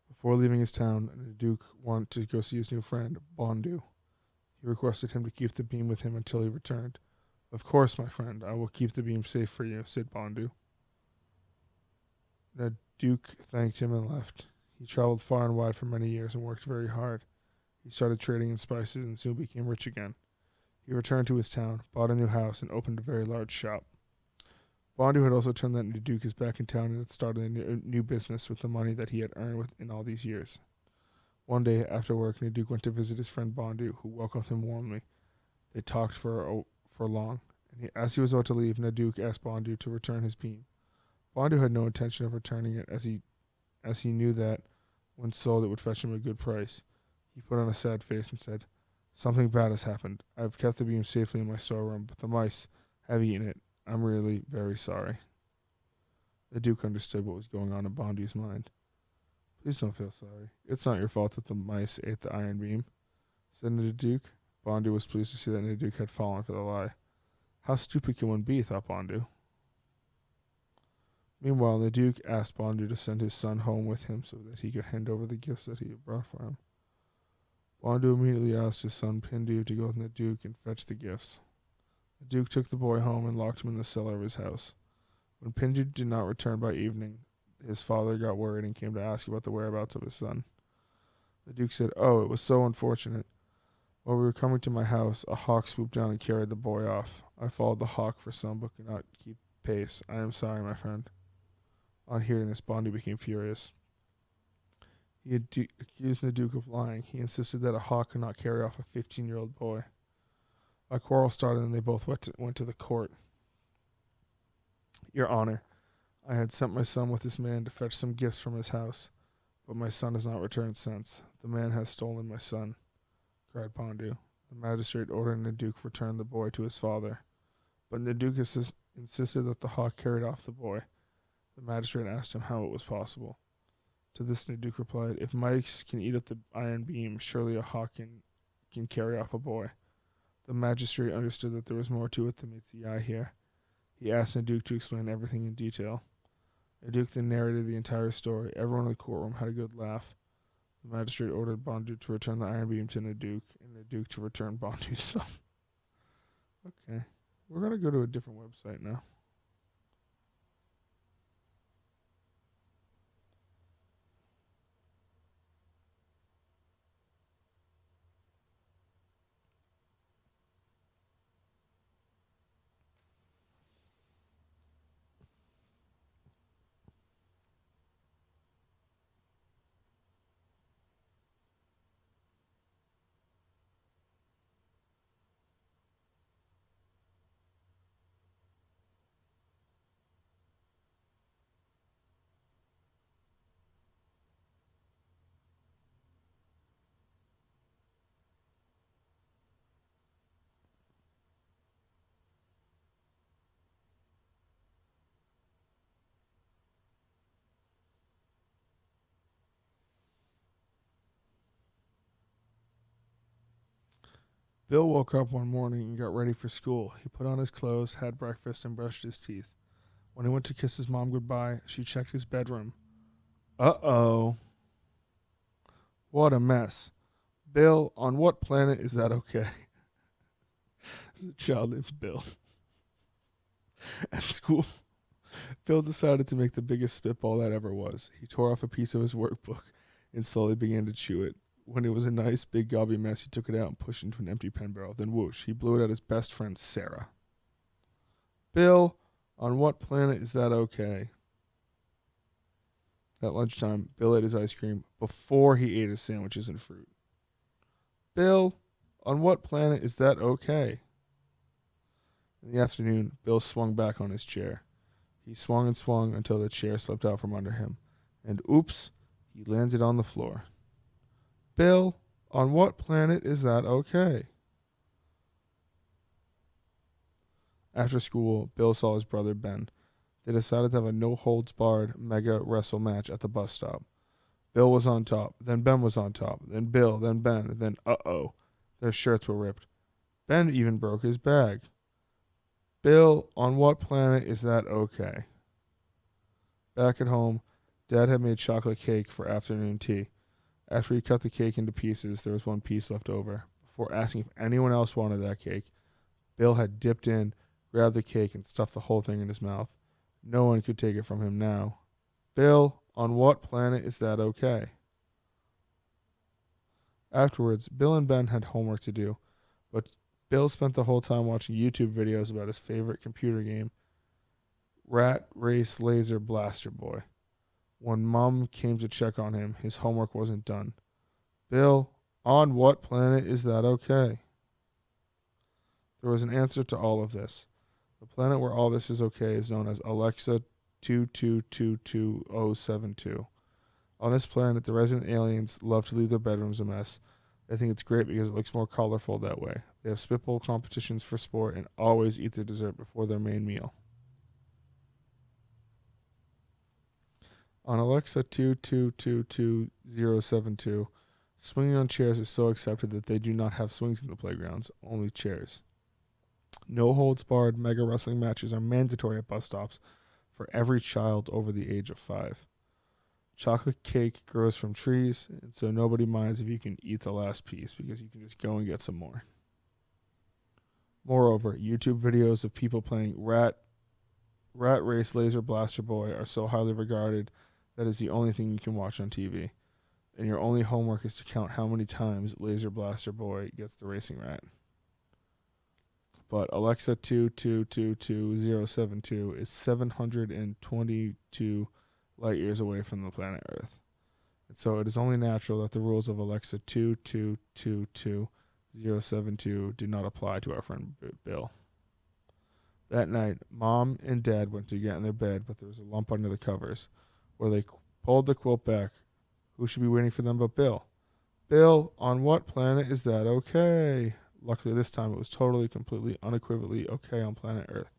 [SPEAKER 3] Before leaving his town, the Duke wanted to go see his new friend, Bondu. He requested him to keep the beam with him until he returned. Of course, my friend, I will keep the beam safe for you, said Bondu. The Duke thanked him and left. He traveled far and wide for many years and worked very hard. He started trading in spices and soon became rich again. He returned to his town, bought a new house, and opened a very large shop. Bondu had also turned that Duke is back in town and had started a new business with the money that he had earned in all these years. One day, after work, Duke went to visit his friend Bondu, who welcomed him warmly. They talked for long, and as he was about to leave, Duke asked Bondu to return his beam. Bondu had no intention of returning it, as he knew that, when sold, it would fetch him a good price. He put on a sad face and said, Something bad has happened. I have kept the beam safely in my storeroom, but the mice have eaten it. I'm really very sorry. The Duke understood what was going on in Bondu's mind. Please don't feel sorry. It's not your fault that the mice ate the iron beam, said the Duke. Bondu was pleased to see that the Duke had fallen for the lie. How stupid can one be, thought Bondu. Meanwhile, the Duke asked Bondu to send his son home with him so that he could hand over the gifts that he had brought for him. Bondu immediately asked his son Pindu to go with the Duke and fetch the gifts. The Duke took the boy home and locked him in the cellar of his house. When Pindu did not return by evening, his father got worried and came to ask about the whereabouts of his son. The Duke said, Oh, it was so unfortunate. While we were coming to my house, a hawk swooped down and carried the boy off. I followed the hawk for some, but could not keep pace. I am sorry, my friend. On hearing this, Bondu became furious. He had accused the Duke of lying. He insisted that a hawk could not carry off a 15-year-old boy. A quarrel started, and they both went to the court. Your Honor, I had sent my son with this man to fetch some gifts from his house, but my son has not returned since. The man has stolen my son, cried Bondu. The magistrate ordered the Duke return the boy to his father, but the Duke insisted that the hawk carried off the boy. The magistrate asked him how it was possible. To this, the Duke replied, If mice can eat up the iron beam, surely a hawk can carry off a boy. The magistrate understood that there was more to it than meets the eye here. He asked the Duke to explain everything in detail. The Duke then narrated the entire story. Everyone in the courtroom had a good laugh. The magistrate ordered Bondu to return the iron beam to the Duke, and the Duke to return Bondu's son. Okay. We're going to go to a different website now. Bill woke up one morning and got ready for school. He put on his clothes, had breakfast, and brushed his teeth. When he went to kiss his mom goodbye, she checked his bedroom. Uh-oh. What a mess. Bill, on what planet is that okay? The child named Bill. At school, Bill decided to make the biggest spitball that ever was. He tore off a piece of his workbook and slowly began to chew it. When it was a nice, big, gobby mess, he took it out and pushed it into an empty pen barrel. Then whoosh, he blew it at his best friend, Sarah. Bill, on what planet is that okay? At lunchtime, Bill ate his ice cream before he ate his sandwiches and fruit. Bill, on what planet is that okay? In the afternoon, Bill swung back on his chair. He swung and swung until the chair slipped out from under him. And oops, he landed on the floor. Bill, on what planet is that okay? After school, Bill saw his brother Ben. They decided to have a no-holds-barred mega wrestle match at the bus stop. Bill was on top, then Ben was on top, then Bill, then Ben, then uh-oh. Their shirts were ripped. Ben even broke his bag. Bill, on what planet is that okay? Back at home, Dad had made chocolate cake for afternoon tea. After he cut the cake into pieces, there was one piece left over. Before asking if anyone else wanted that cake, Bill had dipped in, grabbed the cake, and stuffed the whole thing in his mouth. No one could take it from him now. Bill, on what planet is that okay? Afterwards, Bill and Ben had homework to do, but Bill spent the whole time watching YouTube videos about his favorite computer game, Rat Race Laser Blaster Boy. When Mom came to check on him, his homework wasn't done. Bill, on what planet is that okay? There was an answer to all of this. The planet where all this is okay is known as Alexa 2222072. On this planet, the resident aliens love to leave their bedrooms a mess. They think it's great because it looks more colorful that way. They have spitball competitions for sport and always eat their dessert before their main meal. On Alexa 2222072, swinging on chairs is so accepted that they do not have swings in the playgrounds, only chairs. No-holds-barred mega wrestling matches are mandatory at bus stops for every child over the age of 5. Chocolate cake grows from trees, and so nobody minds if you can eat the last piece because you can just go and get some more. Moreover, YouTube videos of people playing Rat Race Laser Blaster Boy are so highly regarded that is the only thing you can watch on TV. And your only homework is to count how many times Laser Blaster Boy gets the racing rat. But Alexa 2222072 is 722 light years away from the planet Earth. And so it is only natural that the rules of Alexa 2222072 do not apply to our friend Bill. That night, Mom and Dad went to get in their bed, but there was a lump under the covers. Where they pulled the quilt back, who should be waiting for them but Bill? Bill, on what planet is that okay? Luckily, this time it was totally, completely, unequivocally okay on planet Earth.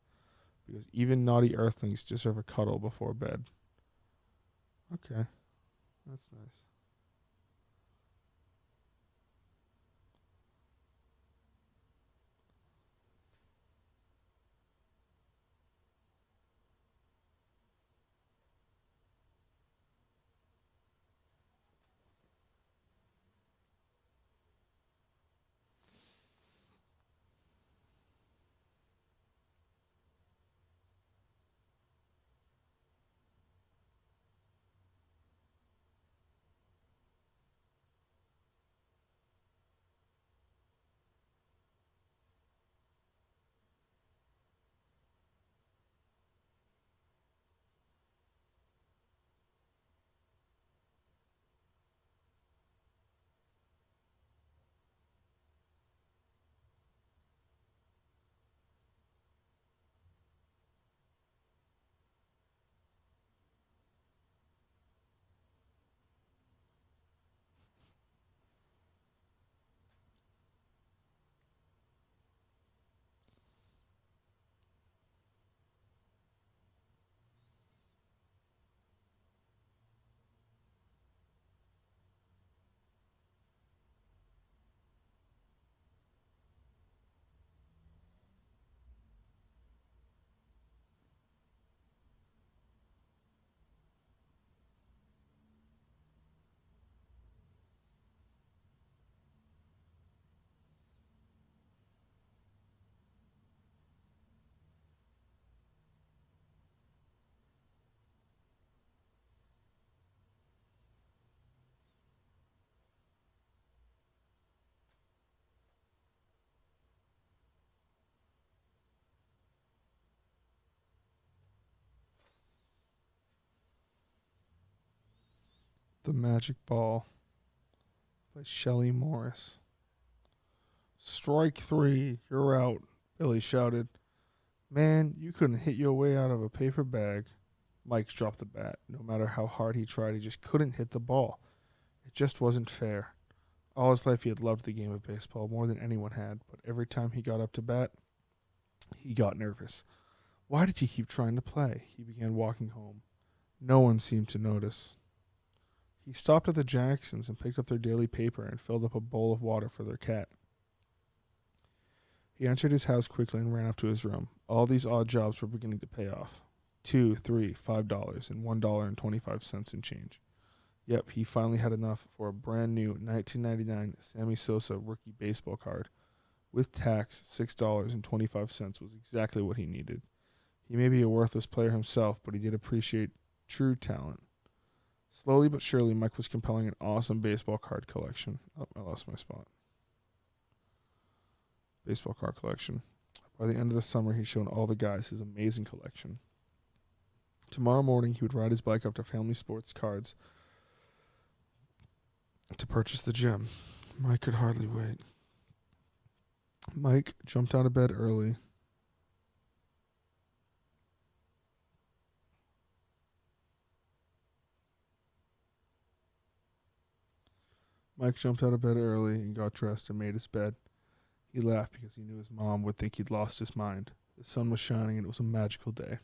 [SPEAKER 3] Because even naughty Earthlings deserve a cuddle before bed. Okay. That's nice. the Magic Ball by Shelley Morris. Strike 3, you're out, Billy shouted. Man, you couldn't hit your way out of a paper bag. Mike dropped the bat. No matter how hard he tried, he just couldn't hit the ball. It just wasn't fair. All his life he had loved the game of baseball more than anyone had, but every time he got up to bat, he got nervous. Why did he keep trying to play? He began walking home. No one seemed to notice. He stopped at the Jacksons and picked up their daily paper and filled up a bowl of water for their cat. He entered his house quickly and ran up to his room. All these odd jobs were beginning to pay off. $2, $3, $5, and $1.25 in change. Yep, he finally had enough for a brand new 1999 Sammy Sosa rookie baseball card. With tax, $6.25 was exactly what he needed. He may be a worthless player himself, but he did appreciate true talent. Slowly but surely, Mike was compelling an awesome baseball card collection. Oh, I lost my spot. Baseball card collection. By the end of the summer, he'd shown all the guys his amazing collection. Tomorrow morning, he would ride his bike up to Family Sports Cards to purchase the gem. Mike could hardly wait. Mike jumped out of bed early. Mike jumped out of bed early and got dressed and made his bed. He laughed because he knew his mom would think he'd lost his mind. The sun was shining and it was a magical day.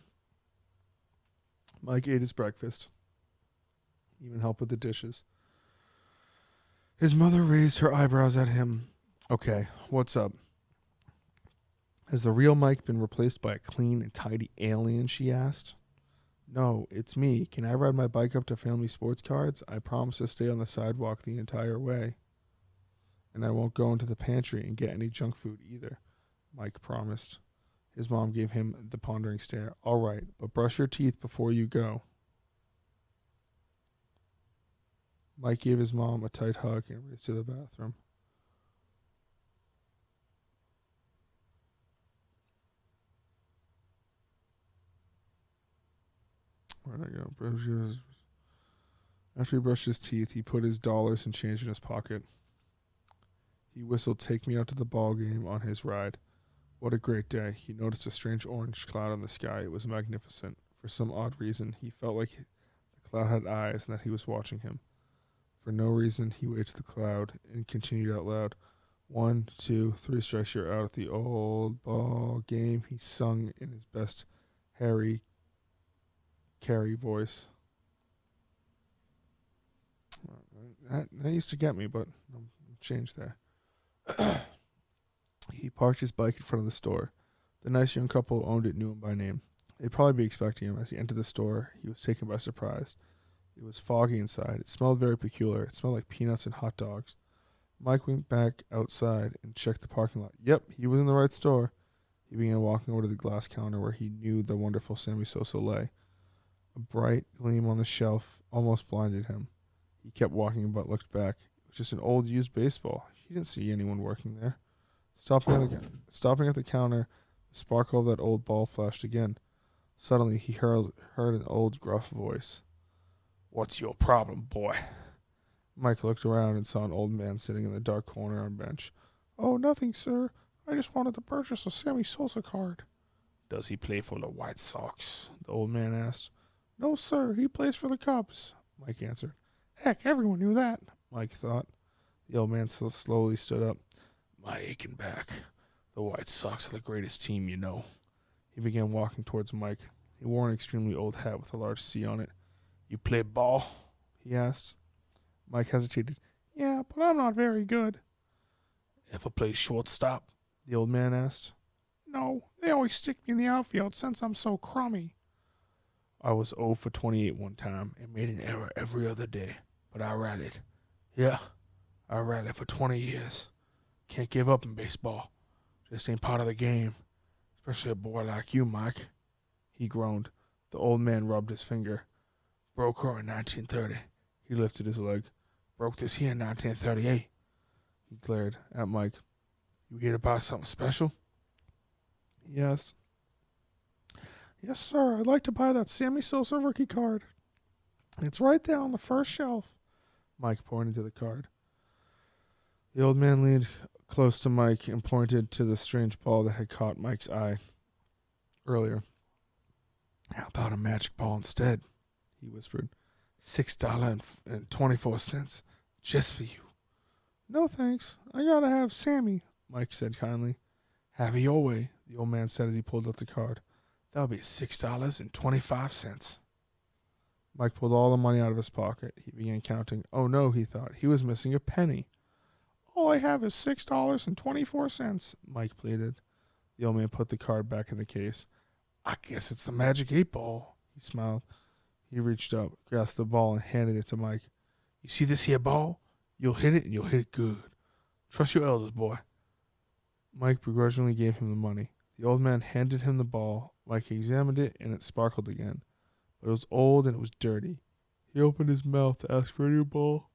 [SPEAKER 3] Mike ate his breakfast, even helped with the dishes. His mother raised her eyebrows at him. Okay, what's up? Has the real Mike been replaced by a clean and tidy alien, she asked. No, it's me. Can I ride my bike up to Family Sports Cards? I promise to stay on the sidewalk the entire way. And I won't go into the pantry and get any junk food either, Mike promised. His mom gave him the pondering stare. All right, but brush your teeth before you go. Mike gave his mom a tight hug and raced to the bathroom. Where'd I go? After he brushed his teeth, he put his dollars and change in his pocket. He whistled "Take Me Out to the Ball Game" on his ride. What a great day. He noticed a strange orange cloud in the sky. It was magnificent. For some odd reason, he felt like the cloud had eyes and that he was watching him. For no reason, he waved to the cloud and continued out loud. 1, 2, 3 strikes, you're out at the old ball game, he sung in his best Harry Carey voice. That used to get me, but I'm changed there. He parked his bike in front of the store. The nice young couple who owned it knew him by name. They'd probably be expecting him. As he entered the store, he was taken by surprise. It was foggy inside. It smelled very peculiar. It smelled like peanuts and hot dogs. Mike went back outside and checked the parking lot. Yep, he was in the right store. He began walking over to the glass counter where he knew the wonderful Sammy Sosa lay. A bright gleam on the shelf almost blinded him. He kept walking but looked back. It was just an old used baseball. He didn't see anyone working there. Stopping at the counter, the sparkle of that old ball flashed again. Suddenly, he heard an old gruff voice. What's your problem, boy? Mike looked around and saw an old man sitting in the dark corner on a bench. Oh, nothing, sir. I just wanted to purchase a Sammy Sosa card. Does he play for the White Sox? The old man asked. No, sir. He plays for the Cubs, Mike answered. Heck, everyone knew that, Mike thought. The old man slowly stood up. My aching back. The White Sox are the greatest team, you know. He began walking towards Mike. He wore an extremely old hat with a large C on it. You play ball? He asked. Mike hesitated. Yeah, but I'm not very good. Ever play shortstop? The old man asked. No, they always stick me in the outfield since I'm so crummy. I was 0 for 28 one time and made an error every other day, but I rallied. Yeah, I rallied for 20 years. Can't give up in baseball. Just ain't part of the game. Especially a boy like you, Mike. He groaned. The old man rubbed his finger. Broke her in 1930. He lifted his leg. Broke this here in 1938. He glared at Mike. You here to buy something special? Yes. Yes, sir. I'd like to buy that Sammy Sosa rookie card. It's right there on the first shelf. Mike pointed to the card. The old man leaned close to Mike and pointed to the strange ball that had caught Mike's eye earlier. How about a magic ball instead? He whispered. $6.24 just for you. No thanks. I gotta have Sammy, Mike said kindly. Have it your way, the old man said as he pulled out the card. That'll be $6.25. Mike pulled all the money out of his pocket. He began counting. Oh no, he thought. He was missing a penny. All I have is $6.24, Mike pleaded. The old man put the card back in the case. I guess it's the magic 8-ball, he smiled. He reached up, grasped the ball, and handed it to Mike. You see this here ball? You'll hit it, and you'll hit it good. Trust your elders, boy. Mike begrudgingly gave him the money. The old man handed him the ball. Mike examined it, and it sparkled again. But it was old, and it was dirty. He opened his mouth to ask for a new ball,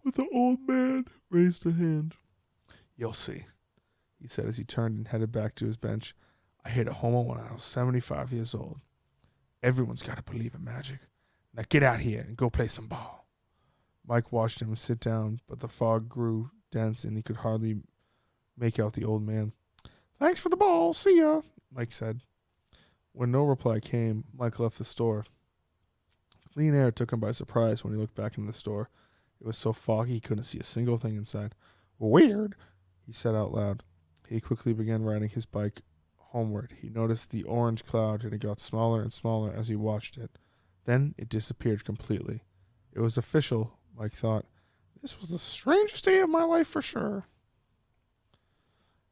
[SPEAKER 3] but the old man raised a hand. You'll see, he said as he turned and headed back to his bench. I hit a homer when I was 75 years old. Everyone's got to believe in magic. Now get out here and go play some ball. Mike watched him sit down, but the fog grew dense and he could hardly make out the old man. Thanks for the ball. See ya, Mike said. When no reply came, Mike left the store. Clean air took him by surprise when he looked back into the store. It was so foggy he couldn't see a single thing inside. Weird, he said out loud. He quickly began riding his bike homeward. He noticed the orange cloud, and it got smaller and smaller as he watched it. Then it disappeared completely. It was official, Mike thought. This was the strangest day of my life for sure.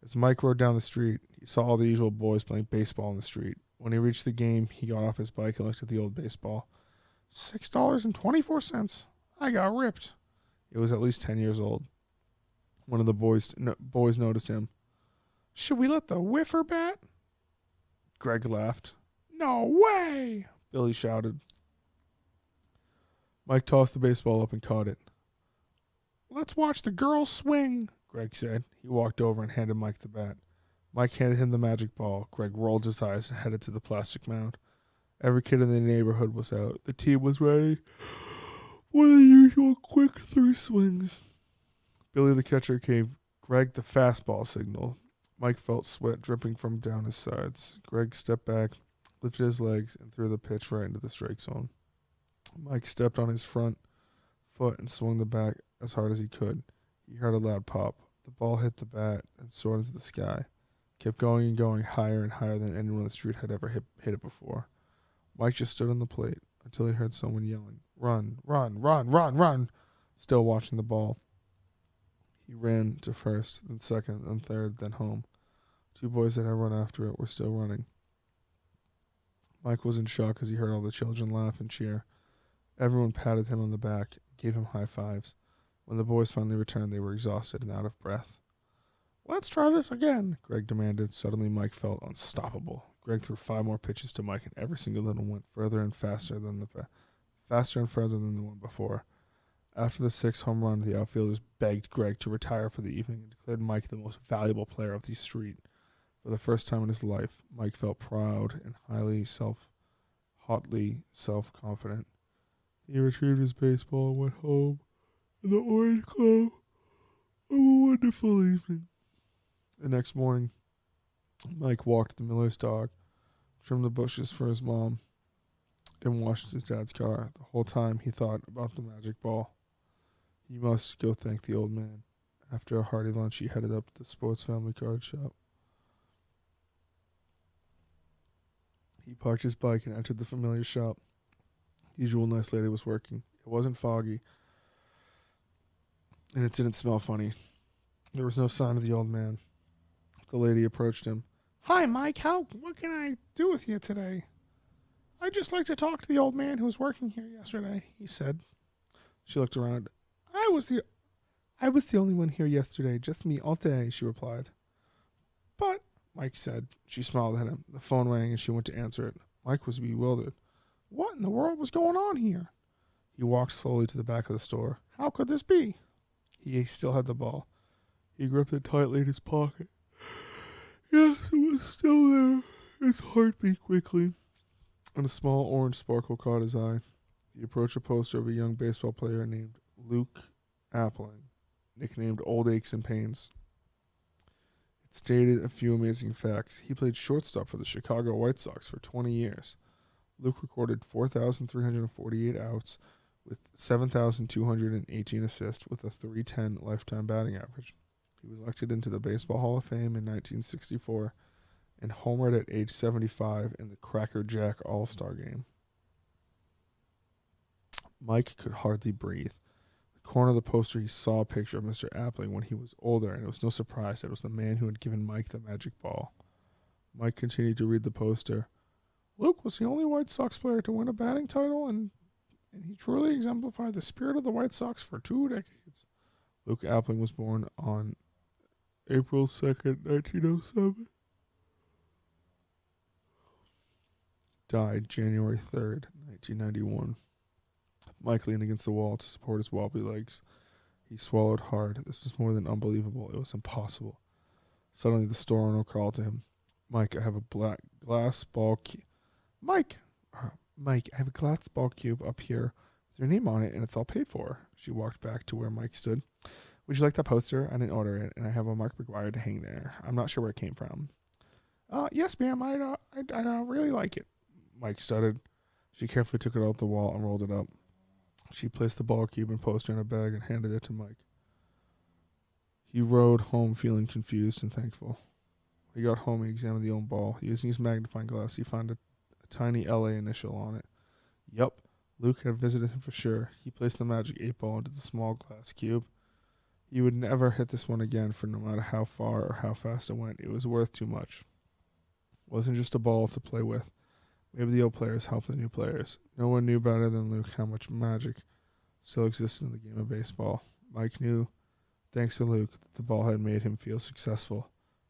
[SPEAKER 3] As Mike rode down the street, he saw all the usual boys playing baseball in the street. When he reached the game, he got off his bike and looked at the old baseball. $6.24. I got ripped. It was at least 10 years old. One of the boys noticed him. Should we let the whiffer bat? Greg laughed. No way, Billy shouted. Mike tossed the baseball up and caught it. Let's watch the girls swing, Greg said. He walked over and handed Mike the bat. Mike handed him the magic ball. Greg rolled his eyes and headed to the plastic mound. Every kid in the neighborhood was out. The team was ready for the usual quick 3 swings. Billy the catcher gave Greg the fastball signal. Mike felt sweat dripping from down his sides. Greg stepped back, lifted his legs, and threw the pitch right into the strike zone. Mike stepped on his front foot and swung the bat as hard as he could. He heard a loud pop. The ball hit the bat and soared into the sky. Kept going and going higher and higher than anyone on the street had ever hit it before. Mike just stood on the plate until he heard someone yelling, "Run, run, run, run, run!" Still watching the ball. He ran to first, then second, then third, then home. 2 boys that had run after it were still running. Mike was in shock as he heard all the children laugh and cheer. Everyone patted him on the back, gave him high fives. When the boys finally returned, they were exhausted and out of breath. Let's try this again, Greg demanded. Suddenly, Mike felt unstoppable. Greg threw 5 more pitches to Mike, and every single one went further and further than the one before. After the 6th home run, the outfielders begged Greg to retire for the evening and declared Mike the most valuable player of the street. For the first time in his life, Mike felt proud and hotly self-confident. He retrieved his baseball and went home in the orange glow of a wonderful evening. The next morning, Mike walked the miller's dog, trimmed the bushes for his mom, and washed his dad's car. The whole time he thought about the magic ball. He must go thank the old man. After a hearty lunch, he headed up to the sports family card shop. He parked his bike and entered the familiar shop. The usual nice lady was working. It wasn't foggy, and it didn't smell funny. There was no sign of the old man. The lady approached him. Hi, Mike. What can I do with you today? I'd just like to talk to the old man who was working here yesterday, he said. She looked around. I was the only one here yesterday, just me all day, she replied. But, Mike said. She smiled at him. The phone rang and she went to answer it. Mike was bewildered. What in the world was going on here? He walked slowly to the back of the store. How could this be? He still had the ball. He gripped it tightly in his pocket. Yes, it was still there. His heart beat quickly, and a small orange sparkle caught his eye. He approached a poster of a young baseball player named Luke Appling, nicknamed Old Aches and Pains. It stated a few amazing facts. He played shortstop for the Chicago White Sox for 20 years. Luke recorded 4,348 outs with 7,218 assists with a .310 lifetime batting average. He was elected into the Baseball Hall of Fame in 1964 and homered at age 75 in the Cracker Jack All-Star Game. Mike could hardly breathe. The corner of the poster, he saw a picture of Mr. Appling when he was older, and it was no surprise that it was the man who had given Mike the magic ball. Mike continued to read the poster. Luke was the only White Sox player to win a batting title, and he truly exemplified the spirit of the White Sox for 2 decades. Luke Appling was born on April 2nd, 1907. Died January 3rd, 1991. Mike leaned against the wall to support his wobbly legs. He swallowed hard. This was more than unbelievable. It was impossible. Suddenly, the store owner called to him. Mike, I have a black glass ball cube. Mike, I have a glass ball cube up here with your name on it, and it's all paid for. She walked back to where Mike stood. Would you like that poster? I didn't order it, and I have a Mark McGuire to hang there. I'm not sure where it came from. Yes, ma'am. I'd really like it. Mike stuttered. She carefully took it off the wall and rolled it up. She placed the ball cube and poster in a bag and handed it to Mike. He rode home feeling confused and thankful. When he got home, he examined the old ball. Using his magnifying glass, he found a tiny LA initial on it. Yup, Luke had visited him for sure. He placed the magic 8-ball into the small glass cube. He would never hit this one again, for no matter how far or how fast it went, it was worth too much. It wasn't just a ball to play with. Maybe the old players helped the new players. No one knew better than Luke how much magic still existed in the game of baseball. Mike knew, thanks to Luke, that the ball had made him feel successful,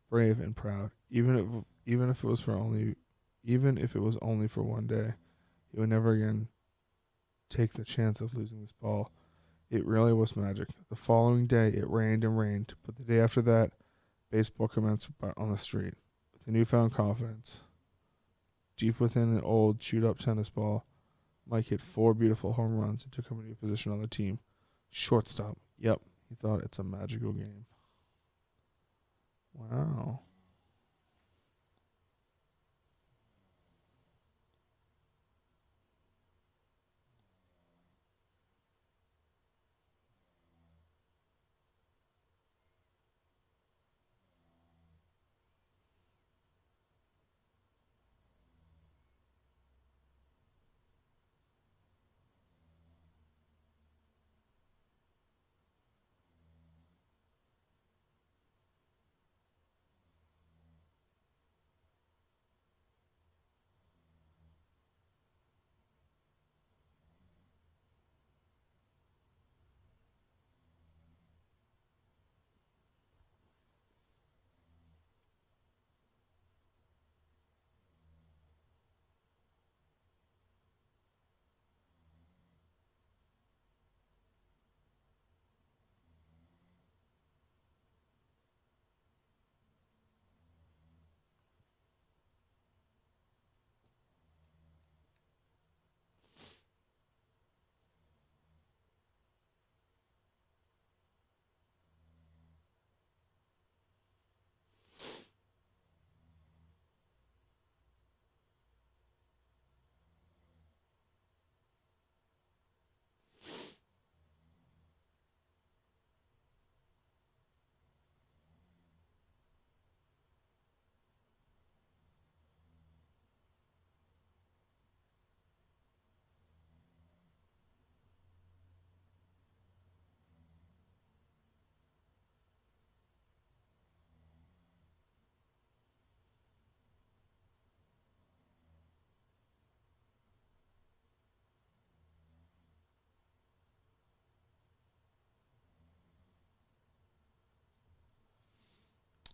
[SPEAKER 3] brave, and proud. Even if it was only for one day, he would never again take the chance of losing this ball. It really was magic. The following day, it rained and rained, but the day after that, baseball commenced on the street. With a newfound confidence, deep within an old, chewed-up tennis ball, Mike hit 4 beautiful home runs and took up a new position on the team. Shortstop. Yep, he thought it's a magical game. Wow.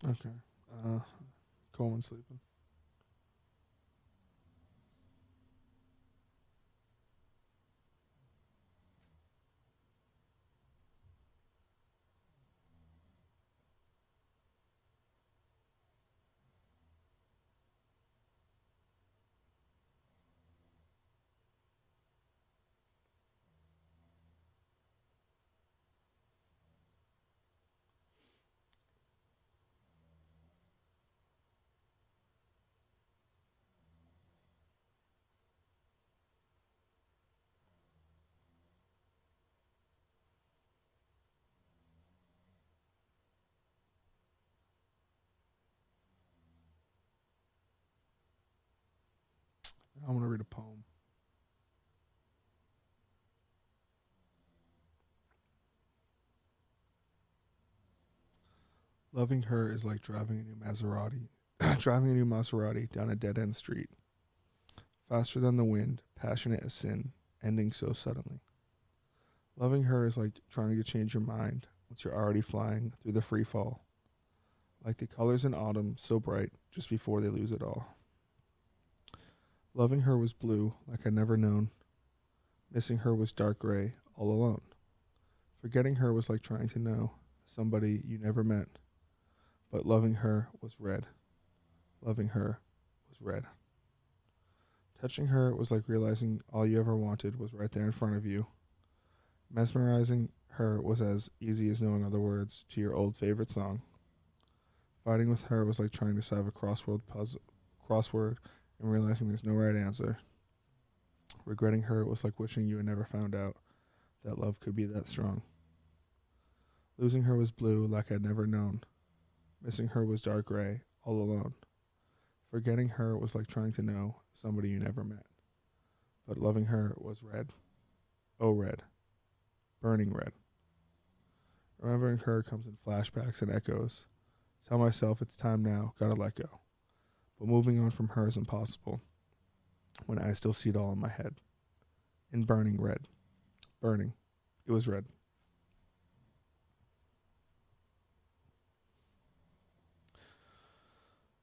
[SPEAKER 3] Okay. Coleman sleeping. I'm going to read a poem. Loving her is like driving a new Maserati down a dead-end street. Faster than the wind, passionate as sin, ending so suddenly. Loving her is like trying to change your mind once you're already flying through the free fall. Like the colors in autumn, so bright just before they lose it all. Loving her was blue like I'd never known. Missing her was dark gray, all alone. Forgetting her was like trying to know somebody you never met. But loving her was red. Loving her was red. Touching her was like realizing all you ever wanted was right there in front of you. Mesmerizing her was as easy as knowing other words to your old favorite song. Fighting with her was like trying to solve a crossword and realizing there's no right answer. Regretting her was like wishing you had never found out that love could be that strong. Losing her was blue like I'd never known. Missing her was dark gray, all alone. Forgetting her was like trying to know somebody you never met. But loving her was red. Oh, red. Burning red. Remembering her comes in flashbacks and echoes. Tell myself it's time now, gotta let go. But moving on from her is impossible when I still see it all in my head. In burning red. Burning. It was red.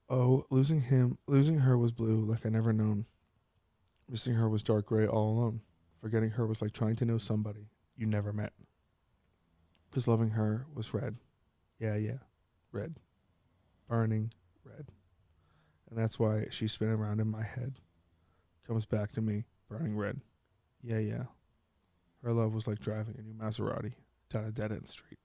[SPEAKER 3] Oh, losing her was blue like I never known. Missing her was dark gray all alone. Forgetting her was like trying to know somebody you never met. Because loving her was red. Yeah, red. Burning red. And that's why she's spinning around in my head. Comes back to me, burning red. Yeah. Her love was like driving a new Maserati down a dead-end street.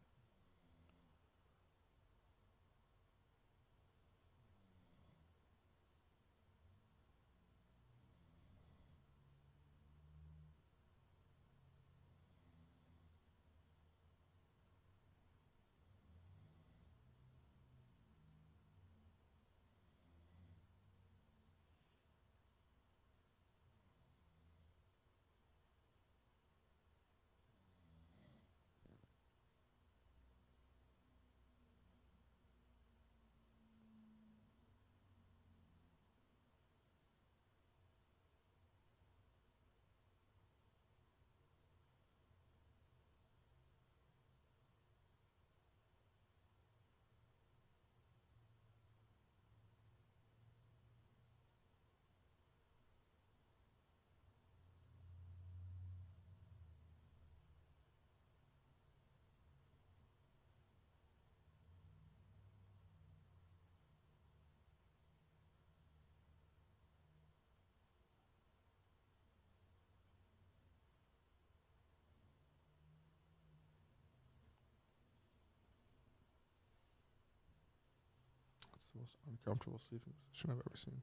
[SPEAKER 3] It's the most uncomfortable sleeping position I've ever seen.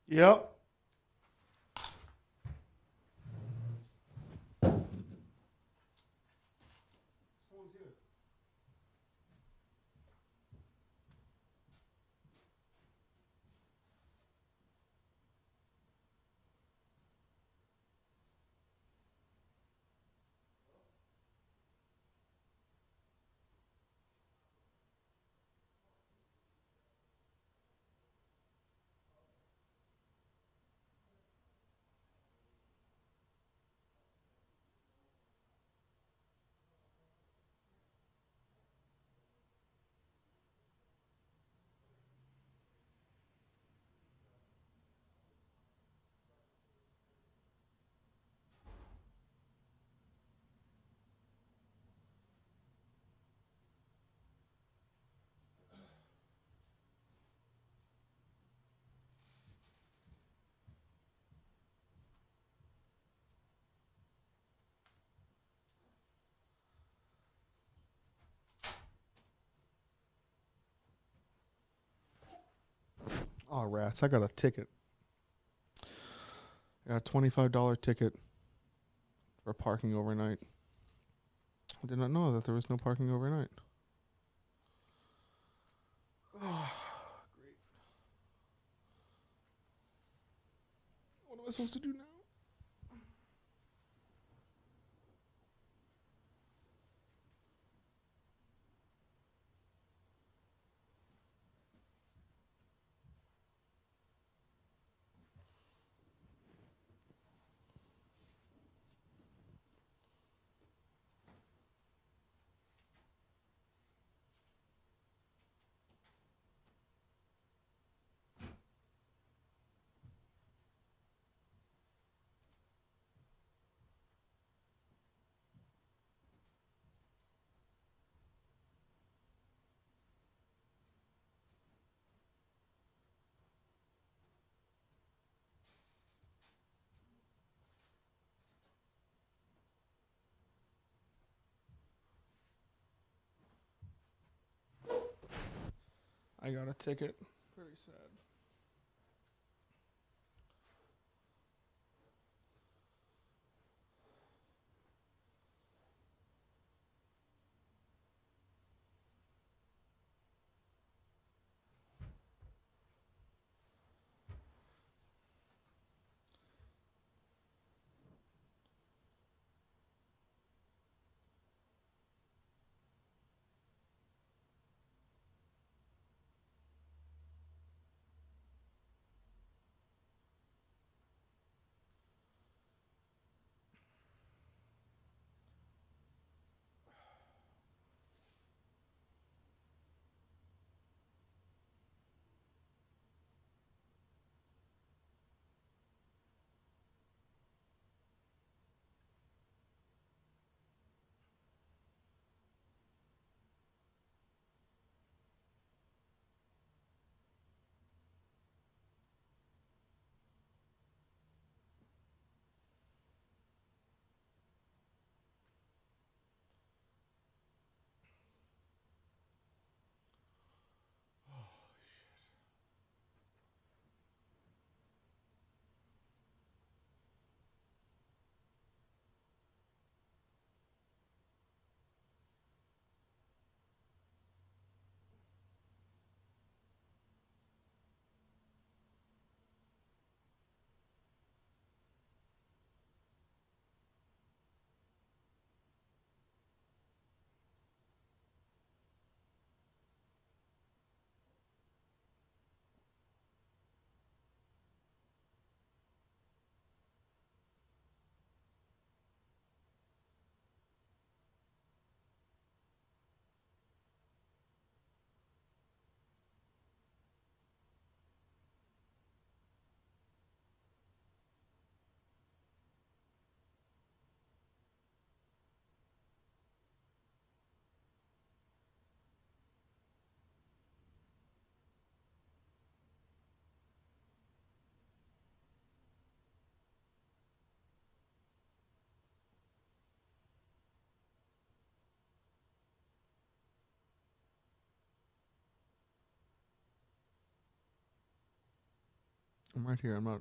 [SPEAKER 3] Yep. Oh, rats. I got a ticket. I got a $25 ticket for parking overnight. I did not know that there was no parking overnight. Oh, great. What am I supposed to do now? I got a ticket. Very sad. I'm right here. I'm not.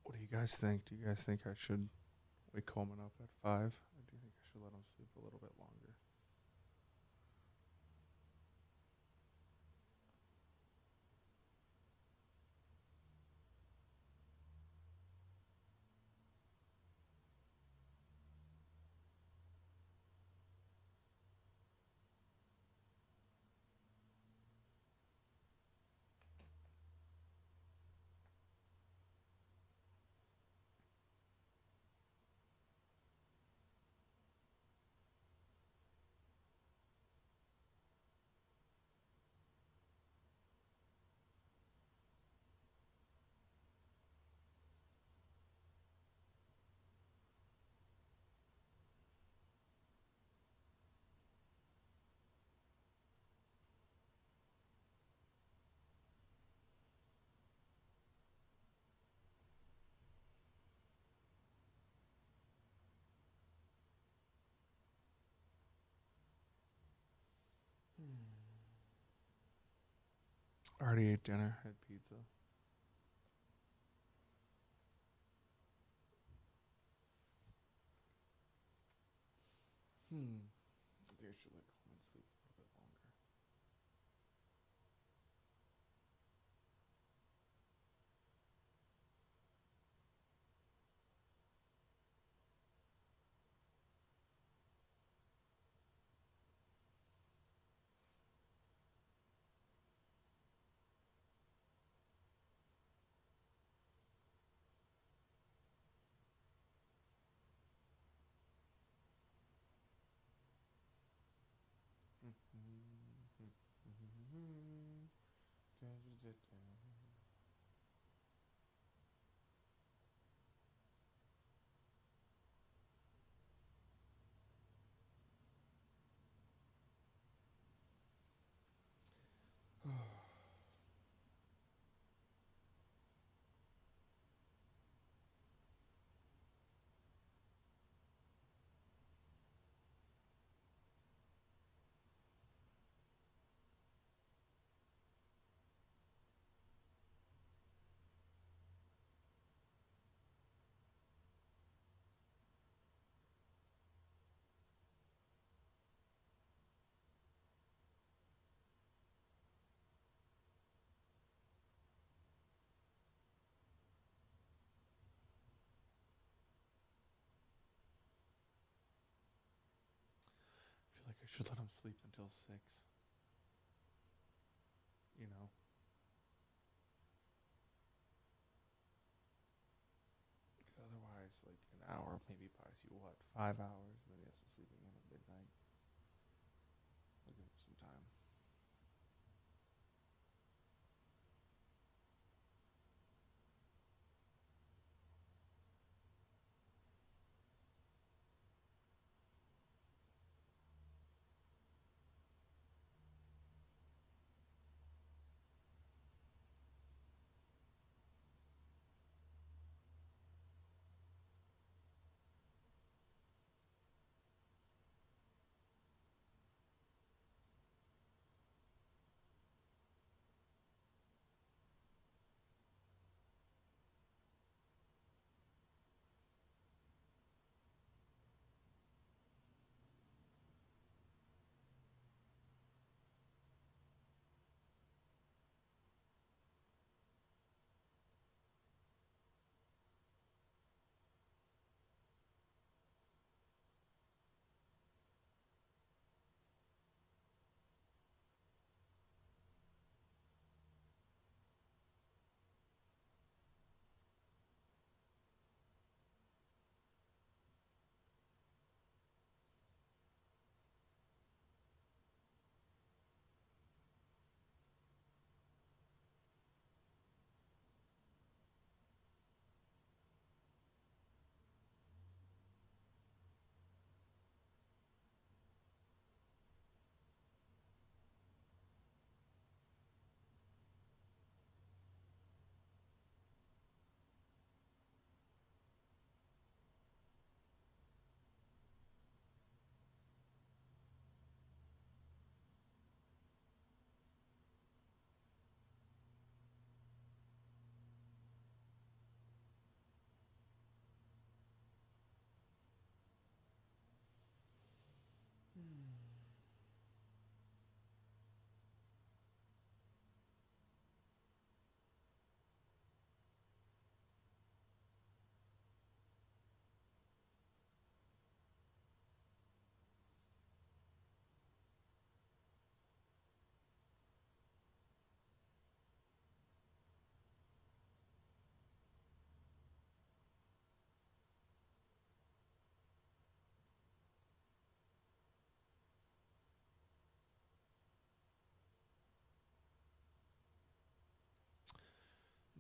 [SPEAKER 3] What do you guys think? Do you guys think I should wake Coleman up at 5? Or do you think I should let him sleep a little bit longer? Already ate dinner, had pizza. I think I should let Coleman sleep a little bit longer. I feel like I should let him sleep until 6. You know? Otherwise, like an hour maybe buys you what? 5 hours, and then he has to sleep again at midnight. I'll give him some time.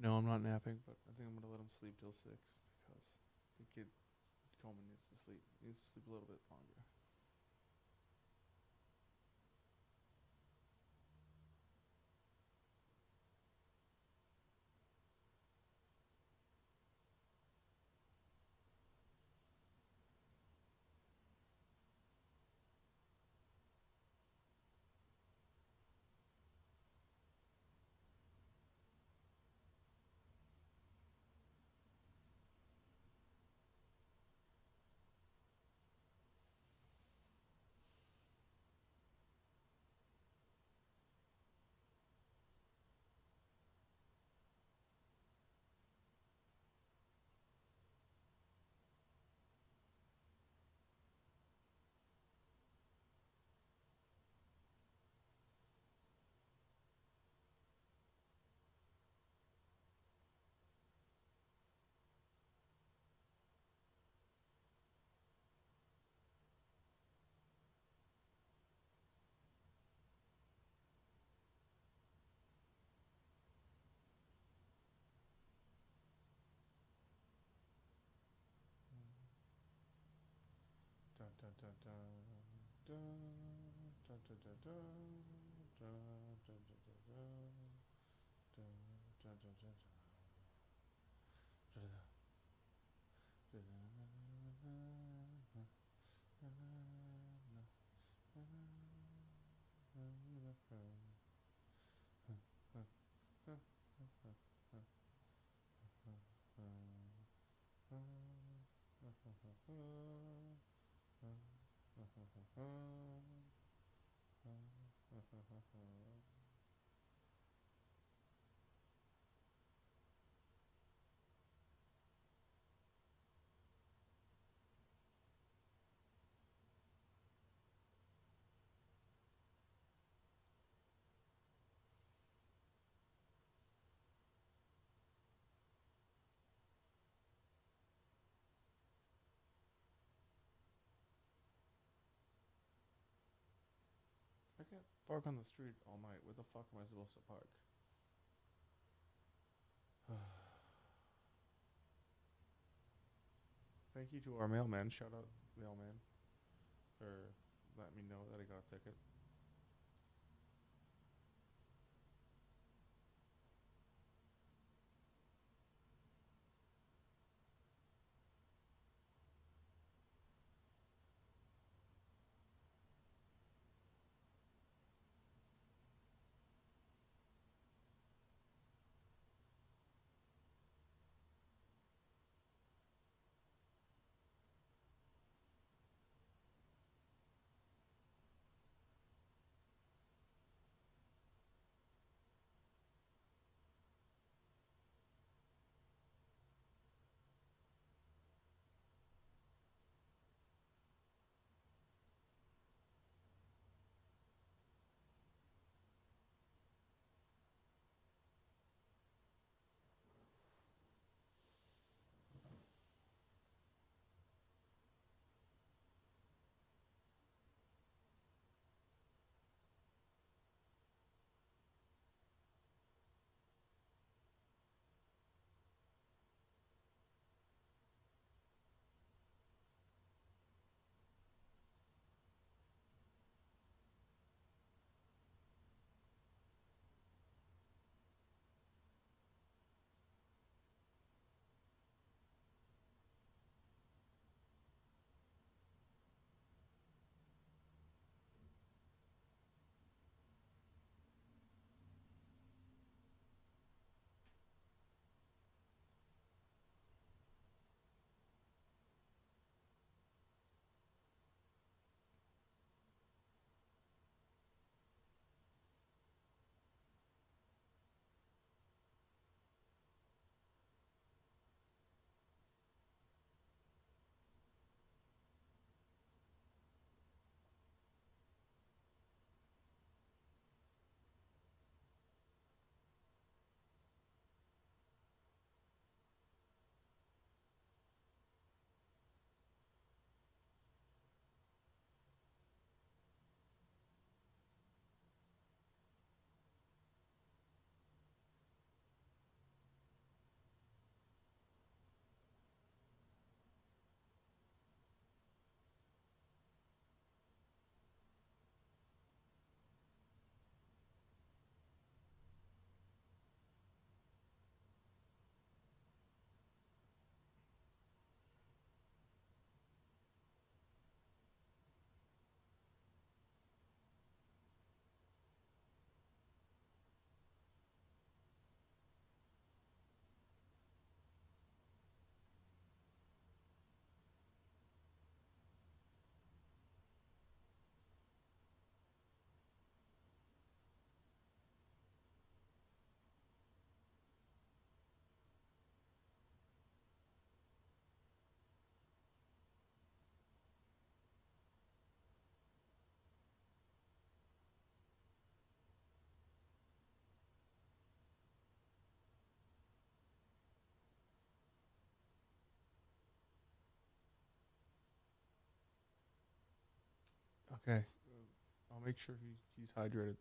[SPEAKER 3] No, I'm not napping, but I think I'm gonna let him sleep till 6 because the kid Coleman needs to sleep. He needs to sleep a little bit longer. Dun, dun, dun, dun, dun, dun, dun, dun, dun, dun, dun, dun, dun, dun, dun, I can't park on the street all night. Where the fuck am I supposed to park? Thank you to our mailman. Shout out mailman for letting me know that I got a ticket. Okay. I'll make sure he's hydrated.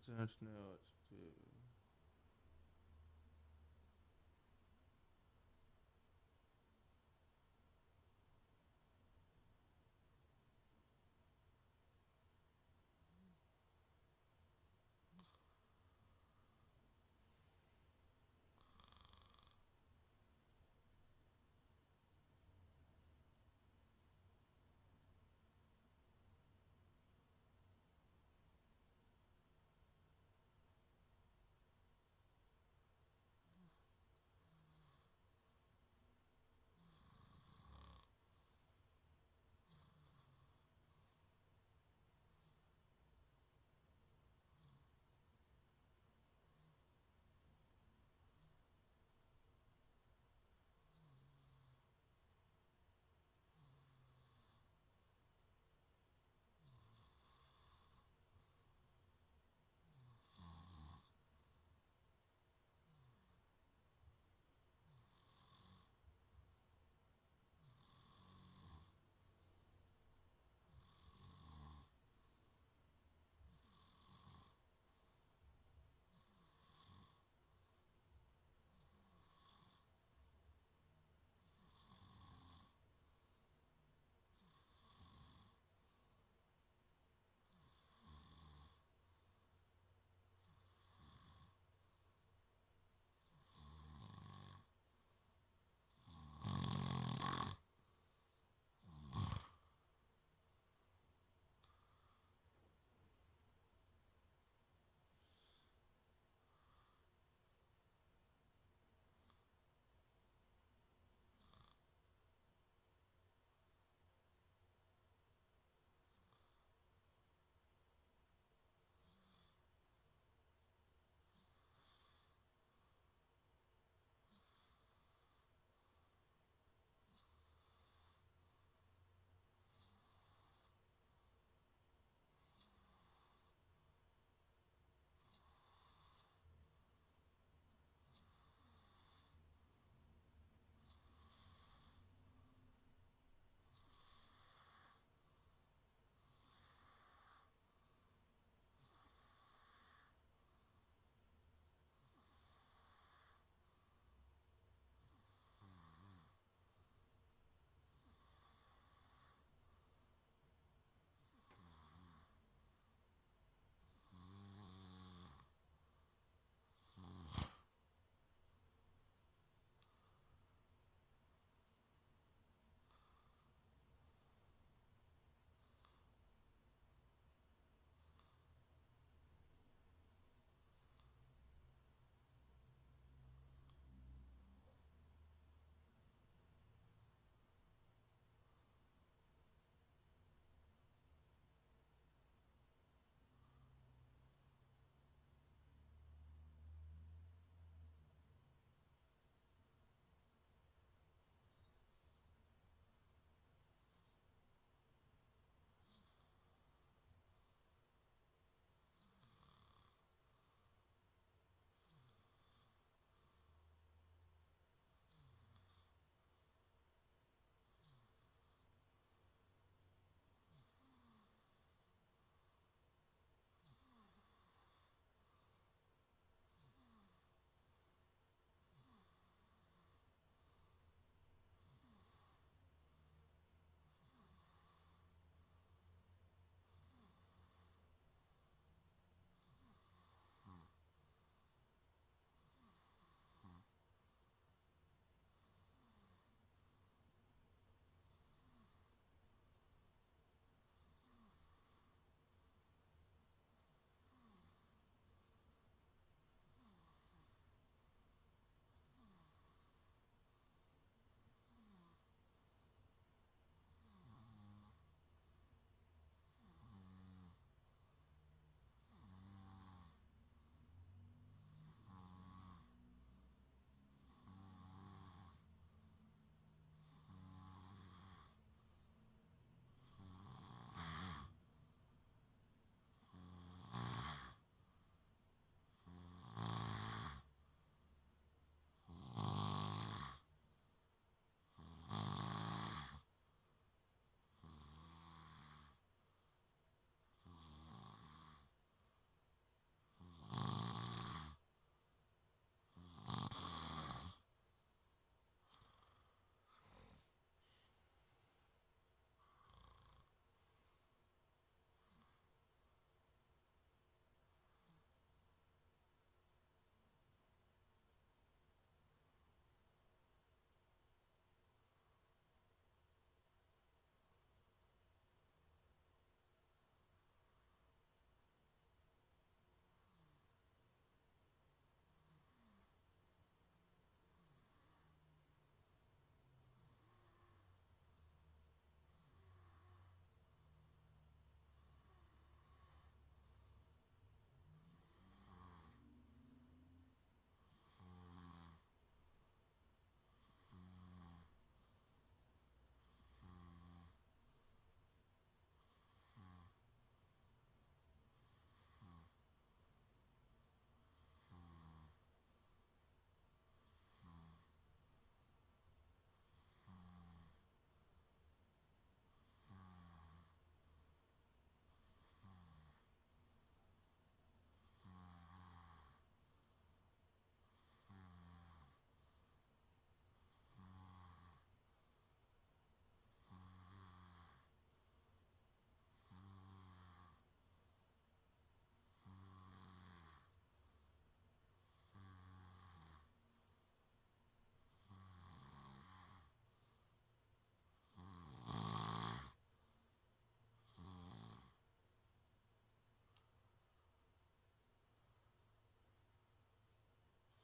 [SPEAKER 3] Exhaustion. No, it's 2.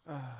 [SPEAKER 3] Goodness gracious.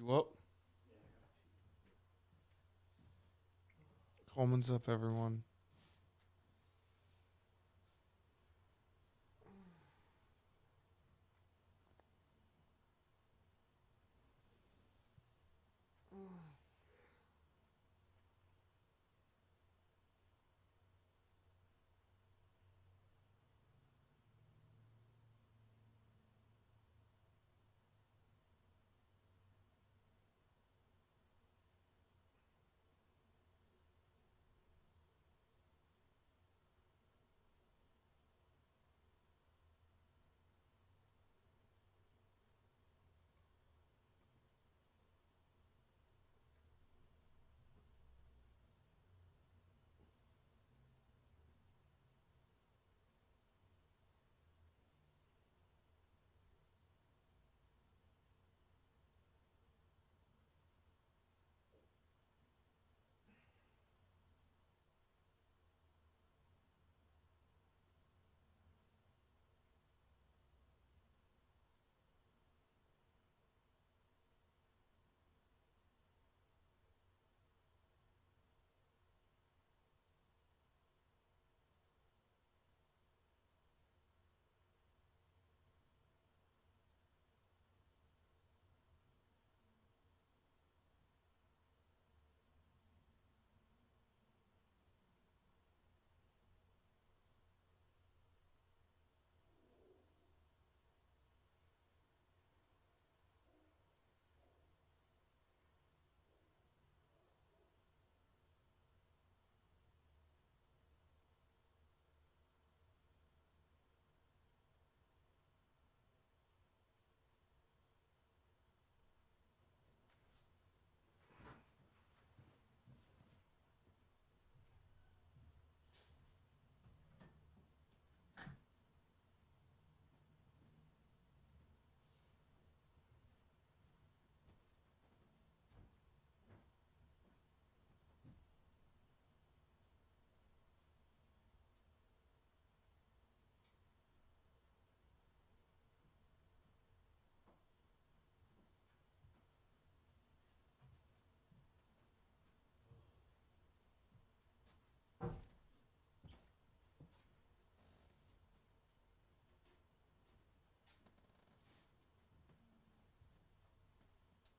[SPEAKER 3] You up? Coleman's up, everyone.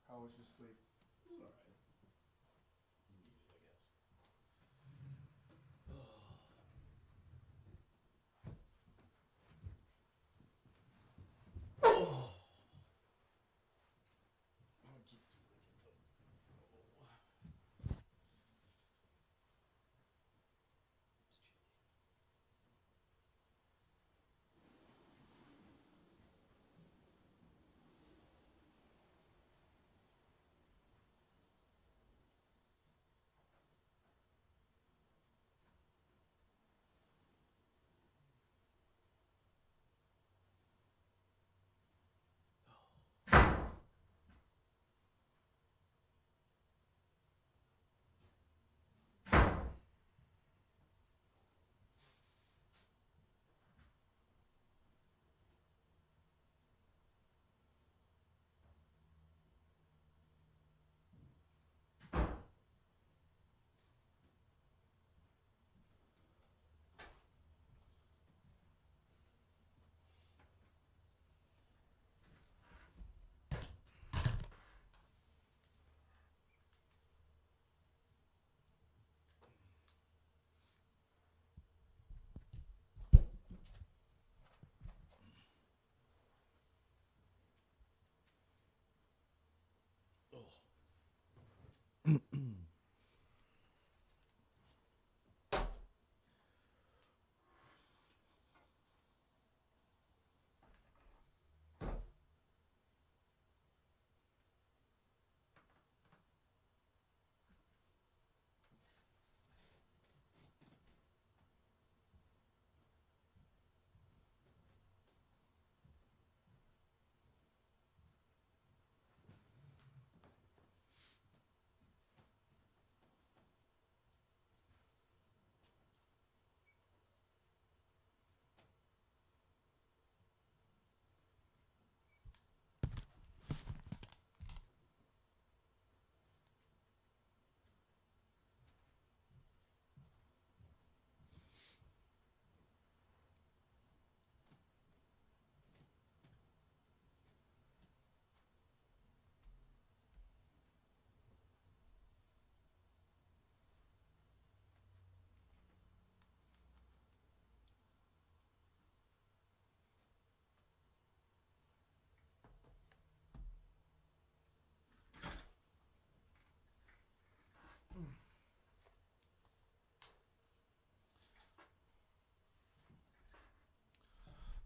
[SPEAKER 3] How was your sleep?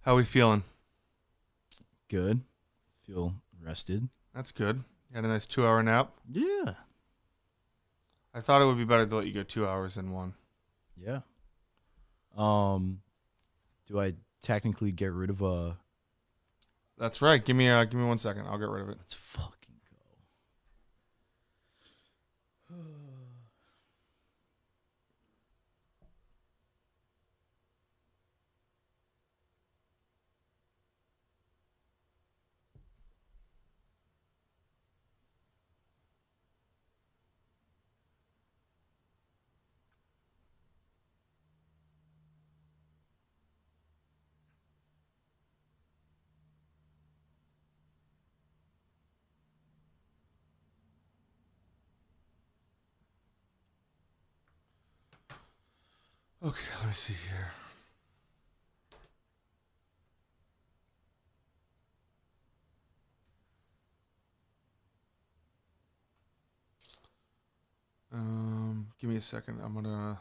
[SPEAKER 3] How we feeling?
[SPEAKER 8] Good. Feel rested.
[SPEAKER 3] That's good. You had a nice 2-hour nap?
[SPEAKER 8] Yeah.
[SPEAKER 3] I thought it would be better to let you go 2 hours than one.
[SPEAKER 8] Yeah. Do I technically get rid of
[SPEAKER 3] That's right. Give me 1 second. I'll get rid of it.
[SPEAKER 8] Let's fucking go.
[SPEAKER 3] Okay, let me see here. Give me a second. I'm gonna.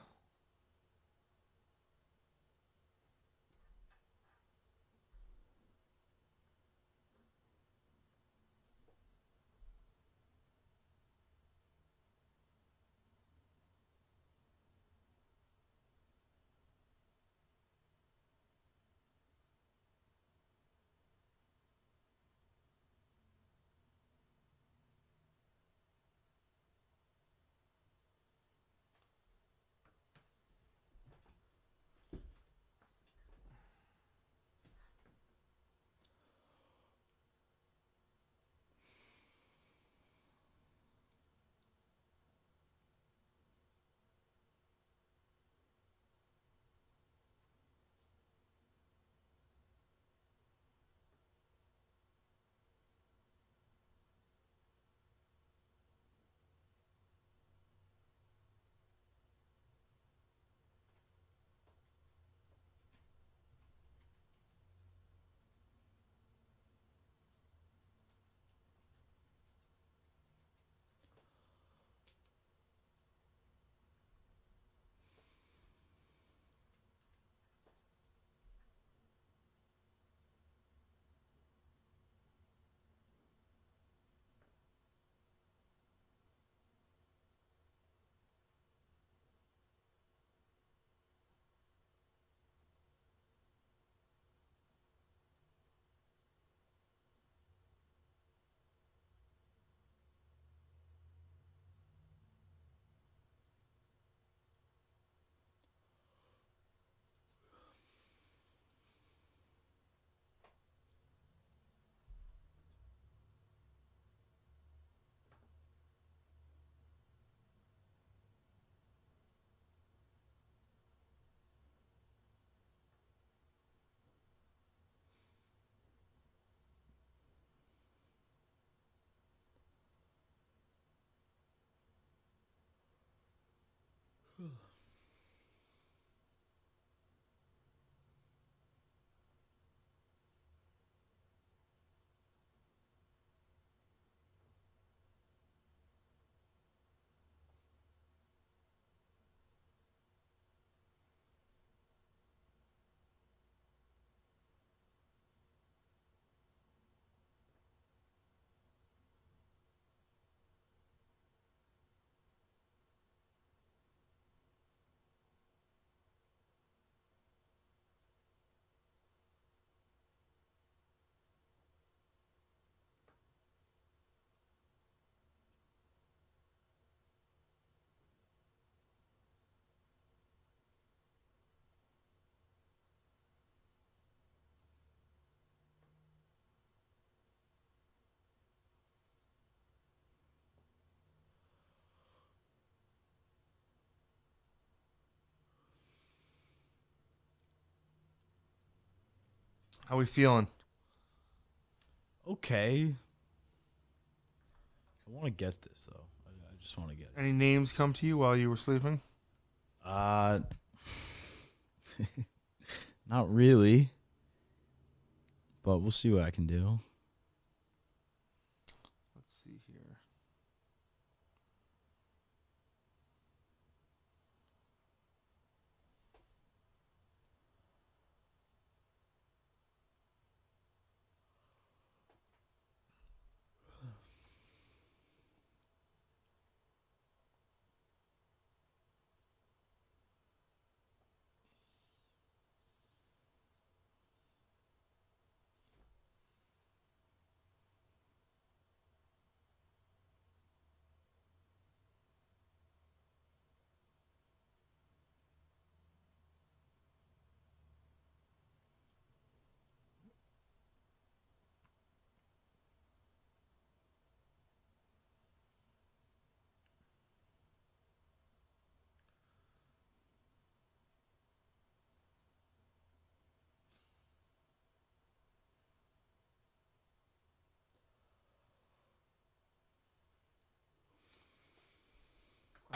[SPEAKER 3] How we feeling?
[SPEAKER 8] Okay. I want to get this though. I just want to get it.
[SPEAKER 3] Any names come to you while you were sleeping?
[SPEAKER 8] Not really. But we'll see what I can do.
[SPEAKER 3] Let's see here.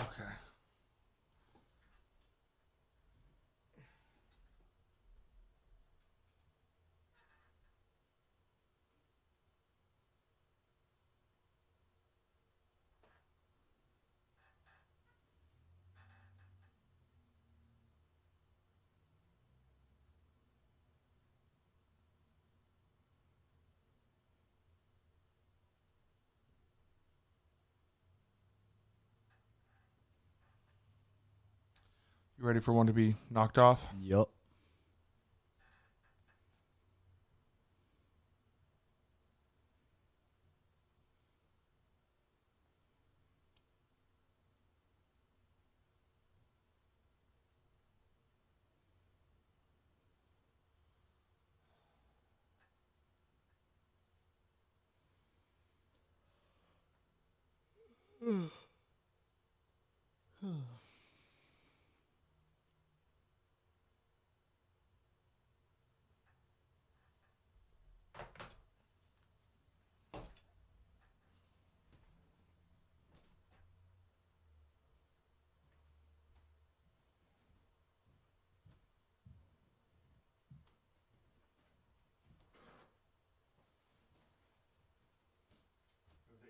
[SPEAKER 3] Okay. You ready for one to be knocked off?
[SPEAKER 8] Yup.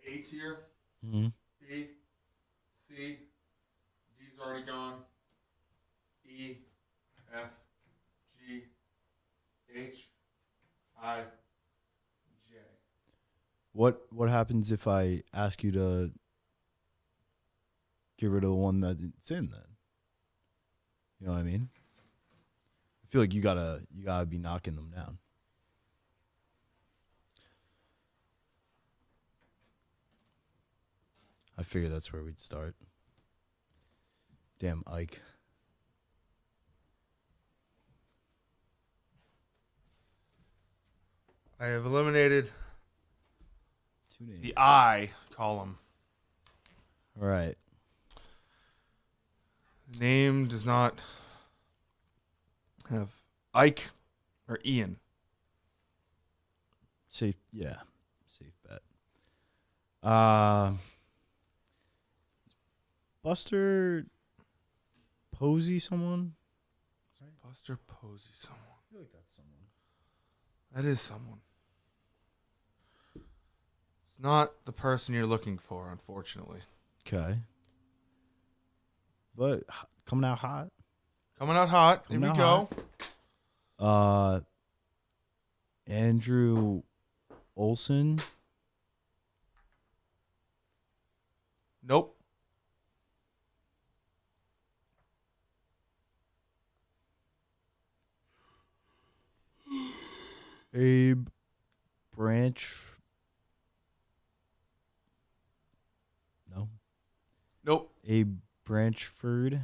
[SPEAKER 3] The A tier.
[SPEAKER 8] Mm-hmm.
[SPEAKER 3] B, C, D's already gone. E, F, G, H, I, J.
[SPEAKER 8] What happens if I ask you to get rid of the one that's in then? You know what I mean? I feel like you gotta be knocking them down. I figure that's where we'd start. Damn Ike.
[SPEAKER 3] I have eliminated
[SPEAKER 8] 2 names.
[SPEAKER 3] the I column.
[SPEAKER 8] All right.
[SPEAKER 3] The name does not have Ike or Ian.
[SPEAKER 8] Safe bet. Buster Posey someone?
[SPEAKER 3] Buster Posey, someone.
[SPEAKER 8] I feel like that's someone.
[SPEAKER 3] That is someone. It's not the person you're looking for, unfortunately.
[SPEAKER 8] Okay. But coming out hot.
[SPEAKER 3] Coming out hot. Here
[SPEAKER 8] Coming
[SPEAKER 3] we
[SPEAKER 8] out
[SPEAKER 3] go.
[SPEAKER 8] Andrew Olson.
[SPEAKER 3] Nope.
[SPEAKER 8] Abe Branch. No.
[SPEAKER 3] Nope.
[SPEAKER 8] Abe Branchford.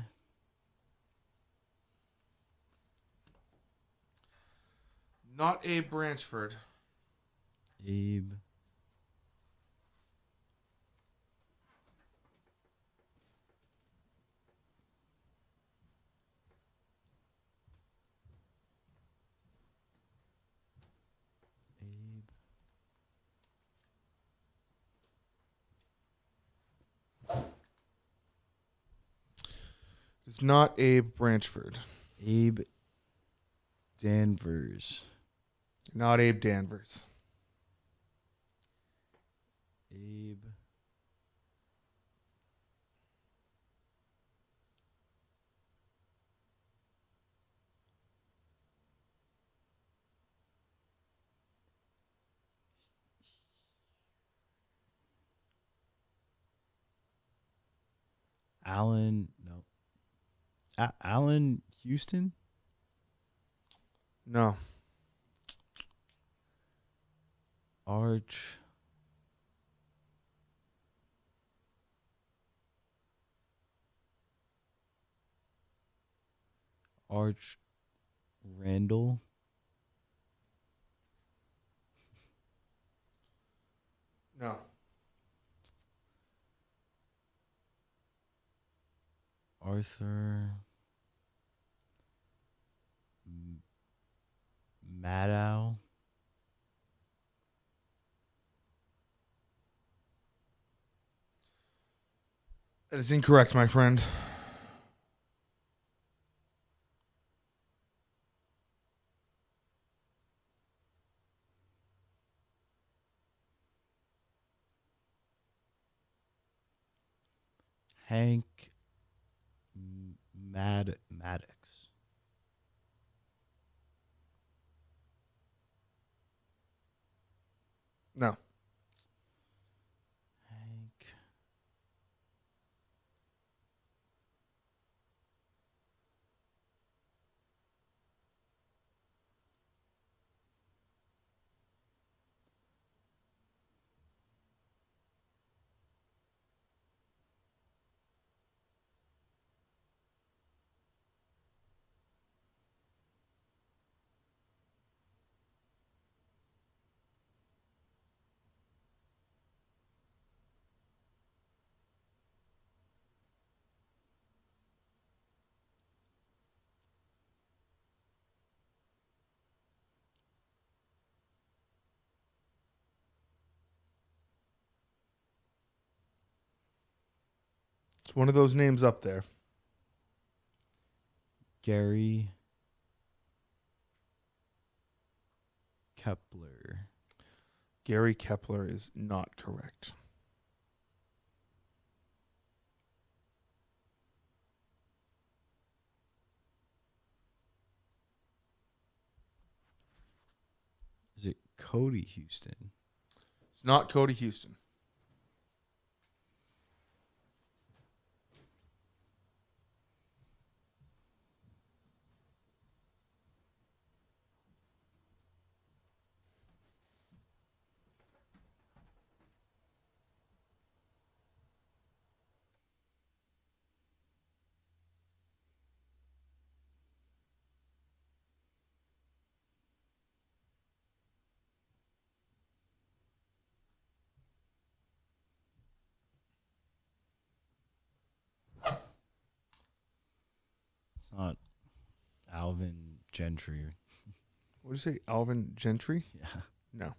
[SPEAKER 3] Not Abe Branchford.
[SPEAKER 8] Abe. Abe.
[SPEAKER 3] It's not Abe Branchford.
[SPEAKER 8] Abe Danvers.
[SPEAKER 3] Not Abe Danvers.
[SPEAKER 8] Abe. Alan, no. Alan Houston?
[SPEAKER 3] No.
[SPEAKER 8] Arch. Arch Randall.
[SPEAKER 3] No.
[SPEAKER 8] Arthur Maddow.
[SPEAKER 3] That is incorrect, my friend.
[SPEAKER 8] Hank Maddox.
[SPEAKER 3] No.
[SPEAKER 8] Hank.
[SPEAKER 3] It's one of those names up there.
[SPEAKER 8] Gary Kepler.
[SPEAKER 3] Gary Kepler is not correct.
[SPEAKER 8] Is it Cody Houston?
[SPEAKER 3] It's not Cody Houston.
[SPEAKER 8] It's not Alvin Gentry.
[SPEAKER 3] What did you say? Alvin Gentry?
[SPEAKER 8] Yeah.
[SPEAKER 3] No.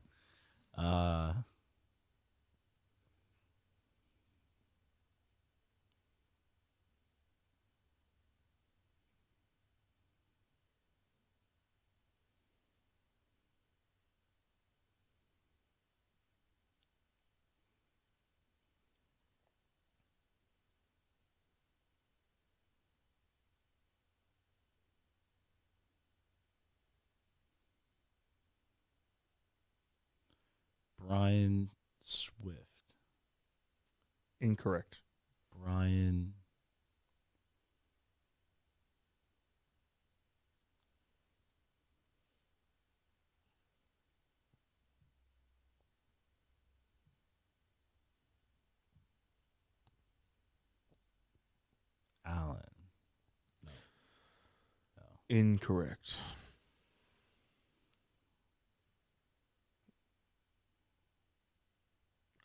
[SPEAKER 8] Brian Swift.
[SPEAKER 3] Incorrect.
[SPEAKER 8] Brian. Allen. No.
[SPEAKER 3] Incorrect.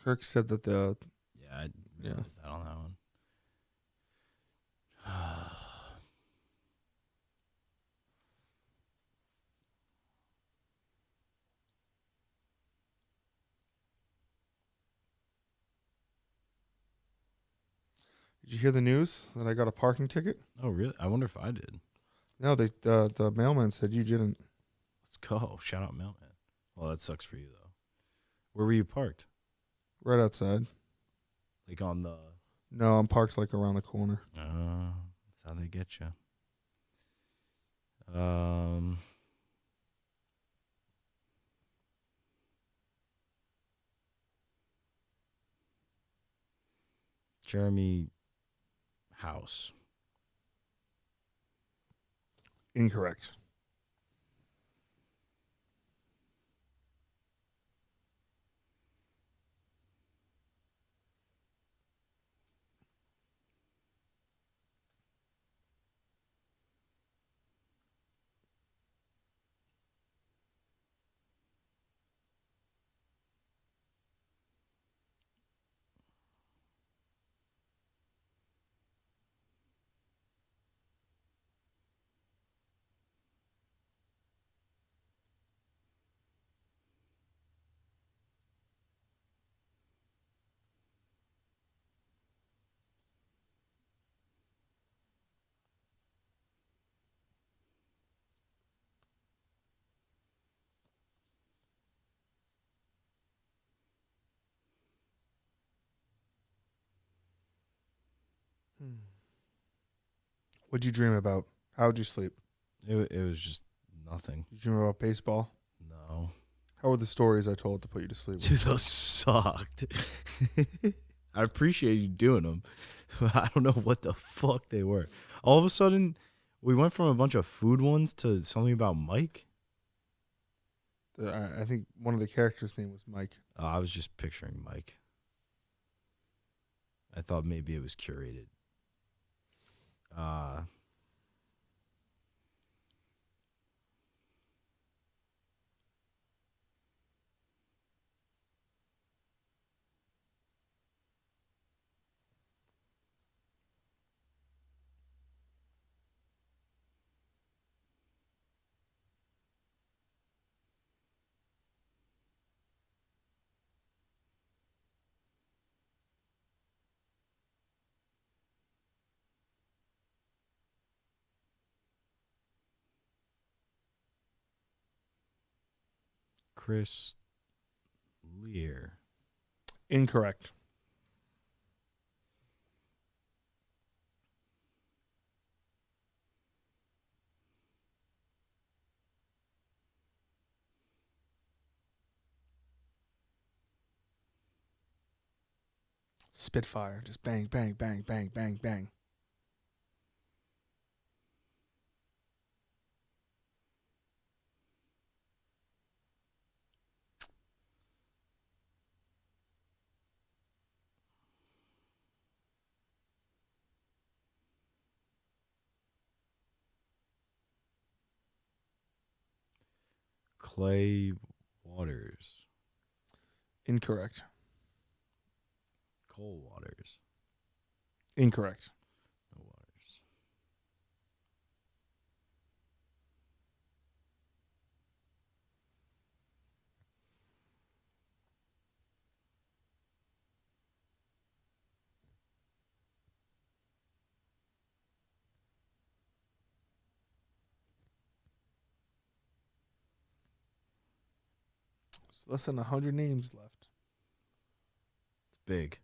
[SPEAKER 3] Kirk said that the...
[SPEAKER 8] Yeah, I realized that on that one.
[SPEAKER 3] Did you hear the news that I got a parking ticket?
[SPEAKER 8] Oh, really? I wonder if I did.
[SPEAKER 3] No, the mailman said you didn't.
[SPEAKER 8] Let's go. Shout out Mailman. Well, that sucks for you, though. Where were you parked?
[SPEAKER 3] Right outside.
[SPEAKER 8] Like on the...
[SPEAKER 3] No, I'm parked like around the corner.
[SPEAKER 8] That's how they get you. Jeremy House.
[SPEAKER 3] Incorrect. What'd you dream about? How'd you sleep?
[SPEAKER 8] It was just nothing.
[SPEAKER 3] Did you dream about baseball?
[SPEAKER 8] No.
[SPEAKER 3] How were the stories I told to put you to sleep?
[SPEAKER 8] Dude, those sucked. I appreciate you doing them, but I don't know what the fuck they were. All of a sudden, we went from a bunch of food ones to something about Mike.
[SPEAKER 3] I think one of the characters' name was Mike.
[SPEAKER 8] I was just picturing Mike. I thought maybe it was curated. Chris Lear.
[SPEAKER 3] Incorrect. Spitfire. Just bang, bang, bang, bang, bang, bang.
[SPEAKER 8] Clay Waters.
[SPEAKER 3] Incorrect.
[SPEAKER 8] Cole Waters.
[SPEAKER 3] Incorrect.
[SPEAKER 8] No Waters.
[SPEAKER 3] It's less than 100 names left.
[SPEAKER 8] It's big.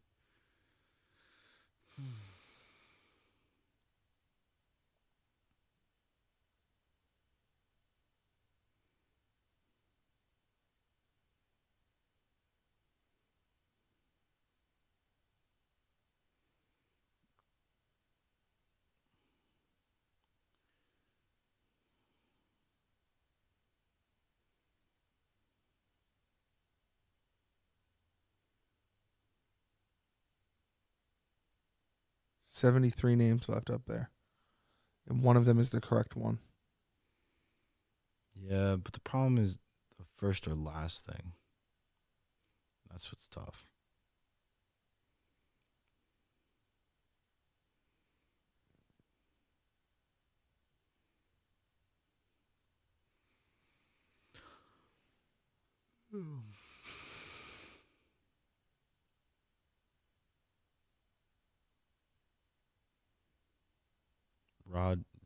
[SPEAKER 3] $73 names left up there. And one of them is the correct one.
[SPEAKER 8] Yeah, but the problem is the first or last thing. That's what's tough.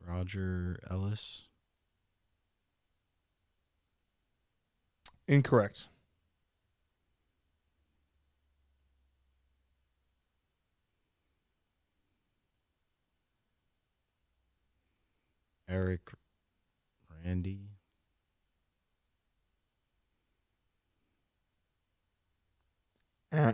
[SPEAKER 8] Roger Ellis.
[SPEAKER 3] Incorrect.
[SPEAKER 8] Eric Randy.
[SPEAKER 3] Eh.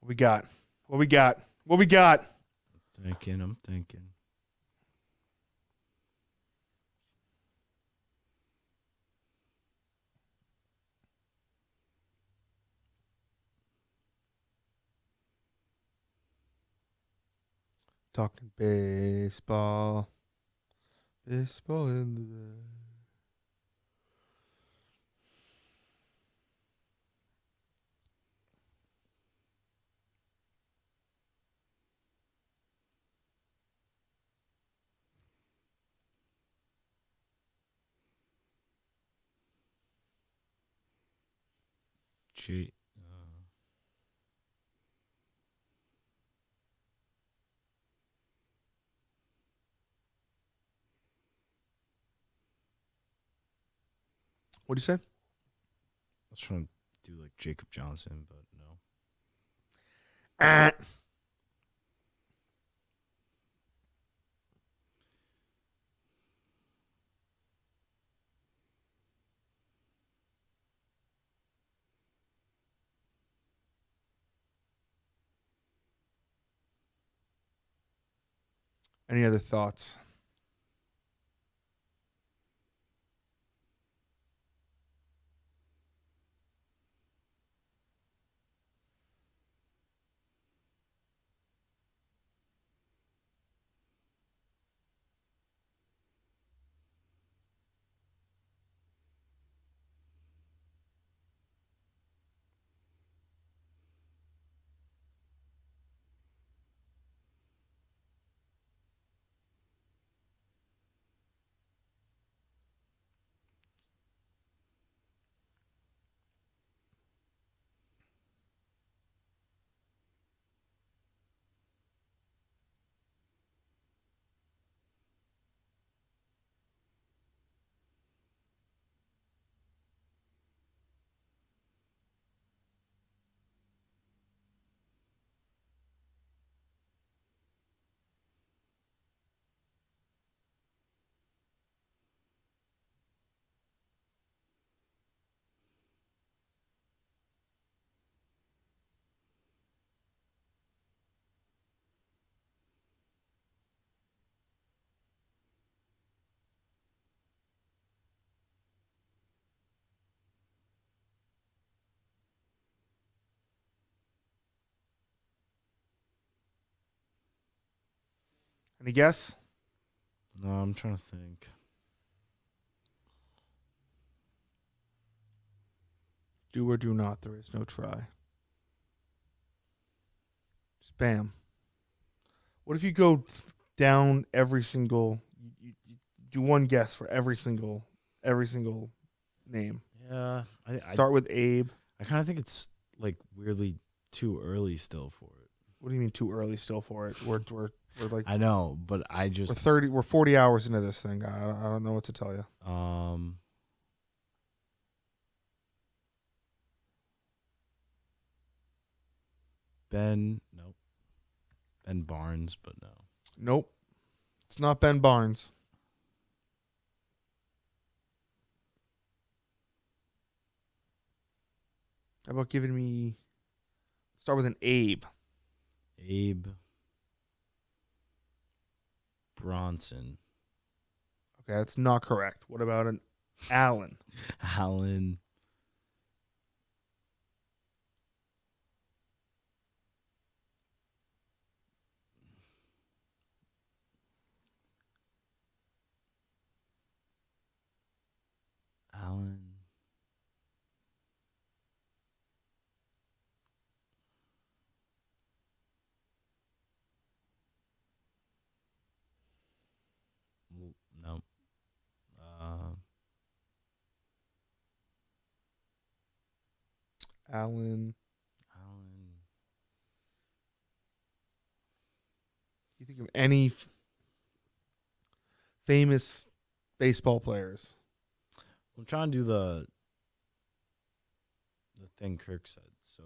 [SPEAKER 3] What we got? What we got? What we got?
[SPEAKER 8] I'm thinking.
[SPEAKER 3] Talking baseball. Baseball in the bag.
[SPEAKER 8] Gee.
[SPEAKER 3] What do you say?
[SPEAKER 8] I was trying to do like Jacob Johnson, but no.
[SPEAKER 3] Any other thoughts? Any guess?
[SPEAKER 8] No, I'm trying to think.
[SPEAKER 3] Do or do not. There is no try. Spam. What if you go down every single? You do one guess for every single name.
[SPEAKER 8] Yeah,
[SPEAKER 3] Start with Abe.
[SPEAKER 8] I kind of think it's like weirdly too early still for it.
[SPEAKER 3] What do you mean too early still for it? We're like
[SPEAKER 8] I know, but I
[SPEAKER 3] we're
[SPEAKER 8] just
[SPEAKER 3] 40 hours into this thing. I don't know what to tell you.
[SPEAKER 8] Nope. Ben Barnes, but no.
[SPEAKER 3] Nope. It's not Ben Barnes. How about giving me start with an Abe?
[SPEAKER 8] Abe Bronson.
[SPEAKER 3] Okay, that's not correct. What about an Allen?
[SPEAKER 8] Allen. Allen. No.
[SPEAKER 3] Allen.
[SPEAKER 8] Allen.
[SPEAKER 3] You think of any famous baseball players?
[SPEAKER 8] I'm trying to do the thing Kirk said, so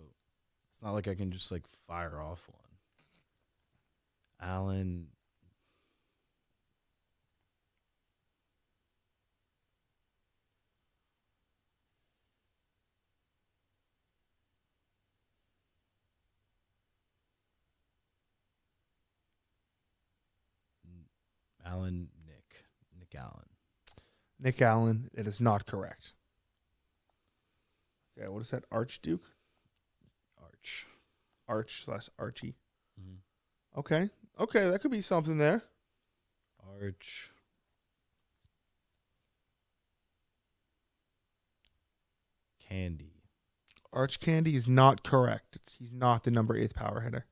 [SPEAKER 8] it's not like I can just like fire off one. Allen. Nick Allen.
[SPEAKER 3] Nick Allen. It is not correct. Okay, what is that? Archduke? Arch/Archie.
[SPEAKER 8] Mm-hmm.
[SPEAKER 3] Okay. Okay, that could be something there.
[SPEAKER 8] Arch. Candy.
[SPEAKER 3] Arch Candy is not correct. He's not the number 8th power hitter.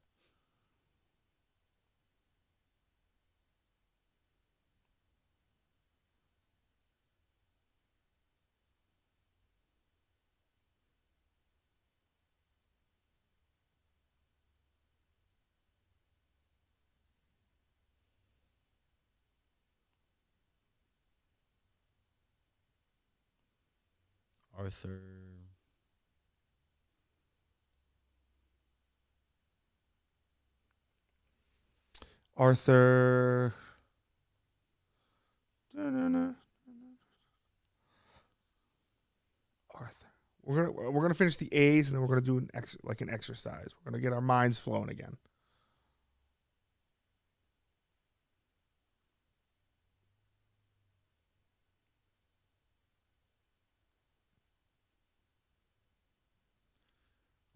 [SPEAKER 8] Arthur.
[SPEAKER 3] Arthur. We're gonna finish the A's and then we're gonna do an exercise. We're gonna get our minds flowing again.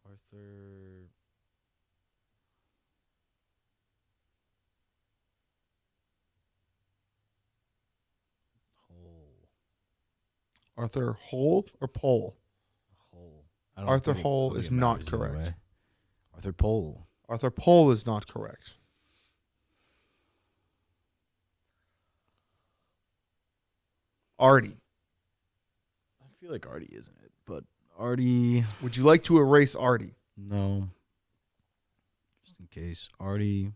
[SPEAKER 8] Arthur.
[SPEAKER 3] Arthur Hole or Pole?
[SPEAKER 8] Hole.
[SPEAKER 3] Arthur Hole is not correct.
[SPEAKER 8] Arthur Pole.
[SPEAKER 3] Arthur Pole is not correct. Artie.
[SPEAKER 8] I feel like Artie isn't it, but Artie.
[SPEAKER 3] Would you like to erase Artie?
[SPEAKER 8] No. Just in case. Artie.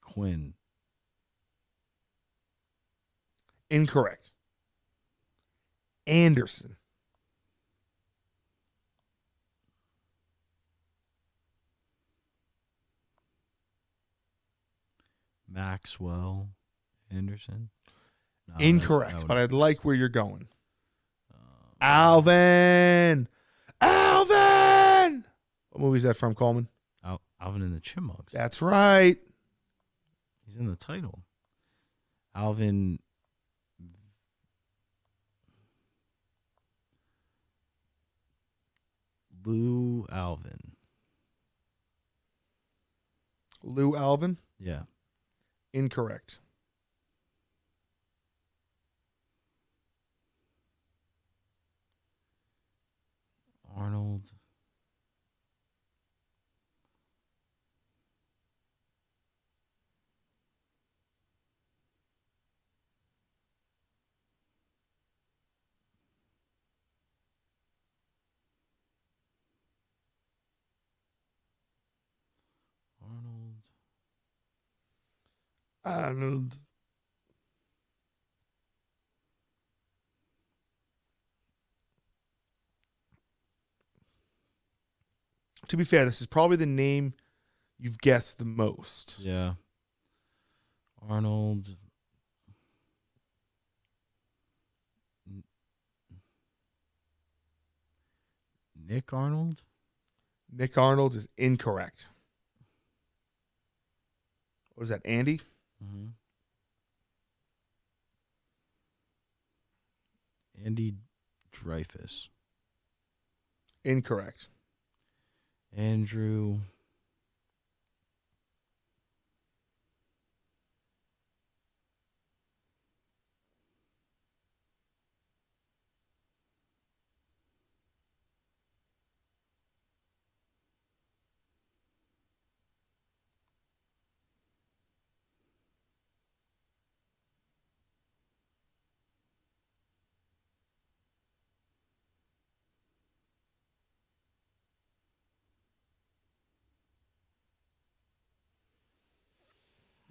[SPEAKER 8] Quinn.
[SPEAKER 3] Incorrect. Anderson.
[SPEAKER 8] Maxwell Anderson. No,
[SPEAKER 3] Incorrect,
[SPEAKER 8] that
[SPEAKER 3] but I'd like where you're going.
[SPEAKER 8] um,
[SPEAKER 3] Alvin! Alvin! What movie is that from, Coleman?
[SPEAKER 8] Alvin and the Chipmunks.
[SPEAKER 3] That's right.
[SPEAKER 8] He's in the title. Alvin. Lou Alvin.
[SPEAKER 3] Lou Alvin?
[SPEAKER 8] Yeah.
[SPEAKER 3] Incorrect.
[SPEAKER 8] Arnold.
[SPEAKER 3] Arnold. To be fair, this is probably the name you've guessed the most.
[SPEAKER 8] Yeah. Arnold. Nick Arnold?
[SPEAKER 3] Nick Arnold is incorrect. What was that, Andy?
[SPEAKER 8] Mm-hmm. Andy Dreyfus.
[SPEAKER 3] Incorrect.
[SPEAKER 8] Andrew.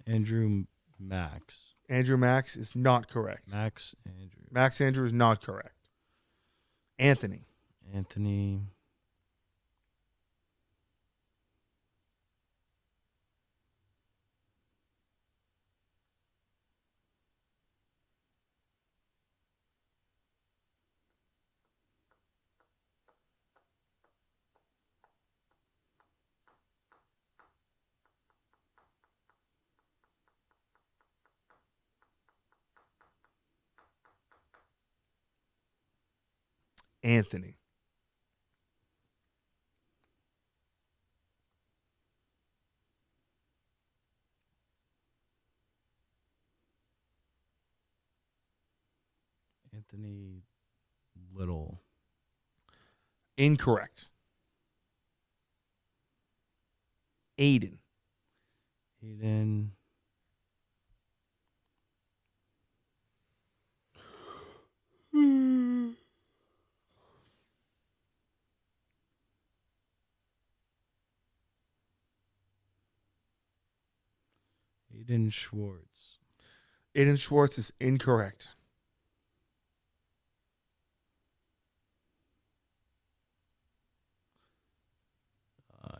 [SPEAKER 8] Andrew Max.
[SPEAKER 3] Andrew Max is not correct.
[SPEAKER 8] Max Andrew.
[SPEAKER 3] Max Andrew is not correct. Anthony.
[SPEAKER 8] Anthony.
[SPEAKER 3] Anthony.
[SPEAKER 8] Anthony Little.
[SPEAKER 3] Incorrect. Aiden.
[SPEAKER 8] Aiden. Aiden Schwartz.
[SPEAKER 3] Aiden Schwartz is incorrect.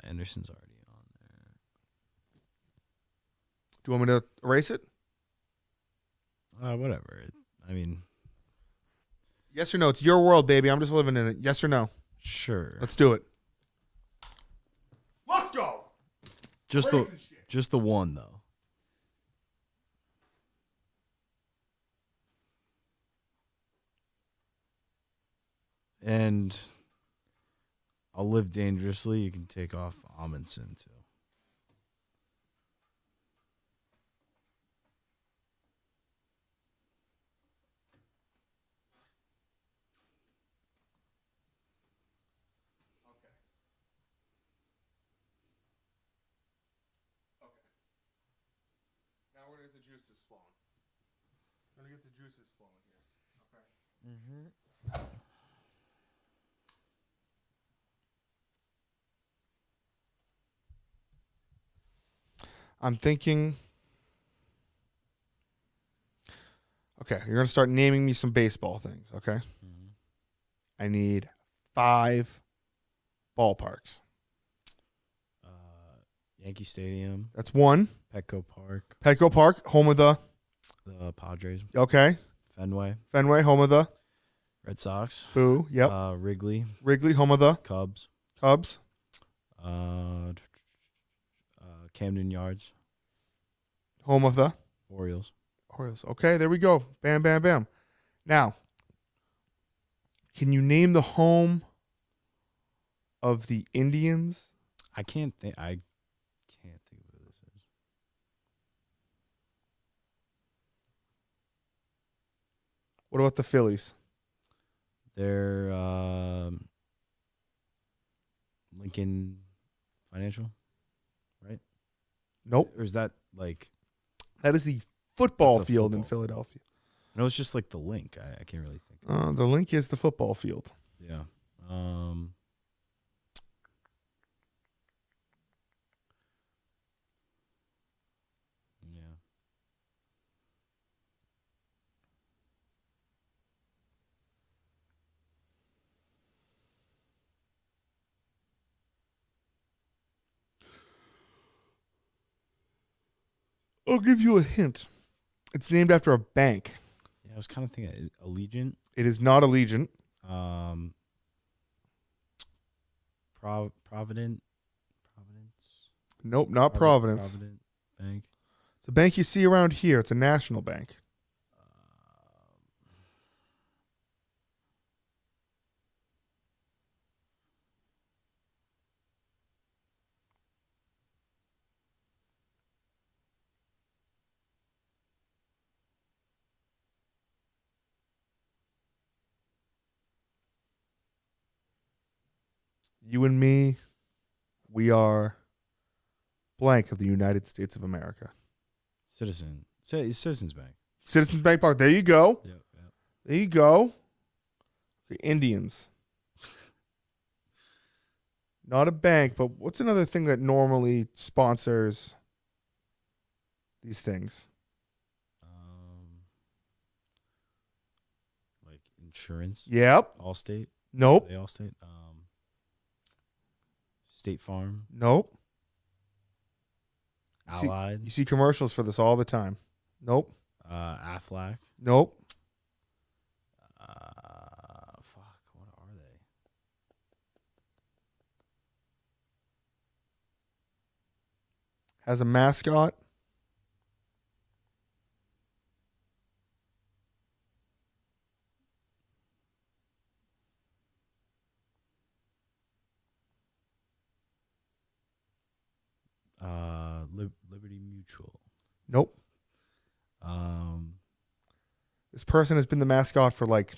[SPEAKER 8] Anderson's already on there.
[SPEAKER 3] Do you want me to erase it?
[SPEAKER 8] Whatever. I mean,
[SPEAKER 3] Yes or no? It's your world, baby. I'm just living in it. Yes or no?
[SPEAKER 8] sure.
[SPEAKER 3] Let's do it. Let's go.
[SPEAKER 8] Just the one though. And I'll live dangerously. You can take off Amundsen too.
[SPEAKER 3] Now we're going to get the juices flowing. We're going to get the juices flowing here. Okay. I'm thinking. Okay, you're going to start naming me some baseball things, okay? I need 5 ballparks.
[SPEAKER 8] Yankee Stadium,
[SPEAKER 3] That's 1.
[SPEAKER 8] Petco Park,
[SPEAKER 3] Petco Park, home of the.
[SPEAKER 8] the Padres,
[SPEAKER 3] Okay.
[SPEAKER 8] Fenway,
[SPEAKER 3] Fenway, home of the.
[SPEAKER 8] Red Sox,
[SPEAKER 3] Boo. Yep.
[SPEAKER 8] Wrigley,
[SPEAKER 3] Wrigley, home of the.
[SPEAKER 8] Cubs,
[SPEAKER 3] Cubs.
[SPEAKER 8] Camden Yards,
[SPEAKER 3] Home of the.
[SPEAKER 8] Orioles.
[SPEAKER 3] Orioles. Okay, there we go. Bam, bam, bam. Now, can you name the home of the Indians?
[SPEAKER 8] I can't think. I can't think of what this is.
[SPEAKER 3] What about the Phillies?
[SPEAKER 8] They're Lincoln Financial, right?
[SPEAKER 3] Nope.
[SPEAKER 8] Or is that like?
[SPEAKER 3] That is the football
[SPEAKER 8] That's the
[SPEAKER 3] field in
[SPEAKER 8] football.
[SPEAKER 3] Philadelphia.
[SPEAKER 8] No, it's just like the link. I can't really think.
[SPEAKER 3] The link is the football field.
[SPEAKER 8] Yeah. Yeah.
[SPEAKER 3] I'll give you a hint. It's named after a bank.
[SPEAKER 8] Yeah, I was kind of thinking Allegiant.
[SPEAKER 3] It is not Allegiant.
[SPEAKER 8] Providence.
[SPEAKER 3] Nope, not Providence.
[SPEAKER 8] Provident Bank.
[SPEAKER 3] It's a bank you see around here. It's a national bank. You and me, we are blank of the United States of America.
[SPEAKER 8] Citizens Bank.
[SPEAKER 3] Citizens Bank Park. There you go.
[SPEAKER 8] Yep.
[SPEAKER 3] There you go. The Indians. Not a bank, but what's another thing that normally sponsors these things?
[SPEAKER 8] Like insurance.
[SPEAKER 3] Yep.
[SPEAKER 8] Allstate.
[SPEAKER 3] Nope.
[SPEAKER 8] They Allstate. State Farm.
[SPEAKER 3] Nope.
[SPEAKER 8] Allied.
[SPEAKER 3] You see commercials for this all the time. Nope.
[SPEAKER 8] Aflac.
[SPEAKER 3] Nope.
[SPEAKER 8] Fuck. What are they?
[SPEAKER 3] Has a mascot.
[SPEAKER 8] Liberty Mutual.
[SPEAKER 3] Nope. This person has been the mascot for like,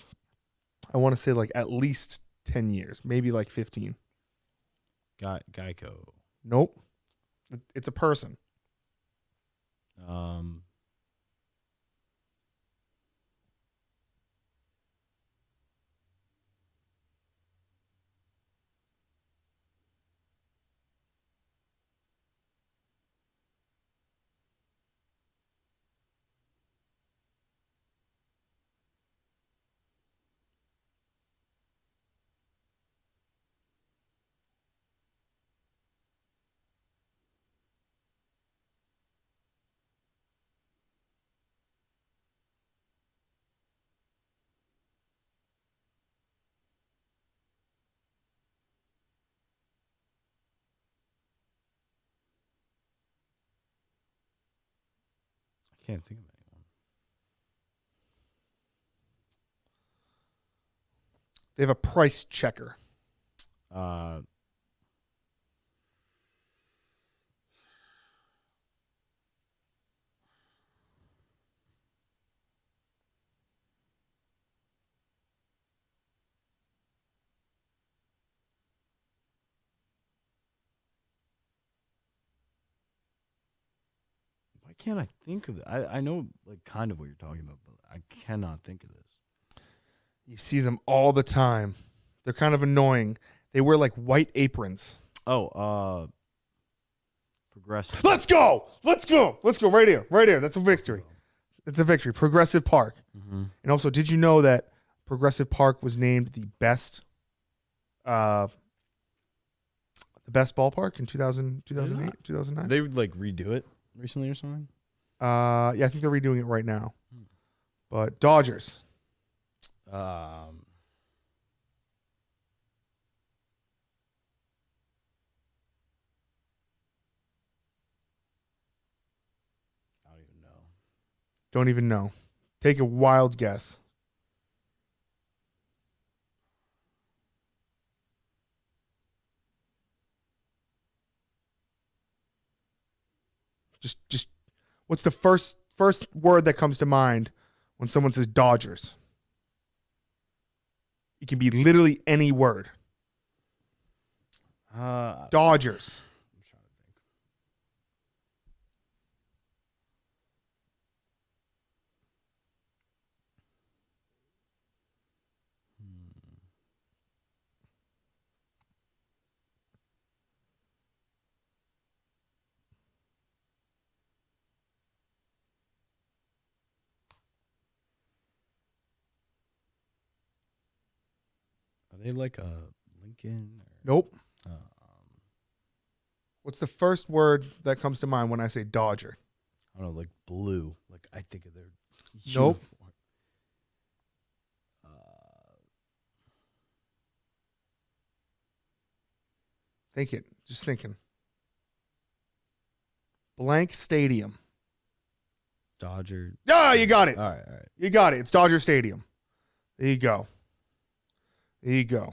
[SPEAKER 3] I want to say like at least 10 years, maybe like 15.
[SPEAKER 8] Geico.
[SPEAKER 3] Nope. It's a person.
[SPEAKER 8] I can't think of anyone.
[SPEAKER 3] They have a price checker.
[SPEAKER 8] Why can't I think of it? I know like kind of what you're talking about, but I cannot think of this.
[SPEAKER 3] You see them all the time. They're kind of annoying. They wear like white aprons.
[SPEAKER 8] Oh, Progressive.
[SPEAKER 3] Let's go. Let's go. Let's go right here. Right here. That's a victory. It's a victory. Progressive Park.
[SPEAKER 8] Mm-hmm.
[SPEAKER 3] And also, did you know that Progressive Park was named the best ballpark in 2008, 2009?
[SPEAKER 8] They would like redo it recently or something?
[SPEAKER 3] Yeah, I think they're redoing it right now. But Dodgers.
[SPEAKER 8] I don't even know.
[SPEAKER 3] Don't even know. Take a wild guess. Just what's the first word that comes to mind when someone says Dodgers? It can be literally any word. Dodgers.
[SPEAKER 8] I'm trying to think. Are they like a Lincoln?
[SPEAKER 3] Nope. What's the first word that comes to mind when I say Dodger?
[SPEAKER 8] I don't know, like blue. Like I think of their
[SPEAKER 3] Nope.
[SPEAKER 8] uniform.
[SPEAKER 3] Think it. Just thinking. Blank Stadium.
[SPEAKER 8] Dodger.
[SPEAKER 3] Ah, you got it.
[SPEAKER 8] All right.
[SPEAKER 3] You got it. It's Dodger Stadium. There you go. There you go.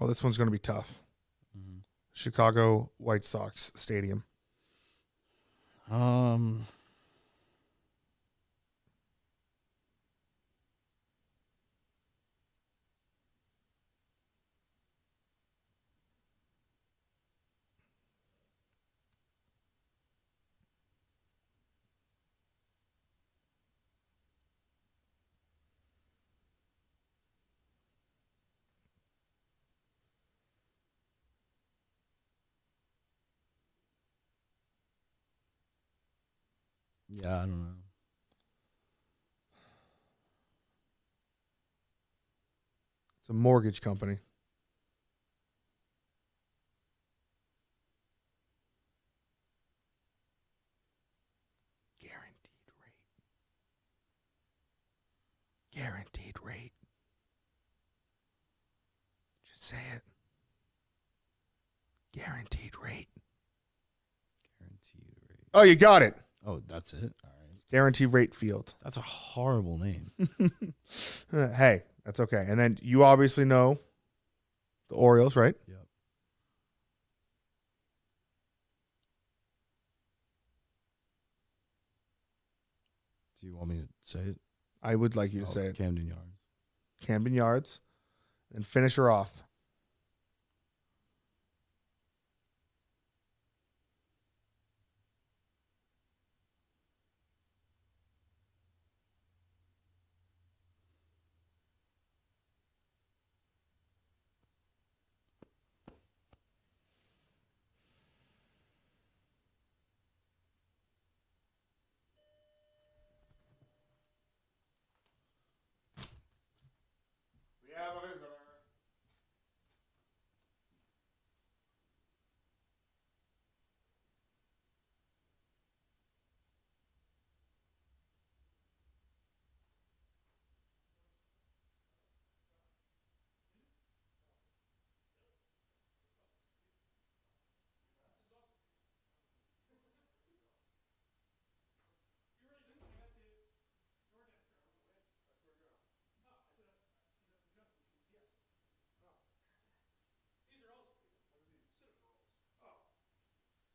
[SPEAKER 3] Oh, this one's going to be tough.
[SPEAKER 8] Mm-hmm.
[SPEAKER 3] Chicago White Sox Stadium.
[SPEAKER 8] Yeah, I don't know.
[SPEAKER 3] It's a mortgage company. Guaranteed rate. Guaranteed rate. Just say it. Guaranteed rate.
[SPEAKER 8] Guaranteed rate.
[SPEAKER 3] Oh, you got it.
[SPEAKER 8] Oh, that's it. All right.
[SPEAKER 3] Guaranteed rate field.
[SPEAKER 8] That's a horrible name.
[SPEAKER 3] Hey, that's okay. And then you obviously know the Orioles, right?
[SPEAKER 8] Yep. Do you want me to say it?
[SPEAKER 3] I would like you to say it.
[SPEAKER 8] Camden Yards.
[SPEAKER 3] Camden Yards. And finish her off. We have a visitor.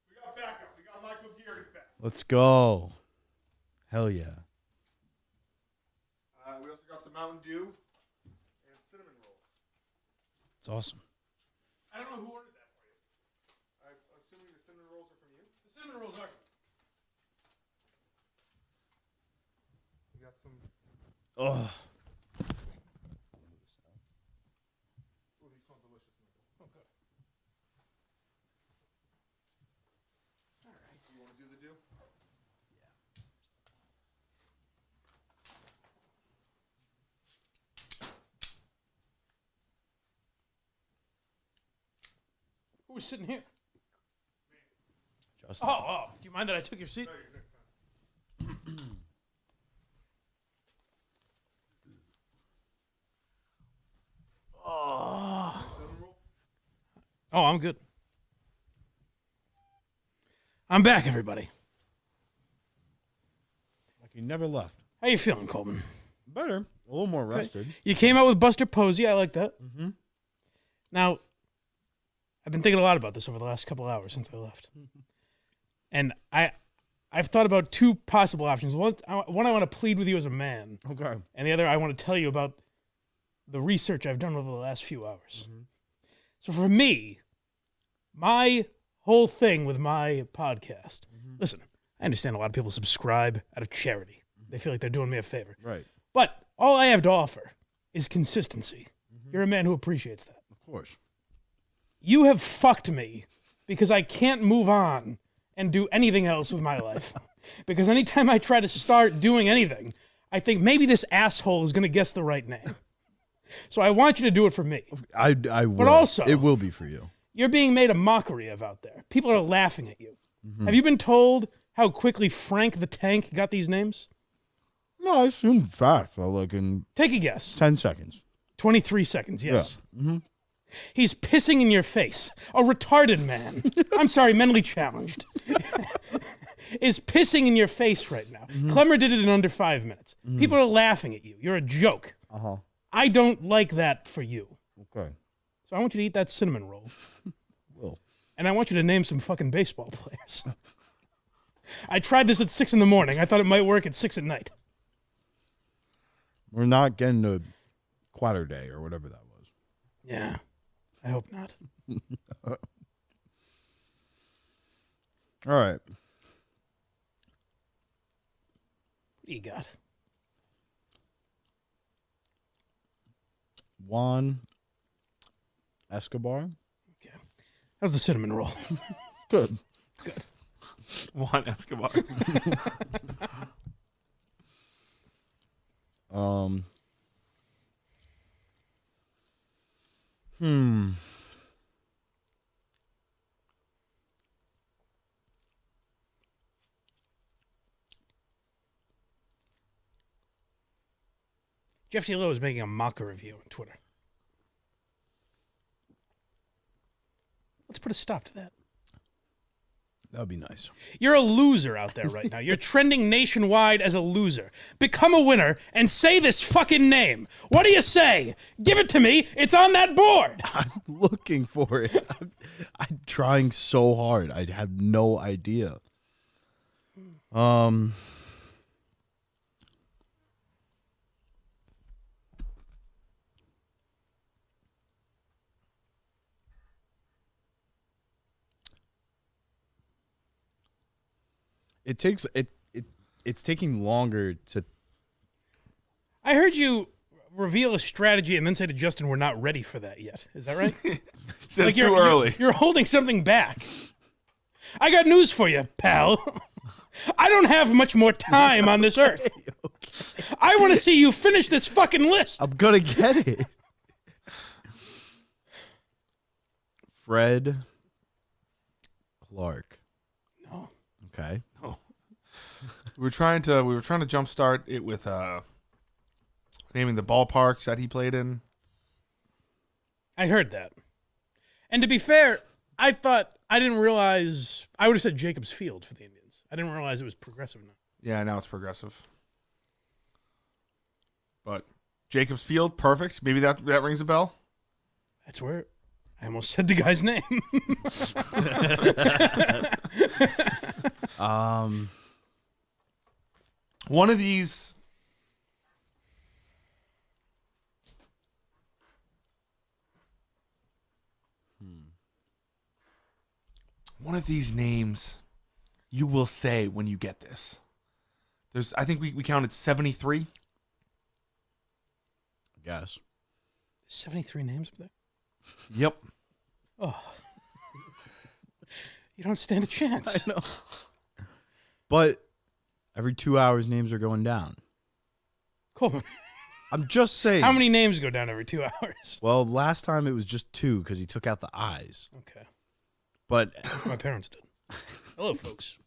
[SPEAKER 3] We got backup. We got Michael Geary's back.
[SPEAKER 8] Let's go. Hell yeah.
[SPEAKER 3] We also got some Mountain Dew and cinnamon rolls.
[SPEAKER 8] It's awesome.
[SPEAKER 1] I don't know who ordered that for you.
[SPEAKER 3] I'm assuming the cinnamon rolls are from you.
[SPEAKER 1] The cinnamon rolls are.
[SPEAKER 3] We got some.
[SPEAKER 8] Oh.
[SPEAKER 3] Oh, these smell delicious.
[SPEAKER 1] Oh, good. All right.
[SPEAKER 3] You want to do the dew?
[SPEAKER 1] Who was sitting here?
[SPEAKER 8] Justin.
[SPEAKER 1] Oh. Do you mind that I took your seat? Oh, I'm good. I'm back, everybody.
[SPEAKER 8] Like you never left.
[SPEAKER 1] How you feeling, Coleman?
[SPEAKER 8] Better. A little more rested.
[SPEAKER 1] You came out with Buster Posey. I like that.
[SPEAKER 8] Mm-hmm.
[SPEAKER 1] Now, I've been thinking a lot about this over the last couple of hours since I left. And I've thought about two possible options. One, I want to plead with you as a man.
[SPEAKER 8] Okay.
[SPEAKER 1] And the other, I want to tell you about the research I've done over the last few hours.
[SPEAKER 8] Mm-hmm.
[SPEAKER 1] So for me, my whole thing with my podcast, listen, I understand a lot of people subscribe out of charity. They feel like they're doing me a favor.
[SPEAKER 8] Right.
[SPEAKER 1] But all I have to offer is consistency. You're a man who appreciates that.
[SPEAKER 8] Of course.
[SPEAKER 1] You have fucked me because I can't move on and do anything else with my life. Because anytime I try to start doing anything, I think maybe this asshole is going to guess the right name. So I want you to do it for me.
[SPEAKER 2] I will.
[SPEAKER 1] But also,
[SPEAKER 2] it will be for you.
[SPEAKER 1] You're being made a mockery of out there. People are laughing at you. Have you been told how quickly Frank the Tank got these names?
[SPEAKER 2] No, I assume fact. So like in
[SPEAKER 1] Take a guess.
[SPEAKER 2] 10 seconds.
[SPEAKER 1] 23 seconds, yes.
[SPEAKER 2] Yeah. Mm-hmm.
[SPEAKER 1] He's pissing in your face. A retarded man. I'm sorry, mentally challenged. Is pissing in your face right now. Clemmer did it in under 5 minutes. People are laughing at you. You're a joke.
[SPEAKER 2] Uh-huh.
[SPEAKER 1] I don't like that for you.
[SPEAKER 2] Okay.
[SPEAKER 1] So I want you to eat that cinnamon roll.
[SPEAKER 2] Will.
[SPEAKER 1] And I want you to name some fucking baseball players. I tried this at 6 a.m. I thought it might work at 6 p.m.
[SPEAKER 2] We're not getting to quarter day or whatever that was.
[SPEAKER 1] Yeah, I hope not.
[SPEAKER 2] All right.
[SPEAKER 1] What do you got?
[SPEAKER 2] Juan Escobar.
[SPEAKER 1] Okay. How's the cinnamon roll?
[SPEAKER 2] Good.
[SPEAKER 1] Good.
[SPEAKER 3] Juan Escobar.
[SPEAKER 1] Jeff Lowe is making a mocker of you on Twitter. Let's put a stop to that.
[SPEAKER 2] That would be nice.
[SPEAKER 1] You're a loser out there right now. You're trending nationwide as a loser. Become a winner and say this fucking name. What do you say? Give it to me. It's on that board.
[SPEAKER 2] I'm looking for it. I'm trying so hard. I have no idea. It's taking longer to.
[SPEAKER 1] I heard you reveal a strategy and then say to Justin, we're not ready for that yet. Is that right?
[SPEAKER 3] So it's too early.
[SPEAKER 1] You're holding something back. I got news for you, pal. I don't have much more time on this earth.
[SPEAKER 2] Okay.
[SPEAKER 1] I want to see you finish this fucking list.
[SPEAKER 2] I'm gonna get it. Fred Clark.
[SPEAKER 1] No.
[SPEAKER 2] Okay.
[SPEAKER 3] We were trying to jumpstart it with naming the ballparks that he played in.
[SPEAKER 1] I heard that. And to be fair, I didn't realize, I would have said Jacobs Field for the Indians. I didn't realize it was progressive enough.
[SPEAKER 3] Yeah, now it's progressive. But Jacobs Field, perfect. Maybe that rings a bell.
[SPEAKER 1] That's where I almost said the guy's name.
[SPEAKER 3] One of these. One of these names you will say when you get this. I think we counted 73.
[SPEAKER 2] I guess.
[SPEAKER 1] 73 names up there?
[SPEAKER 3] Yep.
[SPEAKER 1] Oh. You don't stand a chance.
[SPEAKER 2] I know. But every 2 hours, names are going down.
[SPEAKER 1] Coleman,
[SPEAKER 2] I'm just saying.
[SPEAKER 1] how many names go down every 2 hours?
[SPEAKER 2] Well, last time it was just 2 because he took out the I's.
[SPEAKER 1] Okay.
[SPEAKER 2] But
[SPEAKER 1] My parents did. Hello, folks.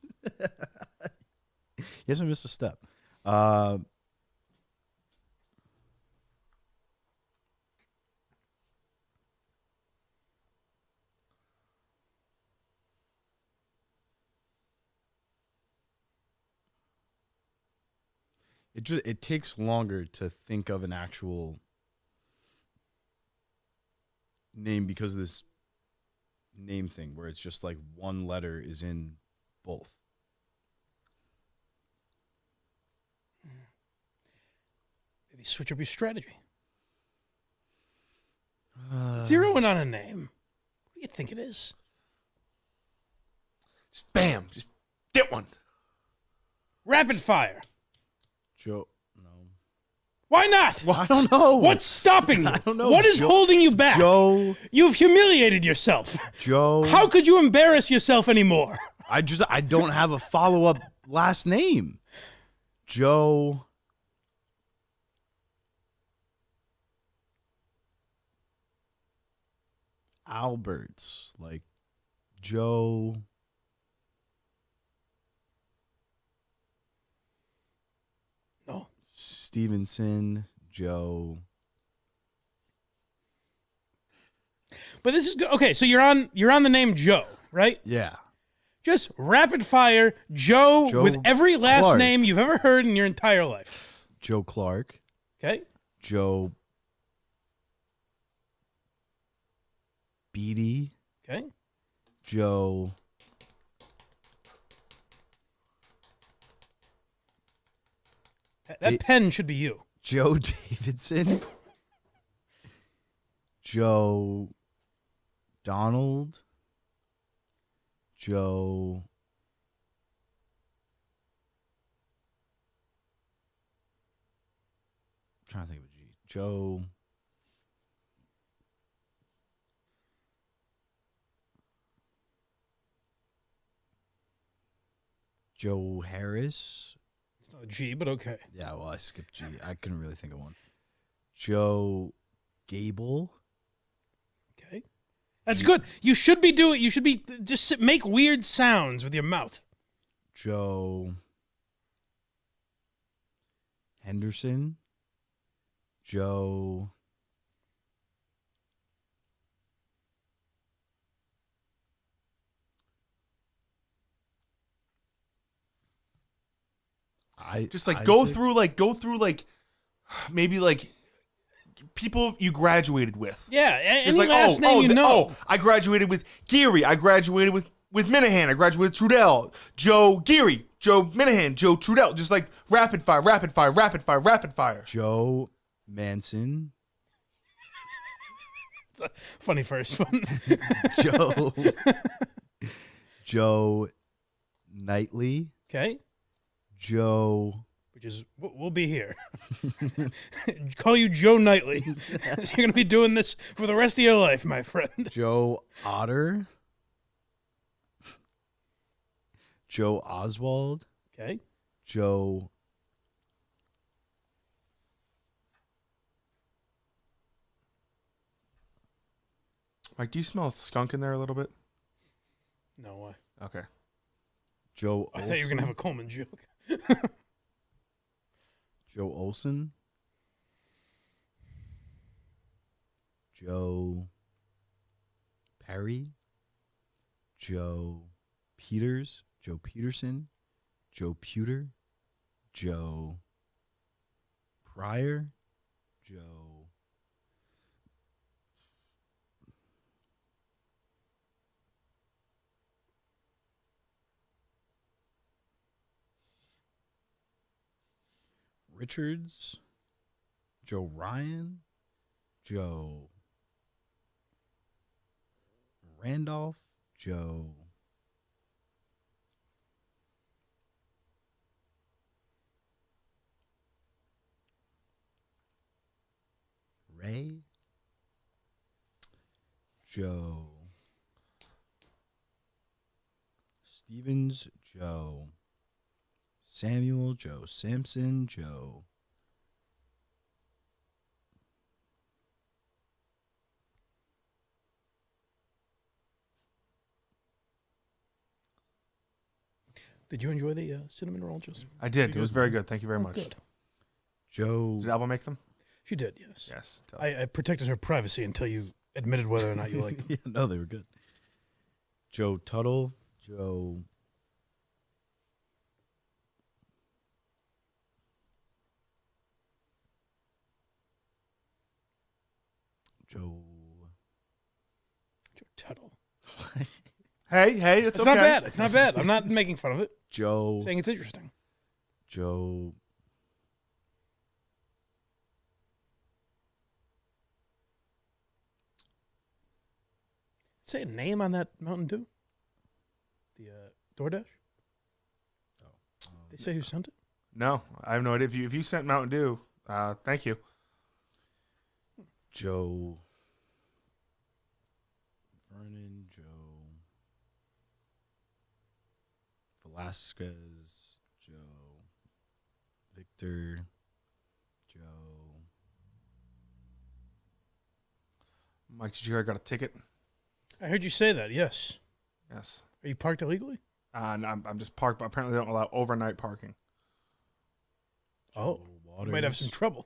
[SPEAKER 2] he hasn't missed a step. It takes longer to think of an actual name because of this name thing where it's just like one letter is in both.
[SPEAKER 1] Maybe switch up your strategy. Zero in on a name. What do you think it is?
[SPEAKER 3] Just bam. Just get one.
[SPEAKER 1] Rapid fire.
[SPEAKER 2] Joe, no.
[SPEAKER 1] Why not?
[SPEAKER 2] Well, I don't know.
[SPEAKER 1] What's stopping you?
[SPEAKER 2] I don't know.
[SPEAKER 1] What is holding you back?
[SPEAKER 2] Joe.
[SPEAKER 1] You've humiliated yourself.
[SPEAKER 2] Joe.
[SPEAKER 1] How could you embarrass yourself anymore?
[SPEAKER 2] I don't have a follow-up last name. Joe. Alberts. Like Joe.
[SPEAKER 1] No.
[SPEAKER 2] Stevenson. Joe.
[SPEAKER 1] But this is good. Okay, so you're on the name Joe, right?
[SPEAKER 2] Yeah.
[SPEAKER 1] Just rapid fire Joe with every last
[SPEAKER 2] Clark.
[SPEAKER 1] name you've ever heard in your entire life.
[SPEAKER 2] Joe Clark.
[SPEAKER 1] Okay?
[SPEAKER 2] Joe Beatty.
[SPEAKER 1] Okay?
[SPEAKER 2] Joe.
[SPEAKER 1] That pen should be you.
[SPEAKER 2] Joe Davidson. Joe Donald. Joe. I'm trying to think of a G. Joe. Joe Harris.
[SPEAKER 1] It's not a G, but okay.
[SPEAKER 2] Yeah, well, I skipped G. I couldn't really think of one. Joe Gable.
[SPEAKER 1] Okay. That's good. You should be just make weird sounds with your mouth.
[SPEAKER 2] Joe Henderson. Joe.
[SPEAKER 3] Just like go through maybe like people you graduated with.
[SPEAKER 1] Yeah, any
[SPEAKER 3] like,
[SPEAKER 1] last name you know.
[SPEAKER 3] I graduated with Geary. I graduated with Minahan. I graduated with Trudell. Joe Geary. Joe Minahan. Joe Trudell. Just like rapid fire, rapid fire, rapid fire, rapid fire.
[SPEAKER 8] Joe Manson.
[SPEAKER 1] It's a funny first one.
[SPEAKER 8] Joe Knightley.
[SPEAKER 1] Okay.
[SPEAKER 8] Joe.
[SPEAKER 1] Which is, we'll be here. Call you Joe Knightley. You're going to be doing this for the rest of your life, my friend.
[SPEAKER 8] Joe Otter. Joe Oswald.
[SPEAKER 1] Okay.
[SPEAKER 8] Joe.
[SPEAKER 3] Mike, do you smell skunk in there a little bit?
[SPEAKER 1] No, why?
[SPEAKER 3] Okay.
[SPEAKER 8] Joe
[SPEAKER 1] I thought you were going to have a Coleman joke.
[SPEAKER 8] Joe Olson. Joe Perry. Joe Peters. Joe Peterson. Joe Pewter. Joe Pryor. Joe Richards, Joe Ryan, Joe Randolph, Joe Ray, Joe Stevens, Joe Samuel, Joe Sampson, Joe
[SPEAKER 1] Did you enjoy the cinnamon roll, Justin?
[SPEAKER 3] I did. It was very good. Thank you very much.
[SPEAKER 1] Good.
[SPEAKER 8] Joe.
[SPEAKER 3] Did Alba make them?
[SPEAKER 1] She did, yes.
[SPEAKER 3] Yes.
[SPEAKER 1] I protected her privacy until you admitted whether or not you liked them.
[SPEAKER 8] Yeah, no, they were good. Joe Tuttle, Joe
[SPEAKER 1] Tuttle.
[SPEAKER 3] Hey, it's
[SPEAKER 1] It's
[SPEAKER 3] okay.
[SPEAKER 1] not bad. It's not bad. I'm not making fun of it.
[SPEAKER 8] Joe
[SPEAKER 1] I'm saying it's interesting.
[SPEAKER 8] Joe
[SPEAKER 1] Say a name on that Mountain Dew? The DoorDash? They say who sent it?
[SPEAKER 3] No, I have no idea. If you sent Mountain Dew, thank you.
[SPEAKER 8] Joe Vernon, Joe Velasquez, Joe Victor, Joe.
[SPEAKER 3] Mike, did you hear I got a ticket?
[SPEAKER 1] I heard you say that, yes.
[SPEAKER 3] Yes.
[SPEAKER 1] Are you parked illegally?
[SPEAKER 3] No, I'm just parked, but apparently they don't allow overnight parking.
[SPEAKER 1] Oh, you might have some trouble.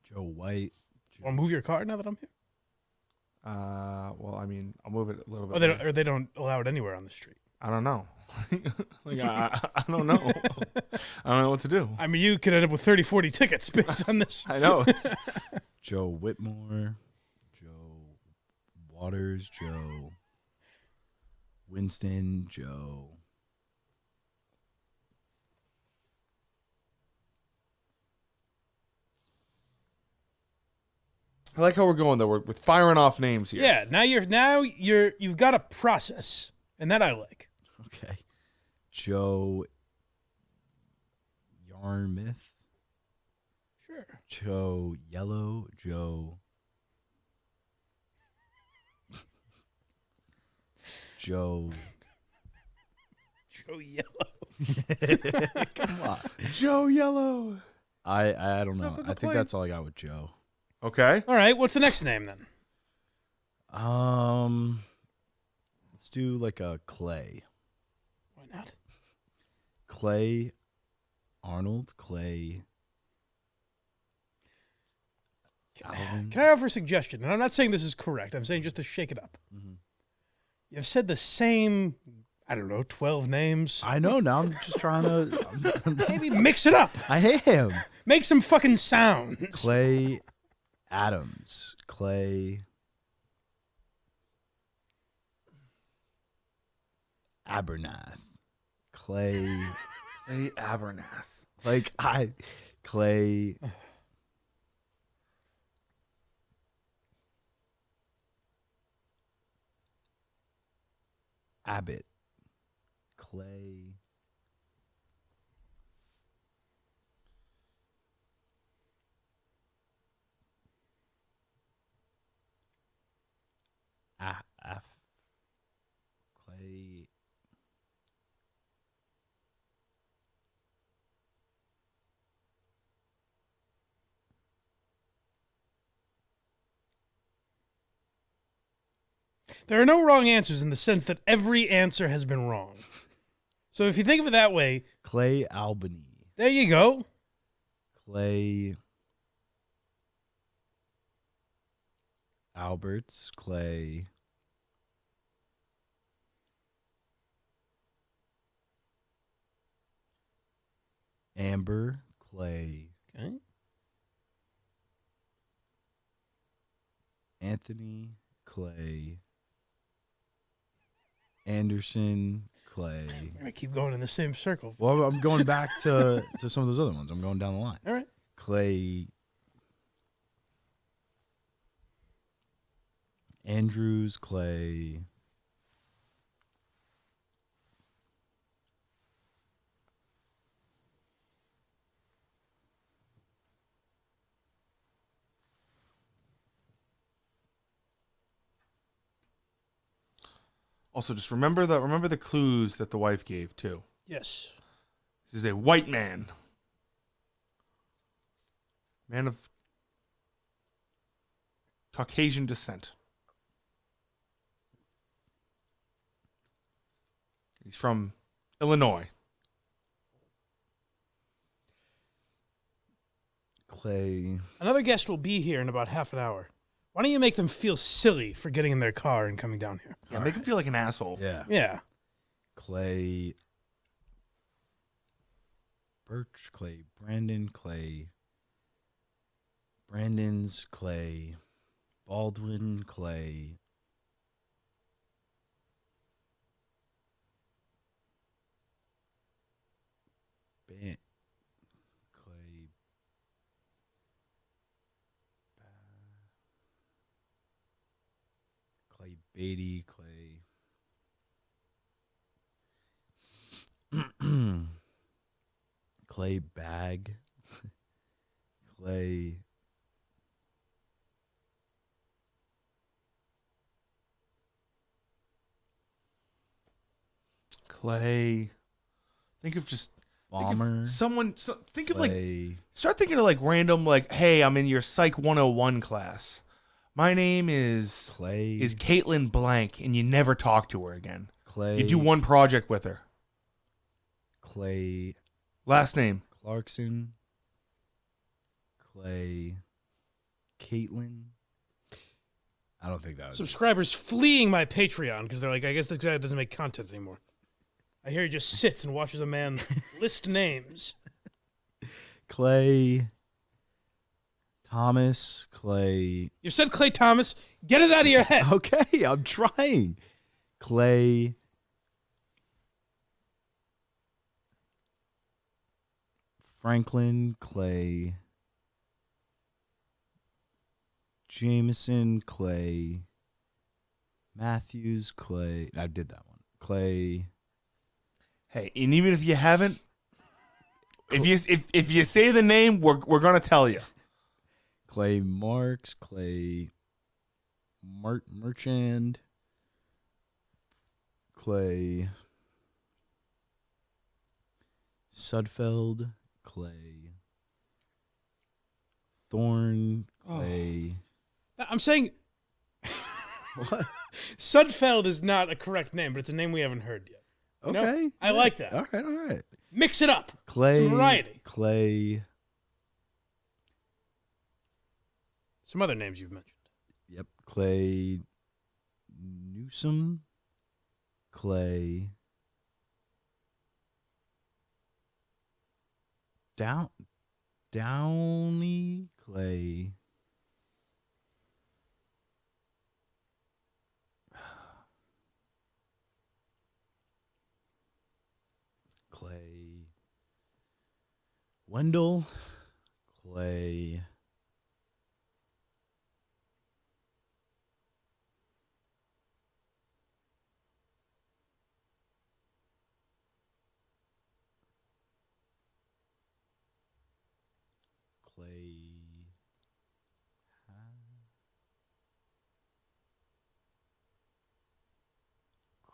[SPEAKER 8] Joe White.
[SPEAKER 1] Want to move your car now that I'm here?
[SPEAKER 3] Well, I mean, I'll move it a little bit.
[SPEAKER 1] Oh, they don't allow it anywhere on the street.
[SPEAKER 3] I don't know. I don't know. I don't know what to do.
[SPEAKER 1] I mean, you could end up with 30, 40 tickets based on this.
[SPEAKER 3] I know.
[SPEAKER 8] Joe Whitmore, Joe Waters, Joe Winston, Joe.
[SPEAKER 3] I like how we're going though. We're firing off names here.
[SPEAKER 1] Yeah, now you've got a process, and that I like.
[SPEAKER 8] Okay. Joe Yarmouth.
[SPEAKER 1] Sure.
[SPEAKER 8] Joe Yellow, Joe
[SPEAKER 1] Joe Yellow.
[SPEAKER 8] Come on.
[SPEAKER 3] Joe Yellow.
[SPEAKER 8] I don't know. I think that's all I got with Joe.
[SPEAKER 3] Okay.
[SPEAKER 1] All right, what's the next name then?
[SPEAKER 8] Let's do like a Clay.
[SPEAKER 1] Why not?
[SPEAKER 8] Clay Arnold, Clay Alvin.
[SPEAKER 1] Can I offer a suggestion? And I'm not saying this is correct. I'm saying just to shake it up.
[SPEAKER 8] Mhm.
[SPEAKER 1] You've said the same I don't know, 12 names.
[SPEAKER 8] I know. Now I'm just trying to.
[SPEAKER 1] Maybe mix it up.
[SPEAKER 8] I am.
[SPEAKER 1] Make some fucking sounds.
[SPEAKER 8] Clay Adams. Clay Abernath. Clay
[SPEAKER 3] Abernath.
[SPEAKER 8] Clay Abbott. Clay Clay
[SPEAKER 1] There are no wrong answers in the sense that every answer has been wrong. So if you think of it that way,
[SPEAKER 8] Clay Albany.
[SPEAKER 1] there you go.
[SPEAKER 8] Clay Alberts. Clay Amber. Clay
[SPEAKER 1] Okay.
[SPEAKER 8] Anthony. Clay Anderson. Clay.
[SPEAKER 1] I'm going to keep going in the same circle.
[SPEAKER 8] Well, I'm going back to some of those other ones. I'm going down the line.
[SPEAKER 1] All right.
[SPEAKER 8] Clay Andrews. Clay
[SPEAKER 3] Also, just remember the clues that the wife gave too.
[SPEAKER 1] Yes.
[SPEAKER 3] This is a white man. Man of Caucasian descent. He's from Illinois.
[SPEAKER 8] Clay
[SPEAKER 1] Another guest will be here in about half an hour. Why don't you make them feel silly for getting in their car and coming down here?
[SPEAKER 3] Yeah, make him feel like an asshole.
[SPEAKER 8] Yeah.
[SPEAKER 1] Yeah.
[SPEAKER 8] Clay Birch. Clay Brandon. Clay Brandon's. Clay Baldwin. Clay Clay Clay Beatty. Clay Bag. Clay
[SPEAKER 3] Clay. Think of just
[SPEAKER 8] Bomber.
[SPEAKER 3] Think of
[SPEAKER 8] Clay.
[SPEAKER 3] like start thinking of like random like, hey, I'm in your Psych 101 class. My name is
[SPEAKER 8] Clay.
[SPEAKER 3] Caitlin Blank, and you never talk to her again.
[SPEAKER 8] Clay.
[SPEAKER 3] You do one project with her.
[SPEAKER 8] Clay
[SPEAKER 3] Last name.
[SPEAKER 8] Clarkson. Clay Caitlin. I don't think that was
[SPEAKER 1] Subscribers fleeing my Patreon because they're like, I guess this guy doesn't make content anymore. I hear he just sits and watches a man list names.
[SPEAKER 8] Clay Thomas. Clay.
[SPEAKER 1] You said Clay Thomas. Get it out of your head.
[SPEAKER 8] Okay, I'm trying. Clay Franklin. Clay Jameson. Clay Matthews. Clay. I did that one. Clay.
[SPEAKER 3] Hey, and even if you haven't, if you say the name, we're gonna tell you.
[SPEAKER 8] Clay Marks. Clay Merchant. Clay Sudfeld. Clay Thorn. Clay.
[SPEAKER 1] I'm saying
[SPEAKER 8] What?
[SPEAKER 1] Sudfeld is not a correct name, but it's a name we haven't heard yet.
[SPEAKER 8] Okay.
[SPEAKER 1] No, I like that.
[SPEAKER 8] All right.
[SPEAKER 1] Mix it up.
[SPEAKER 8] Clay.
[SPEAKER 1] Some variety.
[SPEAKER 8] Clay.
[SPEAKER 1] Some other names you've mentioned.
[SPEAKER 8] Yep. Clay Newsom. Clay Downey Clay. Clay. Wendell Clay.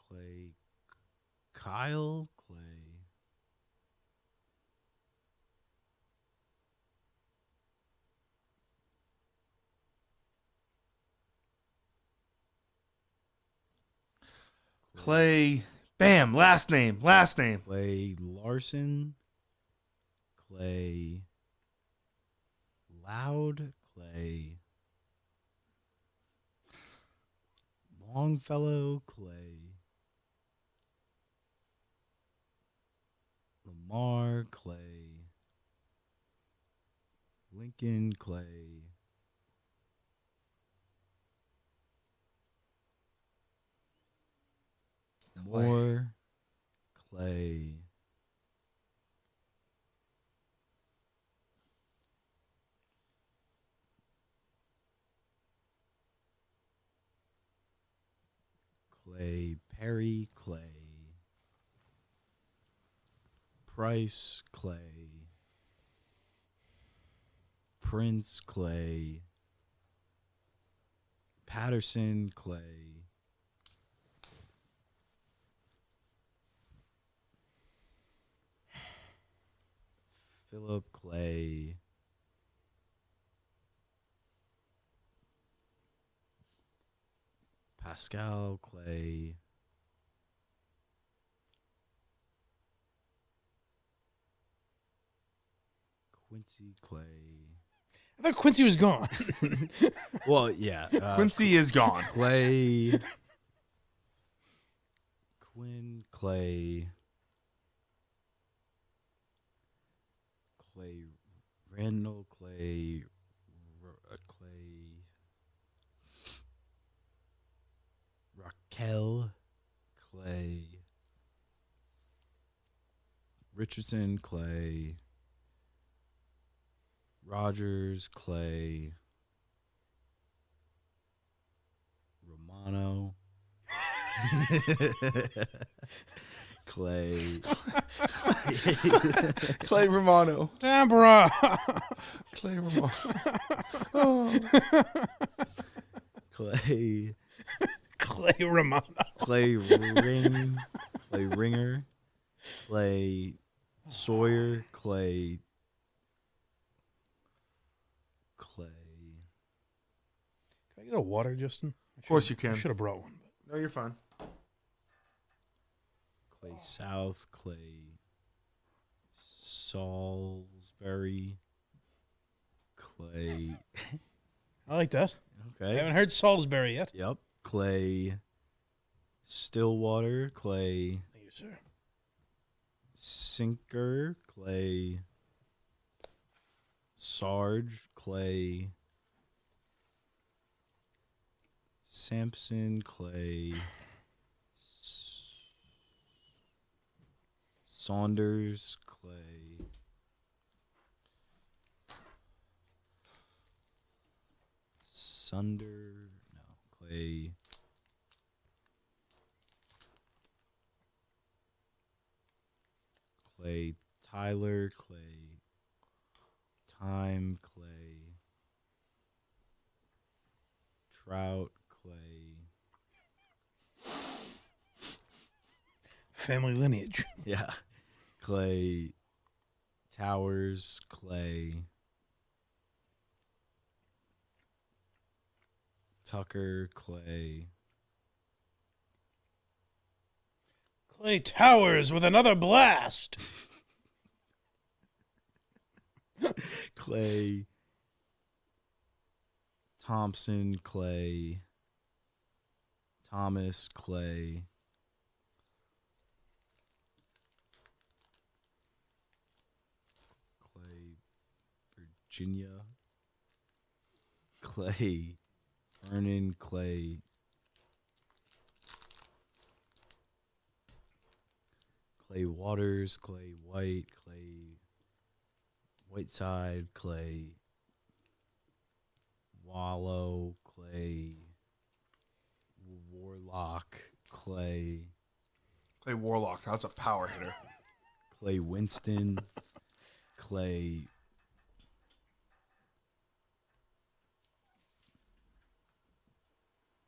[SPEAKER 8] Clay. Kyle Clay.
[SPEAKER 3] Clay. Bam. Last name.
[SPEAKER 8] Clay Larson. Clay Loud. Clay Longfellow. Clay Lamar. Clay Lincoln. Clay Moore. Clay Perry. Clay Price. Clay Prince. Clay Patterson. Clay Philip. Clay Pascal. Clay Quincy. Clay.
[SPEAKER 1] I thought Quincy was gone.
[SPEAKER 8] Well, yeah.
[SPEAKER 3] Quincy is gone.
[SPEAKER 8] Clay. Quinn. Clay. Clay Randall. Clay. Clay. Raquel. Clay. Richardson. Clay. Rogers. Clay. Romano. Clay.
[SPEAKER 3] Clay Romano.
[SPEAKER 1] Deborah.
[SPEAKER 3] Clay Romano. Oh.
[SPEAKER 8] Clay.
[SPEAKER 1] Clay Romano.
[SPEAKER 8] Clay Ringer. Clay Sawyer. Clay.
[SPEAKER 1] Can I get a water, Justin?
[SPEAKER 3] Of course you can.
[SPEAKER 1] I should have brought one.
[SPEAKER 3] No, you're fine.
[SPEAKER 8] Clay South. Clay Salisbury. Clay.
[SPEAKER 1] I like that. I
[SPEAKER 8] Okay.
[SPEAKER 1] haven't heard Salisbury yet.
[SPEAKER 8] Yep. Clay Stillwater. Clay
[SPEAKER 1] Thank you, sir.
[SPEAKER 8] Sinker. Clay Sarge. Clay Sampson. Clay Saunders. Clay Sunder. No. Clay Tyler. Clay Time. Clay Trout. Clay.
[SPEAKER 1] Family lineage.
[SPEAKER 8] Yeah. Clay Towers. Clay Tucker. Clay
[SPEAKER 1] Clay Towers with another blast.
[SPEAKER 8] Clay Thompson. Clay Thomas. Clay Virginia. Clay. Vernon, Clay. Clay Waters, Clay White, Clay Whiteside, Clay Wallow, Clay Warlock, Clay
[SPEAKER 3] Warlock. That's a power hitter.
[SPEAKER 8] Clay Winston, Clay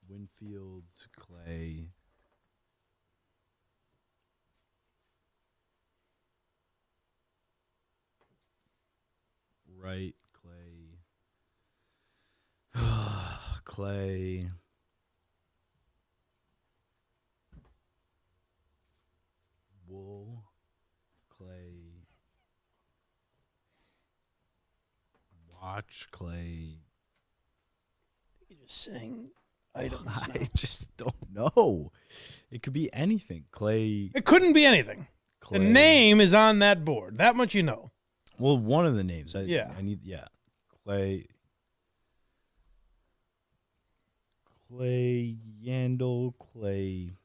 [SPEAKER 8] Winfield, Clay Wright, Clay Clay Wool, Clay Watch, Clay.
[SPEAKER 1] You're just saying items.
[SPEAKER 8] I just don't know. It could be anything. Clay.
[SPEAKER 1] It couldn't be anything.
[SPEAKER 8] Clay.
[SPEAKER 1] The name is on that board. That much you know.
[SPEAKER 8] Well, one of the names. I need. Clay. Clay Yandel. Clay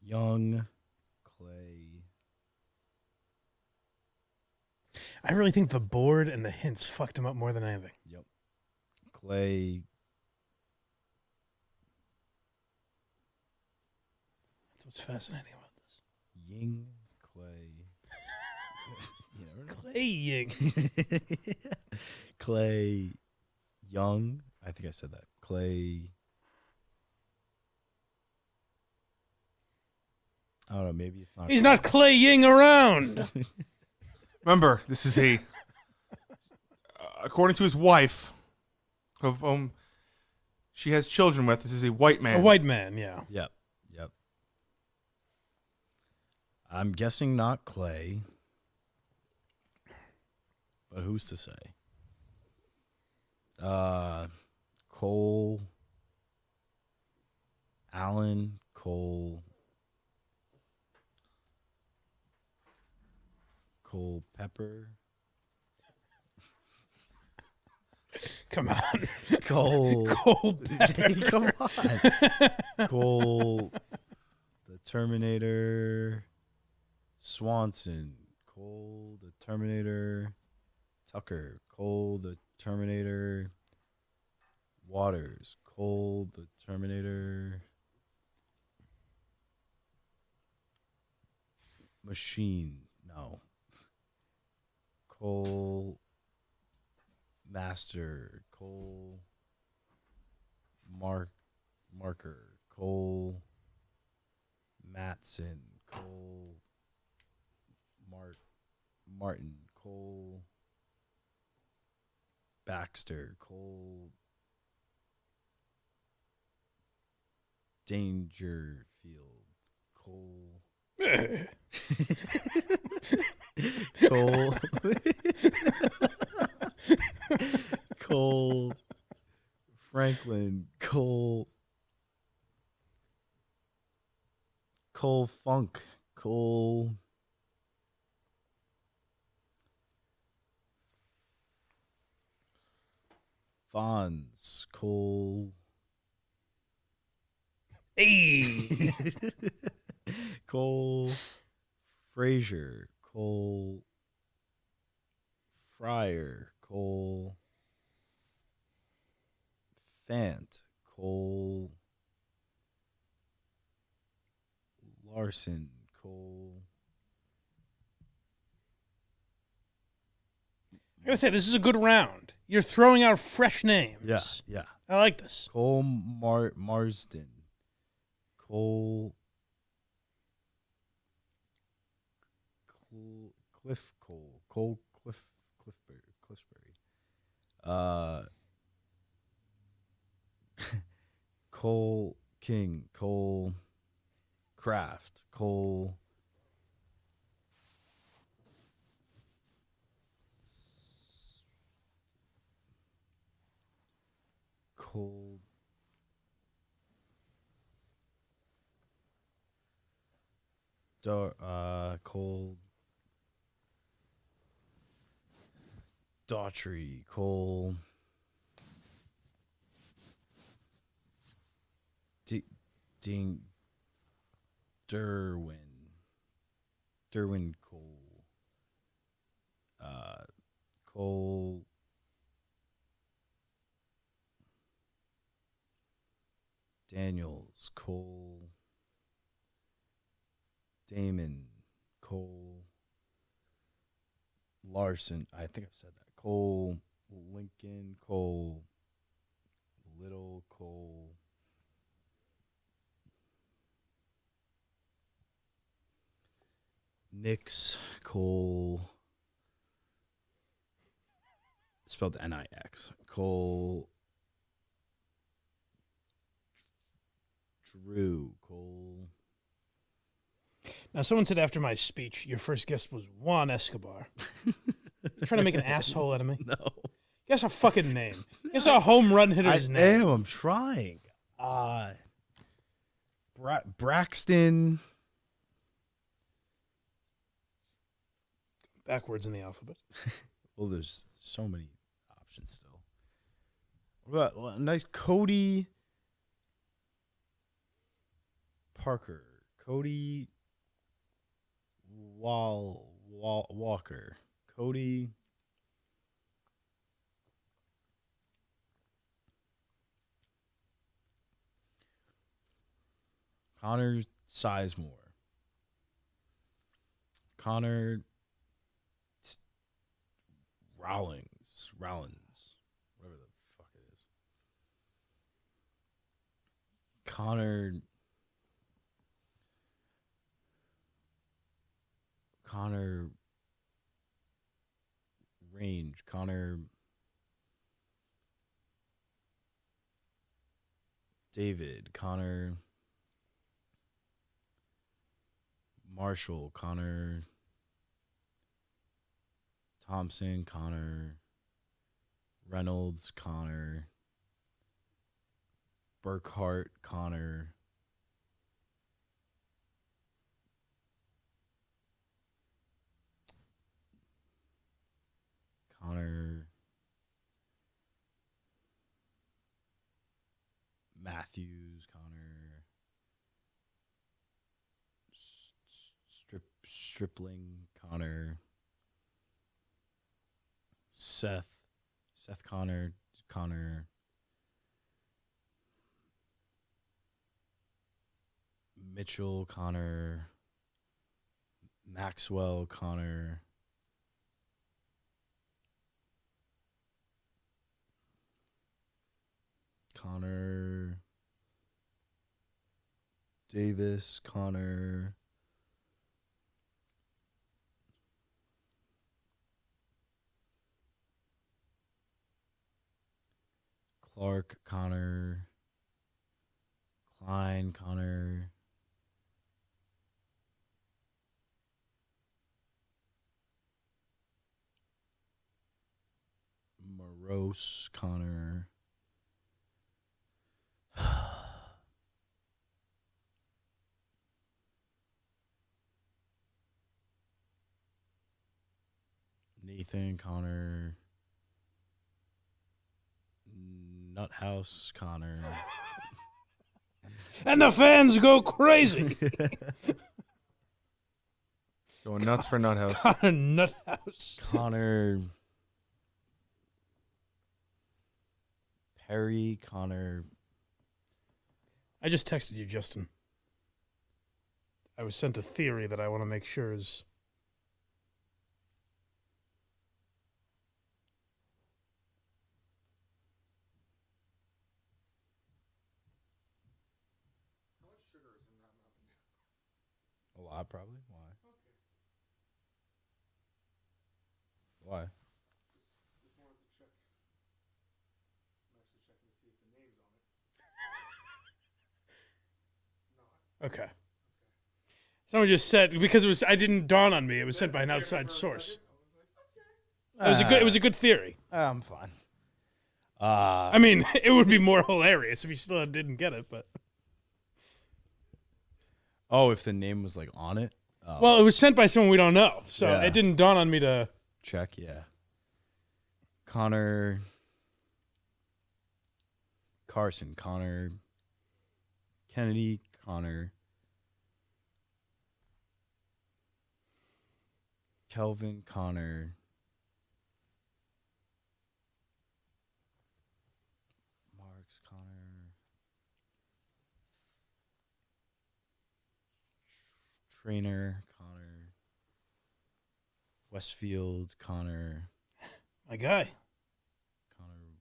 [SPEAKER 8] Young. Clay.
[SPEAKER 1] I really think the board and the hints fucked him up more than anything.
[SPEAKER 8] Yep. Clay.
[SPEAKER 1] That's what's fascinating about this.
[SPEAKER 8] Ying. Clay. You never know.
[SPEAKER 1] Clay Ying.
[SPEAKER 8] Clay Young. I think I said that. Clay. I don't know. Maybe it's not.
[SPEAKER 1] He's not Clay Ying around.
[SPEAKER 3] Remember, this is a, according to his wife, of she has children with. This is a white man.
[SPEAKER 1] A white man, yeah.
[SPEAKER 8] Yep. I'm guessing not Clay, but who's to say? Cole, Allen, Cole Pepper.
[SPEAKER 1] Come on.
[SPEAKER 8] Cole
[SPEAKER 1] Pepper.
[SPEAKER 8] Come on. Cole the Terminator. Swanson. Cole the Terminator. Tucker. Cole the Terminator. Waters. Cole the Terminator. Machine. No. Cole Master. Cole Marker. Cole Matson. Cole Martin. Cole Baxter. Cole Dangerfield. Cole Cole Cole Franklin. Cole Funk. Cole Fonz. Cole
[SPEAKER 1] Hey.
[SPEAKER 8] Cole Frazier. Cole Fryer. Cole Fant. Cole Larson. Cole.
[SPEAKER 1] I gotta say, this is a good round. You're throwing out fresh names.
[SPEAKER 8] Yeah.
[SPEAKER 1] I like this.
[SPEAKER 8] Cole Marsden. Cole Cliffbury. Cole King. Cole Kraft. Cole Cole Daughtry, Cole. Derwin. Derwin Cole. Cole. Daniels, Cole. Damon, Cole. Larson, I think I said that. Cole, Lincoln, Cole. Little, Cole. Nix, Cole. Spelled Nix. Cole. Drew, Cole.
[SPEAKER 1] Now, someone said after my speech, your first guest was Juan Escobar. You're trying to make an asshole out of me?
[SPEAKER 8] No.
[SPEAKER 1] Guess a fucking name. Guess a home run hitter's name.
[SPEAKER 8] I'm trying. Braxton.
[SPEAKER 1] Backwards in the alphabet.
[SPEAKER 8] Well, there's so many options still. What about a nice Cody Parker? Cody Walker. Cody. Connor Sizemore. Connor Rollins, whatever the fuck it is. Connor Range, Connor David, Connor Marshall, Connor Thompson, Connor Reynolds, Connor Burkhart, Connor Matthews, Connor Stripling, Connor Seth Connor Mitchell, Connor Maxwell, Connor Davis, Connor Clark, Connor Klein, Connor Morose, Connor Nathan, Connor Nuthouse, Connor
[SPEAKER 1] And the fans go crazy.
[SPEAKER 3] Going nuts for Nuthouse.
[SPEAKER 1] Connor Nuthouse.
[SPEAKER 8] Connor Perry, Connor.
[SPEAKER 1] I just texted you, Justin. I was sent a theory that I want to make sure is...
[SPEAKER 8] A lot, probably. Why?
[SPEAKER 3] Just wanted to check. I'm actually checking to see if the name's on it. It's not.
[SPEAKER 1] Okay. Someone just said, because it was, I didn't dawn on me, it was sent by an outside source. It was a good theory.
[SPEAKER 8] I'm fine.
[SPEAKER 1] I mean, it would be more hilarious if you still didn't get it, but...
[SPEAKER 8] Oh, if the name was like on it?
[SPEAKER 1] Well, it was sent by someone we don't know, so
[SPEAKER 8] Yeah.
[SPEAKER 1] it didn't dawn on me to...
[SPEAKER 8] Check, yeah. Connor Carson, Connor Kennedy, Connor Kelvin, Connor Marks, Connor Trainer, Connor Westfield, Connor
[SPEAKER 1] My guy.
[SPEAKER 8] Connor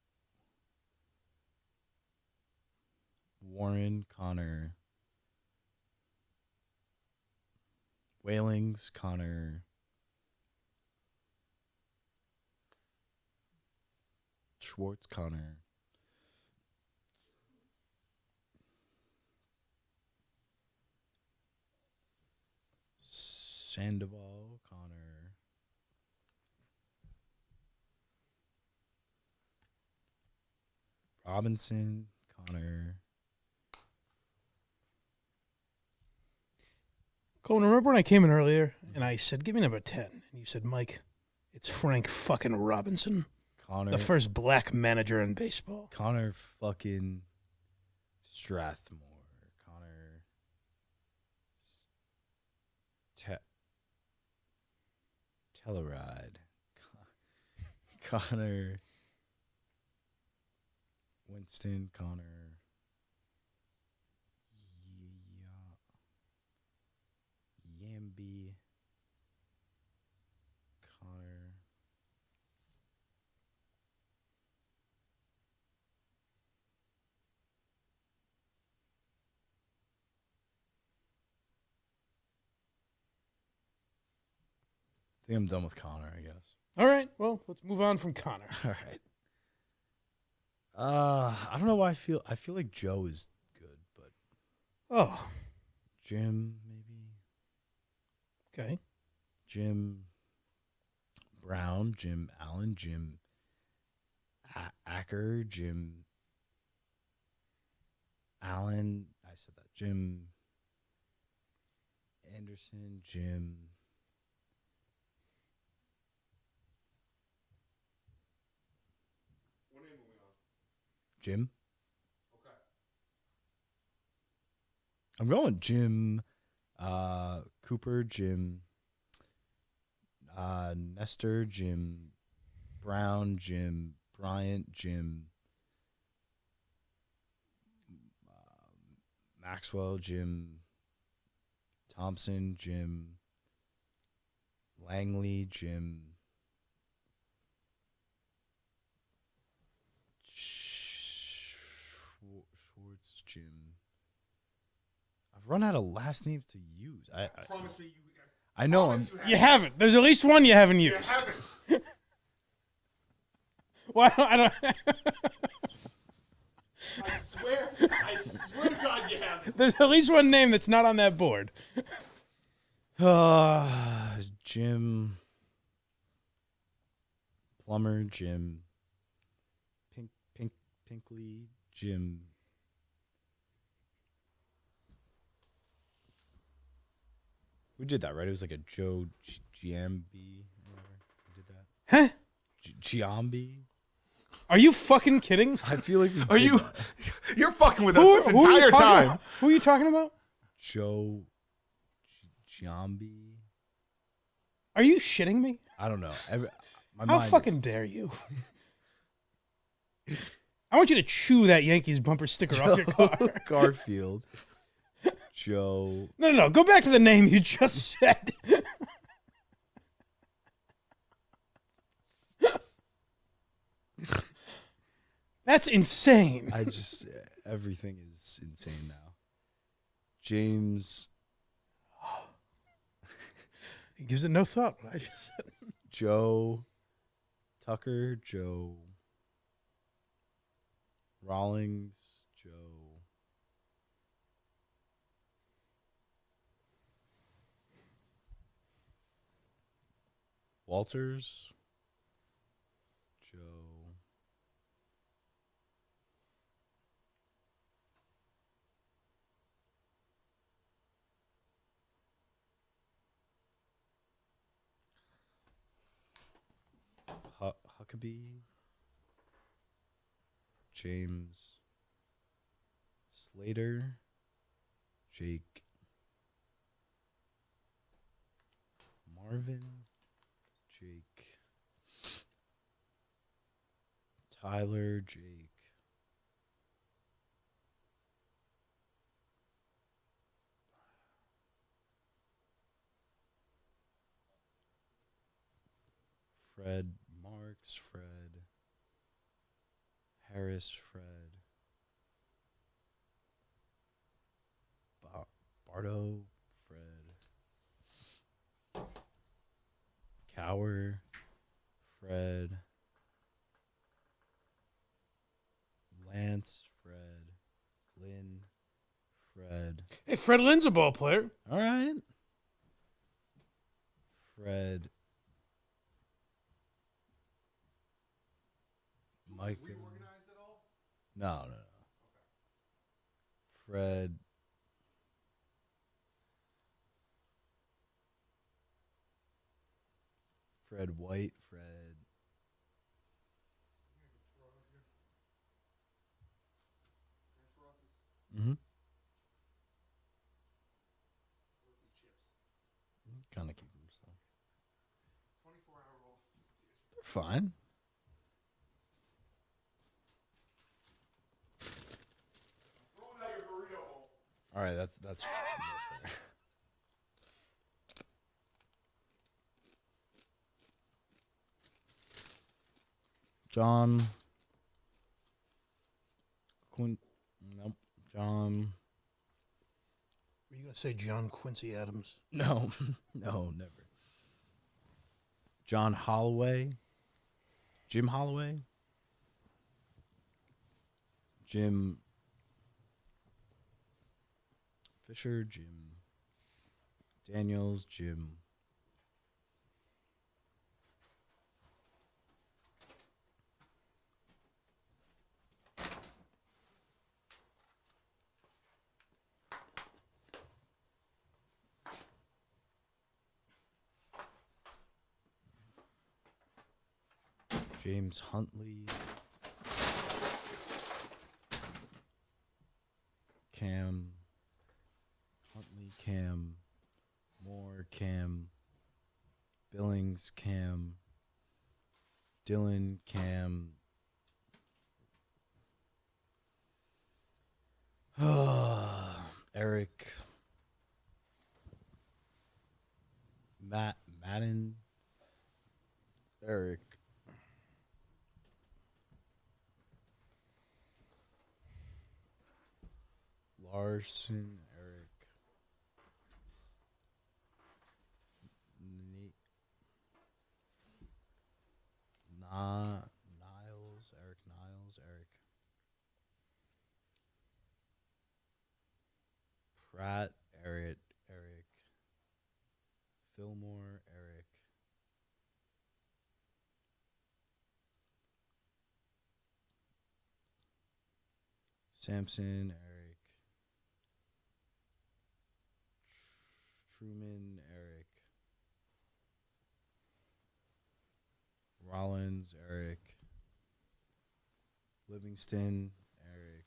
[SPEAKER 8] Warren, Connor Whalings, Connor Schwartz, Connor Sandoval, Connor Robinson, Connor.
[SPEAKER 1] Coleman, remember when I came in earlier and I said, give me number 10? And you said, Mike, it's Frank fucking Robinson,
[SPEAKER 8] Connor.
[SPEAKER 1] the first black manager in baseball.
[SPEAKER 8] Connor fucking Strathmore. Connor. Telluride. Connor. Winston. Connor. Yamby. Connor. I think I'm done with Connor, I guess.
[SPEAKER 1] All right, well, let's move on from Connor.
[SPEAKER 8] All right. I don't know why I feel like Joe is good, but
[SPEAKER 1] Oh,
[SPEAKER 8] Jim maybe.
[SPEAKER 1] okay.
[SPEAKER 8] Jim Brown, Jim Allen, Jim Acker, Jim Allen. I said that. Jim Anderson, Jim.
[SPEAKER 3] What name are we on?
[SPEAKER 8] Jim.
[SPEAKER 3] Okay.
[SPEAKER 8] I'm going Jim Cooper, Jim Nestor, Jim Brown, Jim Bryant, Jim Maxwell, Jim Thompson, Jim Langley, Jim Schwartz, Jim. I've run out of last names to use. I
[SPEAKER 3] Promise me you.
[SPEAKER 8] I know
[SPEAKER 3] promise
[SPEAKER 8] I'm.
[SPEAKER 1] You haven't. There's at least one you haven't
[SPEAKER 3] You
[SPEAKER 1] used.
[SPEAKER 3] haven't.
[SPEAKER 1] Well, I don't.
[SPEAKER 3] I swear to God you haven't.
[SPEAKER 1] There's at least one name that's not on that board.
[SPEAKER 8] Jim Plummer, Jim Pinkley, Jim We did that, right? It was like a Joe Giambi. We did that.
[SPEAKER 1] Huh?
[SPEAKER 8] Giambi?
[SPEAKER 1] Are you fucking kidding?
[SPEAKER 8] I feel like
[SPEAKER 3] Are you? You're fucking with us
[SPEAKER 1] Who
[SPEAKER 3] this
[SPEAKER 1] are you
[SPEAKER 3] entire
[SPEAKER 1] talking
[SPEAKER 3] time.
[SPEAKER 1] about? Who are you talking about?
[SPEAKER 8] Joe Giambi.
[SPEAKER 1] Are you shitting me?
[SPEAKER 8] I don't know. My
[SPEAKER 1] How
[SPEAKER 8] mind
[SPEAKER 1] fucking dare you? I want you to chew that Yankees bumper sticker off your car.
[SPEAKER 8] Garfield. Joe.
[SPEAKER 1] No. Go back to the name you just said. That's insane.
[SPEAKER 8] I just everything is insane now. James.
[SPEAKER 1] He gives it no thought. What I just said.
[SPEAKER 8] Joe Tucker, Joe Rawlings, Joe Walters, Joe Huckabee, James Slater, Jake Marvin, Jake Tyler, Jake Fred Marks, Fred Harris, Fred Bardo, Fred Cower, Fred Lance, Fred Lynn, Fred.
[SPEAKER 1] Hey, Fred Lynn's a ball player.
[SPEAKER 8] All right. Fred Mike.
[SPEAKER 3] Reorganized at all?
[SPEAKER 8] No. Fred White, Fred kind of keep them slow.
[SPEAKER 3] 24-hour roll.
[SPEAKER 8] They're fine.
[SPEAKER 3] Throwing out your burrito hole.
[SPEAKER 8] All right, that's fair. John Quinn. Nope. John.
[SPEAKER 1] Were you going to say John Quincy Adams?
[SPEAKER 8] No, no, never. John Holloway. Jim Holloway. Jim Fisher. Jim Daniels. Jim. James Huntley, Cam Huntley, Cam Moore, Cam Billings, Cam Dylan, Cam Eric Madden, Eric Larson, Eric Niles, Eric Pratt, Eric Fillmore, Eric Sampson, Eric Truman, Eric Rollins, Eric Livingston, Eric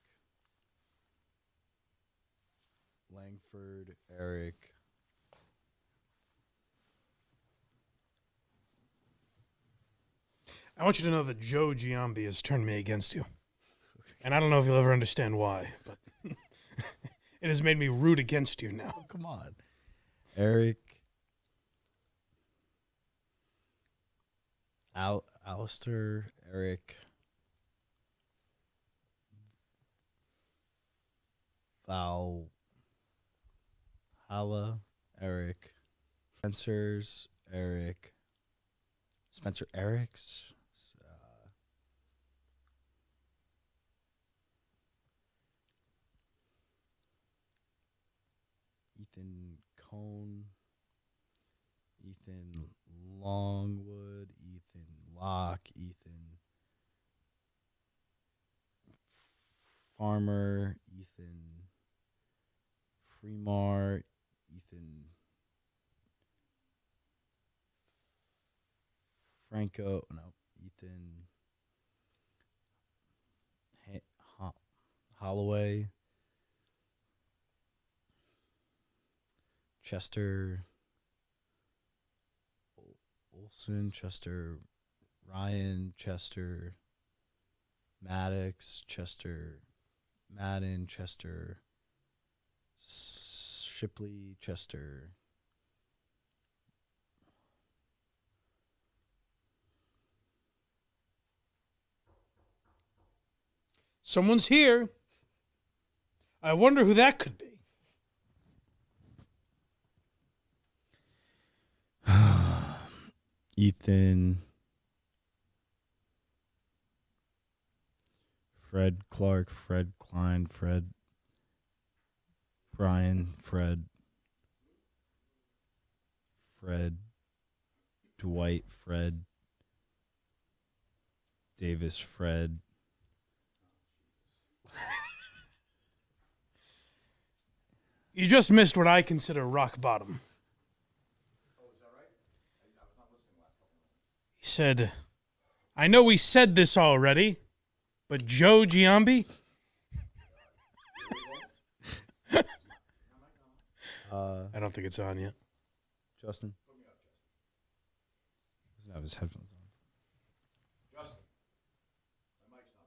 [SPEAKER 8] Langford, Eric
[SPEAKER 1] I want you to know that Joe Giambi has turned me against you. And I don't know if you'll ever understand why, but it has made me root against you now.
[SPEAKER 8] Oh, come on. Eric Alistair, Eric Valhalla, Eric Spencer's, Eric Spencer Eric's, Ethan Cohn, Ethan Longwood, Ethan Locke, Ethan Farmer, Ethan Fremar, Ethan Franco, no, Ethan Holloway, Chester Olson, Chester Ryan, Chester Maddox, Chester Madden, Chester Shipley, Chester.
[SPEAKER 1] Someone's here. I wonder who that could be.
[SPEAKER 8] Ethan, Fred Clark, Fred Klein, Fred Brian, Fred Dwight, Fred Davis, Fred.
[SPEAKER 1] You just missed what I consider rock bottom. He said, I know we said this already, but Joe Giambi? I don't think it's on yet.
[SPEAKER 8] Justin? Doesn't have his headphones on.
[SPEAKER 2] Justin, my mic's not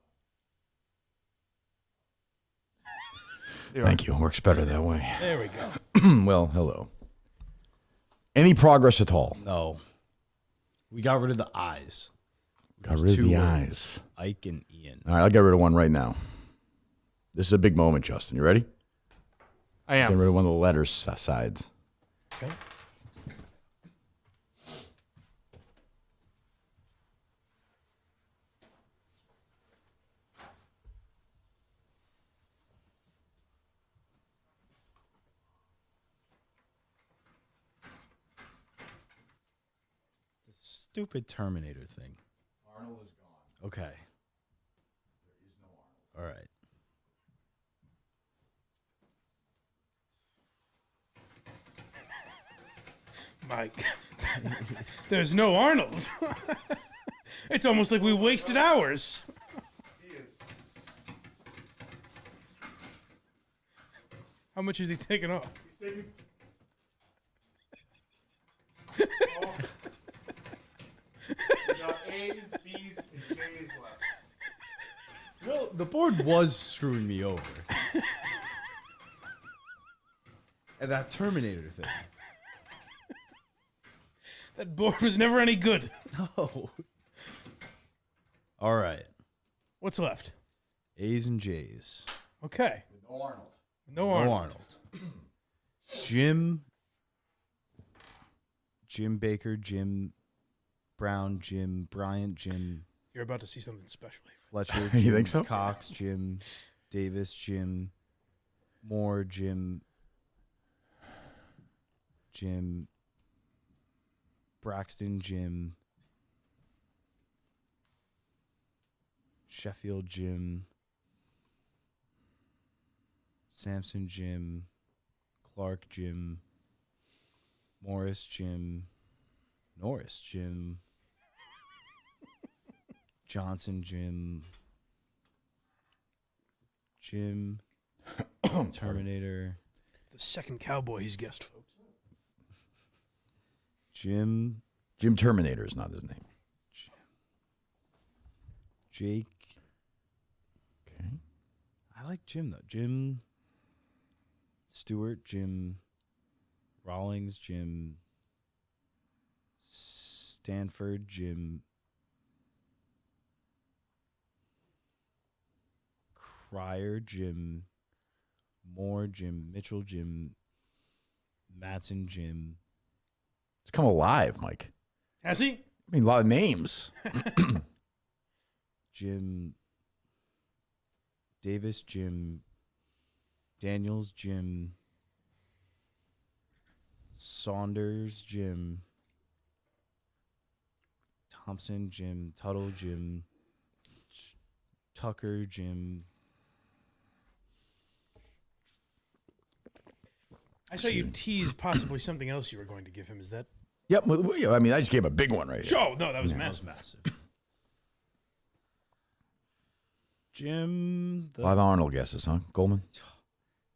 [SPEAKER 2] on. Thank you. Works better that way.
[SPEAKER 1] There we go.
[SPEAKER 2] Well, hello. Any progress at all?
[SPEAKER 8] No. We got rid of the eyes.
[SPEAKER 2] Got rid of the eyes.
[SPEAKER 8] Ike and Ian.
[SPEAKER 2] All right, I'll get rid of one right now. This is a big moment, Justin. You ready?
[SPEAKER 3] I am.
[SPEAKER 2] Get rid of one of the letters sides.
[SPEAKER 1] Okay.
[SPEAKER 8] The stupid Terminator thing.
[SPEAKER 2] Arnold is gone.
[SPEAKER 8] Okay.
[SPEAKER 2] There is no Arnold.
[SPEAKER 8] All right.
[SPEAKER 1] Mike, there's no Arnold. It's almost like we wasted hours. How much is he taking off?
[SPEAKER 3] He's taking. We got A's, B's, and J's left.
[SPEAKER 4] Well, the board was screwing me over. And that Terminator thing.
[SPEAKER 1] That board was never any good.
[SPEAKER 4] No.
[SPEAKER 8] All right.
[SPEAKER 1] What's left?
[SPEAKER 8] A's and J's.
[SPEAKER 1] Okay.
[SPEAKER 2] No Arnold.
[SPEAKER 1] No Arnold.
[SPEAKER 8] No Arnold. Jim Baker, Jim Brown, Jim Bryant, Jim
[SPEAKER 1] You're about to see something special here.
[SPEAKER 8] Fletcher,
[SPEAKER 2] You
[SPEAKER 8] Jim
[SPEAKER 2] think so?
[SPEAKER 8] Cox, Jim Davis, Jim Moore, Jim Braxton, Jim Sheffield, Jim Sampson, Jim Clark, Jim Morris, Jim Norris, Jim Johnson, Jim Terminator,
[SPEAKER 1] The second cowboy he's guessed, folks.
[SPEAKER 8] Jim
[SPEAKER 2] Terminator is not his name.
[SPEAKER 8] Jake.
[SPEAKER 2] Okay.
[SPEAKER 8] I like Jim though. Jim Stewart, Jim Rawlings, Jim Stanford, Jim Cryer, Jim Moore, Jim Mitchell, Jim Matson, Jim.
[SPEAKER 2] It's come alive, Mike.
[SPEAKER 1] Has he?
[SPEAKER 2] I mean, a lot of names.
[SPEAKER 8] Jim Davis, Jim Daniels, Jim Saunders, Jim Thompson, Jim Tuttle, Jim Tucker, Jim.
[SPEAKER 1] I saw you tease possibly something else you were going to give him. Is that?
[SPEAKER 2] Yep. I mean, I just gave a big one right here.
[SPEAKER 1] Oh, no, that was massive.
[SPEAKER 8] Massive. Jim.
[SPEAKER 2] A lot of Arnold guesses, huh, Coleman?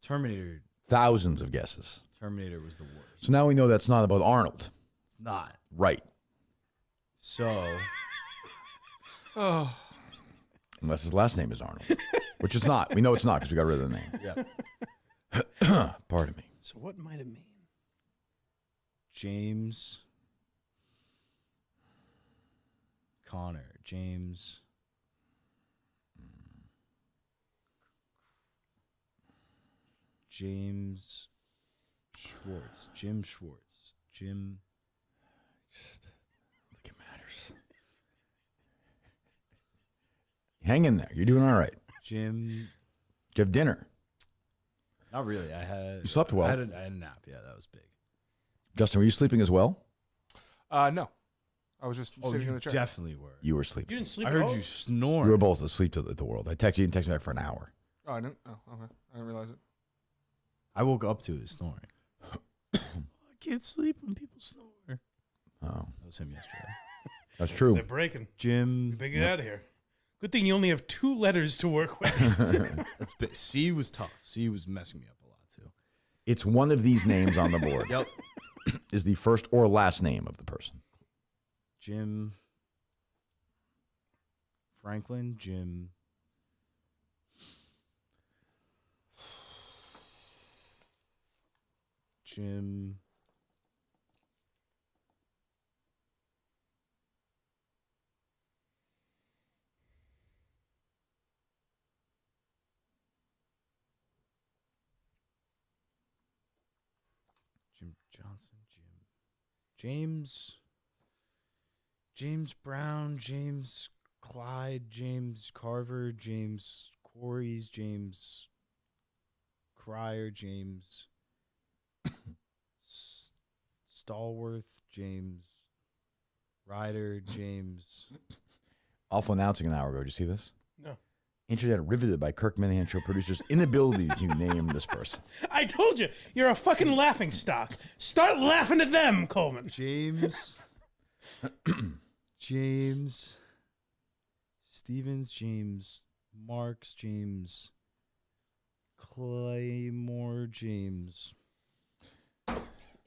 [SPEAKER 8] Terminator.
[SPEAKER 2] Thousands of guesses.
[SPEAKER 8] Terminator was the worst.
[SPEAKER 2] So now we know that's not about Arnold.
[SPEAKER 8] It's not.
[SPEAKER 2] Right.
[SPEAKER 8] So.
[SPEAKER 3] Oh.
[SPEAKER 2] Unless his last name is Arnold, which it's not. We know it's not because we got rid of the name.
[SPEAKER 8] Yeah.
[SPEAKER 2] Pardon me.
[SPEAKER 1] So what might it mean?
[SPEAKER 8] James. Connor. James. James Schwartz. Jim Schwartz. Jim.
[SPEAKER 2] Just look, it matters. Hang in there. You're doing all right.
[SPEAKER 8] Jim.
[SPEAKER 2] Did you have dinner?
[SPEAKER 8] Not really. I had.
[SPEAKER 2] You slept well.
[SPEAKER 8] I had a nap. Yeah, that was big.
[SPEAKER 2] Justin, were you sleeping as well?
[SPEAKER 3] No. I was just sitting in
[SPEAKER 8] you
[SPEAKER 3] the chair.
[SPEAKER 8] definitely were.
[SPEAKER 2] You were
[SPEAKER 1] You
[SPEAKER 2] sleeping.
[SPEAKER 1] didn't sleep
[SPEAKER 8] I
[SPEAKER 1] at
[SPEAKER 8] heard
[SPEAKER 1] all?
[SPEAKER 8] you snoring.
[SPEAKER 2] We were both asleep at the world. I texted you and texted me back for an hour.
[SPEAKER 3] Oh, I didn't. Oh, okay. I didn't realize it.
[SPEAKER 8] I woke up to his snoring. I can't sleep when people snore.
[SPEAKER 2] Oh,
[SPEAKER 8] That was him yesterday.
[SPEAKER 2] that's true.
[SPEAKER 1] They're breaking.
[SPEAKER 8] Jim.
[SPEAKER 1] We better get out of here. Good thing you only have 2 letters to work with.
[SPEAKER 8] That's big. C was tough. C was messing me up a lot too.
[SPEAKER 2] It's one of these names on the board.
[SPEAKER 8] Yep.
[SPEAKER 2] Is the first or last name of the person.
[SPEAKER 8] Jim. Franklin. Jim. Jim. Jim Johnson. James. James Brown. James Clyde. James Carver. James Corey's. James Cryer. James Stallworth. James Ryder. James.
[SPEAKER 2] Awful announcing an hour ago. Did you see this?
[SPEAKER 1] No.
[SPEAKER 2] Internet riveted by Kirk Minahan show producers' inability to name this person.
[SPEAKER 1] I told you, you're a fucking laughing stock. Start laughing at them, Coleman.
[SPEAKER 8] James. James. Stevens. James. Marks. James. Claymore. James.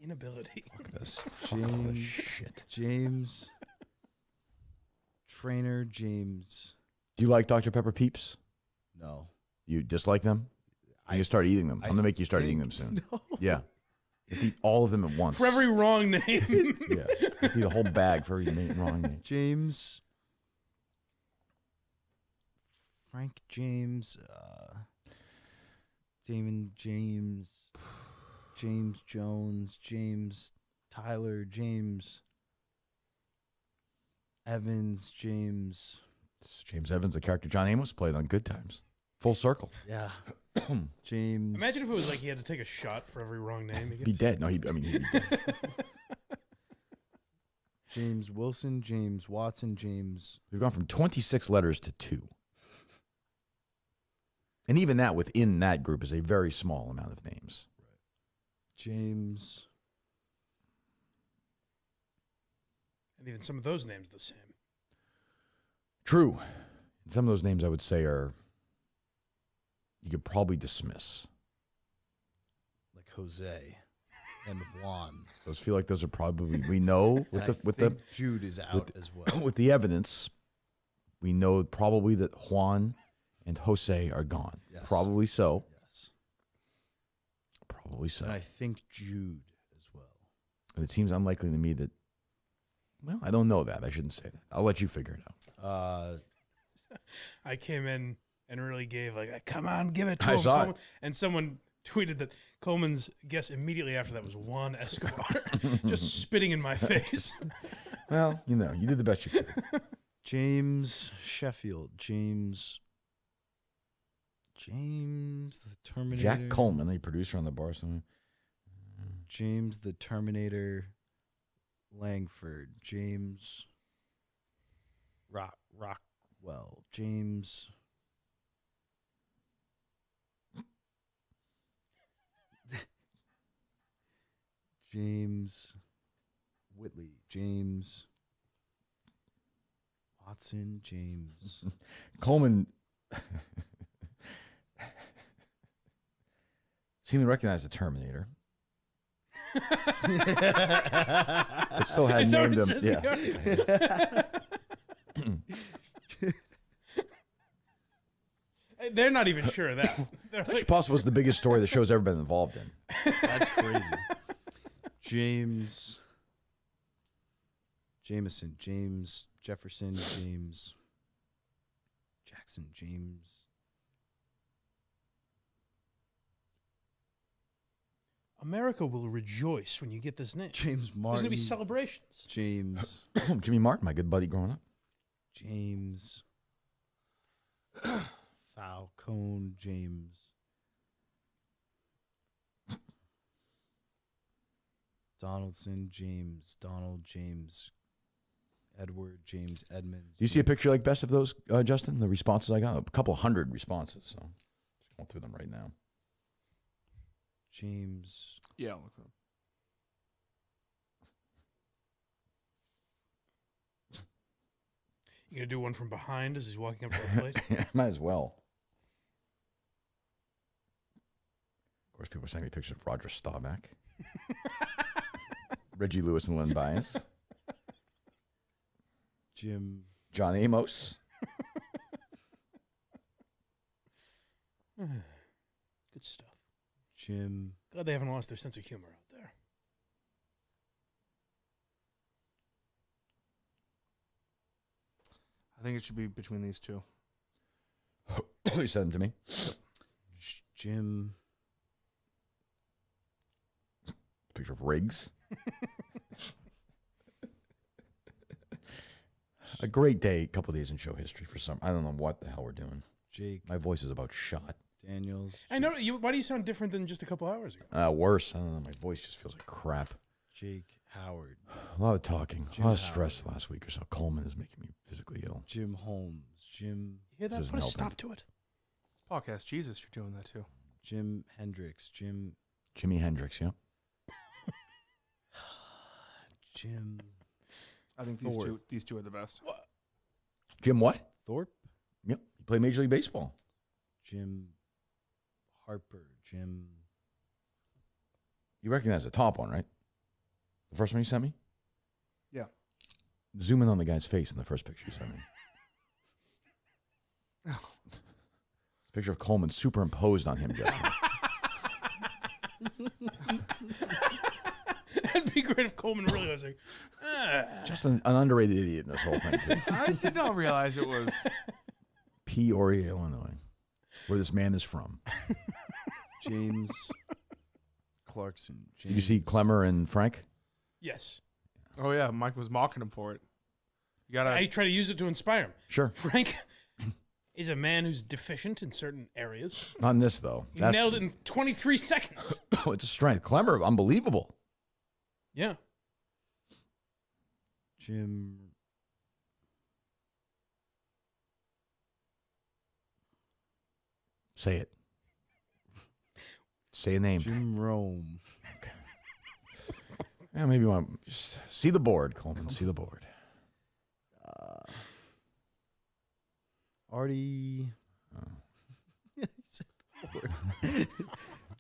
[SPEAKER 1] Inability.
[SPEAKER 2] Look at this.
[SPEAKER 8] James.
[SPEAKER 2] Shit.
[SPEAKER 8] James. Trainer. James.
[SPEAKER 2] Do you like Dr. Pepper Peeps?
[SPEAKER 8] No.
[SPEAKER 2] You dislike them? You start eating them. I'm going to make you start eating them soon.
[SPEAKER 8] No.
[SPEAKER 2] Yeah. You have to eat all of them at once.
[SPEAKER 1] For every wrong name.
[SPEAKER 2] Yeah. You have to eat a whole bag for every wrong name.
[SPEAKER 8] James. Frank James. Damon James. James Jones. James Tyler. James Evans. James.
[SPEAKER 2] It's James Evans, the character John Amos played on Good Times. Full circle.
[SPEAKER 8] Yeah. James.
[SPEAKER 1] Imagine if it was like he had to take a shot for every wrong name.
[SPEAKER 2] He'd be dead. No, he'd be dead.
[SPEAKER 8] James Wilson. James Watson. James.
[SPEAKER 2] We've gone from 26 letters to 2. And even that within that group is a very small amount of names.
[SPEAKER 8] James.
[SPEAKER 1] And even some of those names are the same.
[SPEAKER 2] True. And some of those names I would say are, you could probably dismiss.
[SPEAKER 8] Like Jose and Juan.
[SPEAKER 2] Those feel like those are probably, we know with the
[SPEAKER 8] Jude is out as well.
[SPEAKER 2] with the evidence, we know probably that Juan and Jose are gone.
[SPEAKER 8] Yes.
[SPEAKER 2] Probably so.
[SPEAKER 8] Yes.
[SPEAKER 2] Probably so.
[SPEAKER 8] And I think Jude as well.
[SPEAKER 2] And it seems unlikely to me that, well, I don't know that. I shouldn't say that. I'll let you figure it out.
[SPEAKER 1] I came in and really gave like, come on, give it to
[SPEAKER 2] I
[SPEAKER 1] him.
[SPEAKER 2] saw it.
[SPEAKER 1] Coleman. And someone tweeted that Coleman's guess immediately after that was Juan Escobar, just spitting in my face.
[SPEAKER 2] Well, you know, you did the best you could.
[SPEAKER 8] James Sheffield. James the Terminator.
[SPEAKER 2] Jack Coleman, the producer on the bar. Something.
[SPEAKER 8] James the Terminator. Langford. James Rockwell. James James Whitley. James Watson. James
[SPEAKER 2] Coleman Seem to recognize the Terminator. But still hadn't named him. Yeah.
[SPEAKER 1] They're not even sure of that. They're
[SPEAKER 2] It's possible it's the biggest story the show's ever been involved in.
[SPEAKER 8] That's crazy. Jameson, James Jefferson, James Jackson, James.
[SPEAKER 1] America will rejoice when you get this name.
[SPEAKER 8] James
[SPEAKER 1] There's
[SPEAKER 8] Martin.
[SPEAKER 1] going to be celebrations.
[SPEAKER 8] James.
[SPEAKER 2] Jimmy Martin, my good buddy growing up.
[SPEAKER 8] James. Falcone, James. Donaldson, James. Donald, James. Edward, James Edmonds.
[SPEAKER 2] Do you see a picture like best of those, Justin? The responses I got? A couple hundred responses. So just going through them right now.
[SPEAKER 8] James.
[SPEAKER 3] Yeah, look at him.
[SPEAKER 1] You going to do one from behind as he's walking up to the plate?
[SPEAKER 2] Might as well. Of course, people are sending me pictures of Roger Staubach. Reggie Lewis and Lynn Bias.
[SPEAKER 8] Jim.
[SPEAKER 2] John Amos.
[SPEAKER 1] Good stuff.
[SPEAKER 8] Jim.
[SPEAKER 1] Glad they haven't lost their sense of humor out there.
[SPEAKER 3] I think it should be between these two.
[SPEAKER 2] You sent them to me.
[SPEAKER 8] Jim.
[SPEAKER 2] Picture of Riggs. A great day, a couple of days in show history for some. I don't know what the hell we're doing.
[SPEAKER 8] Jake.
[SPEAKER 2] My voice is about shot.
[SPEAKER 8] Daniels.
[SPEAKER 1] I know. Why do you sound different than just a couple hours ago?
[SPEAKER 2] Worse. I don't know. My voice just feels like crap.
[SPEAKER 8] Jake Howard.
[SPEAKER 2] A lot of talking.
[SPEAKER 8] Jim
[SPEAKER 2] a lot of
[SPEAKER 8] Howard.
[SPEAKER 2] stress the last week or so. Coleman is making me physically ill.
[SPEAKER 8] Jim Holmes. Jim.
[SPEAKER 1] You hear that?
[SPEAKER 2] This
[SPEAKER 1] Put a
[SPEAKER 2] isn't
[SPEAKER 1] stop
[SPEAKER 2] helping.
[SPEAKER 1] to it.
[SPEAKER 3] Podcast Jesus, you're doing that too.
[SPEAKER 8] Jim Hendricks. Jim.
[SPEAKER 2] Jimi Hendrix, yeah.
[SPEAKER 8] Jim.
[SPEAKER 3] I think these two are the best.
[SPEAKER 2] Jim what?
[SPEAKER 8] Thorpe.
[SPEAKER 2] Yep. He played Major League Baseball.
[SPEAKER 8] Jim Harper. Jim.
[SPEAKER 2] You recognize the top one, right? The first one you sent me?
[SPEAKER 3] Yeah.
[SPEAKER 2] Zoom in on the guy's face in the first picture you sent me. Picture of Coleman superimposed on him, Justin.
[SPEAKER 1] That'd be great if Coleman really was like,
[SPEAKER 2] Just an underrated idiot in this whole thing, too.
[SPEAKER 3] I did not realize it was.
[SPEAKER 2] Peoria, Illinois, where this man is from.
[SPEAKER 8] James Clarkson. James.
[SPEAKER 2] Did you see Clemmer and Frank?
[SPEAKER 1] yes.
[SPEAKER 3] Oh yeah, Mike was mocking him for it. You gotta.
[SPEAKER 1] I try to use it to inspire him.
[SPEAKER 2] Sure.
[SPEAKER 1] Frank is a man who's deficient in certain areas.
[SPEAKER 2] Not in this, though.
[SPEAKER 1] He nailed it in 23 seconds.
[SPEAKER 2] Oh, it's a strength. Clemmer, unbelievable.
[SPEAKER 1] Yeah.
[SPEAKER 8] Jim.
[SPEAKER 2] Say it. Say a name.
[SPEAKER 8] Jim Rome.
[SPEAKER 2] Yeah, maybe you want to just see the board, Coleman. See the board.
[SPEAKER 8] Artie. Yeah, he said the word.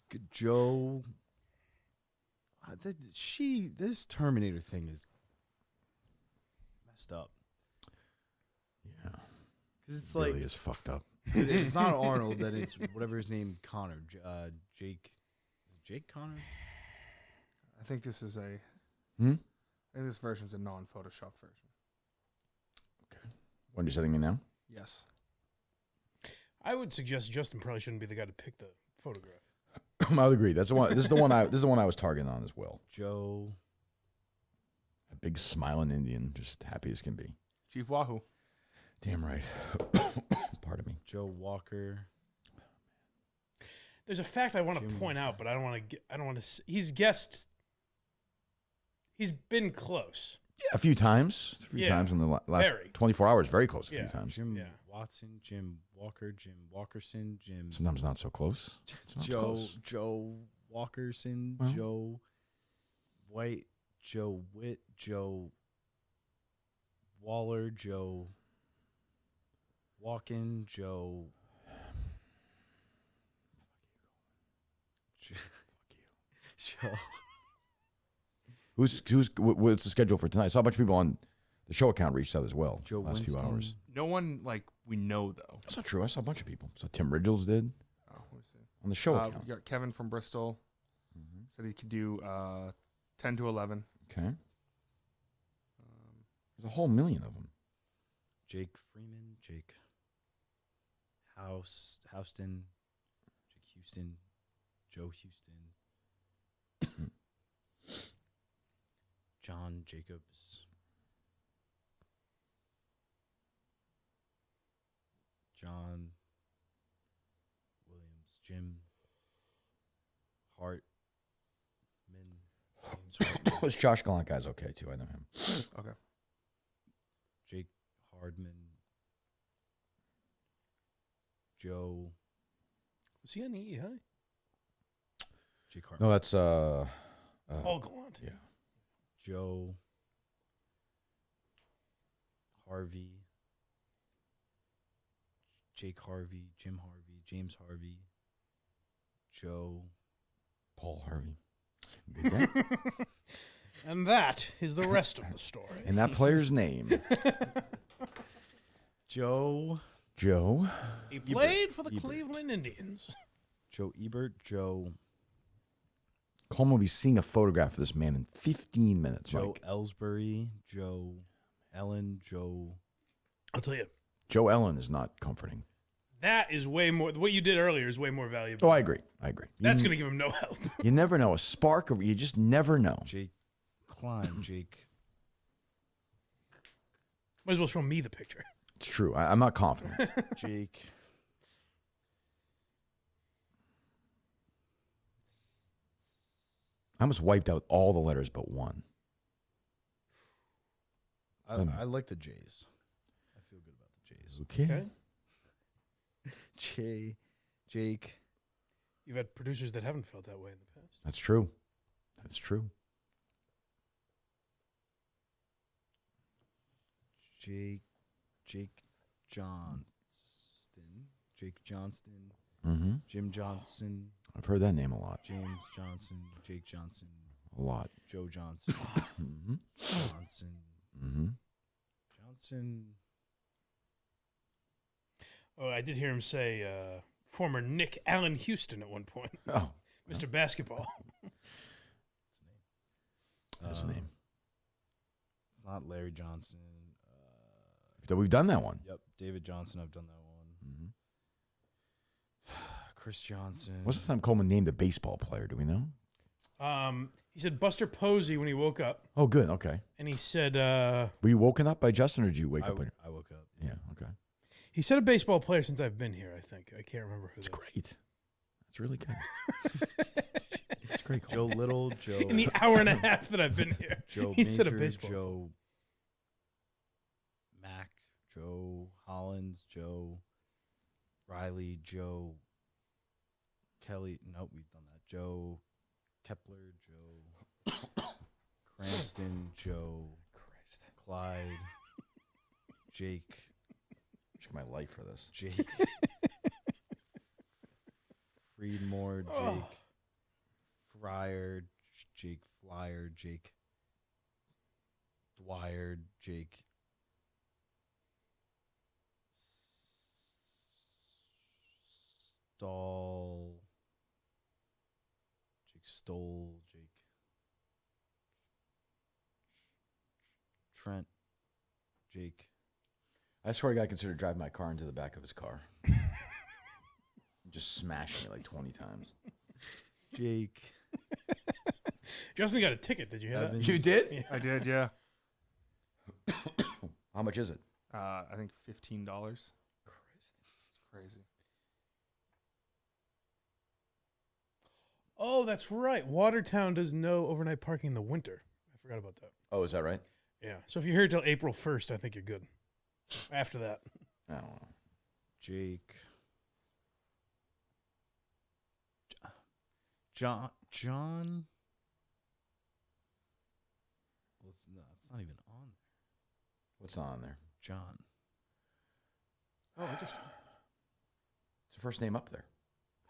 [SPEAKER 8] Good Joe. This Terminator thing is messed up.
[SPEAKER 2] Yeah.
[SPEAKER 8] Because it's
[SPEAKER 2] Really
[SPEAKER 8] like
[SPEAKER 2] is fucked up.
[SPEAKER 8] it's not Arnold. That it's whatever his name. Connor. Jake. Is it Jake Connor?
[SPEAKER 3] I think this is a.
[SPEAKER 2] Hmm?
[SPEAKER 3] I think this version's a non-Photoshop version.
[SPEAKER 2] When are you sending me now?
[SPEAKER 3] Yes.
[SPEAKER 1] I would suggest Justin probably shouldn't be the guy to pick the photograph.
[SPEAKER 2] I would agree. That's the one. This is the one. This is the one I was targeting on as well.
[SPEAKER 8] Joe.
[SPEAKER 2] A big smiling Indian, just happy as can be.
[SPEAKER 3] Chief Wahoo.
[SPEAKER 2] Damn right. Pardon me.
[SPEAKER 8] Joe Walker.
[SPEAKER 1] There's a fact I want to
[SPEAKER 8] Jim.
[SPEAKER 1] point out, but I don't want to. I don't want to. He's guessed. He's been close.
[SPEAKER 2] Yeah, a few times.
[SPEAKER 1] Yeah,
[SPEAKER 2] Times in the last
[SPEAKER 1] very.
[SPEAKER 2] 24 hours. Very close a
[SPEAKER 1] Yeah.
[SPEAKER 2] few times.
[SPEAKER 8] Jim
[SPEAKER 1] Yeah.
[SPEAKER 8] Watson. Jim Walker. Jim Walkerson. Jim.
[SPEAKER 2] Sometimes not so close. Sometimes
[SPEAKER 8] Joe.
[SPEAKER 2] close.
[SPEAKER 8] Joe Walkerson.
[SPEAKER 2] Well.
[SPEAKER 8] Joe White. Joe Witt. Joe Waller. Joe Walken. Joe Joe.
[SPEAKER 2] What's the schedule for tonight? I saw a bunch of people on the show account reached out as well.
[SPEAKER 8] Joe
[SPEAKER 2] last few
[SPEAKER 8] Winston.
[SPEAKER 2] hours.
[SPEAKER 3] No one like we know though.
[SPEAKER 2] That's not true. I saw a bunch of people. So Tim Ridgels did
[SPEAKER 3] Oh, let me see.
[SPEAKER 2] on the show account.
[SPEAKER 3] We got Kevin from Bristol.
[SPEAKER 2] Mhm.
[SPEAKER 3] Said he could do 10 to 11.
[SPEAKER 2] Okay. There's a whole million of them.
[SPEAKER 8] Jake Freeman, Jake Houston, Jake Houston, Joe Houston, John Jacobs, John Williams, Jim Hartman, James Hartman,
[SPEAKER 2] This Josh Gallant guy's okay too. I know him.
[SPEAKER 3] Okay.
[SPEAKER 8] Jake Hardman, Joe.
[SPEAKER 1] Was he on EEI?
[SPEAKER 8] Jake Hardman.
[SPEAKER 2] No, that's
[SPEAKER 1] Paul Gallant.
[SPEAKER 2] yeah.
[SPEAKER 8] Joe Harvey, Jake Harvey, Jim Harvey, James Harvey, Joe.
[SPEAKER 2] Paul Harvey. Good guy.
[SPEAKER 1] And that is the rest of the story.
[SPEAKER 2] And that player's name,
[SPEAKER 8] Joe
[SPEAKER 1] He played for the
[SPEAKER 8] Ebert.
[SPEAKER 1] Cleveland Indians.
[SPEAKER 8] Joe Ebert, Joe
[SPEAKER 2] Coleman will be seeing a photograph of this man in 15 minutes.
[SPEAKER 8] Joe
[SPEAKER 2] Mike.
[SPEAKER 8] Ellsbury, Joe Ellen, Joe.
[SPEAKER 1] I'll tell you,
[SPEAKER 2] Joe Ellen is not comforting.
[SPEAKER 1] that is way more. What you did earlier is way more valuable.
[SPEAKER 2] Oh, I agree.
[SPEAKER 1] That's going to give him no help.
[SPEAKER 2] You never know. A spark of you just never know.
[SPEAKER 8] Jake Klein, Jake.
[SPEAKER 1] Might as well show me the picture.
[SPEAKER 2] It's true. I'm not confident.
[SPEAKER 8] Jake.
[SPEAKER 2] I almost wiped out all the letters but one.
[SPEAKER 8] I like the J's. I feel good about the J's.
[SPEAKER 2] Okay.
[SPEAKER 8] Jake.
[SPEAKER 1] You've had producers that haven't felt that way in the past.
[SPEAKER 2] That's true. That's true.
[SPEAKER 8] Jake Johnston. Jake Johnston.
[SPEAKER 2] Mm-hmm.
[SPEAKER 8] Jim Johnson.
[SPEAKER 2] I've heard that name a lot.
[SPEAKER 8] James Johnson. Jake Johnson.
[SPEAKER 2] A lot.
[SPEAKER 8] Joe Johnson.
[SPEAKER 2] Mm-hmm.
[SPEAKER 8] Johnson.
[SPEAKER 2] Mm-hmm.
[SPEAKER 8] Johnson.
[SPEAKER 1] Oh, I did hear him say former Nick Allen Houston at one point.
[SPEAKER 2] Oh.
[SPEAKER 1] Mr. Basketball.
[SPEAKER 2] What's his name?
[SPEAKER 8] It's not Larry Johnson.
[SPEAKER 2] We've done that one.
[SPEAKER 8] Yep, David Johnson. I've done that one.
[SPEAKER 2] Mm-hmm.
[SPEAKER 8] Chris Johnson.
[SPEAKER 2] What's the time Coleman named a baseball player? Do we know?
[SPEAKER 1] He said Buster Posey when he woke up,
[SPEAKER 2] Oh, good. Okay.
[SPEAKER 1] and he said
[SPEAKER 2] Were you woken up by Justin, or did you wake up?
[SPEAKER 8] I woke up.
[SPEAKER 2] Yeah. Okay.
[SPEAKER 1] he said a baseball player since I've been here. I think I can't remember who.
[SPEAKER 2] It's
[SPEAKER 1] that-
[SPEAKER 2] great. It's really good. It's great.
[SPEAKER 8] Joe
[SPEAKER 2] Coleman.
[SPEAKER 8] Little. Joe.
[SPEAKER 1] In the hour and a half that I've been here,
[SPEAKER 8] Joe
[SPEAKER 1] he
[SPEAKER 8] Major.
[SPEAKER 1] said a baseball.
[SPEAKER 8] Joe Mack. Joe Hollins. Joe Riley. Joe Kelly. Nope, we've done that. Joe Kepler. Joe Cranston. Joe Clyde. Jake.
[SPEAKER 2] Risk my life for this.
[SPEAKER 8] Jake Friedmore, Jake
[SPEAKER 1] Oh.
[SPEAKER 8] Fryer, Jake Flyer, Jake Dwyer, Jake Stall, Jake Stoll, Jake Trent, Jake.
[SPEAKER 2] I swear to God, I considered driving my car into the back of his car. Just smashing it like 20 times.
[SPEAKER 8] Jake
[SPEAKER 1] Justin got a ticket. Did you hear
[SPEAKER 8] Evans.
[SPEAKER 1] that?
[SPEAKER 2] You did?
[SPEAKER 1] Yeah.
[SPEAKER 3] I did, yeah.
[SPEAKER 2] How much is it?
[SPEAKER 3] I think $15. It's crazy.
[SPEAKER 1] Oh, that's right. Watertown does no overnight parking in the winter. I forgot about that.
[SPEAKER 2] Oh, is that right?
[SPEAKER 1] Yeah. So if you're here till April 1st, I think you're good. After that,
[SPEAKER 2] I don't know.
[SPEAKER 8] Jake John well, it's not even on there.
[SPEAKER 2] What's on there?
[SPEAKER 8] John.
[SPEAKER 1] oh, interesting.
[SPEAKER 2] It's the first name up there.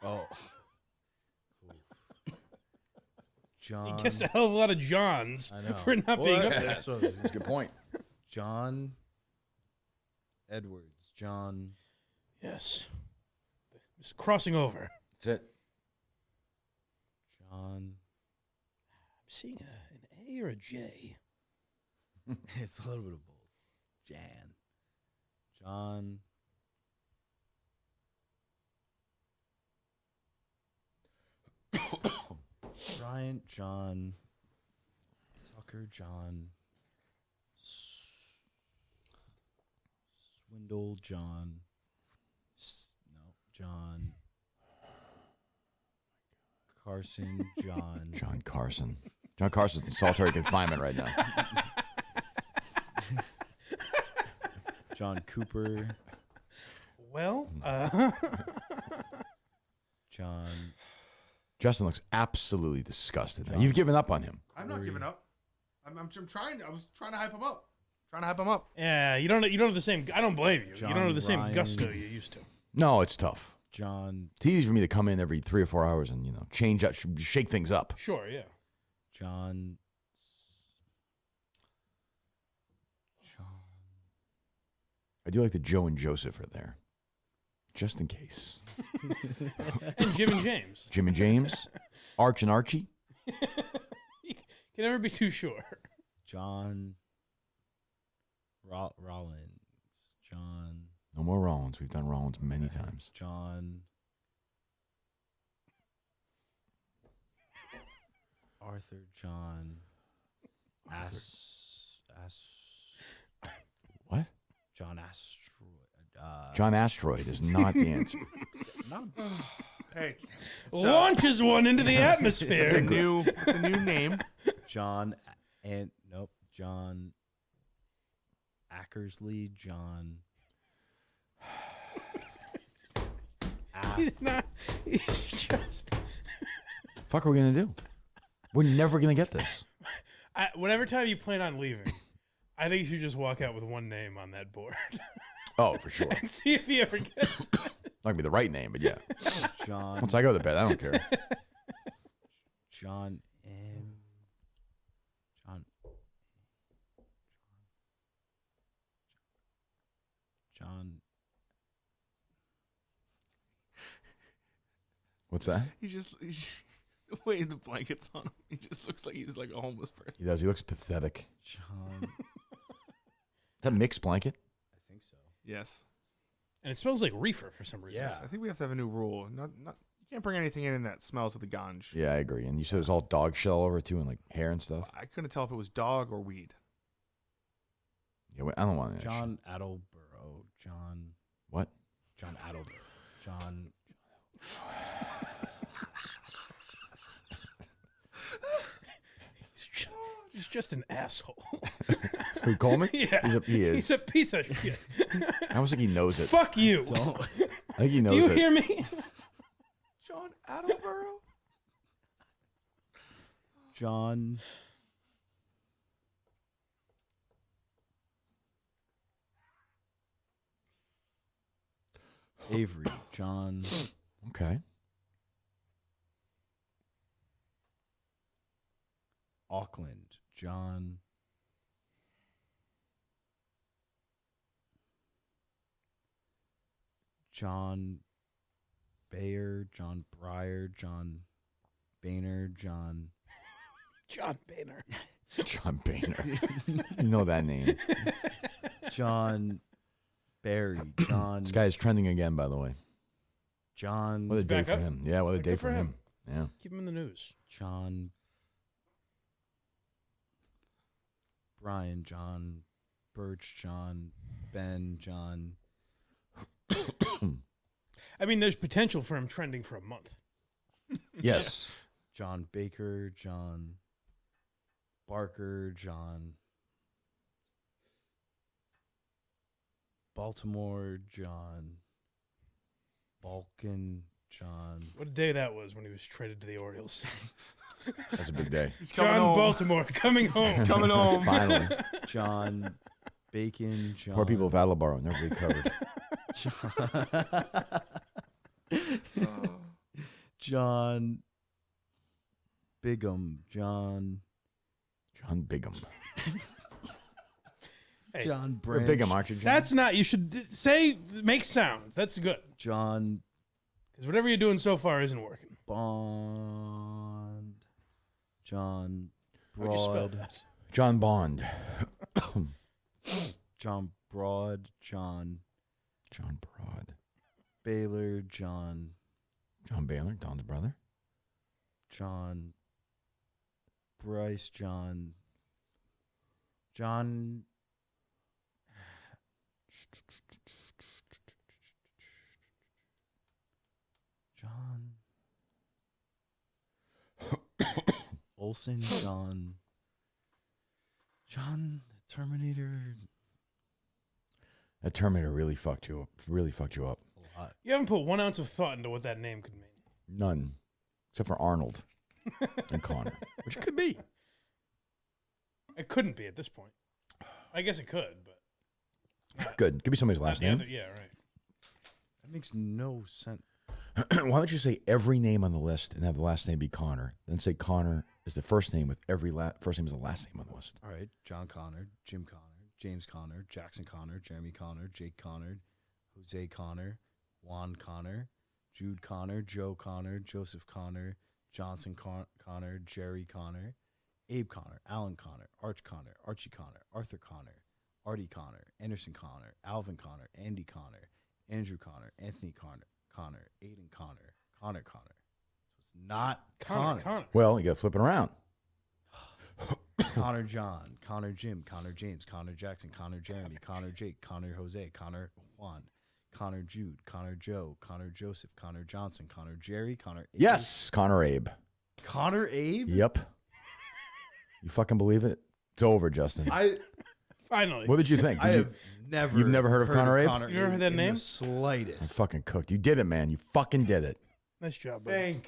[SPEAKER 8] Oh. John.
[SPEAKER 1] He gets a hell of a lot of Johns
[SPEAKER 8] I know.
[SPEAKER 1] for not being up there.
[SPEAKER 2] That's a good point.
[SPEAKER 8] John Edwards. John.
[SPEAKER 1] Yes. It's crossing over.
[SPEAKER 2] That's it.
[SPEAKER 8] John.
[SPEAKER 1] I'm seeing an A or a J.
[SPEAKER 8] It's a little bit of both. Jan. John. Bryant. John. Tucker. John. Swindle. John. No. John. Carson. John.
[SPEAKER 2] John Carson. John Carson's in solitary confinement right now.
[SPEAKER 8] John Cooper.
[SPEAKER 1] Well,
[SPEAKER 8] John.
[SPEAKER 2] Justin looks absolutely disgusted. Now, you've given up on him.
[SPEAKER 3] I'm not giving up. I'm trying. I was trying to hype him up.
[SPEAKER 1] yeah, you don't have the same. I don't blame you.
[SPEAKER 8] John
[SPEAKER 1] you don't have the same
[SPEAKER 8] Ryan.
[SPEAKER 1] gusto you used to.
[SPEAKER 2] No, it's tough.
[SPEAKER 8] John.
[SPEAKER 2] It's easy for me to come in every 3 or 4 hours and change up, shake things up.
[SPEAKER 1] Sure, yeah.
[SPEAKER 8] John.
[SPEAKER 2] I do like the Joe and Joseph are there, just in case.
[SPEAKER 1] And Jim and James.
[SPEAKER 2] Jim and James, Arch and Archie.
[SPEAKER 1] You can never be too sure.
[SPEAKER 8] John. Rollins. John.
[SPEAKER 2] No more Rollins. We've done Rollins many times.
[SPEAKER 8] John. Arthur. John.
[SPEAKER 2] What?
[SPEAKER 8] John Asteroid.
[SPEAKER 2] John Asteroid is not the answer.
[SPEAKER 3] Hey,
[SPEAKER 1] Launches one into the
[SPEAKER 3] it's
[SPEAKER 1] atmosphere.
[SPEAKER 3] a new name.
[SPEAKER 8] John and nope. John Ackersley. John.
[SPEAKER 1] He's not. He's just.
[SPEAKER 2] Fuck are we gonna do? We're never gonna get this.
[SPEAKER 1] Whatever time you plan on leaving, I think you should just walk out with one name on that board
[SPEAKER 2] Oh, for sure.
[SPEAKER 1] and see if he ever gets it.
[SPEAKER 2] Not gonna be the right name, but yeah.
[SPEAKER 8] John.
[SPEAKER 2] Once I go to bed, I don't care.
[SPEAKER 8] John M. John.
[SPEAKER 2] What's that?
[SPEAKER 3] He's the way the blanket's on him. He just looks like he's like a homeless person.
[SPEAKER 2] He does. He looks pathetic.
[SPEAKER 8] John.
[SPEAKER 2] Is that a mixed blanket?
[SPEAKER 8] I think so.
[SPEAKER 3] Yes.
[SPEAKER 1] And it smells like reefer for some reason.
[SPEAKER 8] Yeah.
[SPEAKER 3] I think we have to have a new rule. Not you can't bring anything in that smells of the ganj.
[SPEAKER 2] Yeah, I agree. And you said it was all dog shell over it too, and like hair and stuff.
[SPEAKER 3] I couldn't tell if it was dog or weed.
[SPEAKER 2] Yeah, I don't want that.
[SPEAKER 8] John Attleboro. John.
[SPEAKER 2] What?
[SPEAKER 8] John Attleboro. John.
[SPEAKER 1] He's just an asshole.
[SPEAKER 2] Who, Coleman?
[SPEAKER 1] Yeah.
[SPEAKER 2] He is.
[SPEAKER 1] He's a piece of shit.
[SPEAKER 2] I almost think he knows it.
[SPEAKER 1] Fuck you.
[SPEAKER 2] I think he knows
[SPEAKER 1] Do you
[SPEAKER 2] it.
[SPEAKER 1] hear me?
[SPEAKER 3] John Attleboro?
[SPEAKER 8] John. Avery. John.
[SPEAKER 2] Okay.
[SPEAKER 8] Auckland. John. John Bayer. John Breyer. John Boehner. John.
[SPEAKER 1] John Boehner.
[SPEAKER 2] John Boehner. You know that name.
[SPEAKER 8] John Barry. John.
[SPEAKER 2] This guy is trending again, by the way.
[SPEAKER 8] John.
[SPEAKER 2] What a day
[SPEAKER 1] back
[SPEAKER 2] for
[SPEAKER 1] up.
[SPEAKER 2] him. Yeah, what a
[SPEAKER 1] Good
[SPEAKER 2] day
[SPEAKER 1] for
[SPEAKER 2] for him.
[SPEAKER 1] him.
[SPEAKER 2] Yeah.
[SPEAKER 1] Keep him in the news.
[SPEAKER 8] John. Brian. John. Birch. John. Ben. John.
[SPEAKER 1] I mean, there's potential for him trending for a month.
[SPEAKER 2] Yes.
[SPEAKER 8] John Baker. John Barker. John Baltimore. John Balkan. John.
[SPEAKER 1] What a day that was when he was traded to the Orioles.
[SPEAKER 2] That's a big day.
[SPEAKER 3] He's coming
[SPEAKER 1] John
[SPEAKER 3] home.
[SPEAKER 1] Baltimore coming home.
[SPEAKER 3] He's coming home.
[SPEAKER 2] Finally.
[SPEAKER 8] John Bacon. John.
[SPEAKER 2] Poor people of Attleboro never recovered.
[SPEAKER 8] John Bigham, John
[SPEAKER 2] Bigham.
[SPEAKER 1] Hey,
[SPEAKER 8] John
[SPEAKER 2] You're
[SPEAKER 8] Branch.
[SPEAKER 2] Bigham, aren't you, John?
[SPEAKER 1] That's not. You should make sounds. That's good.
[SPEAKER 8] John
[SPEAKER 1] Because whatever you're doing so far isn't working.
[SPEAKER 8] Bond. John
[SPEAKER 1] How'd you spell
[SPEAKER 8] Broad.
[SPEAKER 1] that?
[SPEAKER 2] John Bond.
[SPEAKER 8] John Broad. John
[SPEAKER 2] Broad.
[SPEAKER 8] Baylor. John
[SPEAKER 2] Baylor, Don's brother.
[SPEAKER 8] Bryce. John Olsen. John the Terminator.
[SPEAKER 2] That Terminator really fucked you up.
[SPEAKER 8] A lot.
[SPEAKER 1] You haven't put 1 ounce of thought into what that name could mean.
[SPEAKER 2] None. Except for Arnold and Connor. Which it could be.
[SPEAKER 1] It couldn't be at this point. I guess it could, but
[SPEAKER 2] Good. Could be somebody's
[SPEAKER 1] not
[SPEAKER 2] last
[SPEAKER 1] the
[SPEAKER 2] name.
[SPEAKER 1] other- yeah, right.
[SPEAKER 8] That makes no sense.
[SPEAKER 2] Why don't you say every name on the list and have the last name be Connor? Then say Connor is the first name with every first name is the last name on the list.
[SPEAKER 8] All right. John Connor, Jim Connor, James Connor, Jackson Connor, Jeremy Connor, Jake Connor, Jose Connor, Juan Connor, Jude Connor, Joe Connor, Joseph Connor, Johnson Connor, Jerry Connor, Abe Connor, Alan Connor, Arch Connor, Archie Connor, Arthur Connor, Artie Connor, Anderson Connor, Alvin Connor, Andy Connor, Andrew Connor, Anthony Connor, Aiden Connor, Connor. So it's not Connor.
[SPEAKER 2] Well, you got to flip it around.
[SPEAKER 8] Connor John, Connor Jim, Connor James, Connor Jackson, Connor Jeremy, Connor Jake, Connor Jose, Connor Juan, Connor Jude, Connor Joe, Connor Joseph, Connor Johnson, Connor Jerry, Connor Abe.
[SPEAKER 2] Yes, Connor Abe.
[SPEAKER 8] Connor Abe?
[SPEAKER 2] Yep. You fucking believe it? It's over, Justin.
[SPEAKER 1] Finally.
[SPEAKER 2] What did you think?
[SPEAKER 8] You've
[SPEAKER 2] never heard of Connor Abe?
[SPEAKER 1] You never heard that
[SPEAKER 8] in
[SPEAKER 1] name?
[SPEAKER 8] The slightest.
[SPEAKER 2] I fucking cooked. You did it, man. You fucking did it.
[SPEAKER 1] Nice job, buddy.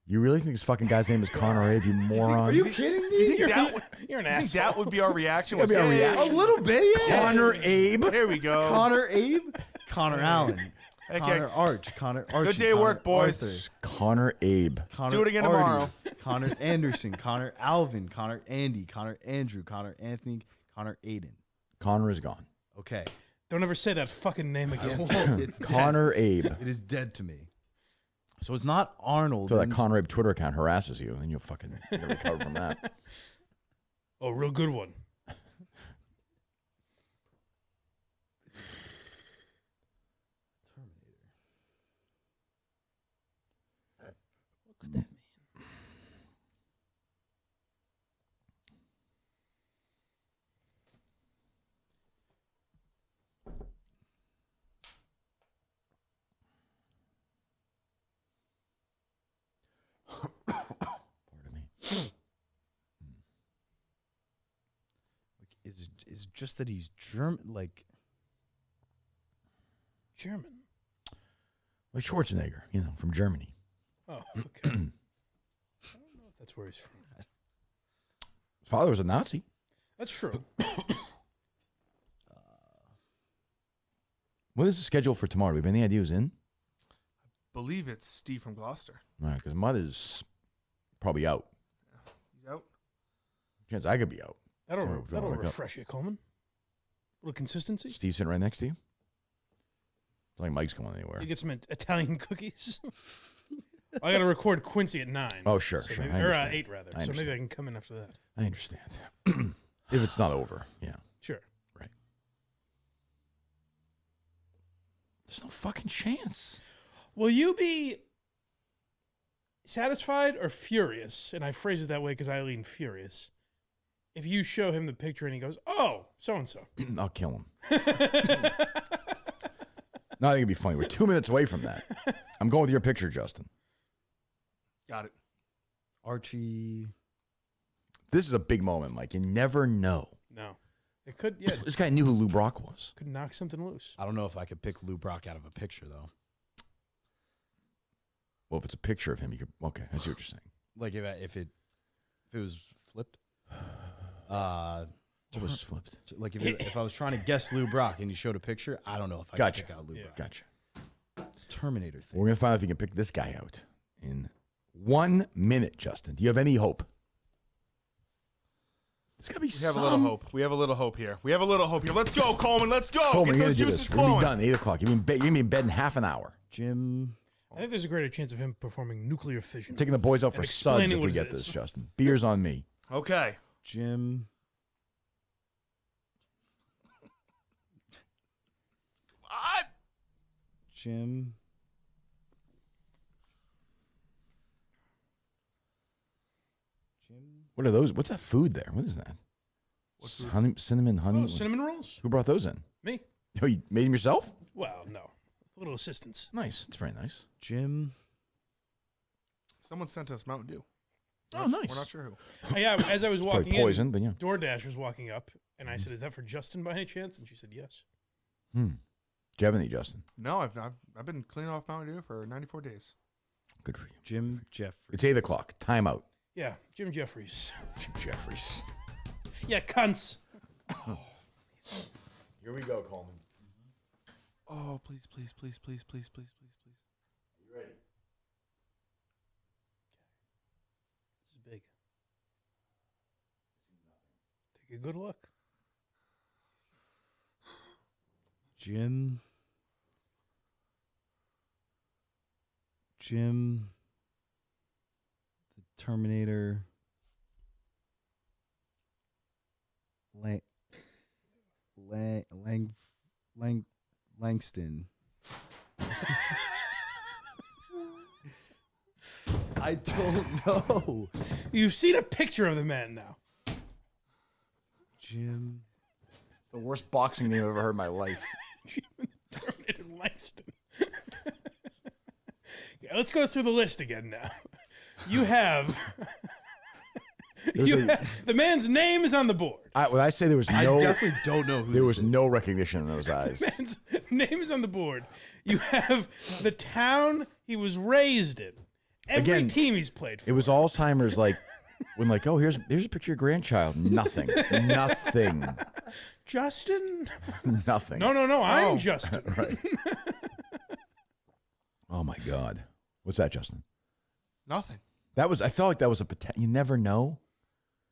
[SPEAKER 2] You really think this fucking guy's name is Connor Abe, you moron?
[SPEAKER 3] Are you kidding me?
[SPEAKER 1] You're an
[SPEAKER 3] You think
[SPEAKER 1] asshole.
[SPEAKER 3] that would be our reaction?
[SPEAKER 2] That'd be our reaction.
[SPEAKER 3] A little bit, yeah.
[SPEAKER 2] Connor Abe.
[SPEAKER 3] There we go.
[SPEAKER 8] Connor Abe? Connor Allen.
[SPEAKER 3] Okay.
[SPEAKER 8] Connor Arch. Connor Archie.
[SPEAKER 3] Good day at
[SPEAKER 8] Connor
[SPEAKER 3] work, boys.
[SPEAKER 8] Arthur,
[SPEAKER 2] Connor Abe.
[SPEAKER 8] Connor
[SPEAKER 3] do it again
[SPEAKER 8] Artie,
[SPEAKER 3] tomorrow.
[SPEAKER 8] Connor Anderson. Connor Alvin. Connor Andy. Connor Andrew. Connor Anthony. Connor Aiden.
[SPEAKER 2] Connor is gone.
[SPEAKER 8] Okay.
[SPEAKER 1] Don't ever say that fucking name again.
[SPEAKER 8] It's dead.
[SPEAKER 2] Connor Abe.
[SPEAKER 8] It is dead to me. So it's not Arnold.
[SPEAKER 2] So that
[SPEAKER 8] and-
[SPEAKER 2] Connor Abe Twitter account harasses you, and you'll fucking get recovered from that.
[SPEAKER 1] Oh, real good one. What could that mean?
[SPEAKER 2] Pardon me.
[SPEAKER 8] Is it just that he's German? Like,
[SPEAKER 1] German.
[SPEAKER 2] Like Schwarzenegger, from Germany.
[SPEAKER 1] Oh, okay. I don't know if that's where he's from.
[SPEAKER 2] His father was a Nazi.
[SPEAKER 1] That's true.
[SPEAKER 2] What is the schedule for tomorrow? Do we have any idea who's in?
[SPEAKER 3] Believe it's Steve from Gloucester.
[SPEAKER 2] All right, because Mother's probably out.
[SPEAKER 3] He's out.
[SPEAKER 2] Chance I could be out.
[SPEAKER 1] That'll
[SPEAKER 2] Don't wake up.
[SPEAKER 1] refresh you, Coleman. A little consistency.
[SPEAKER 2] Steve's sitting right next to you. It's like Mike's going anywhere.
[SPEAKER 1] You get some Italian cookies. I got to record Quincy at 9.
[SPEAKER 2] Oh, sure.
[SPEAKER 1] Maybe,
[SPEAKER 2] I
[SPEAKER 1] or
[SPEAKER 2] understand.
[SPEAKER 1] 8 rather.
[SPEAKER 2] I
[SPEAKER 1] So maybe
[SPEAKER 2] understand.
[SPEAKER 1] I can come in after that.
[SPEAKER 2] I understand. If it's not over, yeah.
[SPEAKER 1] Sure.
[SPEAKER 2] Right. There's no fucking chance.
[SPEAKER 1] Will you be satisfied or furious? And I phrase it that way because I lean furious. If you show him the picture and he goes, "Oh, so and so,"
[SPEAKER 2] I'll kill him. No, I think it'd be funny. We're 2 minutes away from that. I'm going with your picture, Justin.
[SPEAKER 3] Got it.
[SPEAKER 8] Archie.
[SPEAKER 2] This is a big moment, Mike. You never know.
[SPEAKER 1] No, it could. Yeah,
[SPEAKER 2] This guy knew who Lou Brock was.
[SPEAKER 1] could knock something loose.
[SPEAKER 8] I don't know if I could pick Lou Brock out of a picture though.
[SPEAKER 2] Well, if it's a picture of him, you could. Okay, I see what you're saying.
[SPEAKER 8] Like if it was flipped.
[SPEAKER 2] It was flipped.
[SPEAKER 8] Like if I was trying to guess Lou Brock and you showed a picture, I don't know if I
[SPEAKER 2] Gotcha.
[SPEAKER 8] could pick out Lou
[SPEAKER 1] Yeah.
[SPEAKER 8] Brock.
[SPEAKER 2] Gotcha.
[SPEAKER 8] It's Terminator thing.
[SPEAKER 2] We're gonna find out if you can pick this guy out in 1 minute, Justin. Do you have any hope? There's got to be
[SPEAKER 3] We have a little hope. We have a little hope here. Let's go, Coleman. Let's go.
[SPEAKER 2] Coleman,
[SPEAKER 3] Get
[SPEAKER 2] you're
[SPEAKER 3] those
[SPEAKER 2] going to do
[SPEAKER 3] juices
[SPEAKER 2] this. We're going to
[SPEAKER 3] flowing.
[SPEAKER 2] be done 8 o'clock. You're going to be in bed in half an hour.
[SPEAKER 8] Jim.
[SPEAKER 1] I think there's a greater chance of him performing nuclear fission.
[SPEAKER 2] Taking the boys out for
[SPEAKER 1] And
[SPEAKER 2] suds if
[SPEAKER 1] explaining
[SPEAKER 2] we
[SPEAKER 1] what
[SPEAKER 2] get
[SPEAKER 1] it
[SPEAKER 2] this,
[SPEAKER 1] is.
[SPEAKER 2] Justin. Beer's on me.
[SPEAKER 3] Okay.
[SPEAKER 8] Jim.
[SPEAKER 3] What?
[SPEAKER 8] Jim.
[SPEAKER 2] What are those? What's that food there? What is that? Honey, cinnamon, honey.
[SPEAKER 1] Oh, cinnamon rolls?
[SPEAKER 2] Who brought those in?
[SPEAKER 1] Me?
[SPEAKER 2] Oh, you made them yourself?
[SPEAKER 1] Well, no. A little assistance.
[SPEAKER 2] Nice. It's very nice.
[SPEAKER 8] Jim.
[SPEAKER 3] Someone sent us Mountain Dew.
[SPEAKER 2] Oh, nice.
[SPEAKER 3] We're not sure who.
[SPEAKER 1] Yeah, as I was
[SPEAKER 2] Probably
[SPEAKER 1] walking
[SPEAKER 2] poison,
[SPEAKER 1] in,
[SPEAKER 2] but yeah.
[SPEAKER 1] DoorDash was walking up, and I said, "Is that for Justin by any chance?" And she said, "Yes."
[SPEAKER 2] Do you have any, Justin?
[SPEAKER 3] No, I've been cleaning off Mountain Dew for 94 days.
[SPEAKER 2] Good for you.
[SPEAKER 8] Jim Jeffrey.
[SPEAKER 2] It's 8 o'clock. Time out.
[SPEAKER 1] Yeah, Jim Jeffries.
[SPEAKER 2] Jim Jeffries.
[SPEAKER 1] Yeah, cunts.
[SPEAKER 2] Here we go, Coleman.
[SPEAKER 3] Oh, please, please, please, please, please, please, please, please.
[SPEAKER 2] You ready?
[SPEAKER 1] This is big. Take a good look.
[SPEAKER 8] Jim. The Terminator. Langston. I don't know.
[SPEAKER 1] You've seen a picture of the man now.
[SPEAKER 8] Jim.
[SPEAKER 2] It's the worst boxing name I've ever heard in my life.
[SPEAKER 1] Terminator Langston. Okay, let's go through the list again now. You have... the man's name is on the board.
[SPEAKER 2] When I say there was
[SPEAKER 4] I
[SPEAKER 2] no...
[SPEAKER 4] definitely don't know who
[SPEAKER 2] There
[SPEAKER 4] this
[SPEAKER 2] was no recognition in those eyes.
[SPEAKER 1] Man's name is on the board. You have the town he was raised in. Every
[SPEAKER 2] Again,
[SPEAKER 1] team he's played for.
[SPEAKER 2] It was Alzheimer's, like, when like, oh, here's a picture of your grandchild. Nothing. Nothing.
[SPEAKER 1] Justin?
[SPEAKER 2] Nothing.
[SPEAKER 1] No, I'm Justin.
[SPEAKER 2] Right. Oh, my God. What's that, Justin?
[SPEAKER 3] Nothing.
[SPEAKER 2] I felt like that was you never know.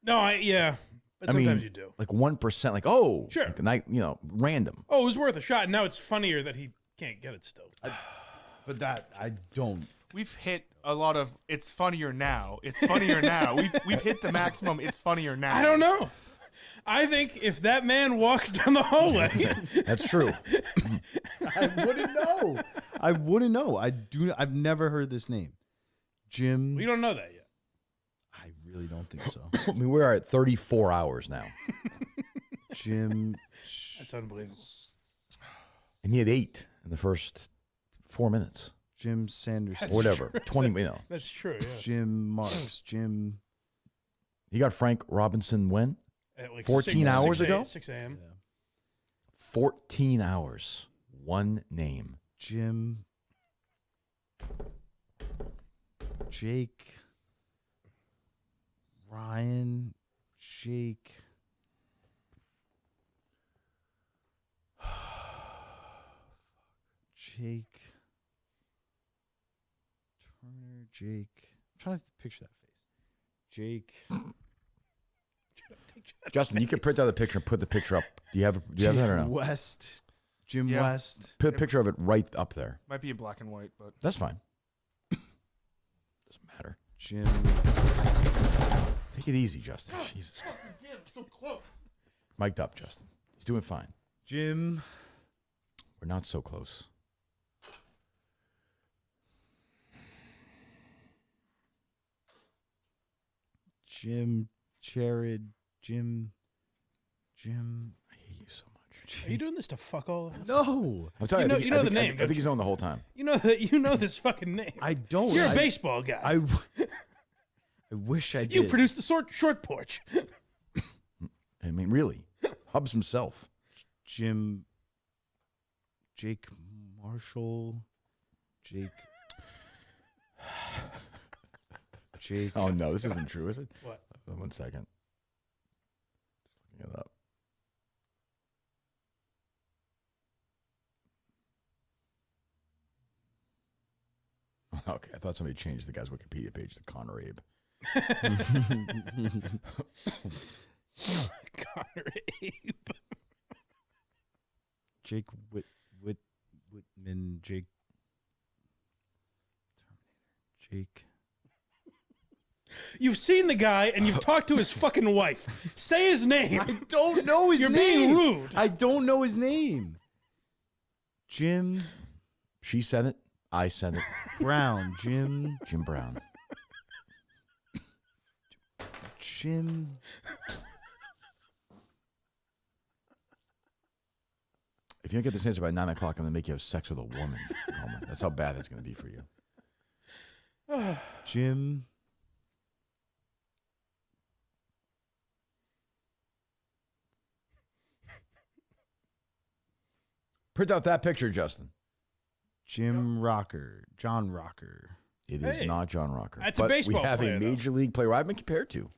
[SPEAKER 1] No, yeah. But
[SPEAKER 2] I
[SPEAKER 1] sometimes
[SPEAKER 2] mean,
[SPEAKER 1] you do.
[SPEAKER 2] Like 1%, like, oh.
[SPEAKER 1] Sure.
[SPEAKER 2] Like a night, random.
[SPEAKER 1] Oh, it was worth a shot. Now it's funnier that he can't get it still.
[SPEAKER 4] But that I don't.
[SPEAKER 3] We've hit a lot of. It's funnier now. It's funnier now. We've hit the maximum. It's funnier now.
[SPEAKER 1] I don't know. I think if that man walks down the hallway,
[SPEAKER 2] That's true.
[SPEAKER 4] I wouldn't know. I've never heard this name. Jim.
[SPEAKER 1] we don't know that yet.
[SPEAKER 4] I really don't think so.
[SPEAKER 2] I mean, we're at 34 hours now.
[SPEAKER 4] Jim.
[SPEAKER 1] That's unbelievable.
[SPEAKER 2] And he had 8 in the first 4 minutes.
[SPEAKER 8] Jim Sanderson.
[SPEAKER 2] Or whatever. 20,
[SPEAKER 1] That's true, yeah.
[SPEAKER 8] Jim Marks. Jim.
[SPEAKER 2] He got Frank Robinson when?
[SPEAKER 1] At like
[SPEAKER 2] 14 hours ago?
[SPEAKER 1] 6 a.m.
[SPEAKER 2] 14 hours. One name.
[SPEAKER 8] Jim. Jake. Ryan. Jake. Jake. Turner. Jake. I'm trying to picture that face. Jake.
[SPEAKER 2] Justin, you can print out the picture and put the picture up. Do you have that or no?
[SPEAKER 8] West. Jim
[SPEAKER 3] Yeah.
[SPEAKER 8] West.
[SPEAKER 2] Put a picture of it right up there.
[SPEAKER 3] Might be in black and white, but
[SPEAKER 2] That's fine. Doesn't matter.
[SPEAKER 8] Jim.
[SPEAKER 2] Take it easy, Justin. Jesus.
[SPEAKER 3] damn, so close.
[SPEAKER 2] Mic'd up, Justin. He's doing fine.
[SPEAKER 8] Jim.
[SPEAKER 2] We're not so close.
[SPEAKER 8] Jim. Jared. Jim.
[SPEAKER 2] I hate you so much.
[SPEAKER 1] Are you doing this to fuck all of us?
[SPEAKER 8] No.
[SPEAKER 2] I'm telling you,
[SPEAKER 1] You know the name,
[SPEAKER 2] I
[SPEAKER 1] don't
[SPEAKER 2] think he's
[SPEAKER 1] you?
[SPEAKER 2] on the whole time.
[SPEAKER 1] You know this fucking name.
[SPEAKER 8] I don't.
[SPEAKER 1] You're a
[SPEAKER 8] I-
[SPEAKER 1] baseball guy.
[SPEAKER 8] I wish I did.
[SPEAKER 1] You produced the short porch.
[SPEAKER 2] I mean, really. Hubs himself.
[SPEAKER 8] Jim. Jake Marshall. Jake. Jake.
[SPEAKER 2] Oh, no. This isn't true, is it?
[SPEAKER 1] What?
[SPEAKER 2] 1 second. Just looking it up. Oh, Okay, I thought somebody changed the guy's Wikipedia page to Connor Abe.
[SPEAKER 1] Connor Abe.
[SPEAKER 8] Jake Whitman. Jake. Terminator. Jake.
[SPEAKER 1] You've seen the guy and you've talked to his fucking wife. Say his name.
[SPEAKER 8] I don't know his
[SPEAKER 1] You're
[SPEAKER 8] name.
[SPEAKER 1] being rude.
[SPEAKER 8] I don't know his name. Jim
[SPEAKER 2] She said it. I said it.
[SPEAKER 8] Brown. Jim.
[SPEAKER 2] Jim Brown.
[SPEAKER 8] Jim.
[SPEAKER 2] If you don't get this answer by 9 o'clock, I'm going to make you have sex with a woman, Coleman. That's how bad it's going to be for you.
[SPEAKER 8] Jim.
[SPEAKER 2] Print out that picture, Justin.
[SPEAKER 8] Jim Rocker. John Rocker.
[SPEAKER 2] It is
[SPEAKER 1] Hey,
[SPEAKER 2] not John Rocker.
[SPEAKER 1] that's a
[SPEAKER 2] but
[SPEAKER 1] baseball
[SPEAKER 2] we have
[SPEAKER 1] player,
[SPEAKER 2] a
[SPEAKER 1] though.
[SPEAKER 2] major league player I've been compared to.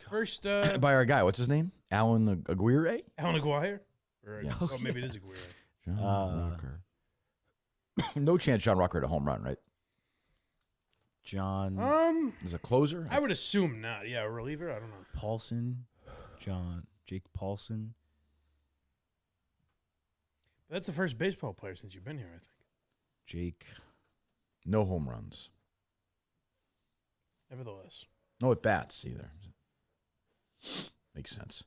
[SPEAKER 1] First,
[SPEAKER 2] By our guy. What's his name? Alan Aguirre?
[SPEAKER 1] Alan Aguirre? Or,
[SPEAKER 2] Yes.
[SPEAKER 1] Oh, maybe it is Aguirre.
[SPEAKER 2] John Rocker. No chance John Rocker had a home run, right?
[SPEAKER 8] John
[SPEAKER 2] As a closer?
[SPEAKER 1] I would assume not. Yeah, a reliever? I don't know.
[SPEAKER 8] Paulson. Jake Paulson.
[SPEAKER 1] That's the first baseball player since you've been here, I think.
[SPEAKER 8] Jake.
[SPEAKER 2] No home runs.
[SPEAKER 1] Nevertheless.
[SPEAKER 2] No at bats either. Makes sense.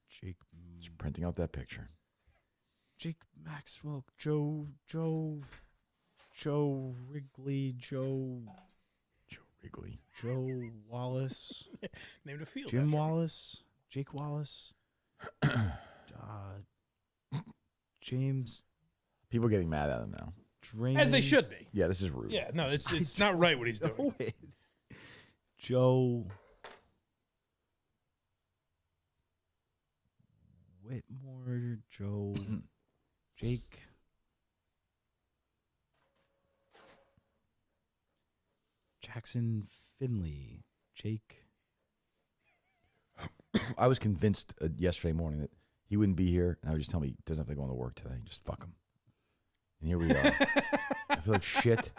[SPEAKER 8] Jake.
[SPEAKER 2] Just printing out that picture.
[SPEAKER 8] Jake Maxwell. Joe Wrigley. Joe
[SPEAKER 2] Wrigley.
[SPEAKER 8] Wallace.
[SPEAKER 1] Named a field.
[SPEAKER 8] Jim
[SPEAKER 1] after him.
[SPEAKER 8] Wallace. Jake Wallace. James.
[SPEAKER 2] People are getting mad at him now.
[SPEAKER 8] Draymond.
[SPEAKER 1] As they should be.
[SPEAKER 2] Yeah, this is rude.
[SPEAKER 1] Yeah, no, it's not right what he's doing.
[SPEAKER 8] know it. Joe Whitmore. Joe. Jake. Jackson Finley. Jake.
[SPEAKER 2] I was convinced yesterday morning that he wouldn't be here, and I would just tell me he doesn't have to go into work today. Just fuck him. And here we are. I feel like shit.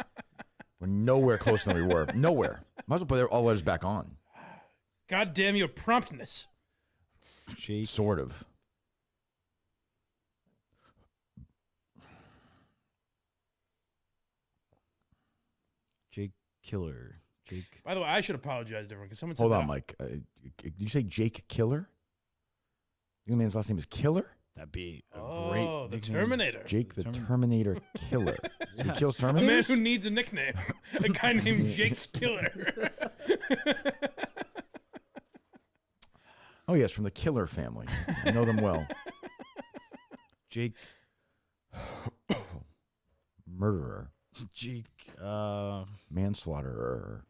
[SPEAKER 2] We're nowhere closer than we were. Nowhere. Might as well put all letters back on.
[SPEAKER 1] God damn your promptness.
[SPEAKER 8] Jake.
[SPEAKER 2] Sort of.
[SPEAKER 8] Jake Killer. Jake.
[SPEAKER 1] By the way, I should apologize to everyone because someone said
[SPEAKER 2] Hold
[SPEAKER 1] that
[SPEAKER 2] on, Mike. Did you say Jake Killer? The man's last name is Killer?
[SPEAKER 8] That'd be a
[SPEAKER 1] Oh,
[SPEAKER 8] great
[SPEAKER 1] the
[SPEAKER 8] nickname.
[SPEAKER 1] Terminator.
[SPEAKER 2] Jake the Terminator Killer. So he kills
[SPEAKER 1] A man
[SPEAKER 2] Terminators?
[SPEAKER 1] who needs a nickname. A guy named Jake Killer.
[SPEAKER 2] Oh, yes, from the Killer family. I know them well.
[SPEAKER 8] Jake.
[SPEAKER 2] Murderer.
[SPEAKER 8] Jake.
[SPEAKER 2] Manslaughterer.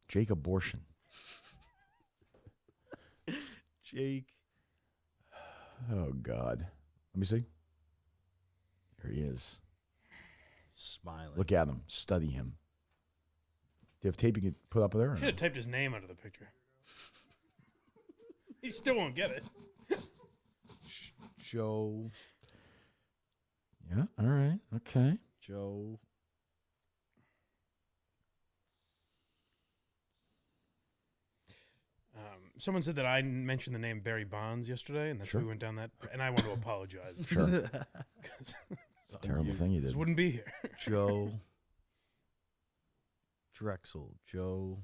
[SPEAKER 2] Jake Abortion.
[SPEAKER 8] Jake.
[SPEAKER 2] Oh, God. Let me see. Here he is.
[SPEAKER 8] Smiling.
[SPEAKER 2] Look at him. Study him. Do you have tape you can put up there? or
[SPEAKER 1] Should
[SPEAKER 2] no?
[SPEAKER 1] have typed his name under the picture. He still won't get it.
[SPEAKER 8] Joe.
[SPEAKER 2] Yeah, all right. Okay.
[SPEAKER 8] Joe.
[SPEAKER 1] Someone said that I mentioned the name Barry Bonds yesterday, and that's
[SPEAKER 2] Sure.
[SPEAKER 1] why we went down that. And I want to apologize.
[SPEAKER 2] Sure.
[SPEAKER 1] Because
[SPEAKER 2] It's a terrible thing you
[SPEAKER 1] just
[SPEAKER 2] did.
[SPEAKER 1] wouldn't be here.
[SPEAKER 8] Joe. Drexel. Joe.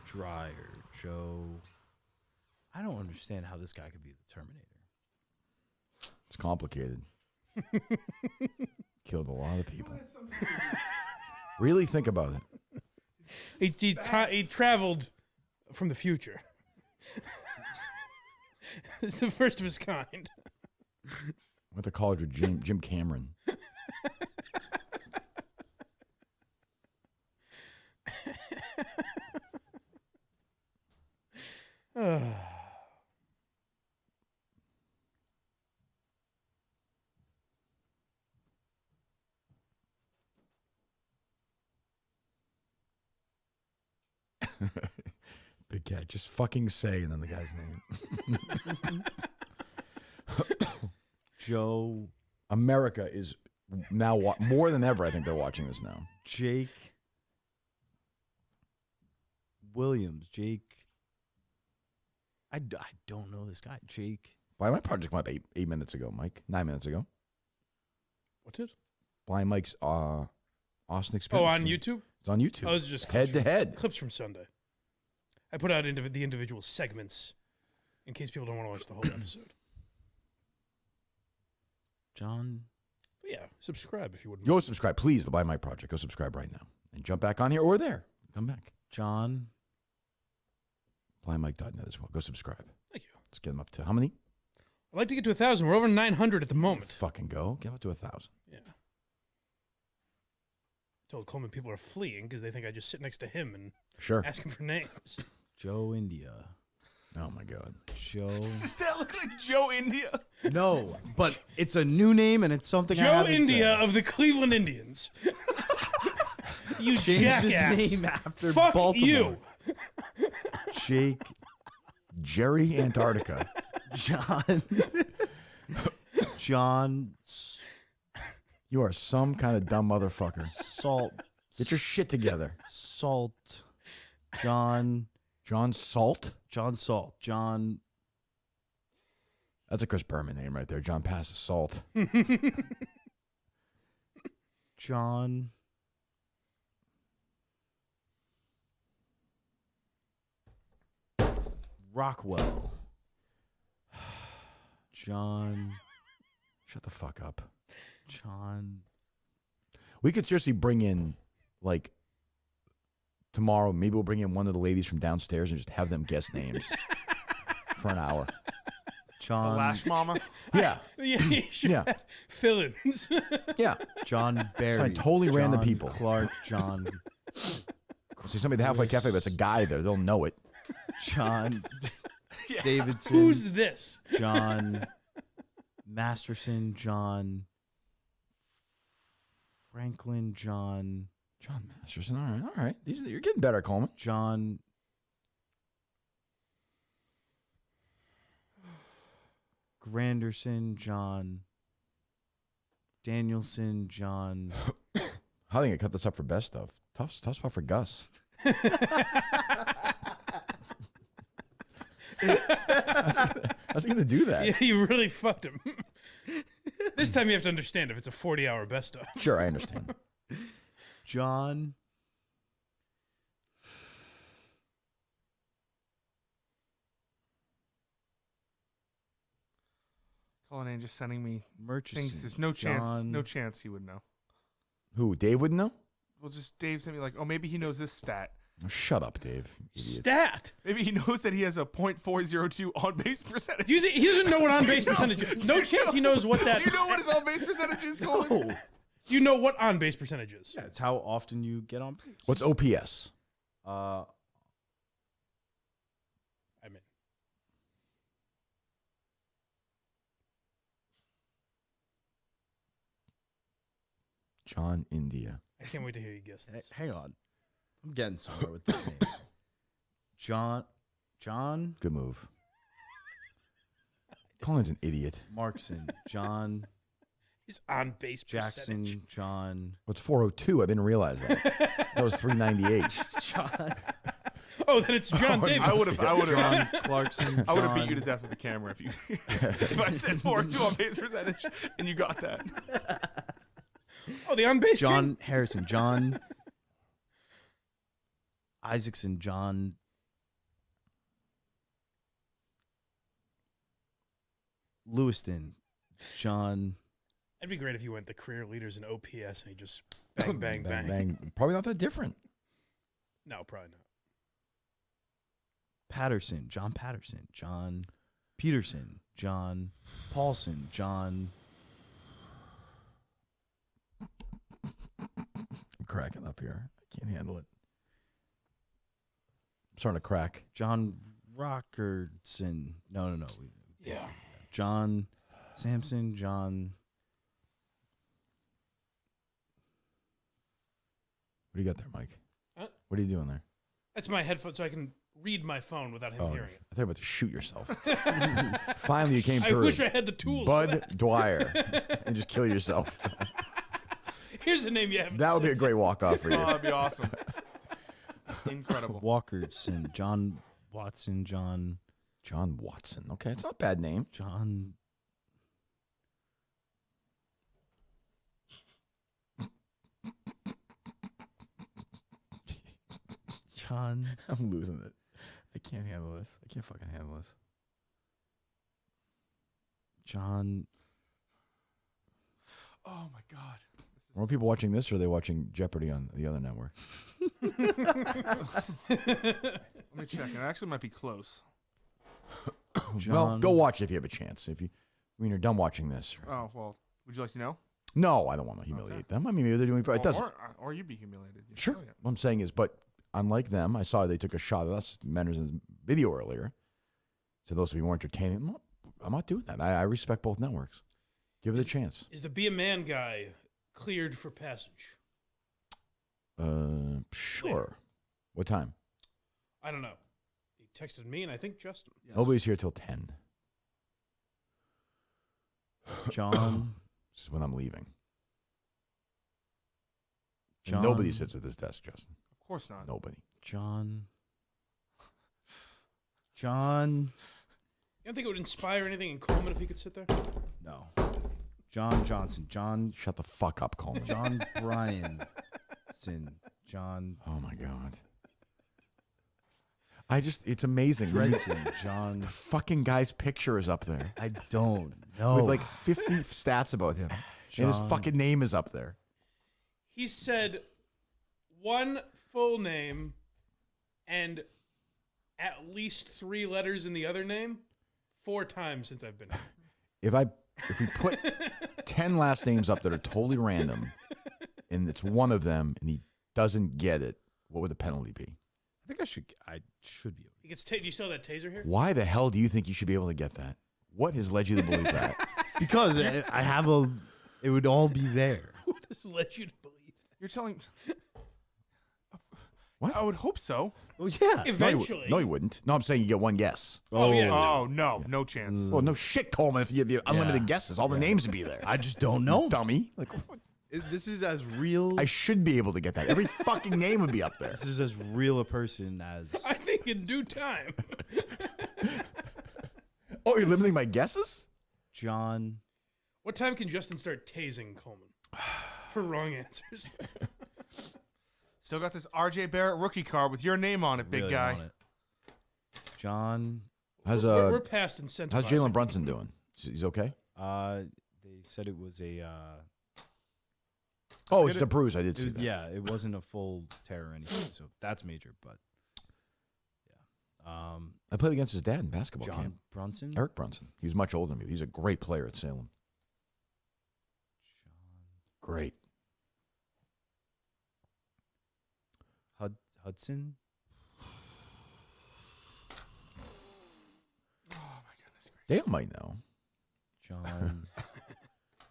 [SPEAKER 8] Dryer. Joe. I don't understand how this guy could be the Terminator.
[SPEAKER 2] It's complicated. Killed a lot of people. Really think about it.
[SPEAKER 1] He traveled from the future. It's the first of his kind.
[SPEAKER 2] Went to college with Jim Cameron. Big Cat. Just fucking say and then the guy's name.
[SPEAKER 8] Joe.
[SPEAKER 2] America is now more than ever. I think they're watching this now.
[SPEAKER 8] Jake Williams. I don't know this guy. Jake.
[SPEAKER 2] Blind Mike project went up 8 minutes ago, Mike. 9 minutes ago.
[SPEAKER 1] What did?
[SPEAKER 2] Blind Mike's Austin Experience.
[SPEAKER 1] Oh, on YouTube?
[SPEAKER 2] It's on YouTube.
[SPEAKER 1] Oh, it was just
[SPEAKER 2] head to head.
[SPEAKER 1] Clips from Sunday. I put out the individual segments in case people don't want to watch the whole episode.
[SPEAKER 8] John.
[SPEAKER 1] But yeah, subscribe if you wouldn't.
[SPEAKER 2] Go subscribe, please. The Blind Mike Project. Go subscribe right now and jump back on here or there. Come back.
[SPEAKER 8] John.
[SPEAKER 2] BlindMike.net as well. Go subscribe.
[SPEAKER 1] Thank you.
[SPEAKER 2] Let's get them up to how many?
[SPEAKER 1] I'd like to get to 1,000. We're over 900 at the moment.
[SPEAKER 2] Fucking go. Get up to 1,000.
[SPEAKER 1] Yeah. I told Coleman people are fleeing because they think I just sit next to him and ask him for names.
[SPEAKER 8] Joe India.
[SPEAKER 2] Oh my God.
[SPEAKER 8] Joe.
[SPEAKER 3] Does that look like Joe India?
[SPEAKER 8] No, but it's a new name and it's something I
[SPEAKER 1] Joe
[SPEAKER 8] haven't
[SPEAKER 1] India
[SPEAKER 8] said.
[SPEAKER 1] of the Cleveland Indians. You
[SPEAKER 8] Changed
[SPEAKER 1] jackass.
[SPEAKER 8] his name after
[SPEAKER 1] Fuck
[SPEAKER 8] Baltimore.
[SPEAKER 1] you.
[SPEAKER 8] Jake.
[SPEAKER 2] Jerry Antarctica.
[SPEAKER 8] John.
[SPEAKER 2] You are some kind of dumb motherfucker.
[SPEAKER 8] Salt.
[SPEAKER 2] Get your shit together.
[SPEAKER 8] Salt. John.
[SPEAKER 2] John Salt?
[SPEAKER 8] John Salt. John.
[SPEAKER 2] That's a Chris Berman name right there. John Passes Salt.
[SPEAKER 8] John. Rockwell. John.
[SPEAKER 2] Shut the fuck up.
[SPEAKER 8] John.
[SPEAKER 2] We could seriously bring in, like, tomorrow, maybe we'll bring in one of the ladies from downstairs and just have them guess names for an hour.
[SPEAKER 8] John.
[SPEAKER 3] The Lash Mama?
[SPEAKER 2] Yeah.
[SPEAKER 1] Yeah, you should have fill-ins.
[SPEAKER 2] Yeah.
[SPEAKER 8] John Barry.
[SPEAKER 2] Find totally random
[SPEAKER 8] John
[SPEAKER 2] people.
[SPEAKER 8] Clark. John.
[SPEAKER 2] See somebody at the Halfway Cafe, but it's a guy there. They'll know it.
[SPEAKER 8] John. Davidson.
[SPEAKER 1] Who's this?
[SPEAKER 8] John. Masterson. John. Franklin. John.
[SPEAKER 2] John Masterson. All right. You're getting better, Coleman.
[SPEAKER 8] John. Granderson. John. Danielson. John.
[SPEAKER 2] I think I cut this up for best of. Tough spot for Gus. I was going to do that.
[SPEAKER 1] Yeah, you really fucked him. This time you have to understand if it's a 40-hour best of.
[SPEAKER 2] Sure, I understand.
[SPEAKER 8] John.
[SPEAKER 3] Colin ain't just sending me
[SPEAKER 8] Murchison.
[SPEAKER 3] things. There's no chance he would know.
[SPEAKER 2] Who, Dave wouldn't know?
[SPEAKER 3] Well, just Dave sent me like, oh, maybe he knows this stat.
[SPEAKER 2] Oh, shut up, Dave. Idiot.
[SPEAKER 1] Stat.
[SPEAKER 3] Maybe he knows that he has a .402 on base percentage.
[SPEAKER 1] You think he doesn't know what on base percentage is? No chance he knows what that.
[SPEAKER 3] Do you know what his on base percentage is, Colin?
[SPEAKER 8] No.
[SPEAKER 1] You know what on base percentage is?
[SPEAKER 8] Yeah, it's how often you get on base.
[SPEAKER 2] What's OPS?
[SPEAKER 1] I mean,
[SPEAKER 2] John India.
[SPEAKER 1] I can't wait to hear you guess this.
[SPEAKER 8] Hang on. I'm getting somewhere with this name. John
[SPEAKER 2] Good move. Colin's an idiot.
[SPEAKER 8] Markson. John
[SPEAKER 1] His on base
[SPEAKER 8] Jackson.
[SPEAKER 1] percentage.
[SPEAKER 8] John.
[SPEAKER 2] What's 402? I didn't realize that. That was 398.
[SPEAKER 8] John.
[SPEAKER 1] Oh, then it's John Davis.
[SPEAKER 8] John Clarkson.
[SPEAKER 3] I would have beat
[SPEAKER 8] John-
[SPEAKER 3] you to death with a camera if you if I said 402 on base percentage and you got that.
[SPEAKER 1] Oh, the on base.
[SPEAKER 8] John Harrison. John Isaacson. John Lewiston. John.
[SPEAKER 1] That'd be great if you went the career leaders in OPS and he just bang, bang, bang.
[SPEAKER 2] Probably not that different.
[SPEAKER 1] No, probably not.
[SPEAKER 8] Patterson. John Patterson. John Peterson. John Paulson. John.
[SPEAKER 2] I'm cracking up here. I can't handle it. I'm starting to crack.
[SPEAKER 8] John Rockardson. No.
[SPEAKER 1] Yeah.
[SPEAKER 8] John Sampson. John.
[SPEAKER 2] What do you got there, Mike?
[SPEAKER 1] Huh?
[SPEAKER 2] What are you doing there?
[SPEAKER 1] That's my headphones, so I can read my phone without him
[SPEAKER 2] Oh,
[SPEAKER 1] hearing it.
[SPEAKER 2] I thought you were about to shoot yourself. Finally, you came
[SPEAKER 1] I
[SPEAKER 2] through.
[SPEAKER 1] wish I had the tools. for
[SPEAKER 2] Bud
[SPEAKER 1] that.
[SPEAKER 2] Dwyer, and just kill yourself.
[SPEAKER 1] Here's a name you haven't
[SPEAKER 2] That would be a
[SPEAKER 1] said.
[SPEAKER 2] great walk-off for you.
[SPEAKER 3] Oh, that'd be awesome. Incredible.
[SPEAKER 8] Walkerson, John Watson, John
[SPEAKER 2] Watson. Okay, it's not a bad name.
[SPEAKER 8] John. John.
[SPEAKER 2] I'm losing it. I can't handle this. I can't fucking handle this.
[SPEAKER 8] John.
[SPEAKER 3] Oh my god.
[SPEAKER 2] Are more people watching this, or are they watching Jeopardy on the other network?
[SPEAKER 3] Let me check. It actually might be close.
[SPEAKER 2] Well,
[SPEAKER 8] John.
[SPEAKER 2] go watch it if you have a chance. When you're done watching this.
[SPEAKER 3] Oh well. Would you like to know?
[SPEAKER 2] No, I don't want to humiliate them. I mean, maybe they're doing it doesn't.
[SPEAKER 3] Or you'd be humiliated. You
[SPEAKER 2] Sure.
[SPEAKER 3] know, yeah.
[SPEAKER 2] What I'm saying is, but unlike them, I saw they took a shot at us, Menderson's video earlier. So those would be more entertaining. I'm not doing that. I respect both networks. Give it a chance.
[SPEAKER 1] Is the Be a Man guy cleared for passage?
[SPEAKER 2] Sure. What time?
[SPEAKER 1] I don't know. He texted me and I think Justin.
[SPEAKER 3] Yes.
[SPEAKER 2] Nobody's here till 10.
[SPEAKER 8] John.
[SPEAKER 2] This is when I'm leaving. And
[SPEAKER 8] John.
[SPEAKER 2] nobody sits at this desk, Justin.
[SPEAKER 3] Of course not.
[SPEAKER 2] Nobody.
[SPEAKER 8] John.
[SPEAKER 1] You don't think it would inspire anything in Coleman if he could sit there?
[SPEAKER 8] No. John Johnson. John
[SPEAKER 2] Shut the fuck up, Coleman.
[SPEAKER 8] John Bryanson. John
[SPEAKER 2] Oh my God. It's amazing.
[SPEAKER 8] Dredson. John.
[SPEAKER 2] The fucking guy's picture is up there.
[SPEAKER 8] I don't know.
[SPEAKER 2] With like 50 stats about him. And his
[SPEAKER 8] John.
[SPEAKER 2] fucking name is up there.
[SPEAKER 1] He said one full name and at least 3 letters in the other name 4 times since I've been here.
[SPEAKER 2] If we put 10 last names up that are totally random, and it's one of them, and he doesn't get it, what would the penalty be?
[SPEAKER 8] I think I should be able to.
[SPEAKER 1] He gets do you still have that taser here?
[SPEAKER 2] Why the hell do you think you should be able to get that? What has led you to believe that?
[SPEAKER 8] Because I have it would all be there.
[SPEAKER 1] What has led you to believe that?
[SPEAKER 3] You're telling.
[SPEAKER 2] What?
[SPEAKER 3] I would hope so.
[SPEAKER 8] Well, yeah.
[SPEAKER 1] Eventually.
[SPEAKER 2] No, you wouldn't. No, I'm saying you get one guess.
[SPEAKER 1] Oh, yeah.
[SPEAKER 3] Oh no chance.
[SPEAKER 2] Well, no shit, Coleman. If you have unlimited
[SPEAKER 8] Yeah.
[SPEAKER 2] guesses, all the names would be there.
[SPEAKER 8] I just don't know.
[SPEAKER 2] Dummy. Like,
[SPEAKER 8] This is as real.
[SPEAKER 2] I should be able to get that. Every fucking name would be up there.
[SPEAKER 8] This is as real a person as.
[SPEAKER 1] I think in due time.
[SPEAKER 2] Oh, you're limiting my guesses?
[SPEAKER 8] John.
[SPEAKER 1] What time can Justin start tasing Coleman for wrong answers?
[SPEAKER 3] Still got this RJ Barrett rookie card with your name on it, big
[SPEAKER 8] Really
[SPEAKER 3] guy.
[SPEAKER 8] want it. John.
[SPEAKER 2] How's
[SPEAKER 1] We're past incentivizing.
[SPEAKER 2] how's Jalen Brunson doing? He's okay?
[SPEAKER 8] They said it was a.
[SPEAKER 2] Oh, it's just a bruise. I did see that.
[SPEAKER 8] Yeah, it wasn't a full tear or anything, so that's major. But yeah,
[SPEAKER 2] I played against his dad in basketball
[SPEAKER 8] John
[SPEAKER 2] camp.
[SPEAKER 8] Brunson.
[SPEAKER 2] Eric Brunson. He was much older than me. He's a great player at Salem. Great.
[SPEAKER 8] Hudson.
[SPEAKER 3] Oh my goodness.
[SPEAKER 2] Dale might know.
[SPEAKER 8] John.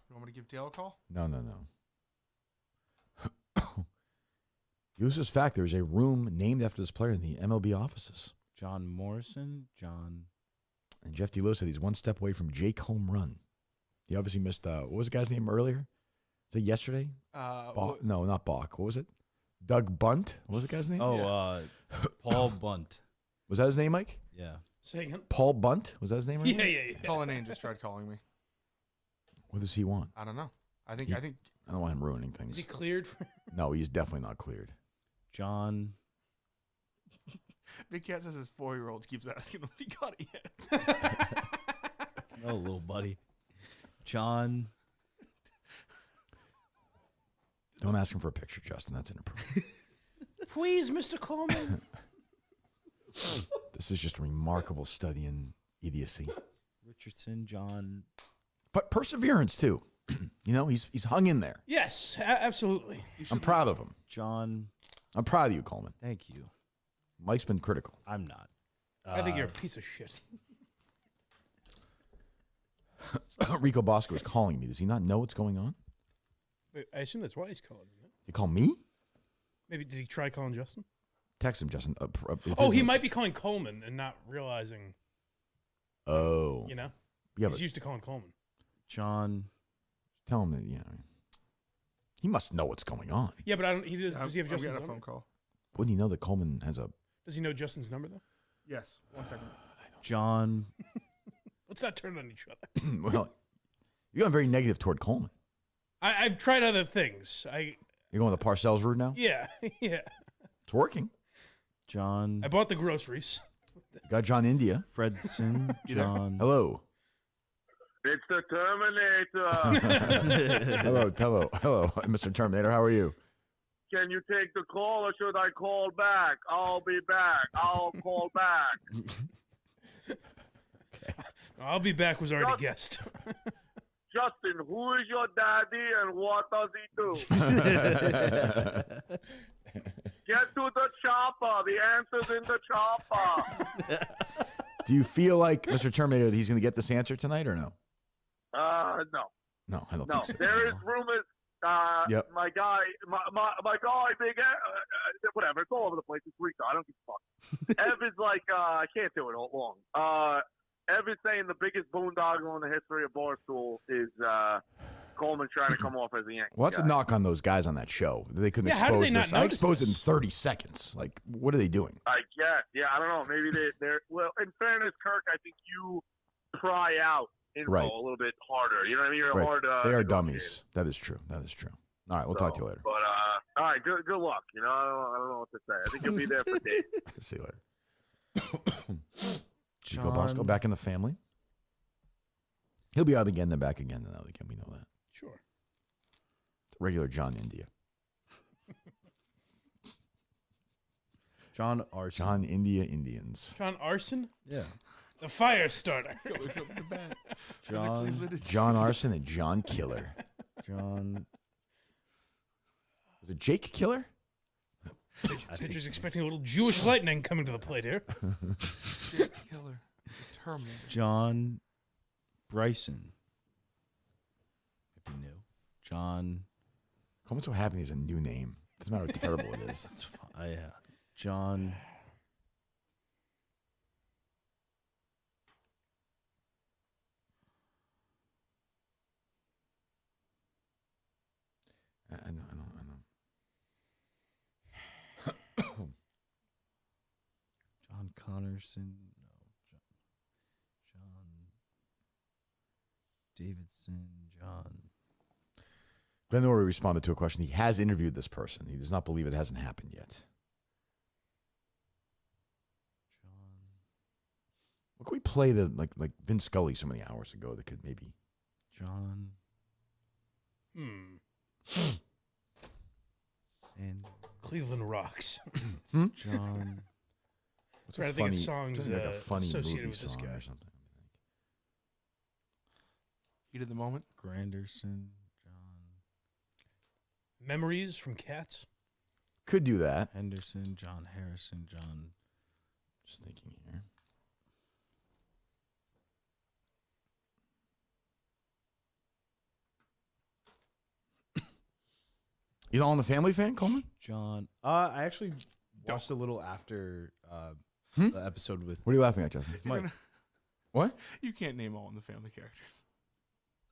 [SPEAKER 3] You want me to give Dale a call?
[SPEAKER 2] No. Useless fact, there's a room named after this player in the MLB offices.
[SPEAKER 8] John Morrison. John.
[SPEAKER 2] And Jeff D. Lewis said he's one step away from Jake home run. He obviously missed, what was the guy's name earlier? Was it yesterday? No, not Bach. What was it? Doug Bunt? What was the guy's name?
[SPEAKER 8] Oh, Paul Bunt.
[SPEAKER 2] Was that his name, Mike?
[SPEAKER 8] Yeah.
[SPEAKER 1] Say again?
[SPEAKER 2] Paul Bunt? Was that his name?
[SPEAKER 1] Yeah.
[SPEAKER 3] Colin just tried calling me.
[SPEAKER 2] What does he want?
[SPEAKER 3] I don't know. I think
[SPEAKER 2] I don't want him ruining things.
[SPEAKER 1] Is he cleared for?
[SPEAKER 2] No, he's definitely not cleared.
[SPEAKER 8] John.
[SPEAKER 3] Big Cat says his 4-year-old keeps asking him if he got it yet.
[SPEAKER 8] Oh, little buddy. John.
[SPEAKER 2] Don't ask him for a picture, Justin. That's inappropriate.
[SPEAKER 1] Please, Mr. Coleman.
[SPEAKER 2] This is just a remarkable study in idiocy.
[SPEAKER 8] Richardson. John.
[SPEAKER 2] But perseverance, too. He's hung in there.
[SPEAKER 1] Yes, absolutely.
[SPEAKER 2] I'm proud of him.
[SPEAKER 8] John.
[SPEAKER 2] I'm proud of you, Coleman.
[SPEAKER 8] Thank you.
[SPEAKER 2] Mike's been critical.
[SPEAKER 8] I'm not.
[SPEAKER 1] I think you're a piece of shit.
[SPEAKER 2] Rico Bosco is calling me. Does he not know what's going on?
[SPEAKER 1] I assume that's why he's calling me.
[SPEAKER 2] You call me?
[SPEAKER 1] Maybe did he try calling Justin?
[SPEAKER 2] Text him, Justin.
[SPEAKER 1] He might be calling Coleman and not realizing.
[SPEAKER 2] Oh.
[SPEAKER 1] You know?
[SPEAKER 2] Yeah,
[SPEAKER 1] he's used to calling Coleman.
[SPEAKER 8] John.
[SPEAKER 2] Tell him that, he must know what's going on.
[SPEAKER 1] Yeah, but I don't. Does he have Justin's number?
[SPEAKER 3] Phone call.
[SPEAKER 2] Wouldn't he know that Coleman has a...
[SPEAKER 1] Does he know Justin's number, though?
[SPEAKER 3] Yes. 1 second.
[SPEAKER 8] John.
[SPEAKER 1] Let's not turn on each other.
[SPEAKER 2] Well, you're going very negative toward Coleman.
[SPEAKER 1] I've tried other things.
[SPEAKER 2] You're going the Parcells route now?
[SPEAKER 1] Yeah, yeah.
[SPEAKER 2] It's working.
[SPEAKER 8] John.
[SPEAKER 1] I bought the groceries.
[SPEAKER 2] You got John India.
[SPEAKER 8] Fredson. John.
[SPEAKER 2] Hello.
[SPEAKER 6] It's the Terminator.
[SPEAKER 2] Hello, Mr. Terminator. How are you?
[SPEAKER 6] Can you take the call or should I call back? I'll be back. I'll call back.
[SPEAKER 1] I'll be back was already guessed.
[SPEAKER 6] Justin, who is your daddy and what does he do? Get to the chopper. The answer's in the chopper.
[SPEAKER 2] Do you feel like, Mr. Terminator, that he's going to get this answer tonight or no?
[SPEAKER 6] No.
[SPEAKER 2] No, I don't
[SPEAKER 6] No.
[SPEAKER 2] think so.
[SPEAKER 6] There is rumors.
[SPEAKER 2] Yep.
[SPEAKER 6] My guy, big, whatever. It's all over the place. It's Rico. I don't give a fuck. Ev is like, I can't do it all long. Ev is saying the biggest boondoggle in the history of Barstool is Coleman trying to come off as a Yankee.
[SPEAKER 2] Well, that's a knock on those guys on that show. They couldn't
[SPEAKER 1] Yeah, how did
[SPEAKER 2] expose
[SPEAKER 1] they not
[SPEAKER 2] this. I
[SPEAKER 1] notice
[SPEAKER 2] exposed it in
[SPEAKER 1] this?
[SPEAKER 2] 30 seconds. Like, what are they doing?
[SPEAKER 6] I guess. Yeah, I don't know. Maybe they're well, in fairness, Kirk, I think you pry out info
[SPEAKER 2] Right.
[SPEAKER 6] a little bit harder. You know what I mean? You're
[SPEAKER 2] Right.
[SPEAKER 6] hard.
[SPEAKER 2] They are
[SPEAKER 6] negotiator.
[SPEAKER 2] dummies. That is true. All right, we'll talk to you later.
[SPEAKER 6] But all right, good luck. You know, I don't know what to say. I think you'll be there for days.
[SPEAKER 2] See you later. Chico Bosco back in the family. He'll be out again, then back again, then out again. We know that.
[SPEAKER 1] Sure.
[SPEAKER 2] Regular John India.
[SPEAKER 8] John Arson.
[SPEAKER 2] John India Indians.
[SPEAKER 1] John Arson?
[SPEAKER 8] Yeah.
[SPEAKER 1] The fire starter.
[SPEAKER 2] John Arson and John Killer.
[SPEAKER 8] John.
[SPEAKER 2] Was it Jake Killer?
[SPEAKER 1] Pitcher's expecting a little Jewish lightning coming to the plate here.
[SPEAKER 3] Killer. Terminator.
[SPEAKER 8] John Bryson. If you knew. John.
[SPEAKER 2] Coleman's so happy he's a new name. Doesn't matter how terrible it is.
[SPEAKER 8] That's fine. Yeah. John.
[SPEAKER 2] I know.
[SPEAKER 8] John Connorson. No. John Davidson. John.
[SPEAKER 2] Ben Norrie responded to a question. He has interviewed this person. He does not believe it hasn't happened yet. What could we play that like Vince Scully so many hours ago that could maybe
[SPEAKER 8] John. San.
[SPEAKER 1] Cleveland Rocks.
[SPEAKER 8] John.
[SPEAKER 2] What's
[SPEAKER 1] Trying to think of songs
[SPEAKER 2] like a funny
[SPEAKER 1] associated
[SPEAKER 2] movie
[SPEAKER 1] with this
[SPEAKER 2] song
[SPEAKER 1] guy.
[SPEAKER 2] or something.
[SPEAKER 3] Heat of the moment.
[SPEAKER 8] Granderson. John.
[SPEAKER 1] Memories from Cats.
[SPEAKER 2] Could do that.
[SPEAKER 8] Henderson. John Harrison. John.
[SPEAKER 2] Just thinking here. You All in the Family fan, Coleman?
[SPEAKER 8] John. I actually watched a little after the episode with
[SPEAKER 2] What are you laughing at, Justin?
[SPEAKER 8] Mike.
[SPEAKER 2] What?
[SPEAKER 3] You can't name all in the family characters.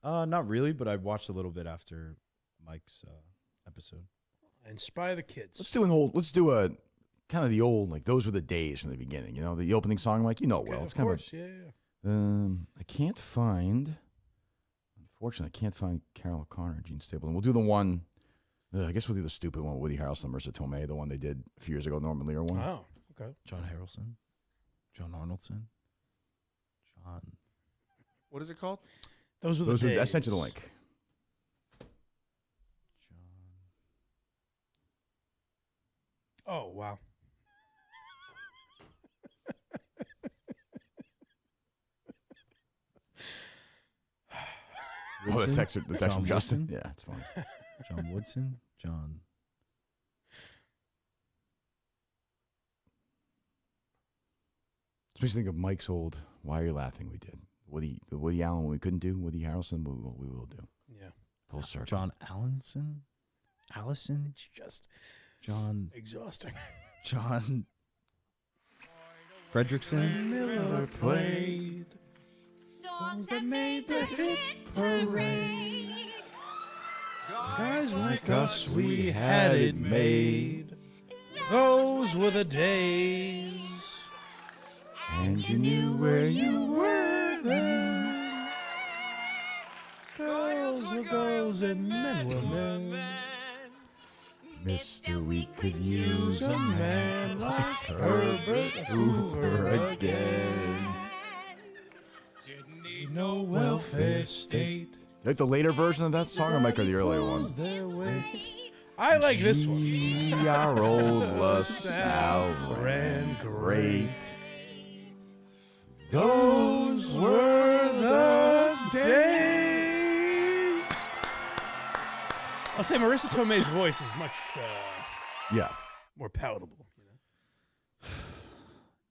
[SPEAKER 8] Not really, but I watched a little bit after Mike's episode.
[SPEAKER 1] Inspire the kids.
[SPEAKER 2] Let's do an old. Let's do a kind of the old, like those were the days from the beginning. You know, the opening song, like well. It's
[SPEAKER 1] of
[SPEAKER 2] kind
[SPEAKER 1] course,
[SPEAKER 2] of.
[SPEAKER 1] yeah.
[SPEAKER 2] I can't find. Unfortunately, I can't find Carol O'Connor and Gene Stapleton. We'll do the one. I guess we'll do the stupid one with Woody Harrelson, Marissa Tomei, the one they did a few years ago, Norman Lear one.
[SPEAKER 1] Oh, okay.
[SPEAKER 8] John Harrelson. John Arnoldson. John.
[SPEAKER 3] What is it called?
[SPEAKER 1] Those were the days.
[SPEAKER 2] I sent you the link.
[SPEAKER 8] John.
[SPEAKER 1] Oh, wow.
[SPEAKER 2] Oh, the text from
[SPEAKER 8] John
[SPEAKER 2] Justin.
[SPEAKER 8] Woodson?
[SPEAKER 2] Yeah, it's funny.
[SPEAKER 8] John Woodson. John.
[SPEAKER 2] It makes me think of Mike's old "Why Are You Laughing?" We did. The Woody Allen one we couldn't do. Woody Harrelson we will do.
[SPEAKER 1] Yeah.
[SPEAKER 2] Full circle.
[SPEAKER 8] John Allison.
[SPEAKER 1] It's just
[SPEAKER 8] John.
[SPEAKER 1] exhausting.
[SPEAKER 8] John Fredrickson.
[SPEAKER 2] Miller played
[SPEAKER 9] Songs that made the hit parade.
[SPEAKER 1] Guys like us, we had it made. Those were the days.
[SPEAKER 2] and you knew where you were then.
[SPEAKER 1] Girls were girls and men were men.
[SPEAKER 2] Mister, we could use a man like Herbert Hoover again.
[SPEAKER 1] Didn't need no welfare state.
[SPEAKER 2] Like the later version of that song, or Mike, or the earlier one?
[SPEAKER 1] I like this one.
[SPEAKER 2] Gee, our old LaSalle ran great. Those were the days.
[SPEAKER 1] I'll say Marissa Tomei's voice is much
[SPEAKER 2] Yeah.
[SPEAKER 1] more palatable. You know?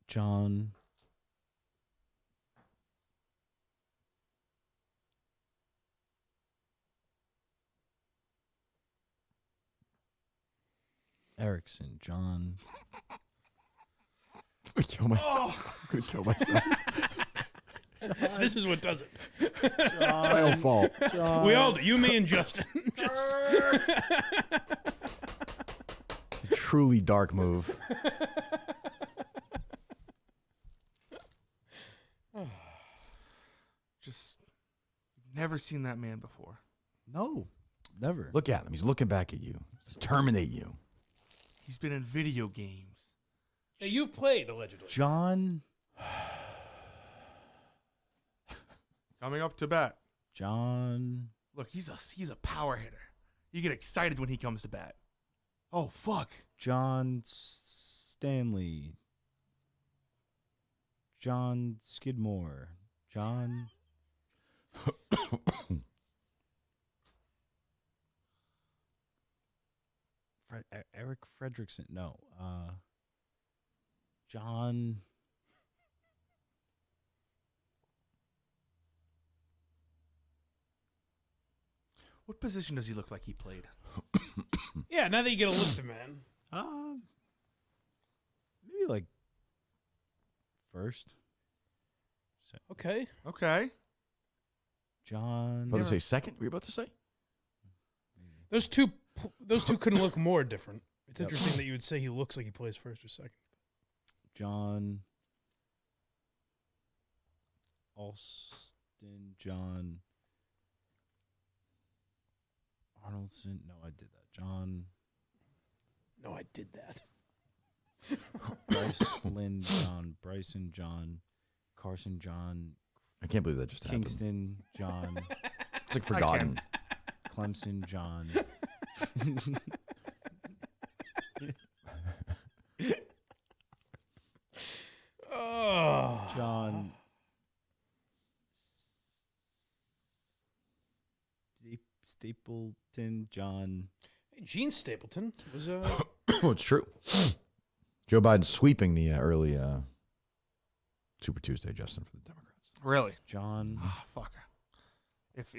[SPEAKER 8] John Erickson. John.
[SPEAKER 2] I'm gonna kill myself. I'm gonna kill myself.
[SPEAKER 1] This is what does it.
[SPEAKER 2] My own fault.
[SPEAKER 1] We all do. You, me, and Justin.
[SPEAKER 2] Truly dark move.
[SPEAKER 3] Just never seen that man before.
[SPEAKER 8] No, never.
[SPEAKER 2] Look at him. He's looking back at you. He's to terminate you.
[SPEAKER 3] He's been in video games.
[SPEAKER 1] That you've played, allegedly.
[SPEAKER 8] John.
[SPEAKER 3] Coming up to bat.
[SPEAKER 8] John.
[SPEAKER 3] Look, he's a power hitter. You get excited when he comes to bat. Oh fuck.
[SPEAKER 8] John Stanley. John Skidmore. John. Eric Fredrickson. No. John.
[SPEAKER 3] What position does he look like he played?
[SPEAKER 1] Yeah, now that you get a look at the man.
[SPEAKER 8] Maybe like first.
[SPEAKER 1] Okay.
[SPEAKER 3] Okay.
[SPEAKER 8] John.
[SPEAKER 2] About to say second? Were you about to say?
[SPEAKER 1] Those two couldn't look more different. It's interesting that you would say he looks like he plays first or second.
[SPEAKER 8] John. Alston. John. Arnoldson. No, I did that. John.
[SPEAKER 1] No, I did that.
[SPEAKER 8] Bryce Lynn. John. Bryson. John. Carson. John.
[SPEAKER 2] I can't believe that just happened.
[SPEAKER 8] Kingston. John.
[SPEAKER 2] It's like forgotten.
[SPEAKER 8] Clemson. John.
[SPEAKER 1] Oh.
[SPEAKER 8] John. Stapleton. John.
[SPEAKER 1] Hey, Gene Stapleton was
[SPEAKER 2] Oh, it's true. Joe Biden sweeping the early Super Tuesday, Justin, for the Democrats.
[SPEAKER 3] Really?
[SPEAKER 8] John.
[SPEAKER 3] Ah, fuck. If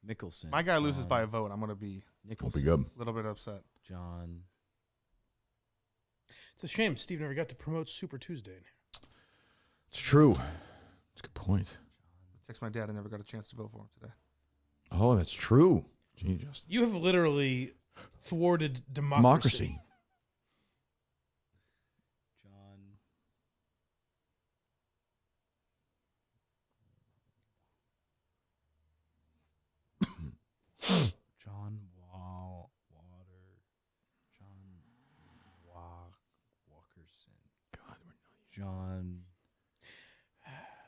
[SPEAKER 8] Mickelson.
[SPEAKER 3] my guy loses
[SPEAKER 8] John
[SPEAKER 3] by a vote, I'm gonna be
[SPEAKER 2] Won't be
[SPEAKER 8] Nicholson.
[SPEAKER 2] good.
[SPEAKER 3] a little bit upset.
[SPEAKER 8] John.
[SPEAKER 1] It's a shame Steve never got to promote Super Tuesday in here.
[SPEAKER 2] It's true. That's a good point.
[SPEAKER 3] Text my dad. I never got a chance to vote for him today.
[SPEAKER 2] Oh, that's true. Gee, Justin.
[SPEAKER 1] You have literally thwarted democracy.
[SPEAKER 2] Democracy.
[SPEAKER 8] John Water. John Walkerson.
[SPEAKER 2] God, we're not.
[SPEAKER 8] John.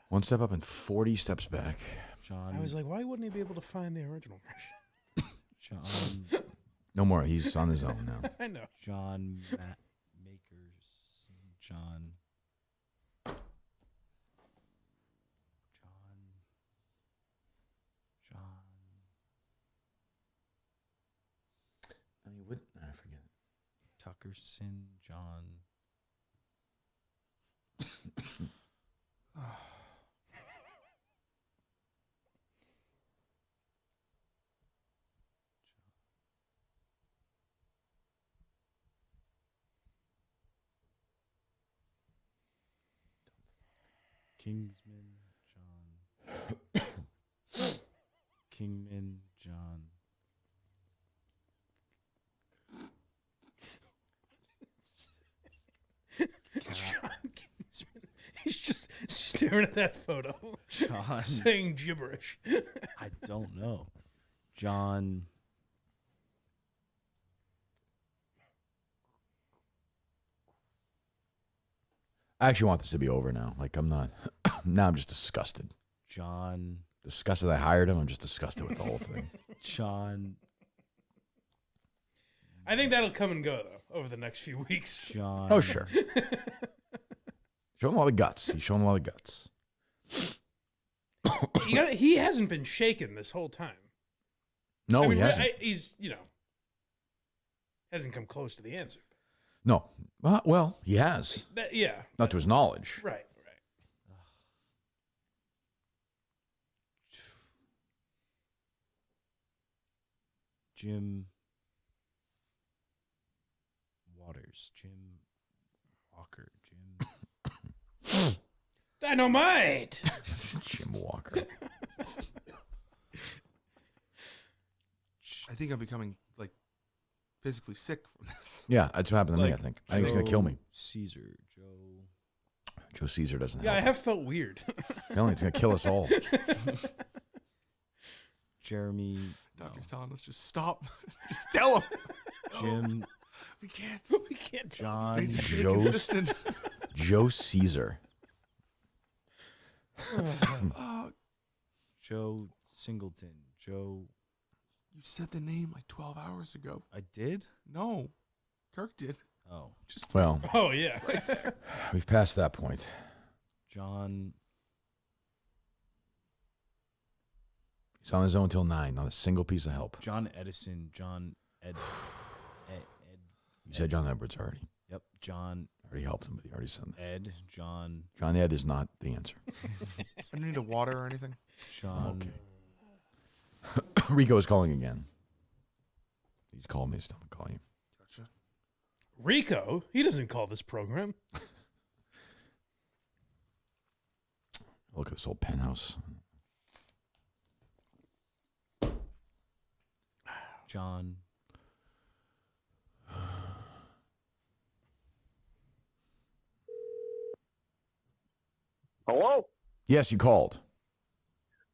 [SPEAKER 2] One step up and 40 steps back.
[SPEAKER 8] John.
[SPEAKER 1] I was like, why wouldn't he be able to find the original version?
[SPEAKER 8] John.
[SPEAKER 2] No more. He's on his own now.
[SPEAKER 1] I know.
[SPEAKER 8] John Makers. John.
[SPEAKER 2] I mean, what? I forget.
[SPEAKER 8] Tuckerson. John. Kingsman, John.
[SPEAKER 1] John Kingsman. He's just staring at that photo.
[SPEAKER 8] John.
[SPEAKER 1] Saying gibberish.
[SPEAKER 8] I don't know. John.
[SPEAKER 2] I actually want this to be over now. Like, I'm not. Now I'm just disgusted.
[SPEAKER 8] John.
[SPEAKER 2] Disgusted I hired him. I'm just disgusted with the whole thing.
[SPEAKER 8] John.
[SPEAKER 1] I think that'll come and go, though, over the next few weeks.
[SPEAKER 8] John.
[SPEAKER 2] Oh, sure. Show him all the guts. He's showing him all the guts.
[SPEAKER 1] He hasn't been shaken this whole time.
[SPEAKER 2] No,
[SPEAKER 1] I mean,
[SPEAKER 2] he hasn't.
[SPEAKER 1] He's, hasn't come close to the answer.
[SPEAKER 2] No. Well, he has.
[SPEAKER 1] Yeah.
[SPEAKER 2] Not to his knowledge.
[SPEAKER 1] Right.
[SPEAKER 8] Jim Waters. Jim Walker. Jim.
[SPEAKER 1] Dynamite!
[SPEAKER 2] Jim Walker.
[SPEAKER 3] I think I'm becoming like physically sick from this.
[SPEAKER 2] Yeah, that's what happened to me, I think. I think it's going to kill me.
[SPEAKER 8] Caesar.
[SPEAKER 2] Joe Caesar doesn't
[SPEAKER 1] Yeah, I
[SPEAKER 2] help.
[SPEAKER 1] have felt weird.
[SPEAKER 2] Telling you, it's going to kill us all.
[SPEAKER 8] Jeremy.
[SPEAKER 3] Doctor's telling us just stop. Just tell him.
[SPEAKER 8] Jim.
[SPEAKER 3] We can't.
[SPEAKER 1] We can't.
[SPEAKER 8] John.
[SPEAKER 3] Consistent.
[SPEAKER 2] Joe Caesar.
[SPEAKER 8] Joe Singleton. Joe.
[SPEAKER 3] You said the name like 12 hours ago.
[SPEAKER 8] I did?
[SPEAKER 3] No. Kirk did.
[SPEAKER 8] Oh.
[SPEAKER 2] Well,
[SPEAKER 1] Oh, yeah.
[SPEAKER 2] we've passed that point.
[SPEAKER 8] John.
[SPEAKER 2] He's on his own till 9. Not a single piece of help.
[SPEAKER 8] John Edison. John Ed.
[SPEAKER 2] You said John Edwards already.
[SPEAKER 8] Yep. John.
[SPEAKER 2] I already helped him, but he already said that.
[SPEAKER 8] Ed. John.
[SPEAKER 2] John Ed is not the answer.
[SPEAKER 3] I don't need a water or anything.
[SPEAKER 8] John.
[SPEAKER 2] Okay. Rico is calling again. He's called me. Still call you.
[SPEAKER 3] Gotcha.
[SPEAKER 1] Rico? He doesn't call this program.
[SPEAKER 2] Look at this old penthouse.
[SPEAKER 8] John.
[SPEAKER 6] Hello?
[SPEAKER 2] Yes, you called.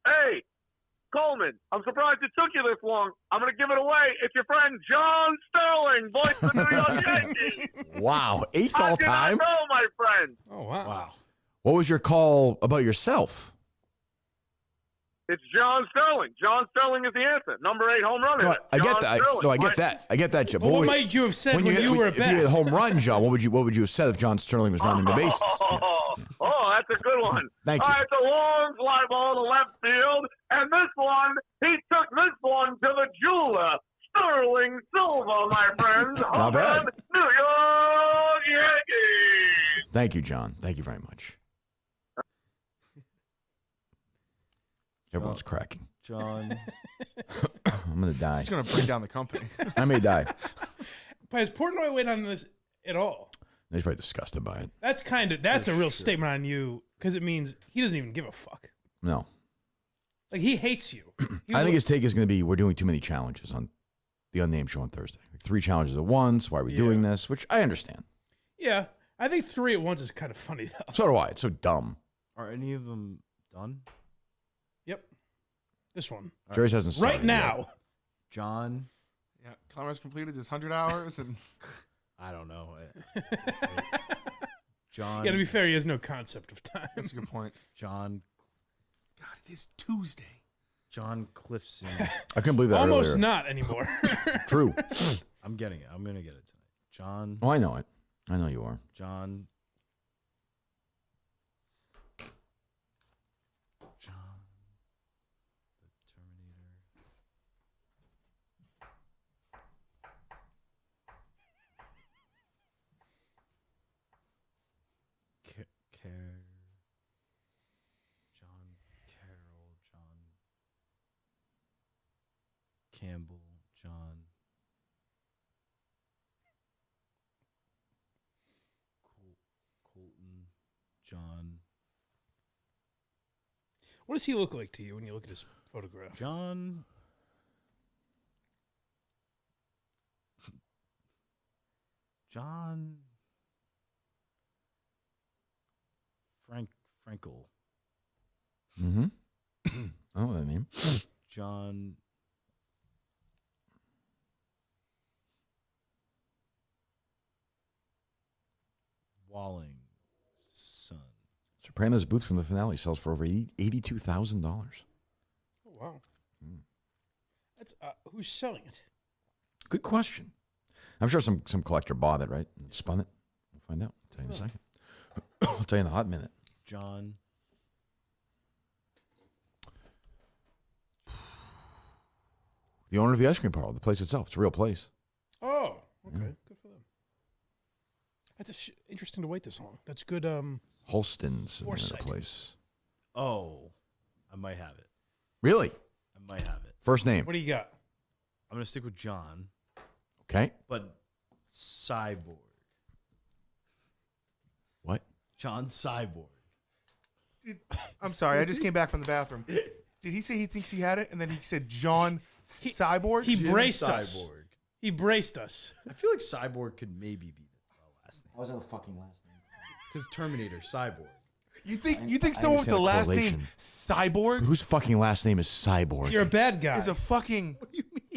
[SPEAKER 6] Hey, Coleman, I'm surprised it took you this long. I'm going to give it away. It's your friend John Sterling, voice of the New York Yankees.
[SPEAKER 2] Wow. 8th
[SPEAKER 6] How
[SPEAKER 2] all
[SPEAKER 6] did I
[SPEAKER 2] time?
[SPEAKER 6] know, my friend?
[SPEAKER 1] Oh, wow.
[SPEAKER 8] Wow.
[SPEAKER 2] What was your call about yourself?
[SPEAKER 6] It's John Sterling. John Sterling is the answer. Number 8 home run.
[SPEAKER 2] No,
[SPEAKER 6] hitter.
[SPEAKER 2] I get
[SPEAKER 6] John
[SPEAKER 2] that.
[SPEAKER 6] Sterling.
[SPEAKER 2] No, I get that. I get that, John.
[SPEAKER 1] Well, what might you have said when you were at
[SPEAKER 2] if you had a
[SPEAKER 1] bat?
[SPEAKER 2] home run, John, what would you have said if John Sterling was running the bases? Yes.
[SPEAKER 6] Oh, that's a good one.
[SPEAKER 2] Thank
[SPEAKER 6] All
[SPEAKER 2] you.
[SPEAKER 6] right, it's a long fly ball to left field. And this one, he took this one to the jeweler. Sterling Silver, my friend.
[SPEAKER 2] Not bad.
[SPEAKER 6] New York Yankees.
[SPEAKER 2] Thank you, John. Thank you very much. Everyone's cracking.
[SPEAKER 8] John.
[SPEAKER 2] I'm going to die.
[SPEAKER 3] It's going to bring down the company.
[SPEAKER 2] I may die.
[SPEAKER 1] But has Portnoy weighed on this at all?
[SPEAKER 2] He's probably disgusted by it.
[SPEAKER 1] That's a real statement on you because it means he doesn't even give a fuck.
[SPEAKER 2] No.
[SPEAKER 1] Like, he hates you.
[SPEAKER 2] I think his take is going to be, we're doing too many challenges on the Unnamed show on Thursday. Like 3 challenges at once. Why are we doing this? Which I understand.
[SPEAKER 1] Yeah. I think 3 at once is kind of funny, though.
[SPEAKER 2] So do I. It's so dumb.
[SPEAKER 8] Are any of them done?
[SPEAKER 1] Yep. This one.
[SPEAKER 2] Jerry's hasn't started
[SPEAKER 1] Right now.
[SPEAKER 2] yet.
[SPEAKER 8] John.
[SPEAKER 3] Yeah, Clemmer's completed his 100 hours, and
[SPEAKER 8] I don't know. John.
[SPEAKER 1] Yeah, to be fair, he has no concept of time.
[SPEAKER 3] that's a good point.
[SPEAKER 8] John.
[SPEAKER 3] God, it is Tuesday.
[SPEAKER 8] John Clifson.
[SPEAKER 2] I couldn't believe that
[SPEAKER 1] Almost
[SPEAKER 2] earlier.
[SPEAKER 1] not anymore.
[SPEAKER 2] True.
[SPEAKER 8] I'm getting it. I'm going to get it tonight. John.
[SPEAKER 2] Oh, I know it. I know you are.
[SPEAKER 8] John. John. The Terminator. John Carroll. John Campbell. John. Colton. John.
[SPEAKER 1] What does he look like to you when you look at his photograph?
[SPEAKER 8] John Frankel.
[SPEAKER 2] Mm-hmm. I don't know that name.
[SPEAKER 8] John Walling son.
[SPEAKER 2] Sopranos booth from the finale sells for over $82,000.
[SPEAKER 1] Oh, wow. That's who's selling it?
[SPEAKER 2] Good question. I'm sure some collector bought it, right? And spun it. We'll find out. I'll tell you in a second. I'll tell you in a hot minute.
[SPEAKER 8] John.
[SPEAKER 2] The owner of the ice cream parlor, the place itself. It's a real place.
[SPEAKER 1] Oh, okay. Good for them. That's interesting to wait this long. That's good.
[SPEAKER 2] Holston's in
[SPEAKER 1] Foresight.
[SPEAKER 2] the place.
[SPEAKER 8] Oh, I might have it.
[SPEAKER 2] Really?
[SPEAKER 8] I might have it.
[SPEAKER 2] First name.
[SPEAKER 1] What do you got?
[SPEAKER 8] I'm gonna stick with John,
[SPEAKER 2] Okay.
[SPEAKER 8] but Cyborg.
[SPEAKER 2] What?
[SPEAKER 8] John Cyborg.
[SPEAKER 3] I'm sorry. I just came back from the bathroom. Did he say he thinks he had it, and then he said John Cyborg?
[SPEAKER 1] He
[SPEAKER 8] Jim
[SPEAKER 1] braced us.
[SPEAKER 8] Cyborg.
[SPEAKER 1] He braced us.
[SPEAKER 8] I feel like Cyborg could maybe be the last name.
[SPEAKER 2] How's that a fucking last name?
[SPEAKER 8] Because Terminator, Cyborg.
[SPEAKER 3] You think someone with the last name Cyborg
[SPEAKER 2] Whose fucking last name is Cyborg?
[SPEAKER 1] You're a bad guy.
[SPEAKER 3] is a fucking?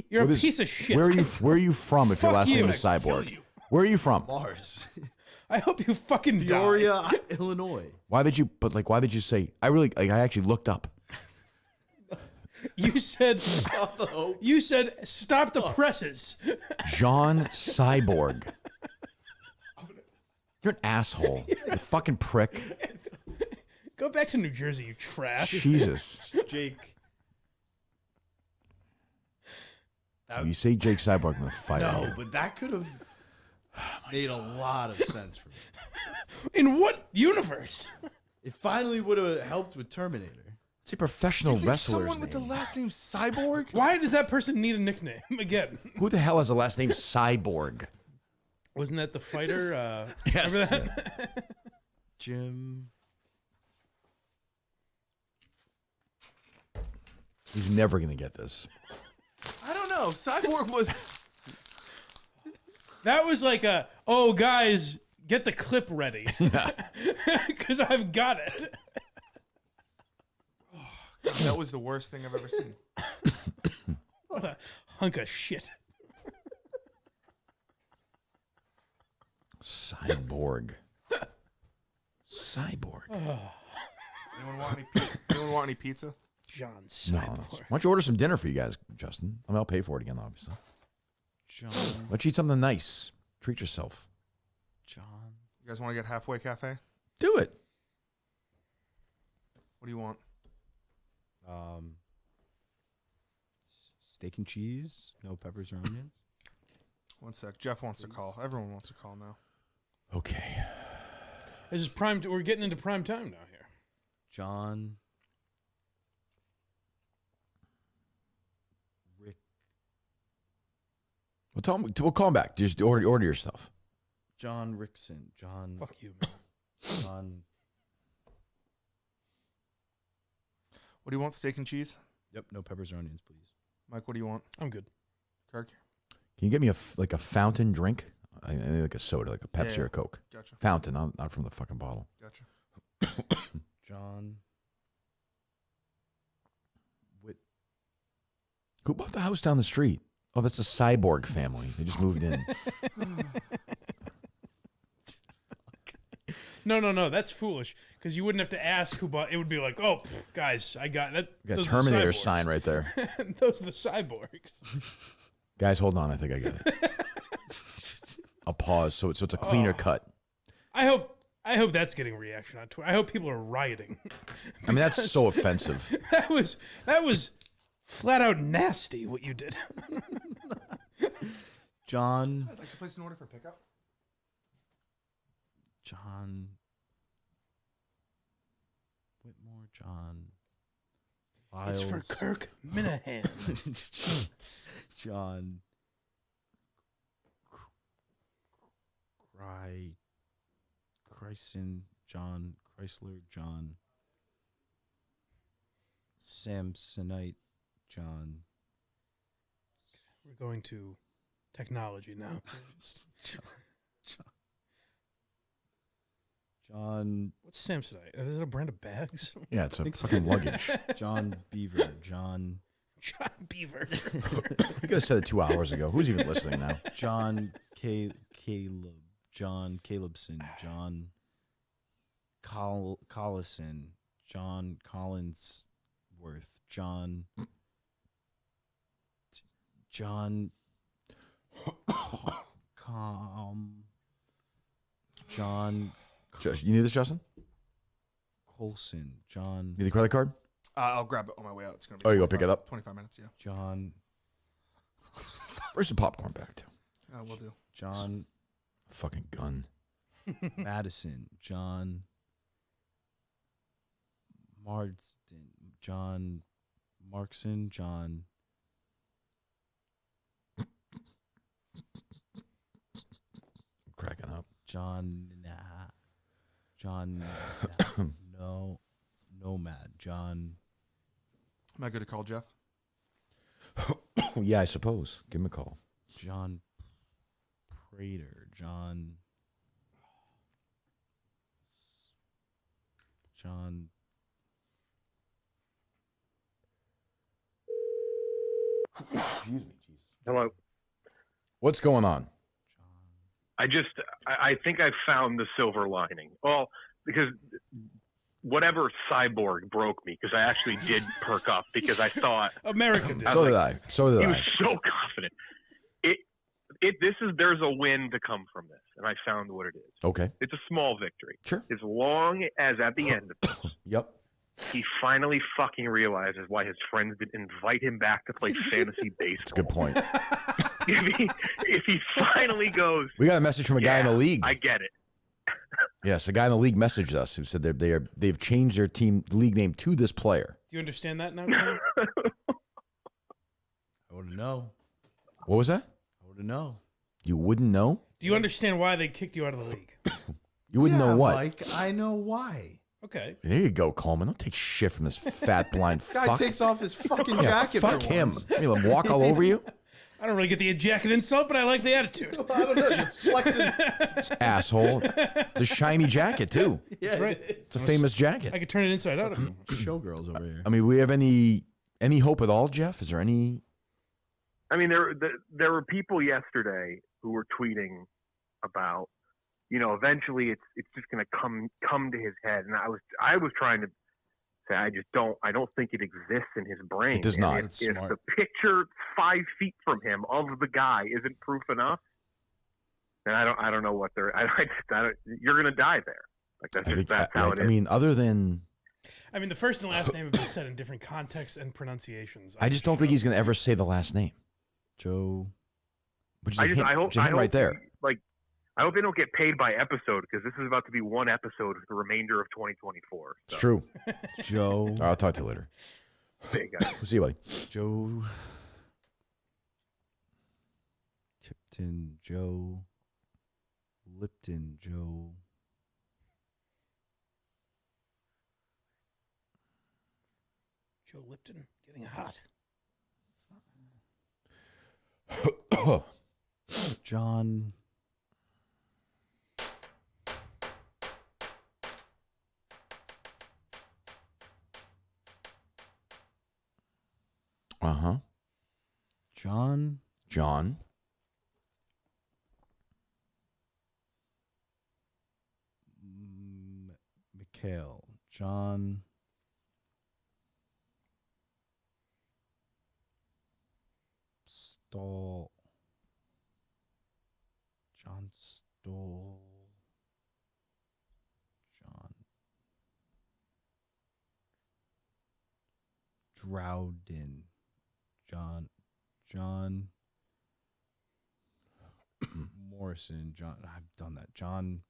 [SPEAKER 1] You're a
[SPEAKER 2] What is-
[SPEAKER 1] piece of shit.
[SPEAKER 2] Where are you from if your
[SPEAKER 1] Fuck
[SPEAKER 2] last name
[SPEAKER 1] you.
[SPEAKER 2] is
[SPEAKER 1] I'll kill
[SPEAKER 2] Cyborg?
[SPEAKER 1] you.
[SPEAKER 2] Where are you from?
[SPEAKER 8] Mars.
[SPEAKER 1] I hope you fucking die.
[SPEAKER 8] Peoria, Illinois.
[SPEAKER 2] Why did you say I actually looked up.
[SPEAKER 1] You said
[SPEAKER 8] Stop the hope.
[SPEAKER 1] You said stop the presses.
[SPEAKER 2] John Cyborg. You're an asshole. You fucking prick.
[SPEAKER 1] Go back to New Jersey, you trash.
[SPEAKER 2] Jesus.
[SPEAKER 8] Jake.
[SPEAKER 2] You say Jake Cyborg in the fire.
[SPEAKER 8] No, but that could have made a lot of sense for me.
[SPEAKER 1] In what universe?
[SPEAKER 8] It finally would have helped with Terminator.
[SPEAKER 2] It's a professional
[SPEAKER 3] You think
[SPEAKER 2] wrestler's
[SPEAKER 3] someone with the
[SPEAKER 2] name.
[SPEAKER 3] last name Cyborg?
[SPEAKER 1] Why does that person need a nickname again?
[SPEAKER 2] Who the hell has a last name Cyborg?
[SPEAKER 1] Wasn't that the fighter?
[SPEAKER 2] Yes.
[SPEAKER 1] Remember that?
[SPEAKER 8] Jim.
[SPEAKER 2] He's never gonna get this.
[SPEAKER 3] I don't know. Cyborg was.
[SPEAKER 1] That was like oh guys, get the clip ready. Because I've got it.
[SPEAKER 3] That was the worst thing I've ever seen.
[SPEAKER 1] What a hunk of shit.
[SPEAKER 2] Cyborg. Cyborg.
[SPEAKER 3] Anyone want any pizza?
[SPEAKER 1] John
[SPEAKER 2] No.
[SPEAKER 1] Cyborg.
[SPEAKER 2] Why don't you order some dinner for you guys, Justin? I mean, I'll pay for it again, obviously.
[SPEAKER 8] John.
[SPEAKER 2] Let's eat something nice. Treat yourself.
[SPEAKER 8] John.
[SPEAKER 3] You guys want to get Halfway Cafe?
[SPEAKER 2] Do it.
[SPEAKER 3] What do you want?
[SPEAKER 8] Steak and cheese, no peppers or onions.
[SPEAKER 3] One sec. Jeff wants to call. Everyone wants to call now.
[SPEAKER 2] Okay.
[SPEAKER 1] This is prime. We're getting into prime time now here.
[SPEAKER 8] John. Rick.
[SPEAKER 2] We'll call him back. Just order your stuff.
[SPEAKER 8] John Rickson. John.
[SPEAKER 1] Fuck you, man.
[SPEAKER 8] John.
[SPEAKER 3] What do you want? Steak and cheese?
[SPEAKER 8] Yep, no peppers or onions, please.
[SPEAKER 3] Mike, what do you want?
[SPEAKER 1] I'm good.
[SPEAKER 3] Kirk?
[SPEAKER 2] Can you get me a fountain drink? I need like a soda, like a Pepsi
[SPEAKER 3] Yeah.
[SPEAKER 2] or a Coke.
[SPEAKER 3] Gotcha.
[SPEAKER 2] Fountain, not from the fucking bottle.
[SPEAKER 3] Gotcha.
[SPEAKER 8] John.
[SPEAKER 2] Who bought the house down the street? Oh, that's a Cyborg family. They just moved in.
[SPEAKER 1] No. That's foolish. Because you wouldn't have to ask who bought. It would be like, oh, guys, I got it.
[SPEAKER 2] We got
[SPEAKER 1] Those are the
[SPEAKER 2] Terminator
[SPEAKER 1] cyborgs.
[SPEAKER 2] sign right there.
[SPEAKER 1] Those are the cyborgs.
[SPEAKER 2] Guys, hold on. I think I got it. I'll pause so it's a cleaner cut.
[SPEAKER 1] I hope that's getting reaction on Twitter. I hope people are rioting.
[SPEAKER 2] I mean, that's so offensive.
[SPEAKER 1] That was flat out nasty what you did.
[SPEAKER 8] John.
[SPEAKER 3] I'd like to place an order for pickup.
[SPEAKER 8] John. Whitmore. John.
[SPEAKER 1] It's for
[SPEAKER 8] Miles.
[SPEAKER 1] Kirk Minahan.
[SPEAKER 8] John. Chryson. John. Chrysler. John. Samsonite, John.
[SPEAKER 1] We're going to technology now.
[SPEAKER 8] John.
[SPEAKER 1] What's Samsonite? Is it a brand of bags?
[SPEAKER 2] Yeah, it's a fucking luggage.
[SPEAKER 8] John Beaver. John
[SPEAKER 1] Beaver.
[SPEAKER 2] You guys said it 2 hours ago. Who's even listening now?
[SPEAKER 8] John Caleb. John Calebson. John Collison. John Collinsworth. John John
[SPEAKER 2] You need this, Justin?
[SPEAKER 8] Colson. John.
[SPEAKER 2] Need the credit card?
[SPEAKER 3] I'll grab it on my way out. It's gonna be.
[SPEAKER 2] Oh, you go pick it up?
[SPEAKER 3] 25 minutes. Yeah.
[SPEAKER 8] John.
[SPEAKER 2] Where's the popcorn back to?
[SPEAKER 3] We'll do.
[SPEAKER 8] John.
[SPEAKER 2] Fucking gun.
[SPEAKER 8] Madison. John. Marsden. John. Markson. John.
[SPEAKER 2] I'm cracking up.
[SPEAKER 8] John. No. Nomad. John.
[SPEAKER 3] Am I good to call Jeff?
[SPEAKER 2] Yeah, I suppose. Give him a call.
[SPEAKER 8] John Prater. John.
[SPEAKER 2] Excuse me, Jesus.
[SPEAKER 6] Hello.
[SPEAKER 2] What's going on?
[SPEAKER 6] I think I found the silver lining. Well, because whatever cyborg broke me, because I actually did perk up because I thought
[SPEAKER 1] American did.
[SPEAKER 2] So did I.
[SPEAKER 6] He was so confident. There's a win to come from this, and I found what it is.
[SPEAKER 2] Okay.
[SPEAKER 6] It's a small victory.
[SPEAKER 2] Sure.
[SPEAKER 6] As long as at the end of this,
[SPEAKER 2] Yep.
[SPEAKER 6] he finally fucking realizes why his friends didn't invite him back to play fantasy baseball.
[SPEAKER 2] That's a good point.
[SPEAKER 6] If he finally goes,
[SPEAKER 2] We got a message from a guy in the league.
[SPEAKER 6] I get it.
[SPEAKER 2] Yes, a guy in the league messaged us who said they've changed their league name to this player.
[SPEAKER 1] Do you understand that now, Colin?
[SPEAKER 8] I wouldn't know.
[SPEAKER 2] What was that?
[SPEAKER 8] I wouldn't know.
[SPEAKER 2] You wouldn't know?
[SPEAKER 1] Do you understand why they kicked you out of the league?
[SPEAKER 2] You wouldn't know what?
[SPEAKER 4] Mike, I know why.
[SPEAKER 1] Okay.
[SPEAKER 2] There you go, Coleman. Don't take shit from this fat blind
[SPEAKER 4] Guy
[SPEAKER 2] fuck.
[SPEAKER 4] takes off his fucking
[SPEAKER 2] Yeah,
[SPEAKER 4] jacket.
[SPEAKER 2] fuck
[SPEAKER 4] for
[SPEAKER 2] him.
[SPEAKER 4] once.
[SPEAKER 2] You let him walk all over you?
[SPEAKER 1] I don't really get the jacket insult, but I like the attitude.
[SPEAKER 4] I don't know. You're flexing.
[SPEAKER 2] Asshole. It's a shiny jacket, too.
[SPEAKER 4] Yeah,
[SPEAKER 1] That's right.
[SPEAKER 2] It's a famous jacket.
[SPEAKER 1] I could turn it inside out. Of him.
[SPEAKER 8] Showgirls over here.
[SPEAKER 2] I mean, we have any hope at all, Jeff? Is there any?
[SPEAKER 6] I mean, there were people yesterday who were tweeting about, eventually it's just going to come to his head, and I was trying to say I don't think it exists in his brain.
[SPEAKER 2] It does not.
[SPEAKER 6] And
[SPEAKER 2] It's
[SPEAKER 6] if
[SPEAKER 2] smart.
[SPEAKER 6] the picture 5 feet from him of the guy isn't proof enough, then I don't know what they're. You're going to die there. Like that's how it is.
[SPEAKER 2] I mean, other than.
[SPEAKER 1] I mean, the first and last name have been said in different contexts and pronunciations.
[SPEAKER 2] I just don't think he's going to ever say the last name.
[SPEAKER 8] Joe.
[SPEAKER 2] Which is
[SPEAKER 6] I
[SPEAKER 2] a hint,
[SPEAKER 6] hope
[SPEAKER 2] which is a hint right there.
[SPEAKER 6] I hope they don't get paid by episode, because this is about to be one episode for the remainder of 2024.
[SPEAKER 2] It's true.
[SPEAKER 8] Joe.
[SPEAKER 2] All right, I'll talk to you later.
[SPEAKER 6] Big guy.
[SPEAKER 2] See you, buddy.
[SPEAKER 8] Joe. Tipton. Joe. Lipton. Joe.
[SPEAKER 1] Joe Lipton getting hot.
[SPEAKER 8] John.
[SPEAKER 2] Uh-huh.
[SPEAKER 8] John. Mikhail. John. Stoll. John Stoll. John. Drowden. John. Morrison. John. I've done that. John.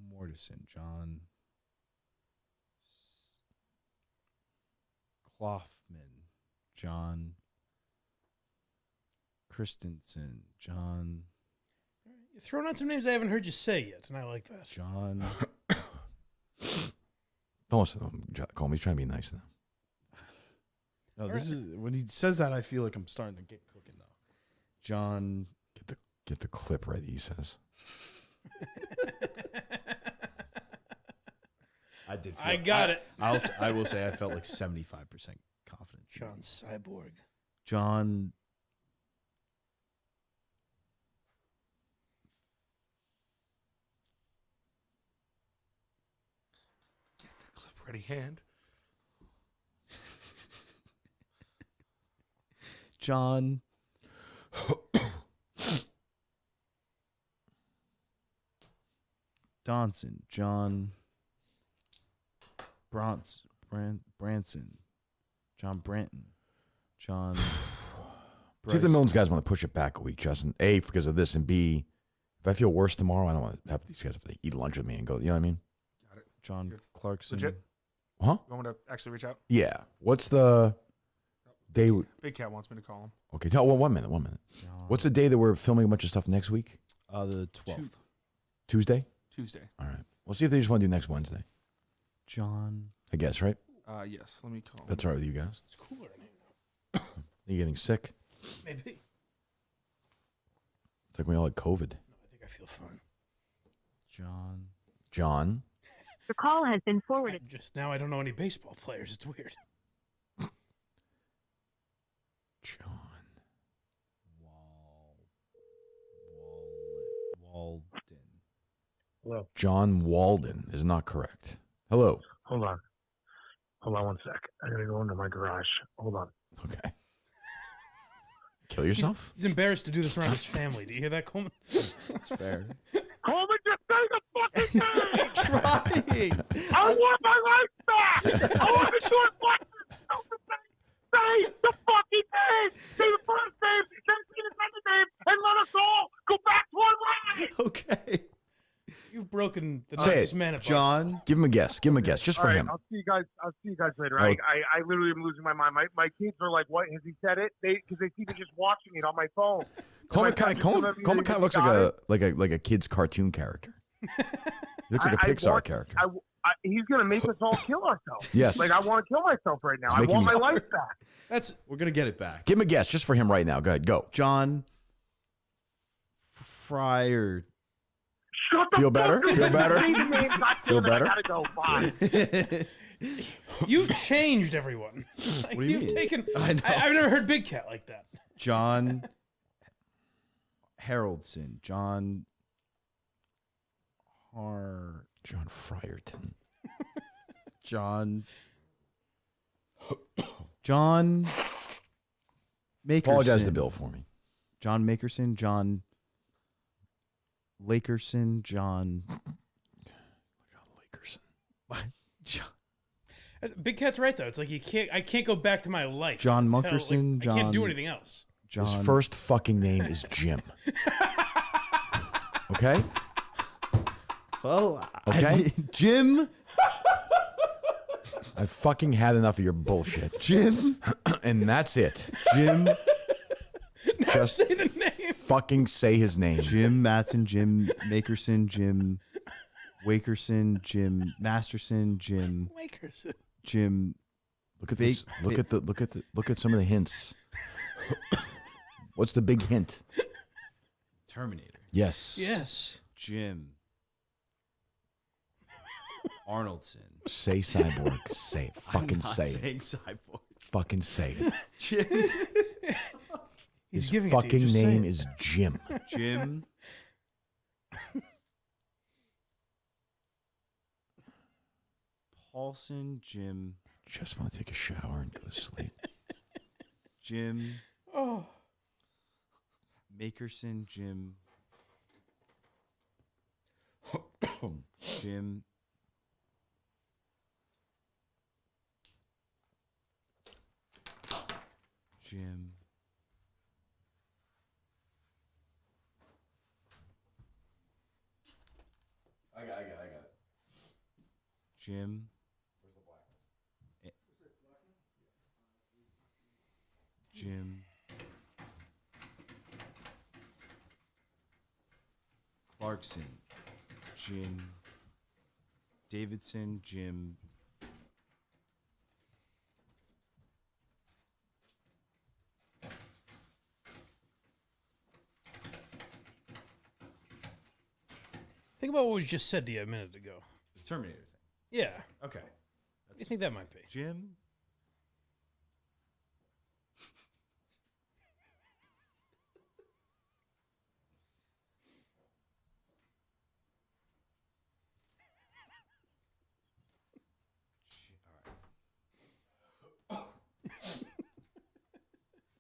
[SPEAKER 8] Mortison. John. Clothman. John. Christensen. John.
[SPEAKER 1] You're throwing out some names I haven't heard you say yet, and I like that.
[SPEAKER 8] John.
[SPEAKER 2] Don't listen to him, Coleman. He's trying to be nice now.
[SPEAKER 4] No, this is when he says that, I feel like I'm starting to get cooking though. John,
[SPEAKER 2] Get the clip ready, he says.
[SPEAKER 4] I did.
[SPEAKER 1] I got it.
[SPEAKER 4] I will say I felt like 75% confidence.
[SPEAKER 1] John Cyborg.
[SPEAKER 4] John.
[SPEAKER 3] Get the clip ready hand.
[SPEAKER 4] John. Donson. John. Branson. John Branton. John.
[SPEAKER 2] See if the Miltons guys want to push it back a week, Justin. A, because of this, and B, if I feel worse tomorrow, I don't want to have these guys have to eat lunch with me and go, you know what I mean?
[SPEAKER 3] Got it.
[SPEAKER 4] John
[SPEAKER 3] Good.
[SPEAKER 4] Clarkson.
[SPEAKER 3] Legit?
[SPEAKER 2] Huh?
[SPEAKER 3] You want me to actually reach out?
[SPEAKER 2] Yeah. What's the day?
[SPEAKER 3] Big Cat wants me to call him.
[SPEAKER 2] Okay, well, 1 minute.
[SPEAKER 4] John,
[SPEAKER 2] What's the day that we're filming a bunch of stuff next week?
[SPEAKER 4] the 12th.
[SPEAKER 2] Tuesday?
[SPEAKER 3] Tuesday.
[SPEAKER 2] All right. We'll see if they just want to do next Wednesday.
[SPEAKER 4] John.
[SPEAKER 2] I guess, right?
[SPEAKER 3] Yes. Let me call him.
[SPEAKER 2] That's all right with you guys.
[SPEAKER 1] It's cooler in here.
[SPEAKER 2] Are you getting sick?
[SPEAKER 1] Maybe.
[SPEAKER 2] It's like we all had COVID.
[SPEAKER 1] No, I think I feel fine.
[SPEAKER 2] John.
[SPEAKER 7] The call has been forwarded.
[SPEAKER 1] Just now, I don't know any baseball players. It's weird.
[SPEAKER 2] John.
[SPEAKER 4] Walden.
[SPEAKER 6] Hello.
[SPEAKER 2] John Walden is not correct. Hello.
[SPEAKER 6] Hold on. Hold on 1 sec. I gotta go into my garage. Hold on.
[SPEAKER 2] Okay. Kill yourself?
[SPEAKER 1] He's embarrassed to do this around his family. Do you hear that, Coleman?
[SPEAKER 4] That's fair.
[SPEAKER 6] Coleman, just say the fucking name!
[SPEAKER 4] Trying.
[SPEAKER 6] I want my life back! I want to do it once. Say the fucking name! Say the first name, then say the second name, and let us all go back to our lives!
[SPEAKER 4] Okay.
[SPEAKER 1] You've broken the
[SPEAKER 2] Say
[SPEAKER 1] nicest
[SPEAKER 2] it.
[SPEAKER 1] man at
[SPEAKER 4] John.
[SPEAKER 2] Give him a guess. Give him a guess, just
[SPEAKER 6] All
[SPEAKER 2] for
[SPEAKER 6] right,
[SPEAKER 2] him.
[SPEAKER 6] I'll see you guys later.
[SPEAKER 2] Oh.
[SPEAKER 6] I literally am losing my mind. My kids are like, "What has he said it?" Because they see me just watching it on my phone.
[SPEAKER 2] Coleman
[SPEAKER 6] Like, I
[SPEAKER 2] kind
[SPEAKER 6] just remember
[SPEAKER 2] of
[SPEAKER 6] you
[SPEAKER 2] looks
[SPEAKER 6] got
[SPEAKER 2] like
[SPEAKER 6] it.
[SPEAKER 2] a kid's cartoon character. He looks like a
[SPEAKER 6] I
[SPEAKER 2] Pixar
[SPEAKER 6] want-
[SPEAKER 2] character.
[SPEAKER 6] He's gonna make us all kill ourselves.
[SPEAKER 2] Yes.
[SPEAKER 6] Like I want to kill myself right now.
[SPEAKER 2] He's
[SPEAKER 6] I
[SPEAKER 2] making
[SPEAKER 6] want my
[SPEAKER 2] you-
[SPEAKER 6] life back.
[SPEAKER 4] We're gonna get it back.
[SPEAKER 2] Give him a guess, just for him right now. Go ahead, go.
[SPEAKER 4] John Fryer.
[SPEAKER 6] Shut the
[SPEAKER 2] Feel
[SPEAKER 6] fuck
[SPEAKER 2] better?
[SPEAKER 6] up.
[SPEAKER 2] Feel better?
[SPEAKER 6] Say the name, God
[SPEAKER 2] Feel
[SPEAKER 6] damn it,
[SPEAKER 2] better?
[SPEAKER 6] I gotta go. Bye.
[SPEAKER 1] You've changed everyone.
[SPEAKER 4] What do you
[SPEAKER 1] You've
[SPEAKER 4] mean?
[SPEAKER 1] taken.
[SPEAKER 4] I know.
[SPEAKER 1] I've never heard Big Cat like that.
[SPEAKER 4] John Haroldson. John
[SPEAKER 2] John Fryerton.
[SPEAKER 4] John Makerson.
[SPEAKER 2] Apologize to Bill for me.
[SPEAKER 4] John Makerson. John Lakerson. John
[SPEAKER 2] Lakerson.
[SPEAKER 4] John,
[SPEAKER 1] Big Cat's right though. It's like I can't go back to my life.
[SPEAKER 4] John
[SPEAKER 1] until,
[SPEAKER 4] Munkerson,
[SPEAKER 1] I can't do
[SPEAKER 4] John-
[SPEAKER 1] anything else.
[SPEAKER 4] John.
[SPEAKER 2] His first fucking name is Jim. Okay?
[SPEAKER 4] Well,
[SPEAKER 2] Okay.
[SPEAKER 4] Jim.
[SPEAKER 2] I fucking had enough of your bullshit.
[SPEAKER 4] Jim.
[SPEAKER 2] And that's it.
[SPEAKER 4] Jim.
[SPEAKER 2] Just
[SPEAKER 1] Say the name.
[SPEAKER 2] fucking say his name.
[SPEAKER 4] Jim Matson. Jim Makerson. Jim Wakerson. Jim Masterson. Jim.
[SPEAKER 1] Wakerson.
[SPEAKER 4] Jim.
[SPEAKER 2] Look at
[SPEAKER 4] Big-
[SPEAKER 2] this. Look at some of the hints. What's the big hint?
[SPEAKER 4] Terminator.
[SPEAKER 2] Yes.
[SPEAKER 1] Yes.
[SPEAKER 4] Jim. Arnoldson.
[SPEAKER 2] Say cyborg. Say it. Fucking
[SPEAKER 4] I'm not
[SPEAKER 2] say it.
[SPEAKER 4] saying cyborg.
[SPEAKER 2] Fucking say it.
[SPEAKER 4] Jim.
[SPEAKER 1] He's
[SPEAKER 2] His
[SPEAKER 1] giving it to you,
[SPEAKER 2] fucking
[SPEAKER 1] just say
[SPEAKER 2] name
[SPEAKER 1] it.
[SPEAKER 2] is Jim.
[SPEAKER 4] Jim. Paulson. Jim.
[SPEAKER 2] Just want to take a shower and go to sleep.
[SPEAKER 4] Jim.
[SPEAKER 1] Oh.
[SPEAKER 4] Makerson. Jim. Jim. Jim.
[SPEAKER 2] I got it.
[SPEAKER 4] Jim. Jim. Clarkson. Jim. Davidson. Jim.
[SPEAKER 1] Think about what we just said to you a minute ago.
[SPEAKER 8] The Terminator thing.
[SPEAKER 1] Yeah.
[SPEAKER 8] Okay.
[SPEAKER 1] What do you think that might be?
[SPEAKER 8] Jim.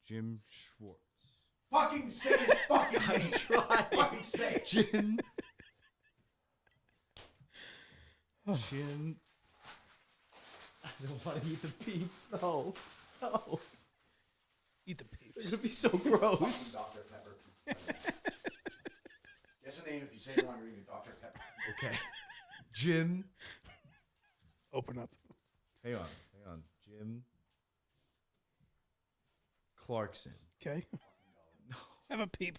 [SPEAKER 8] Jim Schwartz.
[SPEAKER 2] Fucking say his fucking name. I tried. Fucking say it.
[SPEAKER 8] Jim. Jim. I don't want to eat the peeps. No. No.
[SPEAKER 1] Eat the peeps.
[SPEAKER 8] It's gonna be so gross.
[SPEAKER 2] Dr. Pepper. Guess the name if you say it wrong, you're eating Dr. Pepper.
[SPEAKER 8] Okay. Jim.
[SPEAKER 1] Open up.
[SPEAKER 8] Hang on. Jim Clarkson.
[SPEAKER 1] Okay.
[SPEAKER 8] No.
[SPEAKER 1] Have a peep.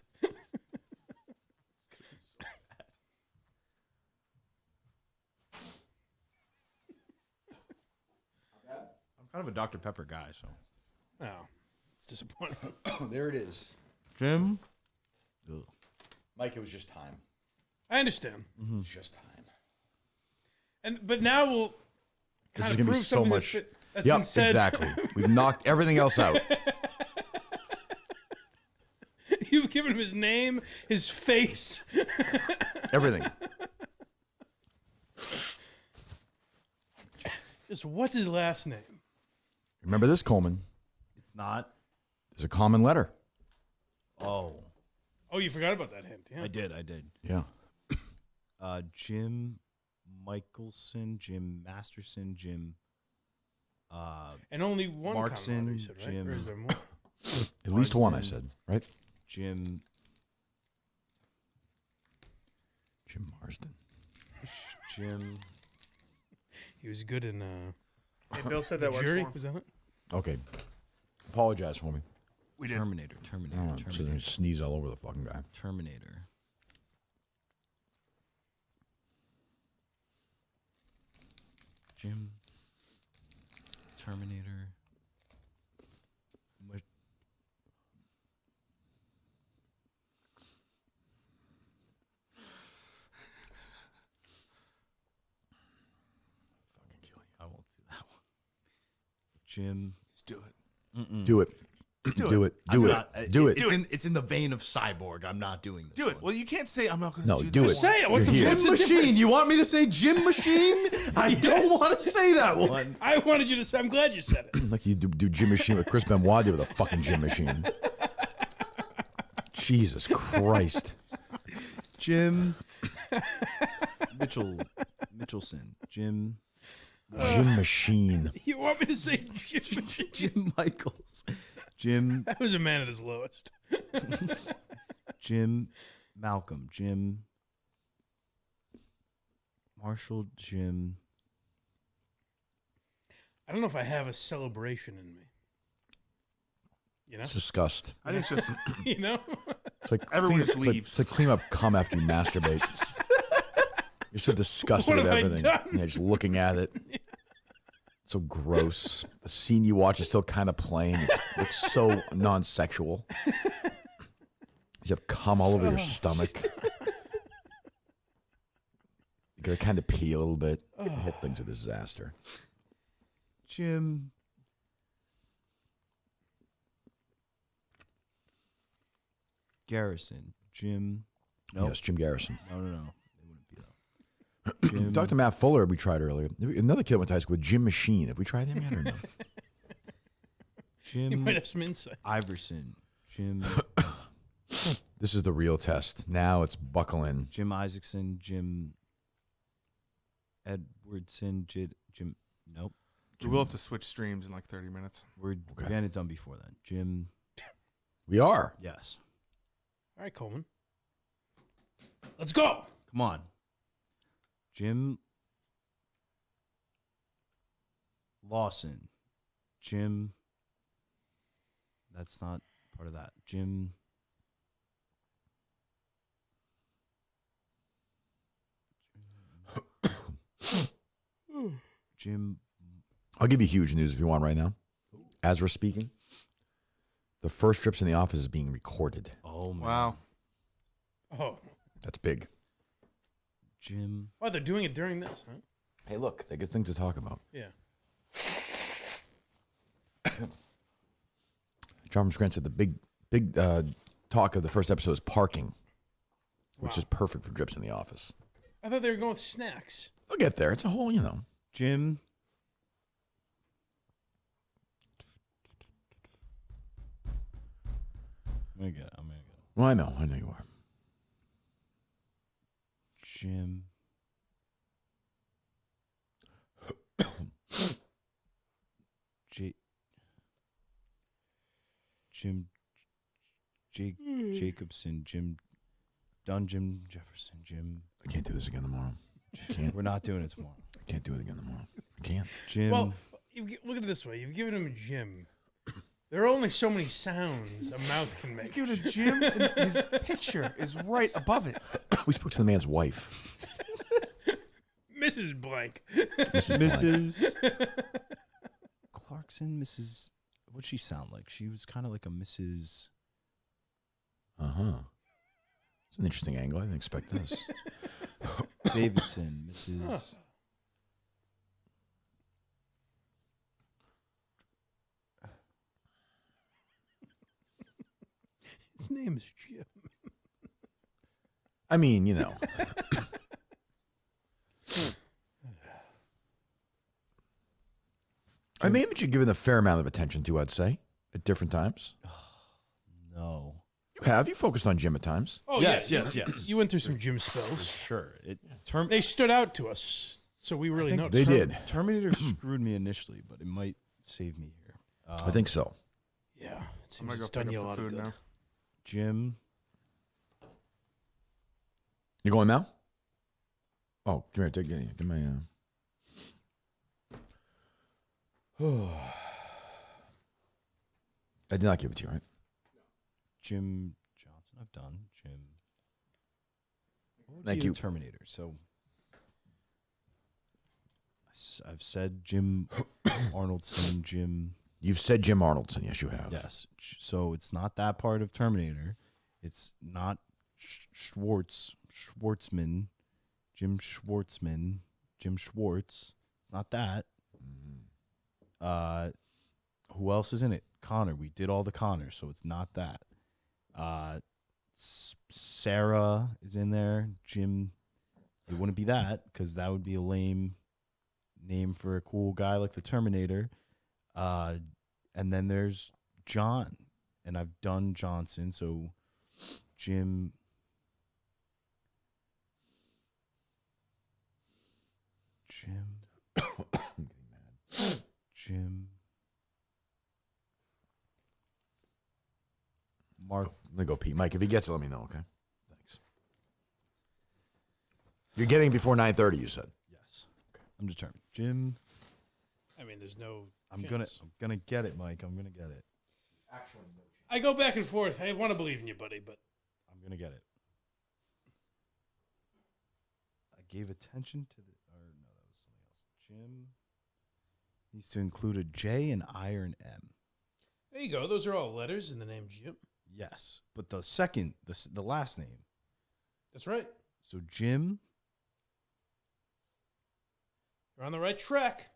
[SPEAKER 8] I'm kind of a Dr. Pepper guy, so.
[SPEAKER 1] Oh, it's disappointing.
[SPEAKER 2] There it is.
[SPEAKER 8] Jim. Ugh.
[SPEAKER 2] Mike, it was just time.
[SPEAKER 1] I understand.
[SPEAKER 2] It was just time.
[SPEAKER 1] But now we'll
[SPEAKER 2] This
[SPEAKER 1] kind
[SPEAKER 2] is
[SPEAKER 1] of
[SPEAKER 2] going to be
[SPEAKER 1] prove
[SPEAKER 2] so
[SPEAKER 1] something
[SPEAKER 2] much.
[SPEAKER 1] that's
[SPEAKER 2] Yep,
[SPEAKER 1] been said.
[SPEAKER 2] exactly. We've knocked everything else out.
[SPEAKER 1] You've given him his name, his face.
[SPEAKER 2] Everything.
[SPEAKER 1] Just what's his last name?
[SPEAKER 2] Remember this, Coleman?
[SPEAKER 8] It's not.
[SPEAKER 2] There's a common letter.
[SPEAKER 8] Oh.
[SPEAKER 1] Oh, you forgot about that hint. Yeah.
[SPEAKER 8] I did.
[SPEAKER 2] Yeah.
[SPEAKER 8] Jim Michelson, Jim Masterson, Jim.
[SPEAKER 1] And only one
[SPEAKER 8] Markson,
[SPEAKER 1] common letter, you said, right?
[SPEAKER 8] Jim.
[SPEAKER 1] Or is there more?
[SPEAKER 2] At least one, I
[SPEAKER 8] Marsden.
[SPEAKER 2] said, right?
[SPEAKER 8] Jim
[SPEAKER 2] Marsden.
[SPEAKER 8] Jim.
[SPEAKER 1] He was good in
[SPEAKER 3] Hey, Bill said
[SPEAKER 1] the
[SPEAKER 3] that once
[SPEAKER 1] jury.
[SPEAKER 3] for him.
[SPEAKER 1] Was that it?
[SPEAKER 2] Okay. Apologize for me.
[SPEAKER 3] We did.
[SPEAKER 8] Terminator.
[SPEAKER 2] I don't want to sit there and sneeze all over the fucking guy.
[SPEAKER 8] Terminator. Jim. Terminator. What?
[SPEAKER 2] Fucking kill you.
[SPEAKER 8] I won't do that one. Jim.
[SPEAKER 3] Just do it.
[SPEAKER 8] Mm-mm.
[SPEAKER 2] Do it. Do it.
[SPEAKER 8] I'm
[SPEAKER 2] Do it.
[SPEAKER 8] not-
[SPEAKER 2] Do it.
[SPEAKER 8] It's in the vein of Cyborg. I'm not doing this.
[SPEAKER 3] Do it.
[SPEAKER 8] one.
[SPEAKER 3] Well, you can't say I'm not going to
[SPEAKER 2] No,
[SPEAKER 3] do
[SPEAKER 2] do
[SPEAKER 3] this.
[SPEAKER 2] it.
[SPEAKER 1] Say it. What's the,
[SPEAKER 2] You're here.
[SPEAKER 1] what's the difference?
[SPEAKER 8] You want me to say Jim Machine? I don't want to say that one.
[SPEAKER 1] I wanted you to say. I'm glad you said it.
[SPEAKER 2] Like you do Gym Machine with Chris Benoit did with a fucking Gym Machine. Jesus Christ.
[SPEAKER 8] Jim Mitchelson. Jim
[SPEAKER 2] Gym Machine.
[SPEAKER 1] You want me to say Jim?
[SPEAKER 8] Jim Michaels. Jim
[SPEAKER 1] That was a man at his lowest.
[SPEAKER 8] Jim Malcolm. Jim Marshall. Jim.
[SPEAKER 1] I don't know if I have a celebration in me. You know?
[SPEAKER 2] It's disgust.
[SPEAKER 3] I think it's just
[SPEAKER 1] You know?
[SPEAKER 2] It's like
[SPEAKER 3] Everyone
[SPEAKER 2] clean,
[SPEAKER 3] just
[SPEAKER 2] it's like,
[SPEAKER 3] leaves.
[SPEAKER 2] it's like clean up cum after you masturbate. You're so disgusted
[SPEAKER 1] What
[SPEAKER 2] with
[SPEAKER 1] have I
[SPEAKER 2] everything.
[SPEAKER 1] done?
[SPEAKER 2] Yeah, just looking at it. So gross. The scene you watch is still kind of playing. It looks so non-sexual. You have cum all over your stomach. You gotta kind of pee a little bit. The whole thing's a disaster.
[SPEAKER 8] Jim. Garrison. Jim. Nope.
[SPEAKER 2] Yes, Jim Garrison.
[SPEAKER 8] No. It wouldn't be that. Jim.
[SPEAKER 2] Dr. Matt Fuller, we tried earlier. Another kid went to high school with Jim Machine. Have we tried him yet or no?
[SPEAKER 1] You
[SPEAKER 8] Jim
[SPEAKER 1] might have some insight.
[SPEAKER 8] Iverson. Jim.
[SPEAKER 2] This is the real test. Now it's buckle in.
[SPEAKER 8] Jim Isaacson. Jim Edwardson. Jim. Nope.
[SPEAKER 3] we will have to switch streams in like 30 minutes.
[SPEAKER 8] We're getting it done before then. Jim.
[SPEAKER 2] We are.
[SPEAKER 8] Yes.
[SPEAKER 1] All right, Coleman. Let's go.
[SPEAKER 8] Come on. Jim Lawson. Jim. That's not part of that. Jim. Jim.
[SPEAKER 2] I'll give you huge news if you want right now. As we're speaking, the first trips in the office is being recorded.
[SPEAKER 8] Oh, man.
[SPEAKER 3] Wow.
[SPEAKER 1] Oh,
[SPEAKER 2] That's big.
[SPEAKER 8] Jim.
[SPEAKER 1] Oh, they're doing it during this, huh?
[SPEAKER 2] Hey, look, they get things to talk about.
[SPEAKER 1] Yeah.
[SPEAKER 2] Jarvis Grant said the big talk of the first episode is parking, which is perfect for drips in the office.
[SPEAKER 1] I thought they were going with snacks.
[SPEAKER 2] They'll get there. It's a whole,
[SPEAKER 8] Jim. I'm gonna get it.
[SPEAKER 2] Well, I know you are.
[SPEAKER 8] Jim. Jacobson, Jim Jefferson, Jim.
[SPEAKER 2] I can't do this again tomorrow. Can't.
[SPEAKER 8] We're not doing it tomorrow.
[SPEAKER 2] I can't do it again tomorrow. I can't.
[SPEAKER 8] Jim.
[SPEAKER 1] Well, look at it this way. You've given him a Jim. There are only so many sounds a mouth can make.
[SPEAKER 3] Give it a Jim, and his picture is right above it.
[SPEAKER 2] We spoke to the man's wife.
[SPEAKER 1] Mrs. Blank.
[SPEAKER 8] Mrs. Clarkson, Mrs. What'd she sound like? She was kind of like a Mrs.
[SPEAKER 2] It's an interesting angle. I didn't expect this.
[SPEAKER 8] Davidson, Mrs.
[SPEAKER 1] His name is Jim.
[SPEAKER 2] I mean, I mean, haven't you given a fair amount of attention to, I'd say, at different times?
[SPEAKER 8] No.
[SPEAKER 2] You have. You focused on Jim at times.
[SPEAKER 1] Oh,
[SPEAKER 3] Yes.
[SPEAKER 1] You went through some Jim spells.
[SPEAKER 8] Sure.
[SPEAKER 1] They stood out to us, so we really noticed.
[SPEAKER 2] They did.
[SPEAKER 8] Terminator screwed me initially, but it might save me here.
[SPEAKER 2] I think so.
[SPEAKER 1] Yeah, it
[SPEAKER 3] I'm
[SPEAKER 1] seems
[SPEAKER 3] gonna
[SPEAKER 1] it's
[SPEAKER 3] go
[SPEAKER 1] done
[SPEAKER 3] pick
[SPEAKER 1] you a
[SPEAKER 3] up
[SPEAKER 1] lot
[SPEAKER 3] the
[SPEAKER 1] of
[SPEAKER 3] food
[SPEAKER 1] good.
[SPEAKER 3] now.
[SPEAKER 8] Jim.
[SPEAKER 2] You going now? Oh, come here. Give my. I did not give it to you, right?
[SPEAKER 8] Jim Johnson. I've done. Jim. What would
[SPEAKER 2] Thank
[SPEAKER 8] be a
[SPEAKER 2] you.
[SPEAKER 8] Terminator. So I've said Jim Arnoldson. Jim.
[SPEAKER 2] You've said Jim Arnoldson. Yes, you have.
[SPEAKER 8] Yes. So it's not that part of Terminator. It's not Schwartzman, Jim Schwartzman, Jim Schwartz. It's not that. Who else is in it? Connor. We did all the Connors, so it's not that. Sarah is in there. Jim. It wouldn't be that because that would be a lame name for a cool guy like the Terminator. And then there's John, and I've done Johnson, so Jim. Jim. Mark.
[SPEAKER 2] Let me go pee. Mike, if he gets it, let me know, okay? Thanks. You're getting it before 9:30, you said.
[SPEAKER 8] Yes. Okay. I'm determined. Jim.
[SPEAKER 1] I mean, there's no.
[SPEAKER 8] I'm
[SPEAKER 1] chance.
[SPEAKER 8] gonna get it, Mike. I'm gonna get it.
[SPEAKER 1] I go back and forth. I want to believe in you, buddy, but
[SPEAKER 8] I'm gonna get it. I gave attention to the. Or no, that was something else. Jim needs to include a J and iron M.
[SPEAKER 1] there you go. Those are all letters in the name Jim.
[SPEAKER 8] Yes, but the second, the last name.
[SPEAKER 1] That's right.
[SPEAKER 8] So Jim.
[SPEAKER 1] You're on the right track.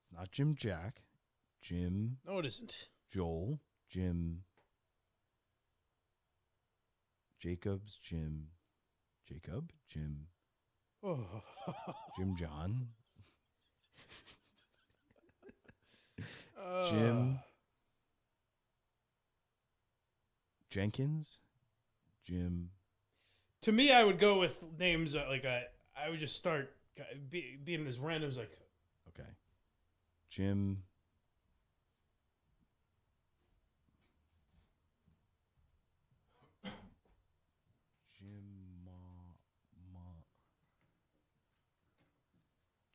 [SPEAKER 8] It's not Jim Jack. Jim
[SPEAKER 1] No, it isn't.
[SPEAKER 8] Joel. Jim Jacobs. Jim Jacob. Jim
[SPEAKER 1] Oh.
[SPEAKER 8] Jim John. Jim Jenkins. Jim.
[SPEAKER 1] To me, I would go with names I would just start being as random as I could.
[SPEAKER 8] Okay. Jim.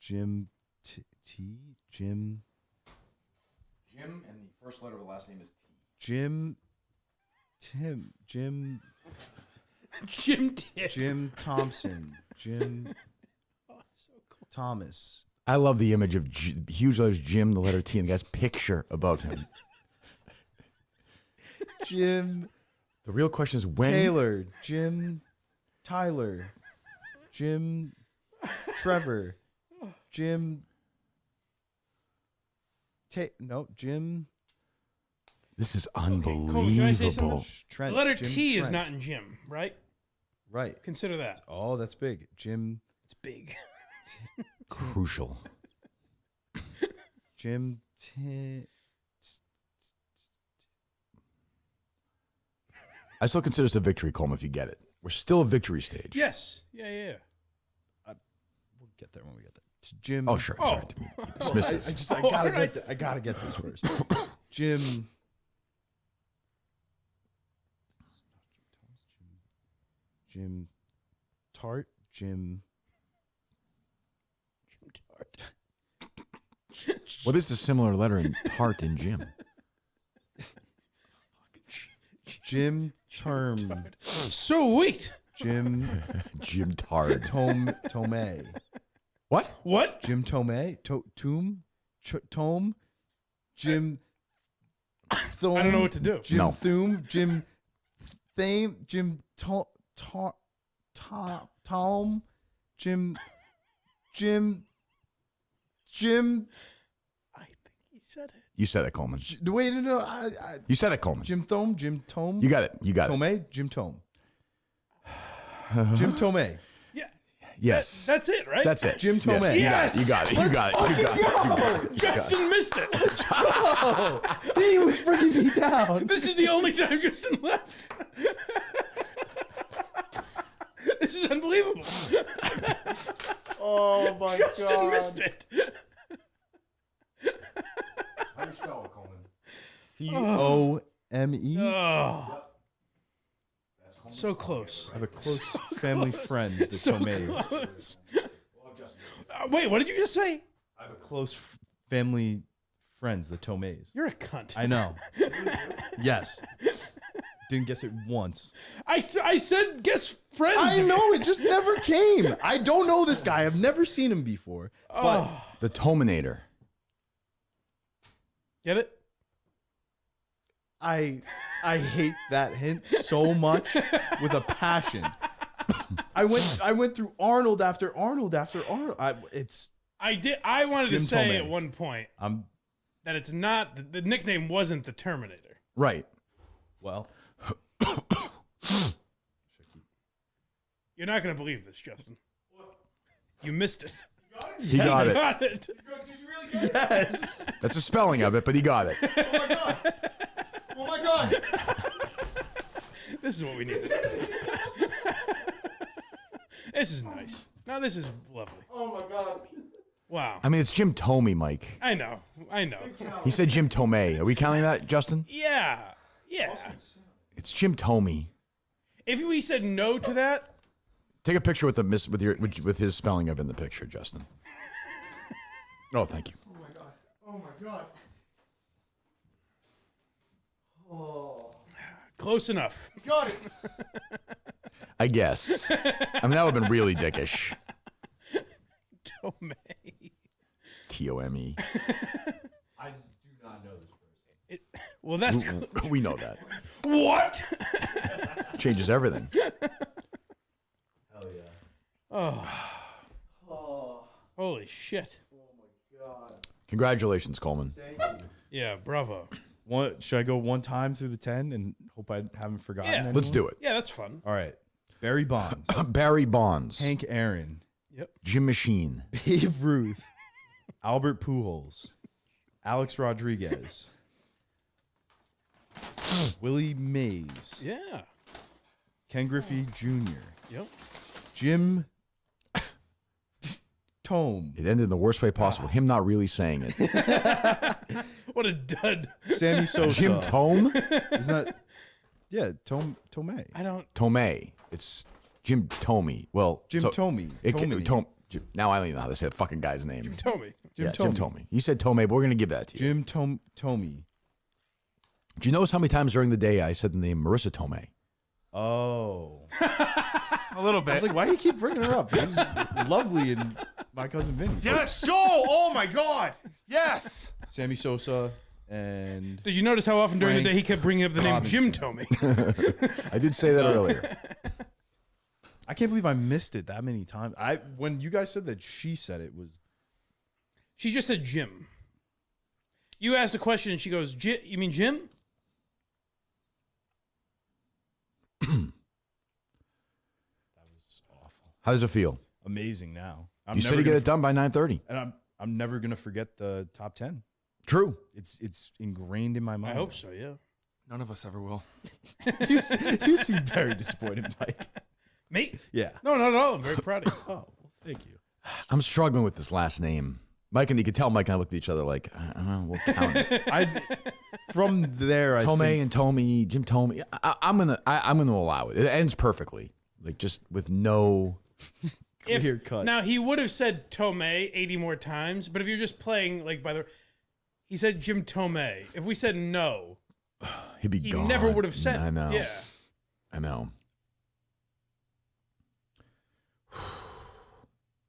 [SPEAKER 8] Jim
[SPEAKER 2] Jim, and the first letter of the last name is T.
[SPEAKER 8] Jim Thompson. Jim
[SPEAKER 1] So cool.
[SPEAKER 8] Thomas.
[SPEAKER 2] I love the image of huge letters Jim, the letter T, and the guy's picture above him.
[SPEAKER 8] Jim
[SPEAKER 2] The real question is when.
[SPEAKER 8] Taylor. Jim Tyler.
[SPEAKER 4] Jim, Trevor, Jim. Jim.
[SPEAKER 2] This is
[SPEAKER 1] Coleman, can I say something?
[SPEAKER 2] unbelievable.
[SPEAKER 4] Trent.
[SPEAKER 1] The letter
[SPEAKER 4] Jim
[SPEAKER 1] T is
[SPEAKER 4] Trent.
[SPEAKER 1] not in Jim, right?
[SPEAKER 4] Right.
[SPEAKER 1] Consider that.
[SPEAKER 4] Oh, that's big. Jim.
[SPEAKER 1] It's big.
[SPEAKER 2] Crucial.
[SPEAKER 4] Jim.
[SPEAKER 2] I still consider this a victory, Coleman, if you get it. We're still a victory stage.
[SPEAKER 1] Yes. Yeah.
[SPEAKER 4] We'll get there when we get there. Jim.
[SPEAKER 2] Oh, sure. Sorry. To be dismissive.
[SPEAKER 4] I gotta get this first. Jim. Jim Tart. Jim.
[SPEAKER 2] What is the similar letter in tart and Jim?
[SPEAKER 4] Jim Term.
[SPEAKER 1] Sweet.
[SPEAKER 4] Jim
[SPEAKER 2] Jim Tard.
[SPEAKER 4] Tomei.
[SPEAKER 2] What?
[SPEAKER 4] Jim Tomei. Tome. Jim. Thome,
[SPEAKER 1] I don't know what to do.
[SPEAKER 4] Jim
[SPEAKER 2] No.
[SPEAKER 4] Thum. Jim Thame. Jim Tom. Jim.
[SPEAKER 1] I think he said it.
[SPEAKER 2] You said it, Coleman.
[SPEAKER 4] Wait, no.
[SPEAKER 2] You said it, Coleman.
[SPEAKER 4] Jim Thome. Jim Tome.
[SPEAKER 2] You got it.
[SPEAKER 4] Tomei. Jim Tome. Jim Tomei.
[SPEAKER 1] Yeah.
[SPEAKER 2] Yes.
[SPEAKER 1] That's it, right?
[SPEAKER 2] That's it.
[SPEAKER 4] Jim Tomei.
[SPEAKER 1] Yes.
[SPEAKER 2] You got it.
[SPEAKER 1] Justin missed it.
[SPEAKER 4] He was bringing me down.
[SPEAKER 1] This is the only time Justin left. This is unbelievable.
[SPEAKER 4] Oh my
[SPEAKER 1] Justin missed it.
[SPEAKER 2] How do you spell it, Coleman?
[SPEAKER 4] Tome.
[SPEAKER 1] Oh. So close.
[SPEAKER 4] I have a close family friend, the Tomeis.
[SPEAKER 1] Close. Wait, what did you just say?
[SPEAKER 4] I have a close family friends, the Tomeis.
[SPEAKER 1] You're a cunt.
[SPEAKER 4] I know. Yes. Didn't guess it once.
[SPEAKER 1] I said guess friends.
[SPEAKER 4] I know, it just never came. I don't know this guy. I've never seen him before. But
[SPEAKER 2] The Terminator.
[SPEAKER 1] Get it?
[SPEAKER 4] I hate that hint so much with a passion. I went through Arnold after Arnold after Arnold. I
[SPEAKER 1] wanted
[SPEAKER 4] Jim
[SPEAKER 1] to say
[SPEAKER 4] Tomei.
[SPEAKER 1] at one point
[SPEAKER 4] I'm
[SPEAKER 1] that it's not the nickname wasn't the Terminator.
[SPEAKER 2] Right.
[SPEAKER 4] well.
[SPEAKER 1] You're not gonna believe this, Justin. You missed it.
[SPEAKER 2] He got it.
[SPEAKER 1] Got it.
[SPEAKER 4] Yes.
[SPEAKER 2] That's a spelling of it, but he got it.
[SPEAKER 4] Oh my god.
[SPEAKER 1] This is what we need. This is nice. Now this is lovely.
[SPEAKER 4] Oh my god.
[SPEAKER 1] Wow.
[SPEAKER 2] I mean, it's Jim Tomei, Mike.
[SPEAKER 1] I know.
[SPEAKER 2] He said Jim Tomei. Are we counting that, Justin?
[SPEAKER 1] Yeah.
[SPEAKER 2] It's Jim Tomei.
[SPEAKER 1] If we said no to that,
[SPEAKER 2] Take a picture with with his spelling of it in the picture, Justin. Oh, thank you.
[SPEAKER 4] Oh my god. Oh.
[SPEAKER 1] close enough.
[SPEAKER 4] Got it.
[SPEAKER 2] I guess. I mean, that would have been really dickish.
[SPEAKER 1] Tomei.
[SPEAKER 2] T-O-M-E.
[SPEAKER 4] I do not know this person.
[SPEAKER 1] Well, that's
[SPEAKER 2] We know that.
[SPEAKER 1] what?
[SPEAKER 2] Changes everything.
[SPEAKER 4] Hell yeah.
[SPEAKER 1] Oh,
[SPEAKER 4] Oh.
[SPEAKER 1] holy shit!
[SPEAKER 4] Oh my god.
[SPEAKER 2] Congratulations, Coleman.
[SPEAKER 4] Thank you.
[SPEAKER 1] Yeah, bravo.
[SPEAKER 4] Should I go one time through the 10 and hope I haven't forgotten
[SPEAKER 1] Yeah.
[SPEAKER 4] anyone?
[SPEAKER 2] Let's do it.
[SPEAKER 1] Yeah, that's fun.
[SPEAKER 4] All right. Barry Bonds.
[SPEAKER 2] Barry Bonds.
[SPEAKER 4] Hank Aaron.
[SPEAKER 1] Yep.
[SPEAKER 2] Jim Machine.
[SPEAKER 4] Babe Ruth. Albert Pujols. Alex Rodriguez. Willie Mays.
[SPEAKER 1] Yeah.
[SPEAKER 4] Ken Griffey Jr.
[SPEAKER 1] Yep.
[SPEAKER 4] Jim Tome.
[SPEAKER 2] It ended in the worst way possible. Him not really saying it.
[SPEAKER 1] What a dud.
[SPEAKER 4] Sammy Sosa.
[SPEAKER 2] Jim Tome?
[SPEAKER 4] Isn't that? Yeah, Tomei.
[SPEAKER 1] I don't.
[SPEAKER 2] Tomei. It's Jim Tomei. Well,
[SPEAKER 4] Jim Tomei.
[SPEAKER 2] Now I don't even know how to say the fucking guy's name.
[SPEAKER 1] Jim Tomei.
[SPEAKER 2] Jim Tomei. You said Tomei, but we're going to give that to you.
[SPEAKER 4] Jim Tomei.
[SPEAKER 2] Do you notice how many times during the day I said the name Marissa Tomei?
[SPEAKER 3] A
[SPEAKER 4] Oh.
[SPEAKER 3] little
[SPEAKER 4] I
[SPEAKER 3] bit.
[SPEAKER 4] was like, why do you keep bringing her up? She's lovely and My Cousin Vinny.
[SPEAKER 3] Yes, Joe! Oh my God! Yes!
[SPEAKER 4] Sammy Sosa and
[SPEAKER 1] Did you notice how often during the day he kept bringing up the name Jim
[SPEAKER 4] Robinson.
[SPEAKER 1] Tomei?
[SPEAKER 2] I did say that earlier.
[SPEAKER 4] I can't believe I missed it that many times. When you guys said that she said it was.
[SPEAKER 1] She just said Jim. You asked a question and she goes, "You mean Jim?"
[SPEAKER 4] That was awful.
[SPEAKER 2] How does it feel?
[SPEAKER 4] Amazing now.
[SPEAKER 2] You said you get it done by 9:30.
[SPEAKER 4] And I'm never gonna forget the top 10.
[SPEAKER 2] True.
[SPEAKER 4] It's ingrained in my mind.
[SPEAKER 1] I hope so. Yeah.
[SPEAKER 3] None of us ever will.
[SPEAKER 4] you seem very disappointed, Mike.
[SPEAKER 1] Me?
[SPEAKER 4] Yeah.
[SPEAKER 1] No, not at all. I'm very proud of you.
[SPEAKER 4] Oh, well, thank you.
[SPEAKER 2] I'm struggling with this last name. Mike, and you could tell Mike and I looked at each other like, I don't know, we'll count it.
[SPEAKER 4] From there, I
[SPEAKER 2] Tomei
[SPEAKER 4] think,
[SPEAKER 2] and Tomei, Jim Tomei. I'm gonna allow it. It ends perfectly, like just with no
[SPEAKER 4] clear cut.
[SPEAKER 1] Now he would have said Tomei 80 more times, but if you're just playing like by the, he said Jim Tomei. If we said no,
[SPEAKER 2] he'd be
[SPEAKER 1] he
[SPEAKER 2] gone.
[SPEAKER 1] never would have said.
[SPEAKER 2] I know.
[SPEAKER 1] Yeah.
[SPEAKER 2] I know.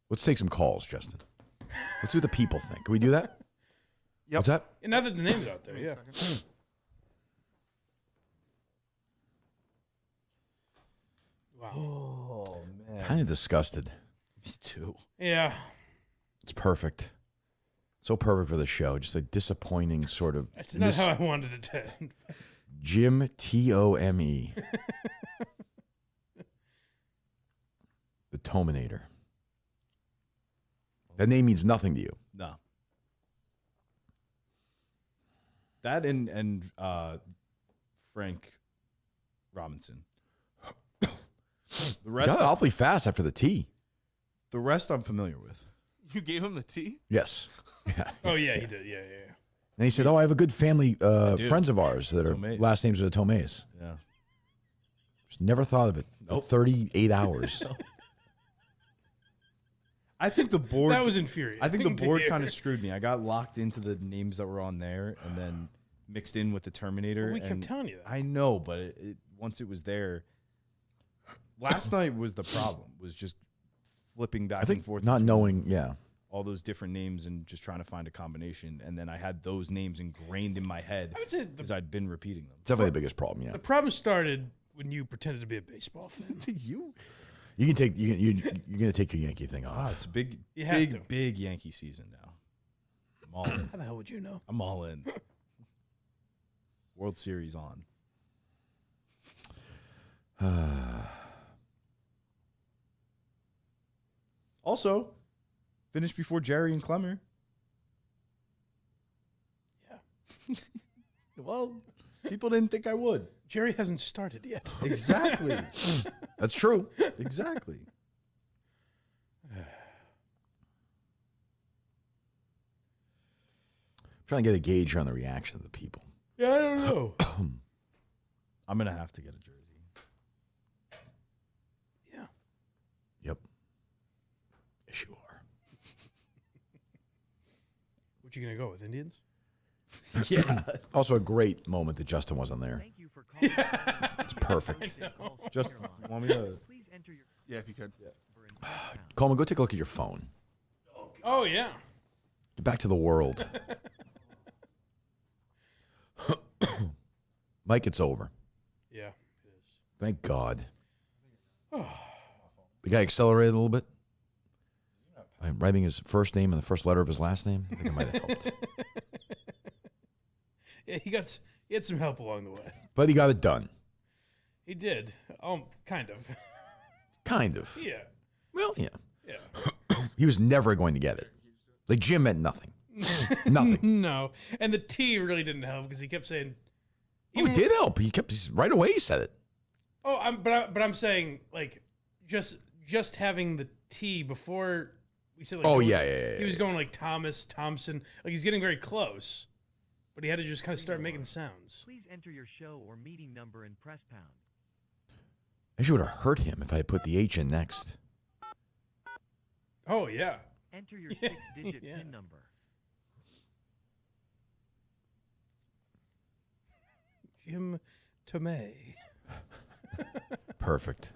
[SPEAKER 2] Let's take some calls, Justin. Let's see what the people think. Can we do that?
[SPEAKER 3] Yep.
[SPEAKER 2] What's that?
[SPEAKER 1] And now that the name's out there,
[SPEAKER 3] Wait a
[SPEAKER 1] yeah.
[SPEAKER 3] second.
[SPEAKER 1] Wow.
[SPEAKER 4] Oh man.
[SPEAKER 2] Kind of disgusted.
[SPEAKER 4] Me too.
[SPEAKER 1] Yeah.
[SPEAKER 2] It's perfect. So perfect for the show. Just a disappointing sort of.
[SPEAKER 1] That's not how I wanted it to end.
[SPEAKER 2] Jim Tome. The Terminator. That name means nothing to you.
[SPEAKER 4] No. That and Frank Robinson. The rest,
[SPEAKER 2] Got awfully fast after the T.
[SPEAKER 4] the rest, I'm familiar with.
[SPEAKER 3] You gave him the T?
[SPEAKER 2] Yes. Yeah.
[SPEAKER 1] Oh yeah, he did. Yeah, yeah.
[SPEAKER 2] And he said, "Oh, I have a good family,
[SPEAKER 4] do.
[SPEAKER 2] friends of ours that are
[SPEAKER 4] Tomays.
[SPEAKER 2] last names are the Tomays."
[SPEAKER 4] Yeah.
[SPEAKER 2] Just never thought of it.
[SPEAKER 4] Nope.
[SPEAKER 2] 38 hours.
[SPEAKER 4] I think the board.
[SPEAKER 1] That was infuriating.
[SPEAKER 4] I think the
[SPEAKER 1] to
[SPEAKER 4] board
[SPEAKER 1] hear.
[SPEAKER 4] kind of screwed me. I got locked into the names that were on there, and then mixed in with the Terminator.
[SPEAKER 1] Well, we kept
[SPEAKER 4] and
[SPEAKER 1] telling you that.
[SPEAKER 4] I know, but once it was there, last night was the problem. Was just flipping back
[SPEAKER 2] I think
[SPEAKER 4] and forth,
[SPEAKER 2] not
[SPEAKER 4] between
[SPEAKER 2] knowing, yeah.
[SPEAKER 4] all those different names and just trying to find a combination. And then I had those names ingrained in my head
[SPEAKER 1] I would say
[SPEAKER 4] because I'd been repeating them.
[SPEAKER 2] Definitely the biggest problem, yeah.
[SPEAKER 1] the problem started when you pretended to be a baseball fan.
[SPEAKER 2] You can take you're gonna take your Yankee thing off.
[SPEAKER 4] It's a big,
[SPEAKER 1] You have to.
[SPEAKER 4] big Yankee season now. I'm all in.
[SPEAKER 1] How the hell would you know?
[SPEAKER 4] I'm all in. World Series on. Also, finished before Jerry and Clemmer.
[SPEAKER 1] Yeah.
[SPEAKER 4] Well, people didn't think I would.
[SPEAKER 1] Jerry hasn't started yet.
[SPEAKER 4] Exactly.
[SPEAKER 2] That's true.
[SPEAKER 4] Exactly.
[SPEAKER 2] Trying to get a gauge on the reaction of the people.
[SPEAKER 1] Yeah, I don't know.
[SPEAKER 4] I'm going to have to get a jersey.
[SPEAKER 1] Yeah.
[SPEAKER 2] Yep. Yes, you are.
[SPEAKER 1] What you gonna go with, Indians?
[SPEAKER 4] Yeah.
[SPEAKER 2] Also, a great moment that Justin wasn't there.
[SPEAKER 10] Thank you for calling.
[SPEAKER 2] It's perfect.
[SPEAKER 4] Just want me to.
[SPEAKER 10] Please enter your
[SPEAKER 3] Yeah, if you could.
[SPEAKER 10] number and press pound.
[SPEAKER 2] Coleman, go take a look at your phone.
[SPEAKER 1] Oh yeah.
[SPEAKER 2] Get back to the world. Mike, it's over.
[SPEAKER 1] Yeah, it is.
[SPEAKER 2] Thank God. The guy accelerated a little bit by writing his first name and the first letter of his last name. I think it might have helped.
[SPEAKER 1] Yeah, he had some help along the way.
[SPEAKER 2] But he got it done.
[SPEAKER 1] He did. Kind of.
[SPEAKER 2] Kind of.
[SPEAKER 1] Yeah.
[SPEAKER 2] Well, yeah.
[SPEAKER 1] Yeah.
[SPEAKER 2] He was never going to get it. Like, Jim meant nothing. Nothing.
[SPEAKER 1] No. And the T really didn't help because he kept saying.
[SPEAKER 2] Oh, it did help. He kept, right away he said it.
[SPEAKER 1] Oh, but I'm saying like just having the T before we said like.
[SPEAKER 2] Oh,
[SPEAKER 1] going-
[SPEAKER 2] yeah.
[SPEAKER 1] He was going like Thomas, Thompson. Like he's getting very close, but he had to just kind of start making sounds.
[SPEAKER 10] Please enter your show or meeting number and press pound.
[SPEAKER 2] Actually, would have hurt him if I had put the H in next.
[SPEAKER 1] Oh yeah.
[SPEAKER 10] Enter your
[SPEAKER 1] Yeah,
[SPEAKER 10] 6-digit
[SPEAKER 1] yeah.
[SPEAKER 10] PIN number.
[SPEAKER 1] Jim Tomei.
[SPEAKER 2] Perfect.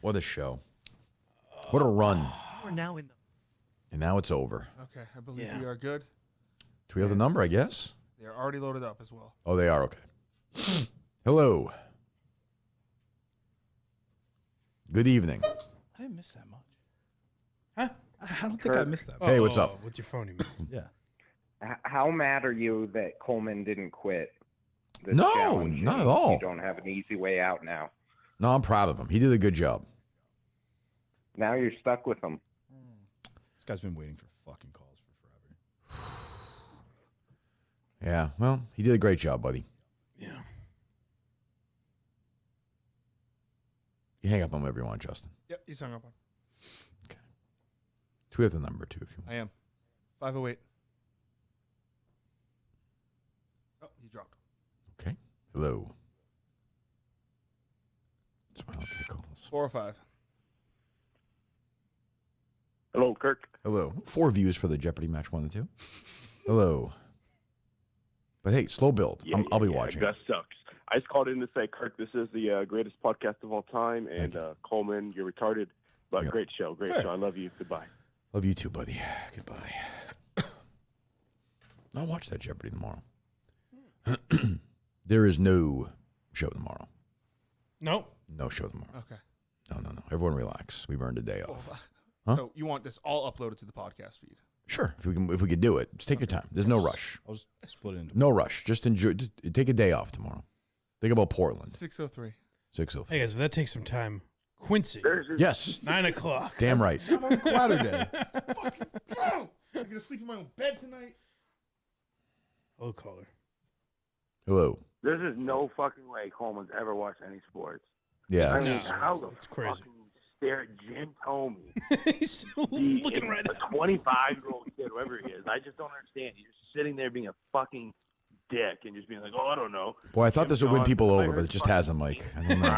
[SPEAKER 2] What a show. What a run.
[SPEAKER 10] You are now in the
[SPEAKER 2] And now it's over.
[SPEAKER 3] Okay, I believe
[SPEAKER 1] Yeah.
[SPEAKER 3] we are good.
[SPEAKER 2] Do we have the number, I guess?
[SPEAKER 3] They are already loaded up as well.
[SPEAKER 2] Oh, they are? Okay. Hello. Good evening.
[SPEAKER 4] I didn't miss that much.
[SPEAKER 1] Huh?
[SPEAKER 4] I don't think I missed that.
[SPEAKER 2] Hey, what's up?
[SPEAKER 1] With your phone, you mean?
[SPEAKER 4] Yeah.
[SPEAKER 11] How mad are you that Coleman didn't quit? This
[SPEAKER 2] No,
[SPEAKER 11] challenge
[SPEAKER 2] not
[SPEAKER 11] and
[SPEAKER 2] at all.
[SPEAKER 11] You don't have an easy way out now.
[SPEAKER 2] No, I'm proud of him. He did a good job.
[SPEAKER 11] Now you're stuck with him.
[SPEAKER 4] This guy's been waiting for fucking calls for forever.
[SPEAKER 2] Yeah, well, he did a great job, buddy.
[SPEAKER 1] Yeah.
[SPEAKER 2] You hang up on whatever you want, Justin.
[SPEAKER 3] Yep, he's hung up on.
[SPEAKER 2] We have the number, too, if you want.
[SPEAKER 3] I am. 508. Oh, he dropped.
[SPEAKER 2] Okay. Hello. That's why I don't take calls.
[SPEAKER 3] 405.
[SPEAKER 12] Hello, Kirk.
[SPEAKER 2] Hello. 4 views for the Jeopardy match 1 and 2. Hello. But hey, slow build. I'll be watching.
[SPEAKER 12] Gus sucks. I just called in to say, Kirk, this is the greatest podcast of all time, and Coleman, you're retarded, but great show, great show. I love you. Goodbye.
[SPEAKER 2] Love you too, buddy. Goodbye. I'll watch that Jeopardy tomorrow. There is no show tomorrow.
[SPEAKER 1] No.
[SPEAKER 2] No show tomorrow.
[SPEAKER 3] Okay.
[SPEAKER 2] No. Everyone relax. We've earned a day off.
[SPEAKER 3] Huh? So you want this all uploaded to the podcast feed?
[SPEAKER 2] Sure. If we can do it, just take your time. There's no rush.
[SPEAKER 4] I'll just split it into
[SPEAKER 2] No rush. Just enjoy. Just take a day off tomorrow. Think about Portland.
[SPEAKER 3] 603.
[SPEAKER 2] 603.
[SPEAKER 1] Hey guys, if that takes some time, Quincy.
[SPEAKER 2] Yes.
[SPEAKER 1] 9 o'clock.
[SPEAKER 2] Damn right.
[SPEAKER 3] I'm on Saturday. Fucking bro! I'm gonna sleep in my own bed tonight.
[SPEAKER 1] Hello, caller.
[SPEAKER 2] Hello.
[SPEAKER 13] There's just no fucking way Coleman's ever watched any sports.
[SPEAKER 2] Yeah.
[SPEAKER 13] I mean, how the
[SPEAKER 1] it's crazy.
[SPEAKER 13] fucking stare at Jim Tomey?
[SPEAKER 1] He's looking right
[SPEAKER 13] at a 25-year-old kid, whoever he is. I just don't understand. He's just sitting there being a fucking dick and just being like, oh, I don't know.
[SPEAKER 2] Boy, I thought this would win
[SPEAKER 13] John,
[SPEAKER 2] people
[SPEAKER 13] I
[SPEAKER 2] over,
[SPEAKER 13] heard
[SPEAKER 2] but it just
[SPEAKER 13] fucking-
[SPEAKER 2] hasn't, Mike. I don't know.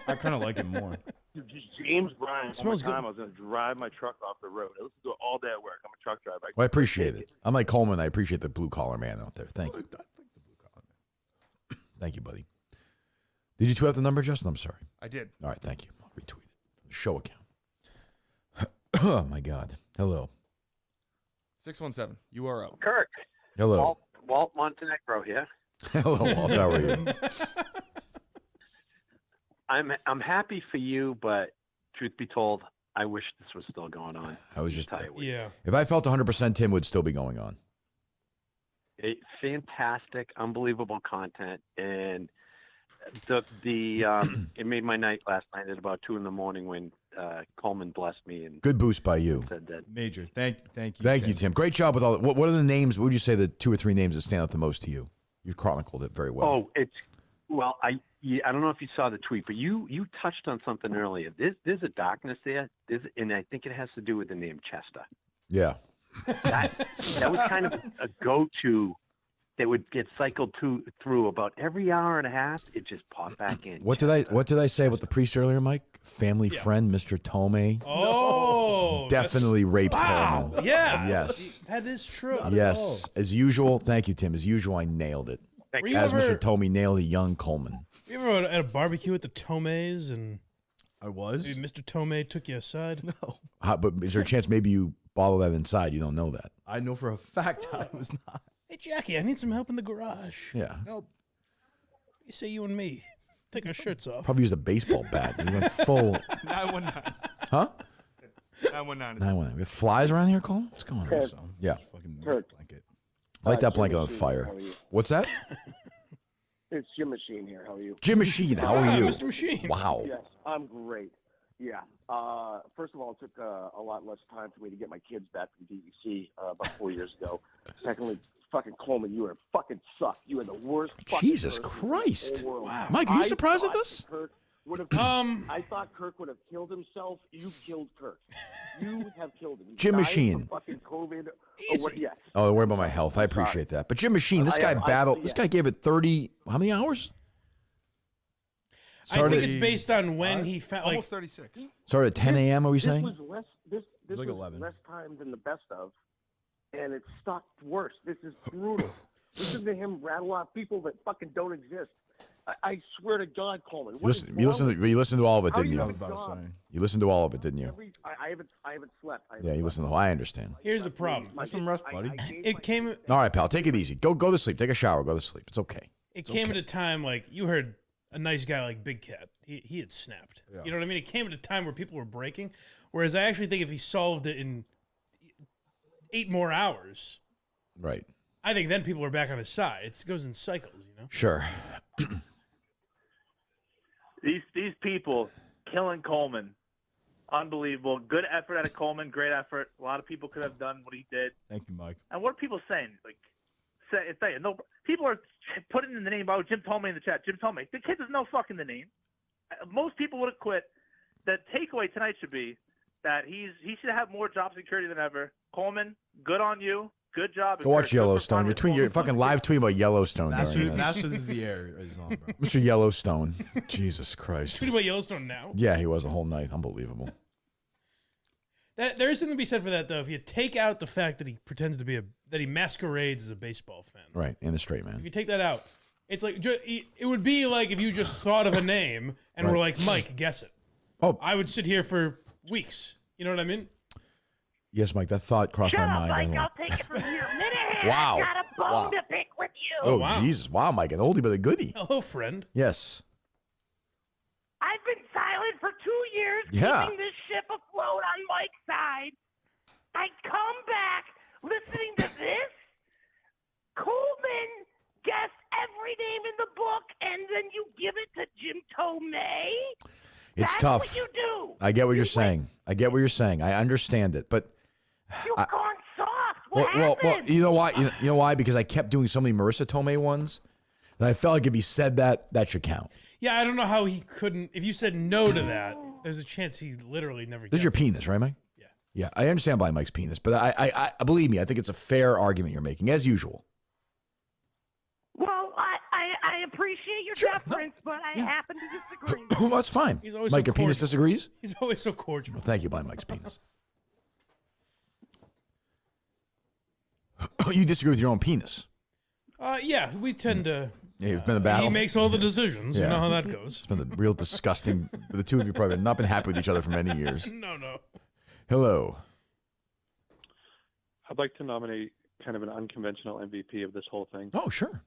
[SPEAKER 4] I kind of like it more.
[SPEAKER 13] Dude, just James Bryan. One more
[SPEAKER 1] smells good.
[SPEAKER 13] time, I was going to drive my truck off the road. I listen to it all day at work. I'm a truck driver.
[SPEAKER 2] Well, I appreciate it. I'm like Coleman. I appreciate the blue collar man out there. Thank you. Thank you, buddy. Did you tweet out the number, Justin? I'm sorry.
[SPEAKER 3] I did.
[SPEAKER 2] All right, thank you. I'll retweet it. Show account. Oh my God. Hello.
[SPEAKER 3] 617. You are up.
[SPEAKER 14] Kirk.
[SPEAKER 2] Hello.
[SPEAKER 14] Walt Montenegro here.
[SPEAKER 2] Hello, Walt. How are you?
[SPEAKER 14] I'm happy for you, but truth be told, I wish this was still going on.
[SPEAKER 2] I was just.
[SPEAKER 1] Yeah.
[SPEAKER 2] If I felt 100%, Tim would still be going on.
[SPEAKER 14] Fantastic, unbelievable content, and it made my night last night at about 2 a.m. when Coleman blessed me and
[SPEAKER 2] Good boost by you.
[SPEAKER 14] said that.
[SPEAKER 4] Major. Thank you.
[SPEAKER 2] Thank you, Tim. Great job with all. What are the names? What would you say the 2 or 3 names that stand out the most to you? You've chronicled it very well.
[SPEAKER 14] Oh, I don't know if you saw the tweet, but you touched on something earlier. There's a darkness there, and I think it has to do with the name Chester.
[SPEAKER 2] Yeah.
[SPEAKER 14] That was kind of a go-to that would get cycled through about every hour and a half. It just popped back in.
[SPEAKER 2] What did I say about the priest earlier, Mike? Family friend, Mr. Tomei.
[SPEAKER 1] Oh,
[SPEAKER 2] definitely raped
[SPEAKER 1] wow.
[SPEAKER 2] Coleman.
[SPEAKER 1] Yeah.
[SPEAKER 2] Yes.
[SPEAKER 1] That is true.
[SPEAKER 2] Yes. As usual. Thank you, Tim. As usual, I nailed it.
[SPEAKER 1] Were you
[SPEAKER 2] As
[SPEAKER 1] ever-
[SPEAKER 2] Mr. Tomei nailed a young Coleman.
[SPEAKER 1] You ever at a barbecue at the Tomeys and
[SPEAKER 4] I was.
[SPEAKER 1] maybe Mr. Tomei took you aside?
[SPEAKER 4] No.
[SPEAKER 2] But is there a chance maybe you bottle that inside? You don't know that.
[SPEAKER 4] I know for a fact I was not.
[SPEAKER 1] Hey, Jackie, I need some help in the garage.
[SPEAKER 2] Yeah.
[SPEAKER 4] Nope.
[SPEAKER 1] You say you and me. Take our shirts off.
[SPEAKER 2] Probably used a baseball bat. You went full.
[SPEAKER 3] 919.
[SPEAKER 2] Huh?
[SPEAKER 3] 919.
[SPEAKER 2] 919. We have flies around here, Coleman? What's going on?
[SPEAKER 13] Kirk.
[SPEAKER 2] Yeah.
[SPEAKER 4] Fucking
[SPEAKER 13] Kirk.
[SPEAKER 4] blanket.
[SPEAKER 2] Light that
[SPEAKER 13] Jim
[SPEAKER 2] blanket on
[SPEAKER 13] Machine,
[SPEAKER 2] fire.
[SPEAKER 13] how are you?
[SPEAKER 2] What's that?
[SPEAKER 13] It's Jim Machine here. How are you?
[SPEAKER 2] Jim Machine. How are you?
[SPEAKER 1] Mr. Machine.
[SPEAKER 2] Wow.
[SPEAKER 13] Yes, I'm great. Yeah. First of all, it took a lot less time for me to get my kids back from DVC about 4 years ago. Secondly, fucking Coleman, you fucking suck. You are the worst. fucking
[SPEAKER 2] Jesus
[SPEAKER 13] person in the
[SPEAKER 2] Christ.
[SPEAKER 13] whole world.
[SPEAKER 1] Wow.
[SPEAKER 2] Mike, are you
[SPEAKER 13] I
[SPEAKER 2] surprised at
[SPEAKER 13] thought
[SPEAKER 2] this?
[SPEAKER 13] Kirk would have. I thought Kirk would have killed himself. You killed Kirk. You have killed him. He
[SPEAKER 2] Jim
[SPEAKER 13] died
[SPEAKER 2] Machine.
[SPEAKER 13] from fucking COVID. Or what, yes.
[SPEAKER 2] Oh, don't worry about my health. I appreciate that. But Jim Machine, this guy battled. This guy gave it 30. How many hours?
[SPEAKER 1] I think it's based on when he found.
[SPEAKER 3] Almost 36.
[SPEAKER 2] Started at 10 a.m. Are we
[SPEAKER 13] This
[SPEAKER 2] saying?
[SPEAKER 13] was less. This
[SPEAKER 4] like
[SPEAKER 13] was
[SPEAKER 4] 11.
[SPEAKER 13] less time than the best of, and it stuck worse. This is brutal. Listen to him rattle off people that fucking don't exist. I swear to God, Coleman.
[SPEAKER 2] You listened to all of it,
[SPEAKER 13] How
[SPEAKER 2] didn't
[SPEAKER 13] do you
[SPEAKER 2] you?
[SPEAKER 13] have a job?
[SPEAKER 2] You listened to all of it, didn't you?
[SPEAKER 13] I haven't slept.
[SPEAKER 2] Yeah, you listened to. I understand.
[SPEAKER 1] Here's the problem.
[SPEAKER 4] Have some rest, buddy.
[SPEAKER 1] It came.
[SPEAKER 2] All right, pal. Take it easy. Go to sleep. Take a shower. Go to sleep. It's okay.
[SPEAKER 1] It came at a time like you heard. a nice guy like Big Cat, he had snapped.
[SPEAKER 4] Yeah.
[SPEAKER 1] You know what I mean? It came at a time where people were breaking. Whereas I actually think if he solved it in 8 more hours,
[SPEAKER 2] Right.
[SPEAKER 1] I think then people are back on his side. It goes in cycles, you know?
[SPEAKER 2] Sure.
[SPEAKER 15] These people killing Coleman. Unbelievable. Good effort out of Coleman. Great effort. A lot of people could have done what he did.
[SPEAKER 4] Thank you, Mike.
[SPEAKER 15] And what are people saying? No, people are putting in the name. Oh, Jim Tomey in the chat. Jim Tomey. The kid doesn't know fucking the name. Most people would have quit. The takeaway tonight should be that he should have more job security than ever. Coleman, good on you. Good job.
[SPEAKER 2] Go watch Yellowstone. You're fucking live tweeting about Yellowstone.
[SPEAKER 4] Masters of the Air is on, bro.
[SPEAKER 2] Mr. Yellowstone. Jesus Christ.
[SPEAKER 1] Tweeting about Yellowstone now?
[SPEAKER 2] Yeah, he was the whole night. Unbelievable.
[SPEAKER 1] There is something to be said for that, though. If you take out the fact that he pretends to be that he masquerades as a baseball fan.
[SPEAKER 2] Right, and a straight man.
[SPEAKER 1] If you take that out, it's like it would be like if you just thought of a name and were like, Mike, guess it.
[SPEAKER 2] Oh,
[SPEAKER 1] I would sit here for weeks. You know what I mean?
[SPEAKER 2] Yes, Mike, that thought crossed my mind.
[SPEAKER 9] Mike, I'll take it from here. Minute.
[SPEAKER 2] Wow.
[SPEAKER 9] I got a bone
[SPEAKER 2] Wow.
[SPEAKER 9] to pick with you.
[SPEAKER 2] Oh,
[SPEAKER 1] wow.
[SPEAKER 2] Jesus. Wow, Mike, an oldie but a goodie.
[SPEAKER 1] Hello, friend.
[SPEAKER 2] Yes.
[SPEAKER 9] I've been silent for 2 years,
[SPEAKER 2] Yeah.
[SPEAKER 9] keeping this ship afloat on Mike's side. I come back listening to this. Coleman guess every name in the book, and then you give it to Jim Tomey.
[SPEAKER 2] It's
[SPEAKER 9] That's
[SPEAKER 2] tough.
[SPEAKER 9] what you do.
[SPEAKER 2] I get what you're saying. I get what you're saying. I understand it, but
[SPEAKER 9] You've gone soft. What
[SPEAKER 2] well,
[SPEAKER 9] happened?
[SPEAKER 2] you know why? You know why? Because I kept doing so many Marissa Tomei ones that I felt like if he said that should count.
[SPEAKER 1] Yeah, I don't know how he couldn't. If you said no to that, there's a chance he literally never.
[SPEAKER 2] This is your
[SPEAKER 1] gets it.
[SPEAKER 2] penis, right, Mike? Yeah, I understand Blind Mike's penis, but I believe me, I think it's a fair argument you're making, as usual.
[SPEAKER 9] Well, I appreciate your deference, but I happen to disagree.
[SPEAKER 2] Well, that's fine.
[SPEAKER 1] He's always
[SPEAKER 2] Mike,
[SPEAKER 1] so
[SPEAKER 2] your penis
[SPEAKER 1] cordial.
[SPEAKER 2] disagrees?
[SPEAKER 1] He's always so cordial.
[SPEAKER 2] Well, thank you, Blind Mike's penis. You disagree with your own penis?
[SPEAKER 1] Yeah, we tend to.
[SPEAKER 2] Yeah, it's been a battle.
[SPEAKER 1] He makes all the decisions. You know how that goes.
[SPEAKER 2] It's been a real disgusting. The two of you probably have not been happy with each other for many years.
[SPEAKER 1] No.
[SPEAKER 2] Hello.
[SPEAKER 16] I'd like to nominate kind of an unconventional MVP of this whole thing.
[SPEAKER 2] Oh, sure.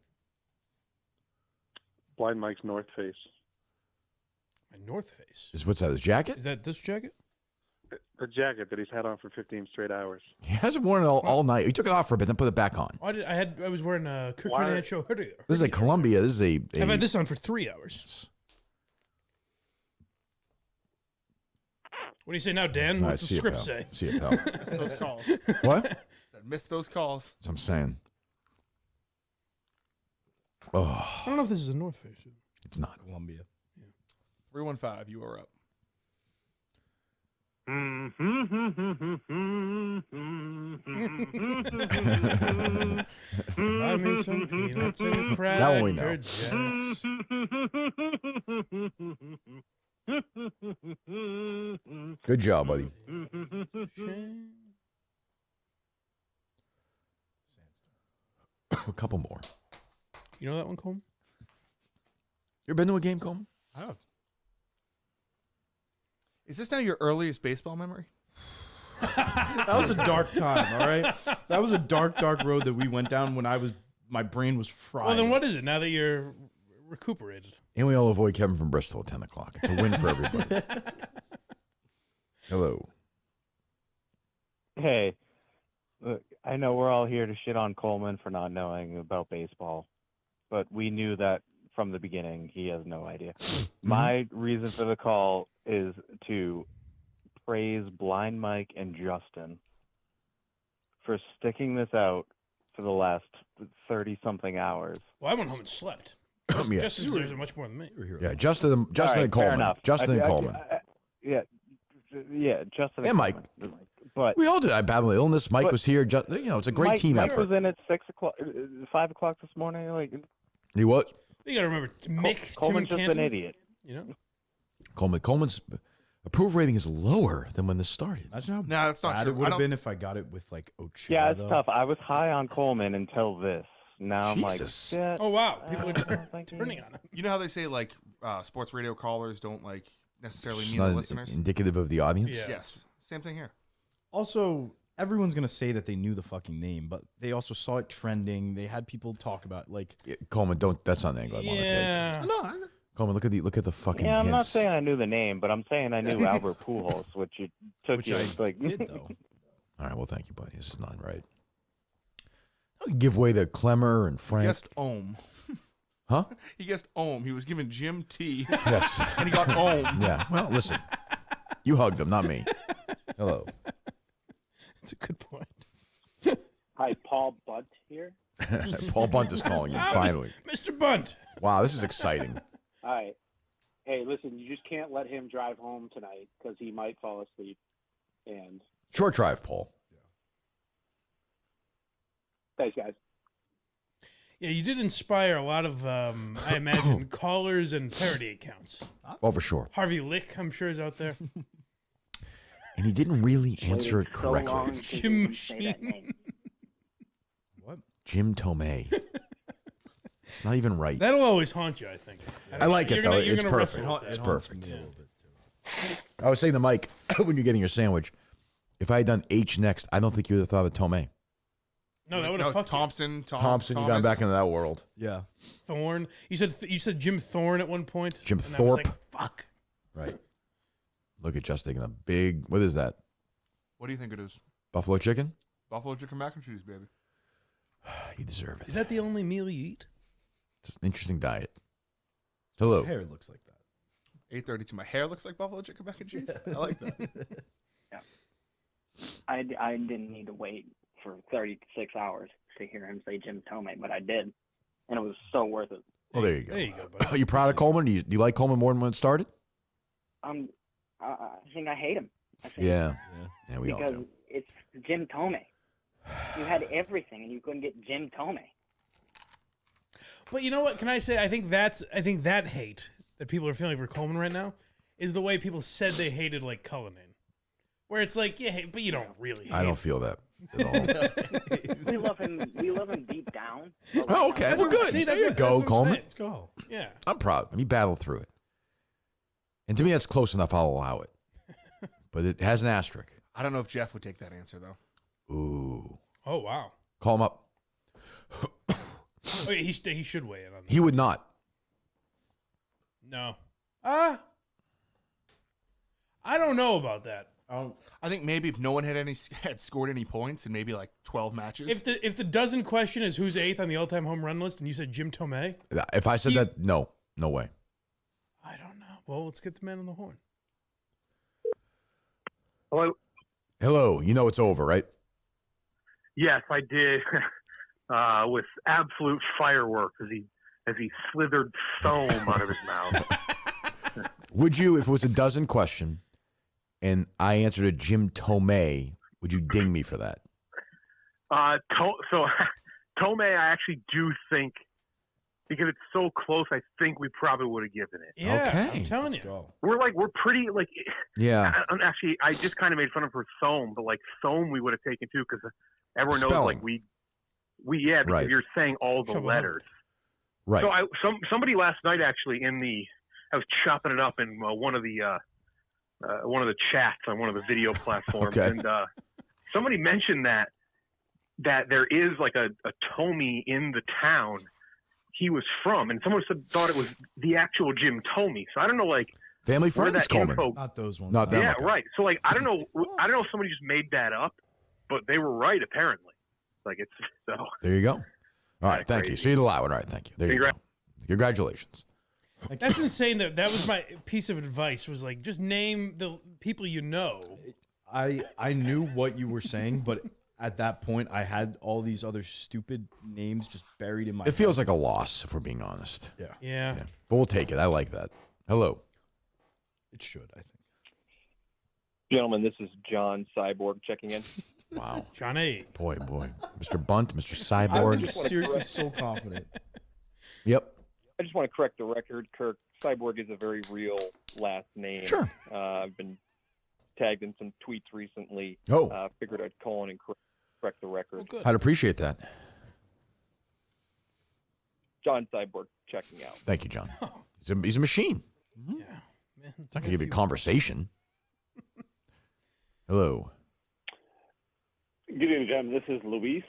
[SPEAKER 16] Blind Mike's North Face.
[SPEAKER 1] My North Face.
[SPEAKER 2] What's that? His jacket?
[SPEAKER 1] Is that this jacket?
[SPEAKER 16] The jacket that he's had on for 15 straight hours.
[SPEAKER 2] He hasn't worn it all night. He took it off for a bit, then put it back on.
[SPEAKER 1] I was wearing a Kirkman Show hoodie.
[SPEAKER 2] This is a Columbia. This is a
[SPEAKER 1] I've had this on for 3 hours. What do you say now, Dan?
[SPEAKER 2] All right,
[SPEAKER 1] What's the
[SPEAKER 2] see ya,
[SPEAKER 1] script
[SPEAKER 2] pal.
[SPEAKER 1] say?
[SPEAKER 2] See ya, pal.
[SPEAKER 3] Miss those calls.
[SPEAKER 2] What?
[SPEAKER 3] Said miss those calls.
[SPEAKER 2] That's what I'm saying. Oh,
[SPEAKER 1] I don't know if this is a North Face.
[SPEAKER 2] it's not.
[SPEAKER 4] Columbia.
[SPEAKER 3] 315, you are up.
[SPEAKER 1] Buy me some peanuts and cracker
[SPEAKER 2] That one we know.
[SPEAKER 1] Jacks.
[SPEAKER 2] Good job, buddy. A couple more.
[SPEAKER 1] You know that one, Coleman?
[SPEAKER 2] You ever been to a game, Coleman?
[SPEAKER 3] I have. Is this now your earliest baseball memory?
[SPEAKER 4] That was a dark time, all right? That was a dark road that we went down when my brain was fried.
[SPEAKER 1] Well, then what is it now that you're recuperated?
[SPEAKER 2] And we all avoid Kevin from Bristol at 10 o'clock. It's a win for everybody. Hello.
[SPEAKER 17] Hey, look, I know we're all here to shit on Coleman for not knowing about baseball, but we knew that from the beginning he has no idea. My reason for the call is to praise Blind Mike and Justin for sticking this out for the last 30-something hours.
[SPEAKER 1] Well, I went home and slept.
[SPEAKER 2] Yes.
[SPEAKER 1] Justin deserves it much more than me.
[SPEAKER 2] Yeah, Justin and
[SPEAKER 17] Fair
[SPEAKER 2] Coleman.
[SPEAKER 17] enough.
[SPEAKER 2] Justin and Coleman.
[SPEAKER 17] Yeah, Justin
[SPEAKER 2] And Mike.
[SPEAKER 17] But
[SPEAKER 2] We all did. I battled illness. Mike
[SPEAKER 17] but-
[SPEAKER 2] was here. It's a great
[SPEAKER 17] Mike,
[SPEAKER 2] team
[SPEAKER 17] Mike
[SPEAKER 2] effort.
[SPEAKER 17] was in at 6 o'clock, 5 o'clock this morning. Like,
[SPEAKER 2] He what?
[SPEAKER 1] You got to remember, Mick,
[SPEAKER 17] Coleman's
[SPEAKER 1] Tim
[SPEAKER 17] just
[SPEAKER 1] Canton,
[SPEAKER 17] an idiot.
[SPEAKER 1] You know?
[SPEAKER 2] Coleman's approval rating is lower than when this started.
[SPEAKER 4] Imagine how
[SPEAKER 3] No, that's not
[SPEAKER 4] bad
[SPEAKER 3] true.
[SPEAKER 4] it
[SPEAKER 3] I
[SPEAKER 4] would have
[SPEAKER 3] don't-
[SPEAKER 4] been if I got it with like Ochoa.
[SPEAKER 17] Yeah, it's
[SPEAKER 4] though.
[SPEAKER 17] tough. I was high on Coleman until this. Now I'm like,
[SPEAKER 2] Jesus.
[SPEAKER 17] shit.
[SPEAKER 1] Oh, wow. People are
[SPEAKER 17] thank you.
[SPEAKER 1] turning on him.
[SPEAKER 3] You know how they say like sports radio callers don't like necessarily
[SPEAKER 2] It's
[SPEAKER 3] mean
[SPEAKER 2] not
[SPEAKER 3] the listeners?
[SPEAKER 2] indicative of the audience.
[SPEAKER 1] Yeah.
[SPEAKER 3] Yes. Same thing here.
[SPEAKER 4] Also, everyone's gonna say that they knew the fucking name, but they also saw it trending. They had people talk about like.
[SPEAKER 2] Coleman, don't. That's not an angle I want to take.
[SPEAKER 1] Yeah.
[SPEAKER 4] No,
[SPEAKER 2] Coleman, look at the fucking
[SPEAKER 17] Yeah, I'm
[SPEAKER 2] hints.
[SPEAKER 17] not saying I knew the name, but I'm saying I knew Albert Pujols, which it took
[SPEAKER 4] Which
[SPEAKER 17] you
[SPEAKER 4] I
[SPEAKER 17] like.
[SPEAKER 4] did, though.
[SPEAKER 2] All right, well, thank you, buddy. This is not right. I'll give way to Clemmer and Frank.
[SPEAKER 3] He guessed Ohm.
[SPEAKER 2] Huh?
[SPEAKER 3] He guessed Ohm. He was given Jim T.
[SPEAKER 2] Yes.
[SPEAKER 3] And he got Ohm.
[SPEAKER 2] Yeah. Well, listen. You hugged him, not me. Hello.
[SPEAKER 1] That's a good point.
[SPEAKER 18] Hi, Paul Bunt here.
[SPEAKER 2] Paul Bunt is calling you, finally.
[SPEAKER 1] Mr. Bunt.
[SPEAKER 2] Wow, this is exciting.
[SPEAKER 18] All right. Hey, listen, you just can't let him drive home tonight because he might fall asleep. And
[SPEAKER 2] Short drive, Paul.
[SPEAKER 18] thanks, guys.
[SPEAKER 1] Yeah, you did inspire a lot of, I imagine, callers and parody accounts.
[SPEAKER 2] Oh, for sure.
[SPEAKER 1] Harvey Lick, I'm sure, is out there.
[SPEAKER 2] And he didn't really answer it
[SPEAKER 18] so long
[SPEAKER 2] correctly.
[SPEAKER 18] since
[SPEAKER 1] Jim
[SPEAKER 18] you say that
[SPEAKER 1] Machine.
[SPEAKER 18] name.
[SPEAKER 2] Jim Tomei. It's not even right.
[SPEAKER 1] That'll always haunt you, I think.
[SPEAKER 2] I like it,
[SPEAKER 1] You're
[SPEAKER 2] though.
[SPEAKER 1] gonna- you're
[SPEAKER 2] It's
[SPEAKER 1] gonna
[SPEAKER 2] perfect.
[SPEAKER 1] wrestle with
[SPEAKER 2] It's
[SPEAKER 1] that.
[SPEAKER 2] perfect.
[SPEAKER 1] Yeah.
[SPEAKER 2] I was saying to Mike, when you're getting your sandwich, if I had done H next, I don't think you would have thought of Tomei.
[SPEAKER 1] No, that would have fucked
[SPEAKER 3] Thompson.
[SPEAKER 2] Thompson, you got back into that world.
[SPEAKER 4] Yeah.
[SPEAKER 1] you. Thorne. You said Jim Thorne at one point.
[SPEAKER 2] Jim
[SPEAKER 1] and I was
[SPEAKER 2] Thorpe.
[SPEAKER 1] like, fuck.
[SPEAKER 2] Right. Look at just taking a big, what is that?
[SPEAKER 3] What do you think it is?
[SPEAKER 2] Buffalo chicken?
[SPEAKER 3] Buffalo chicken mac and cheese, baby.
[SPEAKER 2] You deserve it.
[SPEAKER 1] Is that the only meal you eat?
[SPEAKER 2] It's an interesting diet. Hello.
[SPEAKER 4] Hair looks like that.
[SPEAKER 3] 8:32. My hair looks like buffalo chicken mac and cheese. I like that.
[SPEAKER 19] I didn't need to wait for 36 hours to hear him say Jim Tomei, but I did, and it was so worth it.
[SPEAKER 2] Well, there you go.
[SPEAKER 1] There you go, buddy.
[SPEAKER 2] Are you proud of Coleman? Do you like Coleman more than when it started?
[SPEAKER 19] I think I hate him. I think
[SPEAKER 2] Yeah. Yeah, we all
[SPEAKER 19] because
[SPEAKER 2] do.
[SPEAKER 19] it's Jim Tomei. You had everything, and you couldn't get Jim Tomei.
[SPEAKER 1] But you know what? Can I say? I think that hate that people are feeling for Coleman right now is the way people said they hated like Cullinan, where it's like, yeah, but you don't really. Hate
[SPEAKER 2] I don't
[SPEAKER 1] him.
[SPEAKER 2] feel that at all.
[SPEAKER 19] We love him. We love him deep down.
[SPEAKER 2] Oh, okay. Well, good.
[SPEAKER 1] See,
[SPEAKER 2] There you go, Coleman.
[SPEAKER 1] Let's go. Yeah.
[SPEAKER 2] I'm proud. He battled through it. And to me, that's close enough. I'll allow it. But it has an asterisk.
[SPEAKER 3] I don't know if Jeff would take that answer, though.
[SPEAKER 2] Ooh.
[SPEAKER 1] Oh wow.
[SPEAKER 2] Call him up.
[SPEAKER 1] Oh, yeah, he should weigh in on that.
[SPEAKER 2] He would not.
[SPEAKER 1] No. I don't know about that.
[SPEAKER 3] I think maybe if no one had scored any points in maybe like 12 matches.
[SPEAKER 1] If the dozen question is who's eighth on the all-time home run list, and you said Jim Tomei,
[SPEAKER 2] If I said that, no way.
[SPEAKER 1] I don't know. Well, let's get the man on the horn.
[SPEAKER 6] Hello.
[SPEAKER 2] Hello. You know it's over, right?
[SPEAKER 6] Yes, I did. With absolute fireworks as he slithered foam out of his mouth.
[SPEAKER 2] Would you, if it was a dozen question, and I answered a Jim Tomei, would you ding me for that?
[SPEAKER 6] So Tomei, I actually do think, because it's so close, I think we probably would have given it.
[SPEAKER 1] Yeah,
[SPEAKER 2] Okay.
[SPEAKER 1] I'm telling you.
[SPEAKER 6] We're pretty like.
[SPEAKER 2] Yeah.
[SPEAKER 6] Actually, I just kind of made fun of her Thome, but like Thome, we would have taken too because everyone knows
[SPEAKER 2] Spelling.
[SPEAKER 6] like we because
[SPEAKER 2] Right.
[SPEAKER 6] you're saying all the
[SPEAKER 1] Trouble.
[SPEAKER 6] letters.
[SPEAKER 2] Right.
[SPEAKER 6] So somebody last night actually I was chopping it up in one of the chats on one of the video platforms,
[SPEAKER 2] Okay.
[SPEAKER 6] and somebody mentioned that there is like a Tomei in the town he was from, and someone thought it was the actual Jim Tomei. So I don't know, like
[SPEAKER 2] Family
[SPEAKER 6] where
[SPEAKER 2] friends,
[SPEAKER 6] that
[SPEAKER 2] Coleman.
[SPEAKER 6] info.
[SPEAKER 4] Not those ones.
[SPEAKER 2] Not them.
[SPEAKER 6] Yeah,
[SPEAKER 2] okay.
[SPEAKER 6] right. So like I don't know if somebody just made that up, but they were right apparently. Like it's so.
[SPEAKER 2] There you go. All right, thank you. So you'd allow it. All right, thank you. There you go. Congratulations.
[SPEAKER 1] That's insane. That was my piece of advice. Was like just name the people you know.
[SPEAKER 4] I knew what you were saying, but at that point, I had all these other stupid names just buried in my.
[SPEAKER 2] It feels like a loss, if we're being honest.
[SPEAKER 4] Yeah.
[SPEAKER 1] Yeah.
[SPEAKER 2] But we'll take it. I like that. Hello.
[SPEAKER 4] It should, I think.
[SPEAKER 16] Gentlemen, this is John Cyborg checking in.
[SPEAKER 2] Wow.
[SPEAKER 1] John A.
[SPEAKER 2] Boy. Mr. Bunt, Mr.
[SPEAKER 4] I
[SPEAKER 2] Cyborg.
[SPEAKER 4] was seriously so confident.
[SPEAKER 2] Yep.
[SPEAKER 16] I just want to correct the record, Kirk. Cyborg is a very real last name.
[SPEAKER 2] Sure.
[SPEAKER 16] I've been tagged in some tweets recently.
[SPEAKER 2] Oh.
[SPEAKER 16] Figured I'd call in and correct the record.
[SPEAKER 2] I'd appreciate that.
[SPEAKER 16] John Cyborg checking out.
[SPEAKER 2] Thank you, John. He's a machine.
[SPEAKER 1] Yeah. Man,
[SPEAKER 2] It's not going to give you a conversation. Hello.
[SPEAKER 18] Good evening, gentlemen. This is Luis.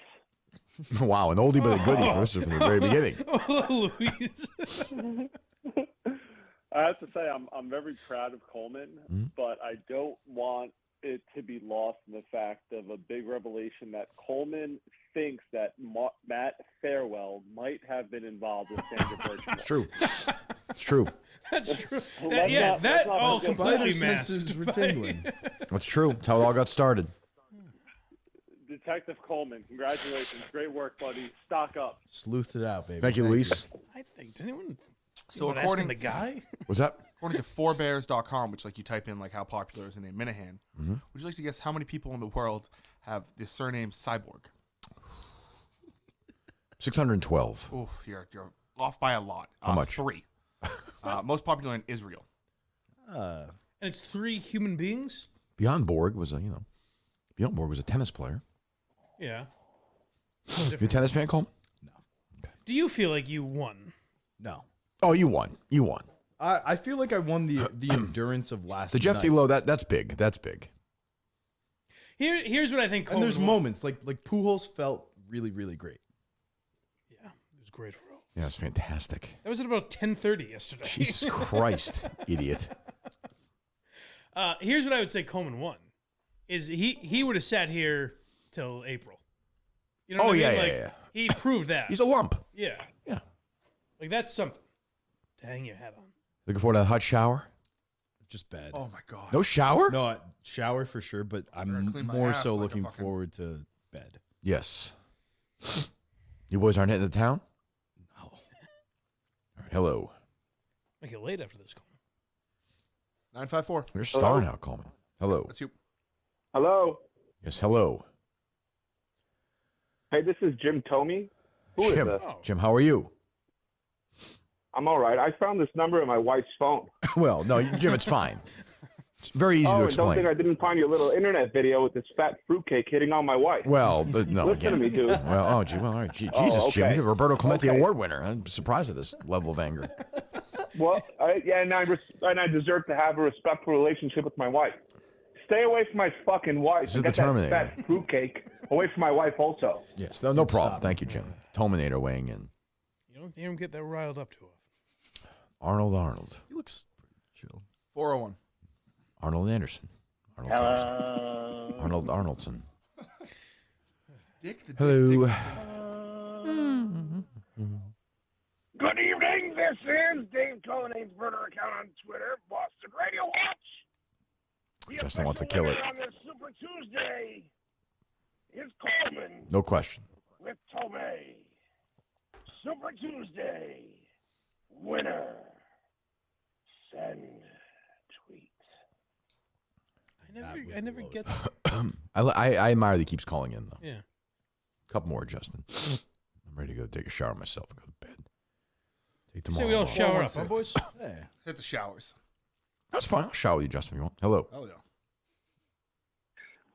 [SPEAKER 2] Wow, an oldie but a goodie from the very beginning.
[SPEAKER 1] Oh, Louise.
[SPEAKER 16] I have to say I'm very proud of Coleman, but I don't want it to be lost in the fact of a big revelation that Coleman thinks that Matt Farewell might have been involved with Sandra Birchmore.
[SPEAKER 2] It's true. It's true.
[SPEAKER 1] That's true.
[SPEAKER 16] Let's
[SPEAKER 1] That
[SPEAKER 16] not
[SPEAKER 1] all
[SPEAKER 16] forget
[SPEAKER 1] completely
[SPEAKER 16] that.
[SPEAKER 1] masked.
[SPEAKER 2] That's true. That's how it all got started.
[SPEAKER 16] Detective Coleman, congratulations. Great work, buddy. Stock up.
[SPEAKER 4] Sleuthed it out, baby.
[SPEAKER 2] Thank you, Luis.
[SPEAKER 1] I think. Did anyone?
[SPEAKER 3] So
[SPEAKER 1] anyone
[SPEAKER 3] according
[SPEAKER 1] asking the guy?
[SPEAKER 2] What's that?
[SPEAKER 3] According to fourbears.com, which like you type in like how popular is the name Minahan, would you like to guess how many people in the world have the surname Cyborg?
[SPEAKER 2] 612.
[SPEAKER 3] Oof, you're off by a lot.
[SPEAKER 2] How much?
[SPEAKER 3] 3. Most popular in Israel.
[SPEAKER 1] And it's 3 human beings.
[SPEAKER 2] Bjorn Borg was a tennis player.
[SPEAKER 1] Yeah.
[SPEAKER 2] You a tennis fan, Coleman?
[SPEAKER 1] Do you feel like you won?
[SPEAKER 4] No.
[SPEAKER 2] Oh, you won. You won.
[SPEAKER 4] I feel like I won the endurance of last
[SPEAKER 2] The Jeff
[SPEAKER 4] night.
[SPEAKER 2] D. Lowe, that's big. That's big.
[SPEAKER 1] Here's what I think.
[SPEAKER 4] And
[SPEAKER 1] Coleman
[SPEAKER 4] there's
[SPEAKER 1] won.
[SPEAKER 4] moments like Pujols felt really, really great.
[SPEAKER 1] Yeah, it was great for all.
[SPEAKER 2] Yeah, it's fantastic.
[SPEAKER 1] That was at about 10:30 yesterday.
[SPEAKER 2] Jesus Christ, idiot.
[SPEAKER 1] Here's what I would say Coleman won. Is he would have sat here till April. You know what I mean?
[SPEAKER 2] yeah,
[SPEAKER 1] Like,
[SPEAKER 2] yeah.
[SPEAKER 1] He proved that.
[SPEAKER 2] He's a lump.
[SPEAKER 1] Yeah.
[SPEAKER 2] Yeah.
[SPEAKER 1] Like that's something to hang your hat on.
[SPEAKER 2] Looking forward to a hot shower?
[SPEAKER 4] Just bed.
[SPEAKER 3] Oh my god.
[SPEAKER 2] No shower?
[SPEAKER 4] No, shower for sure, but I'm
[SPEAKER 3] clean my
[SPEAKER 4] more
[SPEAKER 3] ass
[SPEAKER 4] so
[SPEAKER 3] like a
[SPEAKER 4] looking
[SPEAKER 3] fucking-
[SPEAKER 4] forward to bed.
[SPEAKER 2] Yes. You boys aren't hitting the town?
[SPEAKER 4] No.
[SPEAKER 2] All right, hello.
[SPEAKER 1] Make it late after this, Coleman.
[SPEAKER 3] 954.
[SPEAKER 2] You're a star now, Coleman. Hello.
[SPEAKER 3] That's you.
[SPEAKER 13] Hello.
[SPEAKER 2] Yes, hello.
[SPEAKER 13] Hey, this is Jim Tomey. Who is
[SPEAKER 2] Jim.
[SPEAKER 13] this?
[SPEAKER 2] Jim, how are you?
[SPEAKER 13] I'm all right. I found this number in my wife's phone.
[SPEAKER 2] Well, no, Jim, it's fine. It's very easy to
[SPEAKER 13] and don't
[SPEAKER 2] explain.
[SPEAKER 13] think I didn't find your little internet video with this fat fruitcake hitting on my wife.
[SPEAKER 2] Well, but no.
[SPEAKER 13] Listen to me, dude.
[SPEAKER 2] Well, gee, well, all right.
[SPEAKER 13] Oh,
[SPEAKER 2] Jesus, Jim,
[SPEAKER 13] okay.
[SPEAKER 2] you're a Roberto Clemente
[SPEAKER 13] Okay.
[SPEAKER 2] Award winner. I'm surprised at this level of anger.
[SPEAKER 13] Well, and I deserve to have a respectful relationship with my wife. Stay away from my fucking wife.
[SPEAKER 2] This is
[SPEAKER 13] and
[SPEAKER 2] the
[SPEAKER 13] get that
[SPEAKER 2] Terminator.
[SPEAKER 13] fat fruitcake away from my wife also.
[SPEAKER 2] Yes, no problem. Thank you, Jim. Terminator weighing in.
[SPEAKER 1] You don't get that riled up too often.
[SPEAKER 2] Arnold.
[SPEAKER 4] He looks pretty chill.
[SPEAKER 3] 401.
[SPEAKER 2] Arnold Anderson. Arnold Thompson. Arnold Arnoldson.
[SPEAKER 3] Dick the
[SPEAKER 2] Hello.
[SPEAKER 6] Good evening. This is Dave Cohen's burner account on Twitter, Boston Radio Watch. The
[SPEAKER 2] Justin wants to
[SPEAKER 6] official
[SPEAKER 2] kill it.
[SPEAKER 6] winner on this Super Tuesday is Coleman
[SPEAKER 2] No question.
[SPEAKER 6] with Tomei. Super Tuesday winner. Send tweet.
[SPEAKER 1] I never get.
[SPEAKER 2] I admire that he keeps calling in, though.
[SPEAKER 1] Yeah.
[SPEAKER 2] Couple more, Justin. I'm ready to go take a shower myself and go to bed. Take
[SPEAKER 1] Say
[SPEAKER 2] tomorrow.
[SPEAKER 1] we all
[SPEAKER 2] off.
[SPEAKER 1] shower up, huh, boys?
[SPEAKER 4] Yeah.
[SPEAKER 3] Hit the showers.
[SPEAKER 2] That's fine. I'll shower with you, Justin, if you want. Hello.
[SPEAKER 3] Oh yeah.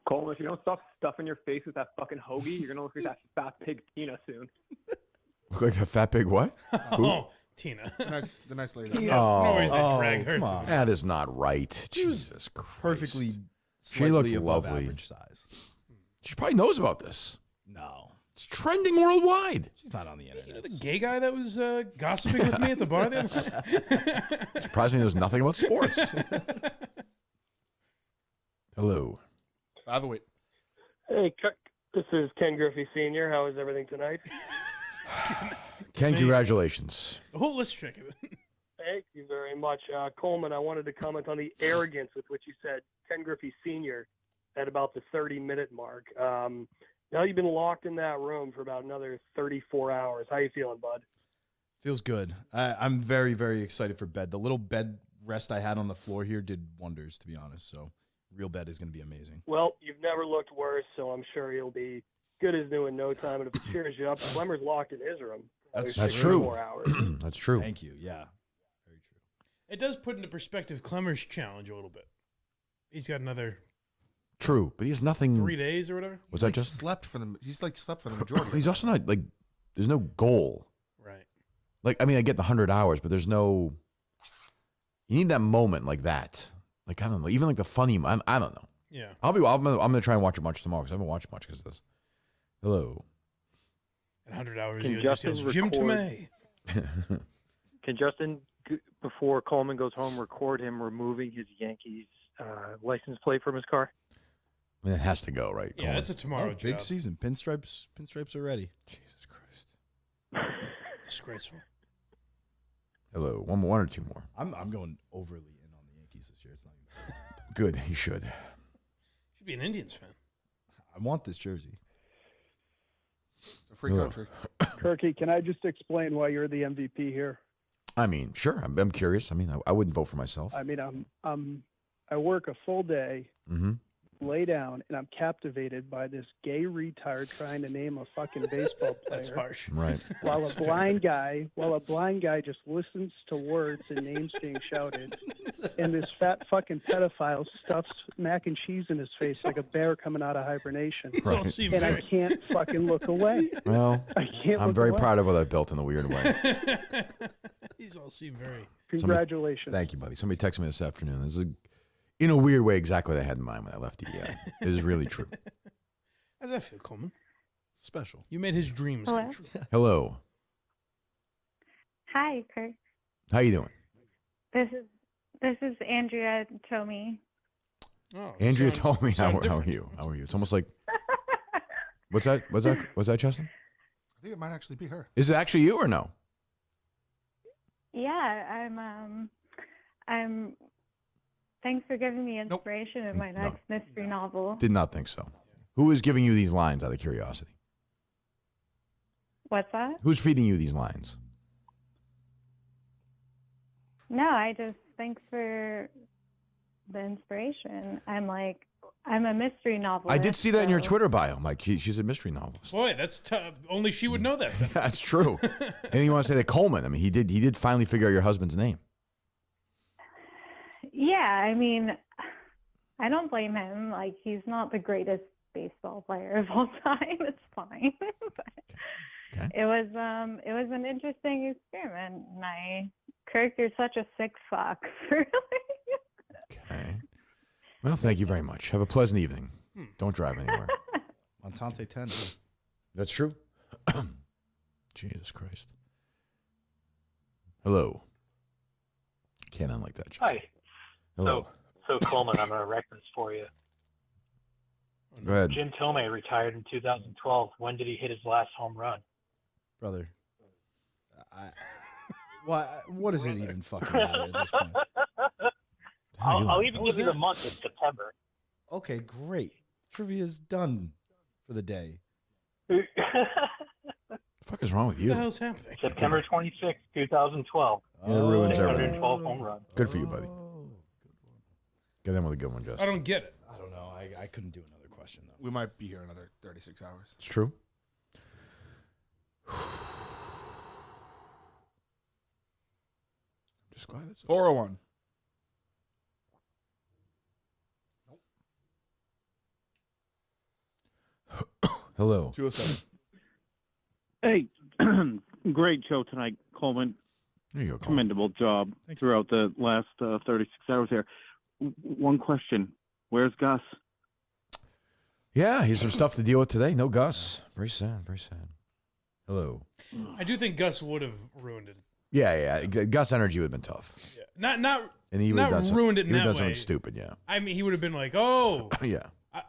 [SPEAKER 16] Coleman, if you don't stop stuffing your face with that fucking hoagie, you're gonna look like that fat pig Tina soon.
[SPEAKER 2] Look like a fat pig what? Who?
[SPEAKER 1] Oh, Tina.
[SPEAKER 3] The nice lady.
[SPEAKER 2] Oh,
[SPEAKER 1] Nobody's gonna drag her
[SPEAKER 4] come
[SPEAKER 1] to
[SPEAKER 4] on.
[SPEAKER 2] that is not right. Jesus Christ.
[SPEAKER 4] Perfectly,
[SPEAKER 2] She looked
[SPEAKER 4] slightly above
[SPEAKER 2] lovely.
[SPEAKER 4] average size.
[SPEAKER 2] She probably knows about this.
[SPEAKER 4] No,
[SPEAKER 2] It's trending worldwide.
[SPEAKER 4] she's not on the internet.
[SPEAKER 1] You know the gay guy that was gossiping with me at the bar the other night?
[SPEAKER 2] Surprised me he knows nothing about sports. Hello.
[SPEAKER 3] 508.
[SPEAKER 20] Hey, this is Ken Griffey Sr. How is everything tonight?
[SPEAKER 2] Ken, congratulations.
[SPEAKER 1] The whole list chicken.
[SPEAKER 20] Thank you very much. Coleman, I wanted to comment on the arrogance with which you said Ken Griffey Sr. at about the 30-minute mark. Now you've been locked in that room for about another 34 hours. How you feeling, bud?
[SPEAKER 4] Feels good. I'm very, very excited for bed. The little bed rest I had on the floor here did wonders, to be honest. So real bed is going to be amazing.
[SPEAKER 20] Well, you've never looked worse, so I'm sure you'll be good as new in no time. And if it cheers you up, Clemmer's locked in his room.
[SPEAKER 4] That's
[SPEAKER 2] That's
[SPEAKER 20] 6
[SPEAKER 2] true.
[SPEAKER 20] more hours.
[SPEAKER 2] That's true.
[SPEAKER 4] Thank you. Yeah.
[SPEAKER 1] It does put into perspective Clemmer's challenge a little bit. He's got another
[SPEAKER 2] True, but he has nothing.
[SPEAKER 1] 3 days or whatever.
[SPEAKER 2] Was
[SPEAKER 3] He,
[SPEAKER 2] that
[SPEAKER 3] like,
[SPEAKER 2] just?
[SPEAKER 3] slept for the? He's like slept for the majority. of
[SPEAKER 2] He's
[SPEAKER 3] it.
[SPEAKER 2] also not like. There's no goal.
[SPEAKER 1] Right.
[SPEAKER 2] Like I mean, I get the 100 hours, but there's no. You need that moment like that. Like I don't know, even like the funny. I don't know.
[SPEAKER 1] Yeah.
[SPEAKER 2] I'm gonna try and watch a bunch tomorrow because I haven't watched much because of this. Hello.
[SPEAKER 1] At 100 hours,
[SPEAKER 18] Can
[SPEAKER 1] you just
[SPEAKER 18] Justin
[SPEAKER 1] yells, Jim
[SPEAKER 18] record-
[SPEAKER 1] Tomei.
[SPEAKER 18] Can Justin
[SPEAKER 21] before Coleman goes home, record him removing his Yankees license plate from his car?
[SPEAKER 2] I mean, it has to go, right?
[SPEAKER 1] Yeah,
[SPEAKER 2] Coleman?
[SPEAKER 1] it's a tomorrow job.
[SPEAKER 4] Big season. Pinstripes are ready.
[SPEAKER 2] Jesus Christ.
[SPEAKER 1] Disgraceful.
[SPEAKER 2] Hello. One or two more.
[SPEAKER 4] I'm going overly in on the Yankees this year. It's not even
[SPEAKER 2] Good. You should.
[SPEAKER 1] Should be an Indians fan.
[SPEAKER 4] I want this jersey.
[SPEAKER 3] It's a free country.
[SPEAKER 22] Kirky, can I just explain why you're the MVP here?
[SPEAKER 2] I mean, sure. I'm curious. I mean, I wouldn't vote for myself.
[SPEAKER 22] I mean, I work a full day,
[SPEAKER 2] Mm-hmm.
[SPEAKER 22] lay down, and I'm captivated by this gay retard trying to name a fucking baseball player.
[SPEAKER 1] That's harsh.
[SPEAKER 2] Right.
[SPEAKER 22] While a blind guy just listens to words and names being shouted, and this fat fucking pedophile stuffs mac and cheese in his face like a bear coming out of hibernation.
[SPEAKER 2] Right.
[SPEAKER 22] And I can't fucking look away.
[SPEAKER 2] Well,
[SPEAKER 22] I can't
[SPEAKER 2] I'm
[SPEAKER 22] look
[SPEAKER 2] very
[SPEAKER 22] away.
[SPEAKER 2] proud of what I built in a weird way.
[SPEAKER 1] These all seem very.
[SPEAKER 22] Congratulations.
[SPEAKER 2] Thank you, buddy. Somebody texted me this afternoon. This is, in a weird way, exactly what I had in mind when I left EI. It is really true.
[SPEAKER 1] How does that feel, Coleman?
[SPEAKER 4] Special.
[SPEAKER 1] You made his dreams
[SPEAKER 23] Hello.
[SPEAKER 1] come true.
[SPEAKER 2] Hello.
[SPEAKER 23] Hi, Kurt.
[SPEAKER 2] How you doing?
[SPEAKER 23] This is Andrea Tomey.
[SPEAKER 1] Oh,
[SPEAKER 2] Andrea
[SPEAKER 1] sound-
[SPEAKER 2] told me.
[SPEAKER 1] sound
[SPEAKER 2] How are
[SPEAKER 1] different.
[SPEAKER 2] you? How are you? It's almost like. What's that? What's that, Justin?
[SPEAKER 3] I think it might actually be her.
[SPEAKER 2] Is it actually you or no?
[SPEAKER 23] Yeah, I'm. Thanks for giving me inspiration in my next mystery novel.
[SPEAKER 2] Did not think so. Who is giving you these lines out of curiosity?
[SPEAKER 23] What's that?
[SPEAKER 2] Who's feeding you these lines?
[SPEAKER 23] No, I just thanks for the inspiration. I'm a mystery novelist.
[SPEAKER 2] I did see that in your
[SPEAKER 23] so-
[SPEAKER 2] Twitter bio. I'm like, she's a mystery novelist.
[SPEAKER 1] Boy, that's tough. Only she would know that. Then.
[SPEAKER 2] That's true. And you want to say that Coleman? I mean, he did finally figure out your husband's name.
[SPEAKER 23] Yeah, I mean, I don't blame him. Like, he's not the greatest baseball player of all time. It's fine. But it was an interesting experiment. And Kirk, you're such a sick fuck. Really.
[SPEAKER 2] Okay. Well, thank you very much. Have a pleasant evening. Don't drive anywhere.
[SPEAKER 4] Montante 10.
[SPEAKER 2] That's true. Jesus Christ. Hello. Can't unlike that. Justin.
[SPEAKER 24] Hi.
[SPEAKER 2] Hello.
[SPEAKER 24] So Coleman, I'm a reference for you.
[SPEAKER 2] Go ahead.
[SPEAKER 24] Jim Tomei retired in 2012. When did he hit his last home run?
[SPEAKER 4] Brother. What does it even fucking matter at this point?
[SPEAKER 24] I'll even give you the month. It's September.
[SPEAKER 4] Okay, great. Trivia's done for the day.
[SPEAKER 2] The fuck is wrong with you?
[SPEAKER 1] What the hell's happening?
[SPEAKER 24] September 26th, 2012.
[SPEAKER 2] Yeah, it ruins everything.
[SPEAKER 24] 612 home run.
[SPEAKER 2] Good for you, buddy. Get in with a good one,
[SPEAKER 1] I
[SPEAKER 2] Justin.
[SPEAKER 1] don't get it.
[SPEAKER 4] I don't know. I couldn't do another question, though.
[SPEAKER 3] We might be here another 36 hours.
[SPEAKER 2] It's true. Just glad it's
[SPEAKER 3] 401.
[SPEAKER 2] Hello.
[SPEAKER 3] 207.
[SPEAKER 25] Hey, great show tonight, Coleman.
[SPEAKER 2] There you go, Coleman.
[SPEAKER 25] Commendable job throughout the last 36 hours here. One question. Where's Gus?
[SPEAKER 2] Yeah, he's some stuff to deal with today. No Gus. Very sad. Very sad. Hello.
[SPEAKER 1] I do think Gus would have ruined it.
[SPEAKER 2] Yeah. Gus energy would have been tough.
[SPEAKER 1] Yeah. Not
[SPEAKER 2] And he would have
[SPEAKER 1] not
[SPEAKER 2] done
[SPEAKER 1] ruined
[SPEAKER 2] some,
[SPEAKER 1] it in
[SPEAKER 2] he would
[SPEAKER 1] that
[SPEAKER 2] have done
[SPEAKER 1] way.
[SPEAKER 2] something stupid, yeah.
[SPEAKER 1] I mean, he would have been like, "Oh,
[SPEAKER 2] Yeah.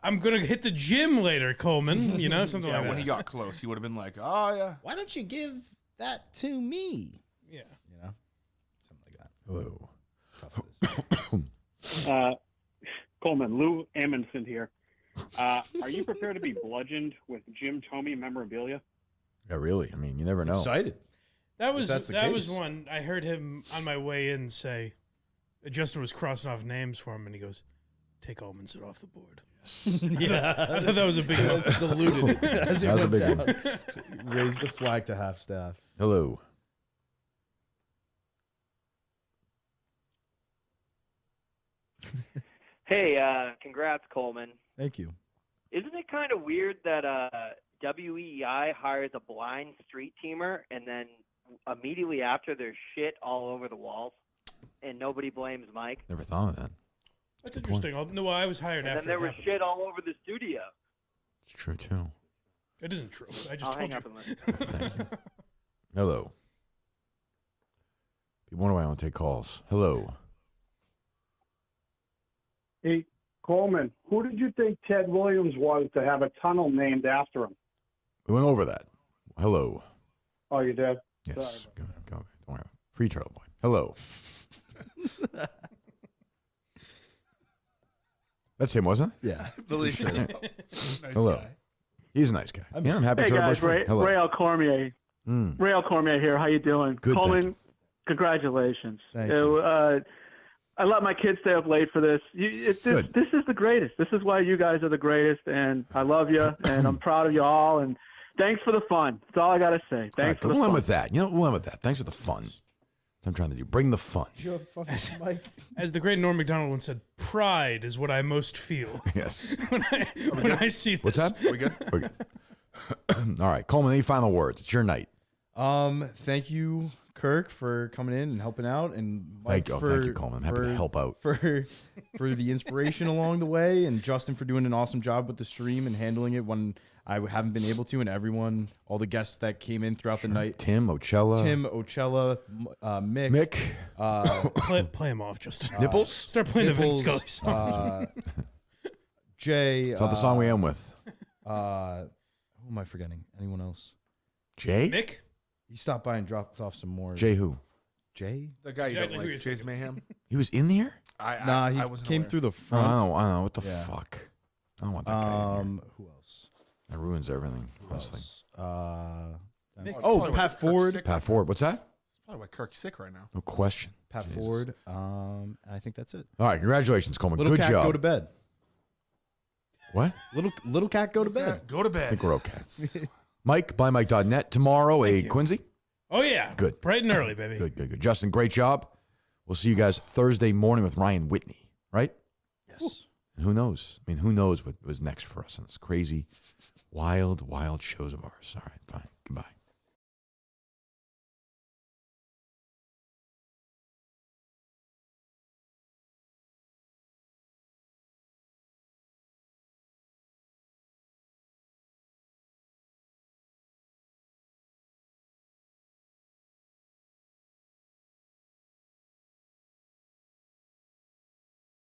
[SPEAKER 1] I'm gonna hit the gym later, Coleman." You know, something
[SPEAKER 3] Yeah,
[SPEAKER 1] like that.
[SPEAKER 3] when he got close, he would have been like, oh, yeah.
[SPEAKER 4] Why don't you give that to me?
[SPEAKER 1] Yeah.
[SPEAKER 4] You know? Something like that.
[SPEAKER 2] Hello.
[SPEAKER 4] It's tough.
[SPEAKER 22] Coleman, Lou Amundsen here. Are you prepared to be bludgeoned with Jim Tomey memorabilia?
[SPEAKER 2] Yeah, really. I mean, you never know.
[SPEAKER 4] Excited.
[SPEAKER 1] That was
[SPEAKER 4] that's the
[SPEAKER 1] that was
[SPEAKER 4] case.
[SPEAKER 1] one I heard him on my way in say. Justin was crossing off names for him, and he goes, "Take Amundsen off the board."
[SPEAKER 4] Yeah.
[SPEAKER 1] I thought that was a big one.
[SPEAKER 4] Saluted it as he
[SPEAKER 2] That was a
[SPEAKER 4] went
[SPEAKER 2] big
[SPEAKER 4] down.
[SPEAKER 2] one.
[SPEAKER 4] Raised the flag to half staff.
[SPEAKER 2] Hello.
[SPEAKER 26] Hey, congrats, Coleman.
[SPEAKER 4] Thank you.
[SPEAKER 26] Isn't it kind of weird that WEI hires a blind street teamer and then immediately after there's shit all over the walls and nobody blames Mike?
[SPEAKER 2] Never thought of that.
[SPEAKER 1] That's interesting. No, I was hired
[SPEAKER 26] And then
[SPEAKER 1] after
[SPEAKER 26] there
[SPEAKER 1] it
[SPEAKER 26] was
[SPEAKER 1] happened.
[SPEAKER 26] shit all over the studio.
[SPEAKER 2] It's true, too.
[SPEAKER 1] It isn't true. I just
[SPEAKER 26] I'll
[SPEAKER 1] told
[SPEAKER 26] hang
[SPEAKER 1] you.
[SPEAKER 26] up and listen.
[SPEAKER 2] Thank you. Hello. People wonder why I don't take calls. Hello.
[SPEAKER 5] Hey, Coleman, who did you think Ted Williams was to have a tunnel named after him?
[SPEAKER 2] We went over that. Hello.
[SPEAKER 5] Oh, you did?
[SPEAKER 2] Yes. Go. Don't worry. Free Turtle Boy. Hello. That's him, wasn't it?
[SPEAKER 4] Yeah.
[SPEAKER 3] Believe
[SPEAKER 2] Sure.
[SPEAKER 3] so. Nice
[SPEAKER 2] Hello.
[SPEAKER 3] guy.
[SPEAKER 2] He's a nice guy. I'm happy
[SPEAKER 7] Hey
[SPEAKER 2] Turtle
[SPEAKER 7] guys,
[SPEAKER 2] Boy's free. Hello.
[SPEAKER 7] Ray Cormier.
[SPEAKER 2] Mm.
[SPEAKER 7] Ray Cormier here. How you doing?
[SPEAKER 2] Good, thank
[SPEAKER 7] Coleman,
[SPEAKER 2] you.
[SPEAKER 7] congratulations.
[SPEAKER 2] Thank you.
[SPEAKER 7] I let my kids stay up late for this. This is the greatest. This is why you guys are the greatest, and I love you, and I'm proud of you all, and thanks for the fun. That's all I got to say. Thanks for the
[SPEAKER 2] We'll
[SPEAKER 7] fun.
[SPEAKER 2] end with that. We'll end with that. Thanks for the fun. That's what I'm trying to do. Bring the fun.
[SPEAKER 4] You have a fucking mic.
[SPEAKER 1] As the great Norm Macdonald once said, pride is what I most feel.
[SPEAKER 2] Yes.
[SPEAKER 1] when I see this.
[SPEAKER 2] What's that?
[SPEAKER 3] We good?
[SPEAKER 2] We're good. All right, Coleman, any final words? It's your night.
[SPEAKER 4] Thank you, Kirk, for coming in and helping out, and Mike
[SPEAKER 2] Thank you, Coleman. I'm happy to help out.
[SPEAKER 4] for the inspiration along the way, and Justin for doing an awesome job with the stream and handling it when I haven't been able to, and everyone, all the guests that came in throughout the night.
[SPEAKER 2] Tim Ocella,
[SPEAKER 4] Mick.
[SPEAKER 1] Play him off, Justin.
[SPEAKER 2] Nipples?
[SPEAKER 1] Start playing the Vince Scully song.
[SPEAKER 4] Jay.
[SPEAKER 2] It's not the song we end with.
[SPEAKER 4] Who am I forgetting? Anyone else?
[SPEAKER 2] Jay?
[SPEAKER 1] Mick?
[SPEAKER 4] He stopped by and dropped off some more.
[SPEAKER 2] Jay who?
[SPEAKER 4] Jay?
[SPEAKER 3] The guy you
[SPEAKER 1] Exactly
[SPEAKER 3] don't
[SPEAKER 1] who
[SPEAKER 3] like,
[SPEAKER 1] you're
[SPEAKER 3] Jay's Mayhem.
[SPEAKER 2] He was in there?
[SPEAKER 4] Nah, he
[SPEAKER 3] I wasn't
[SPEAKER 4] came
[SPEAKER 3] aware.
[SPEAKER 4] through the
[SPEAKER 2] I
[SPEAKER 4] front.
[SPEAKER 2] don't know. What the
[SPEAKER 4] Yeah.
[SPEAKER 2] fuck? I don't want that guy in here.
[SPEAKER 4] Who else?
[SPEAKER 2] That ruins everything, honestly.
[SPEAKER 3] It's
[SPEAKER 4] Oh,
[SPEAKER 3] probably why
[SPEAKER 4] Pat
[SPEAKER 3] Kirk's
[SPEAKER 4] Ford.
[SPEAKER 3] sick
[SPEAKER 2] Pat
[SPEAKER 3] right
[SPEAKER 2] Ford. What's that?
[SPEAKER 3] now. That's probably why Kirk's sick right now.
[SPEAKER 2] No question.
[SPEAKER 4] Pat
[SPEAKER 2] Jesus.
[SPEAKER 4] Ford. And I think that's it.
[SPEAKER 2] All right, congratulations, Coleman.
[SPEAKER 4] Little
[SPEAKER 2] Good
[SPEAKER 4] cat,
[SPEAKER 2] job.
[SPEAKER 4] go to bed.
[SPEAKER 2] What?
[SPEAKER 4] Little cat, go to bed.
[SPEAKER 3] Go to
[SPEAKER 2] I
[SPEAKER 3] bed.
[SPEAKER 2] think we're okay. Mike, blindmike.net. Tomorrow, a Quincy.
[SPEAKER 1] Oh, yeah.
[SPEAKER 2] Good.
[SPEAKER 1] Bright and early, baby.
[SPEAKER 2] Good. Justin, great job. We'll see you guys Thursday morning with Ryan Whitney, right?
[SPEAKER 4] Yes.
[SPEAKER 2] And who knows? I mean, who knows what was next for us in this crazy, wild shows of ours. All right, fine. Goodbye.